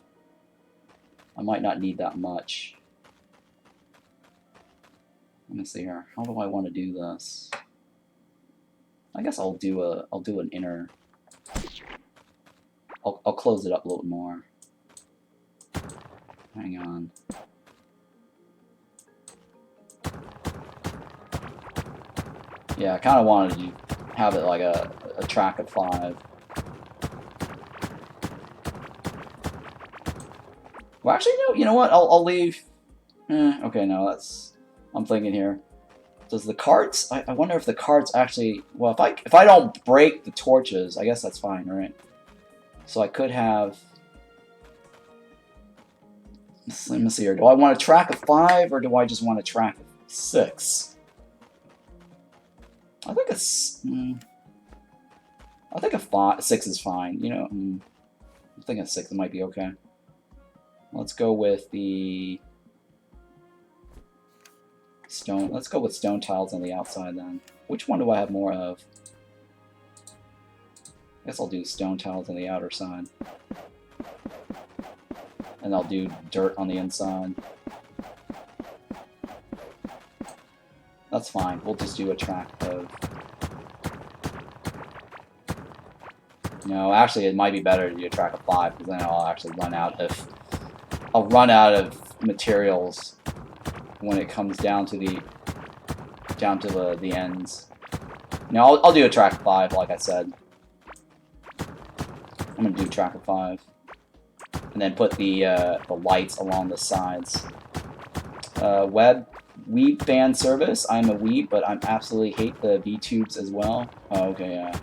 I might not need that much. Let me see here. How do I want to do this? I guess I'll do an inner. I'll close it up a little more. Hang on. Yeah, I kind of wanted to have it like a track of 5. Well, actually, no. You know what? I'll leave. Okay, no, that's. I'm thinking here. Does the carts? I wonder if the carts actually. Well, if I don't break the torches, I guess that's fine, right? So I could have. Let me see here. Do I want a track of 5, or do I just want a track of 6? I think it's. I think a 6 is fine. You know, I think a 6 might be okay. Let's go with the stone. Let's go with stone tiles on the outside then. Which one do I have more of? I guess I'll do stone tiles on the outer side. And I'll do dirt on the inside. That's fine. We'll just do a track of... No, actually it might be better to do a track of 5, because then I'll actually run out of... I'll run out of materials when it comes down to the ends. No, I'll do a track of 5, like I said. I'm gonna do a track of 5, and then put the lights along the sides. Weeb fan service. I'm a weeb, but I absolutely hate the VTubes as well. Oh, okay, yeah.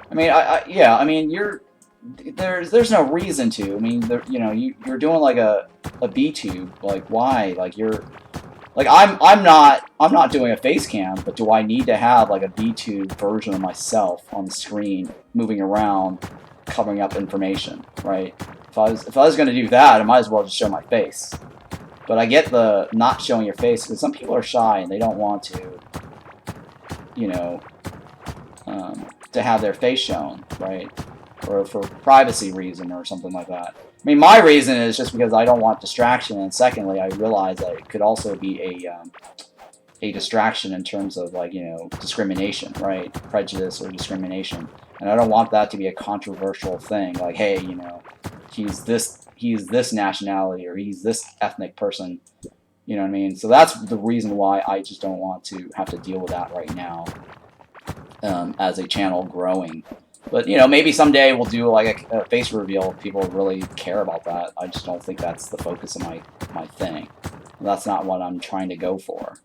I mean, yeah. I mean, you're there's no reason to. I mean, you know, you're doing like a B-tube. Like, why? Like, you're like I'm not doing a face cam, but do I need to have like a B-tube version of myself on the screen, moving around, covering up information, right? If I was going to do that, I might as well just show my face. But I get the not showing your face because some people are shy and they don't want to, you know, to have their face shown, right? Or for privacy reason or something like that. I mean, my reason is just because I don't want distraction, and secondly, I realize that it could also be a distraction in terms of, like, you know, discrimination, right? Prejudice or discrimination. And I don't want that to be a controversial thing, like, hey, you know, he's this nationality or he's this ethnic person. You know what I mean? So that's the reason why I just don't want to have to deal with that right now as a channel growing. But, you know, maybe someday we'll do like a face reveal if people really care about that. I just don't think that's the focus of my thing. That's not what I'm trying to go for.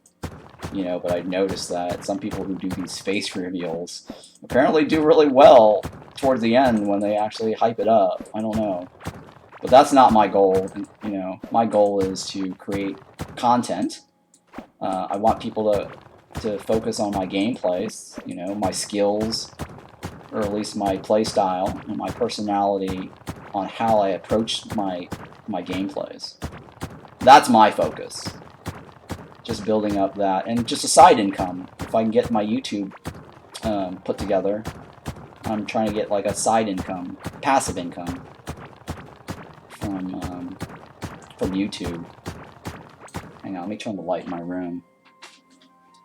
You know, but I've noticed that some people who do these face reveals apparently do really well towards the end when they actually hype it up. I don't know. But that's not my goal. You know, my goal is to create content. I want people to focus on my gameplays, you know, my skills, or at least my play style and my personality on how I approach my gameplays. That's my focus. Just building up that, and just a side income. If I can get my YouTube put together, I'm trying to get like a side income, passive income from YouTube. Hang on, let me turn the light in my room.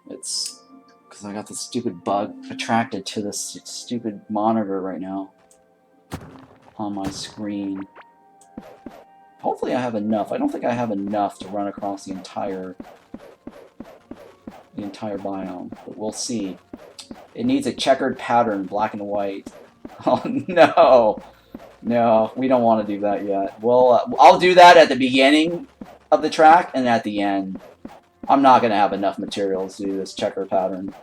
It's because I got this stupid bug attracted to this stupid monitor right now on my screen. Hopefully I have enough. I don't think I have enough to run across the entire biome, but we'll see. It needs a checkered pattern, black and white. Oh no! No, we don't want to do that yet. Well, I'll do that at the beginning of the track and at the end. I'm not going to have enough materials to do this checker pattern.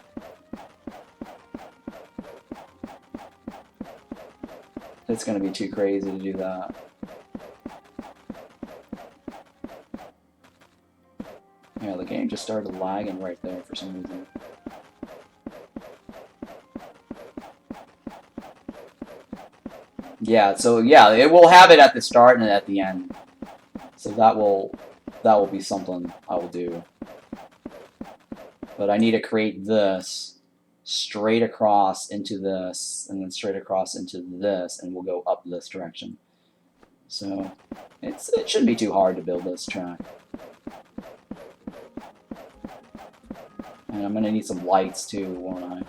It's going to be too crazy to do that. Yeah, the game just started lagging right there for some reason. Yeah, so yeah, it will have it at the start and at the end. So that will be something I will do. But I need to create this straight across into this, and then straight across into this, and we'll go up this direction. So it shouldn't be too hard to build this track. And I'm gonna need some lights too, won't I?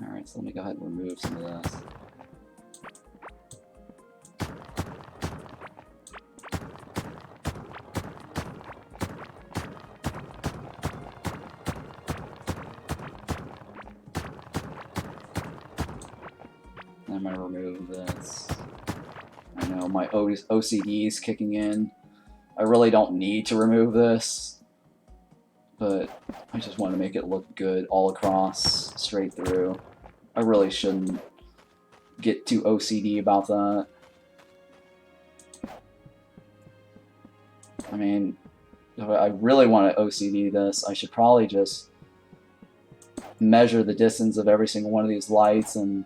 Alright, so let me go ahead and remove some of this. I'm gonna remove this. I know my OCD is kicking in. I really don't need to remove this, but I just want to make it look good all across, straight through. I really shouldn't get too OCD about that. I mean, if I really want to OCD this, I should probably just measure the distance of every single one of these lights and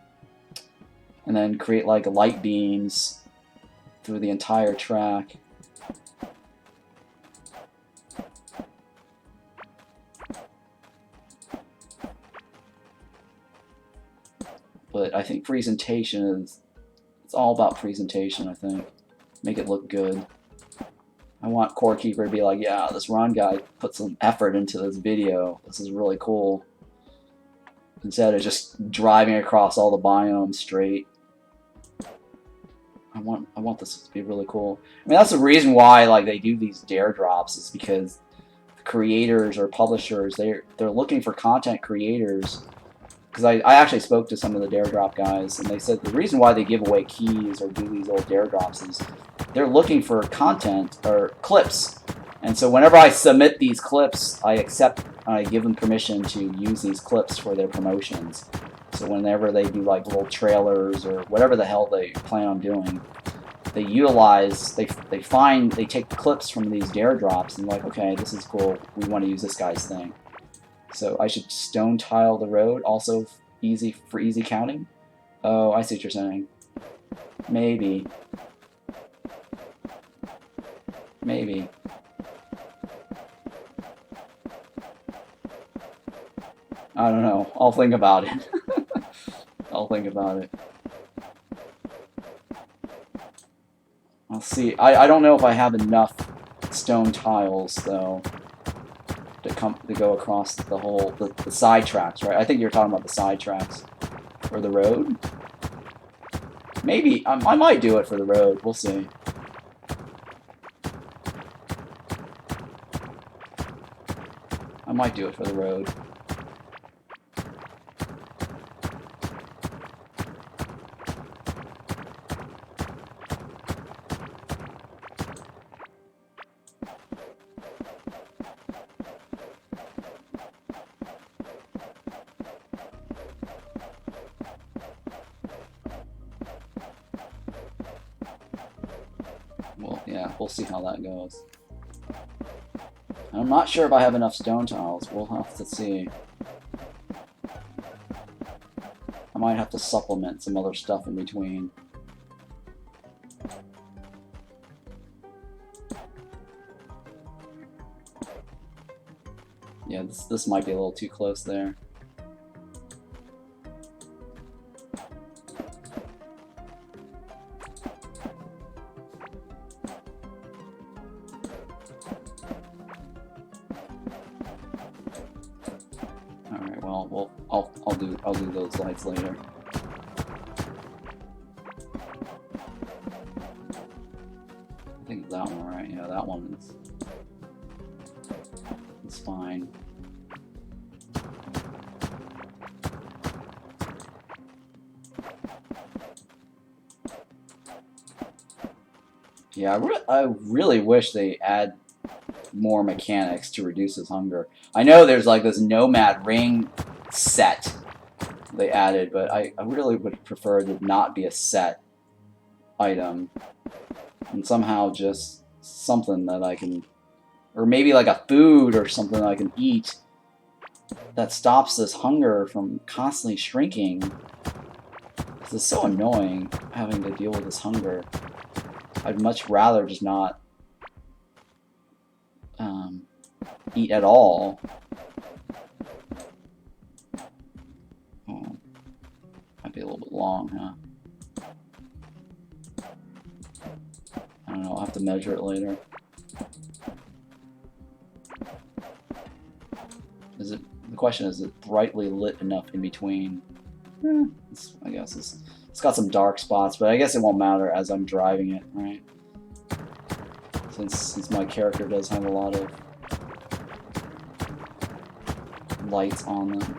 then create like light beams through the entire track. But I think presentation it's all about presentation, I think. Make it look good. I want Core Keeper to be like, yeah, this Ron guy put some effort into this video. This is really cool. Instead of just driving across all the biomes straight. I want this to be really cool. I mean, that's the reason why like they do these dare drops, is because creators or publishers, they're looking for content creators. Because I actually spoke to some of the dare drop guys, and they said the reason why they give away keys or do these old dare drops is they're looking for content or clips And so whenever I submit these clips, I give them permission to use these clips for their promotions. So whenever they do like little trailers or whatever the hell they plan on doing, they take clips from these dare drops and like, okay, this is cool. We want to use this guy's thing. So I should stone tile the road, also easy counting. Oh, I see what you're saying. Maybe. Maybe. I don't know. I'll think about it. I'll think about it. I'll see. I don't know if I have enough stone tiles though to go across the whole the side tracks, right? I think you're talking about the side tracks or the road. Maybe I might do it for the road. We'll see. I might do it for the road. Well, yeah, we'll see how that goes. I'm not sure if I have enough stone tiles. We'll have to see. I might have to supplement some other stuff in between. Yeah, this might be a little too close there. Alright, well, I'll do those lights later. I think that one, right? Yeah, that one is. It's fine. Yeah, I really wish they add more mechanics to reduce his hunger. I know there's like this Nomad ring set they added, but I really would prefer it to not be a set item. And somehow just something that I can... Or maybe like a food or something I can eat that stops this hunger from constantly shrinking. Because it's so annoying having to deal with this hunger. I'd much rather just not eat at all. Oh, might be a little bit long, huh? I don't know, I'll have to measure it later. The question is it brightly lit enough in between? I guess it's got some dark spots, but I guess it won't matter as I'm driving it, right? Since my character does have a lot of lights on them.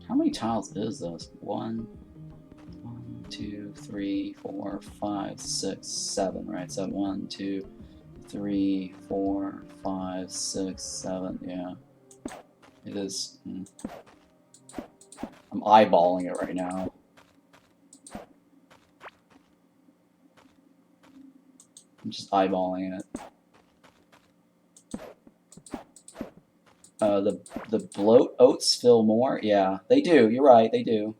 How many tiles is this? 1, 2, 3, 4, 5, 6, 7, right? So 1, 2, 3, 4, 5, 6, 7, yeah. It is. I'm eyeballing it right now. I'm just eyeballing it. The bloat oats fill more? Yeah, they do. You're right, they do.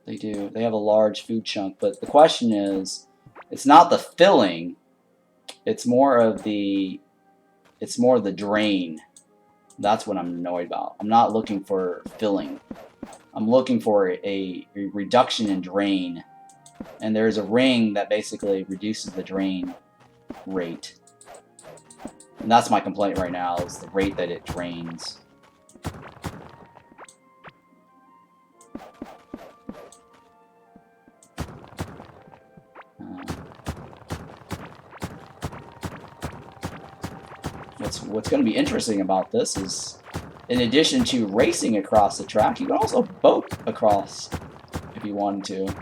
They do. They have a large food chunk, but the question is, it's not the filling. It's more of the drain. That's what I'm annoyed about. I'm not looking for filling. I'm looking for a reduction in drain. And there's a ring that basically reduces the drain rate. And that's my complaint right now, is the rate that it drains. what's going to be interesting about this is, in addition to racing across the track, you can also boat across if you wanted to.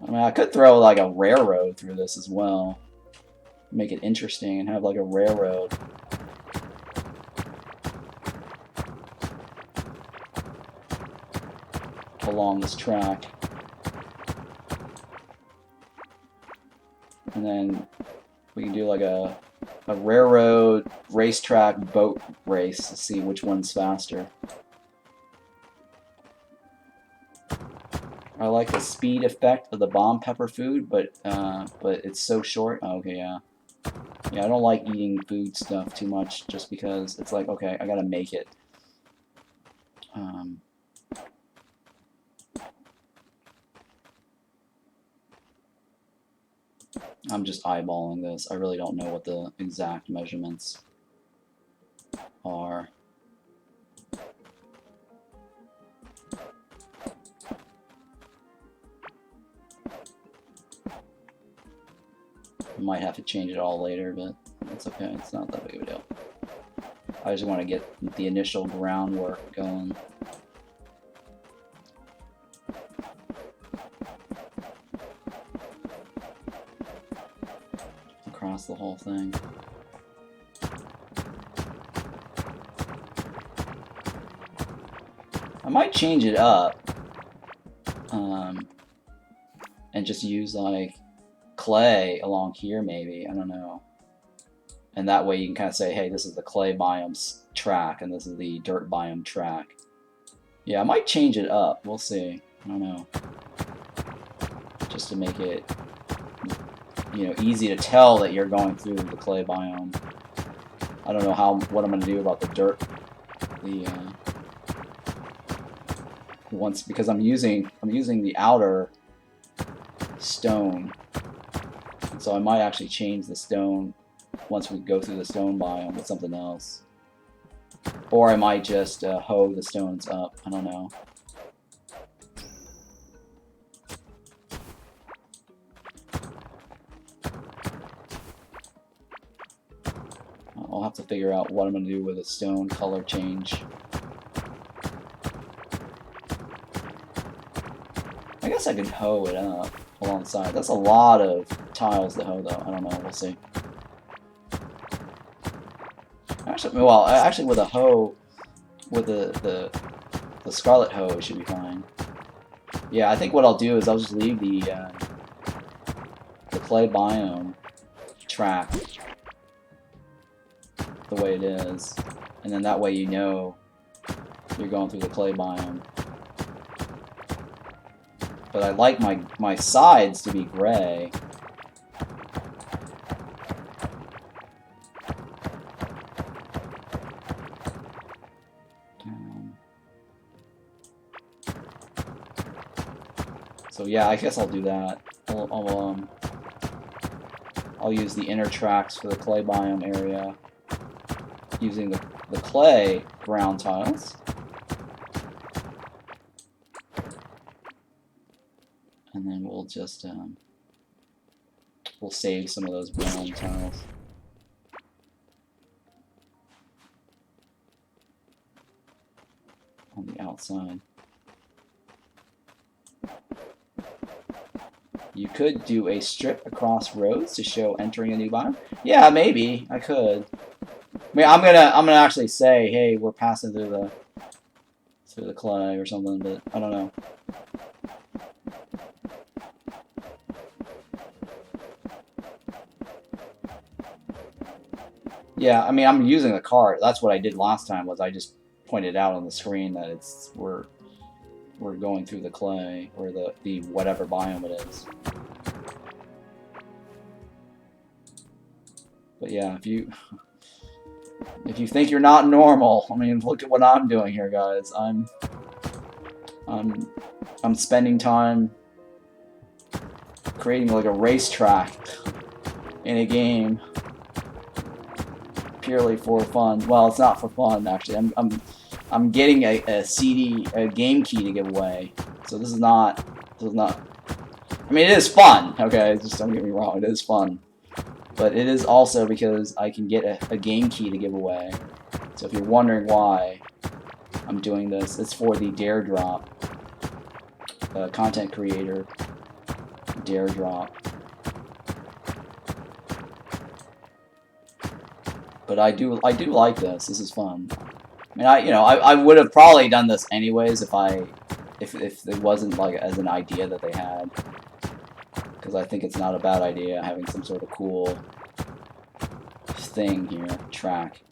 I mean, I could throw like a railroad through this as well, make it interesting, and have like a railroad. Along this track. And then we can do like a railroad racetrack boat race to see which one's faster. I like the speed effect of the bomb pepper food, but it's so short. Oh, okay, yeah. Yeah, I don't like eating food stuff too much just because it's like, okay, I gotta make it. I'm just eyeballing this. I really don't know what the exact measurements are. I might have to change it all later, but it's okay. It's not that big of a deal. I just want to get the initial groundwork going. Across the whole thing. I might change it up and just use like clay along here maybe, I don't know. And that way you can kind of say, hey, this is the clay biome's track and this is the dirt biome track. Yeah, I might change it up, we'll see. I don't know. Just to make it, you know, easy to tell that you're going through the clay biome. I don't know what I'm gonna do about the dirt. Because I'm using the outer stone, and so I might actually change the stone once we go through the stone biome with something else, or I might just hoe the stones up. I don't know. I'll have to figure out what I'm going to do with a stone color change. I guess I could hoe it up alongside. That's a lot of tiles to hoe, though. I don't know. We'll see. Actually, with a hoe, with the scarlet hoe, it should be fine. Yeah, I think what I'll do is I'll just leave the clay biome track the way it is, and then that way you know you're going through the clay biome. But I like my sides to be gray. So yeah, I guess I'll do that. I'll use the inner tracks for the clay biome area, using the clay ground tiles. And then we'll just we'll save some of those brown tiles. On the outside. You could do a strip across roads to show entering a new biome. Yeah, maybe I could. I mean, I'm gonna actually say, hey, we're passing through the clay or something, but I don't know. Yeah, I mean, I'm using the card. That's what I did last time. Was I just pointed out on the screen that we're going through the clay or the whatever biome it is. But yeah, if you think you're not normal, I mean, look at what I'm doing here, guys. I'm spending time creating like a racetrack in a game purely for fun. Well, it's not for fun actually. I'm getting a game key to give away. So this is not. I mean, it is fun. Okay, just don't get me wrong. It is fun. But it is also because I can get a game key to give away. So if you're wondering why I'm doing this, it's for the Dare Drop. Content creator Dare Drop. But I do like this. This is fun. I mean, I would have probably done this anyways if it wasn't like as an idea that they had. Because I think it's not a bad idea having some sort of cool thing here, track.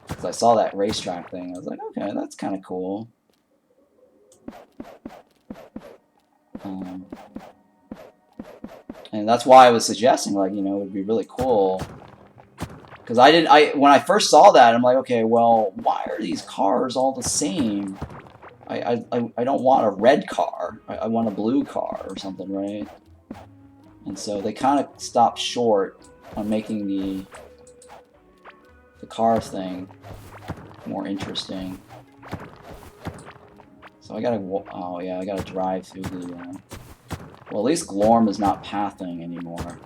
Because I saw that racetrack thing, I was like, okay, that's kind of cool. And that's why I was suggesting, like, it would be really cool. Because when I first saw that, I'm like, okay, well, why are these cars all the same? I don't want a red car. I want a blue car or something, right? And so they kind of stopped short on making the car thing more interesting. So I gotta drive through the. Well, at least Glorm is not pathing anymore.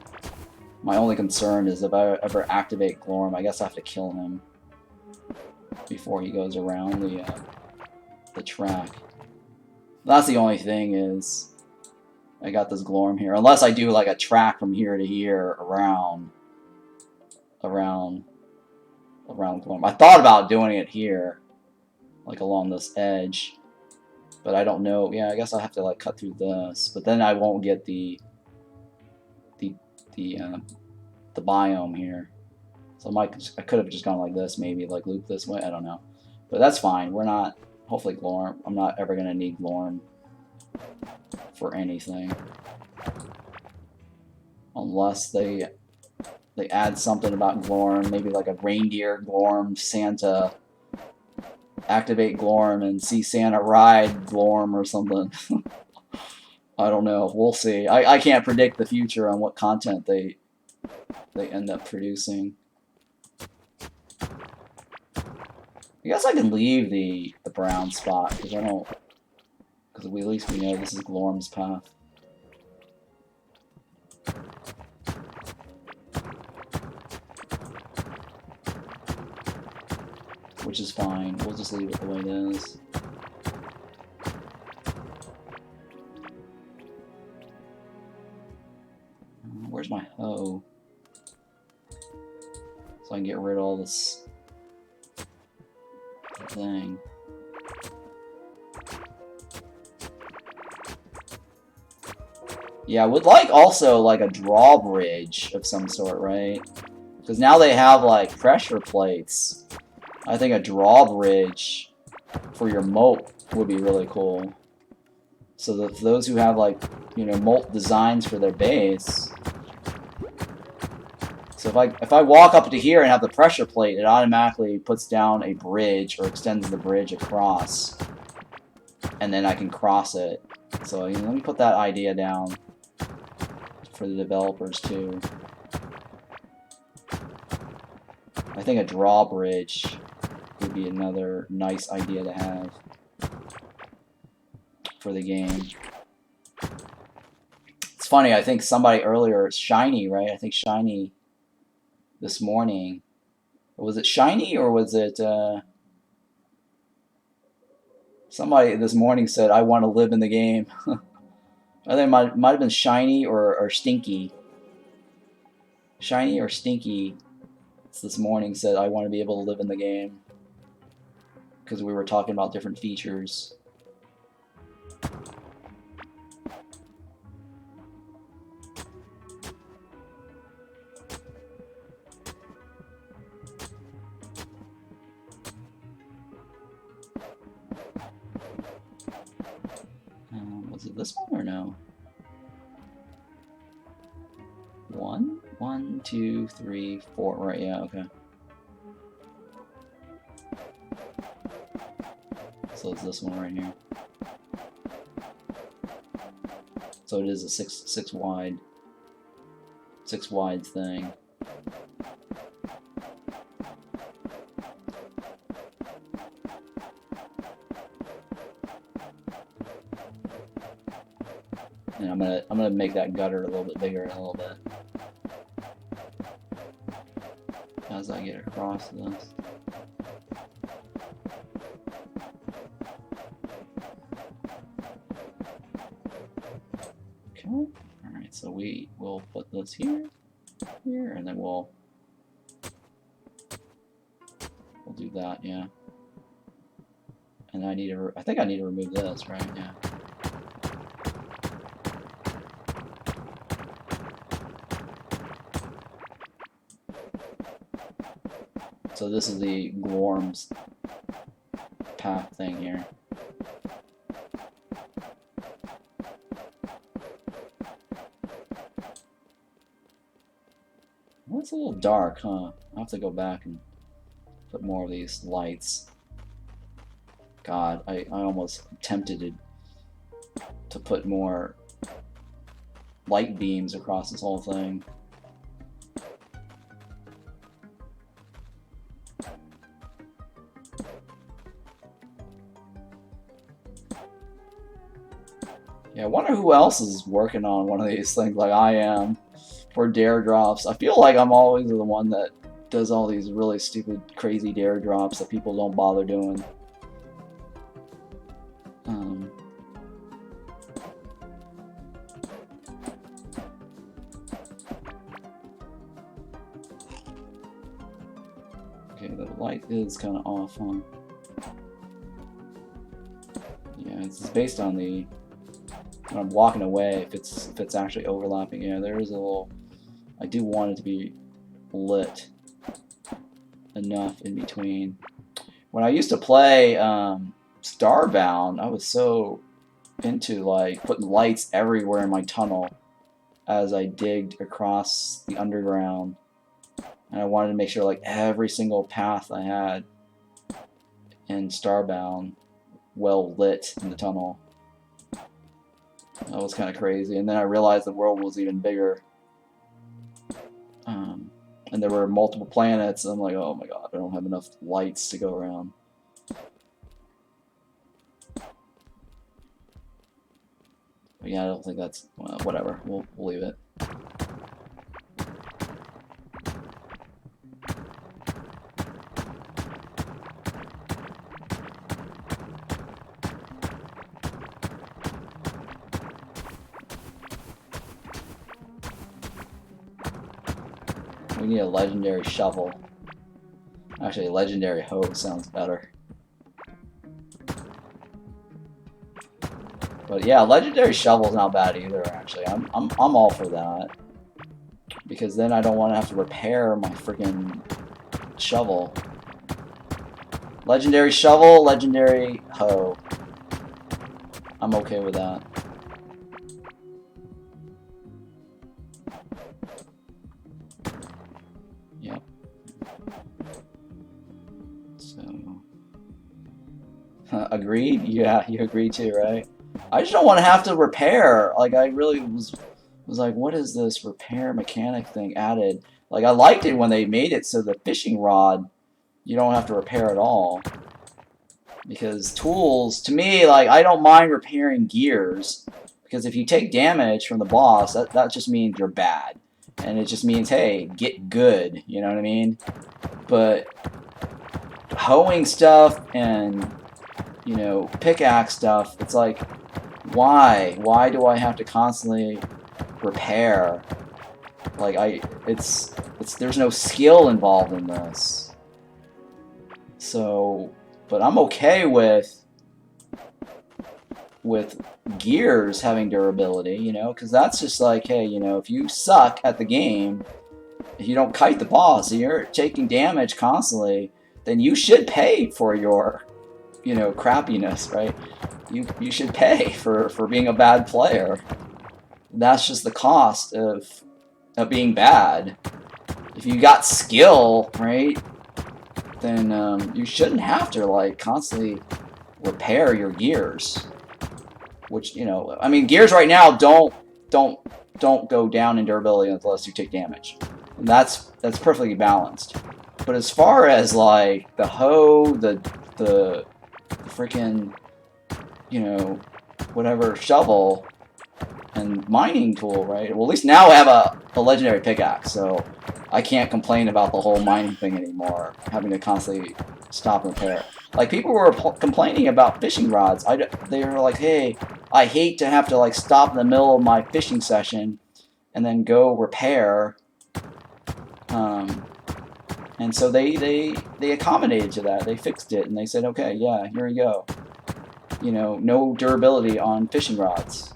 My only concern is if I ever activate Glorm, I guess I have to kill him before he goes around the track. That's the only thing is I got this Glorm here. Unless I do like a track from here to here around Glorm. I thought about doing it here, like along this edge, but I don't know. Yeah, I guess I'll have to like cut through this, but then I won't get the biome here. So I could have just gone like this, maybe like loop this way. I don't know, but that's fine. We're not. Hopefully Glorm. I'm not ever gonna need Glorm for anything, unless they add something about Glorm, maybe like a reindeer Glorm, Santa. Activate Glorm and see Santa ride Glorm or something. I don't know. We'll see. I can't predict the future on what content they end up producing. I guess I can leave the brown spot because at least we know this is Glorm's path. Which is fine. We'll just leave it the way it is. Where's my hoe? So I can get rid of all this thing. Yeah, I would like also like a drawbridge of some sort, right? Because now they have like pressure plates. I think a drawbridge for your moat would be really cool. So that those who have like, moat designs for their base. So if I walk up to here and have the pressure plate, it automatically puts down a bridge or extends the bridge across. And then I can cross it. So let me put that idea down for the developers too. I think a drawbridge would be another nice idea to have for the game. It's funny, I think somebody earlier, Shiny, right? I think Shiny this morning. Was it Shiny or was it somebody this morning said, I want to live in the game. I think it might have been Shiny or Stinky. Shiny or Stinky this morning said, I want to be able to live in the game. Because we were talking about different features. Was it this one or no? 1, 2, 3, 4. Right, yeah, okay. So it's this one right here. So it is a six wide thing. And I'm gonna make that gutter a little bit bigger in a little bit. as I get across this. Okay. Alright, so we will put this here, and then we'll do that, yeah. And I need to, I think I need to remove this, right? Yeah. So this is the Glorm's path thing here. Well, it's a little dark, huh? I'll have to go back and put more of these lights. God, I almost tempted to put more light beams across this whole thing. Yeah, I wonder who else is working on one of these things like I am for dare drops. I feel like I'm always the one that does all these really stupid, crazy dare drops that people don't bother doing. Okay, the light is kind of off, huh? Yeah, it's based on the when I'm walking away, if it's actually overlapping. Yeah, there is a little. I do want it to be lit enough in between. When I used to play Starbound, I was so into like putting lights everywhere in my tunnel as I digged across the underground, and I wanted to make sure like every single path I had in Starbound well lit in the tunnel. That was kind of crazy, and then I realized the world was even bigger, and there were multiple planets, and I'm like, oh my god, I don't have enough lights to go around. But yeah, I don't think that's, well, whatever, we'll leave it. We need a legendary shovel. Actually, a legendary hoe sounds better. But yeah, legendary shovel's not bad either. Actually, I'm all for that, because then I don't want to have to repair my freaking shovel. Legendary shovel, legendary hoe. I'm okay with that. Yep. So, agreed? Yeah, you agree too, right? I just don't want to have to repair. Like, I really was like, what is this repair mechanic thing added? Like, I liked it when they made it so the fishing rod, you don't have to repair at all. Because tools, to me, like, I don't mind repairing gears, because if you take damage from the boss, that just means you're bad. And it just means, hey, get good, you know what I mean? But hoeing stuff and, you know, pickaxe stuff, it's like, why? Why do I have to constantly repair? Like, there's no skill involved in this. So, but I'm okay with gears having durability, you know, because that's just like, hey, you know, if you suck at the game, if you don't kite the boss, and you're taking damage constantly, then you should pay for your, you know, crappiness, right? You should pay for being a bad player. That's just the cost of being bad. If you got skill, right, then you shouldn't have to like constantly repair your gears. Which, you know, I mean, gears right now don't go down in durability unless you take damage. And that's perfectly balanced. But as far as like the hoe, the freaking, you know, whatever shovel, and mining tool, right? Well, at least now I have a legendary pickaxe, so I can't complain about the whole mining thing anymore, having to constantly stop and repair. Like, people were complaining about fishing rods. They were like, hey, I hate to have to, like, stop in the middle of my fishing session and then go repair. And so they accommodated to that. They fixed it, and they said, okay, yeah, here we go. You know, no durability on fishing rods.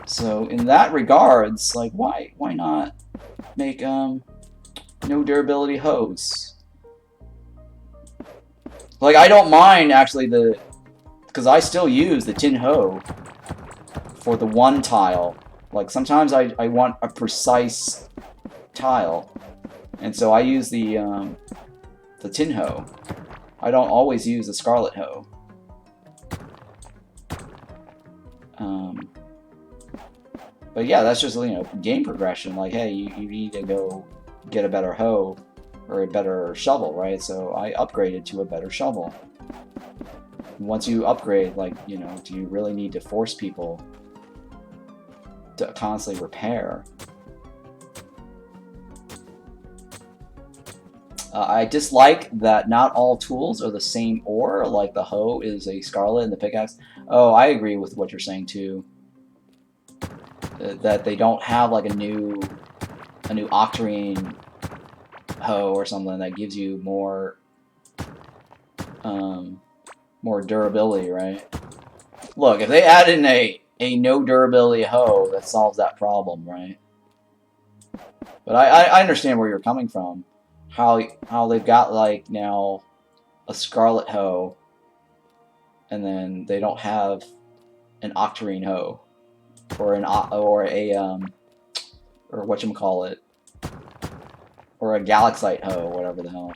So in that regards, like, why not make no durability hose? Like, I don't mind actually because I still use the tin hoe for the one tile. Like, sometimes I want a precise tile, and so I use the tin hoe. I don't always use the scarlet hoe. But yeah, that's just, you know, game progression. Like, hey, you need to go get a better hoe or a better shovel, right? So I upgraded to a better shovel. Once you upgrade, like, you know, do you really need to force people to constantly repair? I dislike that not all tools are the same ore, like the hoe is a scarlet and the pickaxe. Oh, I agree with what you're saying too. That they don't have like a new octarine hoe or something that gives you more more durability, right? Look, if they add in a no durability hoe, that solves that problem, right? But I understand where you're coming from. How they've got like now a scarlet hoe, and then they don't have an octarine hoe or or whatchamacallit, or a galaxite hoe, whatever the hell.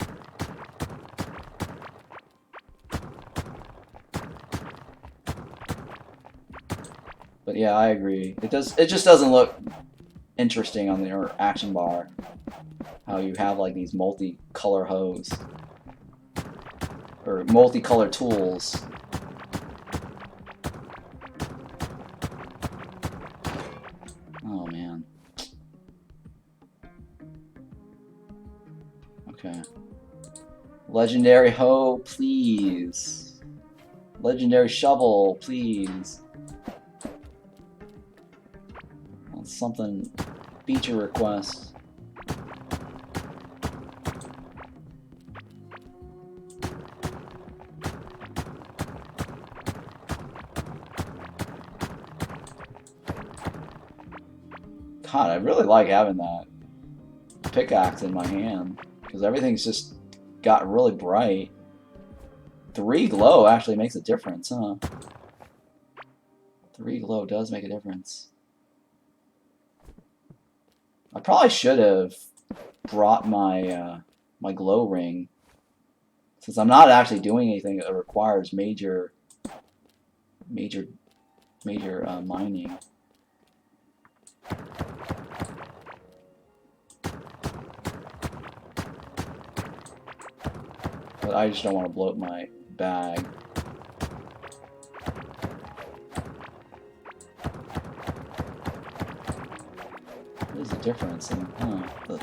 But yeah, I agree. It just doesn't look interesting on the action bar. How you have like these multi-color hoes or multi-color tools. Oh man. Okay. Legendary hoe, please. Legendary shovel, please. That's something. Feature request. God, I really like having that pickaxe in my hand, because everything's just got really bright. 3 glow actually makes a difference, huh? 3 glow does make a difference. I probably should have brought my my glow ring, since I'm not actually doing anything that requires major mining. But I just don't want to bloat my bag. What is the difference? And,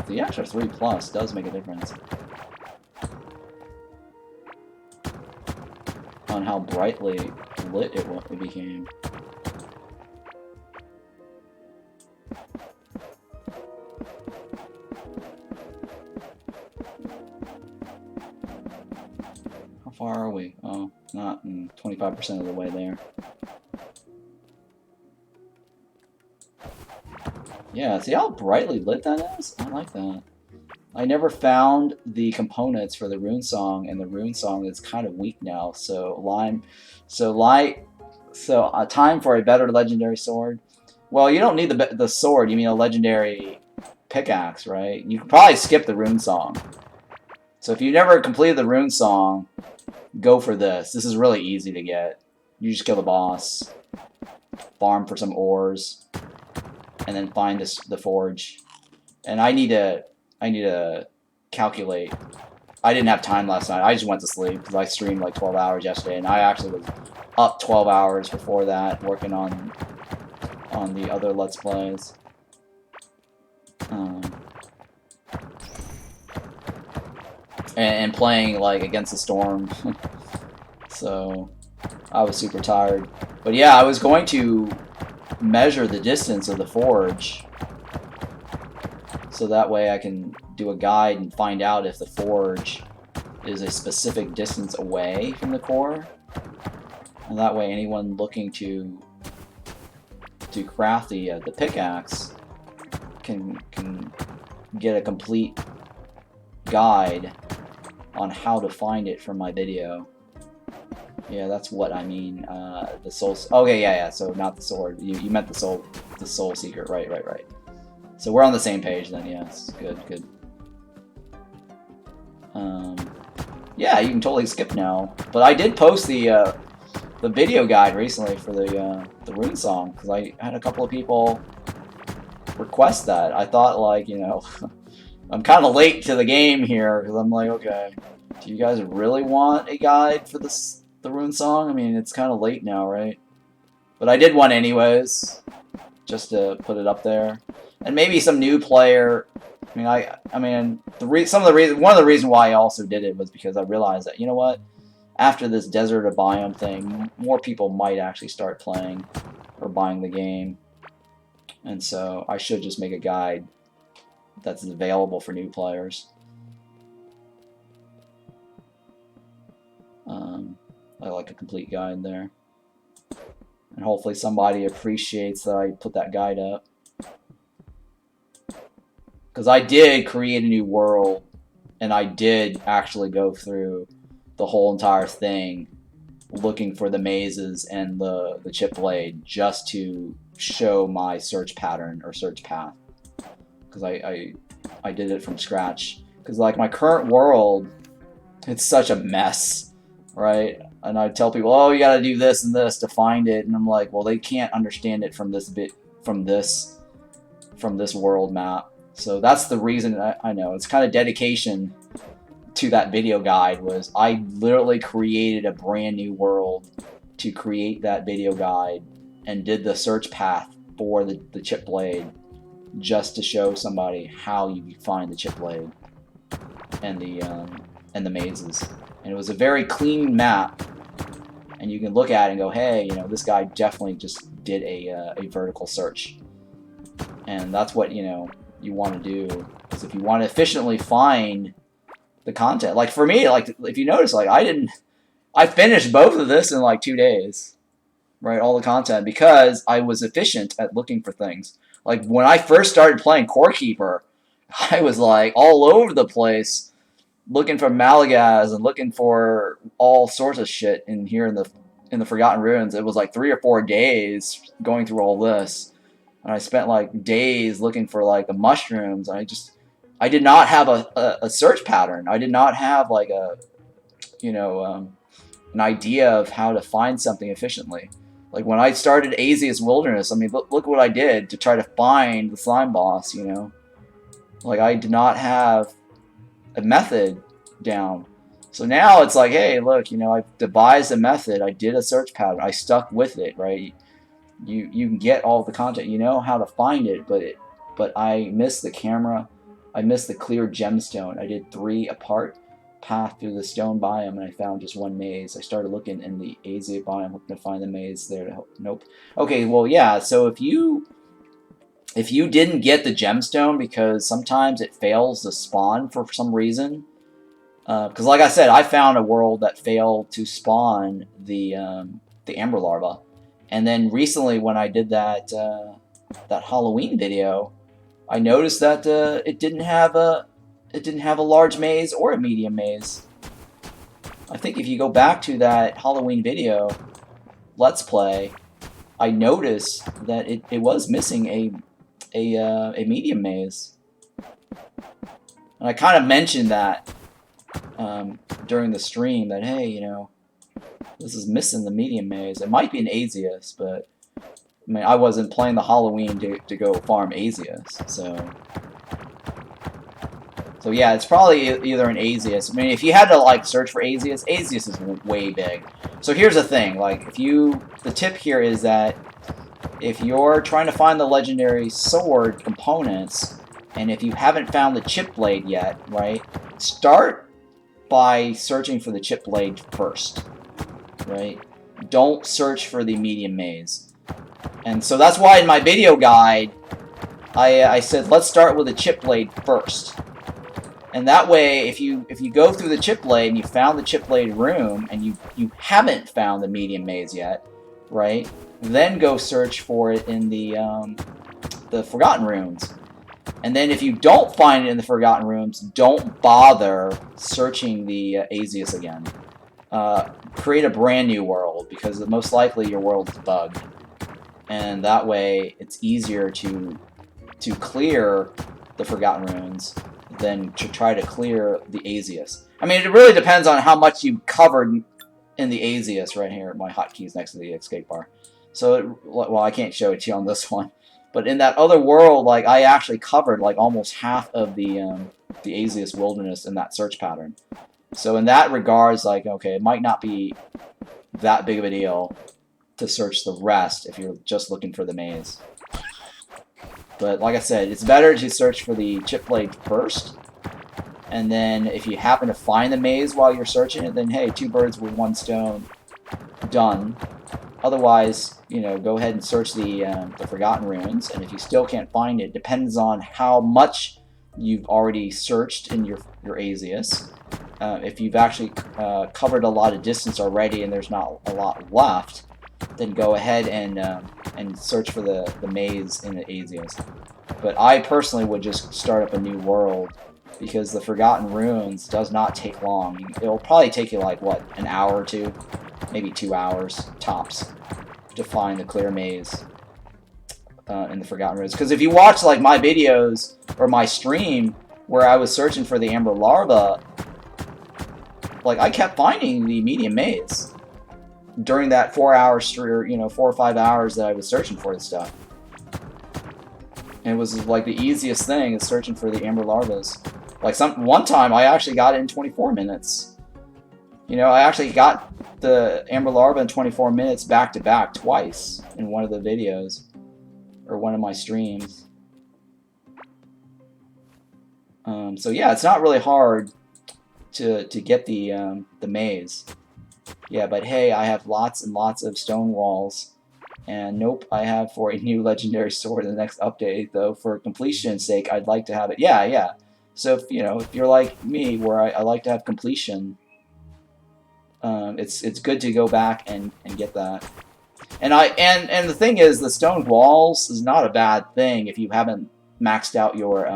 the extra 3+ does make a difference on how brightly lit it became. How far are we? Oh, not 25% of the way there. Yeah, see how brightly lit that is? I like that. I never found the components for the rune song, and the rune song is kind of weak now. So time for a better legendary sword. Well, you don't need the sword. You mean a legendary pickaxe, right? You could probably skip the rune song. So if you never completed the rune song, go for this. This is really easy to get. You just kill the boss, farm for some ores, and then find the forge. And I need to calculate. I didn't have time last night. I just went to sleep because I streamed like 12 hours yesterday, and I actually was up 12 hours before that working on on the other Let's Plays. And playing like against the storm. So I was super tired. But yeah, I was going to measure the distance of the forge, so that way I can do a guide and find out if the forge is a specific distance away from the core. And that way anyone looking to craft the pickaxe can get a complete guide on how to find it from my video. Yeah, that's what I mean. The soul. Okay, yeah. So not the sword. You meant the soul secret. Right. So we're on the same page then. Yes, good. Yeah, you can totally skip now. But I did post the video guide recently for the rune song, because I had a couple of people request that. I thought, like, you know, I'm kind of late to the game here, because I'm like, okay, do you guys really want a guide for the rune song? I mean, it's kind of late now, right? But I did one anyways, just to put it up there, and maybe some new player. I mean, one of the reasons why I also did it was because I realized that, you know what, after this desert or biome thing, more people might actually start playing or buying the game, and so I should just make a guide that's available for new players. I like a complete guide there, and hopefully somebody appreciates that I put that guide up, because I did create a new world, and I did actually go through the whole entire thing looking for the mazes and the chip blade just to show my search pattern or search path, because I did it from scratch, because like my current world, it's such a mess, right? And I tell people, oh, you gotta do this and this to find it, and I'm like, well, they can't understand it from this world map. So that's the reason. I know it's kind of dedication to that video guide. Was I literally created a brand new world to create that video guide, and did the search path for the chip blade just to show somebody how you find the chip blade and the mazes. And it was a very clean map, and you can look at it and go, hey, you know, this guy definitely just did a vertical search. And that's what, you know, you want to do, because if you want to efficiently find the content, like for me, like if you notice, like I finished both of this in like 2 days, right? All the content, because I was efficient at looking for things. Like when I first started playing Core Keeper, I was like all over the place looking for Malagaz and looking for all sorts of shit in here in the Forgotten Ruins. It was like 3 or 4 days going through all this. And I spent like days looking for like the mushrooms. I did not have a search pattern. I did not have like a, you know, an idea of how to find something efficiently. Like when I started Azius Wilderness, I mean, look what I did to try to find the slime boss, you know. Like I did not have a method down. So now it's like, hey, look, you know, I devised a method. I did a search pattern. I stuck with it, right? You can get all the content. You know how to find it, but I missed the camera. I missed the clear gemstone. I did 3 apart path through the stone biome, and I found just 1 maze. I started looking in the Azia biome, hoping to find the maze there. Nope. Okay, well, yeah. So if you didn't get the gemstone, because sometimes it fails to spawn for some reason, because like I said, I found a world that failed to spawn the amber larva. And then recently, when I did that Halloween video, I noticed that it didn't have a large maze or a medium maze. I think if you go back to that Halloween video, Let's Play, I noticed that it was missing a medium maze. And I kind of mentioned that during the stream, that hey, you know, this is missing the medium maze. It might be an Azius, but I mean, I wasn't playing the Halloween to go farm Azius, so yeah, it's probably either an Azius. I mean, if you had to like search for Azius is way big. So here's the thing, like the tip here is that if you're trying to find the legendary sword components, and if you haven't found the chip blade yet, right, start by searching for the chip blade first, right? Don't search for the medium maze. And so that's why in my video guide, I said let's start with the chip blade first. And that way, if you go through the chip blade and you found the chip blade room and you haven't found the medium maze yet, right? Then go search for it in the Forgotten Rooms. And then if you don't find it in the Forgotten Rooms, don't bother searching the Azius again. Create a brand new world, because most likely your world is bugged. And that way, it's easier to clear the Forgotten Ruins than to try to clear the Azius. I mean, it really depends on how much you covered in the Azius right here. My hotkeys next to the escape bar. So, well, I can't show it to you on this one. But in that other world, like, I actually covered like almost half of the Azius wilderness in that search pattern. So in that regards, like, okay, it might not be that big of a deal to search the rest if you're just looking for the maze. But like I said, it's better to search for the chip blade first, and then if you happen to find the maze while you're searching it, then hey, 2 birds with 1 stone, done. Otherwise, you know, go ahead and search the Forgotten Ruins, and if you still can't find it, depends on how much you've already searched in your Azius. If you've actually covered a lot of distance already and there's not a lot left, then go ahead and search for the maze in the Azius. But I personally would just start up a new world, because the Forgotten Ruins does not take long. It'll probably take you like, what, an hour or 2? Maybe 2 hours, tops, to find the clear maze in the Forgotten Ruins. Because if you watch like my videos or my stream where I was searching for the Amber Larva, like, I kept finding the medium maze during that 4 hours, 4 or 5 hours that I was searching for this stuff. And it was like the easiest thing is searching for the Amber Larvas. Like one time I actually got it in 24 minutes. You know, I actually got the Amber Larva in 24 minutes back to back twice in one of the videos or one of my streams. So yeah, it's not really hard to get the maze. Yeah, but hey, I have lots and lots of stone walls. And nope, I have for a new legendary sword in the next update, though for completion's sake, I'd like to have it. Yeah. So, if you're like me, where I like to have completion, it's good to go back and get that. And the thing is, the stone walls is not a bad thing if you haven't maxed out your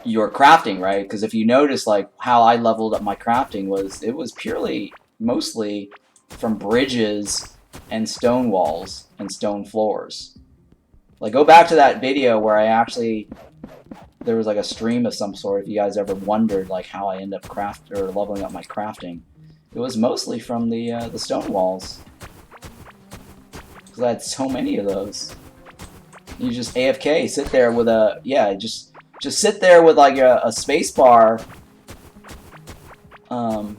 crafting, right? Because if you notice, like, how I leveled up my crafting it was purely, mostly from bridges and stone walls and stone floors. Like, go back to that video where there was like a stream of some sort, if you guys ever wondered like how I end up leveling up my crafting. It was mostly from the stone walls. Because I had so many of those. You just AFK, sit there with just sit there with like a space bar, and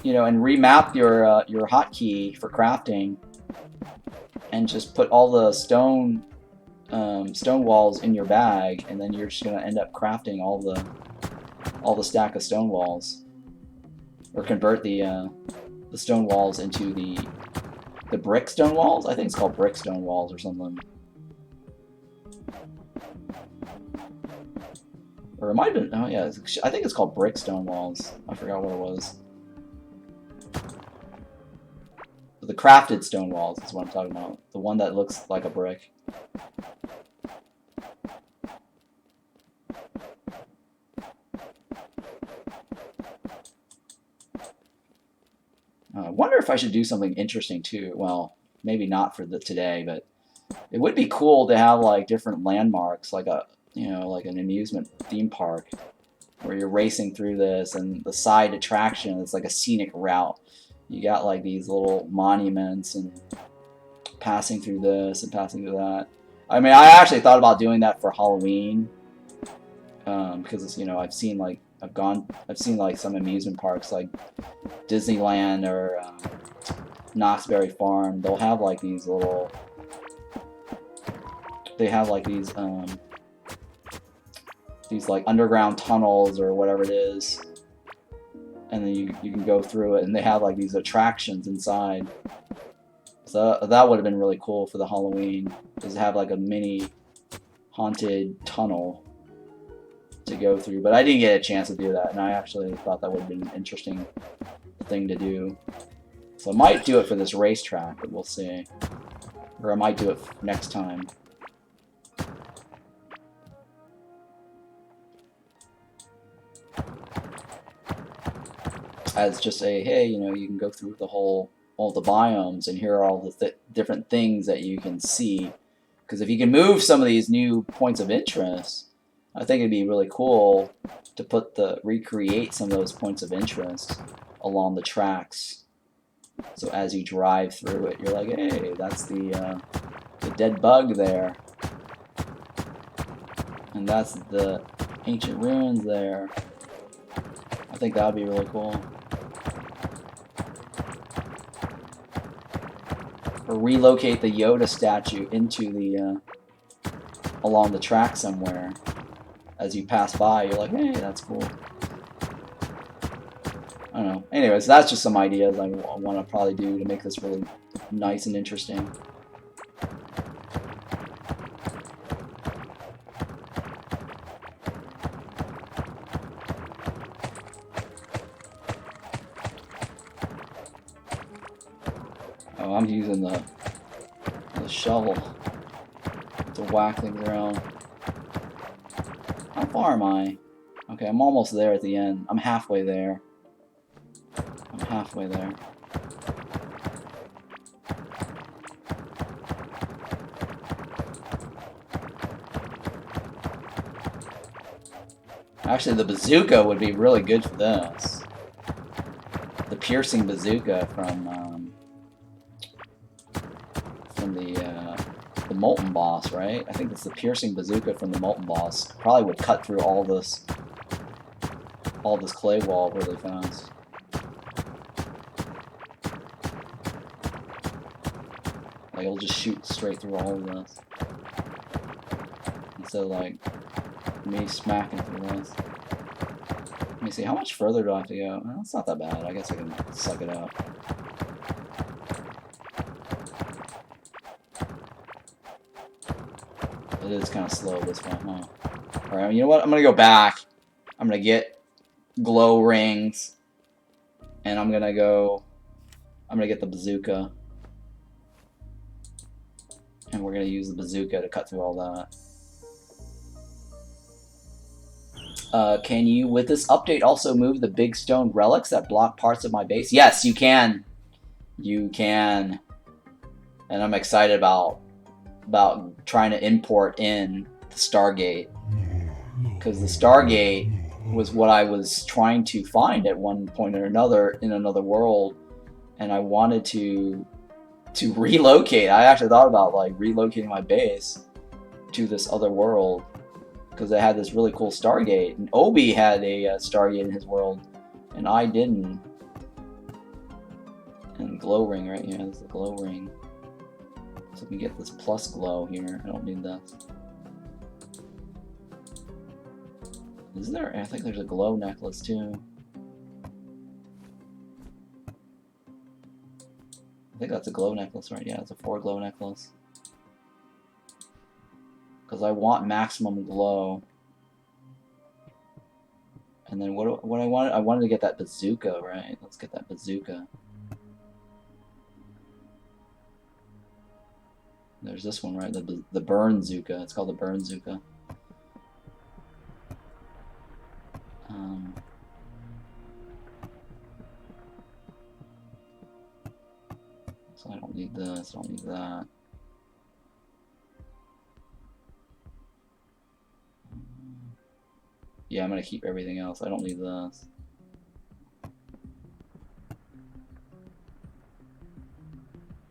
remap your hotkey for crafting, and just put all the stone walls in your bag, and then you're just gonna end up crafting all the stack of stone walls, or convert the stone walls into the brick stone walls. I think it's called brick stone walls or something. Or it might have been, oh yeah, I think it's called brick stone walls. I forgot what it was. The crafted stone walls is what I'm talking about. The one that looks like a brick. I wonder if I should do something interesting too. Well, maybe not for today, but it would be cool to have like different landmarks, like like an amusement theme park, where you're racing through this, and the side attraction is like a scenic route. You got like these little monuments and passing through this and passing through that. I mean, I actually thought about doing that for Halloween, because I've seen like some amusement parks like Disneyland or Knoxberry Farm, they'll have like these little. They have like these like underground tunnels or whatever it is, and then you can go through it, and they have like these attractions inside. So that would have been really cool for the Halloween, is to have like a mini haunted tunnel to go through. But I didn't get a chance to do that, and I actually thought that would have been an interesting thing to do. So I might do it for this racetrack, but we'll see. Or I might do it next time. As just a, hey, you know, you can go through all the biomes, and here are all the different things that you can see. Because if you can move some of these new points of interest, I think it'd be really cool to recreate some of those points of interest along the tracks. So as you drive through it, you're like, hey, that's the dead bug there. And that's the ancient ruins there. I think that would be really cool. Or relocate the Yoda statue into the along the track somewhere. As you pass by, you're like, hey, that's cool. I don't know. Anyways, that's just some ideas I want to probably do to make this really nice and interesting. Oh, I'm using the shovel to whack things around. How far am I? Okay, I'm almost there at the end. I'm halfway there. I'm halfway there. Actually, the bazooka would be really good for this. The piercing bazooka from the Molten Boss, right? I think it's the piercing bazooka from the Molten Boss. Probably would cut through all this clay wall really fast. Like, it'll just shoot straight through all of this. Instead of, like, me smacking through this. Let me see, how much further do I have to go? Well, it's not that bad. I guess I can suck it up. It is kind of slow this one, huh? Alright, you know what? I'm gonna go back. I'm gonna get glow rings. And I'm gonna get the bazooka. And we're gonna use the bazooka to cut through all that. Can you, with this update, also move the big stone relics that block parts of my base? Yes, you can. You can. And I'm excited about trying to import in the Stargate. Because the Stargate was what I was trying to find at one point or another in another world. And I wanted to relocate. I actually thought about, like, relocating my base to this other world. Because they had this really cool Stargate. And Obi had a Stargate in his world. And I didn't. And glow ring, right? Yeah, this is the glow ring. So we can get this plus glow here. I don't need that. Is there? I think there's a glow necklace too. I think that's a glow necklace, right? Yeah, it's a 4 glow necklace. Because I want maximum glow. And then what I wanted? I wanted to get that bazooka, right? Let's get that bazooka. There's this one, right? The burn Zuka. It's called the burn Zuka. So I don't need this. I don't need that. Yeah, I'm gonna keep everything else. I don't need this.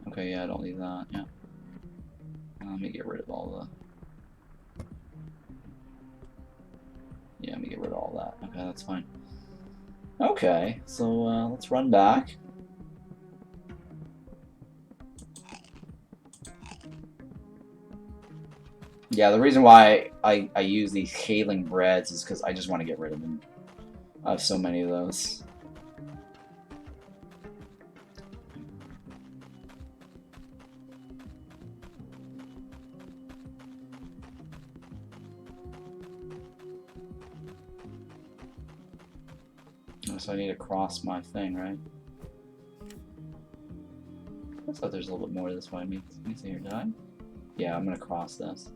Okay, yeah, I don't need that. Yeah. Let me get rid of all the... Yeah, let me get rid of all that. Okay, that's fine. Okay, so let's run back. Yeah, the reason why I use these Haling breads is because I just want to get rid of them. I have so many of those. So I need to cross my thing, right? Looks like there's a little bit more this way. Let me see here, did I? Yeah, I'm gonna cross this.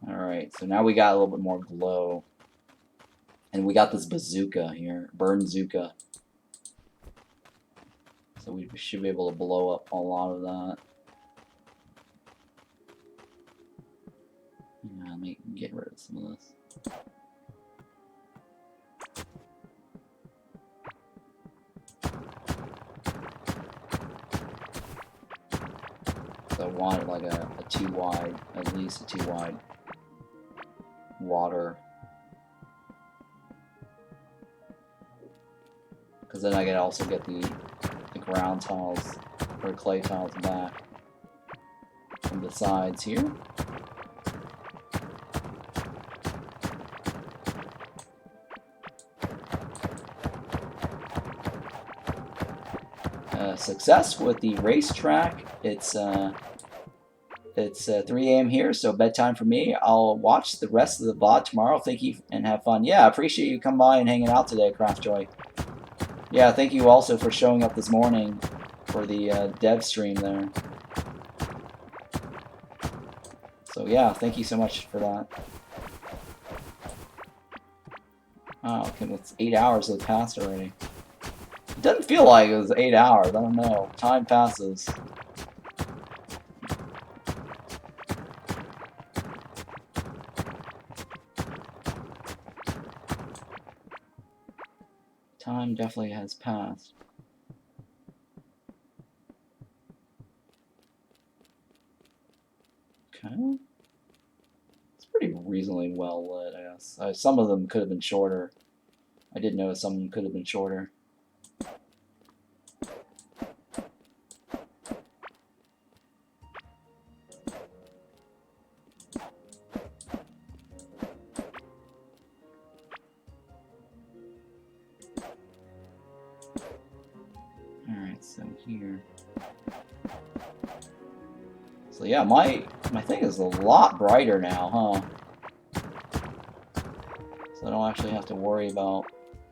Alright, so now we got a little bit more glow. And we got this bazooka here, Burnzooka. So we should be able to blow up a lot of that. Yeah, let me get rid of some of this. So I want like a 2 wide, at least a 2 wide water. Because then I can also get the ground tiles, or clay tiles back from the sides here. Success with the racetrack. It's 3 a.m. here, so bedtime for me. I'll watch the rest of the VOD tomorrow. Thank you and have fun. Yeah, I appreciate you coming by and hanging out today, Craftjoy. Yeah, thank you also for showing up this morning for the dev stream there. So yeah, thank you so much for that. Wow, okay, it's 8 hours have passed already. It doesn't feel like it was 8 hours. I don't know. Time passes. Time definitely has passed. Okay. It's pretty reasonably well lit, I guess. Some of them could have been shorter. I did notice some of them could have been shorter. Alright, so here. So yeah, my thing is a lot brighter now, huh? So I don't actually have to worry about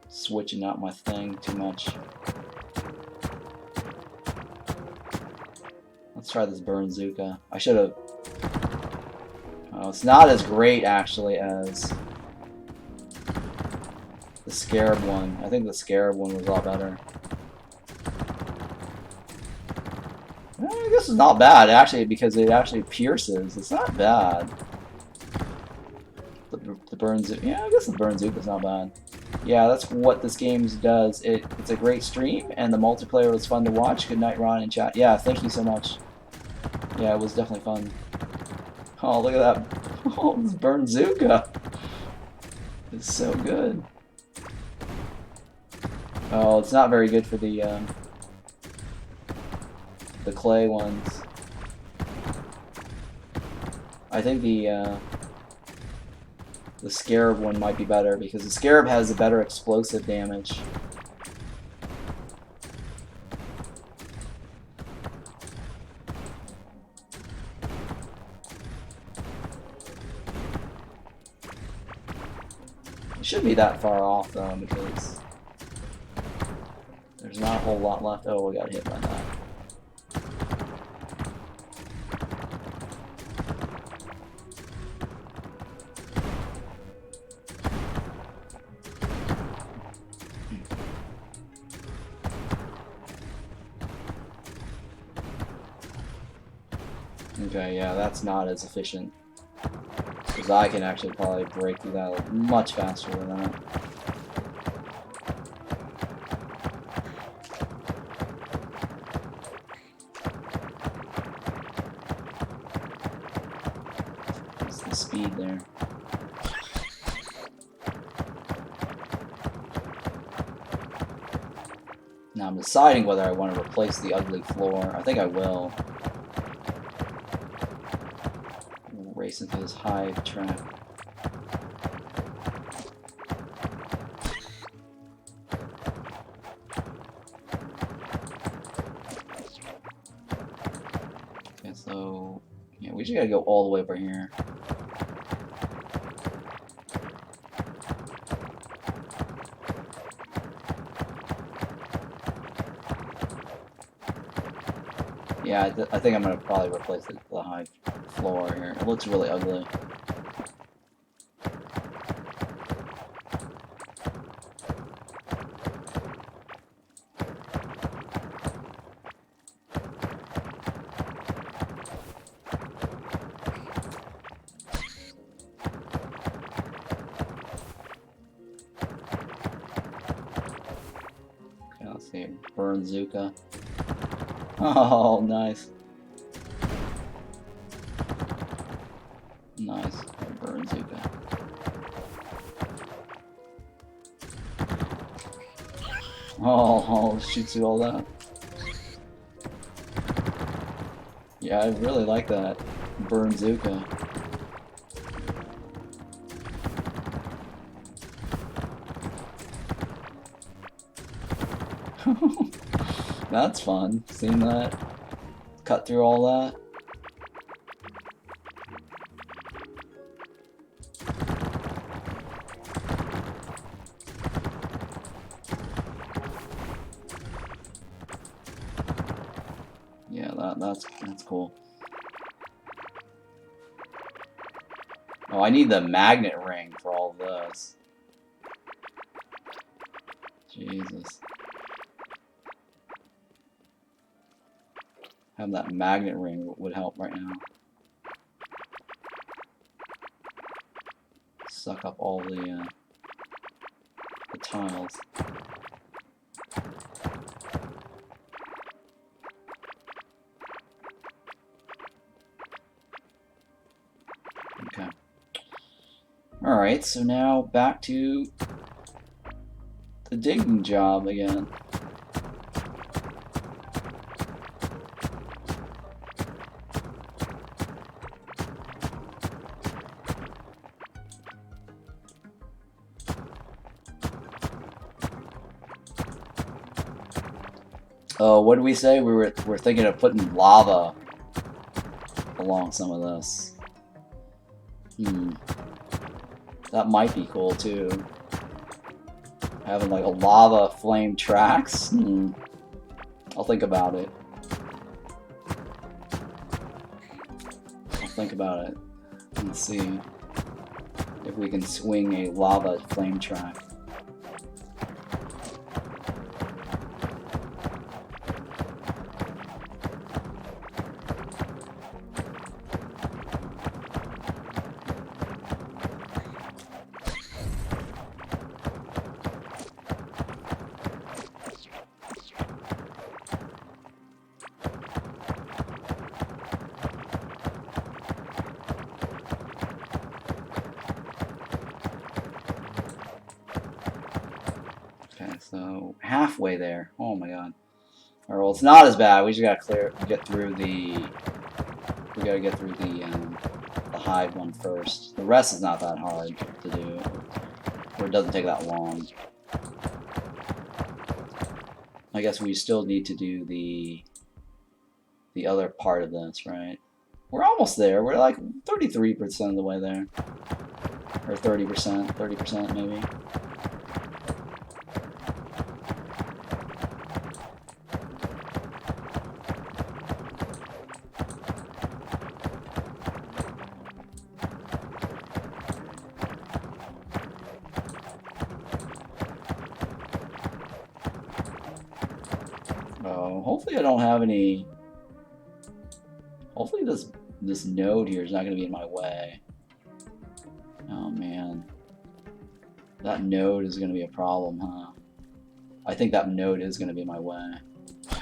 switching out my thing too much. Let's try this Burnzooka. I should have... Oh, it's not as great, actually, as the Scarab one. I think the Scarab one was a lot better. This is not bad, actually, because it actually pierces. It's not bad. The Burnzooka... Yeah, I guess the Burnzooka's not bad. Yeah, that's what this game does. It's a great stream, and the multiplayer was fun to watch. Good night, Ron, in chat. Yeah, thank you so much. Yeah, it was definitely fun. Oh, look at that. Oh, this Burnzooka. It's so good. Oh, it's not very good for the clay ones. I think the Scarab one might be better, because the Scarab has a better explosive damage. It shouldn't be that far off though, because there's not a whole lot left. Oh, we got hit by that. Okay, yeah, that's not as efficient. Because I can actually probably break through that much faster than that. What's the speed there? Now I'm deciding whether I want to replace the ugly floor. I think I will. Race into this hive trap. Okay, so yeah, we just gotta go all the way over here. Yeah, I think I'm gonna probably replace the high floor here. It looks really ugly. Okay, let's see. Burnzuka. Oh, nice. Nice. Burnzuka. Oh, shoots through all that. Yeah, I really like that. Burnzuka. That's fun, seeing that. Cut through all that. Yeah, that's cool. Oh, I need the magnet ring for all of this. Jesus. Having that magnet ring would help right now. Suck up all the tiles. Okay. Alright, so now back to the digging job again. Oh, what did we say? We're thinking of putting lava along some of this. That might be cool too. Having like a lava flame tracks. I'll think about it. I'll think about it and see if we can swing a lava flame track. So halfway there. Oh my god. Alright, well, it's not as bad. We just gotta get through the hive one first. The rest is not that hard to do, or it doesn't take that long. I guess we still need to do the other part of this, right? We're almost there. We're like 33% of the way there, or 30% maybe. Hopefully I don't have any... Hopefully this node here is not going to be in my way. Oh man. That node is going to be a problem, huh? I think that node is going to be in my way. I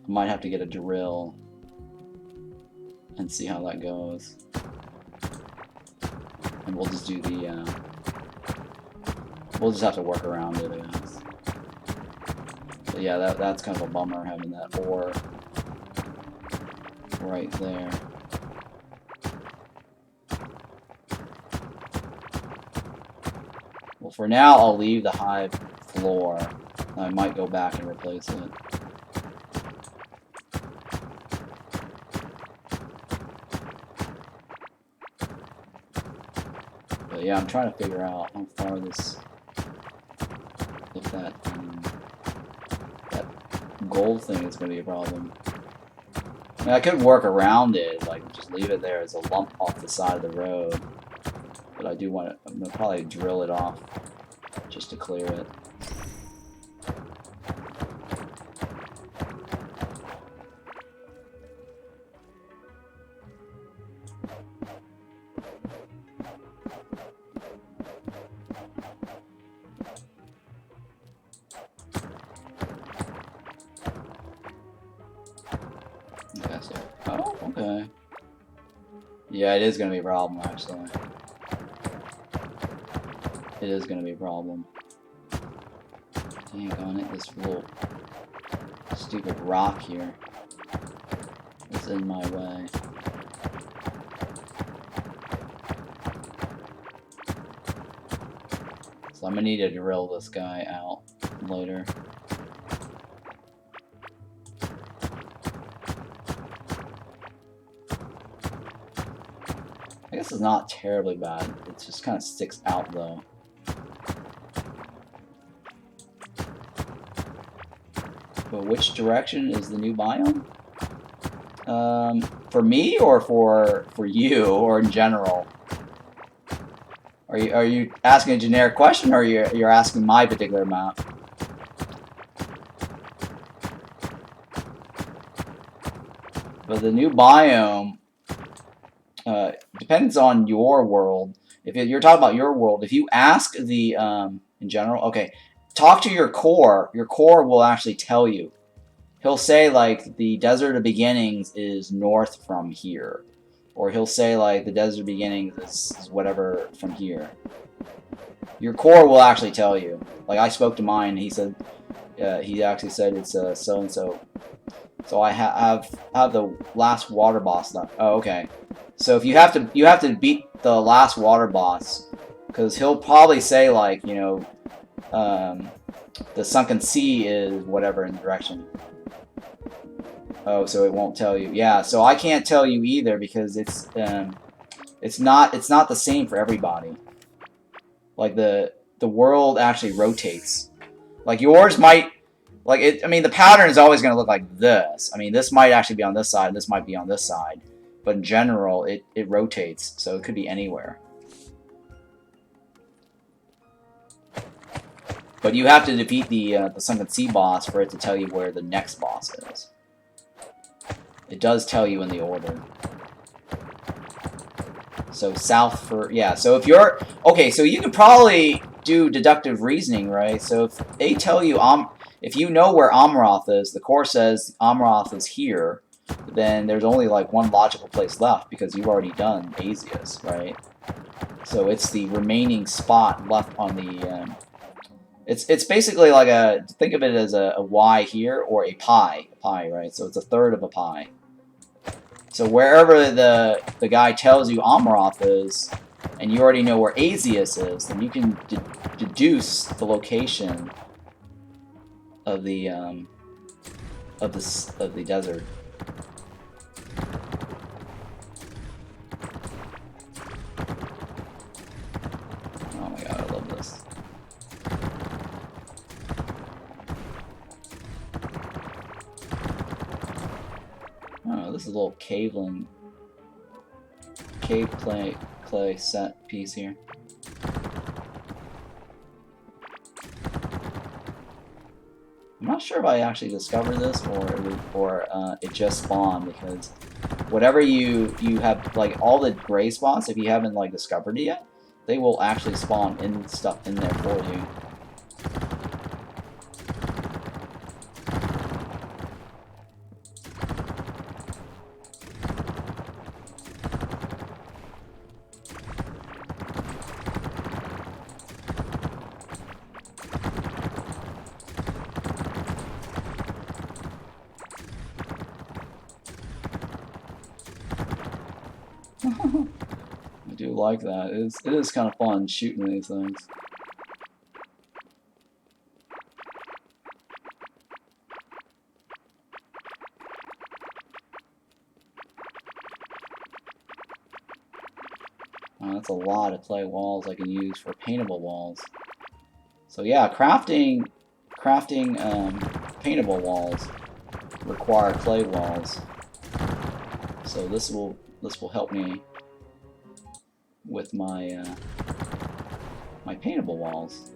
might have to get a drill and see how that goes. And we'll just do the... we'll just have to work around it, I guess. So yeah, that's kind of a bummer having that ore right there. Well, for now, I'll leave the hive floor. I might go back and replace it. But yeah, I'm trying to figure out how far this, if that gold thing is going to be a problem. I mean, I could work around it, like just leave it there as a lump off the side of the road. But I do want to, I'm going to probably drill it off just to clear it. Okay, so, oh, okay. Yeah, it is going to be a problem, actually. It is going to be a problem. Dang on it, this little stupid rock here is in my way. So I'm going to need to drill this guy out later. I guess it's not terribly bad. It just kind of sticks out though. But which direction is the new biome? For me or for you or in general? Are you asking a generic question or you're asking my particular map? But the new biome depends on your world. If you're talking about your world, if you ask the in general, okay, talk to your core. Your core will actually tell you. He'll say like the Desert of Beginnings is north from here, or he'll say like the Desert of Beginnings is whatever from here. Your core will actually tell you. Like I spoke to mine, he said he actually said it's so and so. So I have the last water boss left. Oh, okay. So if you have to beat the last water boss, because he'll probably say like, you know, the sunken sea is whatever in the direction. Oh, so it won't tell you. Yeah, so I can't tell you either because it's not the same for everybody. Like the world actually rotates. Like yours might, like it. I mean, the pattern is always going to look like this. I mean, this might actually be on this side. This might be on this side. But in general, it rotates, so it could be anywhere. But you have to defeat the Sunken Sea boss for it to tell you where the next boss is. It does tell you in the order. So south for, yeah, so if you're, okay, so you could probably do deductive reasoning, right? So if they tell you, if you know where Amroth is, the core says Amroth is here, then there's only like one logical place left because you've already done Asius, right? So it's the remaining spot left on the, it's basically like a, think of it as a Y here or a pi, right? So it's a third of a pi. So wherever the guy tells you Amroth is, and you already know where Asius is, then you can deduce the location of the desert. Oh my god, I love this. Oh, this is a little cave clay set piece here. I'm not sure if I actually discovered this or it just spawned, because whatever you have, like all the gray spots, if you haven't like discovered it yet, they will actually spawn in stuff in there for you. I do like that. It is kind of fun shooting these things. That's a lot of clay walls I can use for paintable walls. So yeah, crafting paintable walls require clay walls. So this will help me with my my paintable walls.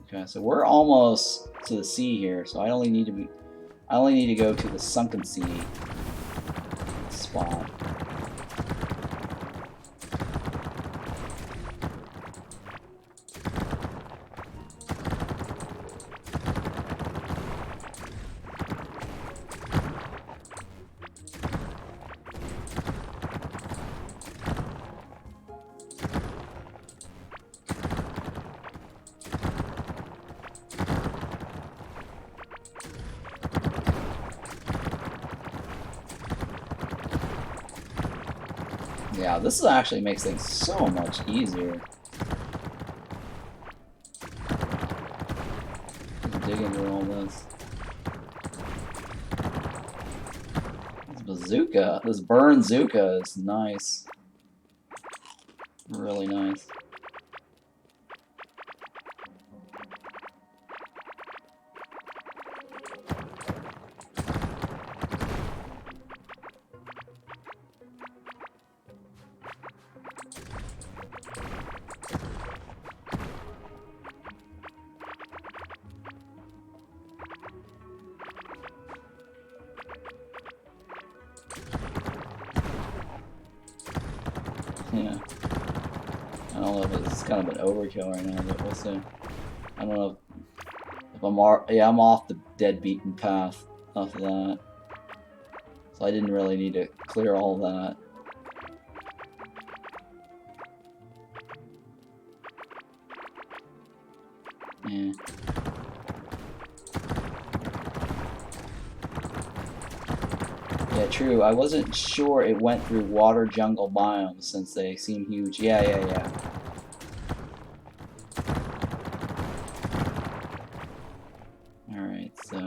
Okay, so we're almost to the sea here, so I only need to go to the sunken sea spot. Yeah, this actually makes things so much easier. Just dig into all this. This bazooka, this burn bazooka is nice. Really nice. Yeah. I don't know if it's kind of an overkill right now, but we'll see. I don't know if I'm off the dead beaten path after that. So I didn't really need to clear all that. Yeah. Yeah, true. I wasn't sure it went through water jungle biomes since they seem huge. Yeah. Alright, so...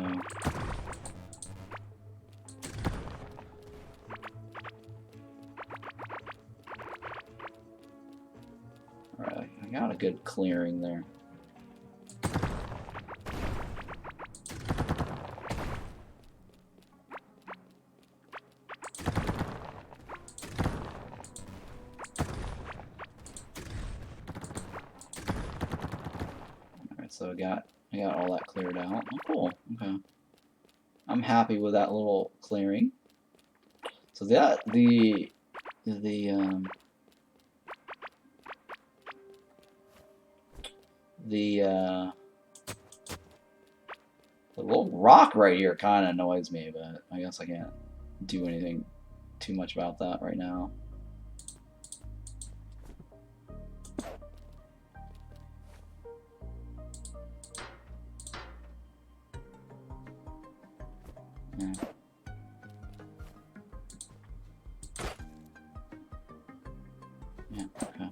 Alright, I got a good clearing there. So I got all that cleared out. Oh, cool. Okay. I'm happy with that little clearing. So that the little rock right here kind of annoys me, but I guess I can't do anything too much about that right now. Yeah. Yeah, okay.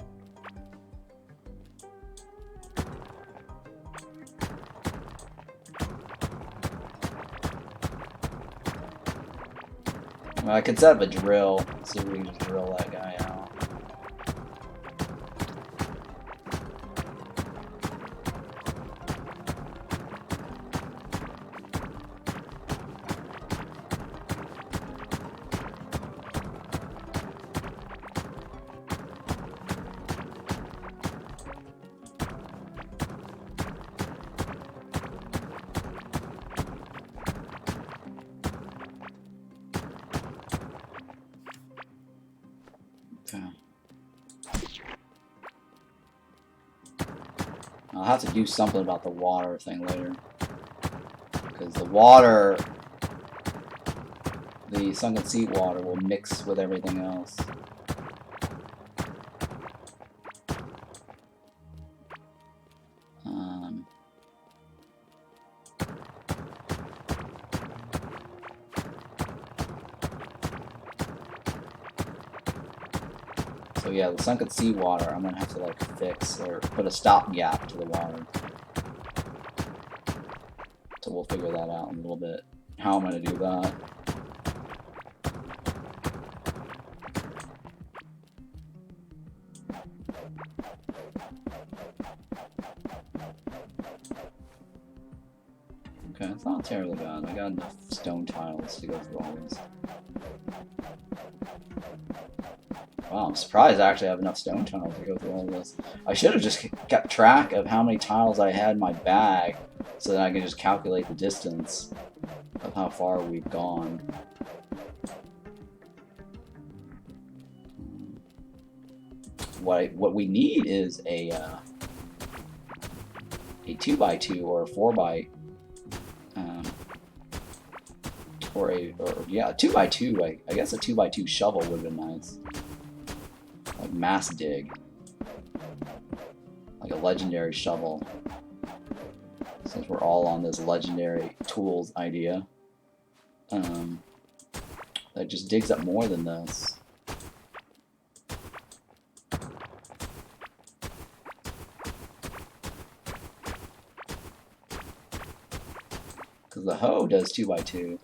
Well, I could set up a drill, see if we can just drill that guy out. Okay. I'll have to do something about the water thing later. Because the water, the sunken sea water will mix with everything else. So yeah, the sunken seawater, I'm gonna have to like fix or put a stopgap to the water. So we'll figure that out in a little bit, how I'm gonna do that. Okay, it's not terribly bad. I got enough stone tiles to go through all this. Wow, I'm surprised I actually have enough stone tiles to go through all this. I should have just kept track of how many tiles I had in my bag so that I could just calculate the distance of how far we've gone. What we need is a 2x2 or a 4x yeah, a 2x2. I guess a 2x2 shovel would have been nice. Like mass dig. Like a legendary shovel. Since we're all on this legendary tools idea. That just digs up more than this. Because the hoe does 2x2.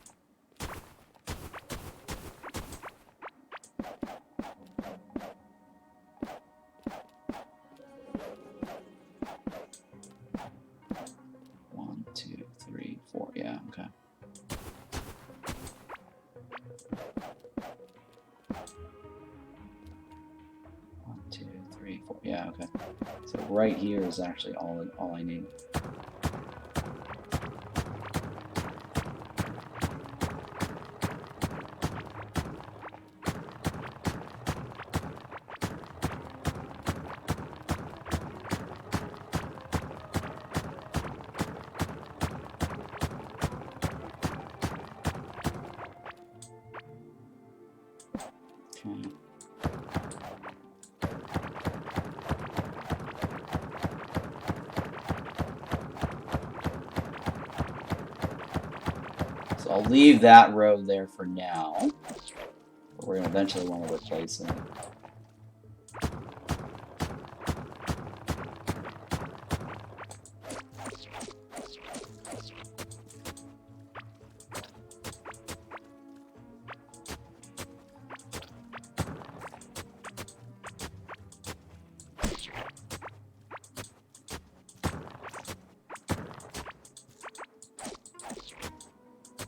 Yeah, okay. One, two, three, four. Yeah, okay. So right here is actually all I need. Okay. So I'll leave that road there for now. But we're going to eventually want to replace it.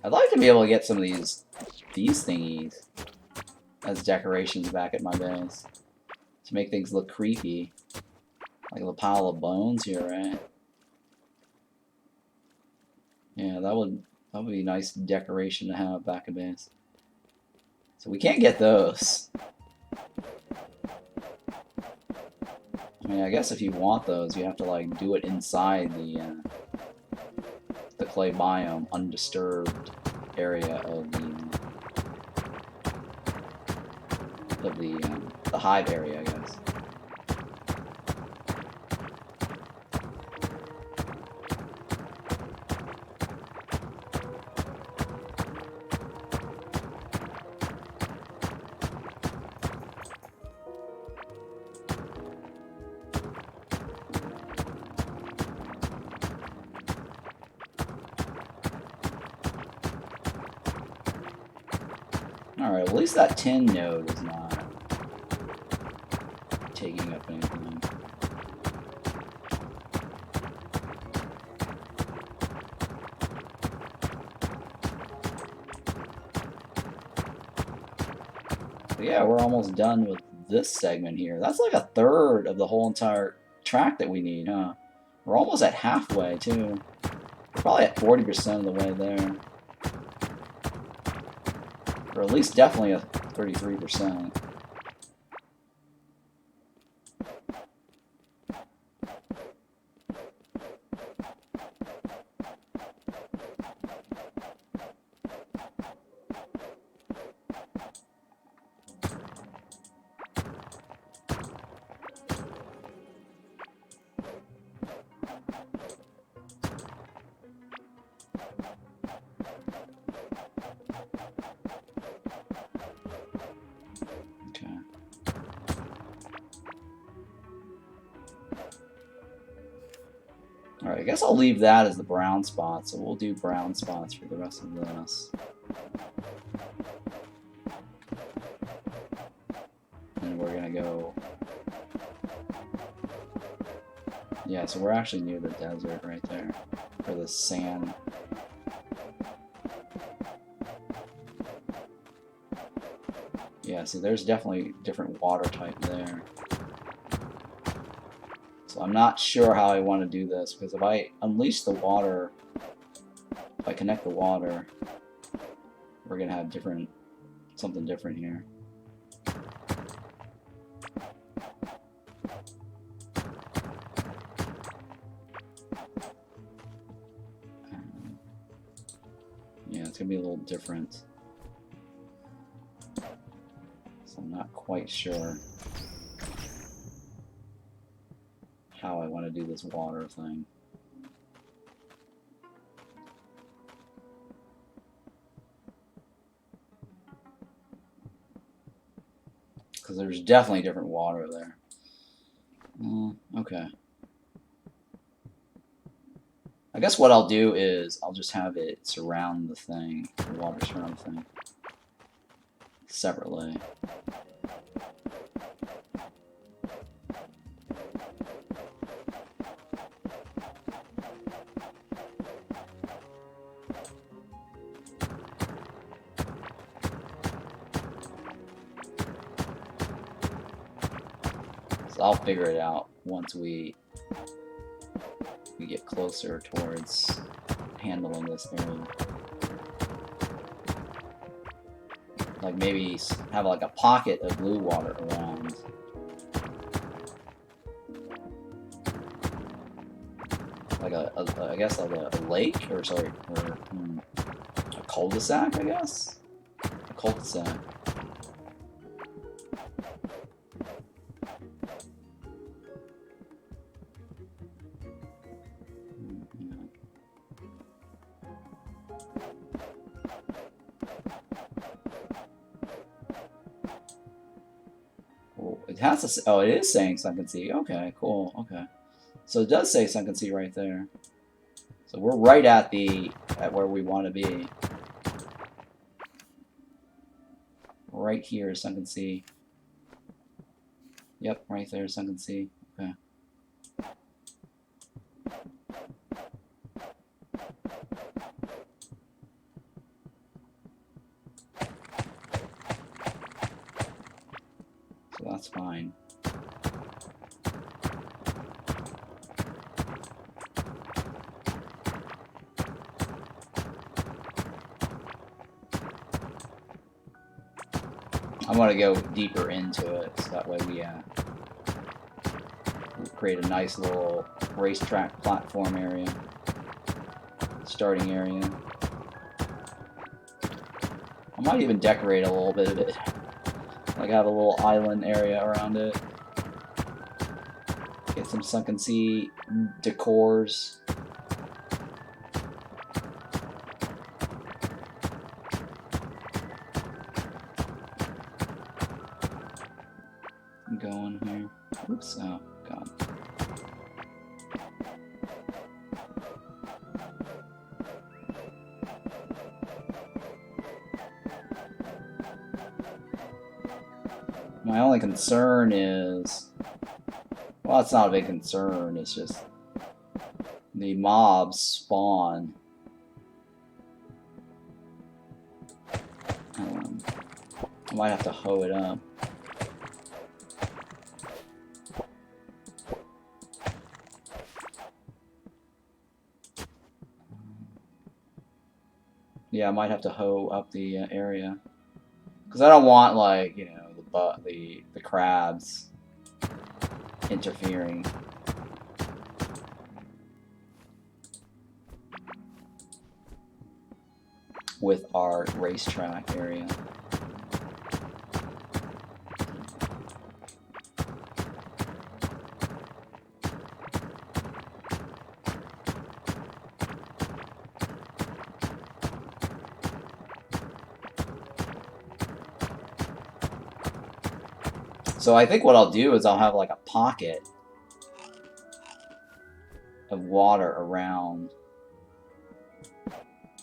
I'd like to be able to get some of these thingies as decorations back at my base to make things look creepy, like a pile of bones here, right? Yeah, that would be a nice decoration to have back at base. So we can't get those. I mean, I guess if you want those, you have to like do it inside the clay biome, undisturbed area of the hive area, I guess. Alright, well, at least that tin node is not taking up anything. But yeah, we're almost done with this segment here. That's like a third of the whole entire track that we need, huh? We're almost at halfway, too. We're probably at 40% of the way there. Or at least definitely a 33%. I guess I'll leave that as the brown spot, so we'll do brown spots for the rest of this. And we're gonna go... Yeah, so we're actually near the desert right there, for the sand. Yeah, see, there's definitely different water type there. So I'm not sure how I want to do this, because if I unleash the water, if I connect the water, we're going to have something different here. Yeah, it's going to be a little different. So I'm not quite sure how I want to do this water thing. Because there's definitely different water there. Okay. I guess what I'll do is I'll just have it surround the thing, the water surround the thing, separately. So I'll figure it out once we get closer towards handling this area. Like maybe have like a pocket of blue water around. Like I guess like a lake, or sorry, or a cul-de-sac, I guess? A cul-de-sac. It has to say, oh, it is saying sunken sea. Okay, cool. Okay, so it does say sunken sea right there. So we're right at where we want to be. Right here is sunken sea. Yep, right there is sunken sea. Okay. So that's fine. I want to go deeper into it, so that way we create a nice little racetrack platform area, starting area. I might even decorate a little bit of it, like have a little island area around it. Get some sunken sea decors. Going here. Oops, oh god. My only concern is, well, it's not a big concern, it's just the mobs spawn. I might have to hoe it up. Yeah, I might have to hoe up the area, because I don't want, like, you know, the crabs interfering. With our racetrack area. So I think what I'll do is I'll have like a pocket of water around,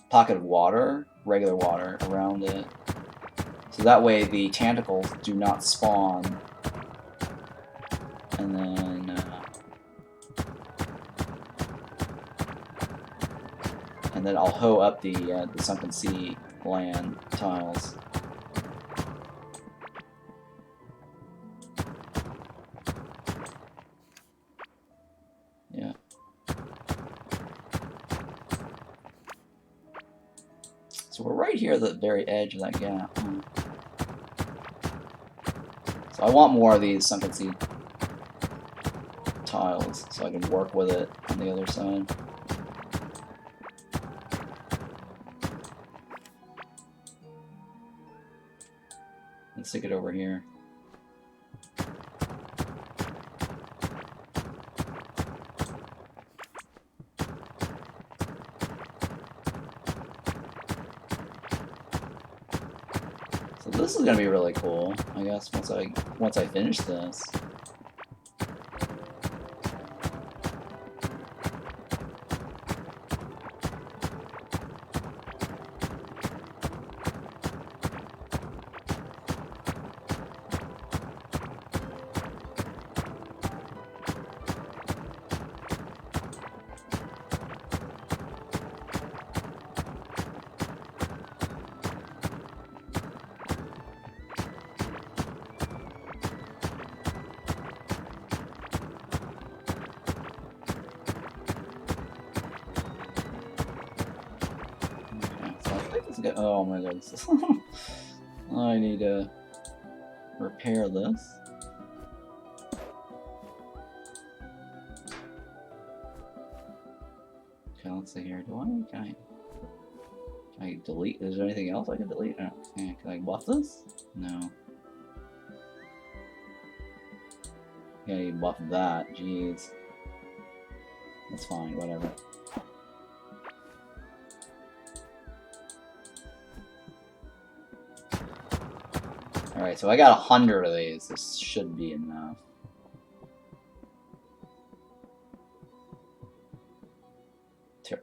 pocket of water, regular water around it. So that way the tentacles do not spawn. And then I'll hoe up the sunken sea land tiles. Yeah. So we're right here at the very edge of that gap. So I want more of these sunken sea tiles so I can work with it on the other side. Let's stick it over here. So this is gonna be really cool, I guess, once I finish this. Oh my goodness. I need to repair this. Okay, let's see here. Can I delete? Is there anything else I can delete? Can I buff this? No. Yeah, you buff that. Jeez. That's fine, whatever. Alright, so I got 100 of these. This should be enough.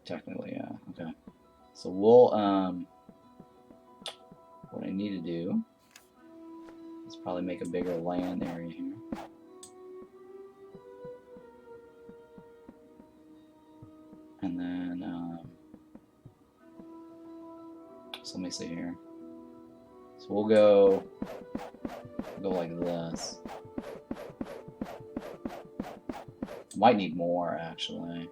Technically, yeah. Okay. So we'll, what I need to do is probably make a bigger land area here. And then, so let me see here. So we'll go like this. Might need more actually.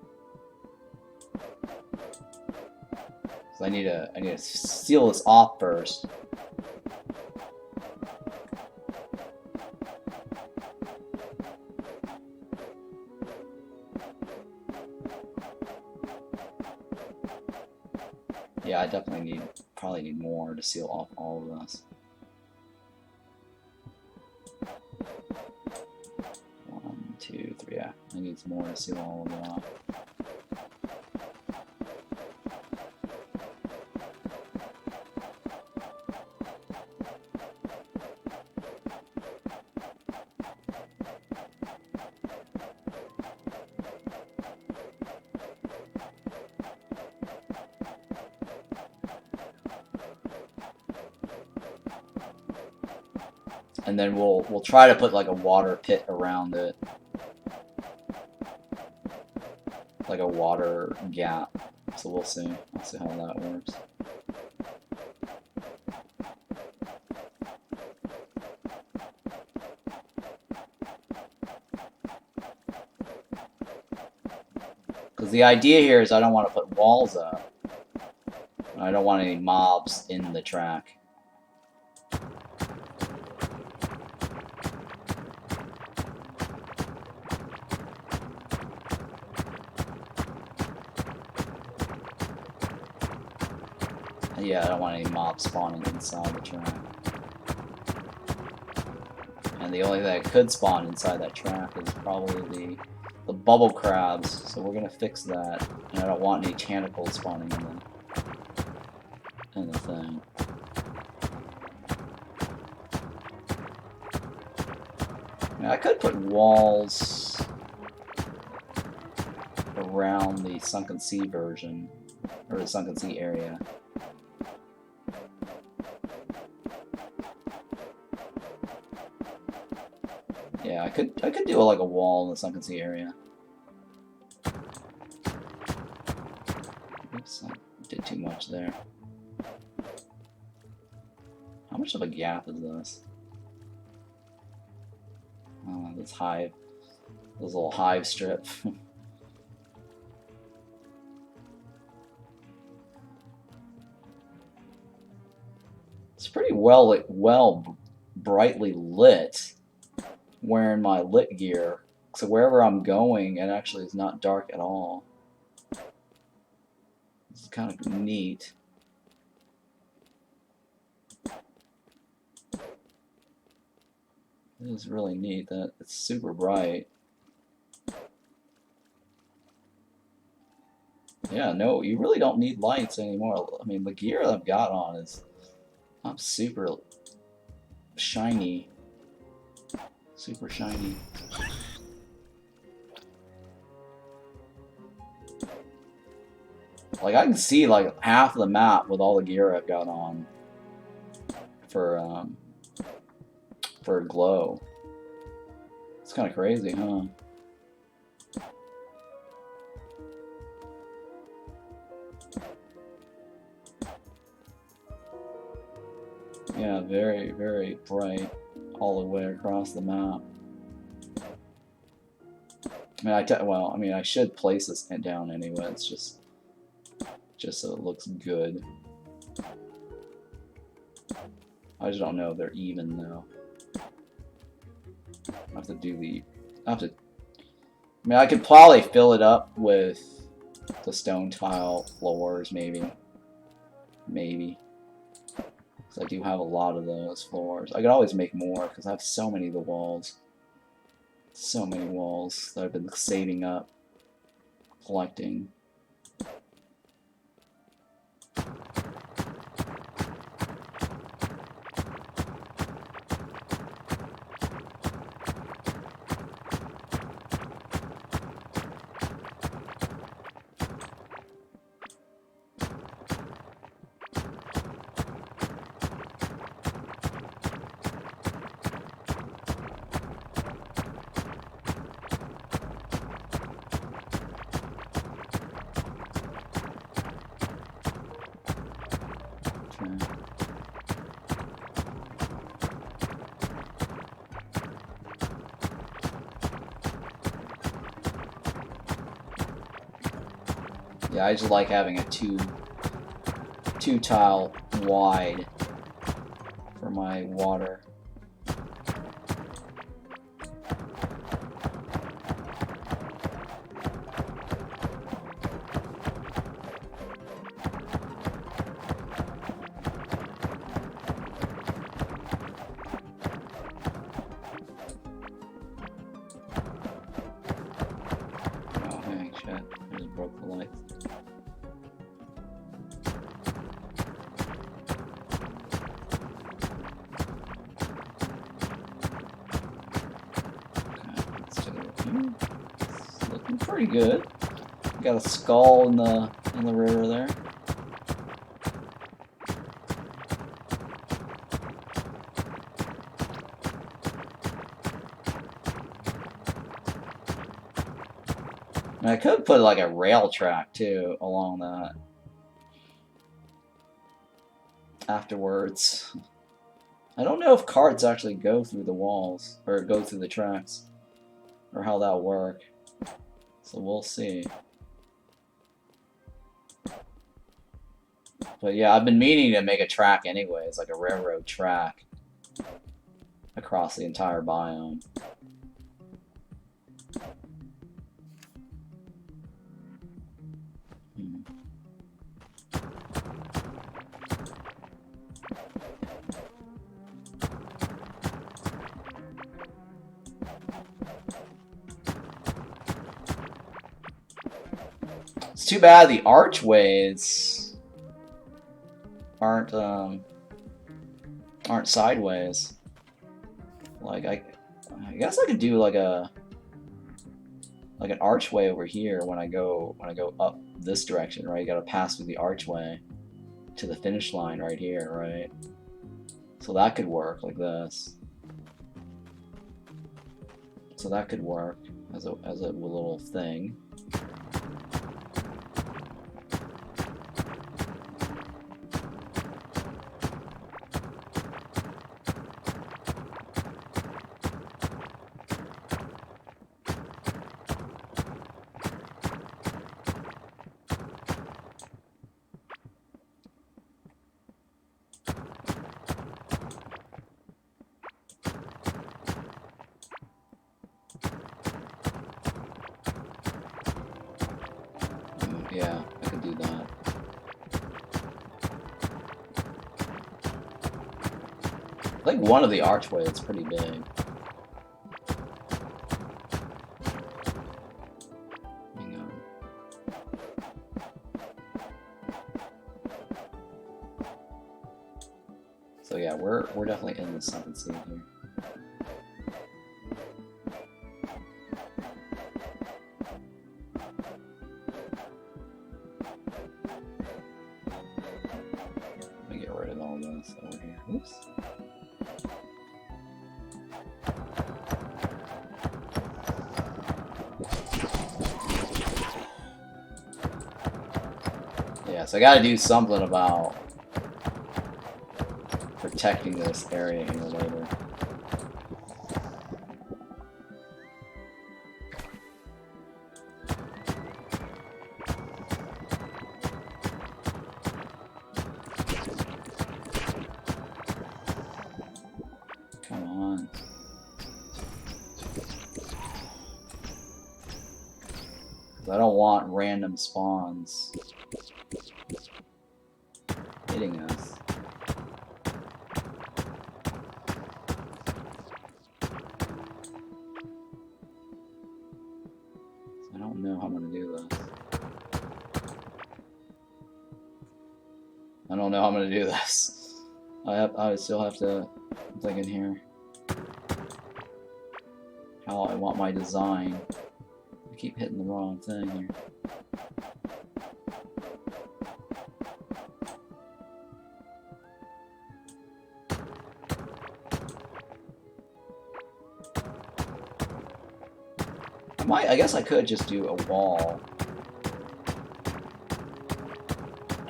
So I need to seal this off first. Yeah, I definitely probably need more to seal off all of this. 1, 2, 3, yeah. I need some more to seal all of that off. And then we'll try to put like a water pit around it, like a water gap. So we'll see. Let's see how that works. Because the idea here is I don't want to put walls up. I don't want any mobs in the track. Yeah, I don't want any mobs spawning inside the track. And the only thing that could spawn inside that track is probably the bubble crabs, so we're gonna fix that. And I don't want any tentacles spawning in the thing. I mean, I could put walls around the Sunken Sea version, or the Sunken Sea area. Yeah, I could do like a wall in the Sunken Sea area. Oops, I did too much there. How much of a gap is this? Oh, this hive. This little hive strip. It's pretty well brightly lit wearing my lit gear. So wherever I'm going, it actually is not dark at all. This is kind of neat. It is really neat that it's super bright. Yeah, no, you really don't need lights anymore. I mean, the gear that I've got on is not super shiny. Super shiny. Like, I can see like half of the map with all the gear I've got on for glow. It's kind of crazy, huh? Yeah, very, very bright all the way across the map. I mean, I should place this down anyway. It's just so it looks good. I just don't know if they're even though. I have to do the. I mean, I could probably fill it up with the stone tile floors, maybe. Maybe. Because I do have a lot of those floors. I could always make more because I have so many of the walls. So many walls that I've been saving up, collecting. Yeah, I just like having a two tile wide for my water. Oh, hey, shit. I just broke the lights. It's looking pretty good. Got a skull in the river there. And I could put like a rail track too along that afterwards. I don't know if carts actually go through the walls or go through the tracks or how that'll work. So we'll see. But yeah, I've been meaning to make a track anyways, like a railroad track across the entire biome. It's too bad the archways aren't sideways. Like I guess I could do like a like an archway over here when I go up this direction, right? You gotta pass through the archway to the finish line right here, right? So that could work like this. So that could work as a little thing. Yeah, I could do that. I think one of the archways is pretty big. Hang on. So yeah, we're definitely in the second scene here. Let me get rid of all this over here. Oops. Yeah, so I gotta do something about protecting this area here later. Come on. I don't want random spawns hitting us. I don't know how I'm gonna do this. I don't know how I'm gonna do this. I still have to I'm thinking here how I want my design. I keep hitting the wrong thing here. I guess I could just do a wall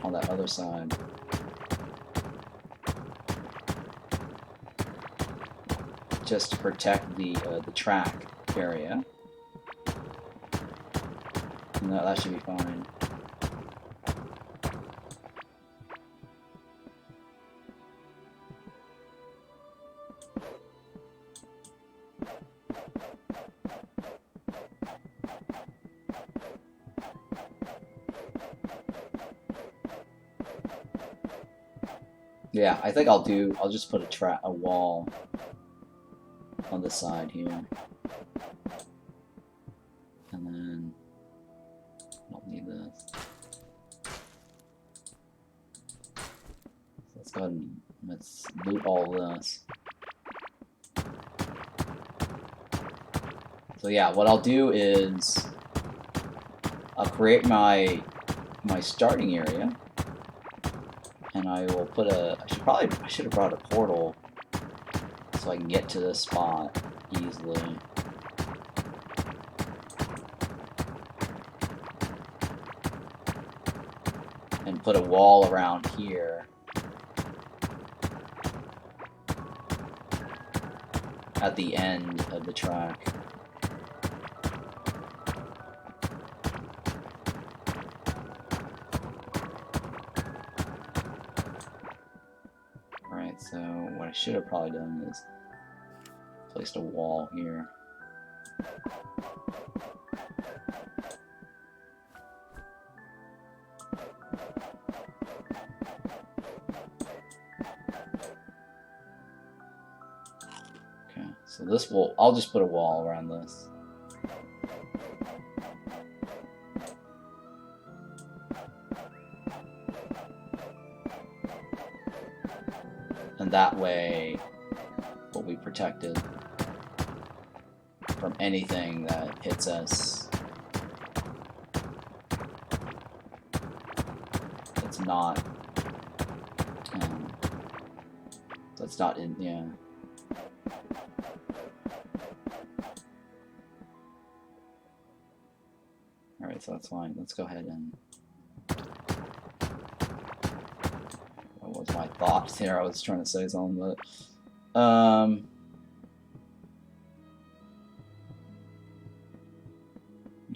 on that other side. Just to protect the track area. No, that should be fine. Yeah, I think I'll just put a wall on the side here. And then I don't need this. So let's go ahead and let's loot all this. So yeah, what I'll do is I'll create my starting area. And I will put I should have brought a portal so I can get to this spot easily. And put a wall around here. At the end of the track. So what I should have probably done is placed a wall here. Okay, so I'll just put a wall around this. And that way, we'll be protected from anything that hits us not. That's not in. Yeah. All right, so that's fine. Let's go ahead and. What was my thought there? I was trying to say something, but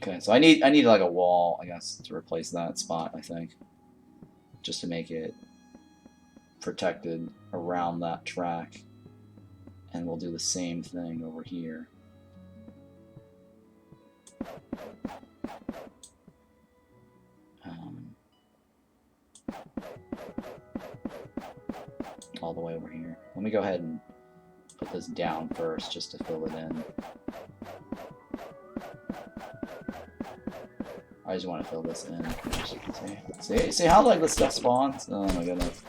okay, so I need like a wall, I guess, to replace that spot, I think, just to make it protected around that track, and we'll do the same thing over here. All the way over here. Let me go ahead and put this down first just to fill it in. I just want to fill this in. See how like this stuff spawns? Oh my goodness.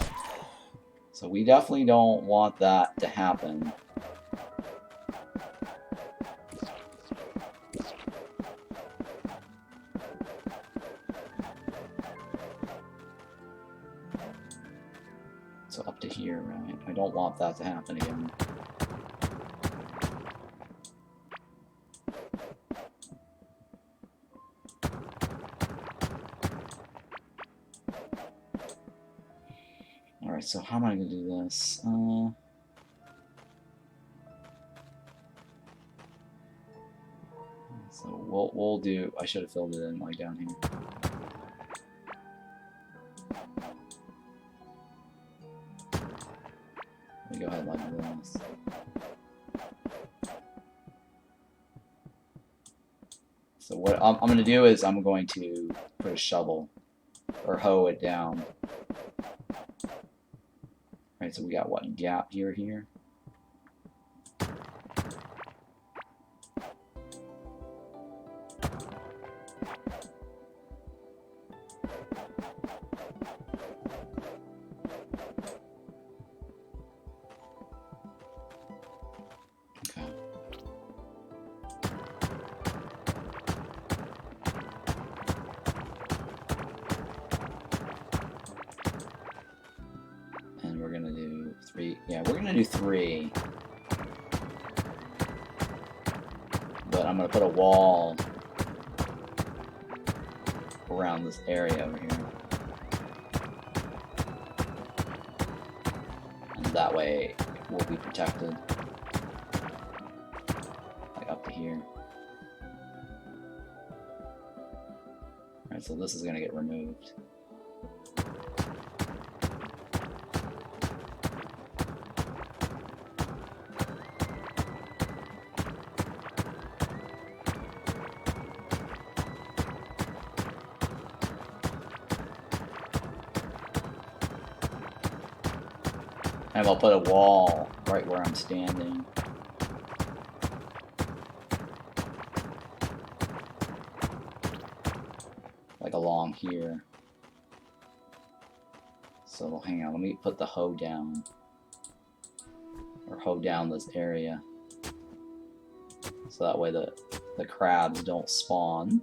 So we definitely don't want that to happen. So up to here, right? I don't want that to happen again. Alright, so how am I going to do this? So we'll do... I should have filled it in like down here. Let me go ahead like this. So what I'm going to do is I'm going to put a shovel or hoe it down. Right, so we got what gap here. Okay. And we're gonna do 3. Yeah, we're gonna do 3. But I'm gonna put a wall around this area over here. And that way we'll be protected. Like up to here. Alright, so this is gonna get removed. And I'll put a wall right where I'm standing. Like along here. So hang on, let me put the hoe down. Or hoe down this area. So that way the crabs don't spawn.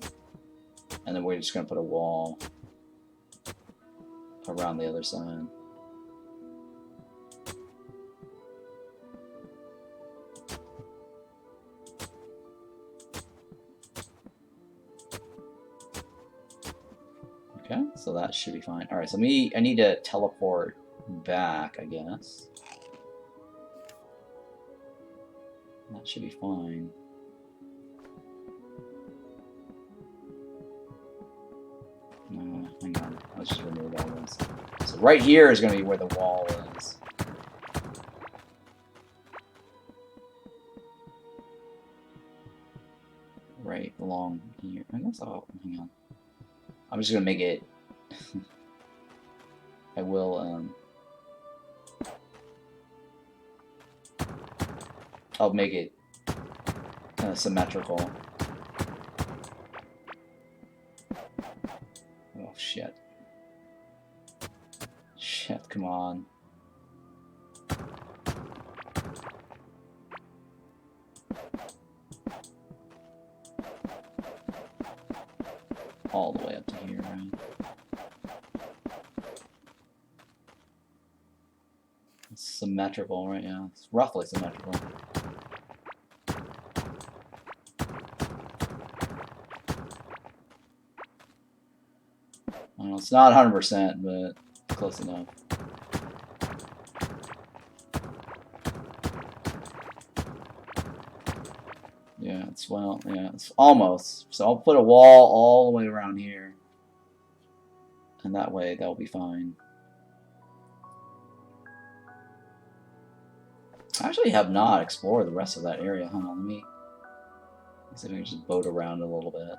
And then we're just going to put a wall around the other side. Okay, so that should be fine. Alright, so I need to teleport back, I guess. That should be fine. No, hang on. Let's just remove all this. So right here is going to be where the wall is. Right along here. I guess I'll... hang on. I'm just gonna make it. I will. I'll make it kind of symmetrical. Oh shit! Shit! Come on. All the way up to here, right? It's symmetrical, right? Yeah, it's roughly symmetrical. Well, it's not 100%, but close enough. Yeah, it's well, yeah, it's almost. So I'll put a wall all the way around here. And that way, that'll be fine. I actually have not explored the rest of that area, huh? Let me see if we can just boat around a little bit.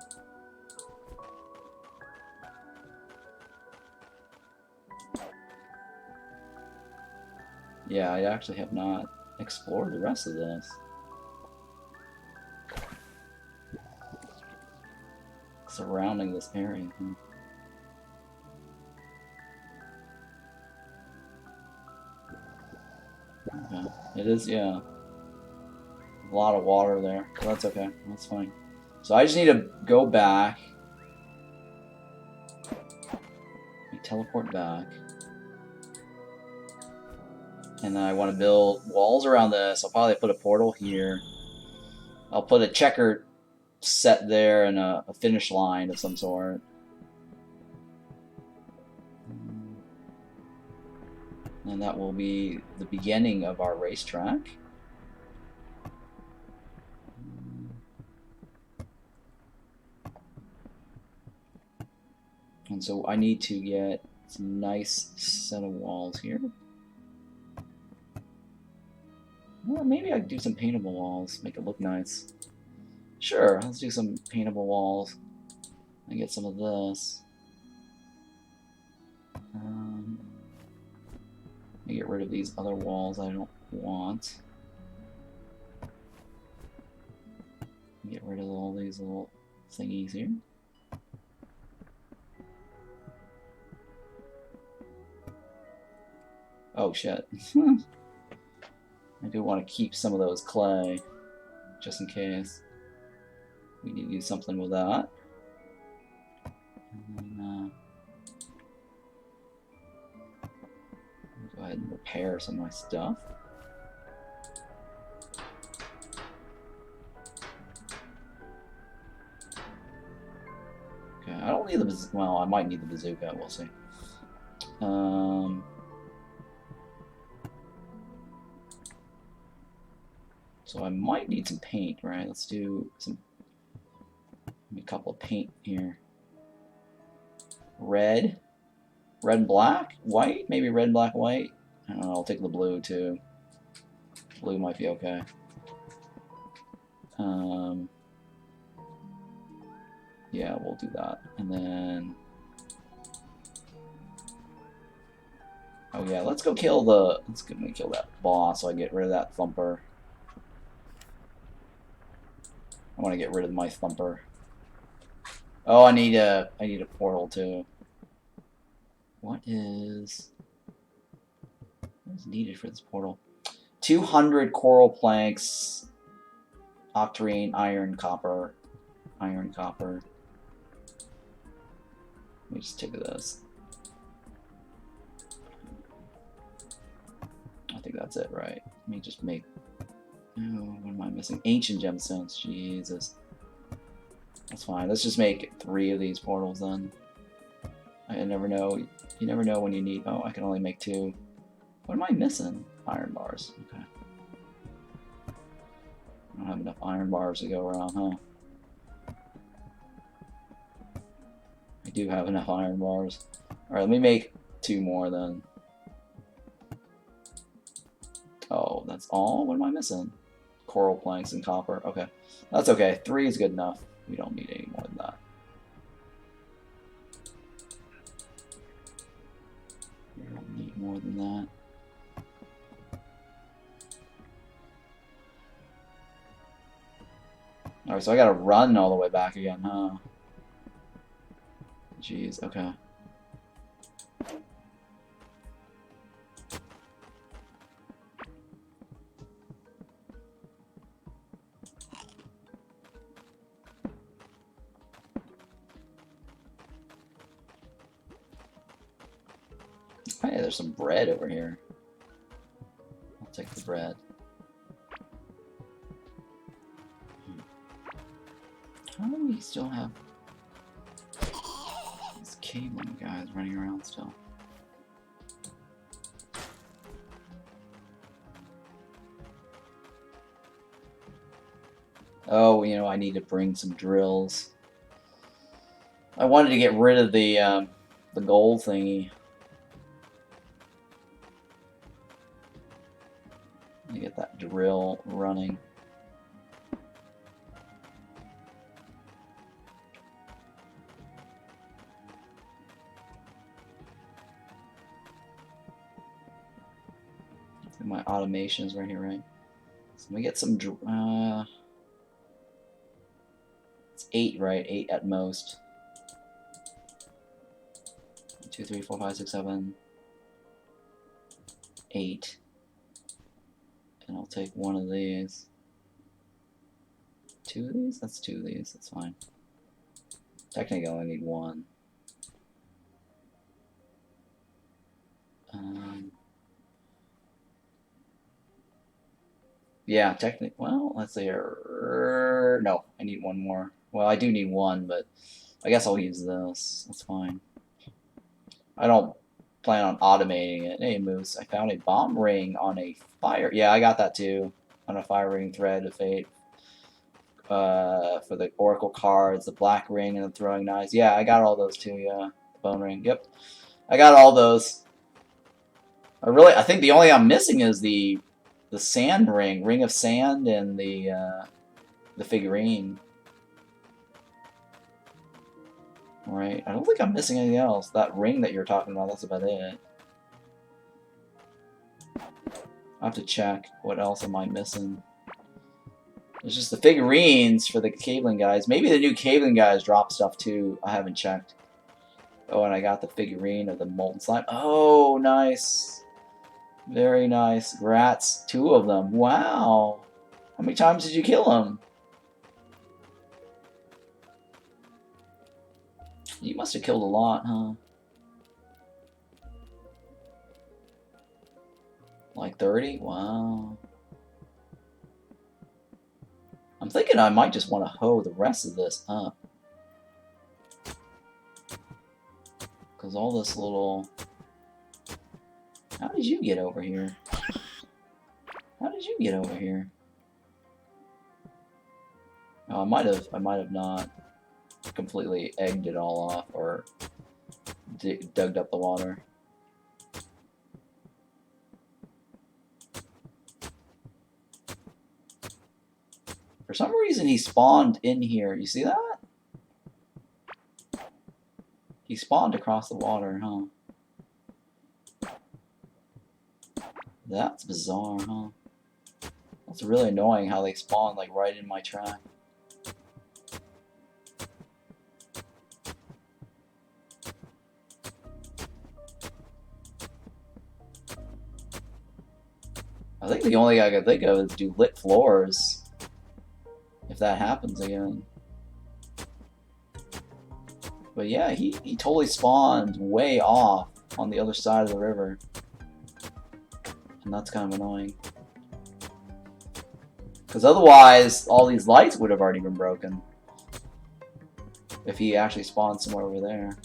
Yeah, I actually have not explored the rest of this. Surrounding this area, huh? Okay. It is, yeah. A lot of water there. So that's okay. That's fine. So I just need to go back. Teleport back. And then I want to build walls around this. I'll probably put a portal here. I'll put a checker set there and a finish line of some sort. And that will be the beginning of our racetrack. And so I need to get some nice set of walls here. Well, maybe I could do some paintable walls, make it look nice. Sure, let's do some paintable walls and get some of this. Let me get rid of these other walls I don't want. Get rid of all these little thingies here. Oh shit. I do want to keep some of those clay, just in case. We need to do something with that. And then, go ahead and repair some of my stuff. Okay, I don't need the bazooka. Well, I might need the bazooka. We'll see. So I might need some paint, right? Let's do some. A couple of paint here. Red and black, white, maybe red, black, white. I don't know. I'll take the blue too. Blue might be okay. Yeah, we'll do that, and then. Oh yeah, let's go kill the. Let's go kill that boss so I get rid of that thumper. I want to get rid of my thumper. Oh, I need a portal too. What is needed for this portal? 200 coral planks, octarine, iron, copper. Let me just take this. I think that's it, right? Let me just make. Oh, what am I missing? Ancient gemstones. Jesus. That's fine. Let's just make 3 of these portals then. I never know. You never know when you need. Oh, I can only make 2. What am I missing? Iron bars. Okay. I don't have enough iron bars to go around, huh? I do have enough iron bars. Alright, let me make 2 more then. Oh, that's all? What am I missing? Coral planks and copper. Okay. That's okay. 3 is good enough. We don't need any more than that. We don't need more than that. Alright, so I gotta run all the way back again, huh? Jeez, okay. Hey, there's some bread over here. take the bread. How do we still have these cabling guys running around still? Oh, you know, I need to bring some drills. I wanted to get rid of the gold thingy. Let me get that drill running. My automation's right here, right? So let me get some. It's 8, right? 8 at most. 1, 2, 3, 4, 5, 6, 7, 8. And I'll take one of these. 2 of these? That's 2 of these. That's fine. Technically, I only need 1. Yeah, technically. Well, let's see here. No, I need 1 more. Well, I do need 1, but I guess I'll use this. That's fine. I don't plan on automating it. Hey, Moose, I found a bomb ring on a fire. Yeah, I got that too. On a fire ring thread of fate. For the oracle cards, the black ring, and the throwing knives. Yeah, I got all those too. Yeah, the bone ring. Yep, I got all those. I think the only I'm missing is the sand ring of sand, and the figurine. Right. I don't think I'm missing anything else. That ring that you're talking about, that's about it. I have to check. What else am I missing? There's just the figurines for the cabling guys. Maybe the new cabling guys drop stuff too. I haven't checked. Oh, and I got the figurine of the molten slime. Oh, nice. Very nice. Grats. 2 of them. Wow. How many times did you kill them? You must have killed a lot, huh? Like 30? Wow. I'm thinking I might just want to hoe the rest of this up. Because all this little... How did you get over here? How did you get over here? Oh, I might have not completely egged it all off or dug up the water. For some reason, he spawned in here. You see that? He spawned across the water, huh? That's bizarre, huh? That's really annoying how they spawn like right in my track. I think the only thing I can think of is do lit floors. If that happens again. But yeah, he totally spawned way off on the other side of the river. And that's kind of annoying. Because otherwise, all these lights would have already been broken. If he actually spawned somewhere over there.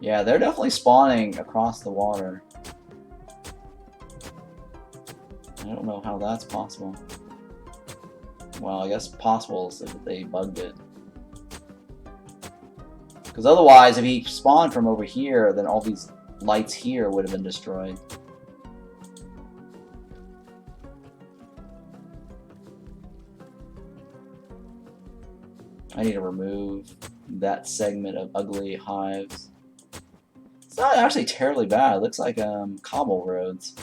Yeah, they're definitely spawning across the water. I don't know how that's possible. Well, I guess possible is if they bugged it. Because otherwise, if he spawned from over here, then all these lights here would have been destroyed. I need to remove that segment of ugly hives. It's not actually terribly bad. It looks like cobble roads.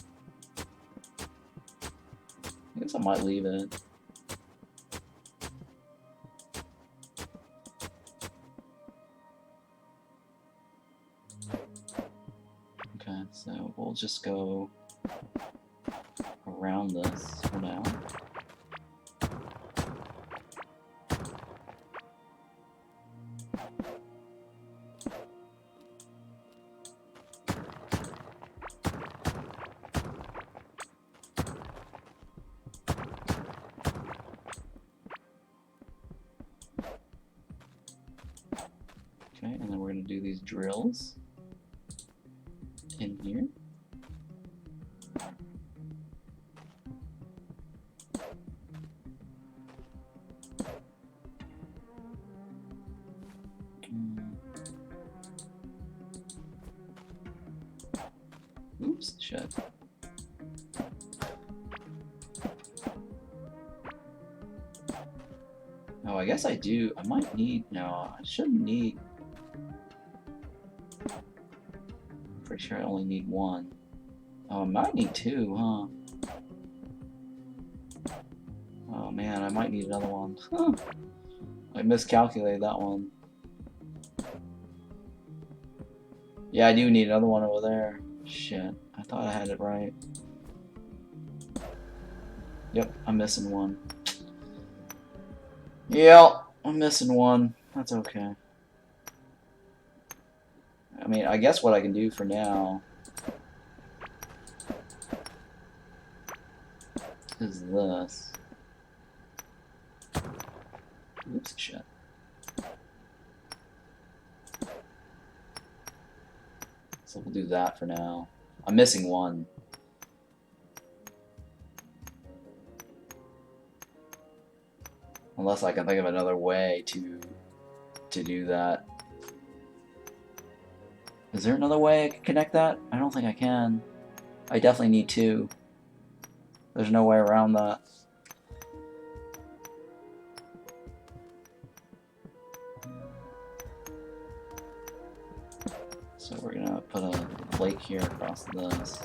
I guess I might leave it. Okay, so we'll just go around this for now. do these drills in here. Oops, shit. Oh, I guess I do. I might need. No, I shouldn't need. I'm pretty sure I only need one. Oh, I might need two, huh? Oh man, I might need another one. Huh. I miscalculated that one. Yeah, I do need another one over there. Shit, I thought I had it right. Yep, I'm missing one. Yep, I'm missing one. That's okay. I mean, I guess what I can do for now is this. Oops, shit. So we'll do that for now. I'm missing one. Unless I can think of another way to do that. Is there another way I can connect that? I don't think I can. I definitely need two. There's no way around that. So we're gonna put a plate here across this.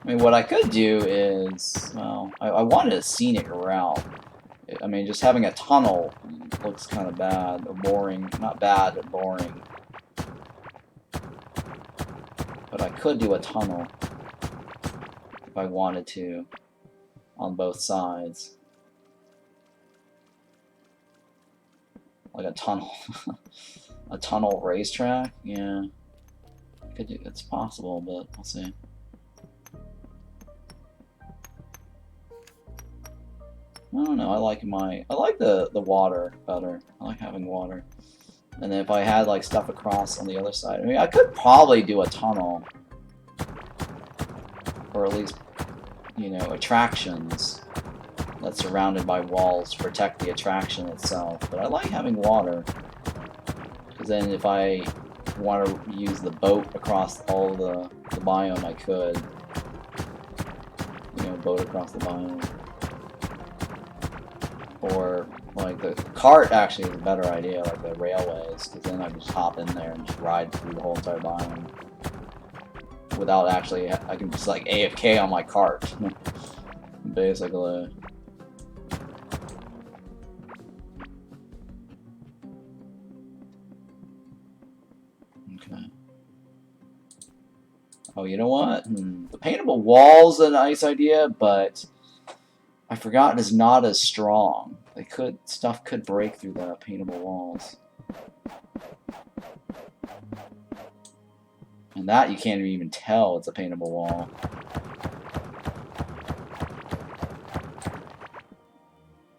I mean, what I could do is, well, I wanted a scenic route. I mean, just having a tunnel looks kind of bad, or boring. Not bad, but boring. But I could do a tunnel if I wanted to on both sides. Like a tunnel. A tunnel racetrack? Yeah. Could do, it's possible, but we'll see. I don't know, I like the water better. I like having water. And then if I had like stuff across on the other side, I mean, I could probably do a tunnel. Or at least, you know, attractions that's surrounded by walls to protect the attraction itself. But I like having water. Because then if I want to use the boat across all the biome, I could. You know, boat across the biome. Or, like, the cart actually is a better idea, like the railways, because then I can just hop in there and just ride through the whole entire biome. Without actually, I can just, like, AFK on my cart. Basically. Okay. Oh, you know what? The paintable wall's a nice idea, but I forgot it's not as strong. Stuff could break through the paintable walls. And that you can't even tell it's a paintable wall.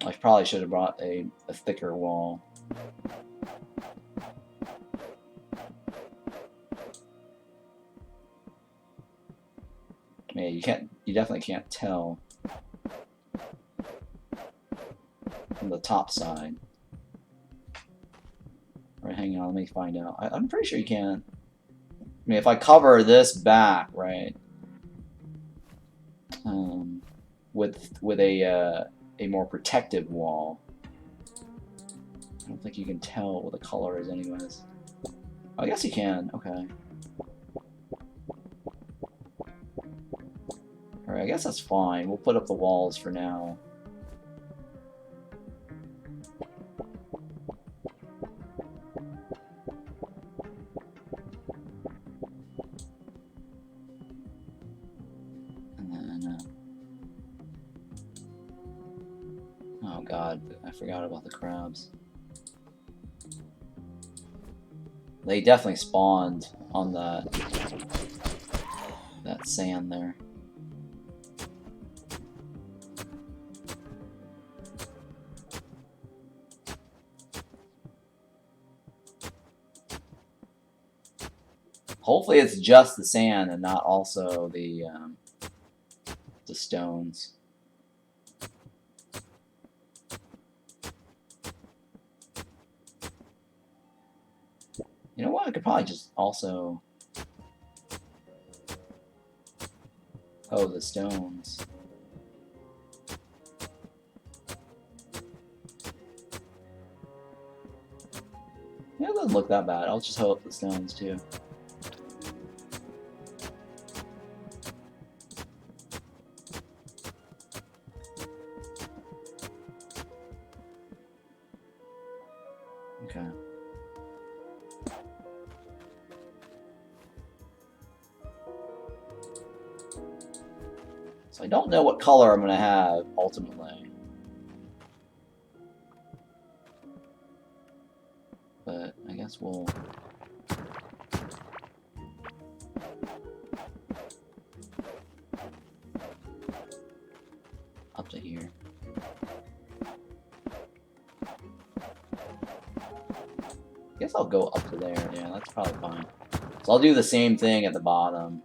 I probably should have brought a thicker wall. Yeah, you definitely can't tell from the top side. Right, hang on, let me find out. I'm pretty sure you can. I mean, if I cover this back, right, with a more protective wall, I don't think you can tell what the color is, anyways. I guess you can. Okay. Alright, I guess that's fine. We'll put up the walls for now. And then, oh god, I forgot about the crabs. They definitely spawned on that sand there. Hopefully it's just the sand and not also the stones. You know what? I could probably just also the stones. Yeah, it doesn't look that bad. I'll just hoe up the stones too. Okay. So I don't know what color I'm going to have ultimately. But I guess we'll... up to here. I guess I'll go up to there. Yeah, that's probably fine. So I'll do the same thing at the bottom.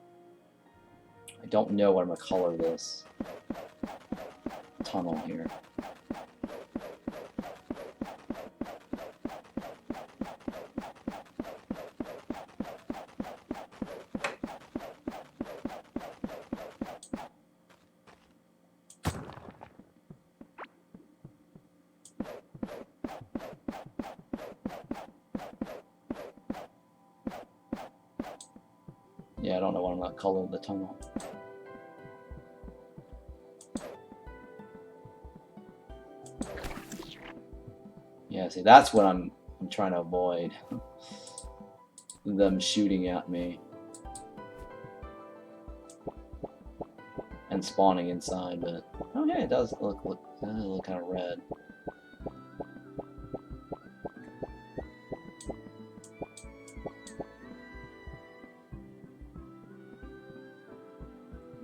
I don't know what I'm going to color this tunnel here. Yeah, I don't know what I'm going to color the tunnel. Yeah, see, that's what I'm trying to avoid. Them shooting at me. And spawning inside, but... oh yeah, it does look kind of red.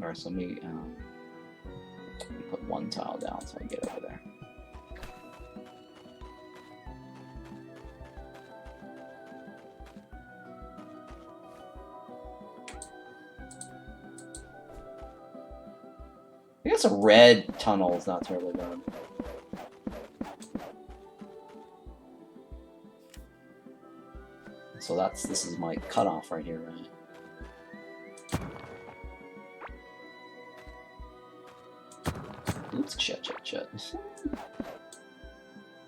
Alright, so let me put one tile down so I get over there. I guess a red tunnel is not terribly bad. So this is my cutoff right here, right? Oops, shit.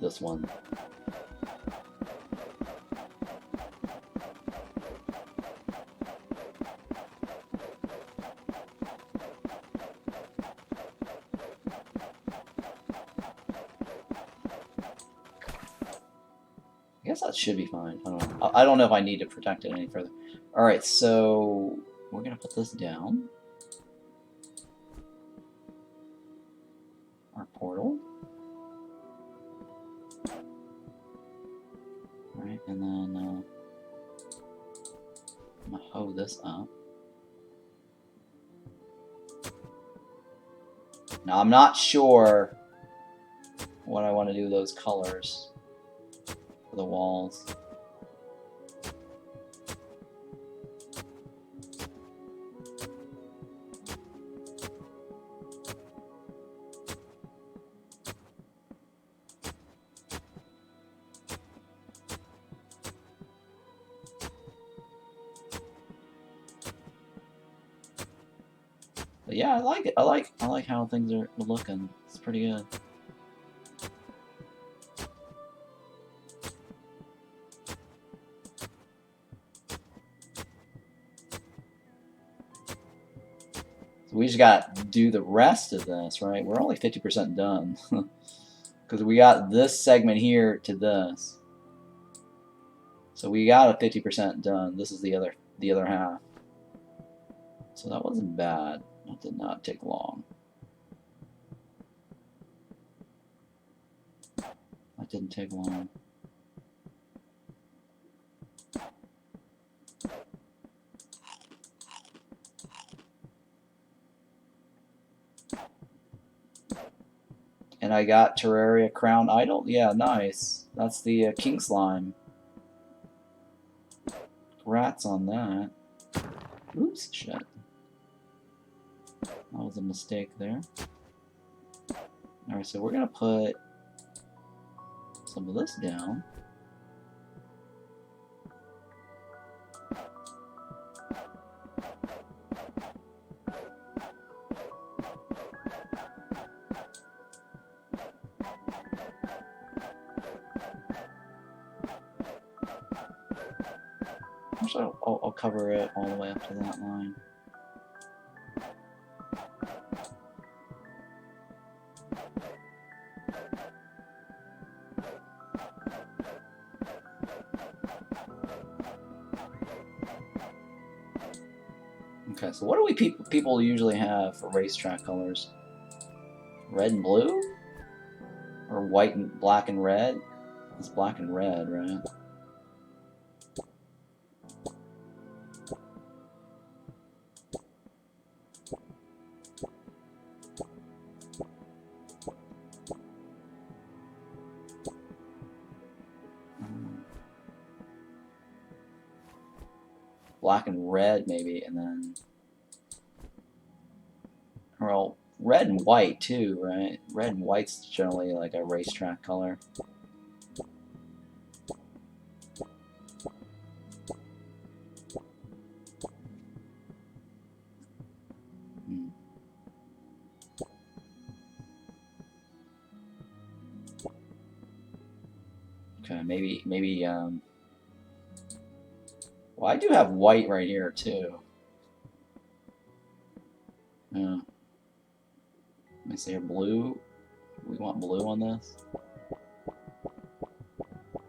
This one. I guess that should be fine. I don't know. I don't know if I need to protect it any further. Alright, so we're gonna put this down. Our portal. Alright, and then I'm gonna hoe this up. Now I'm not sure what I want to do with those colors for the walls. But yeah, I like it. I like how things are looking. It's pretty good. So We just got to do the rest of this, right? We're only 50% done. Because we got this segment here to this. So we got a 50% done. This is the other half. So that wasn't bad. That did not take long. That didn't take long. And I got Terraria Crown Idol. Yeah, nice. That's the King Slime. Rats on that. Oops, shit. That was a mistake there. Alright, so we're gonna put some of this down. Actually, I'll cover it all the way up to that line. Okay, so what do we people usually have for racetrack colors? Red and blue? Or white and black and red? It's black and red, right? Black and red, maybe, and then... Well, red and white, too, right? Red and white's generally like a racetrack color. Okay, maybe, well, I do have white right here, too. Yeah. Let me see here, blue. We want blue on this.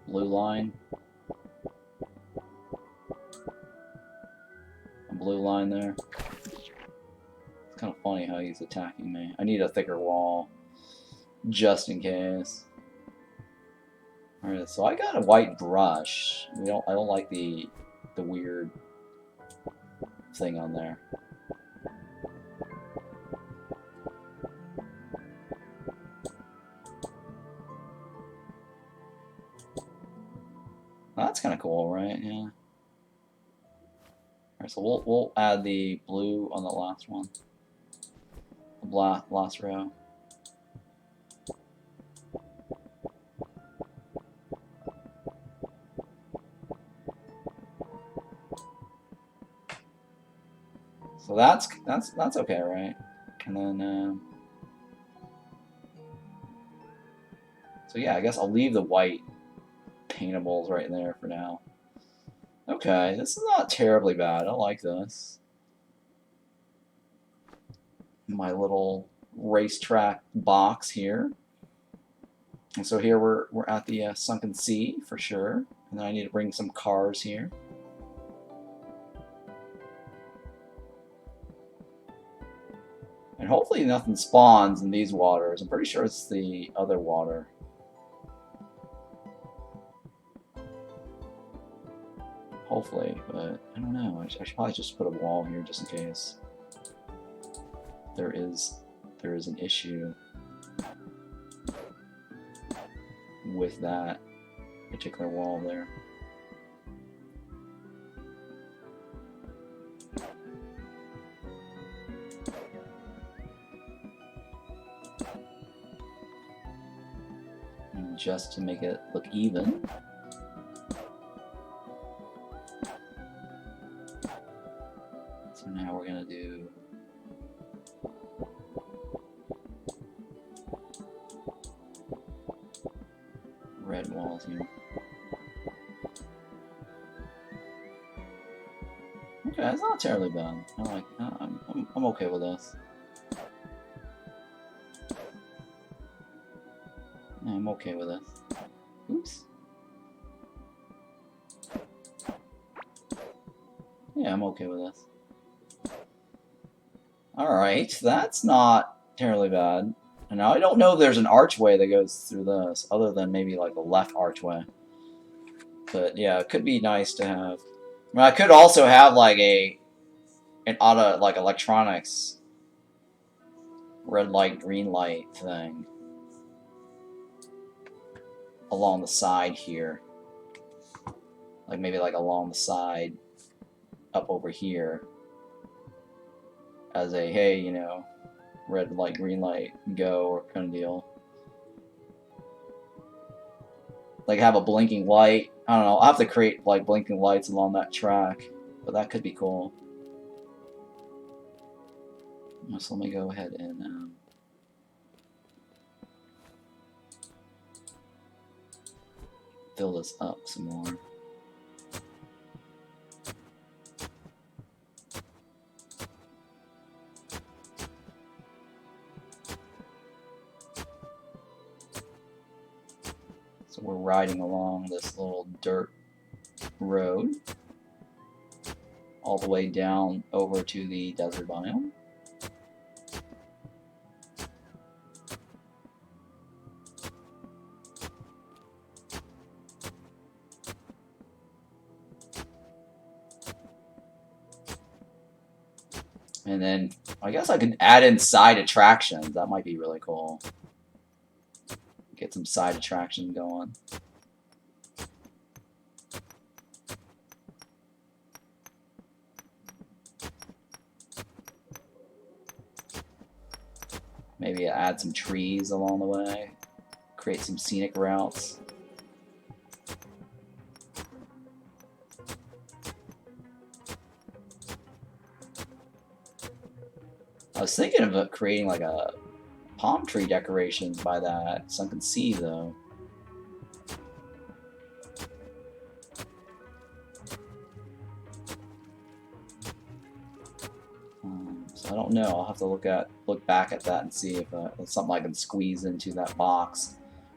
Blue line. A blue line there. It's kind of funny how he's attacking me. I need a thicker wall, just in case. Alright, so I got a white brush. I don't like the weird thing on there. That's kind of cool, right? Yeah. Alright, so we'll add the blue on the last one. The last row. So that's okay, right? And then so yeah, I guess I'll leave the white paintables right there for now. Okay, this is not terribly bad. I like this. My little racetrack box here. And so here we're at the sunken sea for sure. And then I need to bring some cars here. And hopefully nothing spawns in these waters. I'm pretty sure it's the other water. Hopefully, but I don't know. I should probably just put a wall here just in case there is an issue with that particular wall there. And just to make it look even. So now we're gonna do red walls here. Okay, it's not terribly bad. I like. I'm okay with this. Yeah, I'm okay with this. Oops. Yeah, I'm okay with this. Alright, that's not terribly bad. And now I don't know if there's an archway that goes through this, other than maybe like the left archway. But yeah, it could be nice to have. I mean, I could also have like an auto, like electronics red light, green light thing along the side here. Like maybe like along the side up over here as a, hey, you know, red light, green light, go, or kind of deal. Like have a blinking light. I don't know, I'll have to create like blinking lights along that track, but that could be cool. So let me go ahead and fill this up some more. So we're riding along this little dirt road all the way down over to the desert biome. And then I guess I could add in side attractions. That might be really cool. Get some side attraction going. Maybe add some trees along the way. Create some scenic routes. I was thinking of creating like a palm tree decoration by that, so I can see though. So I don't know. I'll have to look back at that and see if it's something I can squeeze into that box,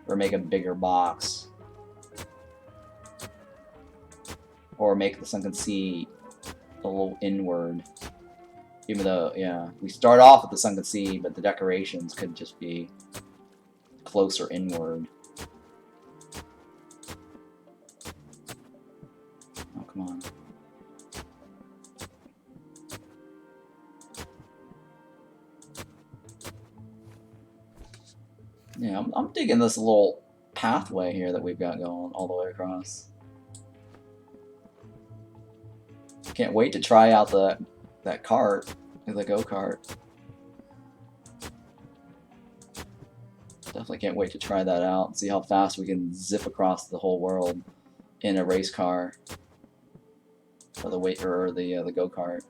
or make a bigger box, or make this I can see a little inward. Even though, yeah, we start off with the sun can see, but the decorations could just be closer inward. Oh, come on. Yeah, I'm digging this little pathway here that we've got going all the way across. Can't wait to try out that cart, the Go-Kart. Definitely can't wait to try that out and see how fast we can zip across the whole world in a race car, or the Go-Kart.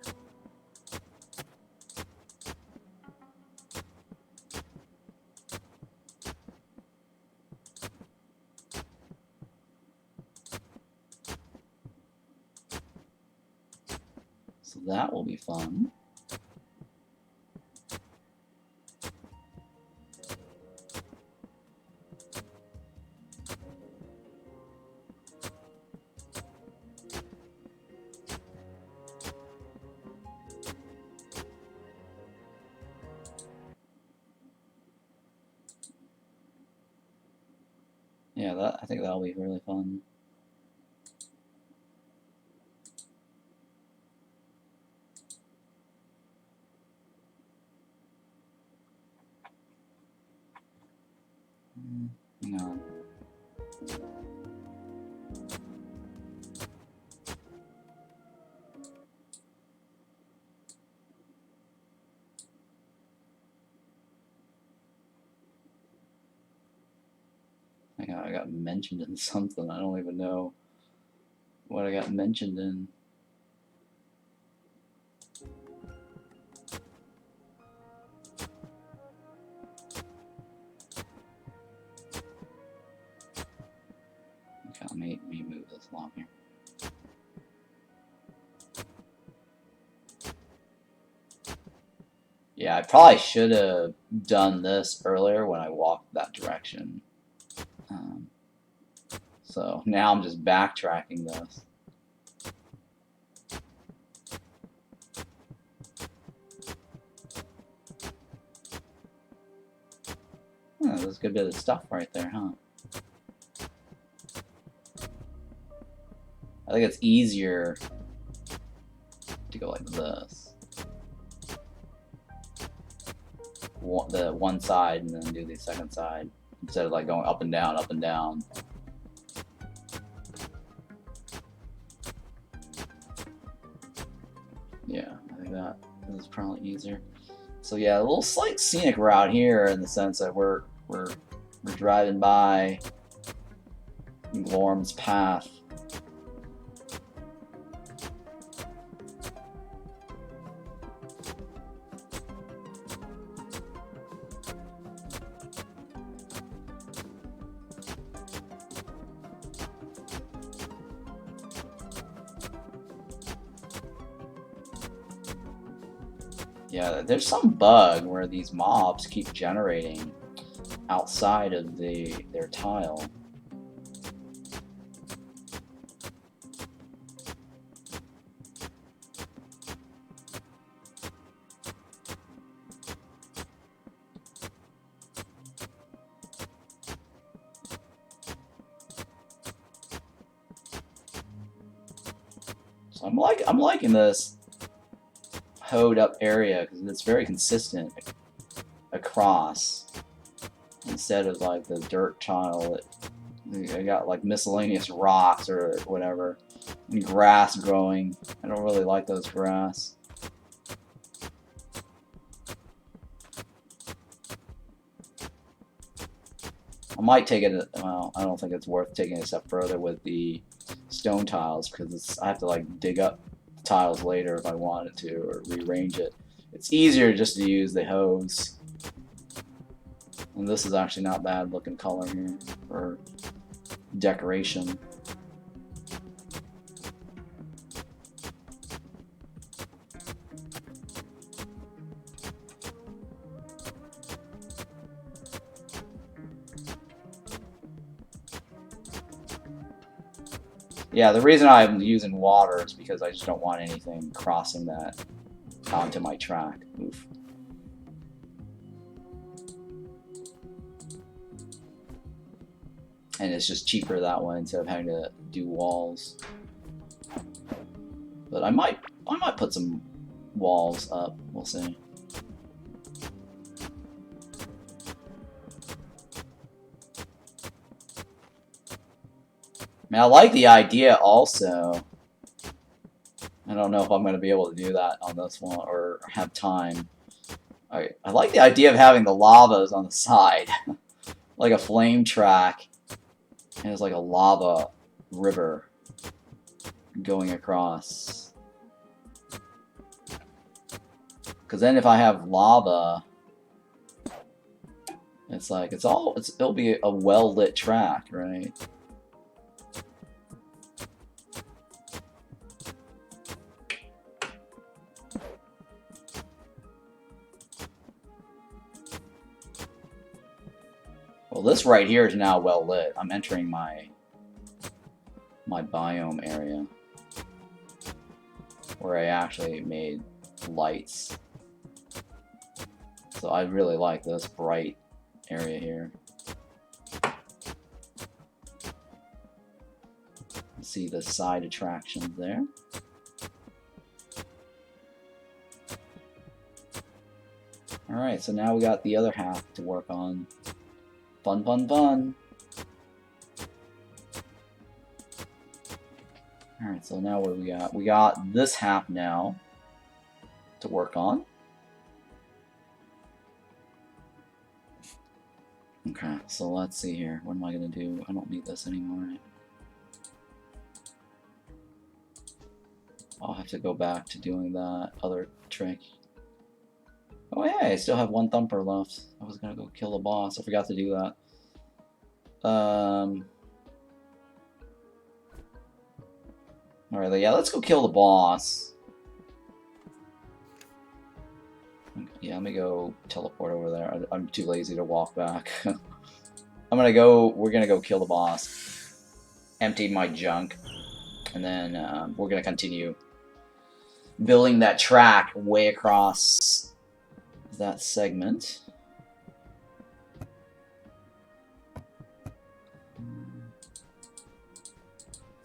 So that will be fun. Yeah, I think that'll be really fun. No. I got mentioned in something. I don't even know what I got mentioned in. Okay, let me move this along here. Yeah, I probably should have done this earlier when I walked that direction. So now I'm just backtracking this. Oh, there's a good bit of stuff right there, huh? I think it's easier to go like this. The one side and then do the second side instead of like going up and down, up and down. Yeah, I think that is probably easier. So yeah, a little slight scenic route here in the sense that we're driving by Glorm's path. Yeah, there's some bug where these mobs keep generating outside of their tile. So I'm liking this hoed up area because it's very consistent across instead of like the dirt tile that I got like miscellaneous rocks or whatever and grass growing. I don't really like those grass. I might take it, well, I don't think it's worth taking it a step further with the stone tiles because I have to like dig up tiles later if I wanted to or rearrange it. It's easier just to use the hose. And this is actually not bad looking color here for decoration. Yeah, the reason I'm using water is because I just don't want anything crossing that onto my track. Oof. And it's just cheaper that way instead of having to do walls. But I might put some walls up. We'll see. I mean, I like the idea also. I don't know if I'm going to be able to do that on this one or have time. I like the idea of having the lavas on the side. Like a flame track. And it's like a lava river going across. Because then if I have lava, it's like it'll be a well-lit track, right? Well, this right here is now well lit. I'm entering my biome area where I actually made lights. So I really like this bright area here. See the side attractions there. Alright, so now we got the other half to work on. Fun, fun, fun. Alright, so now what do we got? We got this half now to work on. Okay, so let's see here. What am I going to do? I don't need this anymore, right? I'll have to go back to doing that other trick. Oh yeah, I still have one thumper left. I was gonna go kill the boss. I forgot to do that. Alright, yeah, let's go kill the boss. Yeah, I'm gonna go teleport over there. I'm too lazy to walk back. We're gonna go kill the boss. Empty my junk. And then we're gonna continue building that track way across that segment.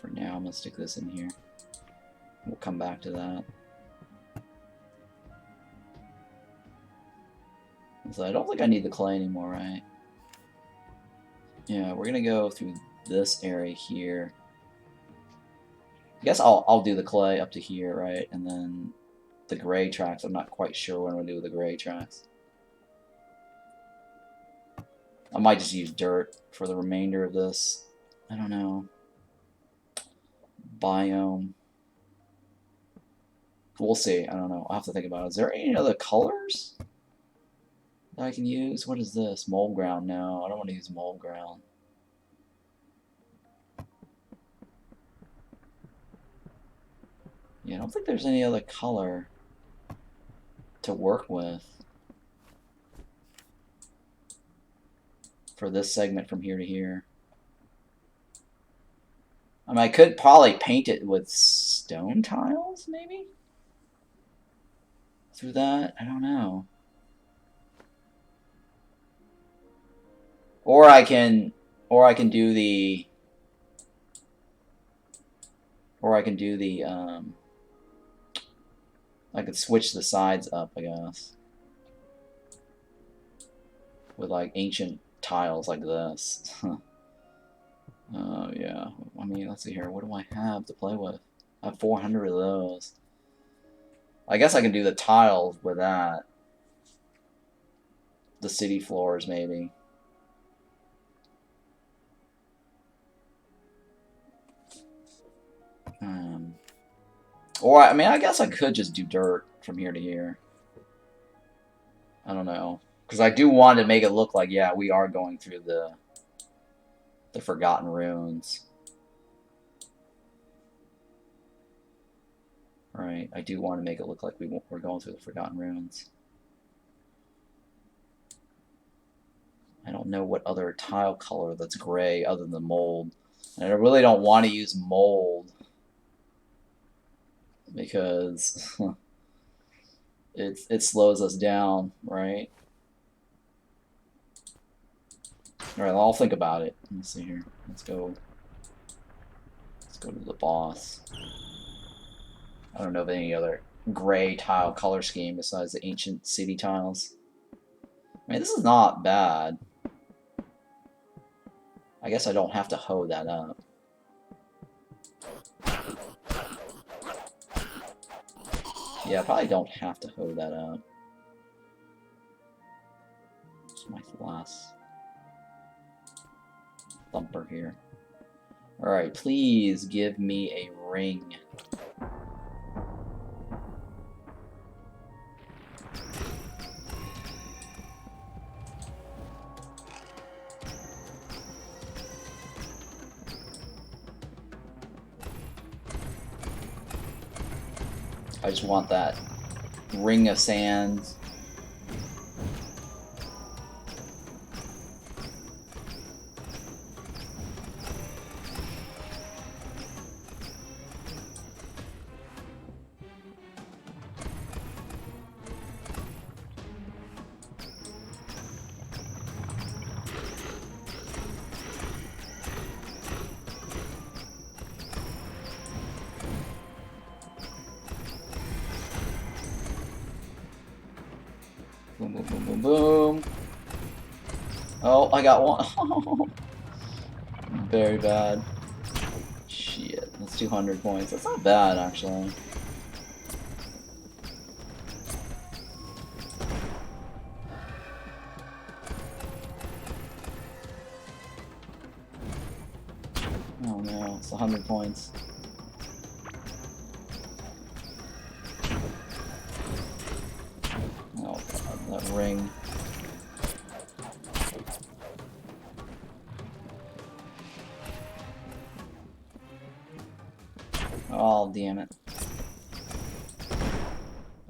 For now, I'm gonna stick this in here. We'll come back to that. So I don't think I need the clay anymore, right? Yeah, we're gonna go through this area here. I guess I'll do the clay up to here, right? And then the gray tracks, I'm not quite sure what I'm gonna do with the gray tracks. I might just use dirt for the remainder of this. I don't know. Biome. We'll see. I don't know. I'll have to think about it. Is there any other colors that I can use? What is this? Mold ground? No, I don't want to use mold ground. Yeah, I don't think there's any other color to work with for this segment from here to here. I mean, I could probably paint it with stone tiles, maybe? Through that? I don't know. Or I can do the I could switch the sides up, I guess. With like ancient tiles like this. Yeah. I mean, let's see here. What do I have to play with? I have 400 of those. I guess I can do the tiles with that. The city floors, maybe. Or, I mean, I guess I could just do dirt from here to here. I don't know. Because I do want to make it look like, yeah, we are going through the Forgotten Ruins. Right, I do want to make it look like we're going through the Forgotten Ruins. I don't know what other tile color that's gray other than mold. And I really don't want to use mold because it slows us down, right? All right, I'll think about it. Let's see here. Let's go to the boss. I don't know of any other gray tile color scheme besides the ancient city tiles. I mean, this is not bad. I guess I don't have to hoe that up. Yeah, I probably don't have to hoe that up. It's my last thumper here. Alright, please give me a ring. I just want that ring of sand. Boom, boom, boom, boom, boom. Oh, I got one. Very bad. Shit, that's 200 points. That's not bad, actually. Oh no, it's 100 points. Oh god, that ring. Oh, damn it.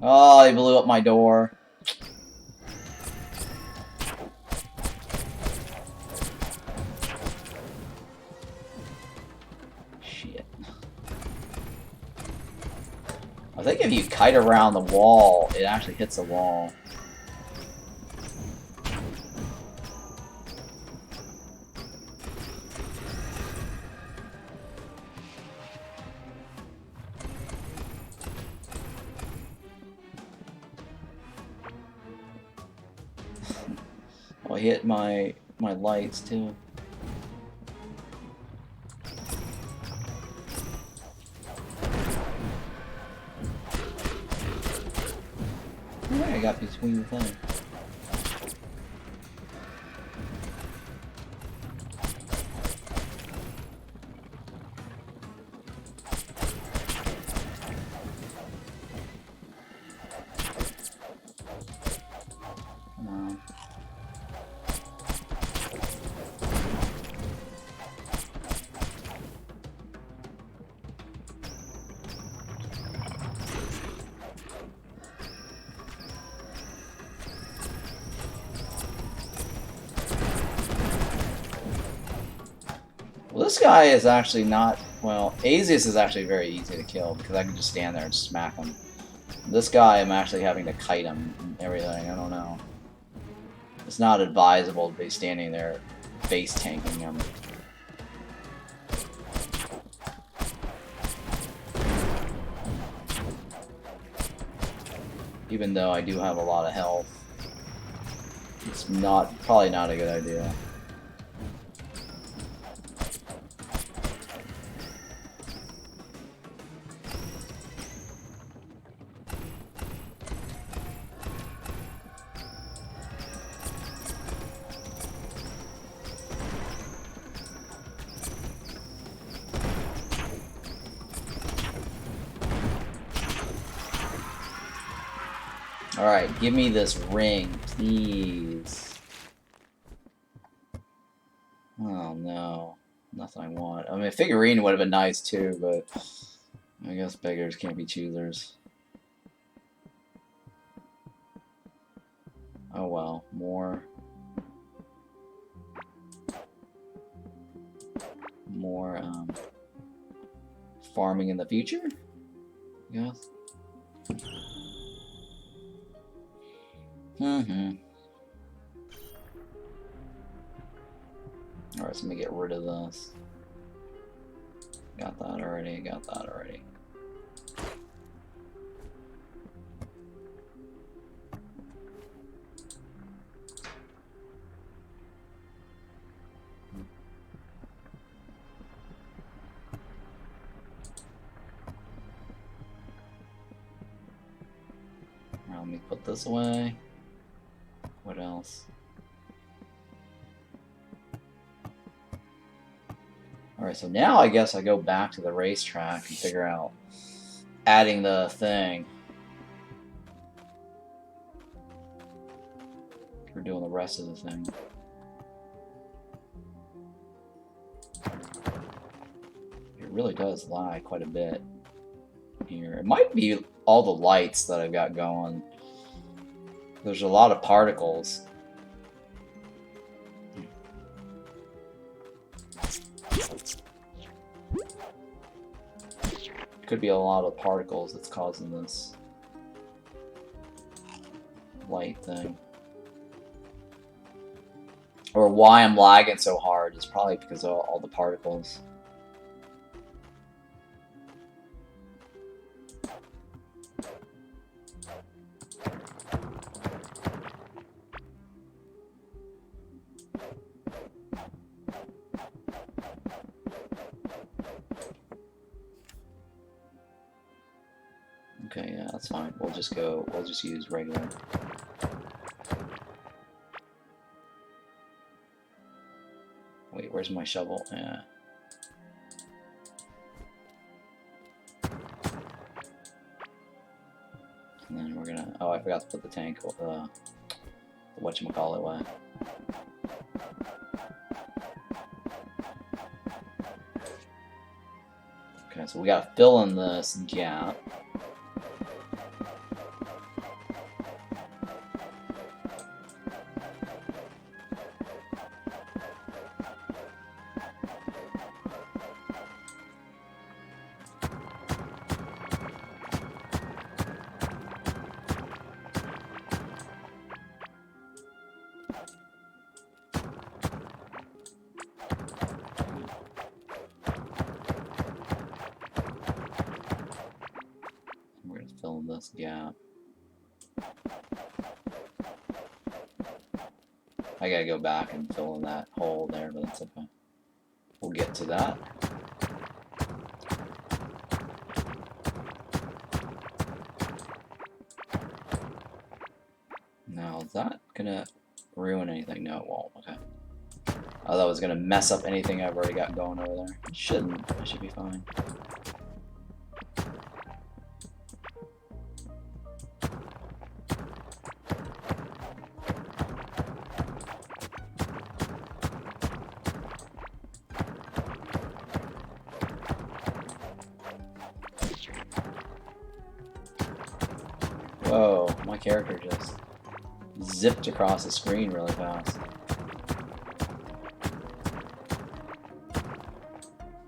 Oh, he blew up my door. I think if you kite around the wall, it actually hits the wall. I hit my lights too. I got between the thing. Come on. Well, this guy is actually not... Well, Azius is actually very easy to kill because I can just stand there and smack him. This guy, I'm actually having to kite him and everything. I don't know. It's not advisable to be standing there face tanking him. Even though I do have a lot of health. It's probably not a good idea. Alright, give me this ring, please. Oh no, nothing I want. I mean, a figurine would have been nice too, but I guess beggars can't be choosers. Oh well, more farming in the future? Yes. Alright, so let me get rid of this. Got that already, got that already. Alright, let me put this away. What else? Alright, so now I guess I go back to the racetrack and figure out adding the thing. We're doing the rest of the thing. It really does lag quite a bit here. It might be all the lights that I've got going. There's a lot of particles. Could be a lot of particles that's causing this light thing. Or why I'm lagging so hard is probably because of all the particles. Okay, yeah, that's fine. We'll just use regular. Wait, where's my shovel? Yeah. And then we're gonna... Oh, I forgot to put the tank, the whatchamacallit away. Okay, so we gotta fill in this gap. Yeah. I gotta go back and fill in that hole there, but that's okay. We'll get to that. Now, is that gonna ruin anything? No, it won't. Okay. I thought it was gonna mess up anything I've already got going over there. It shouldn't. I should be fine. Whoa, my character just zipped across the screen really fast.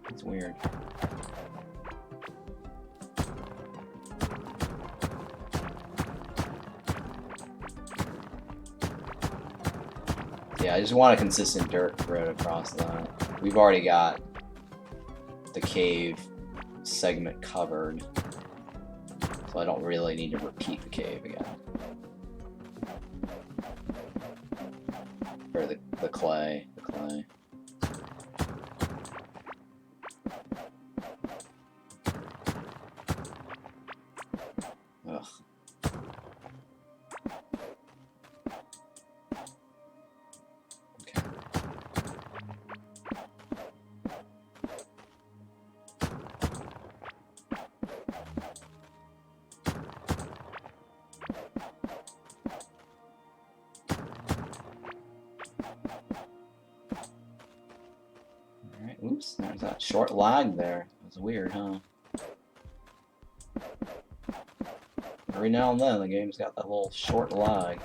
It's weird. Yeah, I just want a consistent dirt road across that. We've already got the cave segment covered, so I don't really need to repeat the cave again. Or the clay. Ugh. Okay. Alright, oops, there's that short lag there. That was weird, huh? Every now and then the game's got that little short lag.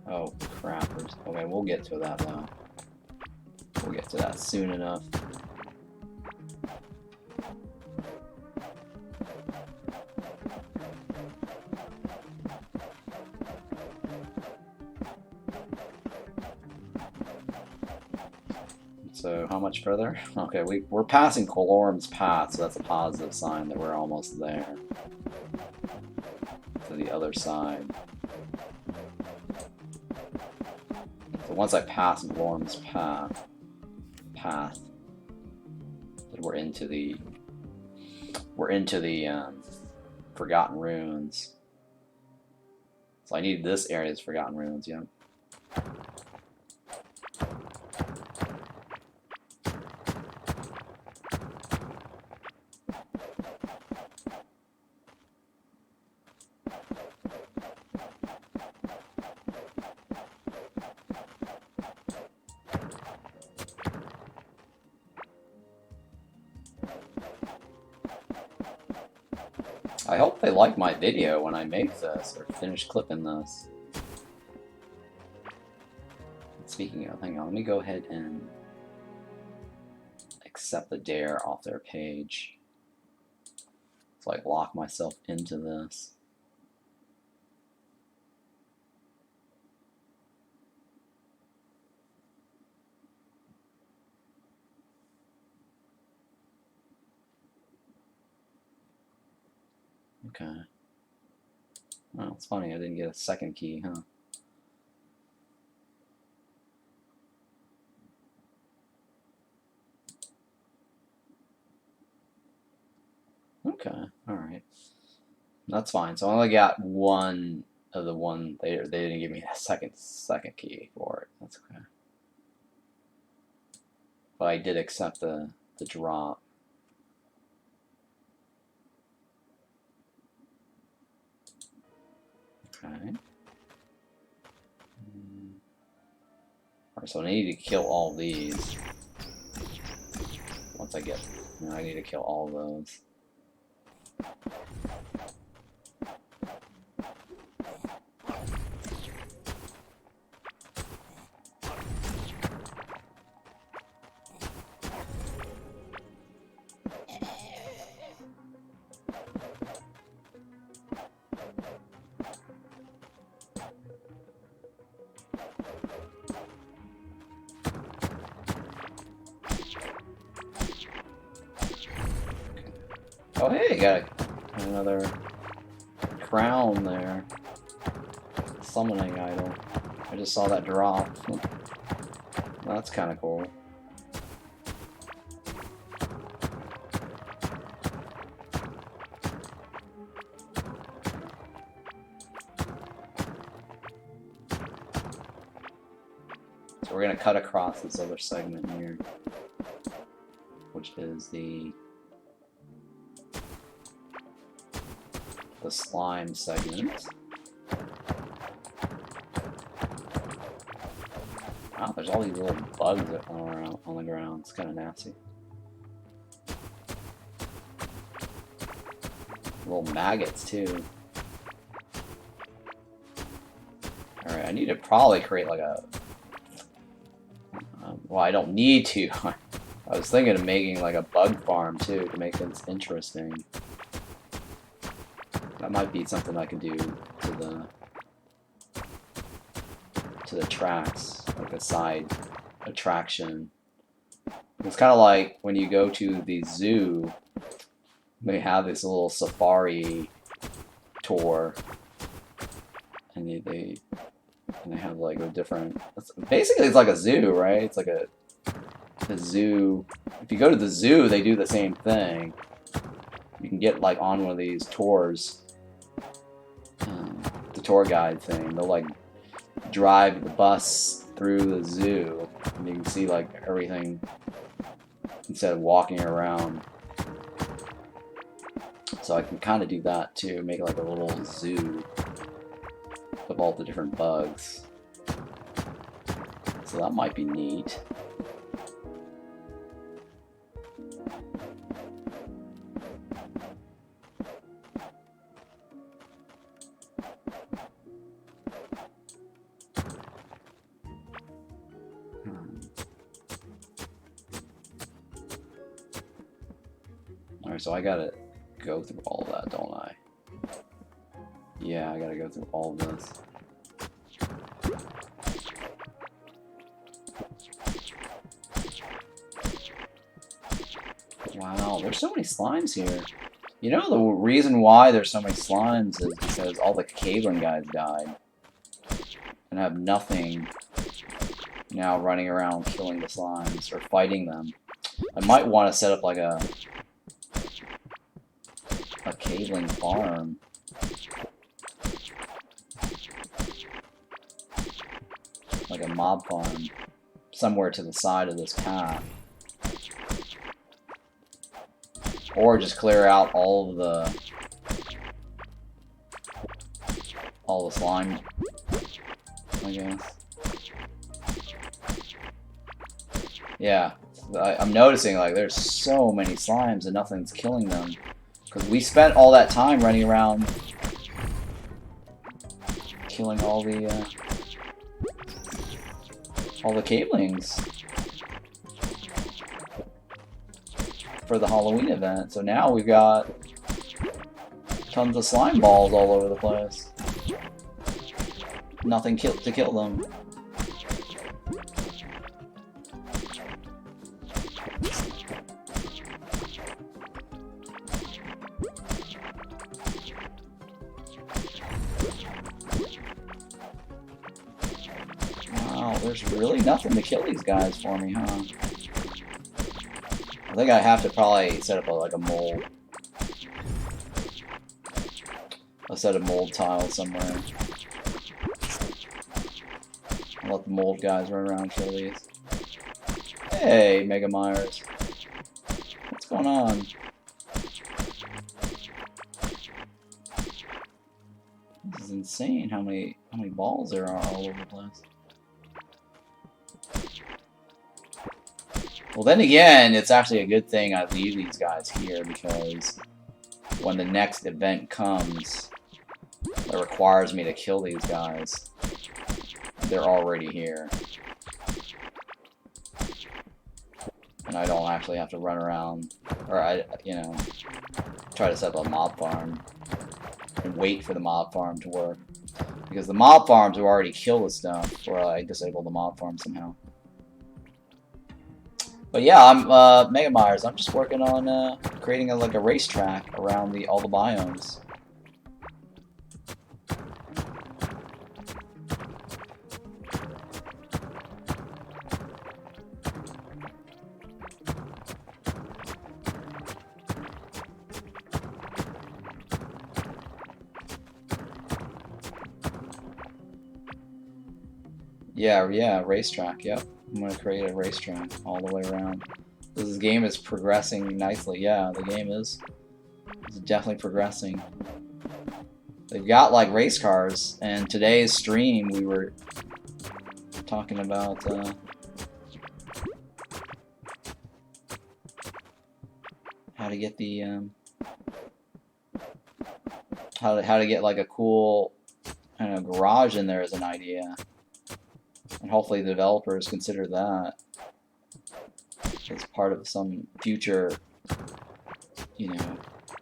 Oh, crap. Okay, we'll get to that though. We'll get to that soon enough. So, how much further? Okay, we're passing Quilorm's path, so that's a positive sign that we're almost there. To the other side. So once I pass Quilorm's path, then we're into the Forgotten Ruins. So I need this area's Forgotten Ruins, yeah. I hope they like my video when I make this, or finish clipping this. Speaking of, hang on, let me go ahead and accept the dare off their page. So I lock myself into this. Okay. Oh, it's funny, I didn't get a second key, huh? Okay, alright. That's fine. So I only got one of the one they didn't give me a second key for it. That's okay. But I did accept the drop. Okay. Alright, so I need to kill all these. Once I get, I need to kill all of those. Oh hey, got another crown there. Summoning idol. I just saw that drop. That's kind of cool. So we're gonna cut across this other segment here, which is the slime segment. Wow, there's all these little bugs that run around on the ground. It's kind of nasty. Little maggots too. Alright, I need to probably create like a... well, I don't need to. I was thinking of making like a bug farm too to make things interesting. That might be something I can do to the tracks, like a side attraction. It's kind of like when you go to the zoo, they have this little safari tour, and they have like a different. Basically, it's like a zoo, right? It's like a zoo. If you go to the zoo, they do the same thing. You can get like on one of these tours. The tour guide thing. They'll like drive the bus through the zoo, and you can see like everything instead of walking around. So I can kind of do that too, make like a little zoo of all the different bugs. So that might be neat. Alright, so I gotta go through all of that, don't I? Yeah, I gotta go through all of this. Wow, there's so many slimes here. You know, the reason why there's so many slimes is because all the caveman guys died. And I have nothing now running around killing the slimes or fighting them. I might want to set up like a caveling farm. Like a mob farm. Somewhere to the side of this path. Or just clear out all the slime, I guess. Yeah, I'm noticing like there's so many slimes and nothing's killing them. Because we spent all that time running around killing all the cavelings for the Halloween event. So now we've got tons of slime balls all over the place. Nothing to kill them. Wow, there's really nothing to kill these guys for me, huh? I think I have to probably set up like a mold. I'll set a mold tile somewhere. I'll let the mold guys run around and kill these. Hey, Mega Myers. What's going on? This is insane how many balls there are all over the place. Well, then again, it's actually a good thing I leave these guys here, because when the next event comes that requires me to kill these guys, they're already here. And I don't actually have to run around, or try to set up a mob farm and wait for the mob farm to work. Because the mob farms will already kill the stuff, or I disable the mob farm somehow. But yeah, I'm Mega Myers. I'm just working on creating like a racetrack around all the biomes. Yeah, racetrack. Yep, I'm gonna create a racetrack all the way around. This game is progressing nicely. Yeah, the game is definitely progressing. They've got like race cars, and today's stream we were talking about how to get the how to get like a cool garage in there as an idea, and hopefully the developers consider that as part of some future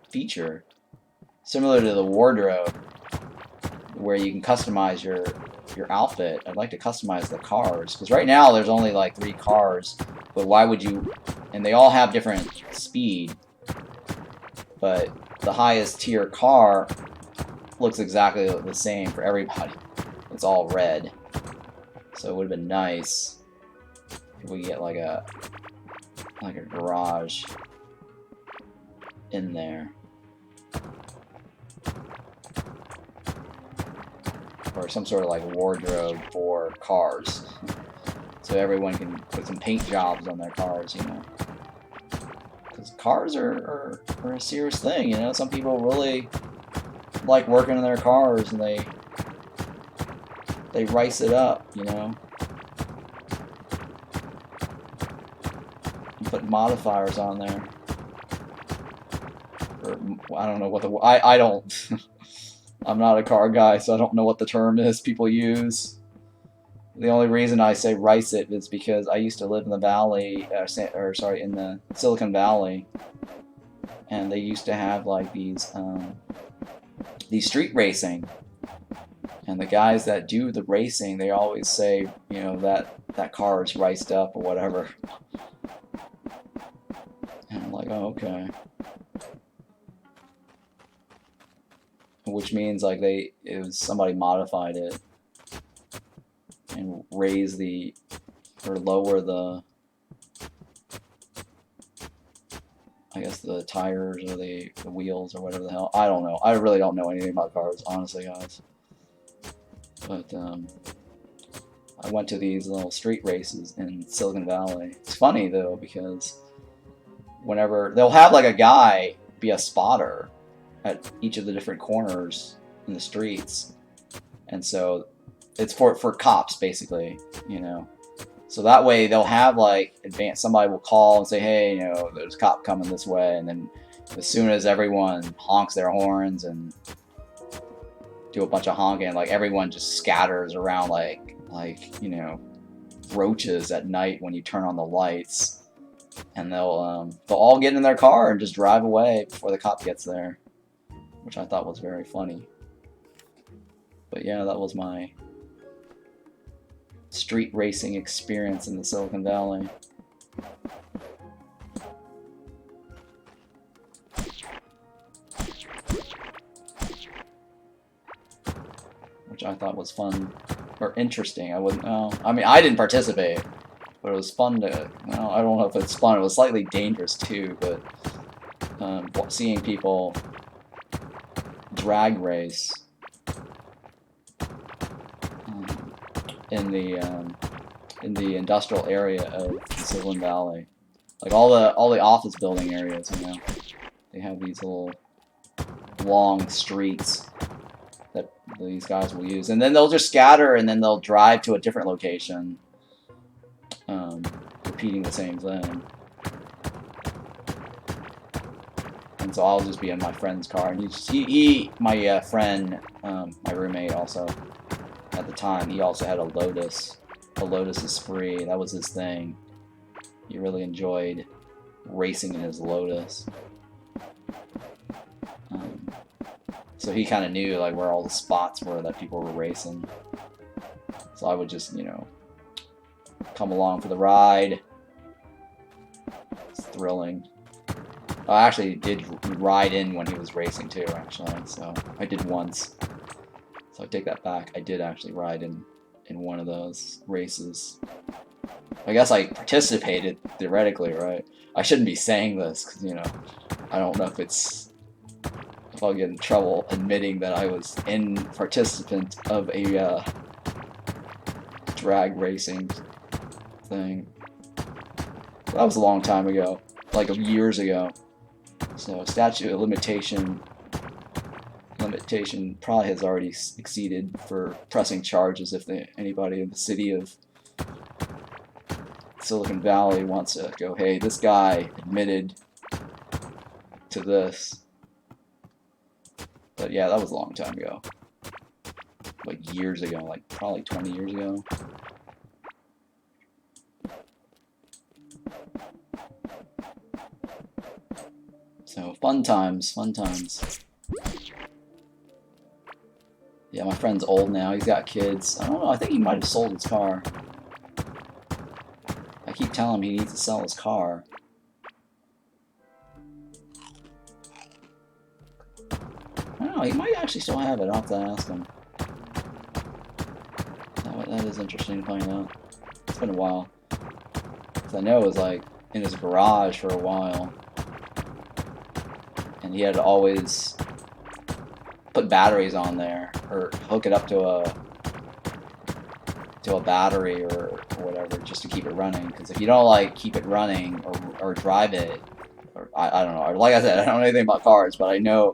feature, similar to the wardrobe where you can customize your outfit. I'd like to customize the cars, because right now there's only like 3 cars, but why would you, and they all have different speed, but the highest tier car looks exactly the same for everybody. It's all red. So it would have been nice if we get like a garage in there. Or some sort of like wardrobe for cars. So everyone can put some paint jobs on their cars, Because cars are a serious thing, Some people really like working in their cars, and they rice it up, Put modifiers on there. Or, I don't know what the... I don't... I'm not a car guy, so I don't know what the term is people use. The only reason I say rice it is because I used to live in the valley, in the Silicon Valley, and they used to have like these street racing, and the guys that do the racing, they always say, that car is riced up or whatever. And I'm like, oh, okay. Which means like somebody modified it and raise or lower the, I guess, the tires or the wheels or whatever the hell. I don't know. I really don't know anything about cars, honestly, guys. But I went to these little street races in Silicon Valley. It's funny though, because whenever they'll have like a guy be a spotter at each of the different corners in the streets, and so it's for cops basically, So that way they'll have like somebody will call and say, hey, there's a cop coming this way, and then as soon as everyone honks their horns and do a bunch of honking, like everyone just scatters around like roaches at night when you turn on the lights, and they'll all get in their car and just drive away before the cop gets there, which I thought was very funny. But yeah, that was my street racing experience in the Silicon Valley. Which I thought was fun, or interesting. I wouldn't know. I mean, I didn't participate, but it was fun to, I don't know if it's fun. It was slightly dangerous too, but seeing people drag race in the industrial area of Silicon Valley, like all the office building areas, they have these little long streets that these guys will use, and then they'll just scatter, and then they'll drive to a different location, repeating the same thing. And so I'll just be in my friend's car, and my friend, my roommate also, at the time, he also had a Lotus. A Lotus Esprit. That was his thing. He really enjoyed racing in his Lotus. So he kind of knew like where all the spots were that people were racing. So I would just, come along for the ride. It's thrilling. I actually did ride in when he was racing too, actually, so I did once. So I take that back. I did actually ride in one of those races. I guess I participated, theoretically, right? I shouldn't be saying this, because, you know, I don't know if I'll get in trouble admitting that I was participant of a drag racing thing. That was a long time ago, like years ago. So statute of limitation probably has already exceeded for pressing charges if anybody in the city of Silicon Valley wants to go, hey, this guy admitted to this. But yeah, that was a long time ago. Like years ago, like probably 20 years ago. So fun times, fun times. Yeah, my friend's old now. He's got kids. I don't know. I think he might have sold his car. I keep telling him he needs to sell his car. I don't know. He might actually still have it. I'll have to ask him. That is interesting to find out. It's been a while. Because I know it was like in his garage for a while. And he had to always put batteries on there, or hook it up to a battery or whatever, just to keep it running. Because if you don't like keep it running or drive it, or I don't know. Like I said, I don't know anything about cars, but I know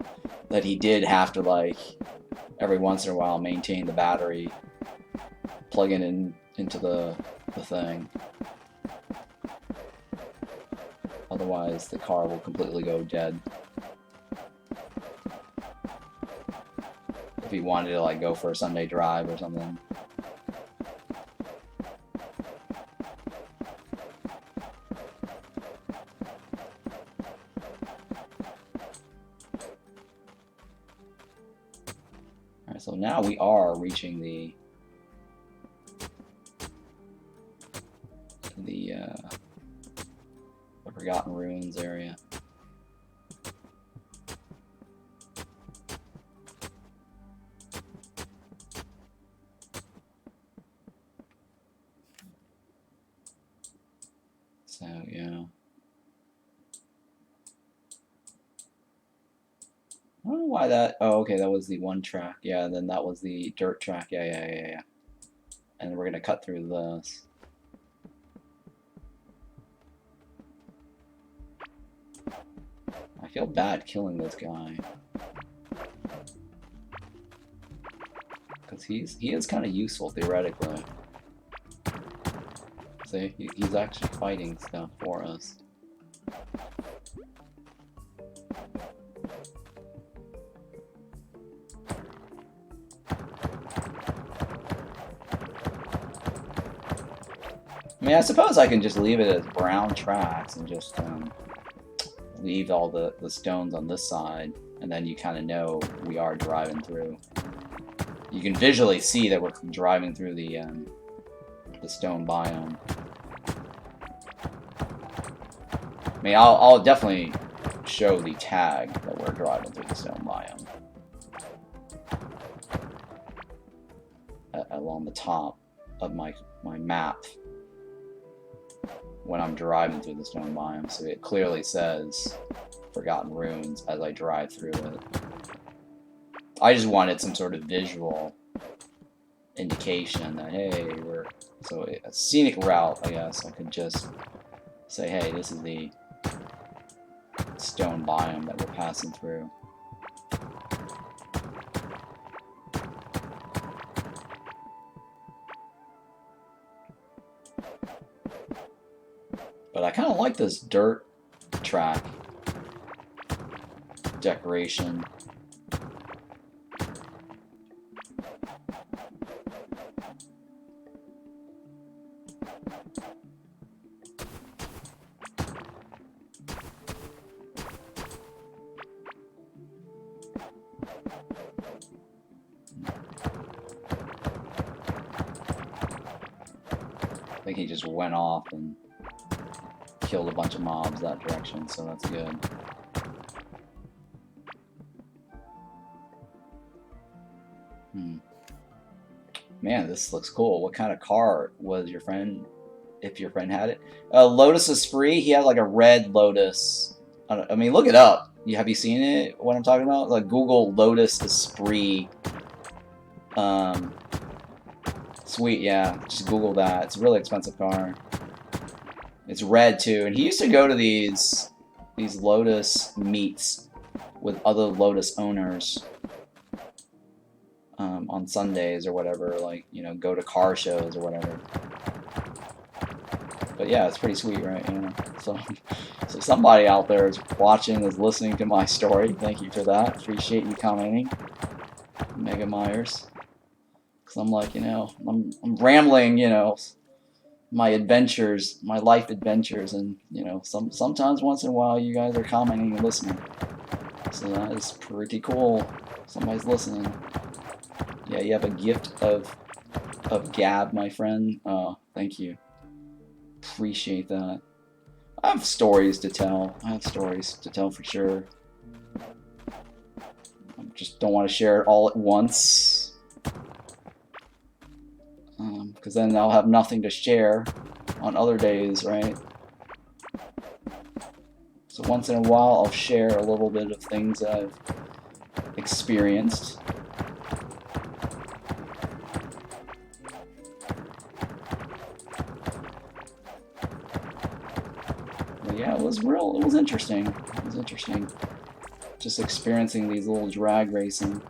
that he did have to, like, every once in a while maintain the battery, plug it into the thing. Otherwise, the car will completely go dead. If he wanted to, like, go for a Sunday drive or something. Alright, so now we are reaching the Forgotten Ruins area. So, yeah. I don't know why that... Oh, okay, that was the one track. Yeah, then that was the dirt track. Yeah. And we're gonna cut through this. I feel bad killing this guy. Because he is kind of useful, theoretically. See, he's actually fighting stuff for us. I mean, I suppose I can just leave it as brown tracks and just leave all the stones on this side, and then you kind of know we are driving through. You can visually see that we're driving through the stone biome. I mean, I'll definitely show the tag that we're driving through the stone biome along the top of my map when I'm driving through the stone biome, so it clearly says Forgotten Ruins as I drive through it. I just wanted some sort of visual indication that, hey, so a scenic route, I guess. I could just say, hey, this is the stone biome that we're passing through. But I kind of like this dirt track decoration. I think he just went off and killed a bunch of mobs that direction, so that's good. Man, this looks cool. What kind of car was your friend, if your friend had it? Lotus Esprit, he had like a red Lotus. I mean, look it up. Have you seen it, what I'm talking about? Like, Google Lotus Esprit. Sweet, yeah. Just Google that. It's a really expensive car. It's red, too. And he used to go to these Lotus meets with other Lotus owners. On Sundays or whatever, like, you know, go to car shows or whatever. But yeah, it's pretty sweet, right? You know, so somebody out there is watching, is listening to my story. Thank you for that. Appreciate you commenting, Mega Myers. Because I'm like, you know, I'm rambling, you know, my adventures, my life adventures, and you know, sometimes once in a while you guys are commenting and listening. So that is pretty cool. Somebody's listening. Yeah, you have a gift of gab, my friend. Oh, thank you. Appreciate that. I have stories to tell. I have stories to tell for sure. I just don't want to share it all at once. Because then I'll have nothing to share on other days, right? So once in a while I'll share a little bit of things that I've experienced. Yeah, it was interesting. It was interesting. Just experiencing these little drag racing.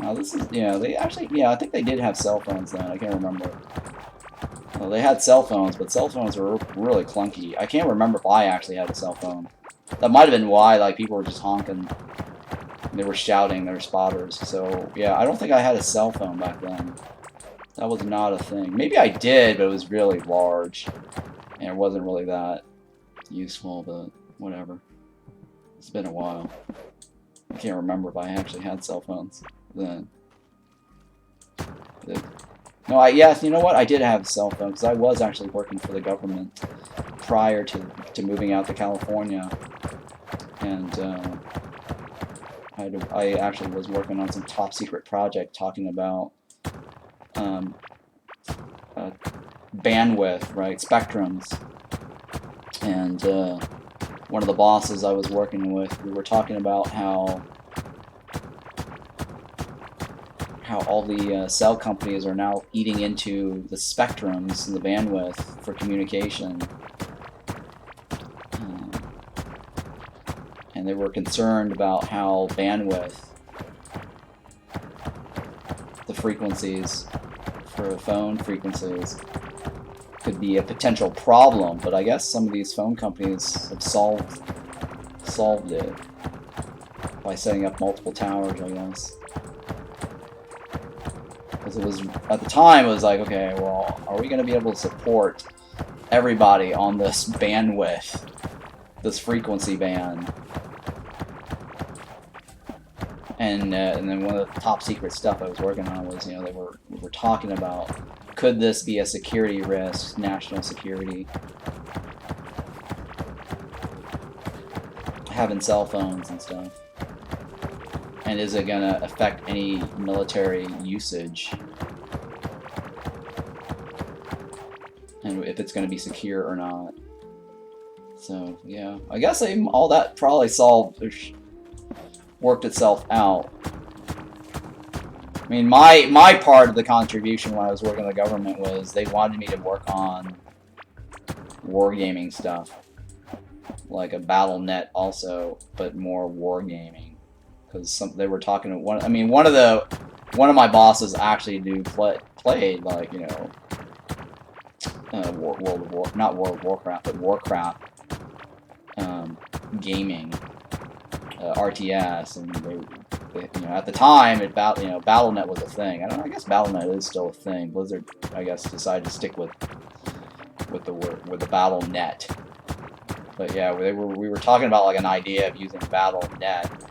Now this is, yeah, they actually, yeah, I think they did have cell phones then, I can't remember. Well, they had cell phones, but cell phones were really clunky. I can't remember if I actually had a cell phone. That might have been why, like, people were just honking. They were shouting, they were spotters. So, yeah, I don't think I had a cell phone back then. That was not a thing. Maybe I did, but it was really large. And it wasn't really that useful, but whatever. It's been a while. I can't remember if I actually had cell phones then. No, yes, you know what? I did have a cell phone, because I was actually working for the government prior to moving out to California. And I actually was working on some top secret project talking about bandwidth, right, spectrums, and one of the bosses I was working with, we were talking about how all the cell companies are now eating into the spectrums and the bandwidth for communication, and they were concerned about how bandwidth, the frequencies for phone frequencies, could be a potential problem, but I guess some of these phone companies have solved it by setting up multiple towers, I guess. Because it was, at the time, it was like, okay, well, are we going to be able to support everybody on this bandwidth, this frequency band? And then one of the top secret stuff I was working on was, you know, we were talking about, could this be a security risk, national security? Having cell phones and stuff. And is it going to affect any military usage? And if it's going to be secure or not. So, yeah. I guess all that probably worked itself out. I mean, my part of the contribution when I was working in the government was they wanted me to work on wargaming stuff. Like a BattleNet also, but more wargaming. Because they were talking to one of my bosses actually played like, you know, not World of Warcraft, but Warcraft gaming, RTS, and they, you know, at the time, BattleNet was a thing. I guess BattleNet is still a thing. Blizzard, I guess, decided to stick with the BattleNet. But yeah, we were talking about like an idea of using BattleNet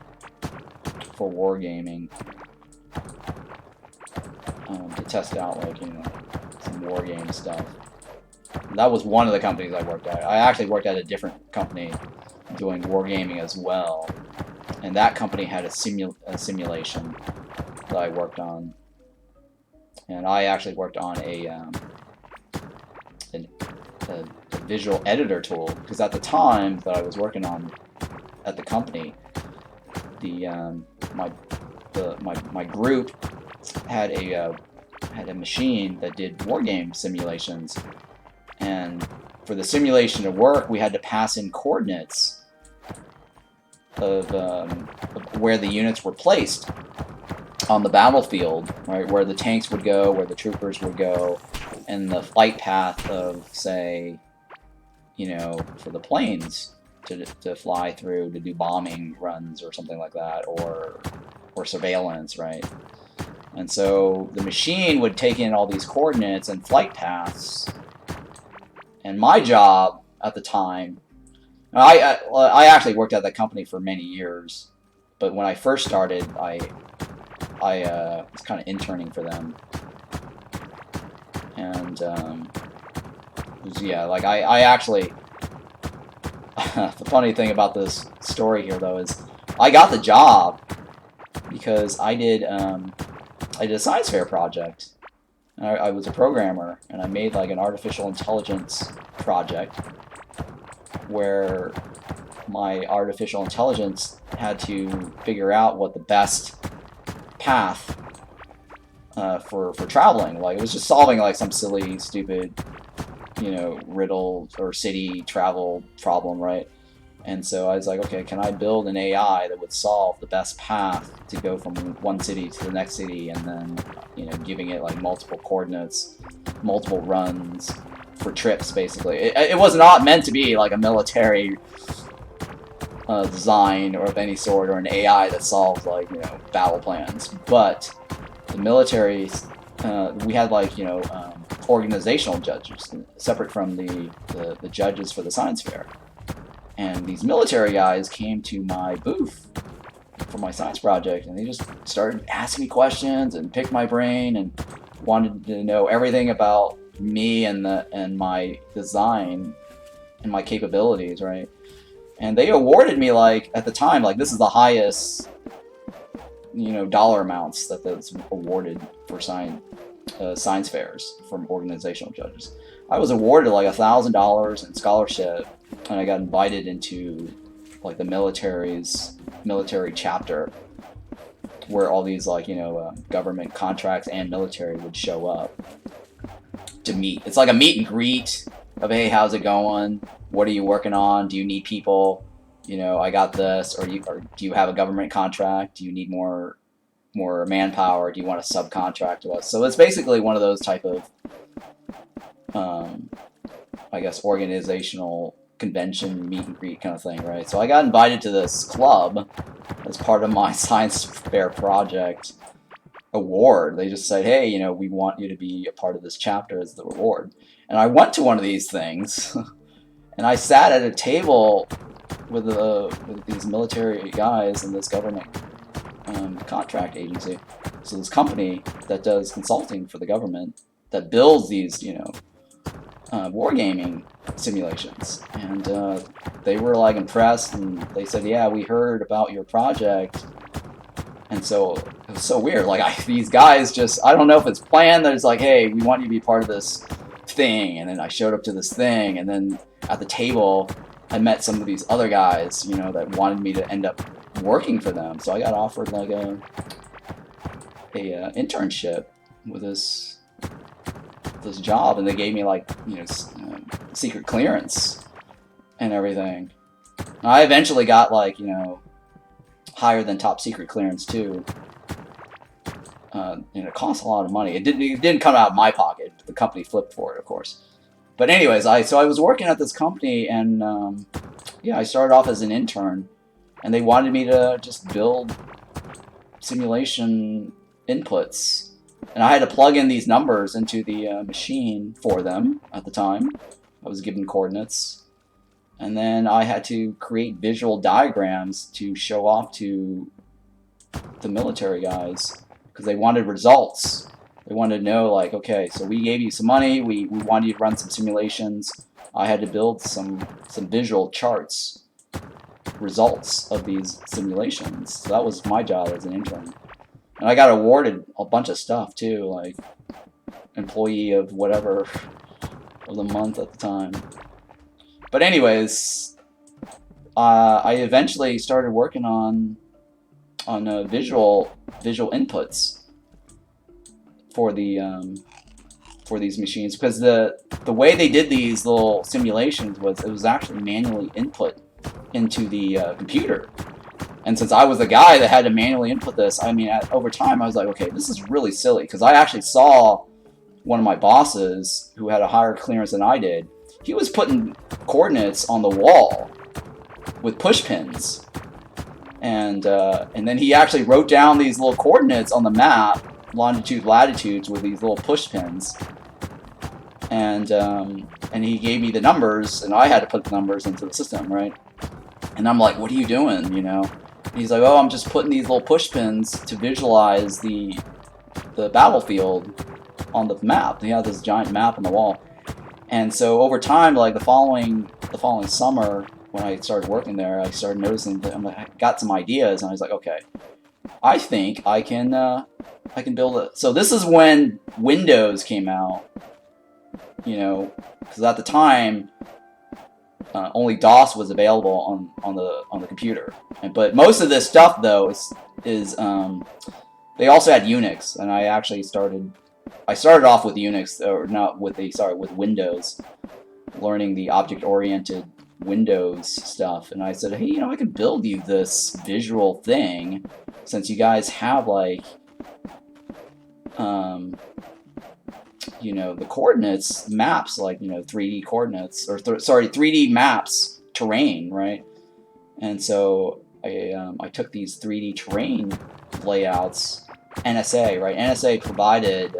for wargaming, to test out, like, you know, wargame stuff. That was one of the companies I worked at. I actually worked at a different company doing wargaming as well, and that company had a simulation that I worked on, and I actually worked on a visual editor tool, because at the time that I was working on at the company, my group had a machine that did wargame simulations, and for the simulation to work, we had to pass in coordinates of where the units were placed on the battlefield, right? Where the tanks would go, where the troopers would go, and the flight path of, say, for the planes to fly through to do bombing runs or something like that, or surveillance, right? And so the machine would take in all these coordinates and flight paths, and my job at the time, I actually worked at that company for many years, but when I first started, I was kind of interning for them, and yeah, like I actually, the funny thing about this story here though is I got the job because I did a science fair project. I was a programmer, and I made like an artificial intelligence project where my artificial intelligence had to figure out what the best path for traveling. Like, it was just solving like some silly, stupid, riddle or city travel problem, right? And so I was like, okay, can I build an AI that would solve the best path to go from one city to the next city, and then, giving it like multiple coordinates, multiple runs for trips, basically. It was not meant to be like a military design or of any sort, or an AI that solved like, battle plans. But the military, we had like, organizational judges, separate from the judges for the science fair. And these military guys came to my booth for my science project, and they just started asking me questions and picked my brain and wanted to know everything about me and my design and my capabilities, right? And they awarded me, like, at the time, like, this is the highest, dollar amounts that's awarded for science fairs from organizational judges. I was awarded like $1,000 in scholarship, and I got invited into like the military chapter, where all these like government contracts and military would show up to meet. It's like a meet and greet of, hey, how's it going? What are you working on? Do you need people? I got this. Or do you have a government contract? Do you need more manpower? Do you want to subcontract to us? So it's basically one of those type of I guess organizational convention meet and greet kind of thing, right? So I got invited to this club as part of my science fair project award. They just said, hey, we want you to be a part of this chapter as the reward. And I went to one of these things, and I sat at a table with these military guys and this government contract agency. So this company that does consulting for the government that builds these, wargaming simulations, and they were like impressed, and they said, yeah, we heard about your project. And so it was so weird, like these guys just, I don't know if it's planned, that it's like, hey, we want you to be part of this thing, and then I showed up to this thing, and then at the table I met some of these other guys, that wanted me to end up working for them. So I got offered like a internship with this job, and they gave me like secret clearance and everything. I eventually got like higher than top secret clearance too. It cost a lot of money. It didn't come out of my pocket. The company flipped for it, of course. But anyways, I was working at this company, and I started off as an intern, and they wanted me to just build simulation inputs. And I had to plug in these numbers into the machine for them at the time. I was given coordinates. And then I had to create visual diagrams to show off to the military guys, because they wanted results. They wanted to know, like, okay, so we gave you some money, we wanted you to run some simulations. I had to build some visual charts, results of these simulations. So that was my job as an intern. And I got awarded a bunch of stuff too, like employee of whatever of the month at the time. But anyways, I eventually started working on visual inputs for these machines, because the way they did these little simulations was it was actually manually input into the computer. And since I was the guy that had to manually input this, I mean, over time I was like, okay, this is really silly, because I actually saw one of my bosses who had a higher clearance than I did. He was putting coordinates on the wall with push pins, and then he actually wrote down these little coordinates on the map, longitude, latitudes, with these little push pins, and he gave me the numbers, and I had to put the numbers into the system, right? And I'm like, what are you doing, you know? And he's like, oh, I'm just putting these little push pins to visualize the battlefield on the map. He had this giant map on the wall. And so over time, like the following summer, when I started working there, I started noticing that I got some ideas, and I was like, okay, I think I can build it. So this is when Windows came out, you know, because at the time only DOS was available on the computer. But most of this stuff though is they also had Unix, and I actually started off with Unix, or not with with Windows, learning the object-oriented Windows stuff. And I said, hey, you know, I could build you this visual thing, since you guys have like you know, the coordinates maps, like, you know, 3D coordinates, or 3D maps terrain, right? And so I took these 3D terrain layouts. NSA, right? NSA provided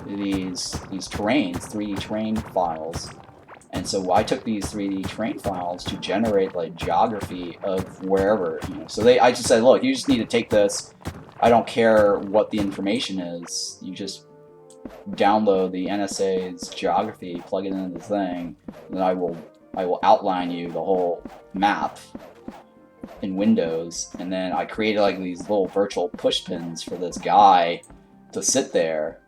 these terrains, 3D terrain files, and so I took these 3D terrain files to generate like geography of wherever, you know. So I just said, look, you just need to take this. I don't care what the information is. You just download the NSA's geography, plug it into the thing, and then I will outline you the whole map in Windows. And then I created like these little virtual push pins for this guy to sit there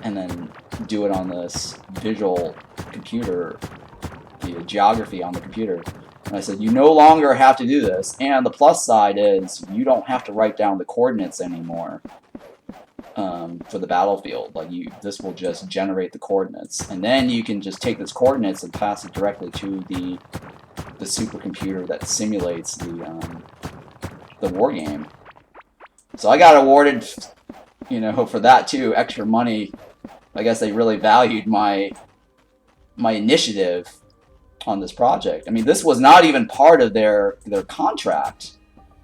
and then do it on this visual computer, the geography on the computer. And I said, you no longer have to do this, and the plus side is you don't have to write down the coordinates anymore for the battlefield. Like, this will just generate the coordinates, and then you can just take those coordinates and pass it directly to the supercomputer that simulates the war game. So I got awarded, you know, for that too, extra money. I guess they really valued my initiative on this project. I mean, this was not even part of their contract,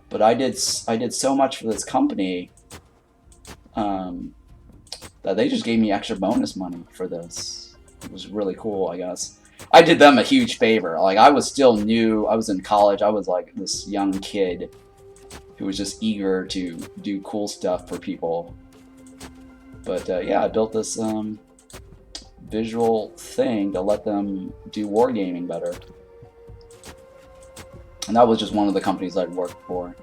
but I did so much for this company that they just gave me extra bonus money for this. It was really cool, I guess. I did them a huge favor. Like, I was still new. I was in college. I was like this young kid who was just eager to do cool stuff for people. But yeah, I built this visual thing to let them do wargaming better. And that was just one of the companies I'd worked for.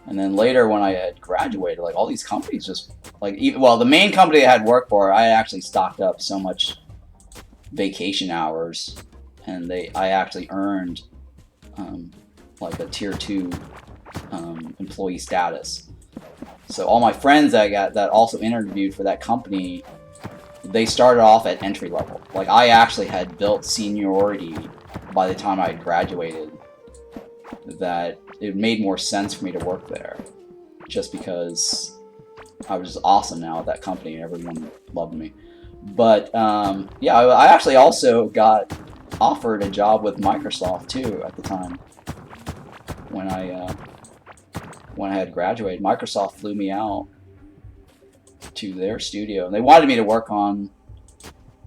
And then later, when I had graduated, like, all these companies just, like, well, the main company I had worked for, I actually stocked up so much vacation hours, and I actually earned like a tier 2 employee status. So all my friends that also interviewed for that company, they started off at entry level. Like, I actually had built seniority by the time I had graduated, that it made more sense for me to work there, just because I was awesome now at that company and everyone loved me. But yeah, I actually also got offered a job with Microsoft too at the time. When I had graduated, Microsoft flew me out to their studio, and they wanted me to work on.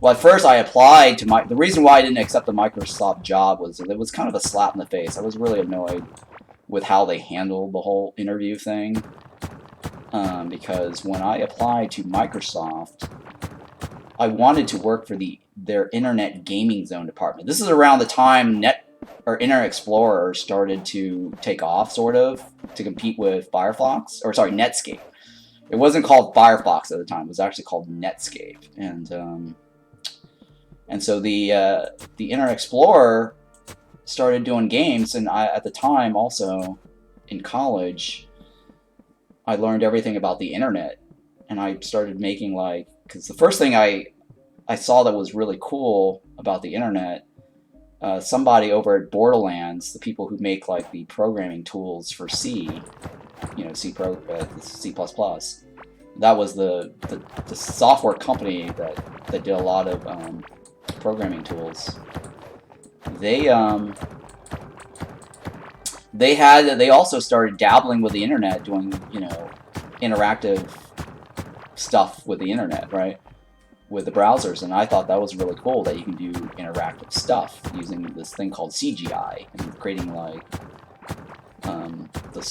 Well, at first I applied to the reason why I didn't accept the Microsoft job was it was kind of a slap in the face. I was really annoyed with how they handled the whole interview thing. because when I applied to Microsoft, I wanted to work for their Internet Gaming Zone department. This is around the time Internet Explorer started to take off, sort of, to compete with Firefox, or sorry, Netscape. It wasn't called Firefox at the time; it was actually called Netscape, and so the Internet Explorer started doing games, and at the time, also in college, I learned everything about the internet, and I started making because the first thing I saw that was really cool about the internet, somebody over at Borderlands, the people who make the programming tools for C, C++, that was the software company that did a lot of programming tools. They also started dabbling with the internet, doing interactive stuff with the internet, right? With the browsers, and I thought that was really cool that you can do interactive stuff using this thing called CGI and creating the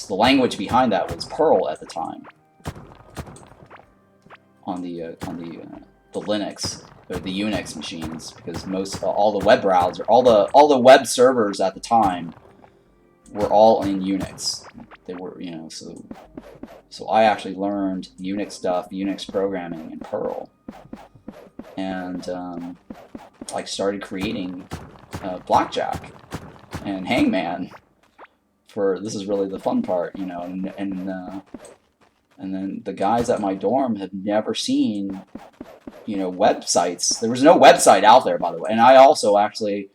language behind that was Perl at the time on the Linux or the Unix machines, because all the web browser, all the web servers at the time were all in Unix. They were, so I actually learned Unix stuff, Unix programming in Perl. And I started creating Blackjack and Hangman. This is really the fun part, and then the guys at my dorm had never seen, websites. There was no website out there, by the way. And I also actually,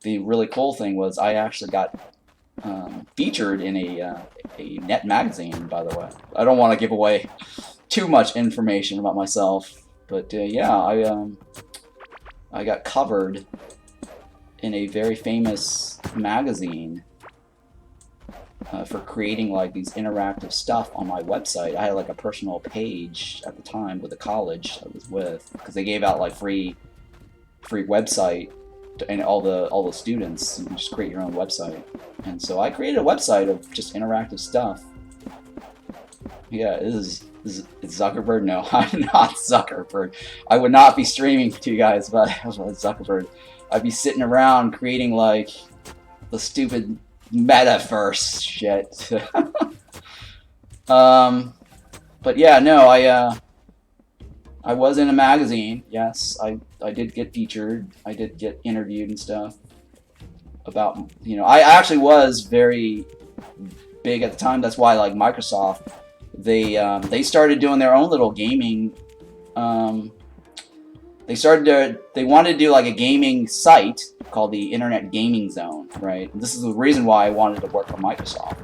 the really cool thing was I actually got featured in a net magazine, by the way. I don't want to give away too much information about myself. But yeah, I got covered in a very famous magazine for creating these interactive stuff on my website. I had a personal page at the time with the college I was with, because they gave out free website and all the students. You can just create your own website, and so I created a website of just interactive stuff. Yeah, Is Zuckerberg? No, I'm not Zuckerberg. I would not be streaming to you guys, but I was Zuckerberg. I'd be sitting around creating the stupid metaverse shit. But yeah, no, I was in a magazine. Yes, I did get featured. I did get interviewed and stuff about, I actually was very big at the time. That's why Microsoft, they started doing their own little gaming. They wanted to do a gaming site called the Internet Gaming Zone, right? And this is the reason why I wanted to work for Microsoft,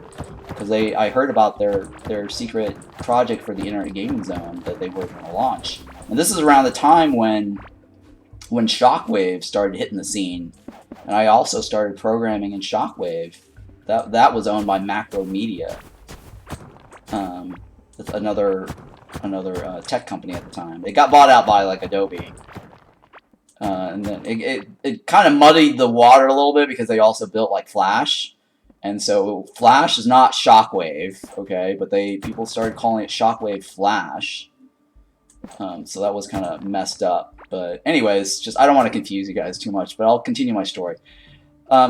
because I heard about their secret project for the Internet Gaming Zone that they were going to launch. And this is around the time when Shockwave started hitting the scene, and I also started programming in Shockwave. That was owned by Macromedia. Another tech company at the time. It got bought out by Adobe, and then it kind of muddied the water a little bit, because they also built Flash, and so Flash is not Shockwave, okay? But people started calling it Shockwave Flash, so that was kind of messed up. But anyways, I don't want to confuse you guys too much, but I'll continue my story.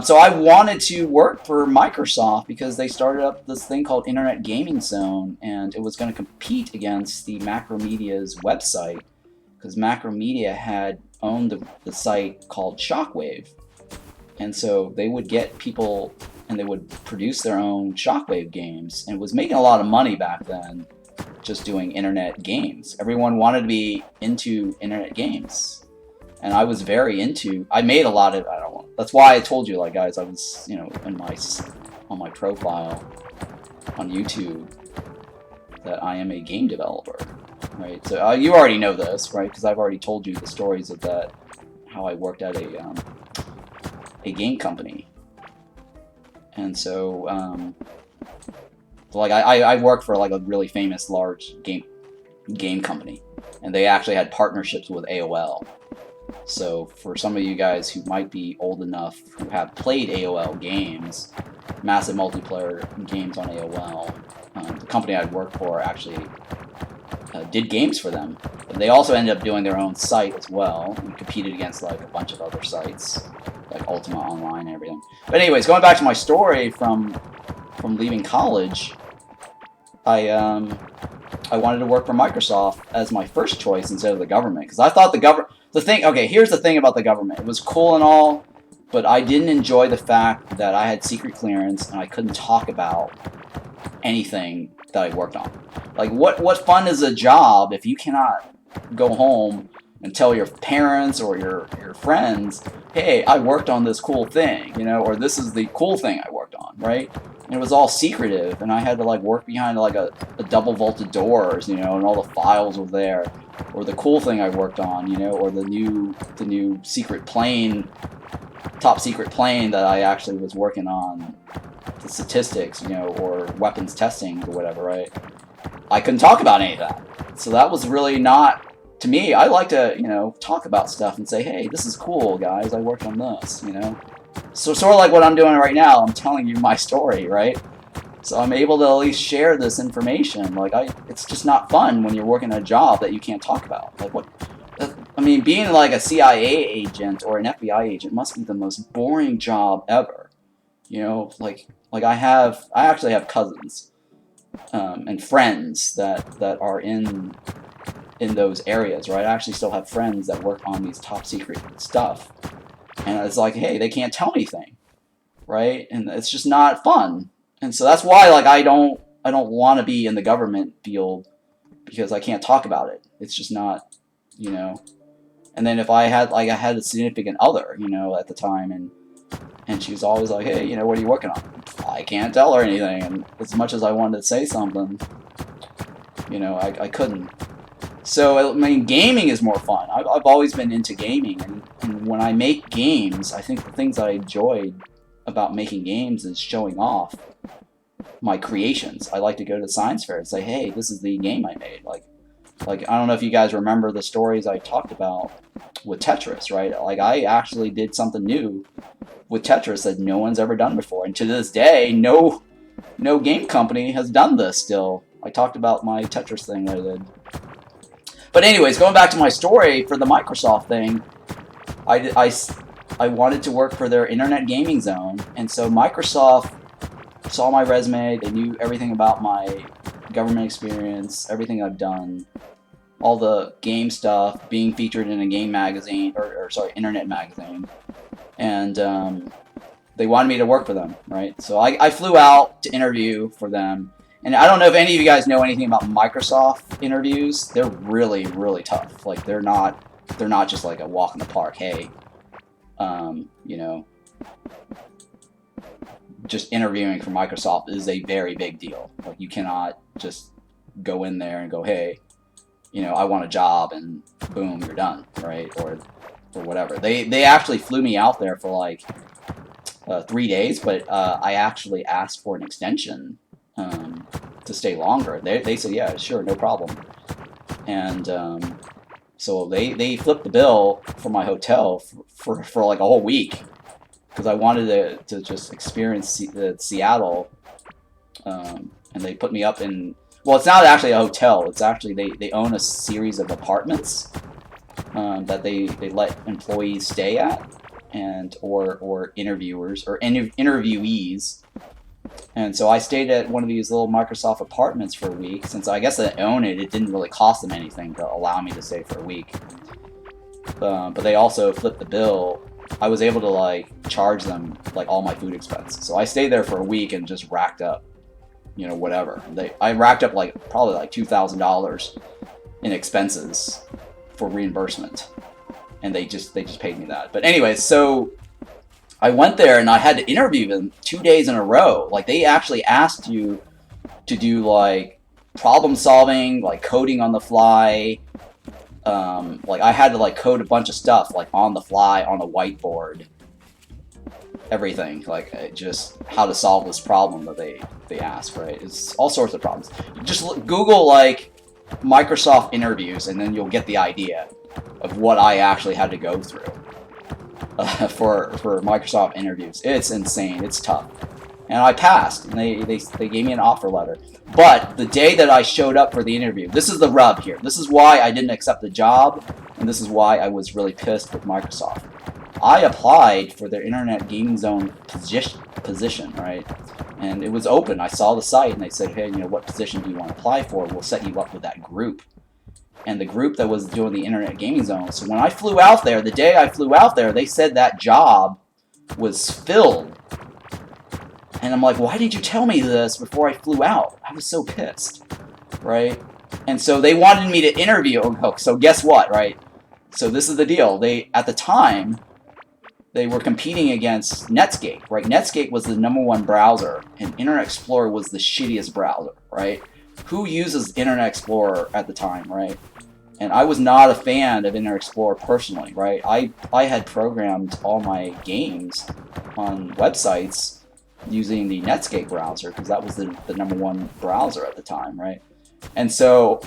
So I wanted to work for Microsoft because they started up this thing called Internet Gaming Zone, and it was going to compete against the Macromedia's website, because Macromedia had owned the site called Shockwave. And so they would get people and they would produce their own Shockwave games, and was making a lot of money back then just doing internet games. Everyone wanted to be into internet games. And I was very into. I made a lot of. That's why I told you, guys. I was, on my profile on YouTube that I am a game developer, right? So you already know this, right? Because I've already told you the stories of that, how I worked at a game company, and so I worked for a really famous large game company, and they actually had partnerships with AOL. So for some of you guys who might be old enough, who have played AOL games, massive multiplayer games on AOL, the company I'd worked for actually did games for them. But they also ended up doing their own site as well. We competed against like a bunch of other sites, like Ultima Online and everything. But anyways, going back to my story from leaving college, I wanted to work for Microsoft as my first choice instead of the government, because I thought okay, here's the thing about the government. It was cool and all, but I didn't enjoy the fact that I had secret clearance and I couldn't talk about anything that I worked on. Like, what fun is a job if you cannot go home and tell your parents or your friends, hey, I worked on this cool thing, you know, or this is the cool thing I worked on, right? And it was all secretive, and I had to like work behind like a double vaulted doors, you know, and all the files were there, or the cool thing I worked on, you know, or the new secret plane, top secret plane that I actually was working on, the statistics, you know, or weapons testing or whatever, right? I couldn't talk about any of that. So that was really not, to me, I like to, you know, talk about stuff and say, hey, this is cool, guys, I worked on this, you know? So sort of like what I'm doing right now, I'm telling you my story, right? So I'm able to at least share this information. Like, it's just not fun when you're working a job that you can't talk about. Like, what? I mean, being like a CIA agent or an FBI agent must be the most boring job ever. You know, like I actually have cousins and friends that are in those areas, right? I actually still have friends that work on these top secret stuff, and it's like, hey, they can't tell anything, right? And it's just not fun. And so that's why, like, I don't want to be in the government field, because I can't talk about it. It's just not, you know. And then if I had a significant other, you know, at the time, and she was always like, hey, you know, what are you working on? I can't tell her anything. And as much as I wanted to say something, you know, I couldn't. So, I mean, gaming is more fun. I've always been into gaming. And when I make games, I think the things I enjoyed about making games is showing off my creations. I like to go to the science fair and say, hey, this is the game I made. Like I don't know if you guys remember the stories I talked about with Tetris, right? Like, I actually did something new with Tetris that no one's ever done before. And to this day, no game company has done this still. I talked about my Tetris thing that I did. But anyways, going back to my story for the Microsoft thing, I wanted to work for their internet gaming zone. And so Microsoft saw my resume. They knew everything about my government experience, everything I've done, all the game stuff, being featured in a game magazine, or sorry, internet magazine. And they wanted me to work for them, right? So I flew out to interview for them. And I don't know if any of you guys know anything about Microsoft interviews. They're really, really tough. Like, they're not just like a walk in the park. Hey, you know, just interviewing for Microsoft is a very big deal. Like, you cannot just go in there and go, hey, you know, I want a job, and boom, you're done, right? Or whatever. They actually flew me out there for like 3 days, but I actually asked for an extension to stay longer. They said, yeah, sure, no problem. And so they flipped the bill for my hotel for like a whole week, because I wanted to just experience Seattle, and they put me up in, well, it's not actually a hotel, it's actually, they own a series of apartments that they let employees stay at, and or interviewers, or interviewees. And so I stayed at one of these little Microsoft apartments for a week. Since I guess they own it, it didn't really cost them anything to allow me to stay for a week. But they also flipped the bill. I was able to like charge them like all my food expenses. So I stayed there for a week and just racked up, you know, whatever. I racked up like probably like $2,000 in expenses for reimbursement, and they just paid me that. But anyways, so I went there and I had to interview them 2 days in a row. Like, they actually asked you to do like problem solving, like coding on the fly. Like, I had to like code a bunch of stuff like on the fly on a whiteboard. Everything, like, just how to solve this problem that they ask, right? It's all sorts of problems. Just Google like Microsoft interviews, and then you'll get the idea of what I actually had to go through for Microsoft interviews. It's insane. It's tough. And I passed, and they gave me an offer letter. But the day that I showed up for the interview, this is the rub here. This is why I didn't accept the job, and this is why I was really pissed with Microsoft. I applied for their Internet Gaming Zone position, right? And it was open. I saw the site, and they said, hey, you know, what position do you want to apply for? We'll set you up with that group. And the group that was doing the Internet Gaming Zone. So when I flew out there, the day I flew out there, they said that job was filled. And I'm like, why did you tell me this before I flew out? I was so pissed, right? And so they wanted me to interview. So guess what, right? So this is the deal. They, at the time, they were competing against Netscape, right? Netscape was the #1 browser, and Internet Explorer was the shittiest browser, right? Who uses Internet Explorer at the time, right? And I was not a fan of Internet Explorer personally, right? I had programmed all my games on websites using the Netscape browser because that was the #1 browser at the time, right? And so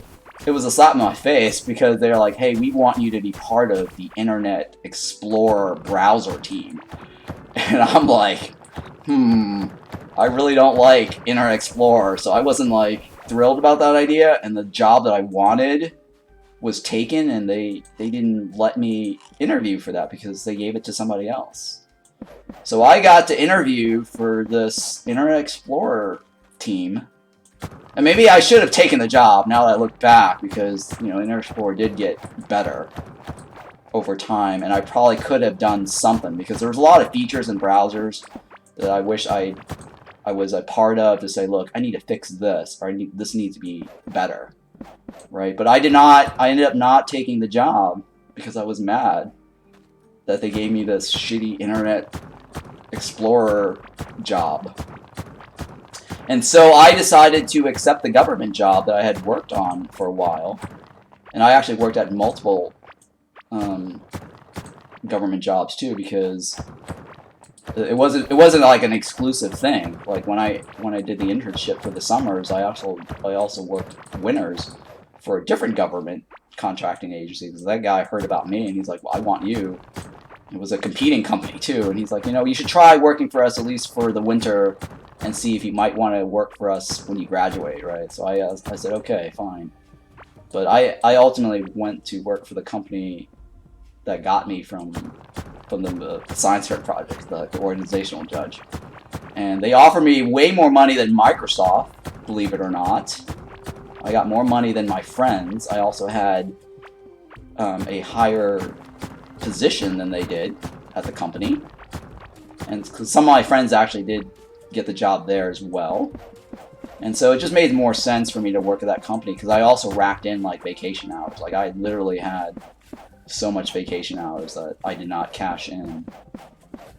it was a slap in my face because they're like, hey, we want you to be part of the Internet Explorer browser team. And I'm like, I really don't like Internet Explorer, so I wasn't like thrilled about that idea, and the job that I wanted was taken, and they didn't let me interview for that because they gave it to somebody else. So I got to interview for this Internet Explorer team. And maybe I should have taken the job now that I look back because, you know, Internet Explorer did get better over time, and I probably could have done something because there was a lot of features in browsers that I wish I was a part of to say, look, I need to fix this, or this needs to be better, right? But I did not. I ended up not taking the job because I was mad that they gave me this shitty Internet Explorer job. And so I decided to accept the government job that I had worked on for a while. And I actually worked at multiple government jobs too, because it wasn't like an exclusive thing. Like when I did the internship for the summers, I also worked winters for a different government contracting agency because that guy heard about me and he's like, well, I want you. It was a competing company too, and he's like, you know, you should try working for us at least for the winter and see if you might want to work for us when you graduate, right? So I said, okay, fine. But I ultimately went to work for the company that got me from the science fair project, the organizational judge. And they offered me way more money than Microsoft, believe it or not. I got more money than my friends. I also had a higher position than they did at the company. And because some of my friends actually did get the job there as well. And so it just made more sense for me to work at that company because I also racked in like vacation hours. Like I literally had so much vacation hours that I did not cash in.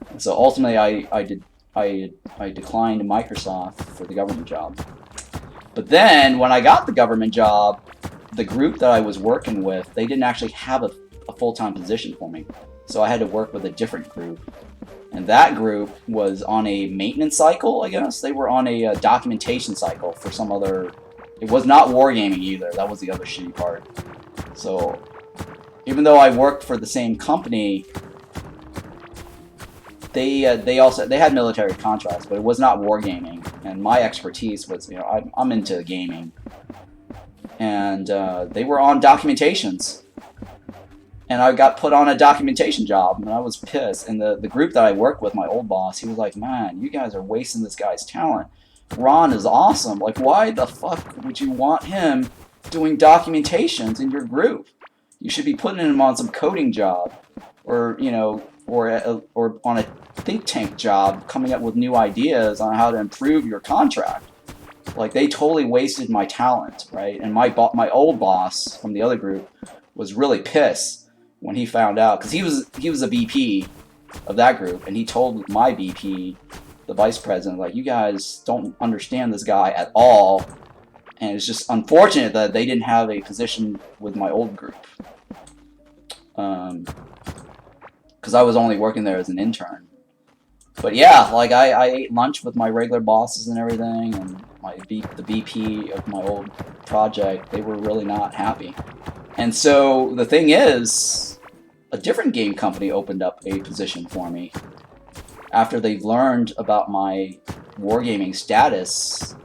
And so ultimately I declined Microsoft for the government job. But then when I got the government job, the group that I was working with, they didn't actually have a full-time position for me. So I had to work with a different group. And that group was on a maintenance cycle, I guess. They were on a documentation cycle for some other... It was not wargaming either. That was the other shitty part. So even though I worked for the same company, they had military contracts, but it was not wargaming. And my expertise was, you know, I'm into gaming. And they were on documentations. And I got put on a documentation job, and I was pissed. And the group that I worked with, my old boss, he was like, man, you guys are wasting this guy's talent. Ron is awesome. Like, why the fuck would you want him doing documentations in your group? You should be putting him on some coding job, or, you know, or on a think tank job, coming up with new ideas on how to improve your contract. Like, they totally wasted my talent, right? And my old boss from the other group was really pissed when he found out, because he was a VP of that group, and he told my VP, the vice president, like, you guys don't understand this guy at all, and it's just unfortunate that they didn't have a position with my old group, because I was only working there as an intern. But yeah, like I ate lunch with my regular bosses and everything, and the VP of my old project, they were really not happy. And so the thing is, a different game company opened up a position for me after they learned about my Wargaming Status,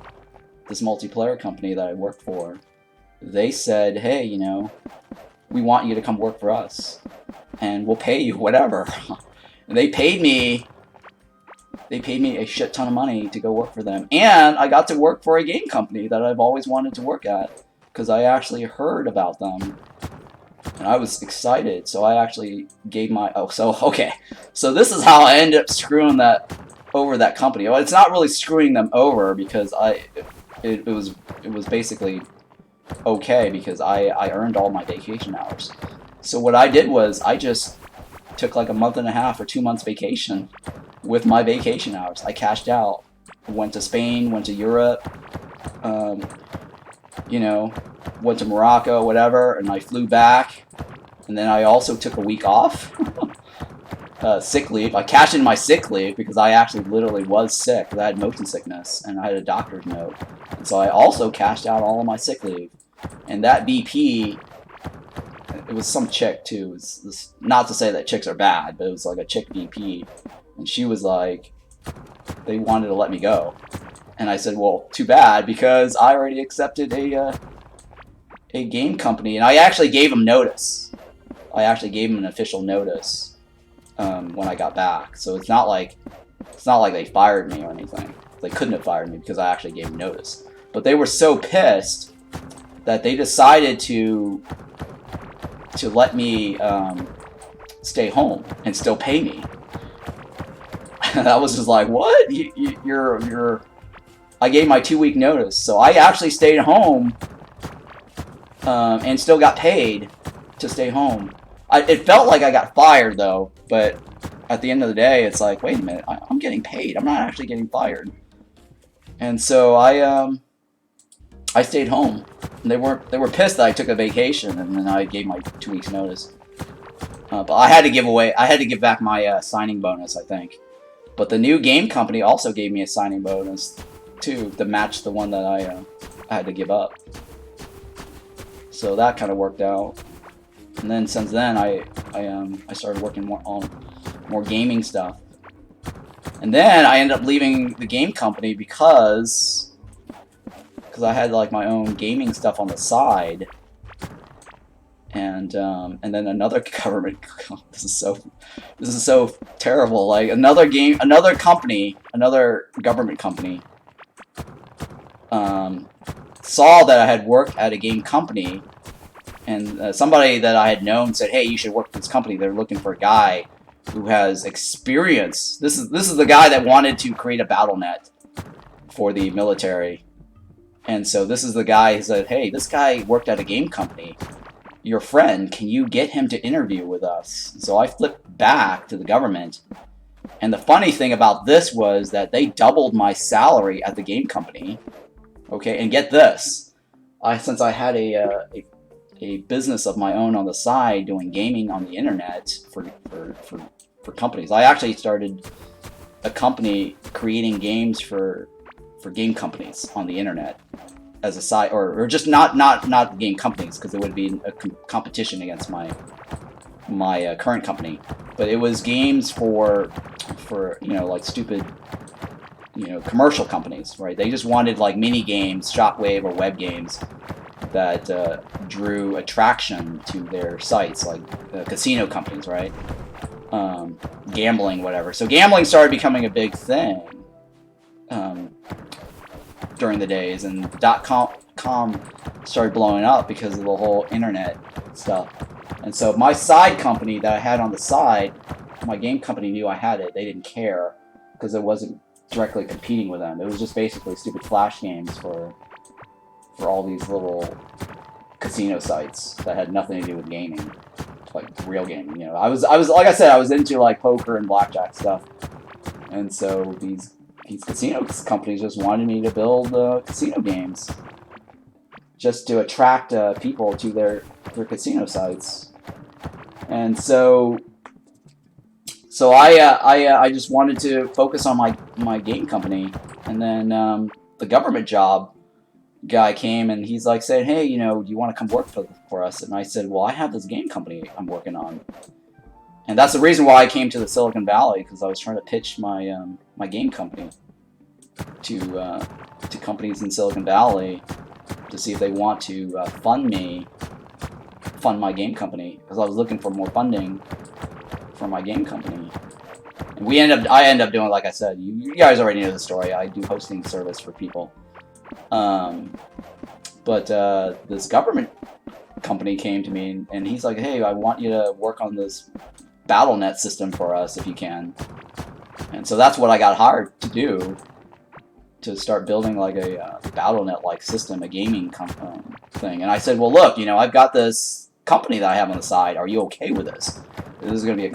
this multiplayer company that I worked for, they said, hey, you know, we want you to come work for us, and we'll pay you whatever. And they paid me a shit ton of money to go work for them, and I got to work for a game company that I've always wanted to work at, because I actually heard about them, and I was excited, so I actually gave my, so this is how I ended up screwing over that company. Well, it's not really screwing them over, because it was basically okay, because I earned all my vacation hours. So what I did was I just took like a month and a half or 2 months vacation with my vacation hours. I cashed out, went to Spain, went to Europe, you know, went to Morocco, whatever, and I flew back, and then I also took a week off. Sick leave. I cashed in my sick leave because I actually literally was sick. I had motion sickness and I had a doctor's note. And so I also cashed out all of my sick leave. And that VP, it was some chick too. It was not to say that chicks are bad, but it was like a chick VP. And she was like, they wanted to let me go. And I said, well, too bad, because I already accepted a game company. And I actually gave them notice. I actually gave them an official notice. When I got back, so it's not like they fired me or anything. They couldn't have fired me because I actually gave them notice. But they were so pissed that they decided to let me stay home and still pay me. And I was just like, what? I gave my 2-week notice, so I actually stayed home and still got paid to stay home. It felt like I got fired, though, but at the end of the day, it's like, wait a minute, I'm getting paid. I'm not actually getting fired. And so I stayed home. And they were pissed that I took a vacation, and then I gave my 2 weeks notice. But I had to give back my signing bonus, I think. But the new game company also gave me a signing bonus too, to match the one that I had to give up. So that kind of worked out. And then since then, I started working on more gaming stuff. And then I ended up leaving the game company because I had like my own gaming stuff on the side. And then another government, this is so terrible. Like another government company saw that I had worked at a game company. And somebody that I had known said, hey, you should work for this company. They're looking for a guy who has experience. This is the guy that wanted to create a BattleNet for the military. And so this is the guy who said, hey, this guy worked at a game company. Your friend, can you get him to interview with us? So I flipped back to the government. And the funny thing about this was that they doubled my salary at the game company. Okay, and get this. Since I had a business of my own on the side doing gaming on the internet for companies. I actually started a company creating games for game companies on the internet as a side, or just not game companies, because it would be a competition against my current company. But it was games for like stupid commercial companies, right? They just wanted like mini games, shockwave or web games that drew attraction to their sites, like casino companies, right? Gambling, whatever. So gambling started becoming a big thing during the days, and .com started blowing up because of the whole internet stuff. And so my side company that I had on the side, my game company knew I had it. They didn't care because it wasn't directly competing with them. It was just basically stupid flash games for all these little casino sites that had nothing to do with gaming, like real gaming. I was like I said, I was into like poker and blackjack stuff, and so these casino companies just wanted me to build casino games, just to attract people to their casino sites, and so I just wanted to focus on my game company, and then the government job guy came and he's like saying, hey, do you want to come work for us? And I said, well, I have this game company I'm working on. And that's the reason why I came to the Silicon Valley, because I was trying to pitch my my game company. to companies in Silicon Valley to see if they want to fund my game company, because I was looking for more funding for my game company. And I end up doing, like I said, you guys already know the story. I do hosting service for people. But this government company came to me, and he's like, hey, I want you to work on this BattleNet system for us if you can. And so that's what I got hired to do, to start building like a BattleNet-like system, a gaming thing. And I said, well, look, I've got this company that I have on the side. Are you okay with this? This is going to be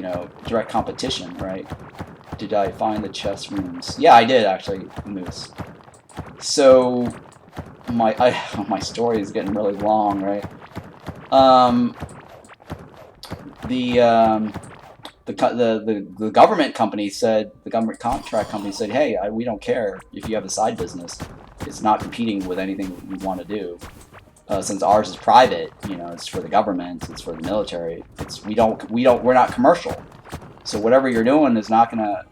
a direct competition, right? Did I find the chess rooms? Yeah, I did actually, Moose. So my story is getting really long, right? The government company said, the government contract company said, hey, we don't care if you have a side business. It's not competing with anything we want to do. Since ours is private, it's for the government, it's for the military. We're not commercial. So whatever you're doing is not gonna,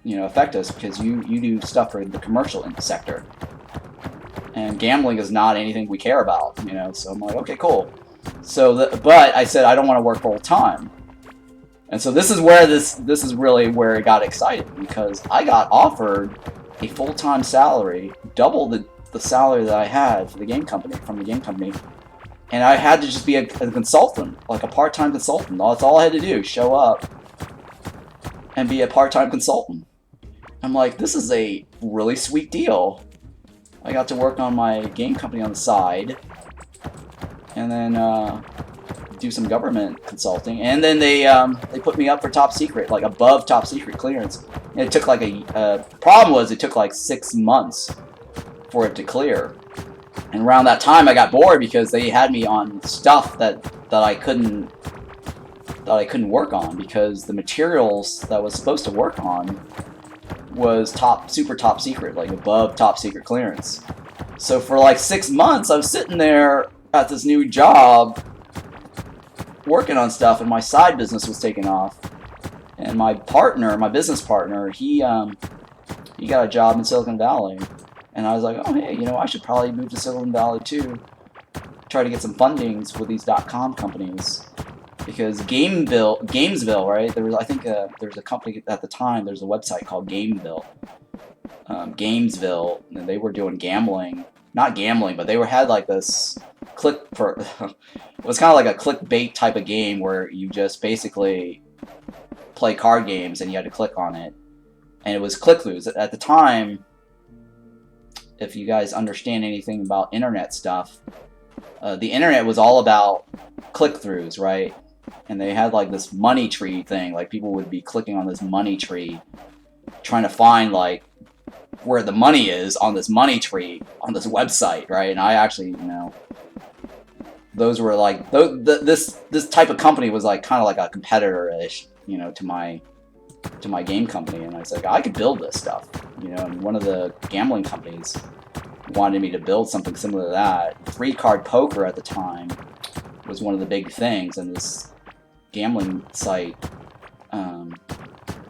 affect us, because you do stuff for the commercial sector. And gambling is not anything we care about, So I'm like, okay, cool. So, but I said I don't want to work full time. And so this is really where it got exciting, because I got offered a full-time salary, double the salary that I had for the game company, and I had to just be a consultant, like a part-time consultant. That's all I had to do, show up and be a part-time consultant. I'm like, this is a really sweet deal. I got to work on my game company on the side, and then do some government consulting, and then they put me up for top secret, like above top secret clearance. And it took like problem was it took like 6 months for it to clear. And around that time I got bored, because they had me on stuff that I couldn't work on, because the materials that I was supposed to work on was super top secret, like above top secret clearance. So for like 6 months I was sitting there at this new job working on stuff, and my side business was taking off. And my business partner, he got a job in Silicon Valley. And I was like, oh, hey, I should probably move to Silicon Valley too. Try to get some fundings with these .com companies. Because Gamesville, right? I think there was a company at the time, there's a website called Gamesville. Gamesville, and they were doing gambling. Not gambling, but they had like this it was kind of like a clickbait type of game, where you just basically play card games and you had to click on it. And it was click-throughs. At the time, if you guys understand anything about internet stuff, the internet was all about click-throughs, right? And they had like this money tree thing, like people would be clicking on this money tree, trying to find like where the money is on this money tree on this website, right? And I actually, those were like this type of company was like kind of like a competitor-ish, to my game company. And I was like, I could build this stuff, and one of the gambling companies wanted me to build something similar to that. 3-card poker at the time was one of the big things, and this gambling site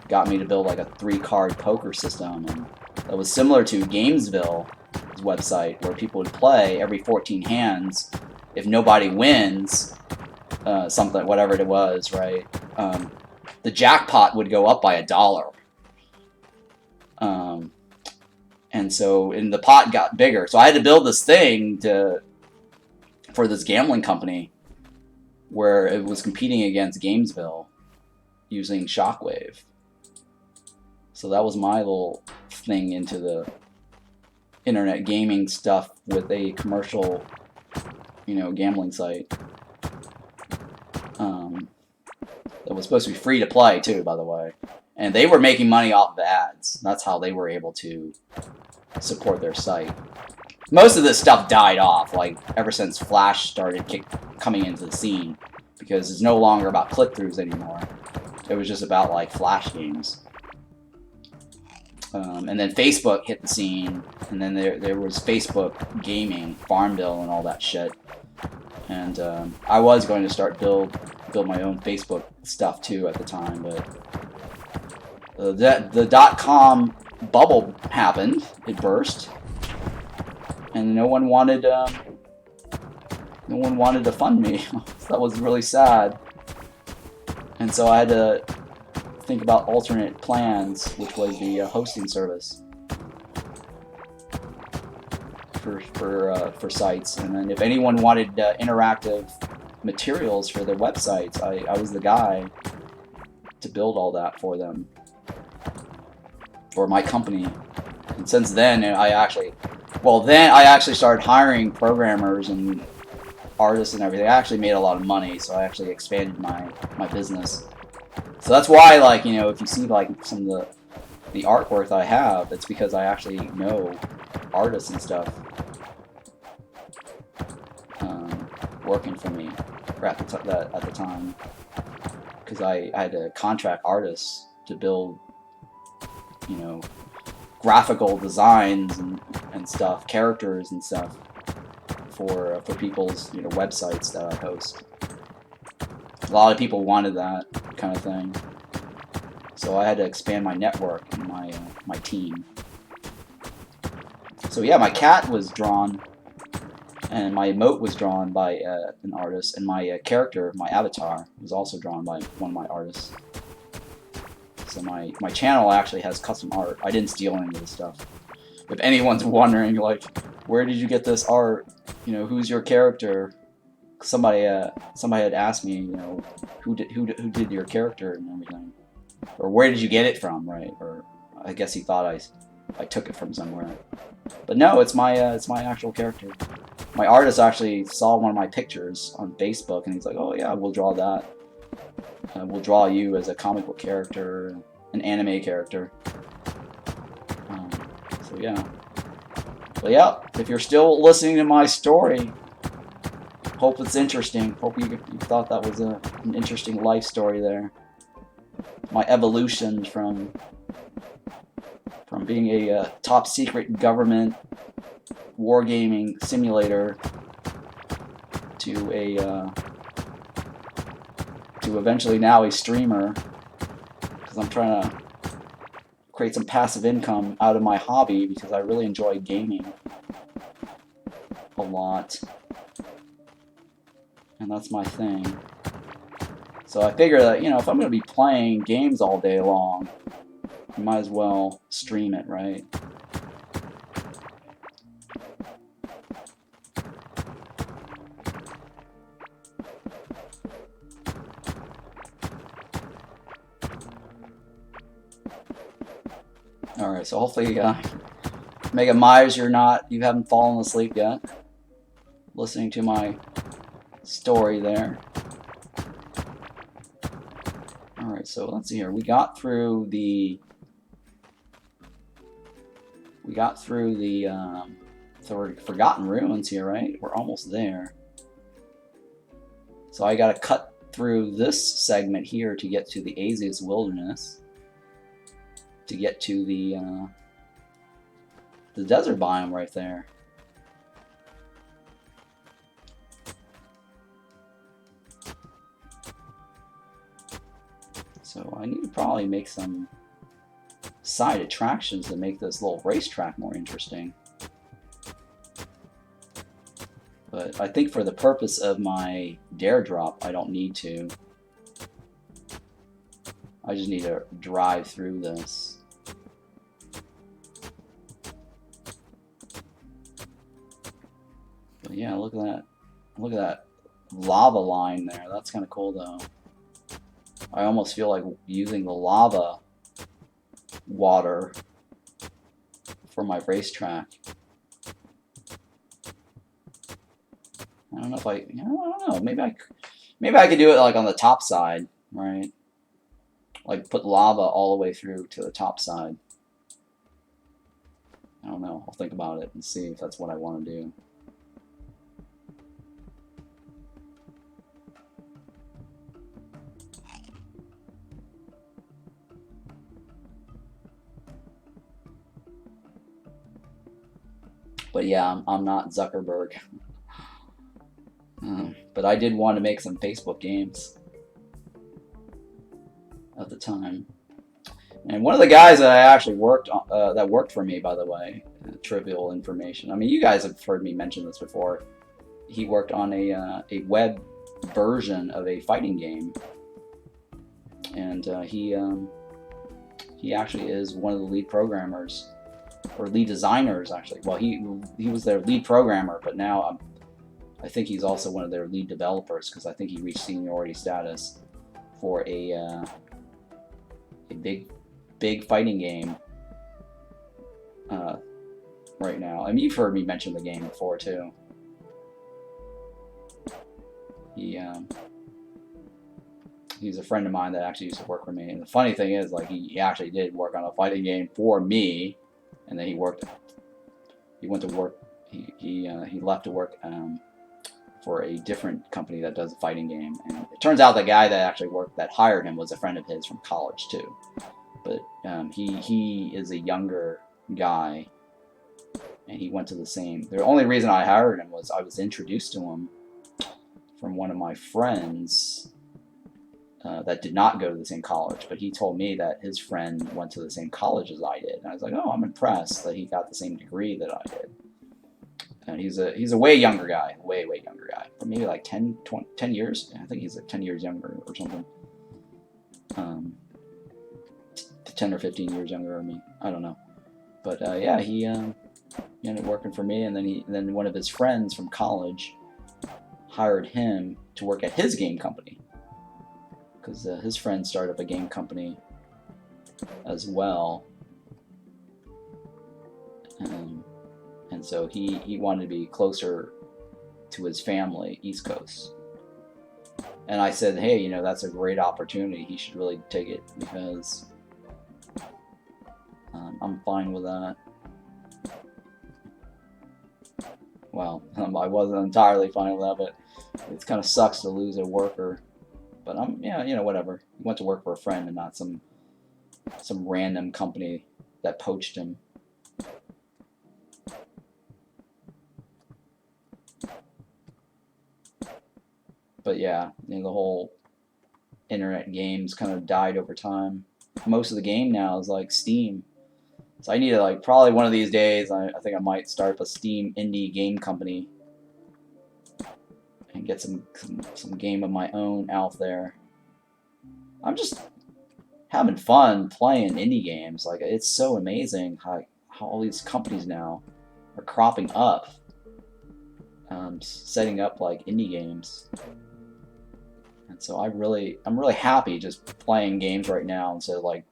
got me to build like a 3-card poker system, and that was similar to Gamesville's website, where people would play every 14 hands. If nobody wins something, whatever it was, right, the jackpot would go up by $1. And so, the pot got bigger. So I had to build this thing for this gambling company, where it was competing against Gamesville using Shockwave. So that was my little thing into the internet gaming stuff with a commercial, gambling site. That was supposed to be free to play too, by the way. And they were making money off of ads. That's how they were able to support their site. Most of this stuff died off, like, ever since Flash started coming into the scene, because it's no longer about click-throughs anymore. It was just about, like, Flash games. And then Facebook hit the scene, and then there was Facebook gaming, Farmville, and all that shit. And I was going to start build my own Facebook stuff too at the time, but the .com bubble happened. It burst, and no one wanted to fund me. So that was really sad. And so I had to think about alternate plans, which was the hosting service for sites. And then if anyone wanted interactive materials for their websites, I was the guy to build all that for them, for my company. And since then, I actually started hiring programmers and artists and everything. I actually made a lot of money, so I actually expanded my business. So that's why, like, you know, if you see like some of the artwork that I have, it's because I actually know artists and stuff working for me at the time, because I had to contract artists to build, you know, graphical designs and stuff, characters and stuff for people's, you know, websites that I host. A lot of people wanted that kind of thing, so I had to expand my network and my team. So yeah, my cat was drawn, and my emote was drawn by an artist, and my character, my avatar, was also drawn by one of my artists. So my channel actually has custom art. I didn't steal any of this stuff. If anyone's wondering, like, where did you get this art? You know, who's your character? Somebody had asked me, you know, who did your character and everything, or where did you get it from, right? Or I guess he thought I took it from somewhere, but no, it's my actual character. My artist actually saw one of my pictures on Facebook, and he's like, "Oh yeah, we'll draw that. We'll draw you as a comic book character, an anime character." So yeah. But yeah, if you're still listening to my story, hope it's interesting. Hope you thought that was an interesting life story there. My evolution from being a top secret government wargaming simulator to eventually now a streamer, because I'm trying to create some passive income out of my hobby, because I really enjoy gaming a lot, and that's my thing. So I figure that, you know, if I'm going to be playing games all day long, you might as well stream it, right? Alright, so hopefully, Mega Myers, you haven't fallen asleep yet, listening to my story there. Alright, so let's see here. We got through the Forgotten Ruins here, right? We're almost there. So I gotta cut through this segment here to get to the Azius Wilderness, to get to the desert biome right there. So I need to probably make some side attractions to make this little racetrack more interesting. But I think for the purpose of my dare drop, I don't need to. I just need to drive through this. But yeah, look at that. Look at that lava line there. That's kind of cool, though. I almost feel like using the lava water for my racetrack. I don't know if I don't know. Maybe I could do it like on the top side, right? Like put lava all the way through to the top side. I don't know. I'll think about it and see if that's what I want to do. But yeah, I'm not Zuckerberg. But I did want to make some Facebook games at the time. And one of the guys that I actually worked on, that worked for me, by the way, trivial information. I mean, you guys have heard me mention this before. He worked on a web version of a fighting game, and he actually is one of the lead programmers, or lead designers, actually. Well, he was their lead programmer, but now I think he's also one of their lead developers, because I think he reached seniority status for a big fighting game right now. I mean, you've heard me mention the game before too. He's a friend of mine that actually used to work for me. And the funny thing is, like, he actually did work on a fighting game for me, and then he went to work. He left to work for a different company that does a fighting game. And it turns out the guy that hired him was a friend of his from college too. But he is a younger guy, and he went to the same. The only reason I hired him was I was introduced to him from one of my friends that did not go to the same college, but he told me that his friend went to the same college as I did, and I was like, oh, I'm impressed that he got the same degree that I did. And he's a way younger guy, way younger guy, or maybe like 10 years. I think he's like 10 years younger or something. 10 or 15 years younger than me. I don't know. But yeah, he ended up working for me, and then one of his friends from college hired him to work at his game company, because his friend started up a game company as well, and so he wanted to be closer to his family, East Coast. And I said, hey, that's a great opportunity. He should really take it, because I'm fine with that. Well, I wasn't entirely fine with that, but it kind of sucks to lose a worker. But whatever. He went to work for a friend and not some random company that poached him. But yeah, the whole internet games kind of died over time. Most of the game now is like Steam. So I need to, like, probably one of these days, I think I might start up a Steam indie game company and get some game of my own out there. I'm just having fun playing indie games. Like, it's so amazing how all these companies now are cropping up, setting up like indie games. And so I'm really happy just playing games right now instead of like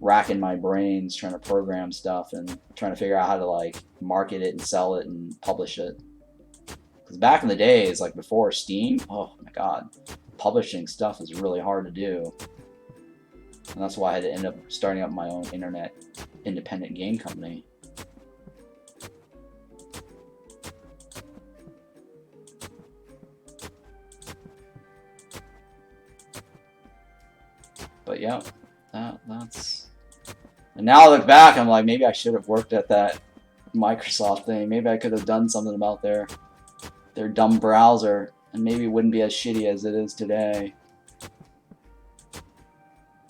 racking my brains trying to program stuff and trying to figure out how to like market it and sell it and publish it. Because back in the days, like before Steam, oh my god, publishing stuff is really hard to do. And that's why I had to end up starting up my own internet independent game company. But yeah, that's... And now I look back, I'm like, maybe I should have worked at that Microsoft thing. Maybe I could have done something about their dumb browser, and maybe it wouldn't be as shitty as it is today.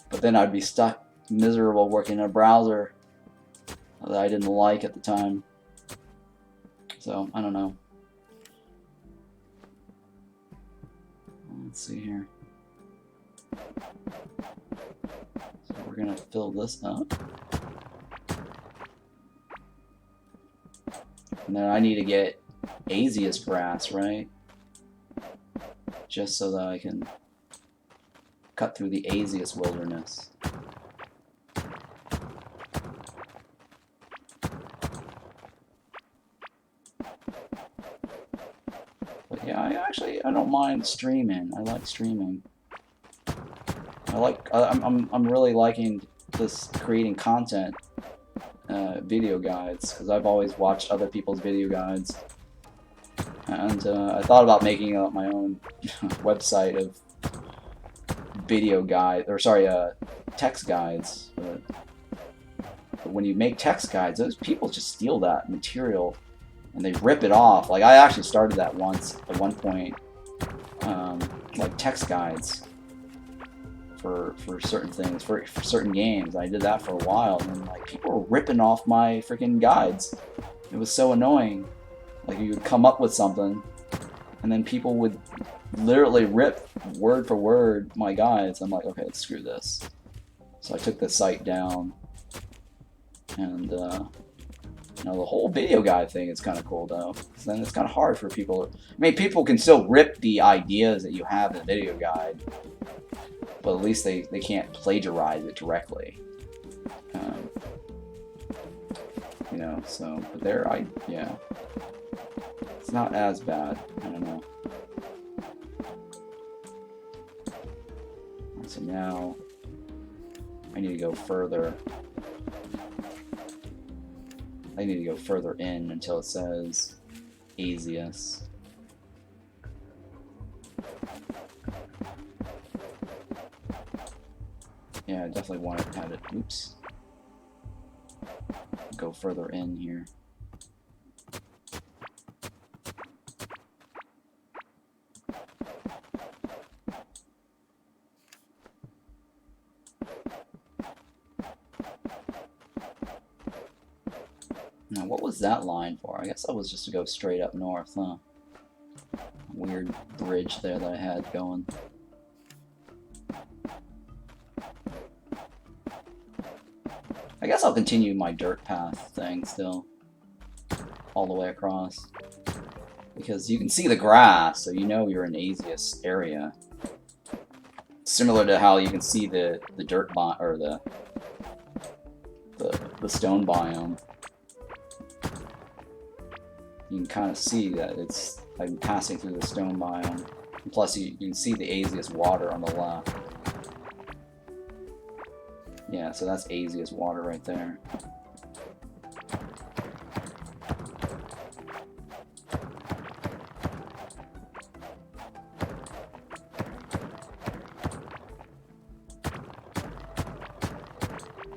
But then I'd be stuck miserable working in a browser that I didn't like at the time. So, I don't know. Let's see here. So we're gonna fill this up. And then I need to get Azius grass, right? Just so that I can cut through the Azius wilderness. But yeah, I don't mind streaming. I like streaming. I'm really liking this creating content, video guides, because I've always watched other people's video guides, and I thought about making my own website of video guide, or sorry, text guides. But when you make text guides, those people just steal that material and they rip it off. Like I actually started that once at one point, like text guides for certain things, for certain games. I did that for a while, and like people were ripping off my freaking guides. It was so annoying. Like you would come up with something, and then people would literally rip word for word my guides. I'm like, okay, screw this. So I took the site down, and you know, the whole video guide thing is kind of cool though. Because then it's kind of hard for people. I mean, people can still rip the ideas that you have in the video guide, but at least they can't plagiarize it directly. You know, so but there, yeah, it's not as bad. I don't know. So now I need to go further. I need to go further in until it says Asius. Yeah, I definitely want to have it. Oops. Go further in here. Now, what was that line for? I guess that was just to go straight up north, huh? Weird bridge there that I had going. I guess I'll continue my dirt path thing still. All the way across. Because you can see the grass, so you know you're in Asius area. Similar to how you can see the dirt biome, or the stone biome. You can kind of see that it's like passing through the stone biome. And plus, you can see the Asius water on the left. Yeah, so that's Asius water right there.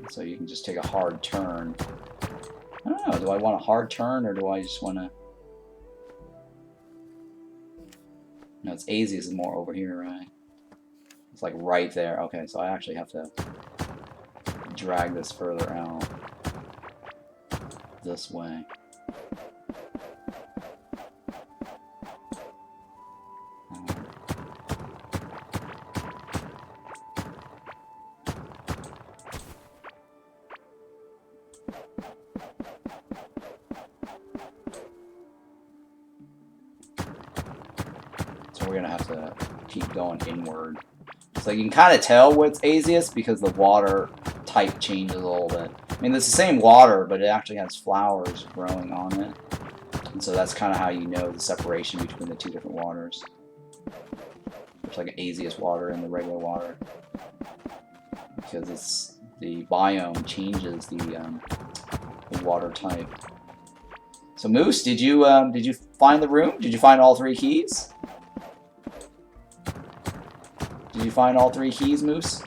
So you can just take a hard turn. I don't know, do I want a hard turn or do I just want to... No, it's Asius is more over here, right? It's like right there. Okay, so I actually have to drag this further out this way. So we're gonna have to keep going inward. So you can kind of tell what's Asius because the water type changes a little bit. I mean, it's the same water, but it actually has flowers growing on it. And so that's kind of how you know the separation between the two different waters. There's like an Asius water and the regular water. Because it's the biome changes the water type. So Moose, did you find the room? Did you find all 3 keys? Did you find all 3 keys, Moose?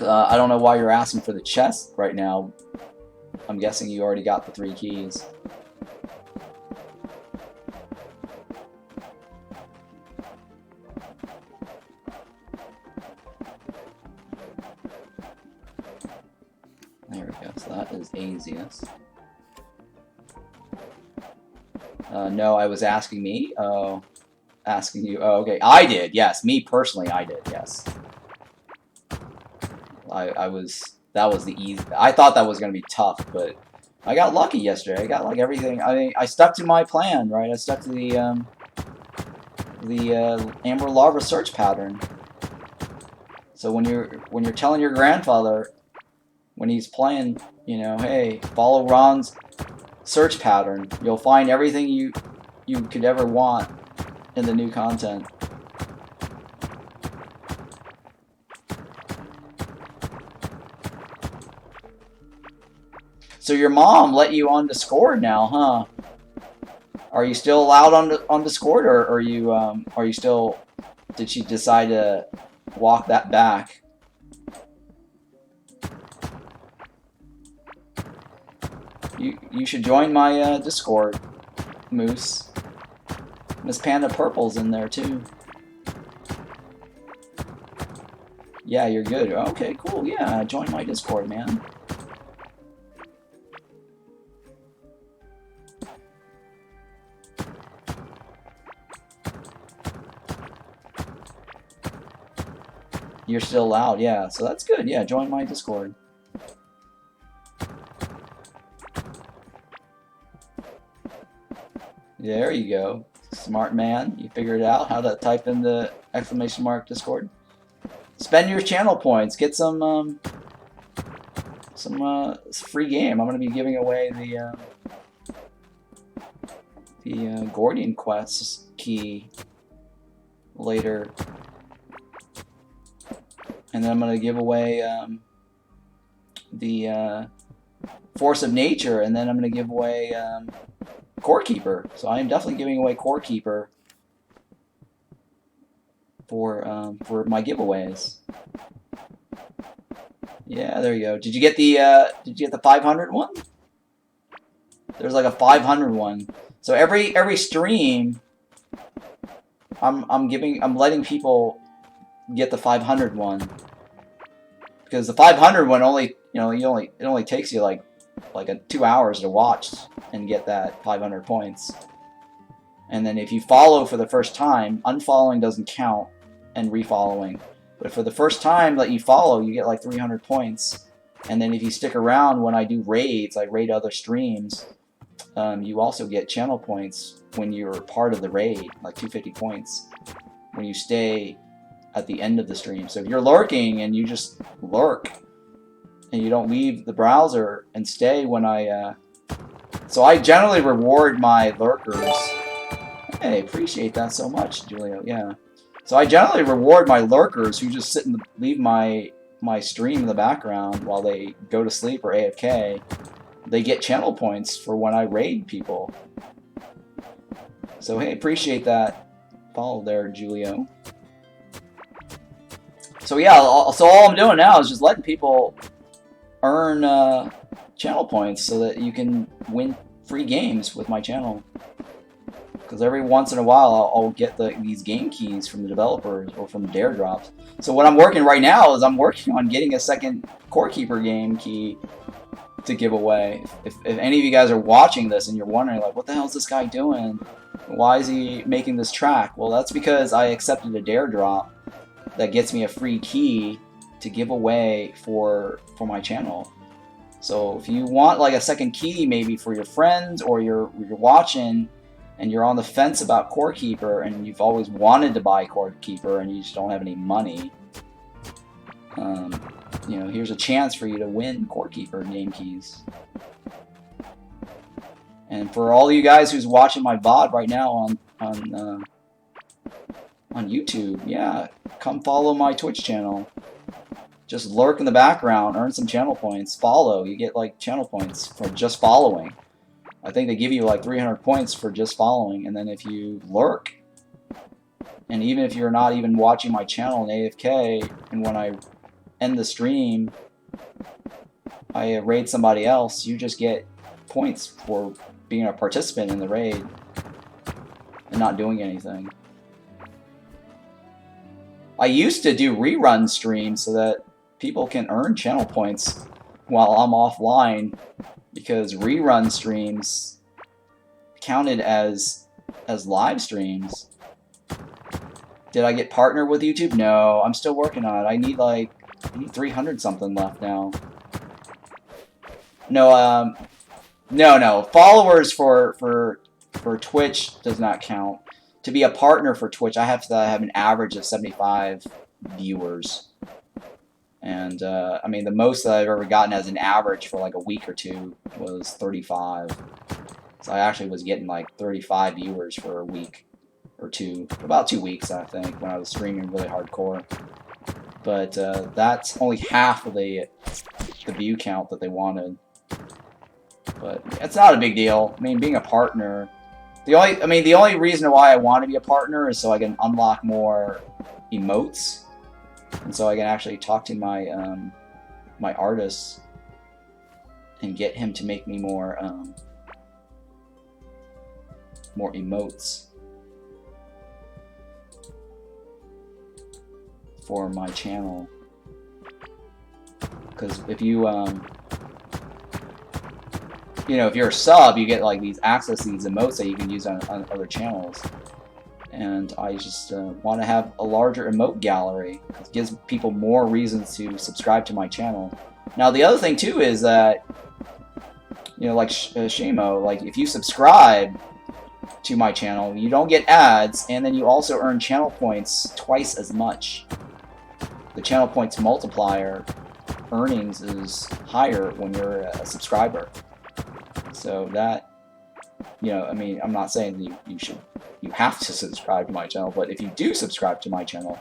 I don't know why you're asking for the chest right now. I'm guessing you already got the 3 keys. There we go. So that is Asius. No, I was asking me. Oh, asking you. Oh, okay. I did. Yes, me personally, I did. Yes. I was. That was the easy. I thought that was gonna be tough, but I got lucky yesterday. I got like everything. I stuck to my plan, right? I stuck to the amber larva search pattern. So when you're telling your grandfather when he's playing, you know, hey, follow Ron's search pattern, you'll find everything you could ever want in the new content. So your mom let you on Discord now, huh? Are you still allowed on Discord, or are you still? Did she decide to walk that back? You should join my Discord, Moose. Miss Panda Purple's in there too. Yeah, you're good. Okay, cool. Yeah, join my Discord, man. You're still loud, yeah. So that's good. Yeah, join my Discord. There you go. Smart man. You figured it out how to type in the exclamation mark Discord. Spend your channel points. Get some free game. I'm going to be giving away the Gordian Quest key later. And then I'm going to give away the Force of Nature, and then I'm going to give away Core Keeper. So I am definitely giving away Core Keeper for my giveaways. Yeah, there you go. Did you get the 500 one? There's like a 500 one. So every stream, I'm letting people get the 500 one, because the 500 one only it only takes you like 2 hours to watch and get that 500 points. And then if you follow for the first time, unfollowing doesn't count, and refollowing. But for the first time that you follow, you get like 300 points. And then if you stick around when I do raids, I raid other streams, you also get channel points when you're part of the raid, like 250 points when you stay at the end of the stream. So if you're lurking and you just lurk and you don't leave the browser and stay when so I generally reward my lurkers. Hey, appreciate that so much, Julio. Yeah. So I generally reward my lurkers who just sit and leave my stream in the background while they go to sleep or AFK. They get channel points for when I raid people. So hey, appreciate that follow there, Julio. So yeah, so all I'm doing now is just letting people earn channel points so that you can win free games with my channel. Because every once in a while I'll get these game keys from the developers or from Dare Drops. So what I'm working right now is I'm working on getting a second Core Keeper game key to give away. If any of you guys are watching this and you're wondering, like, what the hell is this guy doing? Why is he making this track? Well, that's because I accepted a Dare Drop that gets me a free key to give away for my channel. So if you want like a second key maybe for your friends, or you're watching and you're on the fence about Core Keeper and you've always wanted to buy Core Keeper and you just don't have any money, you know, here's a chance for you to win Core Keeper game keys. And for all you guys who's watching my VOD right now on YouTube, yeah, come follow my Twitch channel. Just lurk in the background, earn some channel points, follow. You get like channel points for just following. I think they give you like 300 points for just following, and then if you lurk, and even if you're not even watching my channel in AFK, and when I end the stream, I raid somebody else, you just get points for being a participant in the raid and not doing anything. I used to do rerun streams so that people can earn channel points while I'm offline, because rerun streams counted as live streams. Did I get partnered with YouTube? No, I'm still working on it. I need 300 something left now. No, no. Followers for Twitch does not count. To be a partner for Twitch, I have to have an average of 75 viewers. And, I mean, the most that I've ever gotten as an average for like a week or two was 35. So I actually was getting like 35 viewers for a week or two. About 2 weeks, I think, when I was streaming really hardcore. But that's only half of the view count that they wanted. But it's not a big deal. I mean, being a partner... The only reason why I want to be a partner is so I can unlock more emotes. And so I can actually talk to my my artist and get him to make me more emotes for my channel. because if you you know, if you're a sub, you get like these access to these emotes that you can use on other channels. And I just want to have a larger emote gallery. It gives people more reasons to subscribe to my channel. Now the other thing too is that, you know, like Shamo, like if you subscribe to my channel, you don't get ads, and then you also earn channel points twice as much. The channel points multiplier earnings is higher when you're a subscriber. So that, you know, I mean, I'm not saying that you have to subscribe to my channel, but if you do subscribe to my channel,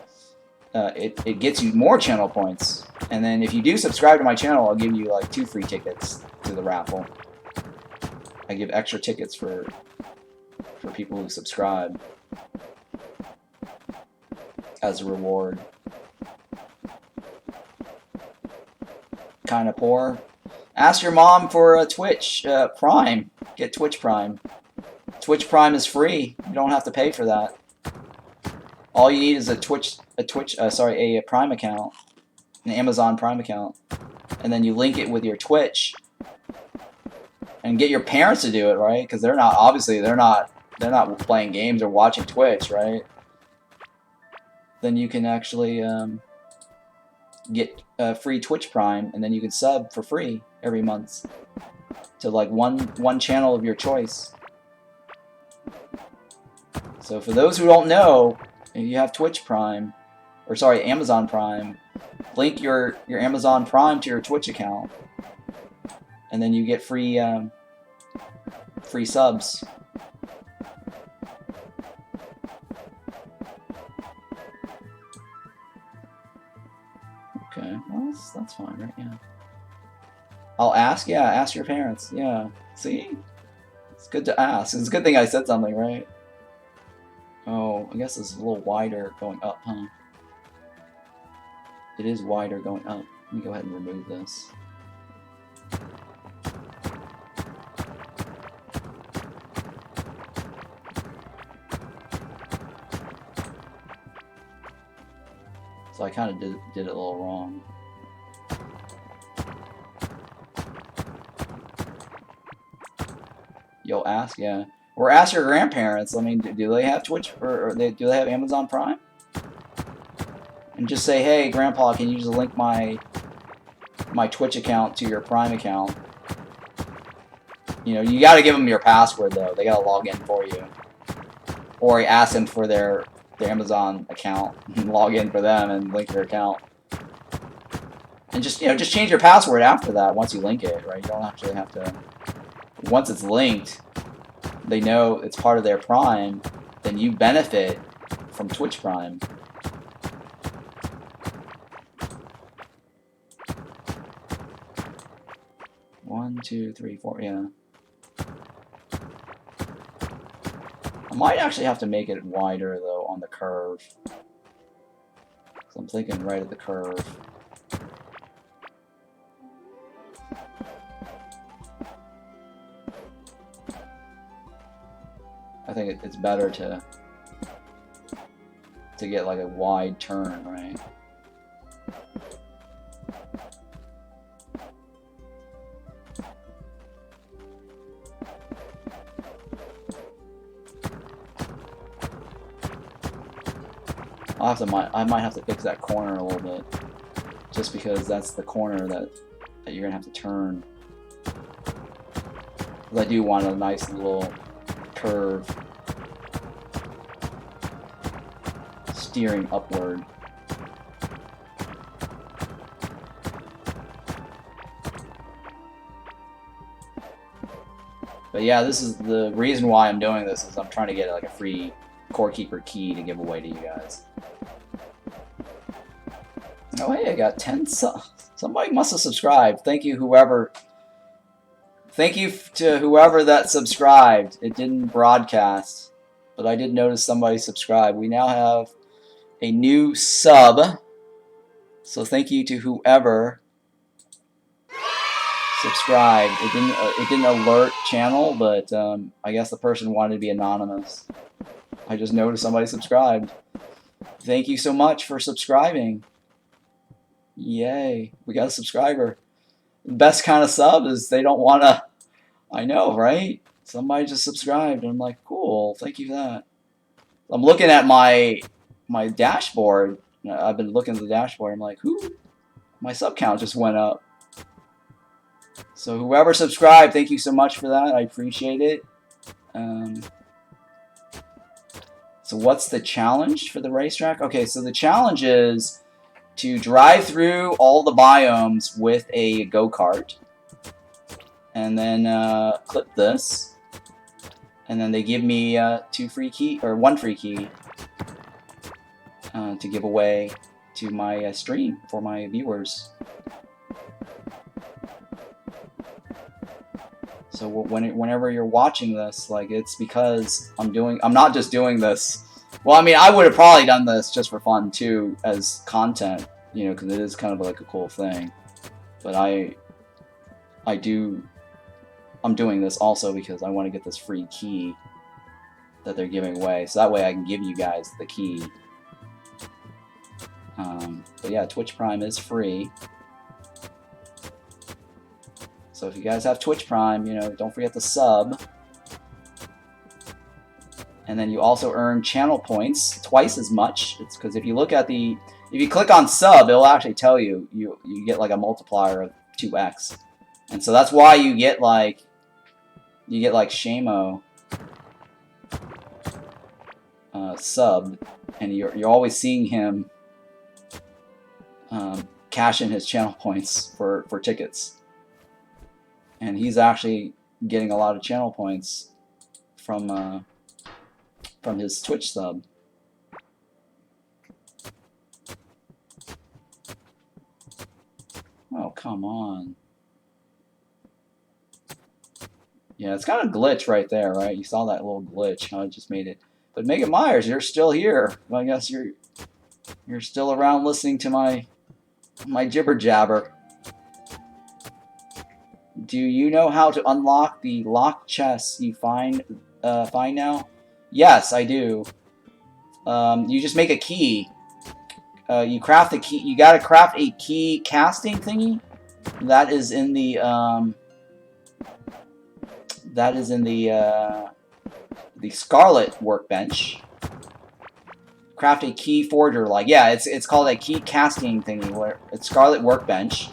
it gets you more channel points. And then if you do subscribe to my channel, I'll give you like 2 free tickets to the raffle. I give extra tickets for people who subscribe as a reward. Kind of poor. Ask your mom for a Twitch Prime. Get Twitch Prime. Twitch Prime is free. You don't have to pay for that. All you need is a Prime account, an Amazon Prime account, and then you link it with your Twitch, and get your parents to do it, right? Because they're not playing games or watching Twitch, right? Then you can actually get free Twitch Prime, and then you can sub for free every month to like one channel of your choice. So for those who don't know, if you have Twitch Prime, or sorry, Amazon Prime, link your Amazon Prime to your Twitch account, and then you get free free subs. Okay, well that's fine, right? Yeah. I'll ask. Yeah, ask your parents. Yeah. See, it's good to ask. It's a good thing I said something, right? Oh, I guess it's a little wider going up, huh? It is wider going up. Let me go ahead and remove this. So I kind of did it a little wrong. You'll ask, yeah. Or ask your grandparents. I mean, do they have Twitch, or do they have Amazon Prime? And just say, hey, Grandpa, can you just link my Twitch account to your Prime account? You know, you got to give them your password though. They got to log in for you. Or ask them for their Amazon account and log in for them and link your account. And just, you know, just change your password after that once you link it, right? You don't actually have to. Once it's linked, they know it's part of their Prime, then you benefit from Twitch Prime. One, two, three, four, yeah. I might actually have to make it wider though on the curve. So I'm thinking right at the curve. I think it's better to get like a wide turn, right? I might have to fix that corner a little bit, just because that's the corner that you're gonna have to turn. Because I do want a nice little curve steering upward. But yeah, this is the reason why I'm doing this, is I'm trying to get like a free Core Keeper key to give away to you guys. Oh hey, I got 10 subs. Somebody must have subscribed. Thank you, whoever. Thank you to whoever that subscribed. It didn't broadcast, but I did notice somebody subscribed. We now have a new sub. So thank you to whoever subscribed. It didn't alert channel, but I guess the person wanted to be anonymous. I just noticed somebody subscribed. Thank you so much for subscribing. Yay. We got a subscriber. The best kind of sub is they don't want to... I know, right? Somebody just subscribed. And I'm like, cool. Thank you for that. I'm looking at my dashboard. I've been looking at the dashboard. I'm like, who? My sub count just went up. So whoever subscribed, thank you so much for that. I appreciate it. So what's the challenge for the racetrack? Okay, so the challenge is to drive through all the biomes with a go-kart. And then clip this. And then they give me one free key to give away to my stream for my viewers. So whenever you're watching this, like, it's because I'm not just doing this. Well, I mean, I would have probably done this just for fun too, as content, you know, because it is kind of like a cool thing. But I'm doing this also because I want to get this free key that they're giving away, so that way I can give you guys the key. But yeah, Twitch Prime is free. So if you guys have Twitch Prime, you know, don't forget to sub. And then you also earn channel points twice as much. It's because if you look at if you click on sub, it'll actually tell you you get like a multiplier of 2x. And so that's why you get like Shamo subbed, and you're always seeing him cash in his channel points for tickets. And he's actually getting a lot of channel points from his Twitch sub. Oh, come on. Yeah, it's got a glitch right there, right? You saw that little glitch, how it just made it. But Megan Myers, you're still here. Well, I guess you're still around listening to my jibber jabber. Do you know how to unlock the locked chests you find now? Yes, I do. You just make a key. You craft a key. You gotta craft a key casting thingy. That is in the Scarlet workbench. Craft a key forger, like, yeah, it's called a key casting thingy, where it's Scarlet workbench.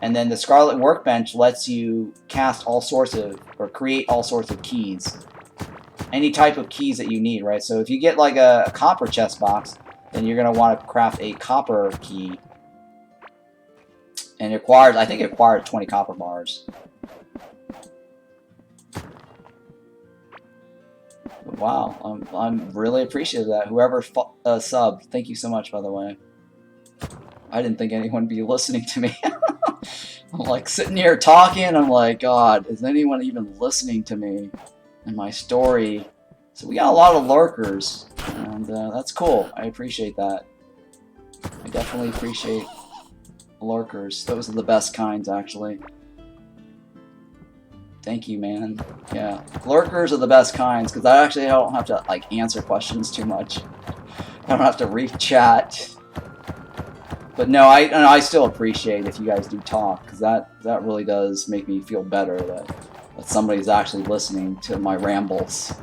And then the Scarlet Workbench lets you cast all sorts of, or create all sorts of keys. Any type of keys that you need, right? So if you get like a copper chest box, then you're going to want to craft a copper key. And I think it requires 20 copper bars. But wow, I'm really appreciative of that. Whoever subbed, thank you so much, by the way. I didn't think anyone would be listening to me. I'm like sitting here talking, I'm like, God, is anyone even listening to me and my story? So we got a lot of lurkers, and that's cool. I appreciate that. I definitely appreciate lurkers. Those are the best kinds, actually. Thank you, man. Yeah, lurkers are the best kinds, because I don't have to like answer questions too much. I don't have to read chat. But no, I still appreciate if you guys do talk, because that really does make me feel better that somebody's actually listening to my rambles.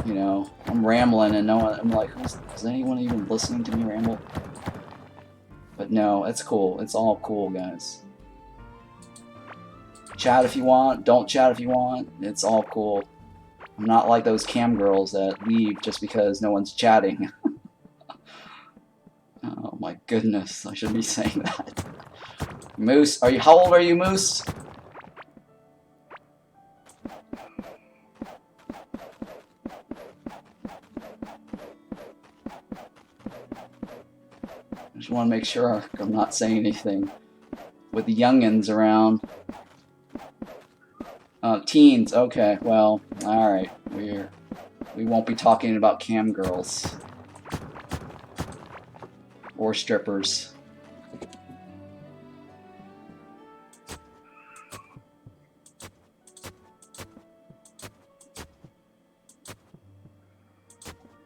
You know, I'm rambling and I'm like, is anyone even listening to me ramble? But no, it's cool. It's all cool, guys. Chat if you want, don't chat if you want. It's all cool. I'm not like those cam girls that leave just because no one's chatting. Oh my goodness, I shouldn't be saying that. Moose, how old are you, Moose? I just want to make sure I'm not saying anything with the youngins around. Teens, okay, well, alright. We won't be talking about cam girls. Or strippers.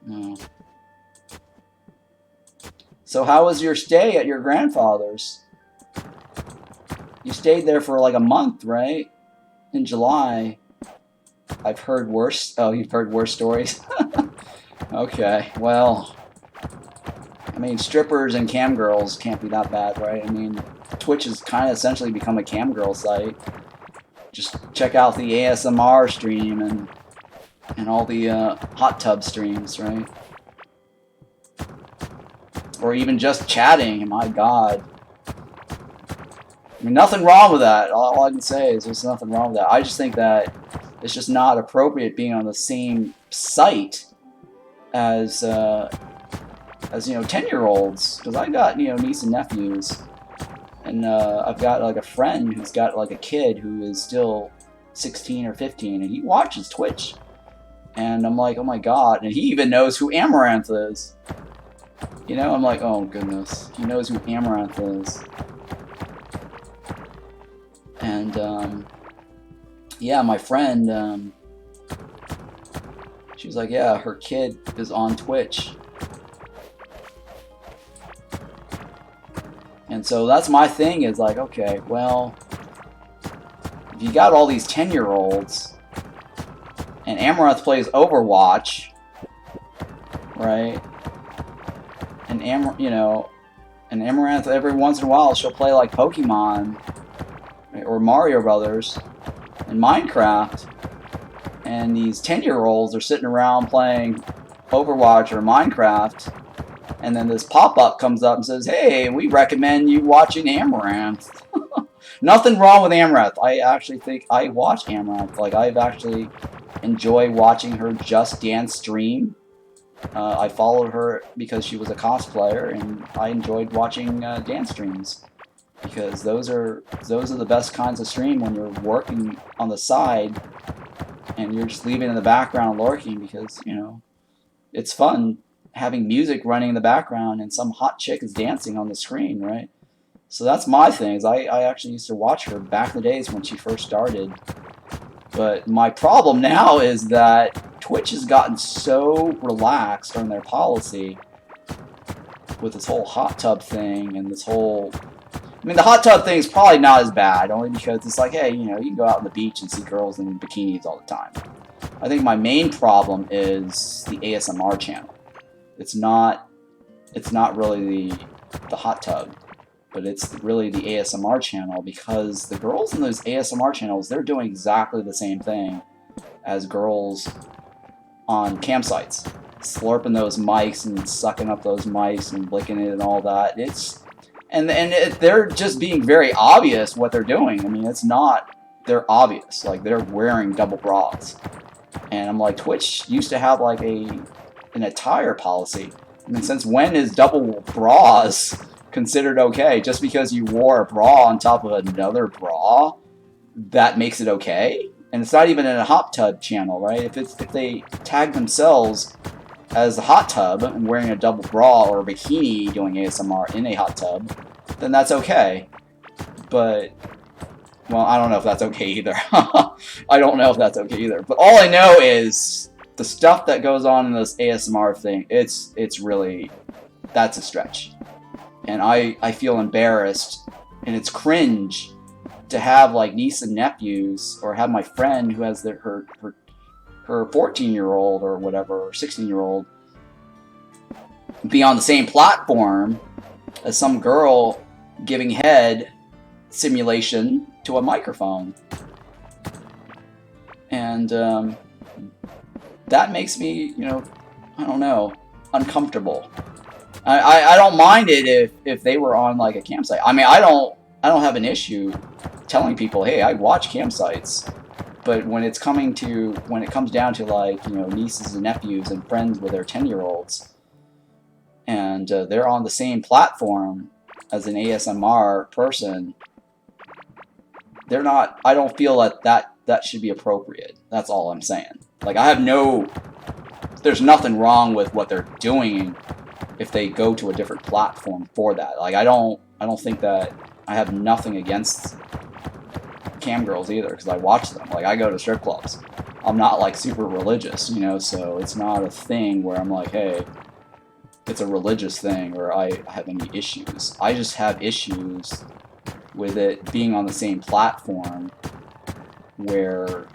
No. So how was your stay at your grandfather's? You stayed there for like a month, right? In July. I've heard worse. Oh, you've heard worse stories? Okay, well, I mean, strippers and cam girls can't be that bad, right? I mean, Twitch has kind of essentially become a cam girl site. Just check out the ASMR stream and all the hot tub streams, right? Or even just chatting, my god. I mean, nothing wrong with that. All I can say is there's nothing wrong with that. I just think that it's just not appropriate being on the same site as you know, 10-year-olds. Because I got, you know, niece and nephews. And I've got like a friend who's got like a kid who is still 16 or 15, and he watches Twitch. And I'm like, oh my god. And he even knows who Amaranth is. You know, I'm like, oh goodness. He knows who Amaranth is. And, yeah, my friend, she was like, yeah, her kid is on Twitch. And so that's my thing, is like, okay, well, if you got all these 10-year-olds, and Amaranth plays Overwatch, right? And you know, and Amaranth every once in a while she'll play like Pokemon, right? Or Mario Brothers, and Minecraft, and these 10-year-olds are sitting around playing Overwatch or Minecraft, and then this pop-up comes up and says, hey, we recommend you watching Amaranth. Nothing wrong with Amaranth. I actually think I watch Amaranth. Like, I've actually enjoyed watching her Just Dance stream. I followed her because she was a cosplayer, and I enjoyed watching dance streams. Because those are the best kinds of stream when you're working on the side and you're just leaving in the background lurking, because, you know, it's fun having music running in the background and some hot chick is dancing on the screen, right? So that's my thing. Is I actually used to watch her back in the days when she first started. But my problem now is that Twitch has gotten so relaxed on their policy with this whole hot tub thing and this whole... I mean, the hot tub thing is probably not as bad, only because it's like, hey, you know, you can go out on the beach and see girls in bikinis all the time. I think my main problem is the ASMR channel. It's not really the hot tub, but it's really the ASMR channel, because the girls in those ASMR channels, they're doing exactly the same thing as girls on campsites. Slurping those mics and sucking up those mics and licking it and all that. They're just being very obvious what they're doing. I mean, they're obvious. Like, they're wearing double bras. And I'm like, Twitch used to have like an attire policy. I mean, since when is double bras considered okay? Just because you wore a bra on top of another bra, that makes it okay? And it's not even in a hot tub channel, right? If they tag themselves as a hot tub and wearing a double bra or a bikini doing ASMR in a hot tub, then that's okay. But, well, I don't know if that's okay either. I don't know if that's okay either. But all I know is the stuff that goes on in this ASMR thing, it's really, that's a stretch. And I feel embarrassed, and it's cringe to have like niece and nephews, or have my friend who has her 14-year-old or whatever, or 16-year-old, be on the same platform as some girl giving head simulation to a microphone. And that makes me, you know, I don't know, uncomfortable. I don't mind it if they were on like a campsite. I mean, I don't have an issue telling people, hey, I watch campsites. But when it comes down to, like, you know, nieces and nephews and friends with their 10-year-olds, and they're on the same platform as an ASMR person, they're not. I don't feel that should be appropriate. That's all I'm saying. Like, there's nothing wrong with what they're doing if they go to a different platform for that. Like, I don't think that. I have nothing against cam girls either, because I watch them. Like, I go to strip clubs. I'm not like super religious, you know, so it's not a thing where I'm like, hey, it's a religious thing or I have any issues. I just have issues with it being on the same platform where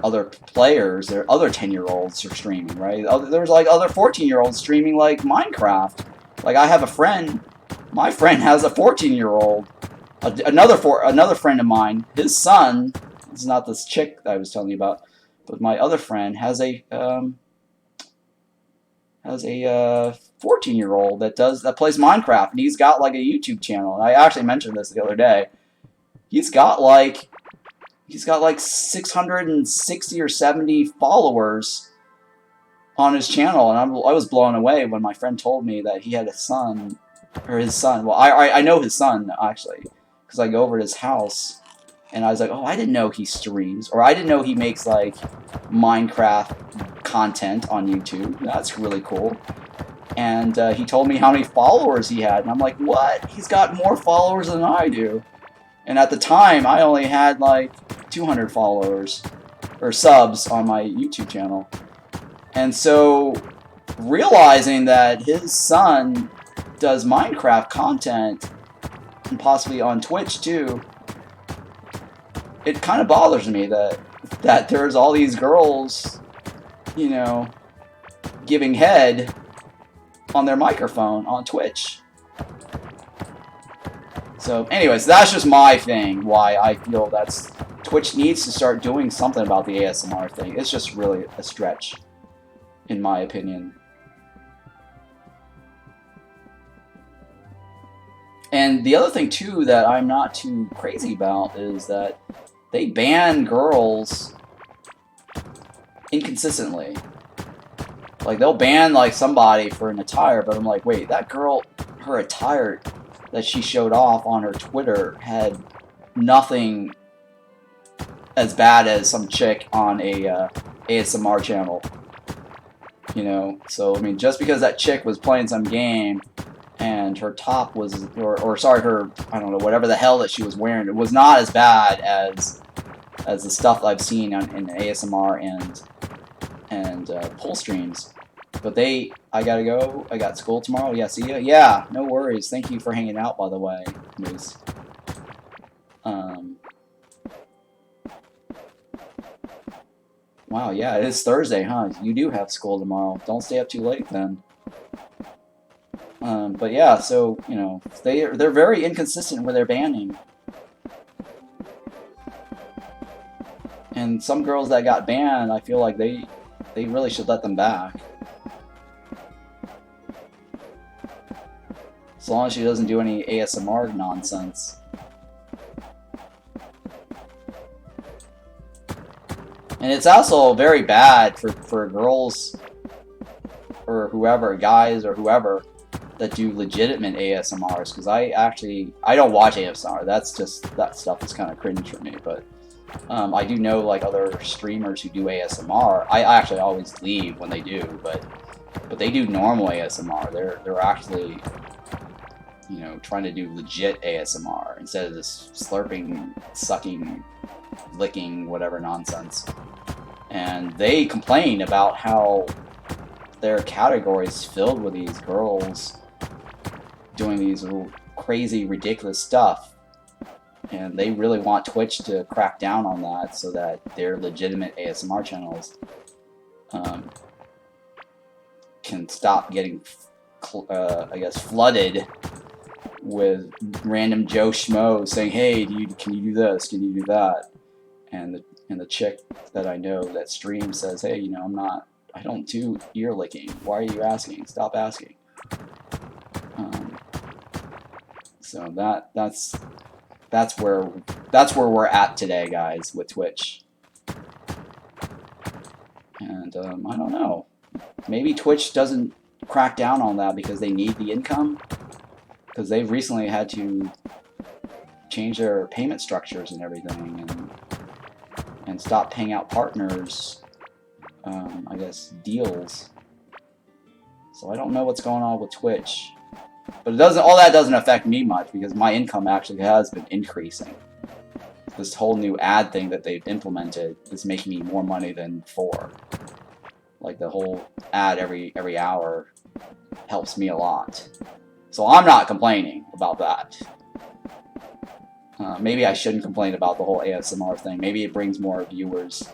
other players, there other 10-year-olds are streaming, right? There's like other 14-year-olds streaming like Minecraft. Like I have a friend, my friend has a 14-year-old. Another friend of mine, his son, it's not this chick that I was telling you about, but my other friend has a 14-year-old that plays Minecraft, and he's got like a YouTube channel. And I actually mentioned this the other day. He's got like 660 or 70 followers on his channel, and I was blown away when my friend told me that he had a son, or his son. Well, I know his son actually, because I go over to his house, and I was like, oh, I didn't know he streams, or I didn't know he makes like Minecraft content on YouTube. That's really cool. And he told me how many followers he had, and I'm like, what? He's got more followers than I do. And at the time, I only had like 200 followers or subs on my YouTube channel. And so realizing that his son does Minecraft content and possibly on Twitch too, it kind of bothers me that there's all these girls, you know, giving head on their microphone on Twitch. So anyways, that's just my thing, why I feel Twitch needs to start doing something about the ASMR thing. It's just really a stretch, in my opinion. And the other thing too that I'm not too crazy about is that they ban girls inconsistently. Like they'll ban like somebody for an attire, but I'm like, wait, that girl, her attire that she showed off on her Twitter had nothing as bad as some chick on a ASMR channel. You know, so I mean, just because that chick was playing some game and her top was, or sorry, her, I don't know, whatever the hell that she was wearing, it was not as bad as the stuff I've seen in ASMR and pull streams. But I gotta go. I got school tomorrow. Yeah, see ya. Yeah, no worries. Thank you for hanging out, by the way, Moose. Wow, yeah, it is Thursday, huh? You do have school tomorrow. Don't stay up too late then. But yeah, so, you know, they're very inconsistent with their banning. And some girls that got banned, I feel like they really should let them back. As long as she doesn't do any ASMR nonsense. And it's also very bad for girls or whoever, guys or whoever, that do legitimate ASMRs, because I don't watch ASMR. That stuff is kind of cringe for me, but I do know like other streamers who do ASMR. I actually always leave when they do, but they do normal ASMR. They're actually, you know, trying to do legit ASMR instead of this slurping, sucking, licking, whatever nonsense. And they complain about how their category is filled with these girls doing these crazy, ridiculous stuff. And they really want Twitch to crack down on that so that their legitimate ASMR channels can stop getting, I guess, flooded with random Joe Schmo saying, hey, can you do this? Can you do that? And the chick that I know that streams says, hey, you know, I don't do ear licking. Why are you asking? Stop asking. So that's where we're at today, guys, with Twitch. And I don't know. Maybe Twitch doesn't crack down on that because they need the income. Because they've recently had to change their payment structures and everything, and stop paying out partners, I guess, deals. So I don't know what's going on with Twitch. But all that doesn't affect me much because my income actually has been increasing. This whole new ad thing that they've implemented is making me more money than before. Like the whole ad every hour helps me a lot. So I'm not complaining about that. Maybe I shouldn't complain about the whole ASMR thing. Maybe it brings more viewers.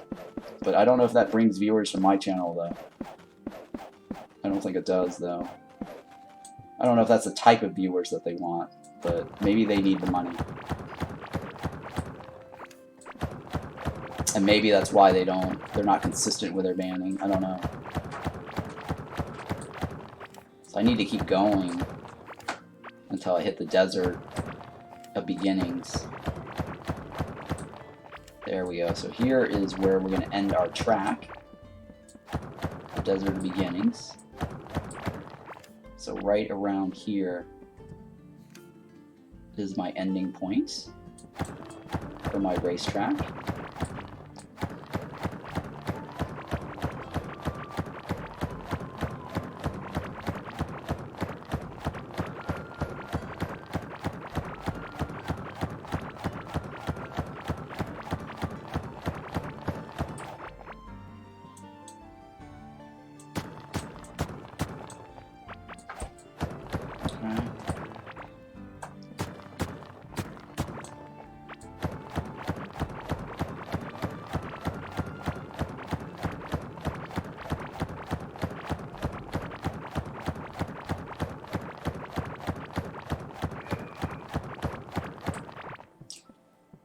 But I don't know if that brings viewers from my channel, though. I don't think it does, though. I don't know if that's the type of viewers that they want, but maybe they need the money. And maybe that's why they're not consistent with their banning. I don't know. So I need to keep going until I hit the desert of beginnings. There we go. So here is where we're going to end our track. The desert of beginnings. So right around here is my ending point for my racetrack.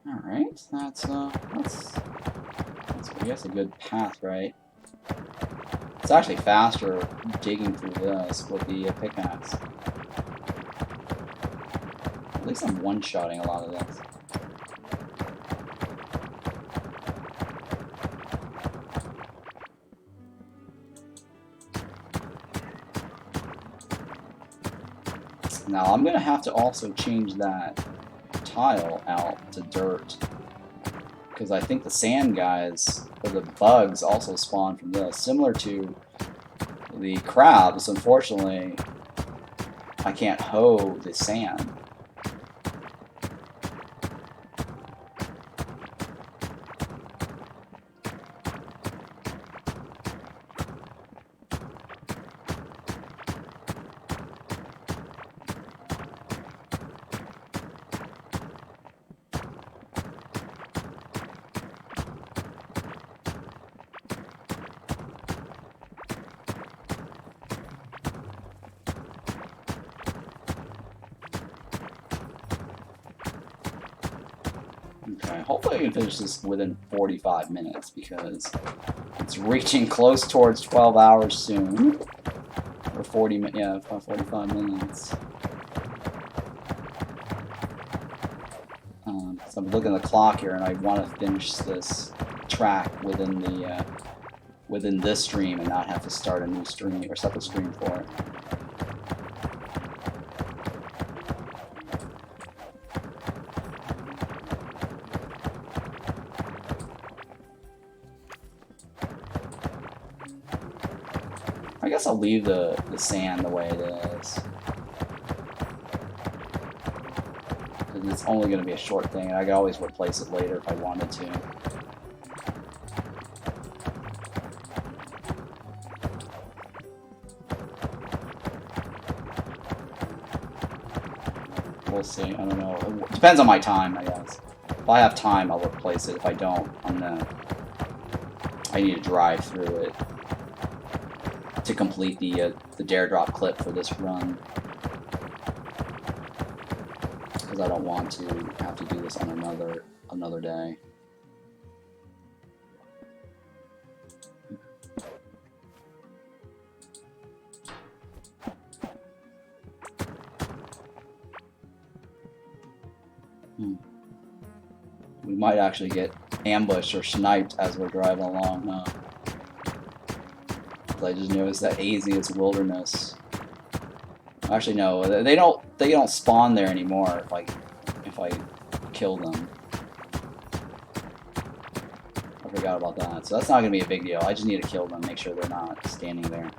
Alright, that's I guess a good path, right? It's actually faster digging through this with the pickaxe. At least I'm one-shotting a lot of this. Now I'm gonna have to also change that tile out to dirt, because I think the sand guys, or the bugs, also spawn from this, similar to the crabs. Unfortunately, I can't hoe the sand. Okay, hopefully I can finish this within 45 minutes, because it's reaching close towards 12 hours soon. Or 40 minutes, yeah, 45 minutes. So I'm looking at the clock here, and I want to finish this track within the within this stream and not have to start a new stream or separate stream for it. I guess I'll leave the sand the way it is. Because it's only going to be a short thing, and I can always replace it later if I wanted to. We'll see. I don't know. It depends on my time, I guess. If I have time, I'll replace it. If I don't, I need to drive through it to complete the dare drop clip for this run, because I don't want to have to do this on another day. We might actually get ambushed or sniped as we're driving along, huh? I just noticed that AZ is wilderness. Actually, no, they don't spawn there anymore if I kill them. I forgot about that. So that's not gonna be a big deal. I just need to kill them, make sure they're not standing there.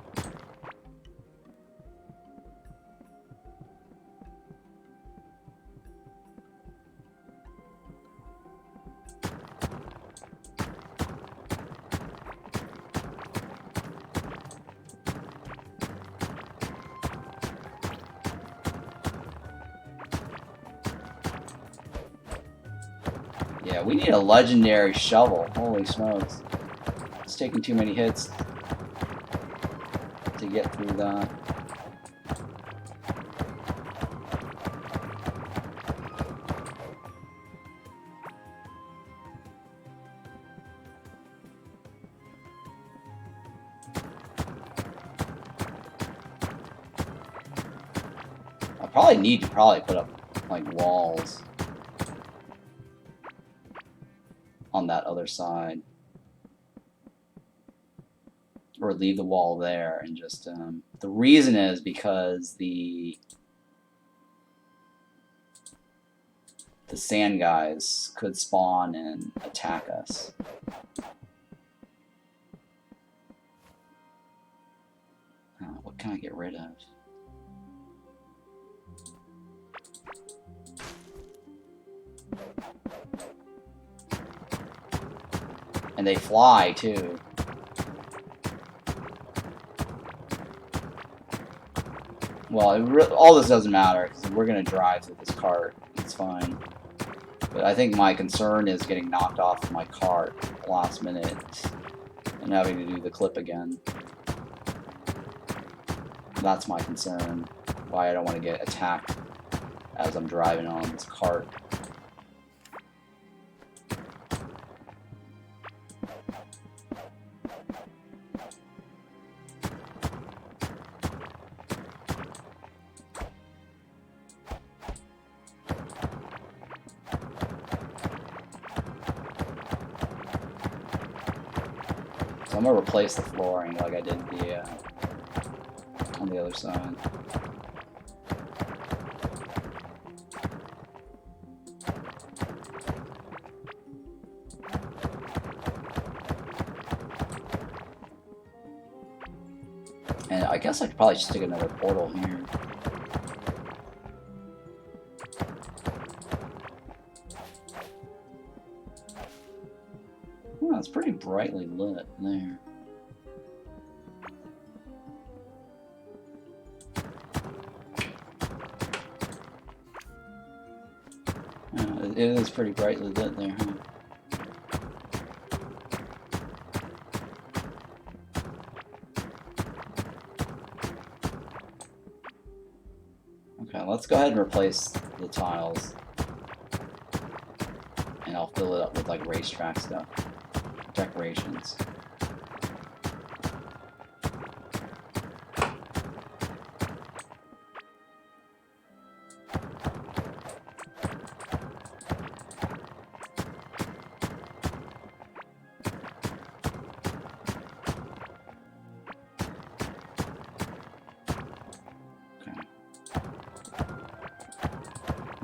Yeah, we need a legendary shovel. Holy smokes. It's taking too many hits to get through that. I probably need to put up like walls on that other side. Or leave the wall there and just the reason is because the sand guys could spawn and attack us. What can I get rid of? And they fly too. Well, all this doesn't matter because we're gonna drive through this cart. It's fine. But I think my concern is getting knocked off my cart last minute and having to do the clip again. That's my concern. Why I don't want to get attacked as I'm driving on this cart. So I'm gonna replace the flooring like I did on the other side. And I guess I could probably stick another portal here. Well, it's pretty brightly lit there. It is pretty brightly lit there, huh? Okay, let's go ahead and replace the tiles. And I'll fill it up with like racetrack stuff. Decorations.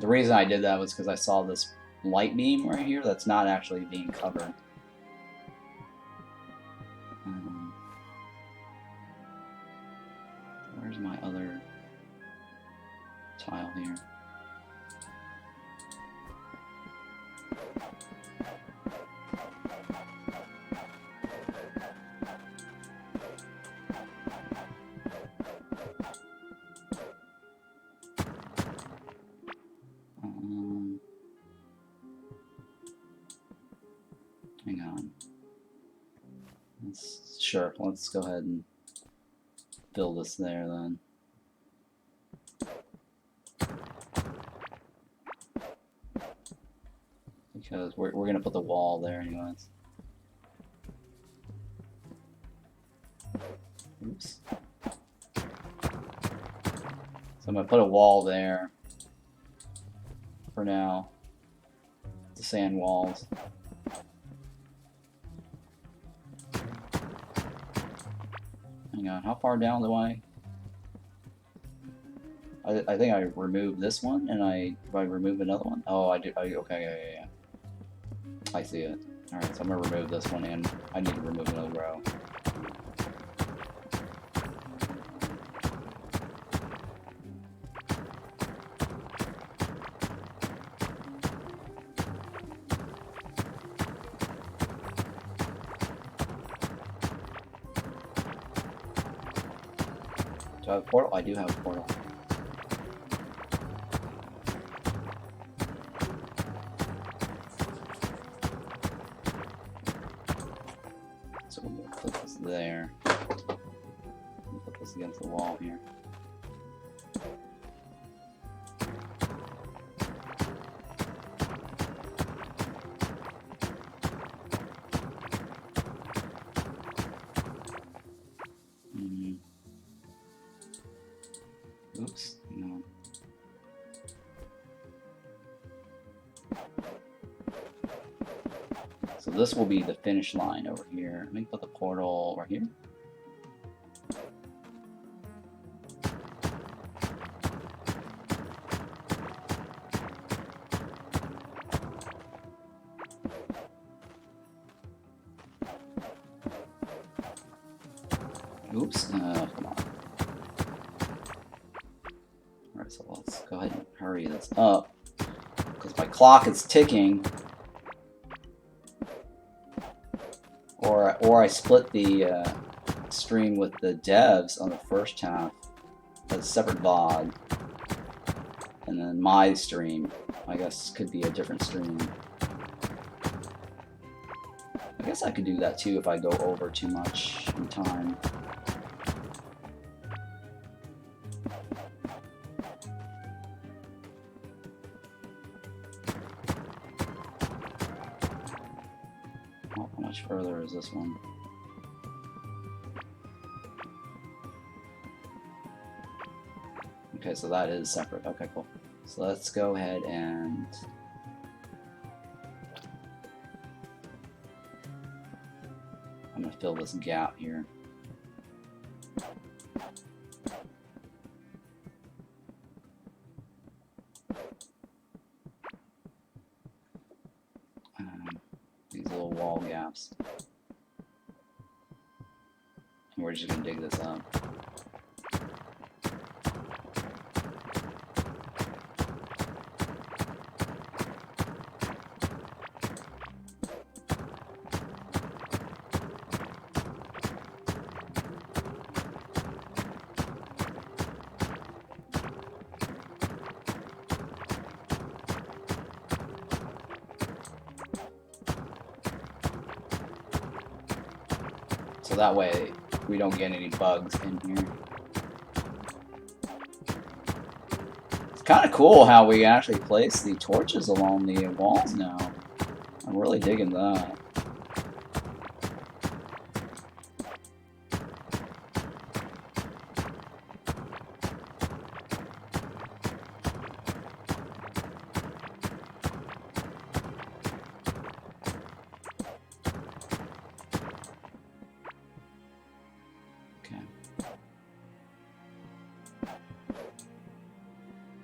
The reason I did that was because I saw this light beam right here that's not actually being covered. Where's my other tile here? Hang on. Sure, let's go ahead and build this there then. Because we're going to put the wall there anyways. Oops. So I'm going to put a wall there for now. The sand walls. Hang on, how far down do I think I removed this one, and do I remove another one? Oh, I do. Okay, yeah. I see it. Alright, so I'm going to remove this one, and I need to remove another row. Do I have a portal? I do have a portal. this against the wall here. Oops, no. So this will be the finish line over here. Let me put the portal right here. Oops, come on. Alright, so let's go ahead and hurry this up, because my clock is ticking. Or I split the stream with the devs on the first half as a separate VOD, and then my stream, I guess, could be a different stream. I guess I could do that too if I go over too much in time. Oh, how much further is this one? Okay, so that is separate. Okay, cool. So let's go ahead and I'm gonna fill this gap here. These little wall gaps. And we're just gonna dig this up. So that way we don't get any bugs in here. It's kind of cool how we actually place the torches along the walls now. I'm really digging that.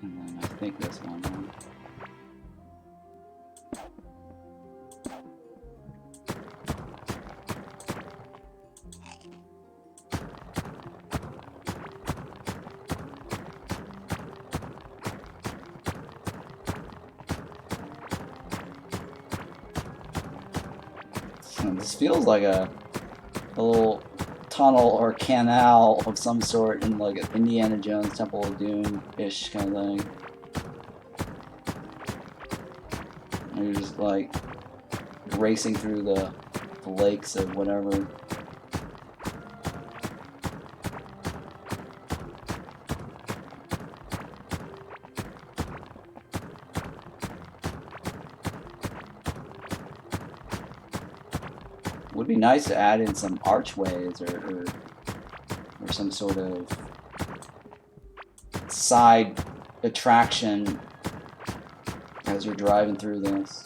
And then I think this one, right? So this feels like a little tunnel or canal of some sort in like an Indiana Jones Temple of Doom-ish kind of thing. And you're just like racing through the lakes of whatever. Would be nice to add in some archways or some sort of side attraction as you're driving through this.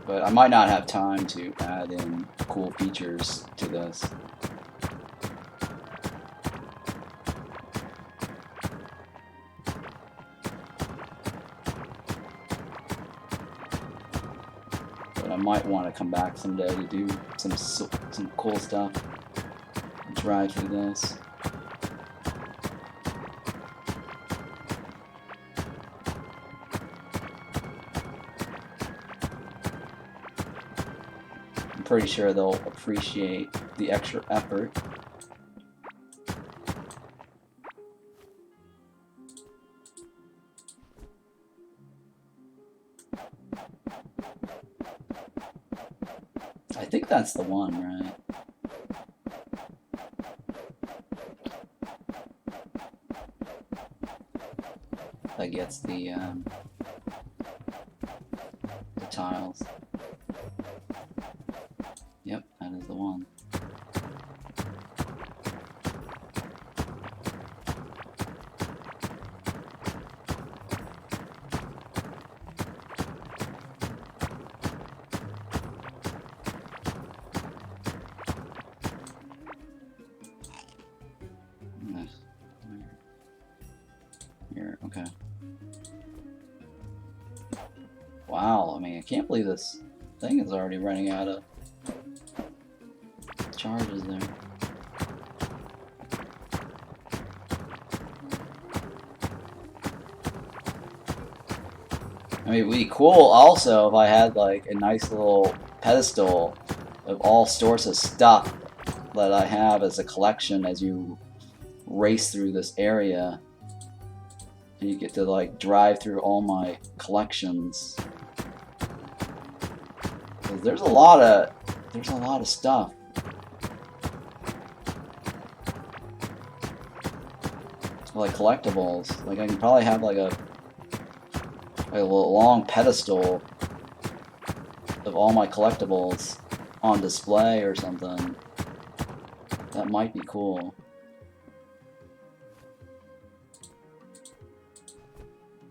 But I might not have time to add in cool features to this. I might want to come back someday to do some cool stuff. Drive through this. I'm pretty sure they'll appreciate the extra effort. think that's the one, right? That gets the tiles. Yep, that is the one. Here, okay. Wow, I mean, I can't believe this thing is already running out of charges there. I mean, it'd be cool also if I had like a nice little pedestal of all sorts of stuff that I have as a collection as you race through this area. And you get to like drive through all my collections. There's a lot of stuff. Like collectibles. Like I can probably have like a long pedestal of all my collectibles on display or something. That might be cool.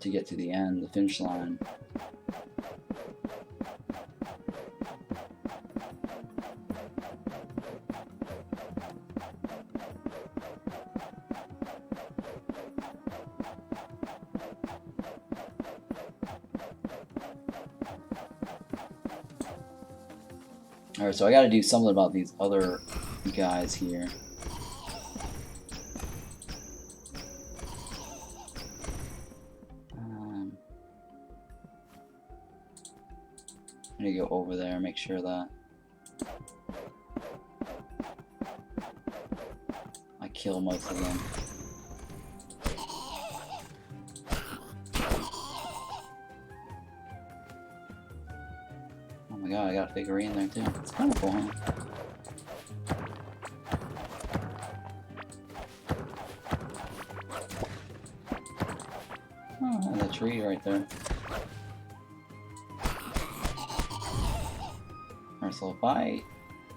To get to the end, the finish line. Alright, so I gotta do something about these other guys here. I need to go over there and make sure that I kill most of them. Oh my god, I got a figurine there too. It's kind of cool, huh? Oh, and a tree right there. Alright, so if I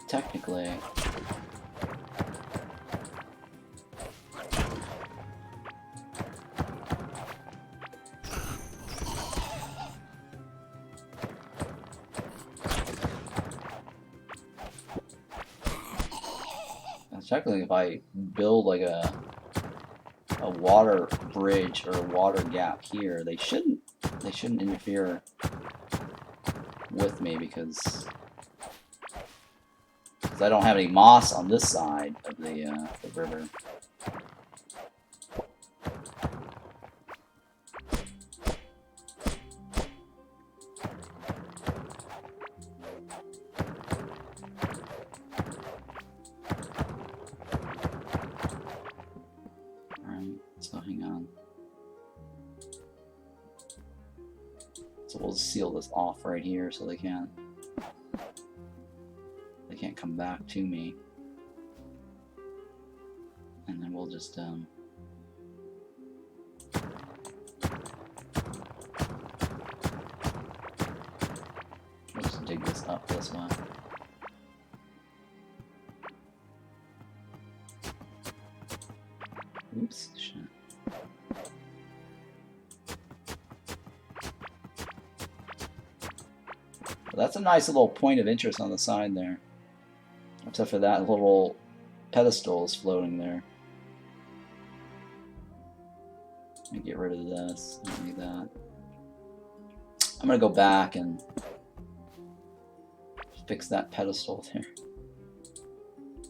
technically if I build like a water bridge or a water gap here, they shouldn't interfere with me because I don't have any moss on this side of the river. So hang on. So we'll seal this off right here so they can't come back to me. And then we'll just dig this up this way. Oops, shit. But that's a nice little point of interest on the side there. Except for that little pedestal is floating there. Let me get rid of this. I don't need that. I'm gonna go back and fix that pedestal there.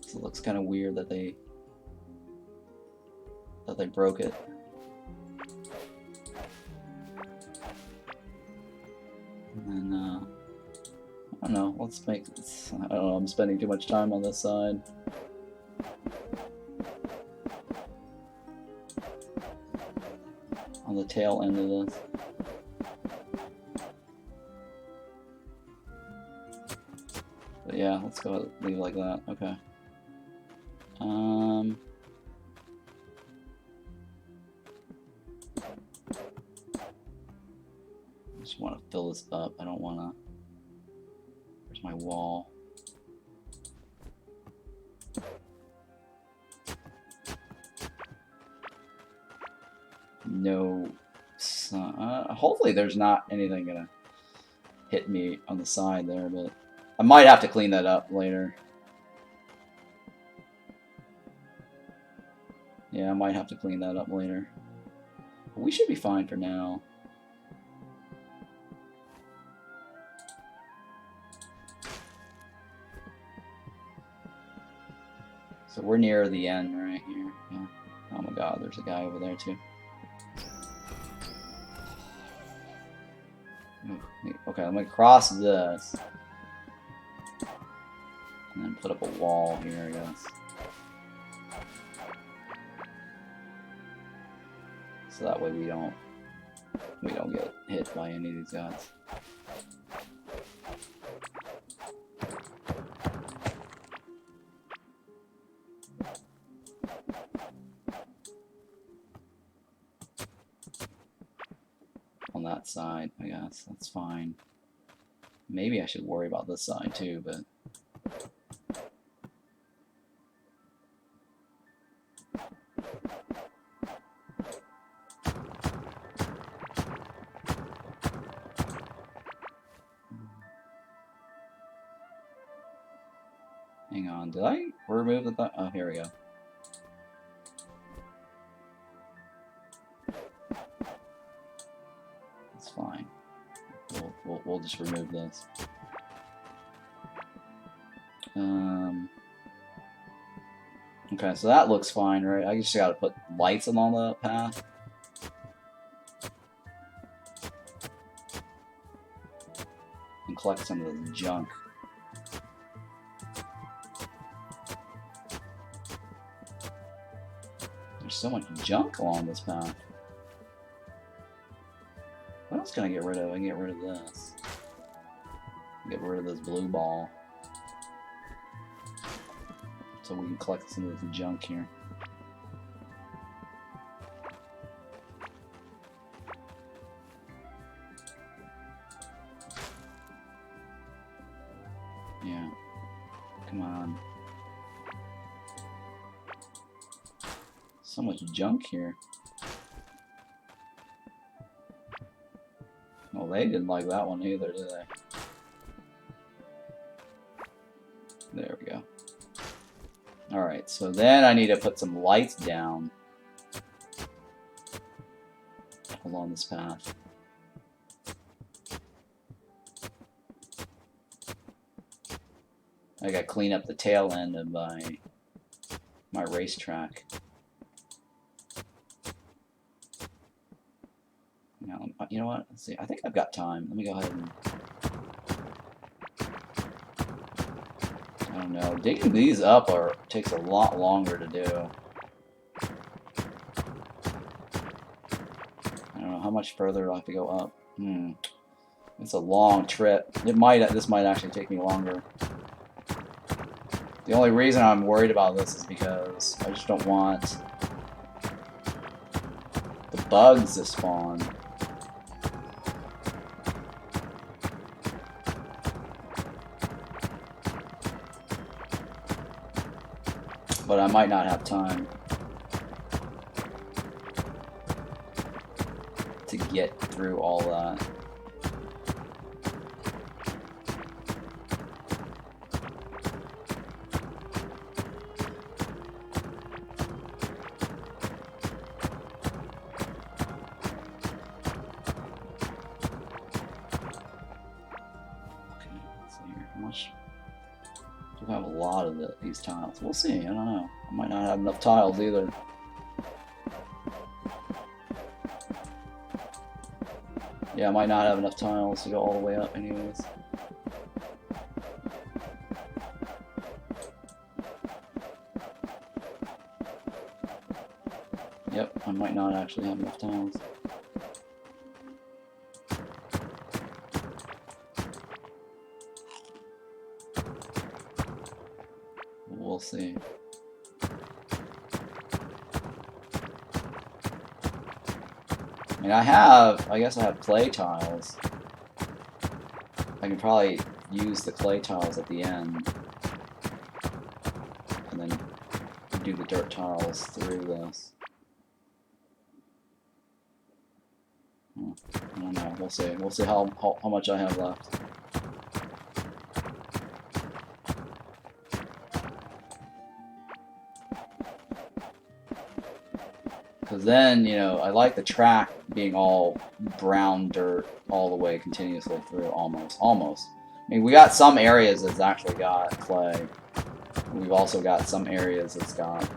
So it looks kind of weird that they broke it. And then I don't know, let's make this, I don't know, I'm spending too much time on this side. On the tail end of this. But yeah, let's go leave it like that. Okay. I just want to fill this up. I don't want to. Where's my wall? No. Hopefully there's not anything gonna hit me on the side there, but I might have to clean that up later. Yeah, I might have to clean that up later. But we should be fine for now. So we're near the end right here. Yeah. Oh my god, there's a guy over there too. Okay, I'm gonna cross this. And then put up a wall here, I guess. So that way we don't get hit by any of these guys. On that side, I guess. That's fine. Maybe I should worry about this side too, but hang on, did I remove the th oh, here we go. That's fine. We'll just remove this. Okay, so that looks fine, right? I just gotta put lights along the path. And collect some of this junk. There's so much junk along this path. What else can I get rid of? I can get rid of this. Get rid of this blue ball. So we can collect some of this junk here. Yeah. Come on. So much junk here. Well, they didn't like that one either, did they? There we go. Alright, so then I need to put some lights down along this path. I gotta clean up the tail end of my racetrack. Now, you know what? Let's see. I think I've got time. Let me go ahead and... I don't know. Digging these up takes a lot longer to do. I don't know how much further I have to go up. It's a long trip. This might actually take me longer. The only reason I'm worried about this is because I just don't want the bugs to spawn. But I might not have time to get through all that. Okay, let's see here. How much? We have a lot of these tiles. We'll see. I don't know. I might not have enough tiles either. Yeah, I might not have enough tiles to go all the way up anyways. Yep, I might not actually have enough tiles. Let's see. I mean, I guess I have clay tiles. I can probably use the clay tiles at the end. And then do the dirt tiles through this. I don't know. We'll see. We'll see how much I have left. Because then, you know, I like the track being all brown dirt all the way continuously through, almost. I mean, we got some areas that's actually got clay. We've also got some areas that's got,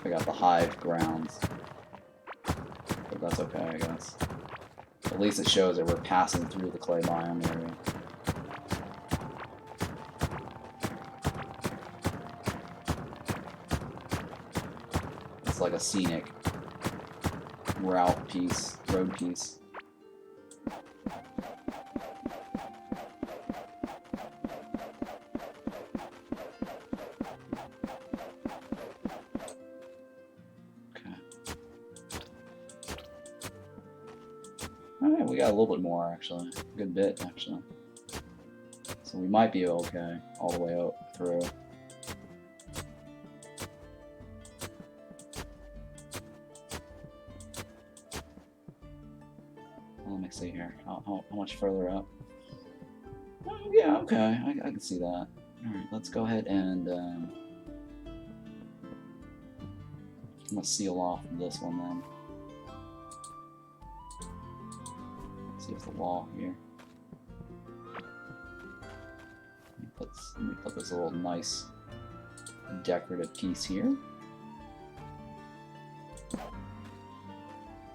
we got the hive grounds. But that's okay, I guess. At least it shows that we're passing through the clay biome area. It's like a scenic road piece. Alright, we got a little bit more actually. A good bit actually. So we might be okay all the way out through. Let me see here. How much further up? Oh, yeah, okay. I can see that. Alright, let's go ahead and I'm gonna seal off this one then. See if the wall here. Let me put this little nice decorative piece here.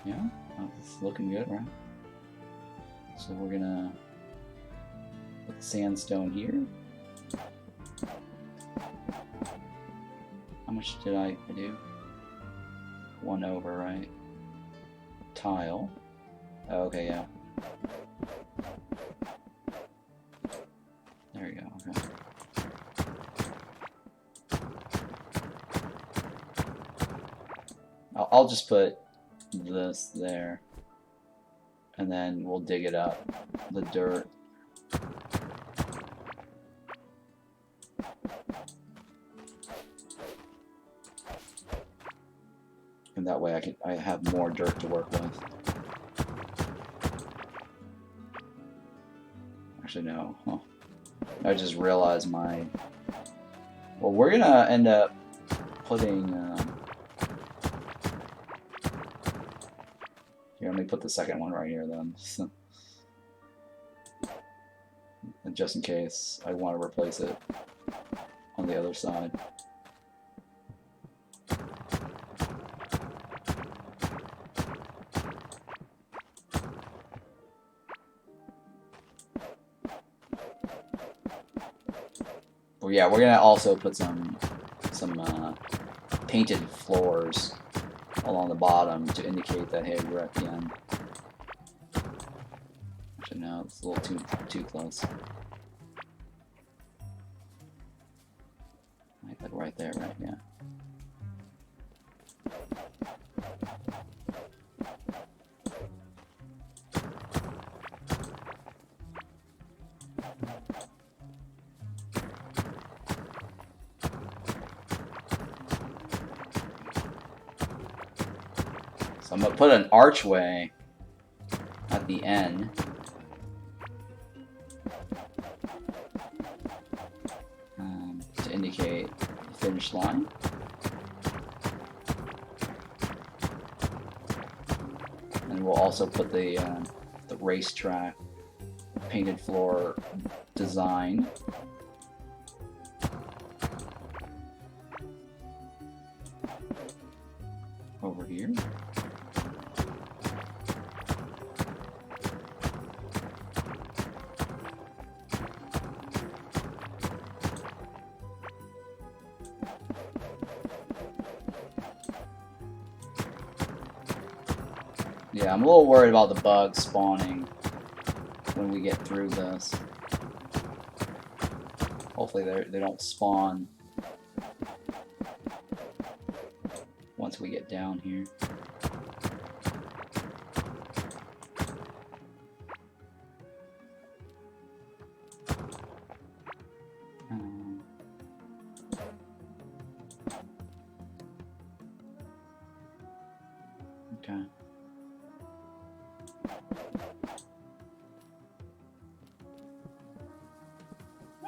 Yeah, it's looking good, right? So we're gonna put the sandstone here. How much did I do? 1 over, right? Tile. Oh, okay, yeah. There you go, okay. I'll just put this there. And then we'll dig it up, the dirt. And that way I have more dirt to work with. Actually, no. Huh. I just realized my... Well, we're gonna end up putting... Here, let me put the second one right here then. And just in case I want to replace it on the other side. Well, yeah, we're gonna also put some painted floors along the bottom to indicate that, hey, we're at the end. Actually, no, it's a little too close. Like right there, right? Yeah. I'm going to put an archway at the end. To indicate the finish line. And we'll also put the racetrack painted floor design. Over here. Yeah, I'm a little worried about the bugs spawning when we get through this. Hopefully they don't spawn once we get down here. Okay.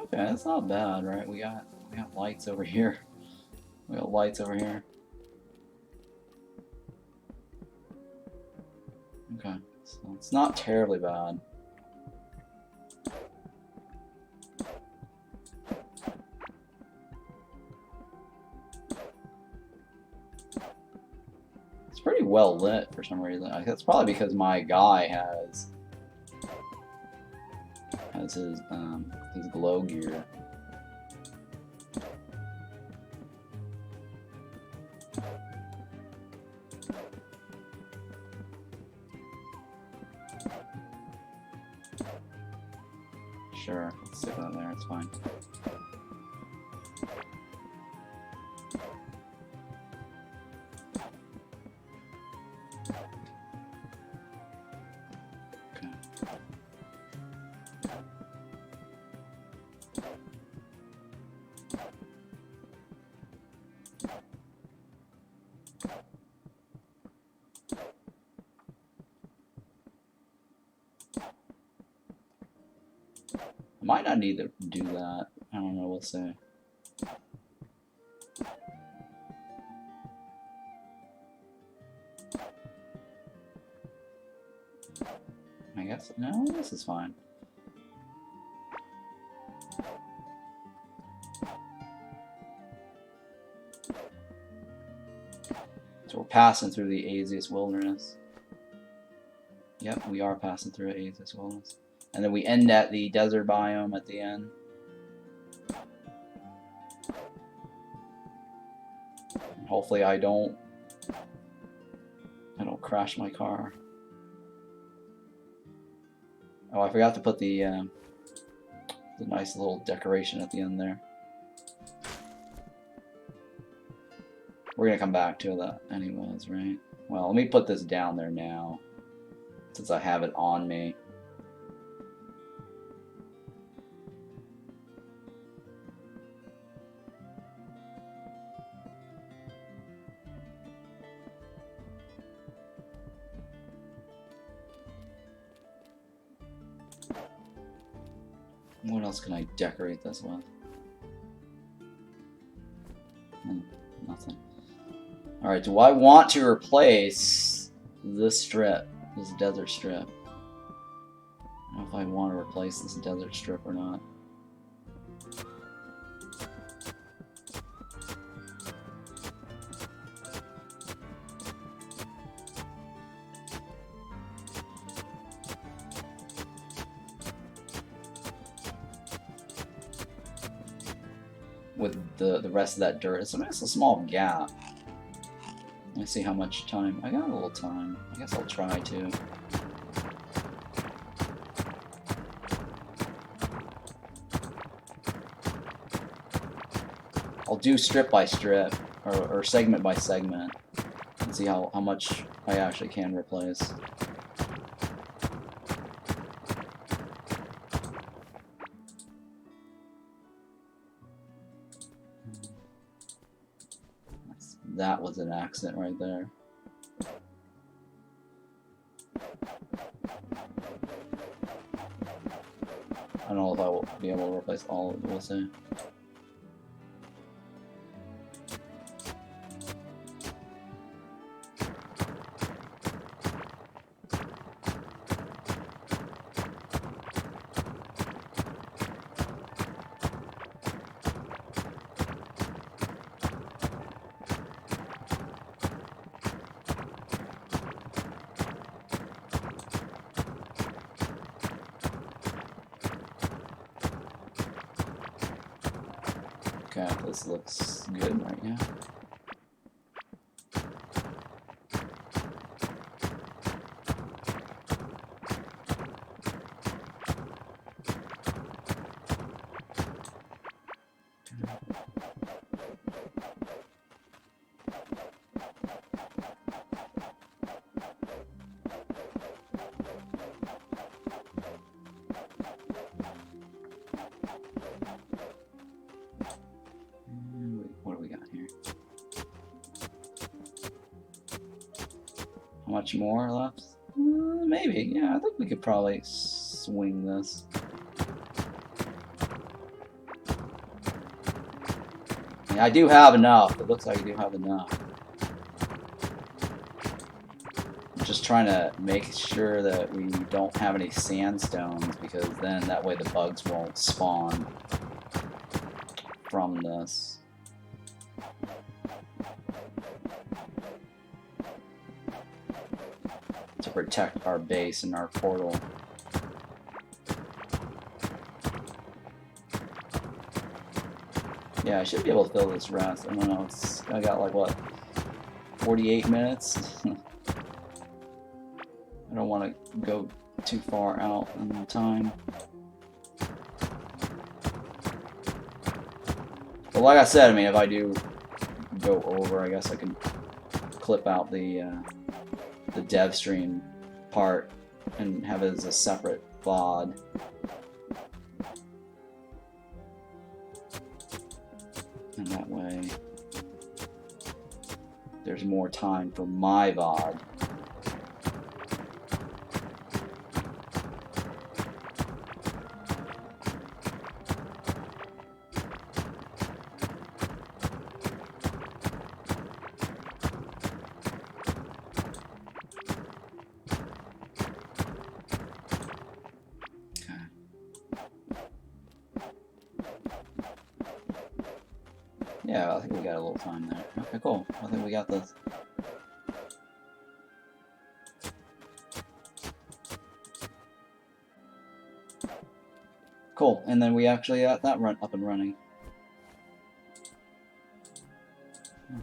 Okay, that's not bad, right? We got lights over here. We got lights over here. Okay, so it's not terribly bad. It's pretty well lit for some reason. I guess it's probably because my guy has his glow gear. Sure, let's stick that there, it's fine. Okay. I might not need to do that. I don't know, we'll see. I guess, no, this is fine. So we're passing through the Azius Wilderness. Yep, we are passing through Azius Wilderness. And then we end at the desert biome at the end. And hopefully I don't crash my car. Oh, I forgot to put the nice little decoration at the end there. We're gonna come back to that anyways, right? Well, let me put this down there now, since I have it on me. What else can I decorate this with? Nothing. Alright, do I want to replace this strip, this desert strip? I don't know if I want to replace this desert strip or not. With the rest of that dirt. It's a small gap. Let me see how much time. I got a little time. I guess I'll try to. I'll do strip by strip, or segment by segment, and see how much I actually can replace. That was an accident right there. I don't know if I will be able to replace all of it, we'll see. Okay, this looks good right now. How much more left? Maybe. Yeah, I think we could probably swing this. Yeah, I do have enough. It looks like I do have enough. I'm just trying to make sure that we don't have any sandstones, because then that way the bugs won't spawn from this. To protect our base and our portal. Yeah, I should be able to fill this rest. I don't know, I got like, what, 48 minutes? I don't want to go too far out in time. But like I said, I mean, if I do go over, I guess I can clip out the dev stream part and have it as a separate VOD. And that way, there's more time for my VOD. Yeah, I think we got a little time there. Okay, cool. I think we got this. Cool, and then we actually got that run up and running.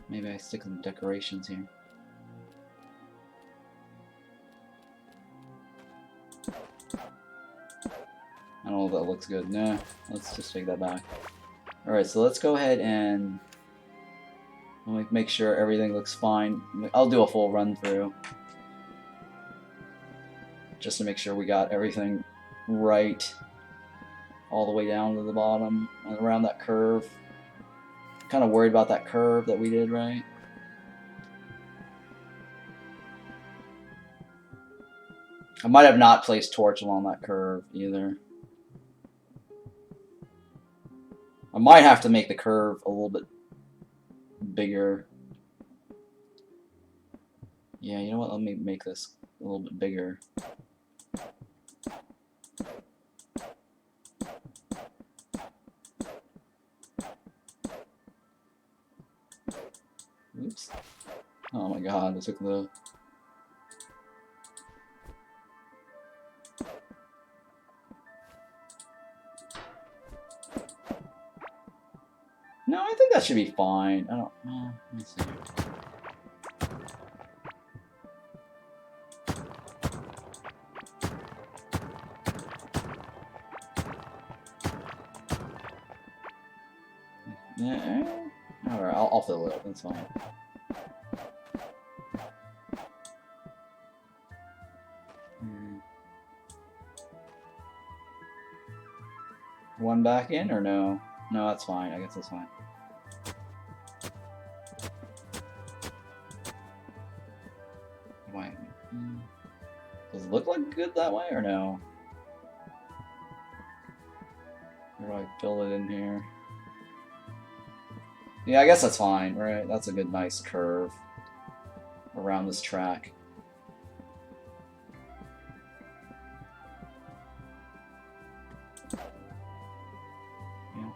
Maybe I stick some decorations here. I don't know if that looks good. Nah, let's just take that back. Alright, so let's go ahead and make sure everything looks fine. I'll do a full run through, just to make sure we got everything right all the way down to the bottom and around that curve. Kind of worried about that curve that we did, right? I might have not placed torch along that curve either. I might have to make the curve a little bit bigger. Yeah, you know what? Let me make this a little bit bigger. Oops. Oh my god, I took the... No, I think that should be fine. I don't... let me see. Yeah, alright, I'll fill it up, that's fine. One back in, or no? No, that's fine, I guess that's fine. Wait. Does it look like good that way, or no? Or do I fill it in here? Yeah, I guess that's fine, right? That's a good, nice curve around this track. Yeah.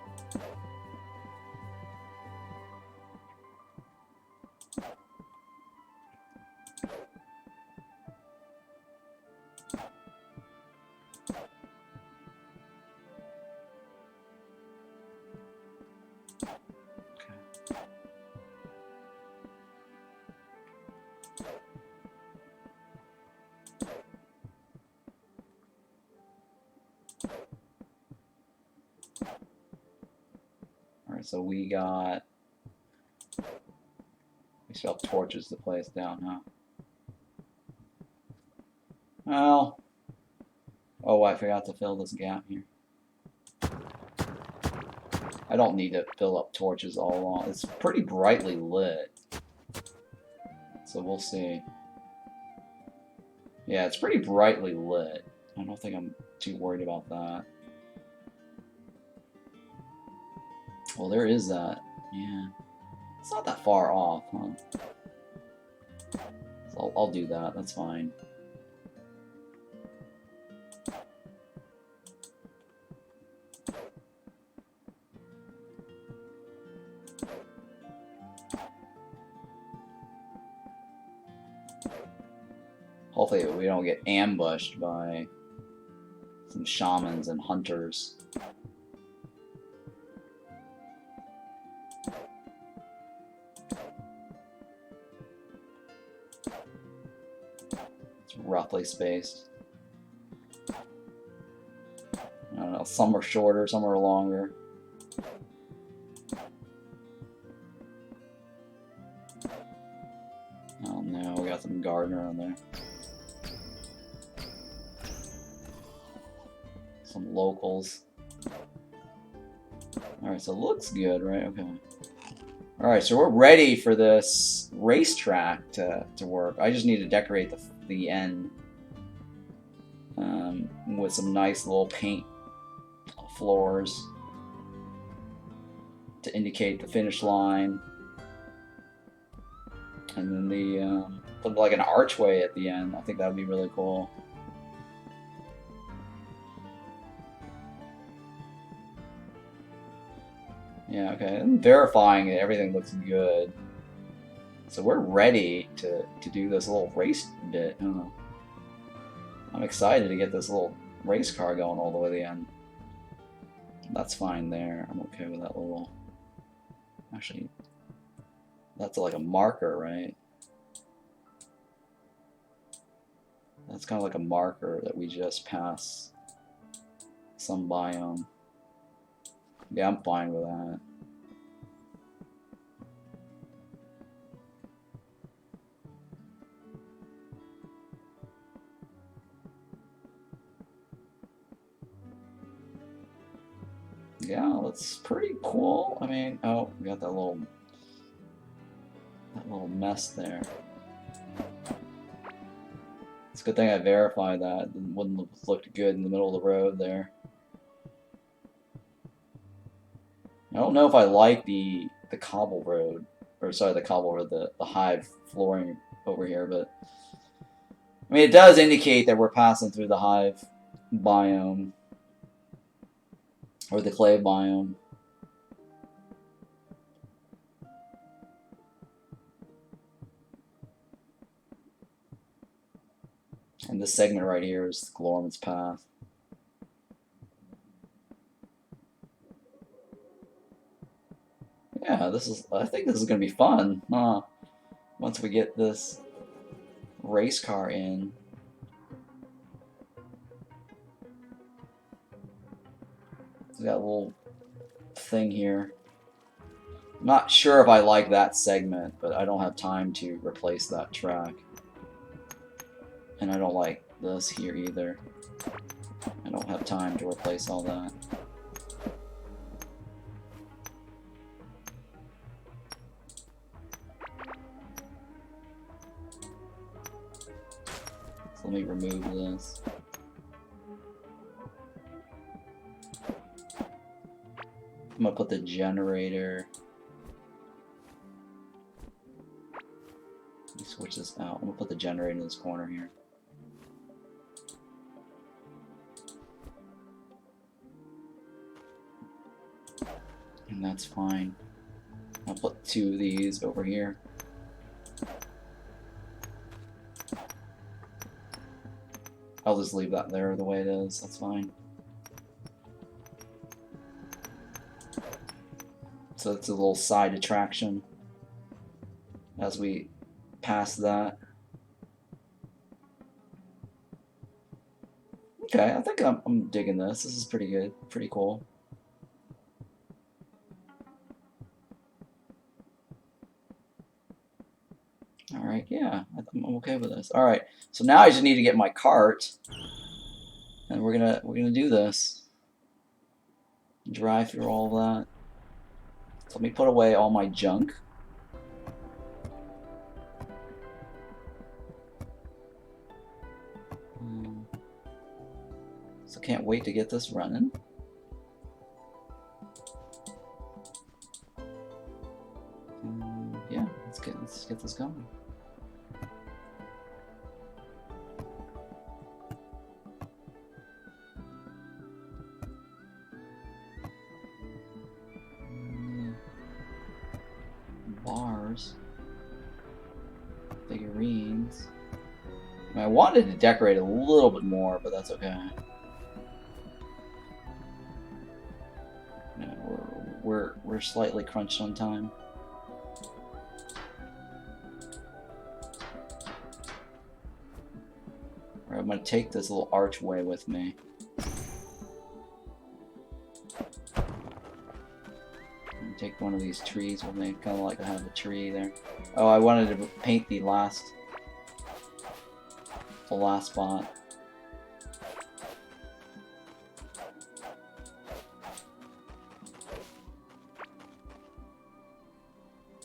Alright, so we still have torches to place down, huh? Well, oh, I forgot to fill this gap here. I don't need to fill up torches all along. It's pretty brightly lit, so we'll see. Yeah, it's pretty brightly lit. I don't think I'm too worried about that. Well, there is that. Yeah. It's not that far off, huh? So I'll do that. That's fine. Hopefully we don't get ambushed by some shamans and hunters. It's roughly spaced. I don't know, some are shorter, some are longer. Oh no, we got some gardener on there. Some locals. Alright, so it looks good, right? Okay. Alright, so we're ready for this racetrack to work. I just need to decorate the end with some nice little paint floors to indicate the finish line. And then put like an archway at the end. I think that would be really cool. Yeah, okay. I'm verifying that everything looks good. So we're ready to do this little race bit. I don't know. I'm excited to get this little race car going all the way to the end. That's fine there. I'm okay with that little... Actually, that's like a marker, right? That's kind of like a marker that we just passed some biome. Yeah, I'm fine with that. Yeah, that's pretty cool. I mean, oh, we got that little mess there. It's a good thing I verified that. It wouldn't have looked good in the middle of the road there. I don't know if I like the cobble road, or sorry, the cobble road, the hive flooring over here, but I mean, it does indicate that we're passing through the hive biome, or the clay biome. And this segment right here is Glorman's Path. Yeah, I think this is gonna be fun. Once we get this race car in. We got a little thing here. I'm not sure if I like that segment, but I don't have time to replace that track. And I don't like this here either. I don't have time to replace all that. So let me remove this. I'm gonna put the generator. Let me switch this out. I'm gonna put the generator in this corner here. And that's fine. I'll put 2 of these over here. I'll just leave that there the way it is. That's fine. So it's a little side attraction as we pass that. Okay, I think I'm digging this. This is pretty good. Pretty cool. Alright, yeah, I'm okay with this. Alright, so now I just need to get my cart, and we're gonna do this. Drive through all of that. So let me put away all my junk. So can't wait to get this running. Yeah, let's get this going. Bars, figurines. I wanted to decorate a little bit more, but that's okay. Yeah, we're slightly crunched on time. Alright, I'm gonna take this little archway with me. And take one of these trees with me, kind of like I have a tree there. Oh, I wanted to paint the last spot.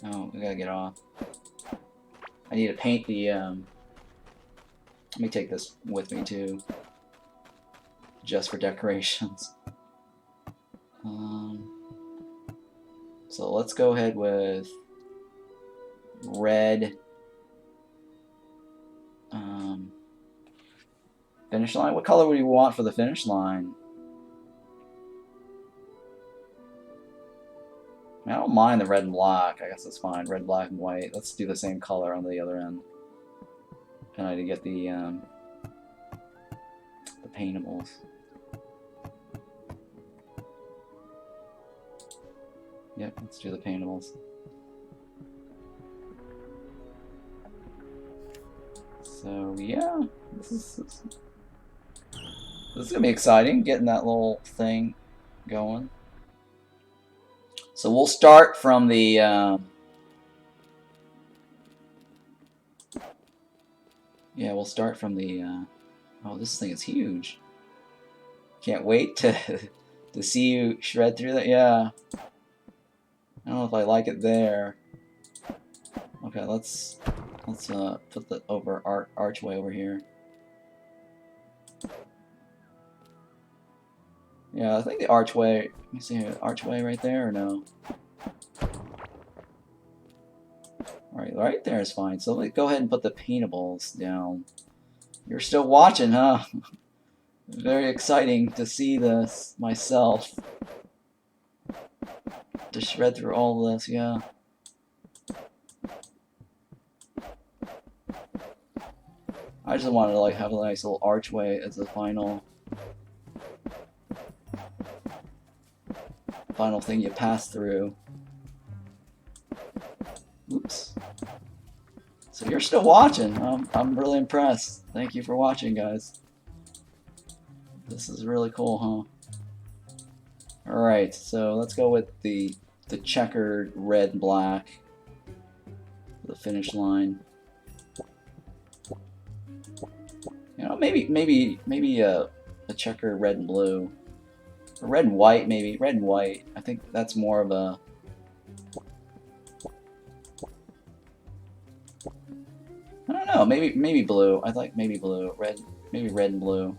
Oh, we gotta get off. I need to paint the, let me take this with me too. Just for decorations. So let's go ahead with red finish line. What color would you want for the finish line? I don't mind the red and black. I guess that's fine. Red, black, and white. Let's do the same color on the other end. And I need to get the paintables. Yep, let's do the paintables. So yeah, this is gonna be exciting. Getting that little thing going. So we'll start from the yeah, we'll start from the oh, this thing is huge. Can't wait to to see you shred through that. Yeah. I don't know if I like it there. Okay, let's put the archway over here. Yeah, I think the archway. Let me see here. Archway right there or no? Alright, right there is fine. So let me go ahead and put the paintables down. You're still watching, huh? Very exciting to see this myself. To shred through all of this, yeah. I just wanted to like have a nice little archway as the final thing you pass through. Oops. So you're still watching. I'm really impressed. Thank you for watching, guys. This is really cool, huh? Alright, so let's go with the checkered red and black. The finish line. You know, maybe a checkered red and blue. Or red and white, maybe. Red and white. I think that's more of a... I don't know, maybe blue. I like maybe blue. Maybe red and blue.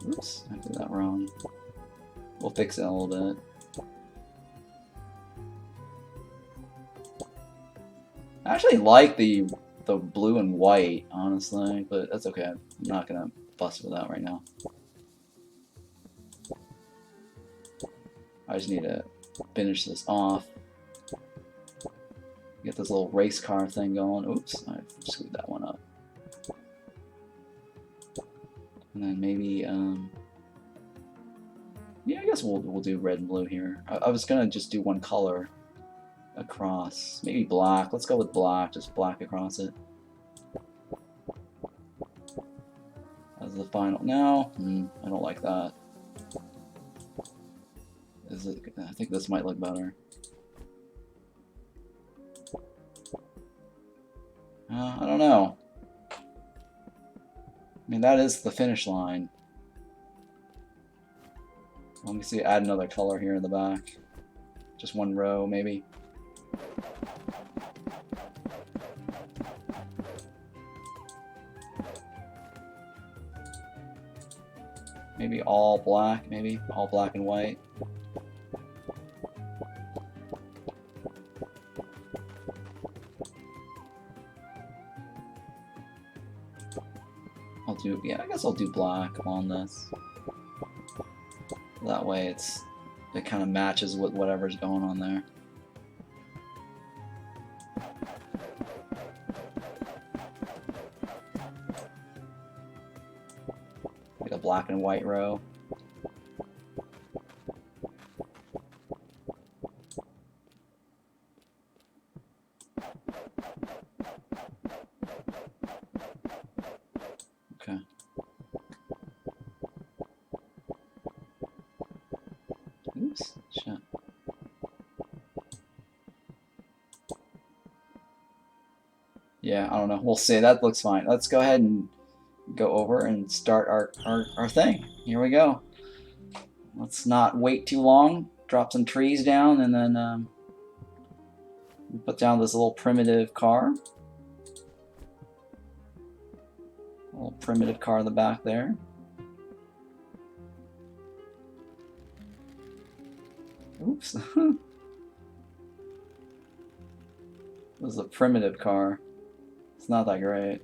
Oops, I did that wrong. We'll fix it in a little bit. I actually like the blue and white, honestly, but that's okay. I'm not gonna fuss with that right now. I just need to finish this off. Get this little race car thing going. Oops, I screwed that one up. And then maybe, yeah, I guess we'll do red and blue here. I was gonna just do one color across. Maybe black. Let's go with black. Just black across it. As the final. No, I don't like that. Is it? I think this might look better. I don't know. mean, that is the finish line. Let me see, add another color here in the back. Just one row, maybe. Maybe all black, maybe all black and white. Yeah, I guess I'll do black on this. That way it kind of matches with whatever's going on there. Like a black and white row. Okay. Oops, shit. Yeah, I don't know. We'll see. That looks fine. Let's go ahead and go over and start our thing. Here we go. Let's not wait too long. Drop some trees down and then put down this little primitive car. A little primitive car in the back there. Oops. This is a primitive car. It's not that great.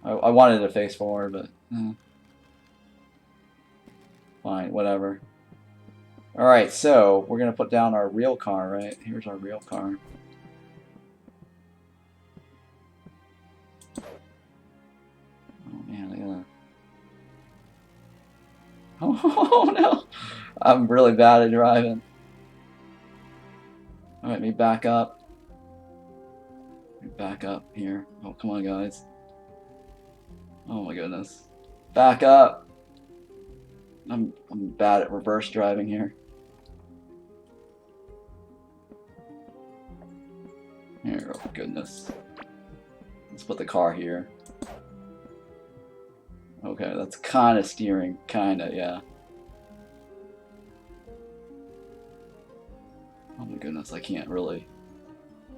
I wanted to face forward, but fine, whatever. Alright, so we're gonna put down our real car, right? Here's our real car. Oh man, I gotta... Oh no! I'm really bad at driving. Alright, let me back up. Back up here. Oh, come on, guys. Oh my goodness. Back up! I'm bad at reverse driving here. Here, oh goodness. Let's put the car here. Okay, that's kind of steering. Kind of, yeah. Oh my goodness, I can't really.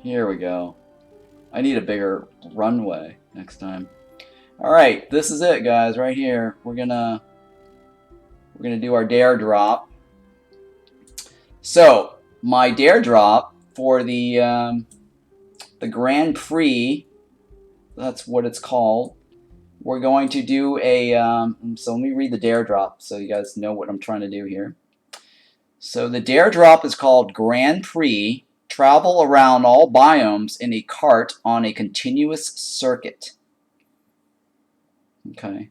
Here we go. I need a bigger runway next time. Alright, this is it, guys, right here. We're gonna do our dare drop. So, my dare drop for the Grand Prix, that's what it's called. We're going to do a, so let me read the dare drop so you guys know what I'm trying to do here. So the dare drop is called Grand Prix. Travel around all biomes in a cart on a continuous circuit. Okay.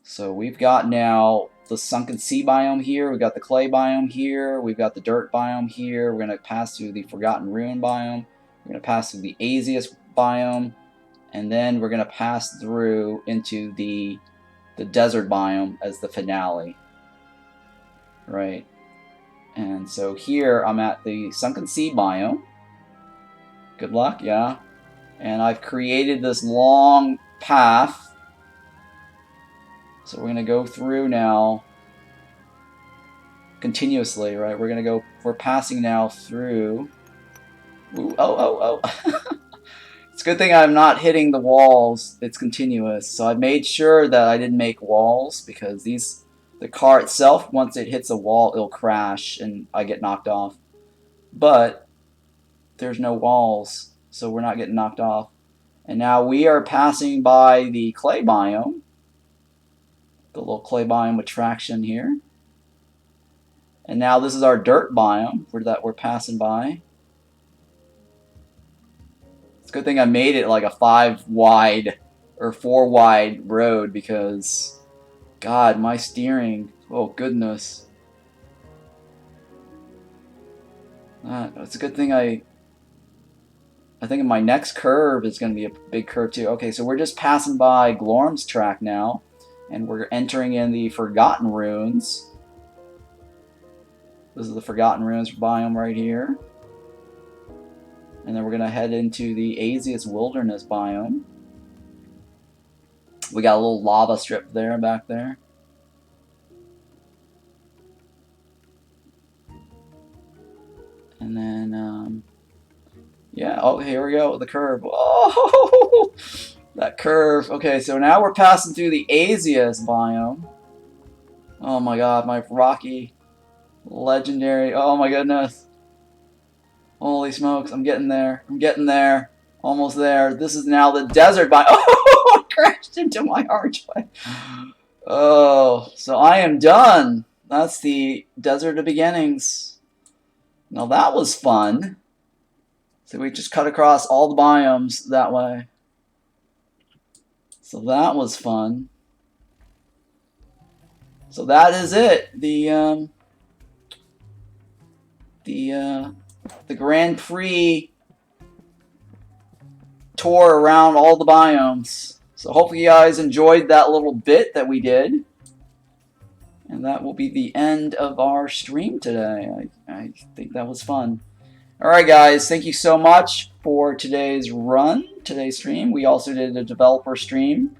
So we've got now the sunken sea biome here. We've got the clay biome here. We've got the dirt biome here. We're going to pass through the forgotten ruin biome. We're going to pass through the Azius biome. And then we're going to pass through into the desert biome as the finale. Right. And so here I'm at the sunken sea biome. Good luck, yeah. And I've created this long path. So we're going to go through now continuously, right? We're passing now through. Ooh, oh. It's a good thing I'm not hitting the walls. It's continuous. So I made sure that I didn't make walls because the car itself, once it hits a wall, it'll crash and I get knocked off. But there's no walls, so we're not getting knocked off. And now we are passing by the clay biome. The little clay biome attraction here. And now this is our dirt biome that we're passing by. It's a good thing I made it like a 5 wide or 4 wide road because, God, my steering, oh goodness. It's a good thing I think my next curve is going to be a big curve too. Okay, so we're just passing by Glorm's track now, and we're entering in the Forgotten Ruins. This is the Forgotten Ruins biome right here. And then we're going to head into the Azius Wilderness biome. We got a little lava strip there, back there. And then, yeah, oh, here we go, the curve. Oh, that curve. Okay, so now we're passing through the Asia's biome. Oh my god, my rocky, legendary, oh my goodness. Holy smokes, I'm getting there. I'm getting there. Almost there. This is now the desert biome. Oh, I crashed into my archway. Oh, so I am done. That's the Desert of Beginnings. Now that was fun. So we just cut across all the biomes that way. So that was fun. So that is it. The Grand Prix tour around all the biomes. So hopefully you guys enjoyed that little bit that we did. And that will be the end of our stream today. I think that was fun. Alright guys, thank you so much for today's stream. We also did a developer stream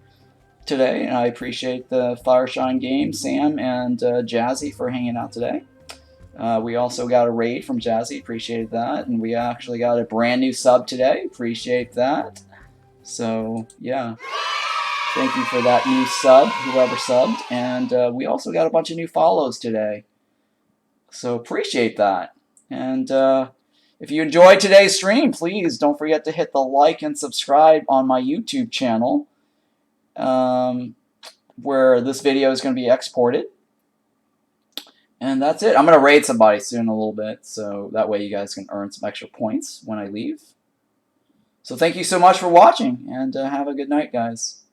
today, and I appreciate the Fireshine Games, Sam and Jazzy for hanging out today. We also got a raid from Jazzy, appreciated that, and we actually got a brand new sub today, appreciate that. So yeah, thank you for that new sub, whoever subbed, and we also got a bunch of new follows today. So appreciate that. And if you enjoyed today's stream, please don't forget to hit the like and subscribe on my YouTube channel, where this video is going to be exported. And that's it. I'm going to raid somebody soon in a little bit, so that way you guys can earn some extra points when I leave. So thank you so much for watching, and have a good night, guys.